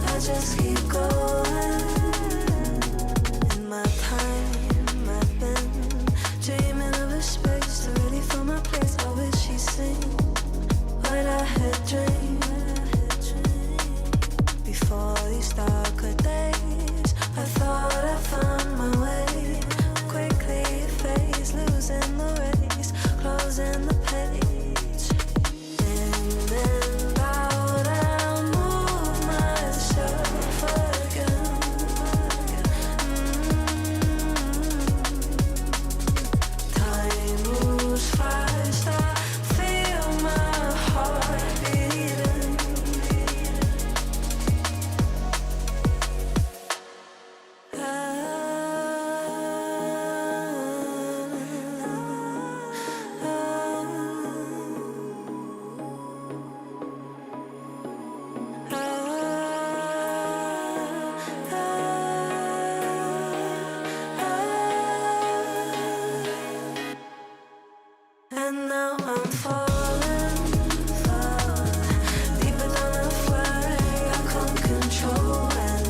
I just keep going. In my time, I've been dreaming of a space to really find my place. I wish she'd sing what I had dreamed. Before these darker days, I thought I found my way. Quickly it fades, losing the race, closing the page. In and out, I'll move myself again. Time moves fast, I feel my heart beating. And now I'm falling, deeper than I fly. I can't control it.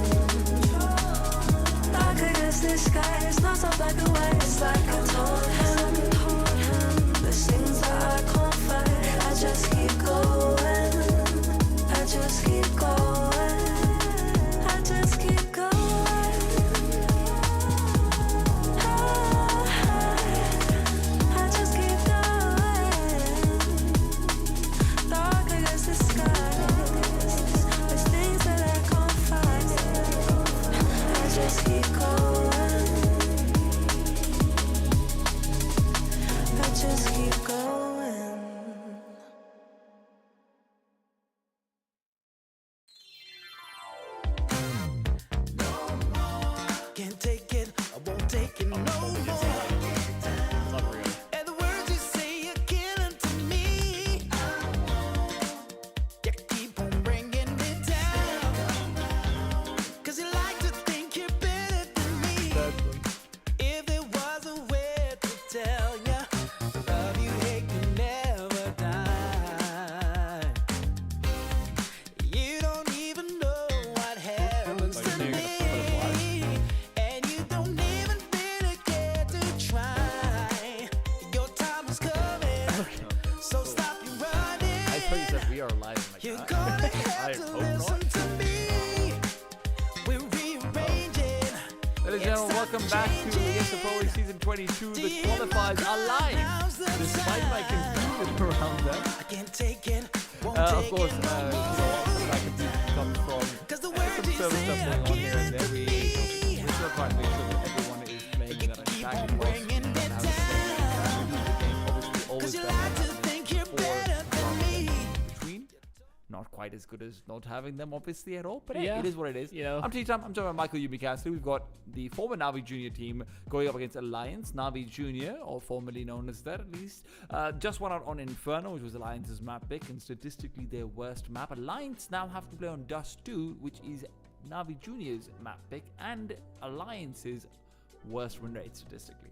Dark against the sky, it's not so black and white. It's like I told him. There's things that I can't fight. I just keep going. I just keep going. I just keep going. I just keep going. Dark against the skies. There's things that I can't fight. I just keep going. I just keep going. Can't take it, I won't take it no more. And the words you say are killing to me. You keep on bringing me down. 'Cause you like to think you're better than me. If there was a way to tell ya, love you hate can never die. You don't even know what happens to me. And you don't even really care to try. Your time is coming, so stop your running. I thought you said we are live. Like You're that. gonna I have to hope not. listen to me. We're rearranging. Ladies and gentlemen, welcome back to ESL Pro League Season 22. The qualifiers are live, despite my confusion around them. I can't take it, won't Of take course, it my confusion comes from Cause the some words you server say stuff are going on here and killing there. to We me. still try to make sure that everyone is playing that Keep attacking on most bringing and me have the down. game obviously always Cause you better like to than think you're before, better than me. between. Not quite as good as not having them, obviously, at all. But hey, Yeah, it is what it is. you know. I'm T-Tam. I'm joined by Michael Yumikaslu. We've got the former Navi Junior team going up against Alliance. Navi Junior, or formerly known as that at least, just won out on Inferno, which was Alliance's map pick, and statistically their worst map. Alliance now have to play on Dust 2, which is Navi Junior's map pick, and Alliance's worst win rate statistically.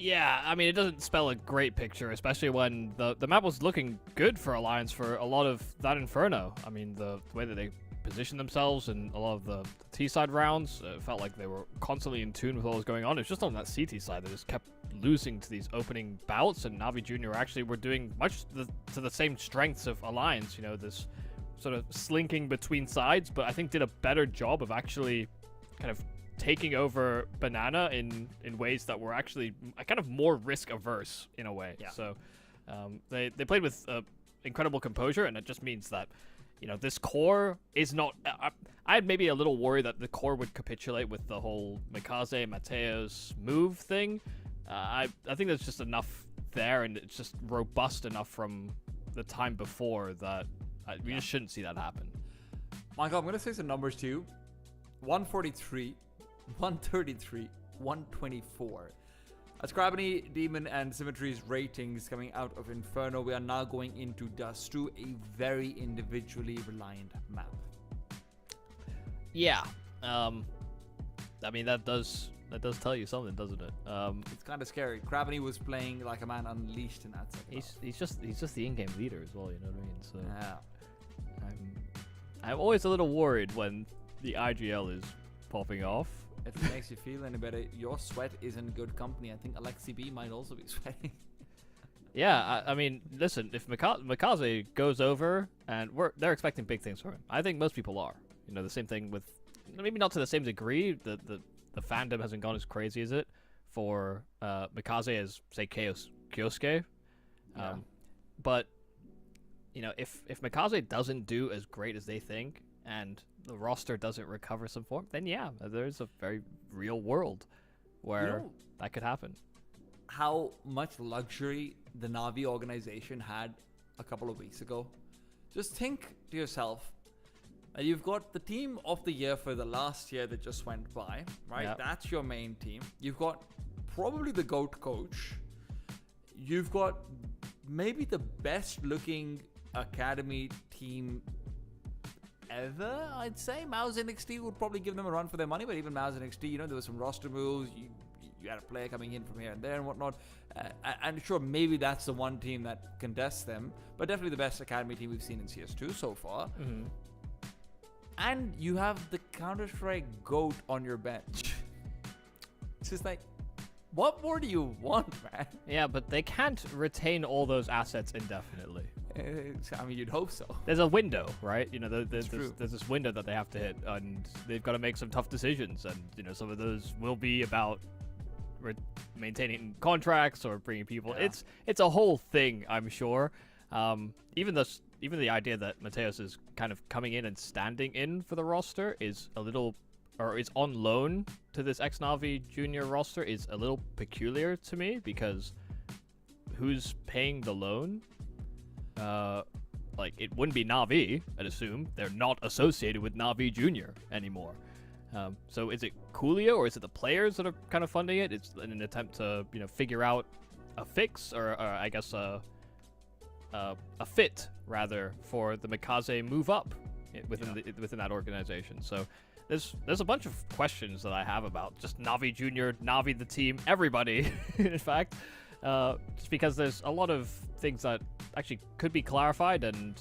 Yeah, I mean, it doesn't spell a great picture, especially when the map was looking good for Alliance for a lot of that Inferno. I mean, the way that they positioned themselves and a lot of the T-side rounds, felt like they were constantly in tune with what was going on. It's just on that CT side they just kept losing to these opening bouts, and Navi Junior actually were doing much to the same strengths of Alliance, you know, this sort of slinking between sides, but I think did a better job of actually kind of taking over Banana in ways that were actually kind of more risk averse in a way. Yeah. So they played with incredible composure, and it just means that, you know, this core is not. I had maybe a little worry that the core would capitulate with the whole Mikaze Mateos move thing. I think there's just enough there, and it's just robust enough from the time before that we just shouldn't see that happen. Michael, I'm going to say some numbers to you. 143, 133, 124. That's Gravity, Demon, and Symmetry's ratings coming out of Inferno. We are now going into Dust 2, a very individually reliant map. Yeah. I mean, that does tell you something, doesn't it? It's kind of scary. Gravity was playing like a man unleashed in that second half. He's just the in-game leader as well. You know what I mean? So Yeah. I'm always a little worried when the IGL is popping off. If it makes you feel any better, your sweat is in good company. I think Alexi B might also be sweating. Yeah, I mean, listen, if Mikaze goes over, and they're expecting big things from him. I think most people are. You know, the same thing with, maybe not to the same degree. The fandom hasn't gone as crazy as it for Mikaze as, say, Kyosuke. Yeah. But, you know, if Mikaze doesn't do as great as they think, and the roster doesn't recover some form, then yeah, there's a very real world where that could happen. How much luxury the Navi organization had a couple of weeks ago. Just think to yourself, you've got the team of the year for the last year that just went by, right? Yep. That's your main team. You've got probably the GOAT coach. You've got maybe the best looking academy team ever, I'd say. Mao's NXT would probably give them a run for their money, but even Mao's NXT, you know, there were some roster moves. You had a player coming in from here and there and whatnot. And sure, maybe that's the one team that contests them, but definitely the best academy team we've seen in CS2 so far. Mm-hmm. And you have the Counter-Strike GOAT on your bench. It's just like, what more do you want, man? Yeah, but they can't retain all those assets indefinitely. I mean, you'd hope so. There's a window, right? You know, there's true. this window that they have to hit, and they've got to make some tough decisions. And you know, some of those will be about maintaining contracts or bringing people. Yeah. It's a whole thing, I'm sure. Even the idea that Mateos is kind of coming in and standing in for the roster is a little, or is on loan to this ex-Navi junior roster is a little peculiar to me, because who's paying the loan? Like, it wouldn't be Navi, I'd assume. They're not associated with Navi Junior anymore. So is it Coolio, or is it the players that are kind of funding it? It's in an attempt to, you know, figure out a fix, or I guess a fit, rather, for the Mikaze move up within that organization. So there's a bunch of questions that I have about just Navi Junior, Navi the team, everybody, in fact. Just because there's a lot of things that actually could be clarified, and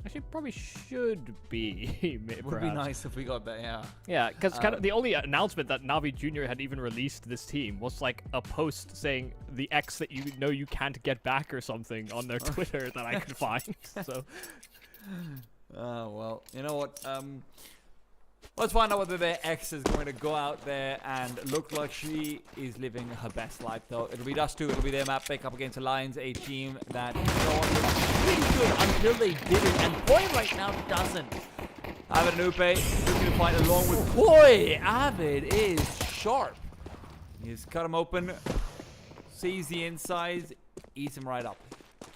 actually probably should be. Would be nice if we got that, yeah. Yeah, because kind of the only announcement that Navi Junior had even released this team was like a post saying the X that you know you can't get back or something on their Twitter that I could find. So, well, you know what? Let's find out whether their ex is going to go out there and look like she is living her best life, though. It'll be Dust 2. It'll be their map pick up against Alliance, a team that was pretty good until they didn't. And Boy right now doesn't. Avid and Upe looking to fight along with Boy. Avid is sharp. He's cut him open, sees the insides, eats him right up.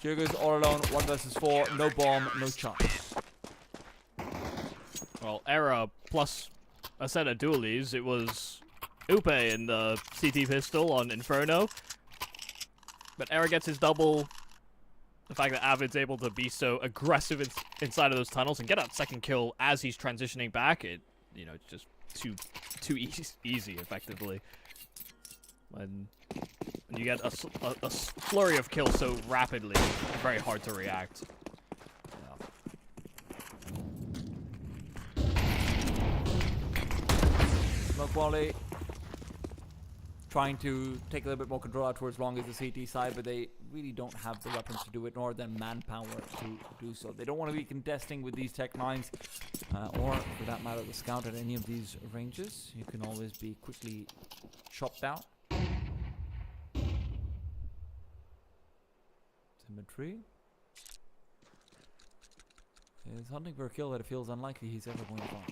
Jugger's all alone, 1 versus 4, no bomb, no chance. well, Era plus a set of dualies. It was Upe in the CT pistol on Inferno. But Era gets his double. The fact that Avid's able to be so aggressive inside of those tunnels and get that second kill as he's transitioning back, it's just too easy, effectively. When you get a flurry of kills so rapidly, it's very hard to react. Smoke volley. Trying to take a little bit more control out towards long as the CT side, but they really don't have the weapons to do it, nor the manpower to do so. They don't want to be contesting with these Tech 9s, or for that matter, the Scout at any of these ranges. You can always be quickly chopped out. Symmetry. He's hunting for a kill that it feels unlikely he's ever going to find.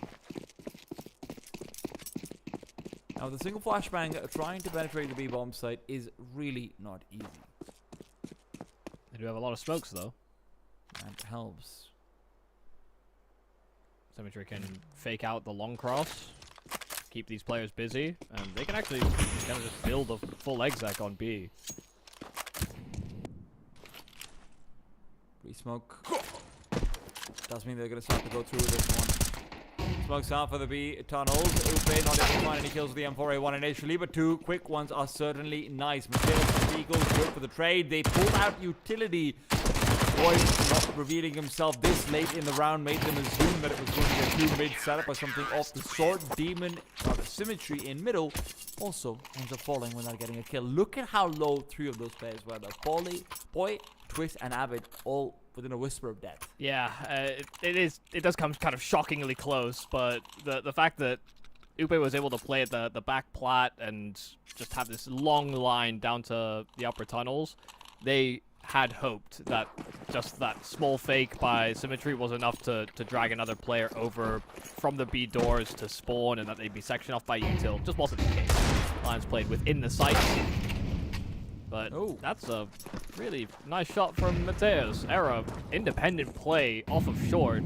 Now, the single flashbang trying to penetrate the B-bomb site is really not easy. They do have a lot of smokes, though. That helps. Symmetry can fake out the long cross. keep these players busy, and they can actually kind of just build a full exec on B. Smoke does mean they're going to start to go through this one. Smokes out for the B tunnels. Upe not able to find any kills with the M4A1 initially, but 2 quick ones are certainly nice. Mateus and Eagles good for the trade. They pulled out utility. Boyd not revealing himself this late in the round made them assume that it was going to be a 2-mid setup or something off the sort. Demon, the symmetry in middle, also ends up falling without getting a kill. Look at how low 3 of those players were. The Boy, Twist, and Abbott all within a whisper of death. Yeah, it does come kind of shockingly close, but the fact that Upe was able to play at the back plat and just have this long line down to the upper tunnels, they had hoped that just that small fake by Symmetry was enough to drag another player over from the B doors to spawn and that they'd be sectioned off by util. Just wasn't the case. Lions played within the site. But that's a really nice shot from Mateus. Era, independent play off of short,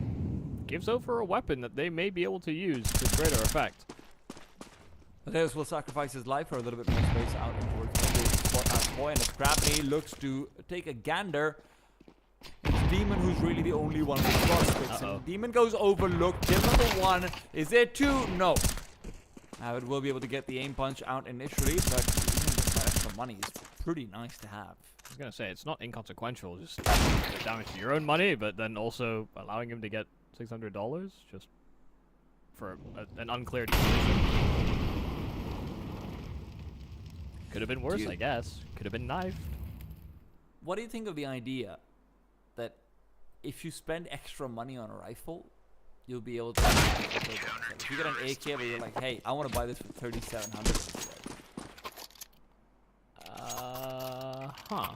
gives over a weapon that they may be able to use to greater effect. Mateus will sacrifice his life for a little bit more space out towards the spot as Boy, and as Gravity looks to take a gander. It's Demon who's really the only one with prospects. And Demon goes overlooked. Kill number 1. Is there 2? No. Avid will be able to get the aim punch out initially, but even just that extra money is pretty nice to have. I was going to say, it's not inconsequential, just damage to your own money, but then also allowing him to get $600 just for an uncleared position. Could have been worse, I guess. Could have been knifed. What do you think of the idea that if you spend extra money on a rifle, you'll be able to... If you get an AK where you're like, hey, I want to buy this for $3,700. Huh.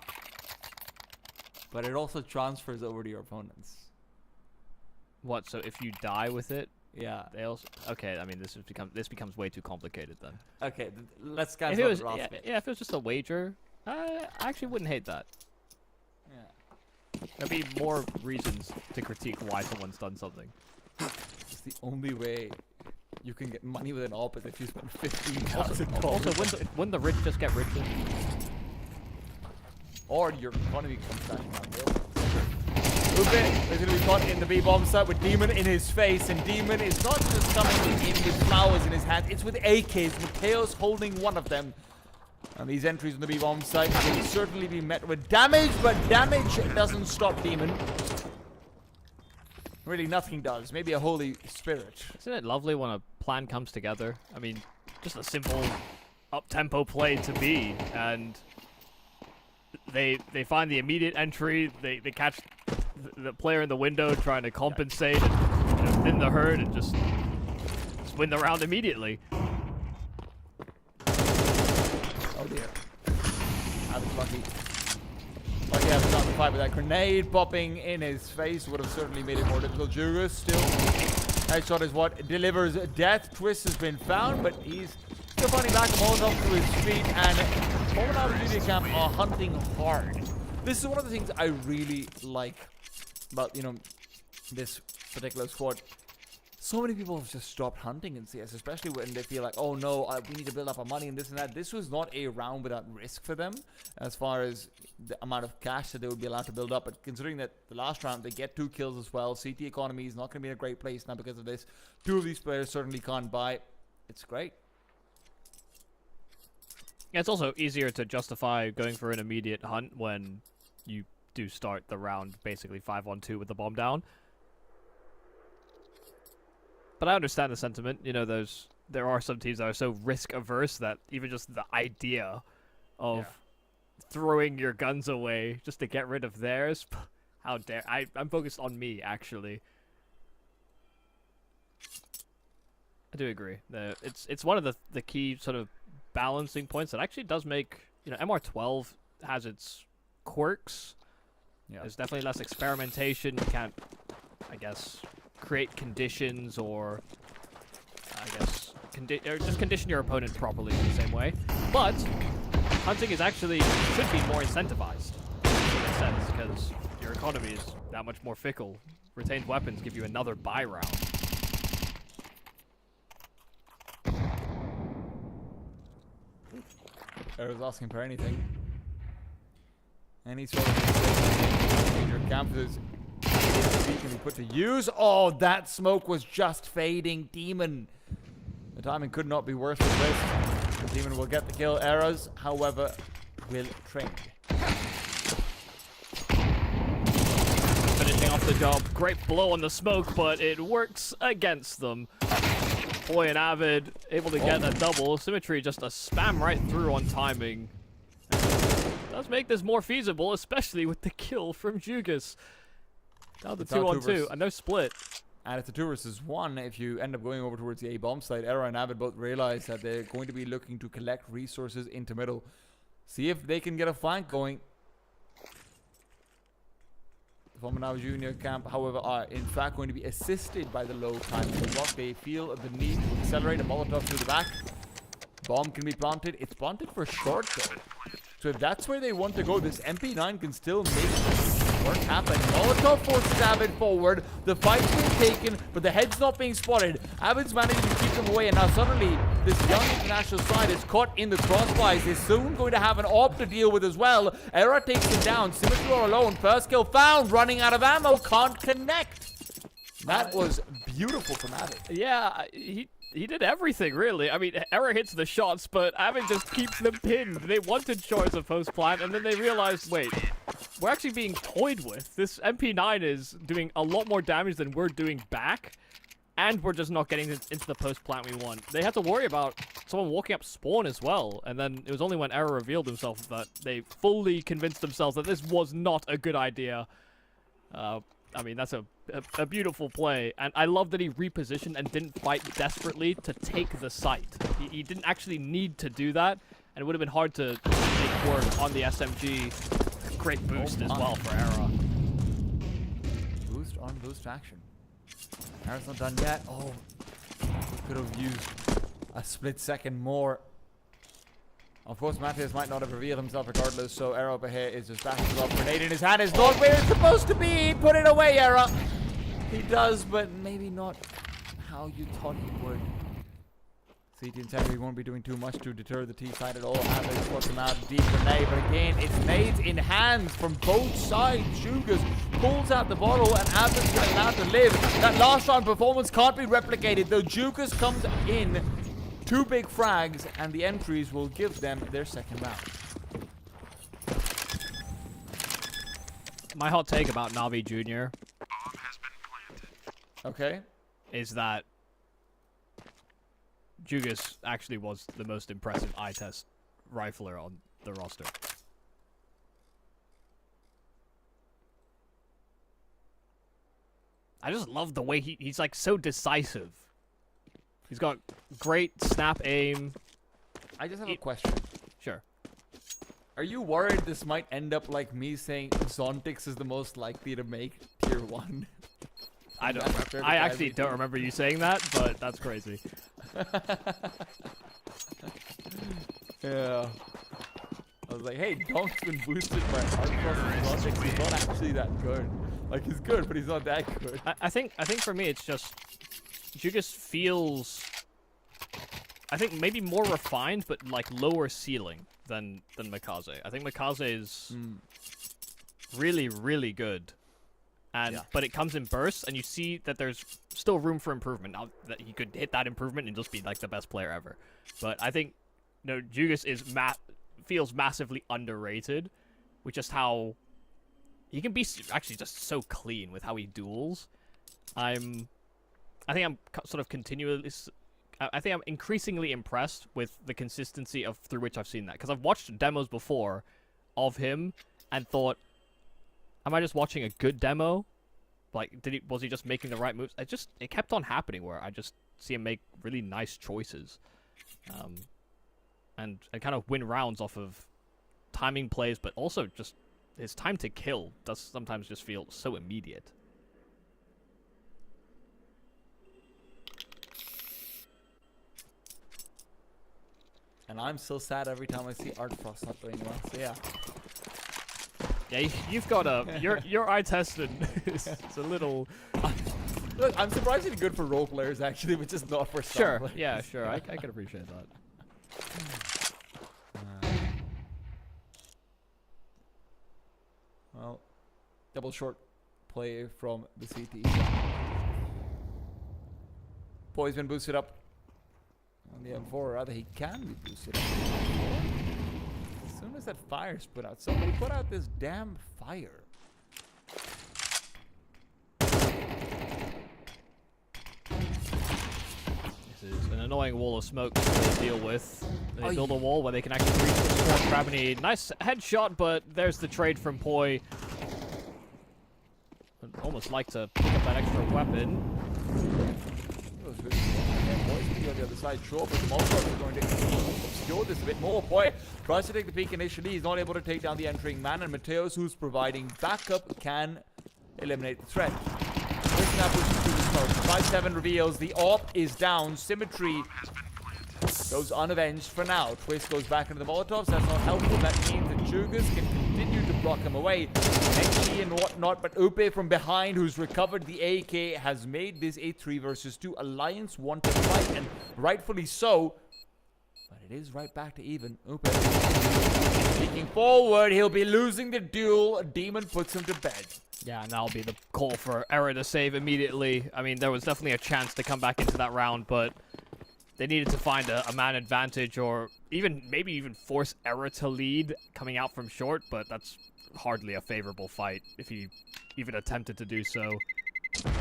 But it also transfers over to your opponents. What, so if you die with it? Yeah. They also... Okay, I mean, this becomes way too complicated then. Okay, let's guys if it was just a wager, I actually wouldn't hate that. Yeah. There'd be more reasons to critique why someone's done something. It's the only way you can get money with an op is if you spend $15,000. Also, wouldn't the rich just get richer? Or your economy comes crashing downhill. Upe is going to be caught in the B-bomb site with Demon in his face, and Demon is not just coming in with flowers in his hand, it's with AKs, Mateus holding one of them. And these entries on the B-bomb site will certainly be met with damage, but damage doesn't stop Demon. Really, nothing does. Maybe a holy spirit. Isn't it lovely when a plan comes together? I mean, just a simple up-tempo play to B, and they find the immediate entry, they catch the player in the window trying to compensate and thin the herd and just win the round immediately. Oh dear. I was lucky. Lucky I was not in the fight with that grenade popping in his face. Would have certainly made it more difficult. Jurus still. Headshot is what delivers death. Twist has been found, but he's still finding back a Molotov to his feet, and Fallen Out of Duty Camp are hunting hard. This is one of the things I really like about, you know, this particular squad. So many people have just stopped hunting in CS, especially when they feel like, oh no, we need to build up our money and this and that. This was not a round without risk for them as far as the amount of cash that they would be allowed to build up. But considering that the last round they get 2 kills as well, CT economy is not going to be in a great place now because of this. 2 of these players certainly can't buy. It's great. Yeah, it's also easier to justify going for an immediate hunt when you do start the round basically 5-on-2 with the bomb down. But I understand the sentiment. You know, there are some teams that are so risk averse that even just the idea of throwing your guns away just to get rid of theirs, how dare I'm focused on me actually. I do agree. It's one of the key sort of balancing points that actually does make, you know, MR12 has its quirks. Yeah. There's definitely less experimentation. You can't, I guess, create conditions or, I guess, or just condition your opponent properly in the same way. But hunting is actually should be more incentivized in a sense because your economy is that much more fickle. Retained weapons give you another buy round. Arrow's asking for anything. Any sort of your campus can be put to use. Oh, that smoke was just fading. Demon. The timing could not be worse than this. The Demon will get the kill. Arrows, however, will trade. Finishing off the job. Great blow on the smoke, but it works against them. Boy and Avid able to get a double. Symmetry just a spam right through on timing. Does make this more feasible, especially with the kill from Jugas. Down to 2-on-2, and no split. And it's a 2 versus 1. If you end up going over towards the A bomb site, Era and Avid both realize that they're going to be looking to collect resources into middle. See if they can get a flank going. The Fomenau Junior camp, however, are in fact going to be assisted by the low time clock. They feel the need to accelerate a Molotov through the back. Bomb can be planted. It's planted for short though. So if that's where they want to go, this MP9 can still make work happen. Molotov forces Avid forward. The fight's being taken, but the head's not being spotted. Avid's managing to keep them away, and now suddenly this young international side is caught in the crossfires. They're soon going to have an AWP to deal with as well. Era takes him down. Symmetry all alone. First kill found. Running out of ammo. Can't connect. That was beautiful from Avid. Yeah, he did everything, really. I mean, Era hits the shots, but Avid just keeps them pinned. They wanted choice of post-plant, and then they realized, wait, we're actually being toyed with. This MP9 is doing a lot more damage than we're doing back, and we're just not getting into the post-plant we want. They had to worry about someone walking up spawn as well, and then it was only when Era revealed himself that they fully convinced themselves that this was not a good idea. I mean, that's a beautiful play, and I love that he repositioned and didn't fight desperately to take the site. He didn't actually need to do that, and it would have been hard to make work on the SMG. Great boost as well for Era. Boost on boost action. Era's not done yet. Oh, could have used a split second more. Of course, Matthias might not have revealed himself regardless, so Era over here is just backing up. Grenade in his hand is not where it's supposed to be. Put it away, Era. He does, but maybe not how you thought he would. CT and Terry won't be doing too much to deter the T side at all. Avid puts him out deep grenade, but again, it's nades in hands from both sides. Jugas pulls out the bottle, and Avid's allowed to live. That last round performance can't be replicated, though Jugas comes in. 2 big frags, and the entries will give them their second round. My hot take about Navi Jr. Okay. is that Jugas actually was the most impressive eye-test rifler on the roster. I just love the way he's like so decisive. He's got great snap aim. I just have a question. Sure. Are you worried this might end up like me saying Zontix is the most likely to make tier 1? I actually don't remember you saying that, but that's crazy. Yeah. I was like, hey, Donk's been boosted by hardcore Zontix. He's not actually that good. Like, he's good, but he's not that good. I think for me it's just Jugas feels, I think, maybe more refined, but like lower ceiling than Mikaze. I think Mikaze is really, really good, and but it comes in bursts, and you see that there's still room for improvement. Now that he could hit that improvement and just be like the best player ever, but I think Jugas is feels massively underrated, with just how he can be actually just so clean with how he duels. I think I'm sort of continually. I think I'm increasingly impressed with the consistency of through which I've seen that, because I've watched demos before of him and thought, am I just watching a good demo? Like, was he just making the right moves? It kept on happening where I just see him make really nice choices, and kind of win rounds off of timing plays, but also just his time to kill does sometimes just feel so immediate. And I'm still sad every time I see Art Frost not doing well. So yeah. Yeah, you've got your eye tested is a little. Look, I'm surprisingly good for role players actually, but just not for star players. Yeah, sure. I can appreciate that. Well, double short play from the CT. Boy's been boosted up on the M4, or rather he can be boosted up. As soon as that fire's put out, somebody put out this damn fire. This is an annoying wall of smoke to deal with. They build a wall where they can actually reach the spawn. Gravity, nice headshot, but there's the trade from Poi. I'd almost like to pick up that extra weapon. On the other side, sure, but the Molotov is going to obscure this a bit more. Poi tries to take the peek initially. He's not able to take down the entering man, and Mateos, who's providing backup, can eliminate the threat. Pushing that pushes through the smoke. 5-7 reveals the AWP is down. Symmetry goes unavenged for now. Twist goes back into the Molotovs. That's not helpful. That means that Jugas can continue to block him away. XG and whatnot, but Upe from behind, who's recovered the AK, has made this a 3 versus 2. Alliance want to fight, and rightfully so. But it is right back to even. Upe sneaking forward. He'll be losing the duel. Demon puts him to bed. Yeah, and that'll be the call for Era to save immediately. I mean, there was definitely a chance to come back into that round, but they needed to find a man advantage, or maybe even force Era to lead coming out from short, but that's hardly a favorable fight if he even attempted to do so.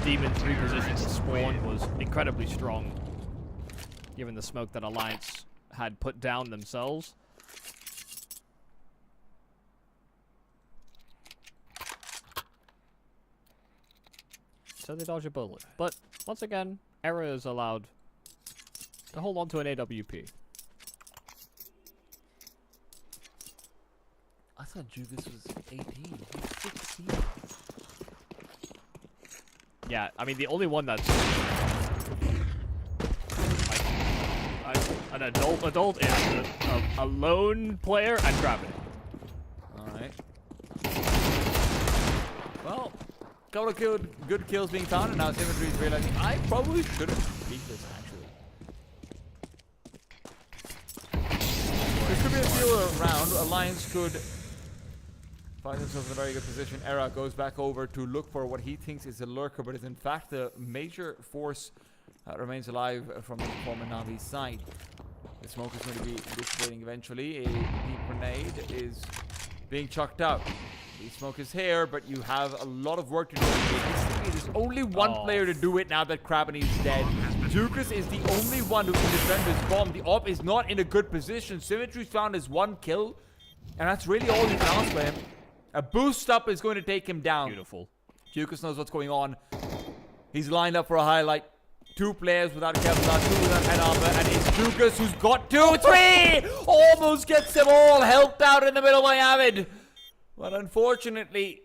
Demon's reposition to spawn was incredibly strong, given the smoke that Alliance had put down themselves. So they dodge a bullet. But once again, Era is allowed to hold on to an AWP. I thought Jugas was 18. He's 16. Yeah, I mean, the only one that's like an adult is a lone player and Gravity. Alright. Well, couple of good kills being found, and now Symmetry is realizing I probably should have beat this, actually. This could be a steal round. Alliance could find themselves in a very good position. Era goes back over to look for what he thinks is a lurker, but is in fact the major force that remains alive from the former Navi's side. The smoke is going to be dissipating eventually. A deep grenade is being chucked out. The smoke is here, but you have a lot of work to do. There's only one player to do it now that Krabben is dead. Jukas is the only one who can defend this bomb. The AWP is not in a good position. Symmetry's found his 1 kill, and that's really all you can ask for him. A boost up is going to take him down. Beautiful. Jukas knows what's going on. He's lined up for a highlight. 2 players without Kevlar, 2 without head armor, and it's Jukas who's got 2, 3! Almost gets them all helped out in the middle by Avid. But unfortunately,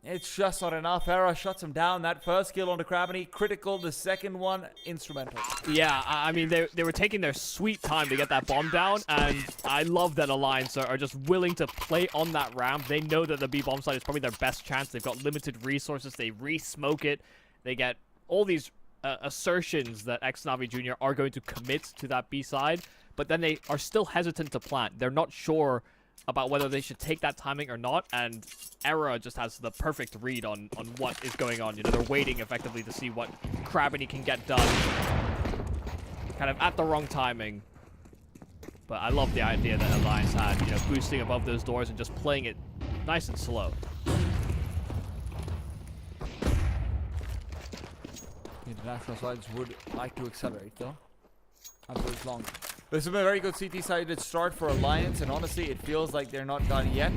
it's just not enough. Era shuts him down. That first kill on the Krabben, critical. The second one, instrumental. Yeah, I mean, they were taking their sweet time to get that bomb down, and I love that Alliance are just willing to play on that ramp. They know that the B bomb side is probably their best chance. They've got limited resources. They re-smoke it. They get all these assertions that X-Navi Jr. are going to commit to that B side, but then they are still hesitant to plant. They're not sure about whether they should take that timing or not, and Era just has the perfect read on what is going on. You know, they're waiting effectively to see what Krabben can get done, kind of at the wrong timing. But I love the idea that Alliance had, you know, boosting above those doors and just playing it nice and slow. The international sides would like to accelerate, though. Not for as long. This has been a very good CT-sided start for Alliance, and honestly, it feels like they're not done yet.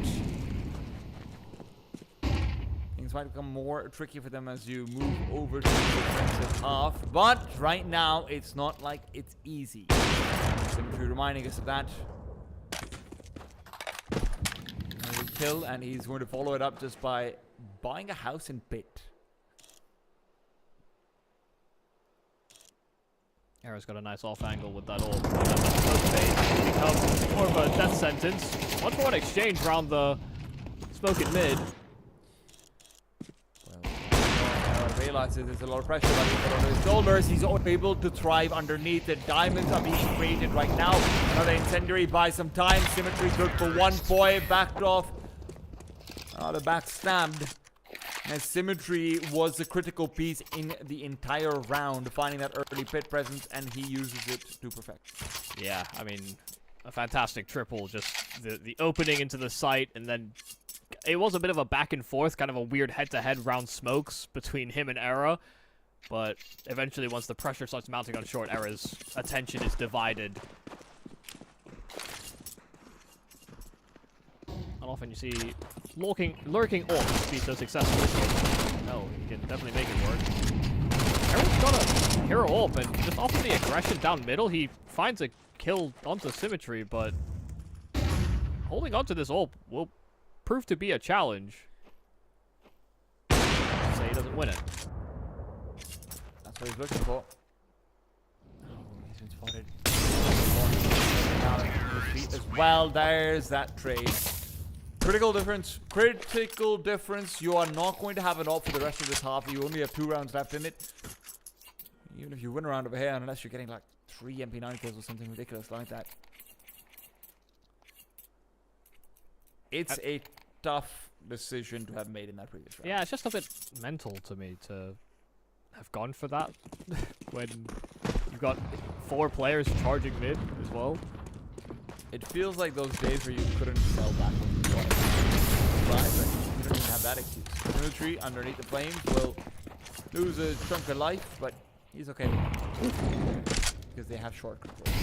Things might become more tricky for them as you move over to the defensive half, but right now, it's not like it's easy. Simply reminding us of that. Another kill, and he's going to follow it up just by buying a house in Pit. Era's got a nice off angle with that all. That becomes more of a death sentence. 1-for-1 exchange around the smoke at mid. Well, realizes there's a lot of pressure on his shoulders. He's able to thrive underneath. The diamonds are being created right now. Another incendiary buys some time. Symmetry good for 1 boy. Backed off. The back stabbed. As Symmetry was the critical piece in the entire round, finding that early pit presence, and he uses it to perfect. Yeah, I mean, a fantastic triple. Just the opening into the site, and then it was a bit of a back and forth, kind of a weird head-to-head round smokes between him and Era. But eventually, once the pressure starts mounting on short, Era's attention is divided. And often you see lurking orcs be so successful. No, he can definitely make it work. Era's got a hero orb, and just off of the aggression down middle, he finds a kill onto Symmetry, but holding onto this orb will prove to be a challenge. Say he doesn't win it. That's what he's looking for. Oh, he's been spotted. As well, there's that trade. Critical difference. Critical difference. You are not going to have an op for the rest of this half. You only have 2 rounds left in it. Even if you win a round over here, unless you're getting like 3 MP9 kills or something ridiculous like that. It's a tough decision to have made in that previous round. Yeah, it's just a bit mental to me to have gone for that when you've got 4 players charging mid as well. It feels like those days where you couldn't sell back with the point. Right, but you don't even have that excuse. Symmetry underneath the flames will lose a chunk of life, but he's okay because they have short control.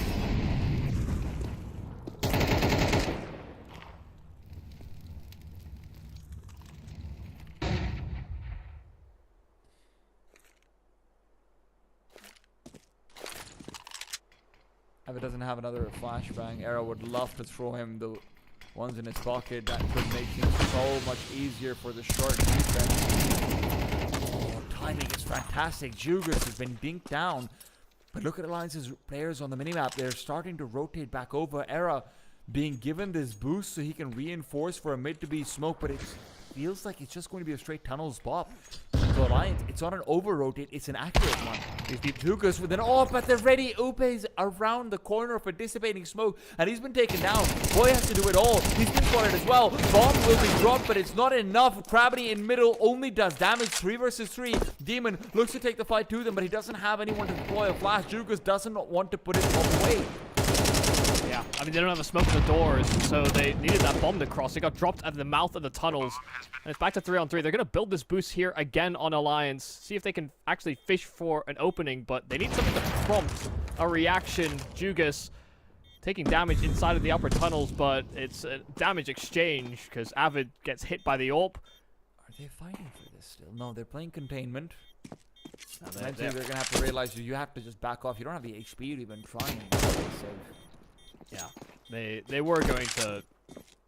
If it doesn't have another flashbang, Era would love to throw him the ones in his pocket. That could make things so much easier for the short defense. Oh, timing is fantastic. Jugas has been dinked down. But look at Alliance's players on the minimap. They're starting to rotate back over. Era being given this boost so he can reinforce for a mid to be smoked, but it feels like it's just going to be a straight tunnels pop. So Alliance, it's not an over-rotate, it's an accurate one. These Jugas with an AWP at the ready. Upe's around the corner of a dissipating smoke, and he's been taken down. Boy has to do it all. He's been spotted as well. Bomb will be dropped, but it's not enough. Gravity in middle only does damage. 3 versus 3. Demon looks to take the fight to them, but he doesn't have anyone to deploy a flash. Jugas doesn't want to put it away. Yeah, I mean, they don't have a smoke in the doors, so they needed that bomb to cross. It got dropped at the mouth of the tunnels, and it's back to 3-on-3. They're going to build this boost here again on Alliance, see if they can actually fish for an opening, but they need something to prompt a reaction. Jugas taking damage inside of the upper tunnels, but it's a damage exchange, because Avid gets hit by the AWP. Are they fighting for this still? No, they're playing containment. They're going to have to realize you have to just back off. You don't have the HP to even try and save. Yeah, they were going to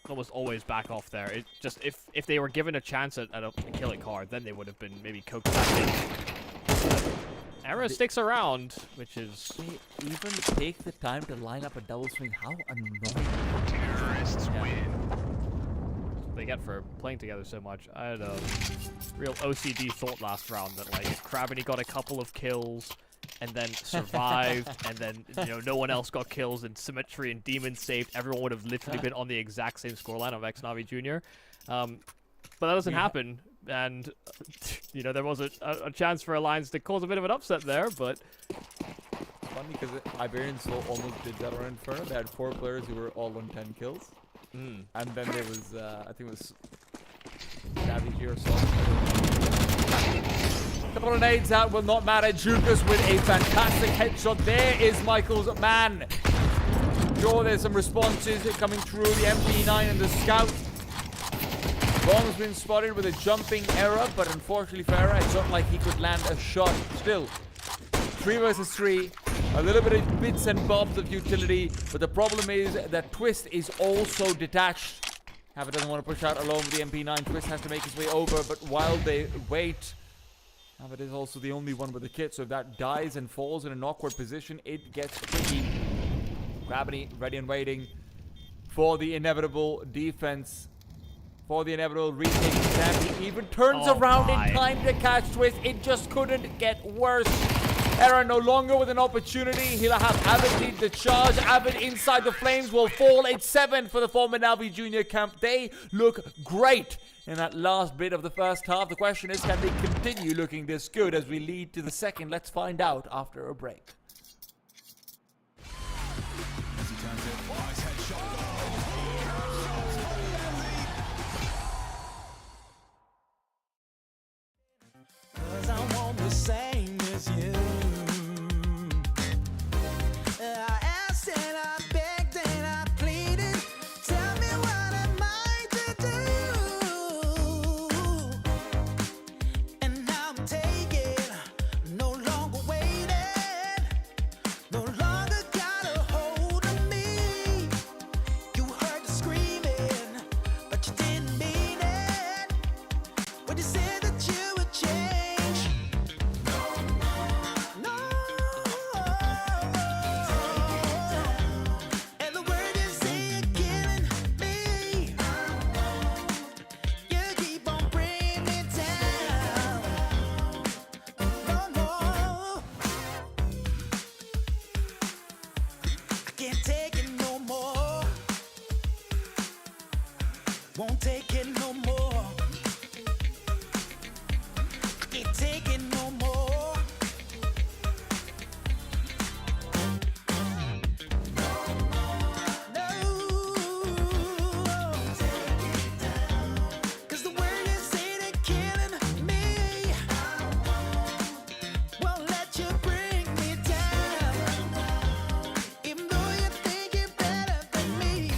almost always back off there. It just if they were given a chance at a kill it card, then they would have been maybe coaxed back in. Era sticks around, which is... They even take the time to line up a double swing. How annoying. Terrorists win. They get for playing together so much. I had a real OCD thought last round that like if Craveny got a couple of kills and then survived, and then, you know, no one else got kills, and Symmetry and Demon saved, everyone would have literally been on the exact same scoreline of Xnavi Jr. But that doesn't happen, and, you know, there was a chance for Alliance to cause a bit of an upset there, but... It's funny because Iberian Soul almost did that on Inferno. They had 4 players who were all on 10 kills. And then there was, I think it was Savvy here or something. Couple of nades out will not matter. Jugas with a fantastic headshot. There is Michael's man. Sure, there's some responses coming through. The MP9 and the Scout. Bomb's been spotted with a jumping error, but unfortunately for Era, it's not like he could land a shot. Still, 3 versus 3. A little bit of bits and bobs of utility, but the problem is that Twist is also detached. Havoc doesn't want to push out alone with the MP9. Twist has to make his way over, but while they wait, Havoc is also the only one with the kit, so if that dies and falls in an awkward position, it gets tricky. Gravity ready and waiting for the inevitable defense, for the inevitable retake. He even turns around in time to catch Twist. It just couldn't get worse. Aaron no longer with an opportunity. He'll have Avid lead the charge. Avid inside the flames will fall. It's 7 for the former Navi Junior camp. They look great in that last bit of the first half. The question is, can they continue looking this good as we lead to the second? Let's find out after a break. Cause I want the same as you. I asked and I begged and I pleaded. Tell me what am I to do? And now I'm taking, no longer waiting, no longer got a hold of me. You heard the screaming, but you didn't mean it when you said that you would change. No, and the word you say you're killing me. You keep on bringing me down. No, no, I can't take it no more. Won't take it no more. I can't take it no more. Cause the word you say they're killing me. Won't let you bring me down. Even though you think you're better than me.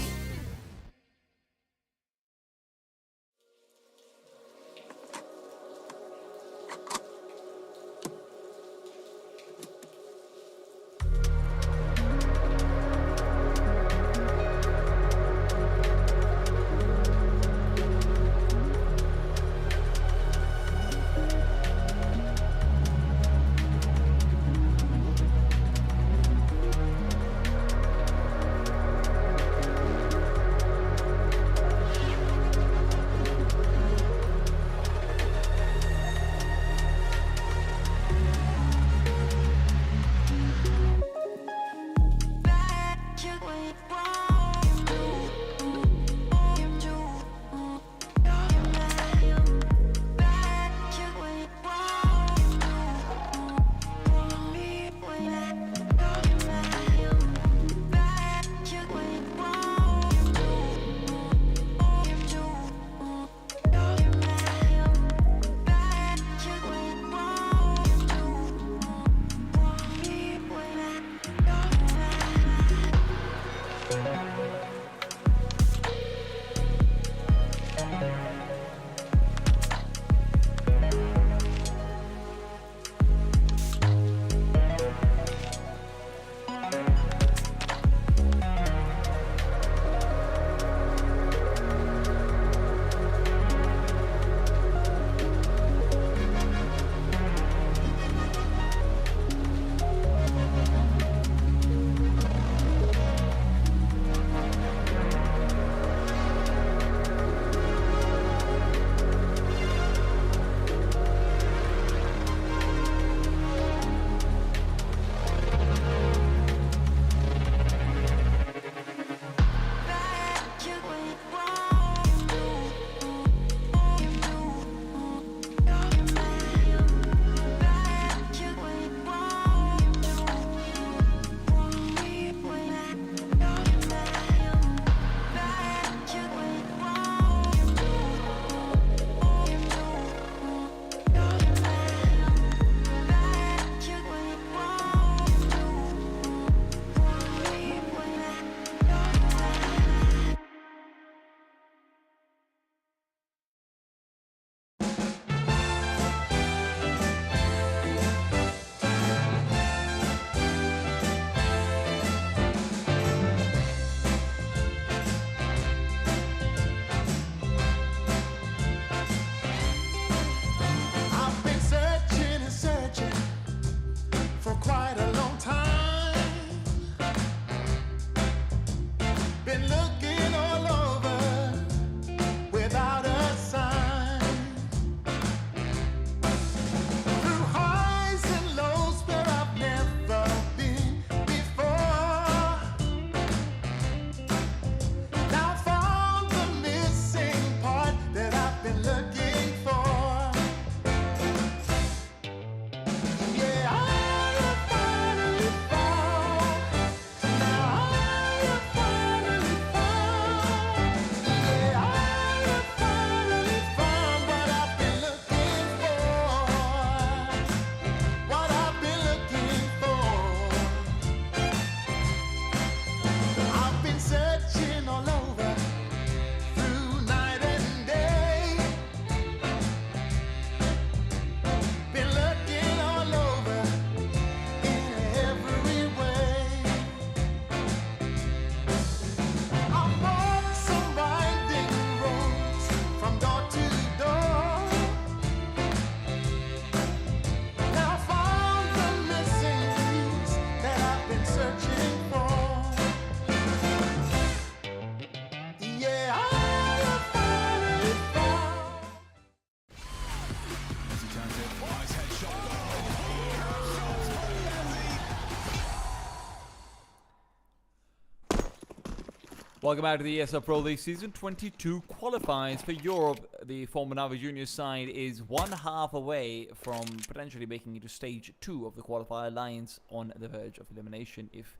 Welcome back to the ESL Pro League Season 22 qualifiers for Europe. The former Navi Junior side is one half away from potentially making it to Stage 2 of the qualifier lines, on the verge of elimination if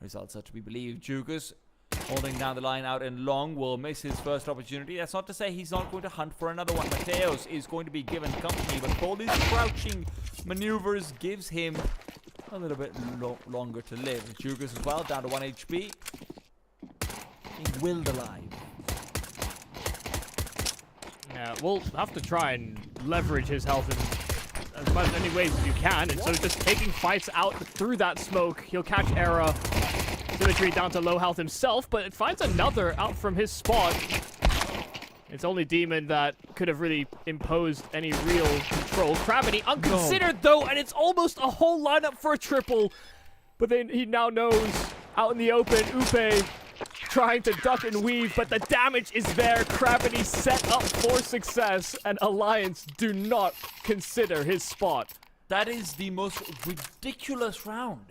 results are to be believed. Jugas, holding down the line out and long, will miss his first opportunity. That's not to say he's not going to hunt for another one. Mateos is going to be given company, but all these crouching maneuvers gives him a little bit longer to live. Jugas as well, down to 1 HP. Willed alive. Yeah, we'll have to try and leverage his health in as many ways as you can. And so just taking fights out through that smoke, he'll catch Era. Symmetry down to low health himself, but it finds another out from his spot. It's only Demon that could have really imposed any real control. Gravity unconsidered though, and it's almost a whole lineup for a triple. But then he now knows out in the open, Upe trying to duck and weave, but the damage is there. Gravity set up for success, and Alliance do not consider his spot. That is the most ridiculous round.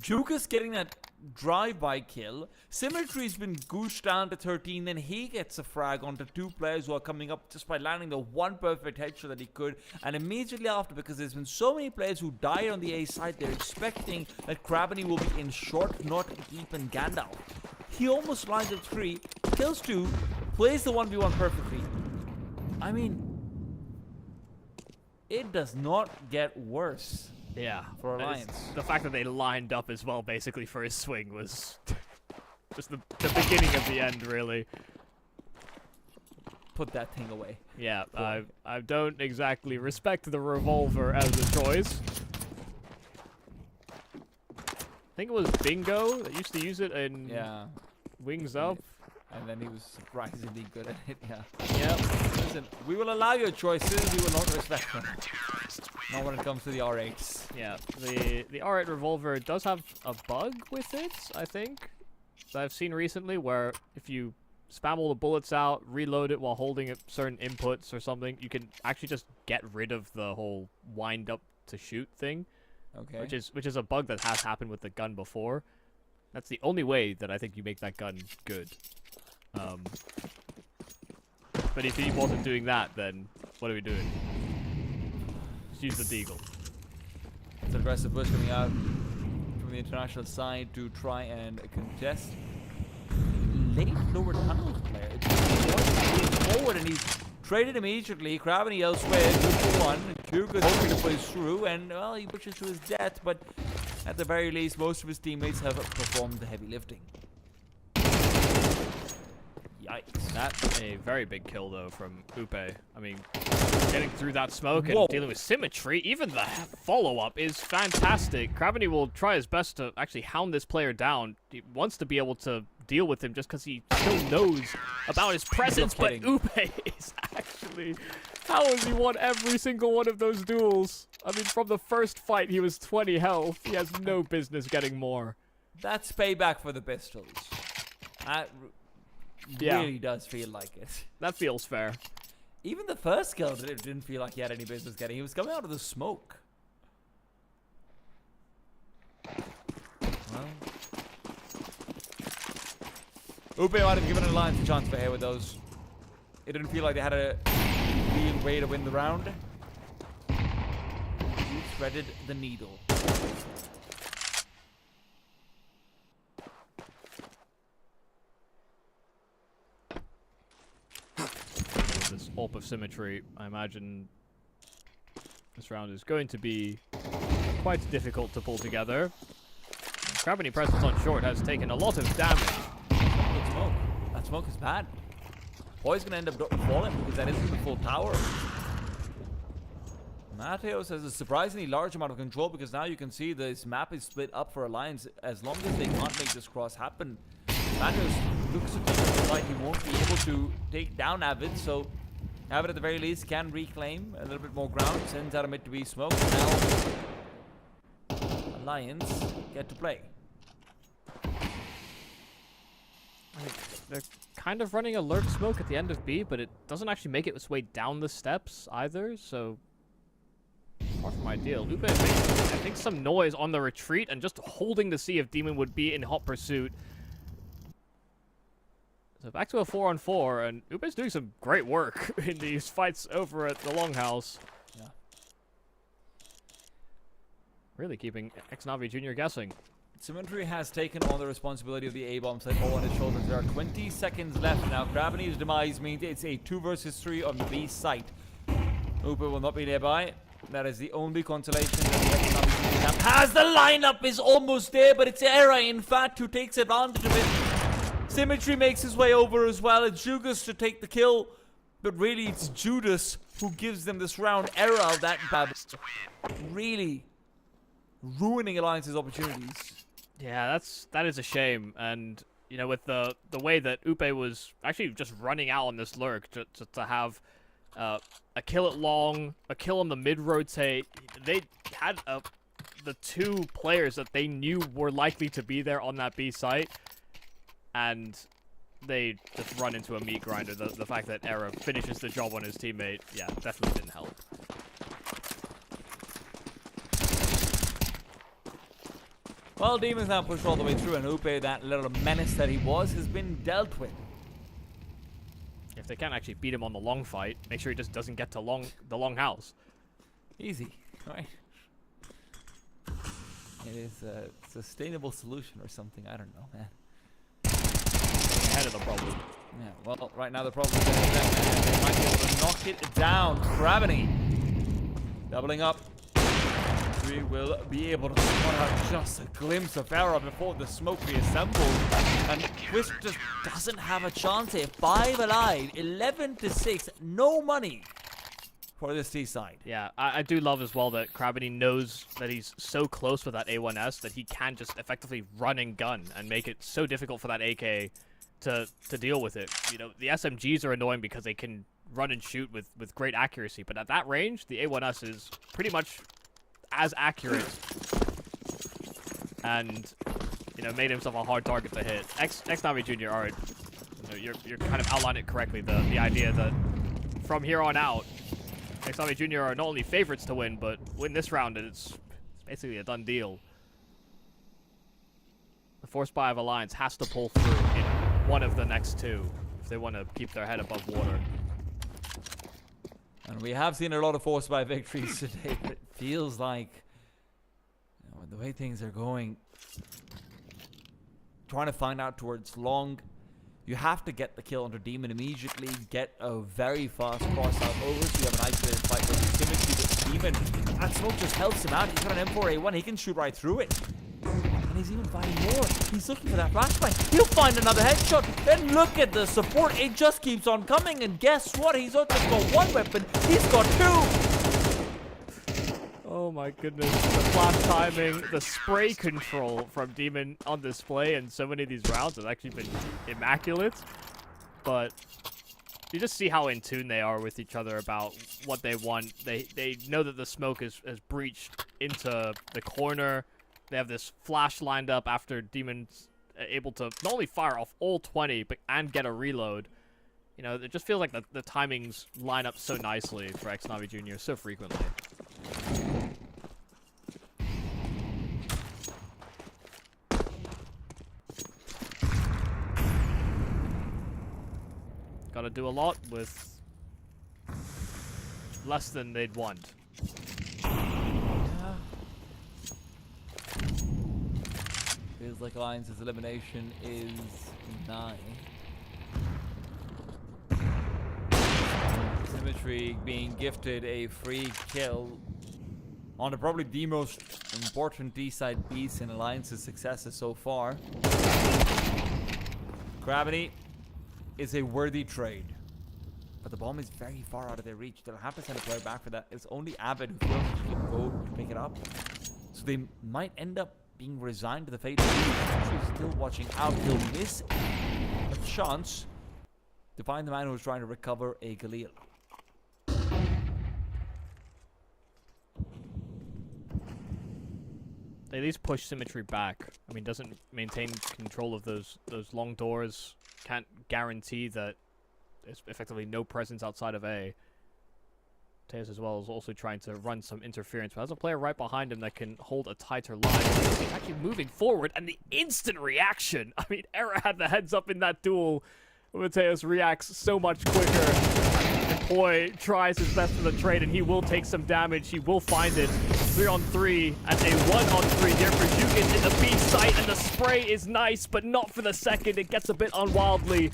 Jukas getting that drive-by kill. Symmetry's been gooshed down to 13, then he gets a frag onto two players who are coming up just by landing the one perfect headshot that he could. And immediately after, because there's been so many players who died on the A side, they're expecting that Gravity will be in short, not deep and Gandalf. He almost lines up 3, kills 2, plays the 1v1 perfectly. I mean, it does not get worse. Yeah, for Alliance. The fact that they lined up as well, basically, for his swing was just the beginning of the end, really. Put that thing away. Yeah, I don't exactly respect the revolver as a choice. I think it was Bingo that used to use it in Wings Up. And then he was surprisingly good at it, yeah. Yep. Listen, we will allow your choices, we will not respect them. Not when it comes to the R8s. Yeah, the R8 revolver does have a bug with it, I think, that I've seen recently, where if you spam all the bullets out, reload it while holding certain inputs or something, you can actually just get rid of the whole wind up to shoot thing. Okay. Which is a bug that has happened with the gun before. That's the only way that I think you make that gun good. But if he wasn't doing that, then what are we doing? Just use the deagle. It's an aggressive push coming out from the international side to try and contest. Late lower tunnels player. It's forward and he's traded immediately. Gravity elsewhere. 2-1. Jugas hoping to push through, and well, he pushes to his death, but at the very least, most of his teammates have performed the heavy lifting. Yikes. That's a very big kill, though, from Upe. I mean, getting through that smoke and dealing with Symmetry, even the follow-up is fantastic. Gravity will try his best to actually hound this player down. He wants to be able to deal with him just because he still knows about his presence, but Upe is actually... How has he won every single one of those duels? I mean, from the first fight, he was 20 health. He has no business getting more. That's payback for the pistols. That really does feel like it. That feels fair. Even the first kill didn't feel like he had any business getting. He was coming out of the smoke. Well, Upe might have given Alliance a chance for here with those. It didn't feel like they had a real way to win the round. He threaded the needle. This AWP of Symmetry, I imagine this round is going to be quite difficult to pull together. Gravity presence on short has taken a lot of damage. Good smoke. That smoke is bad. Boy's gonna end up falling because that isn't the full tower. Mateos has a surprisingly large amount of control because now you can see this map is split up for Alliance. As long as they can't make this cross happen, Mateos looks like he won't be able to take down Avid, so Avid at the very least can reclaim a little bit more ground, sends out a mid to be smoke. Now Alliance get to play. They're kind of running a lurk smoke at the end of B, but it doesn't actually make its way down the steps either, so far from ideal. Upe makes, I think, some noise on the retreat and just holding to see if Demon would be in hot pursuit. So back to a 4-on-4, and Upe's doing some great work in these fights over at the Longhouse. Yeah. Really keeping Xnavi Jr. guessing. Symmetry has taken on the responsibility of the A-bomb site all on his shoulders. There are 20 seconds left now. Gravity's demise means it's a 2 versus 3 on the B site. Upe will not be nearby. That is the only consolation that the Xnavi team has. The lineup is almost there, but it's Era, in fact, who takes advantage of it. Symmetry makes his way over as well. It's Jugas to take the kill, but really it's Judas who gives them this round. Era, that bad, really ruining Alliance's opportunities. Yeah, that is a shame, and you know, with the way that Upe was actually just running out on this lurk to have a kill at long, a kill on the mid rotate, they had the 2 players that they knew were likely to be there on that B site, and they just run into a meat grinder. The fact that Era finishes the job on his teammate, yeah, definitely didn't help. Well, Demon's now pushed all the way through, and Upe, that little menace that he was, has been dealt with. If they can't actually beat him on the long fight, make sure he just doesn't get to the long house. Easy, right? It is a sustainable solution or something. I don't know, man. Ahead of the problem. Yeah, well, right now the problem is that they might be able to knock it down. Gravity doubling up. We will be able to spot out just a glimpse of Era before the smoke reassembles. And Twist just doesn't have a chance here. 5 alive, 11-6, no money for this T side. Yeah, I do love as well that Gravity knows that he's so close with that A1S that he can just effectively run and gun and make it so difficult for that AK to deal with it. You know, the SMGs are annoying because they can run and shoot with great accuracy, but at that range, the A1S is pretty much as accurate, and you know, made himself a hard target to hit. Xnavi Jr. Alright, you know, you're kind of outlined it correctly. The idea that from here on out, Xnavi Jr. are not only favorites to win, but win this round, and it's basically a done deal. The Force Buy of Alliance has to pull through in one of the next 2 if they want to keep their head above water. And we have seen a lot of Force Buy victories today, but it feels like, you know, the way things are going, trying to find out towards long, you have to get the kill under Demon immediately, get a very fast cross out over, so you have an isolated fight with Symmetry, but Demon, that smoke just helps him out. He's got an M4A1, he can shoot right through it. And he's even finding more. He's looking for that flashbang. He'll find another headshot. Then look at the support. It just keeps on coming. And guess what? He's not just got 1 weapon. He's got 2. Oh my goodness. The flash timing, the spray control from Demon on display in so many of these rounds has actually been immaculate. But you just see how in tune they are with each other about what they want. They know that the smoke has breached into the corner. They have this flash lined up after Demon's able to not only fire off all 20, and get a reload. You know, it just feels like the timings line up so nicely for Xnavi Jr. so frequently. Gotta do a lot with less than they'd want. Feels like Alliance's elimination is 9. Symmetry being gifted a free kill on probably the most important D-side piece in Alliance's successes so far. Gravity is a worthy trade, but the bomb is very far out of their reach. They'll have to send a player back for that. It's only Abbott who feels he can go to pick it up. So they might end up being resigned to the fate of She's still watching out. He'll miss a chance to find the man who's trying to recover a Galil. They at least push Symmetry back. I mean, doesn't maintain control of those long doors. Can't guarantee that there's effectively no presence outside of A. Tejas as well is also trying to run some interference, but has a player right behind him that can hold a tighter line. He's actually moving forward, and the instant reaction. I mean, Era had the heads up in that duel Mateus reacts so much quicker. Boy tries his best for the trade, and he will take some damage. He will find it. 3-on-3 and a 1-on-3 here for Jugend in the B site, and the spray is nice, but not for the second. It gets a bit unwildly.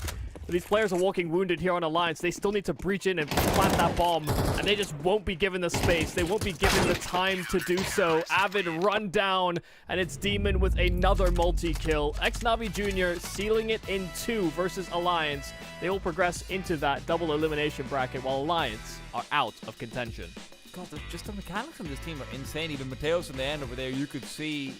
These players are walking wounded here on Alliance. They still need to breach in and plant that bomb, and they just won't be given the space. They won't be given the time to do so. Avid run down, and it's Demon with another multi-kill. Xnavi Jr. sealing it in 2 versus Alliance. They will progress into that double elimination bracket, while Alliance are out of contention. God, just the mechanics on this team are insane. Even Mateos in the end over there, you could see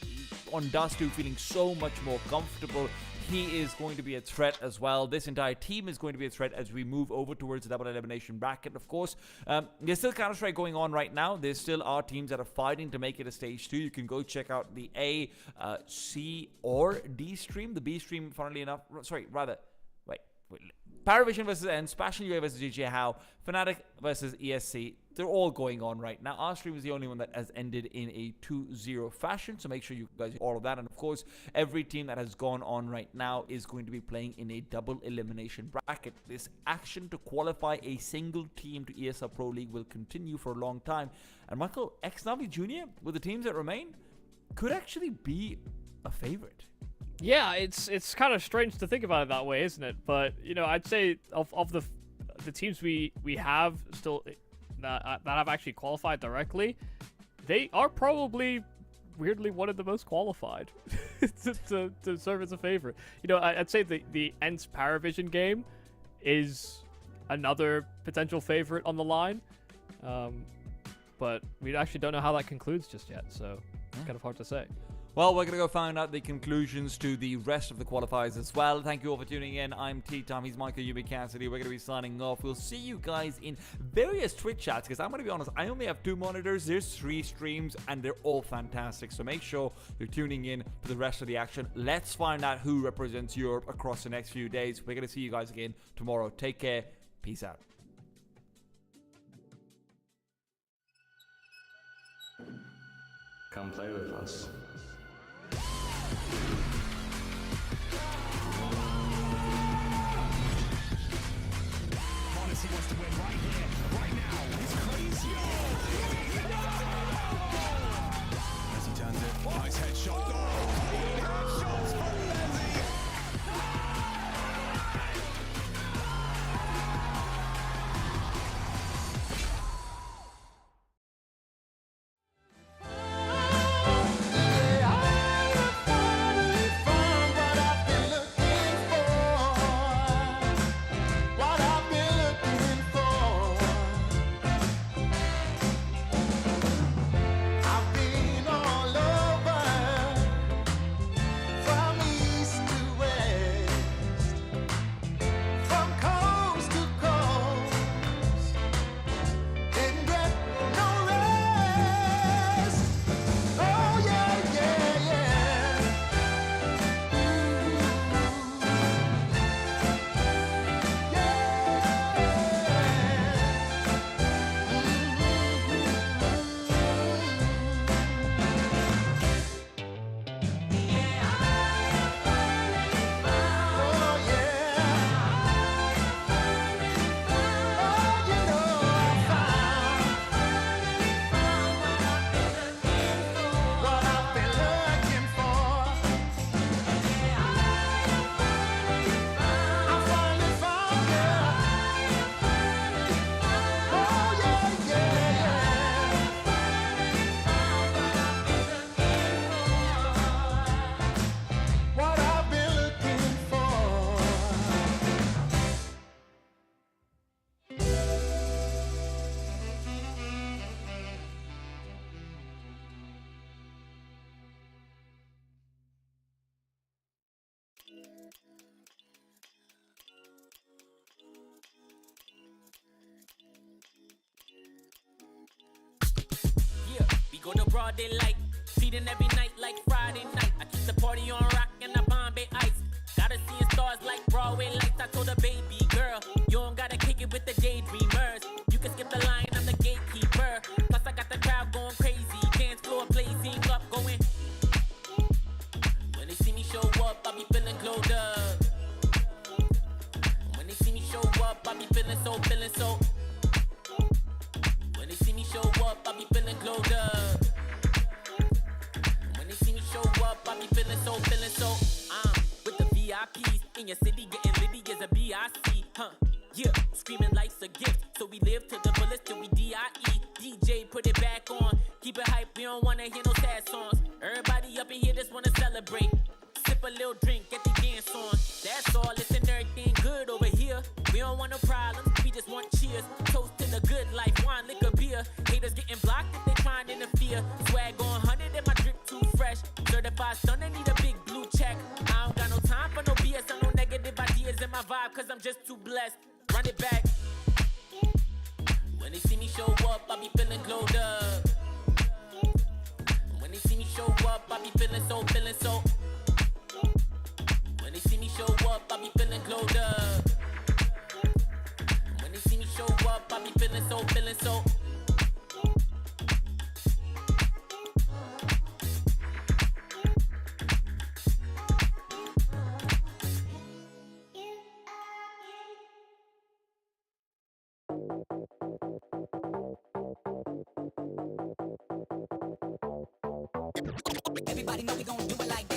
on Dust2 feeling so much more comfortable. He is going to be a threat as well. This entire team is going to be a threat as we move over towards the double elimination bracket. Of course, there's still Counter-Strike going on right now. There still are teams that are fighting to make it a stage 2. You can go check out the A, C, or D stream. The B stream, funnily enough, Paravision versus ENCE, Passion UA versus DJ How, Fnatic versus ESC. They're all going on right now. Our stream is the only one that has ended in a 2-0 fashion, so make sure you guys do all of that. And of course, every team that has gone on right now is going to be playing in a double elimination bracket. This action to qualify a single team to ESL Pro League will continue for a long time. And Michael, Xnavi Jr., with the teams that remain, could actually be a favorite. Yeah, it's kind of strange to think about it that way, isn't it? But, you know, I'd say of the teams we have still that have actually qualified directly, they are probably weirdly one of the most qualified to serve as a favorite. You know, I'd say the ENCE Paravision game is another potential favorite on the line, but we actually don't know how that concludes just yet, so it's kind of hard to say. Well, we're going to go find out the conclusions to the rest of the qualifiers as well. Thank you all for tuning in. I'm T-Tom. He's Michael Yubi Cassidy. We're going to be signing off. We'll see you guys in various Twitch chats, because I'm going to be honest, I only have 2 monitors. There's 3 streams, and they're all fantastic. So make sure you're tuning in to the rest of the action. Let's find out who represents Europe across the next few days. We're going to see you guys again tomorrow. Take care. Peace out. Come play with us. He wants to win right here, right now. He's crazy. As he turns it, nice headshot. Headshots from Leslie. Yeah, we go to broad daylight, feeding every night like Friday night. I keep the party on rock and the Bombay ice. Gotta see stars like Broadway lights. I told her, baby girl, you don't gotta kick it with the daydreamers. You can skip the line, I'm the gatekeeper. Plus I got the crowd going crazy, dance floor blazing up, going. When they see me show up, I be feeling glowed up. your city, getting litty as a BIC, huh? Yeah, screaming life's a gift, so we live to the fullest till we DIE. DJ, put it back on, keep it hype, we don't wanna hear no sad songs. Everybody up in here just wanna celebrate. Sip a little drink, get the dance on. That's all, listen, everything good over here. We don't want no problems, we just want cheers. Toast to the good life, wine, liquor, beer. Haters getting blocked if they trying to interfere. Swag on 100 and my drip too fresh. Certified stunner, need a big blue check. I don't got no time for no BS, I no negative ideas in my vibe, cause I'm just too blessed. Run it back. When they see me show up, I be feeling glowed up. When they see me show up, I be feeling so, feeling so. When they see me show up, I be feeling glowed up. When they see me show up, I be feeling so, feeling so. Everybody know we gon' do it like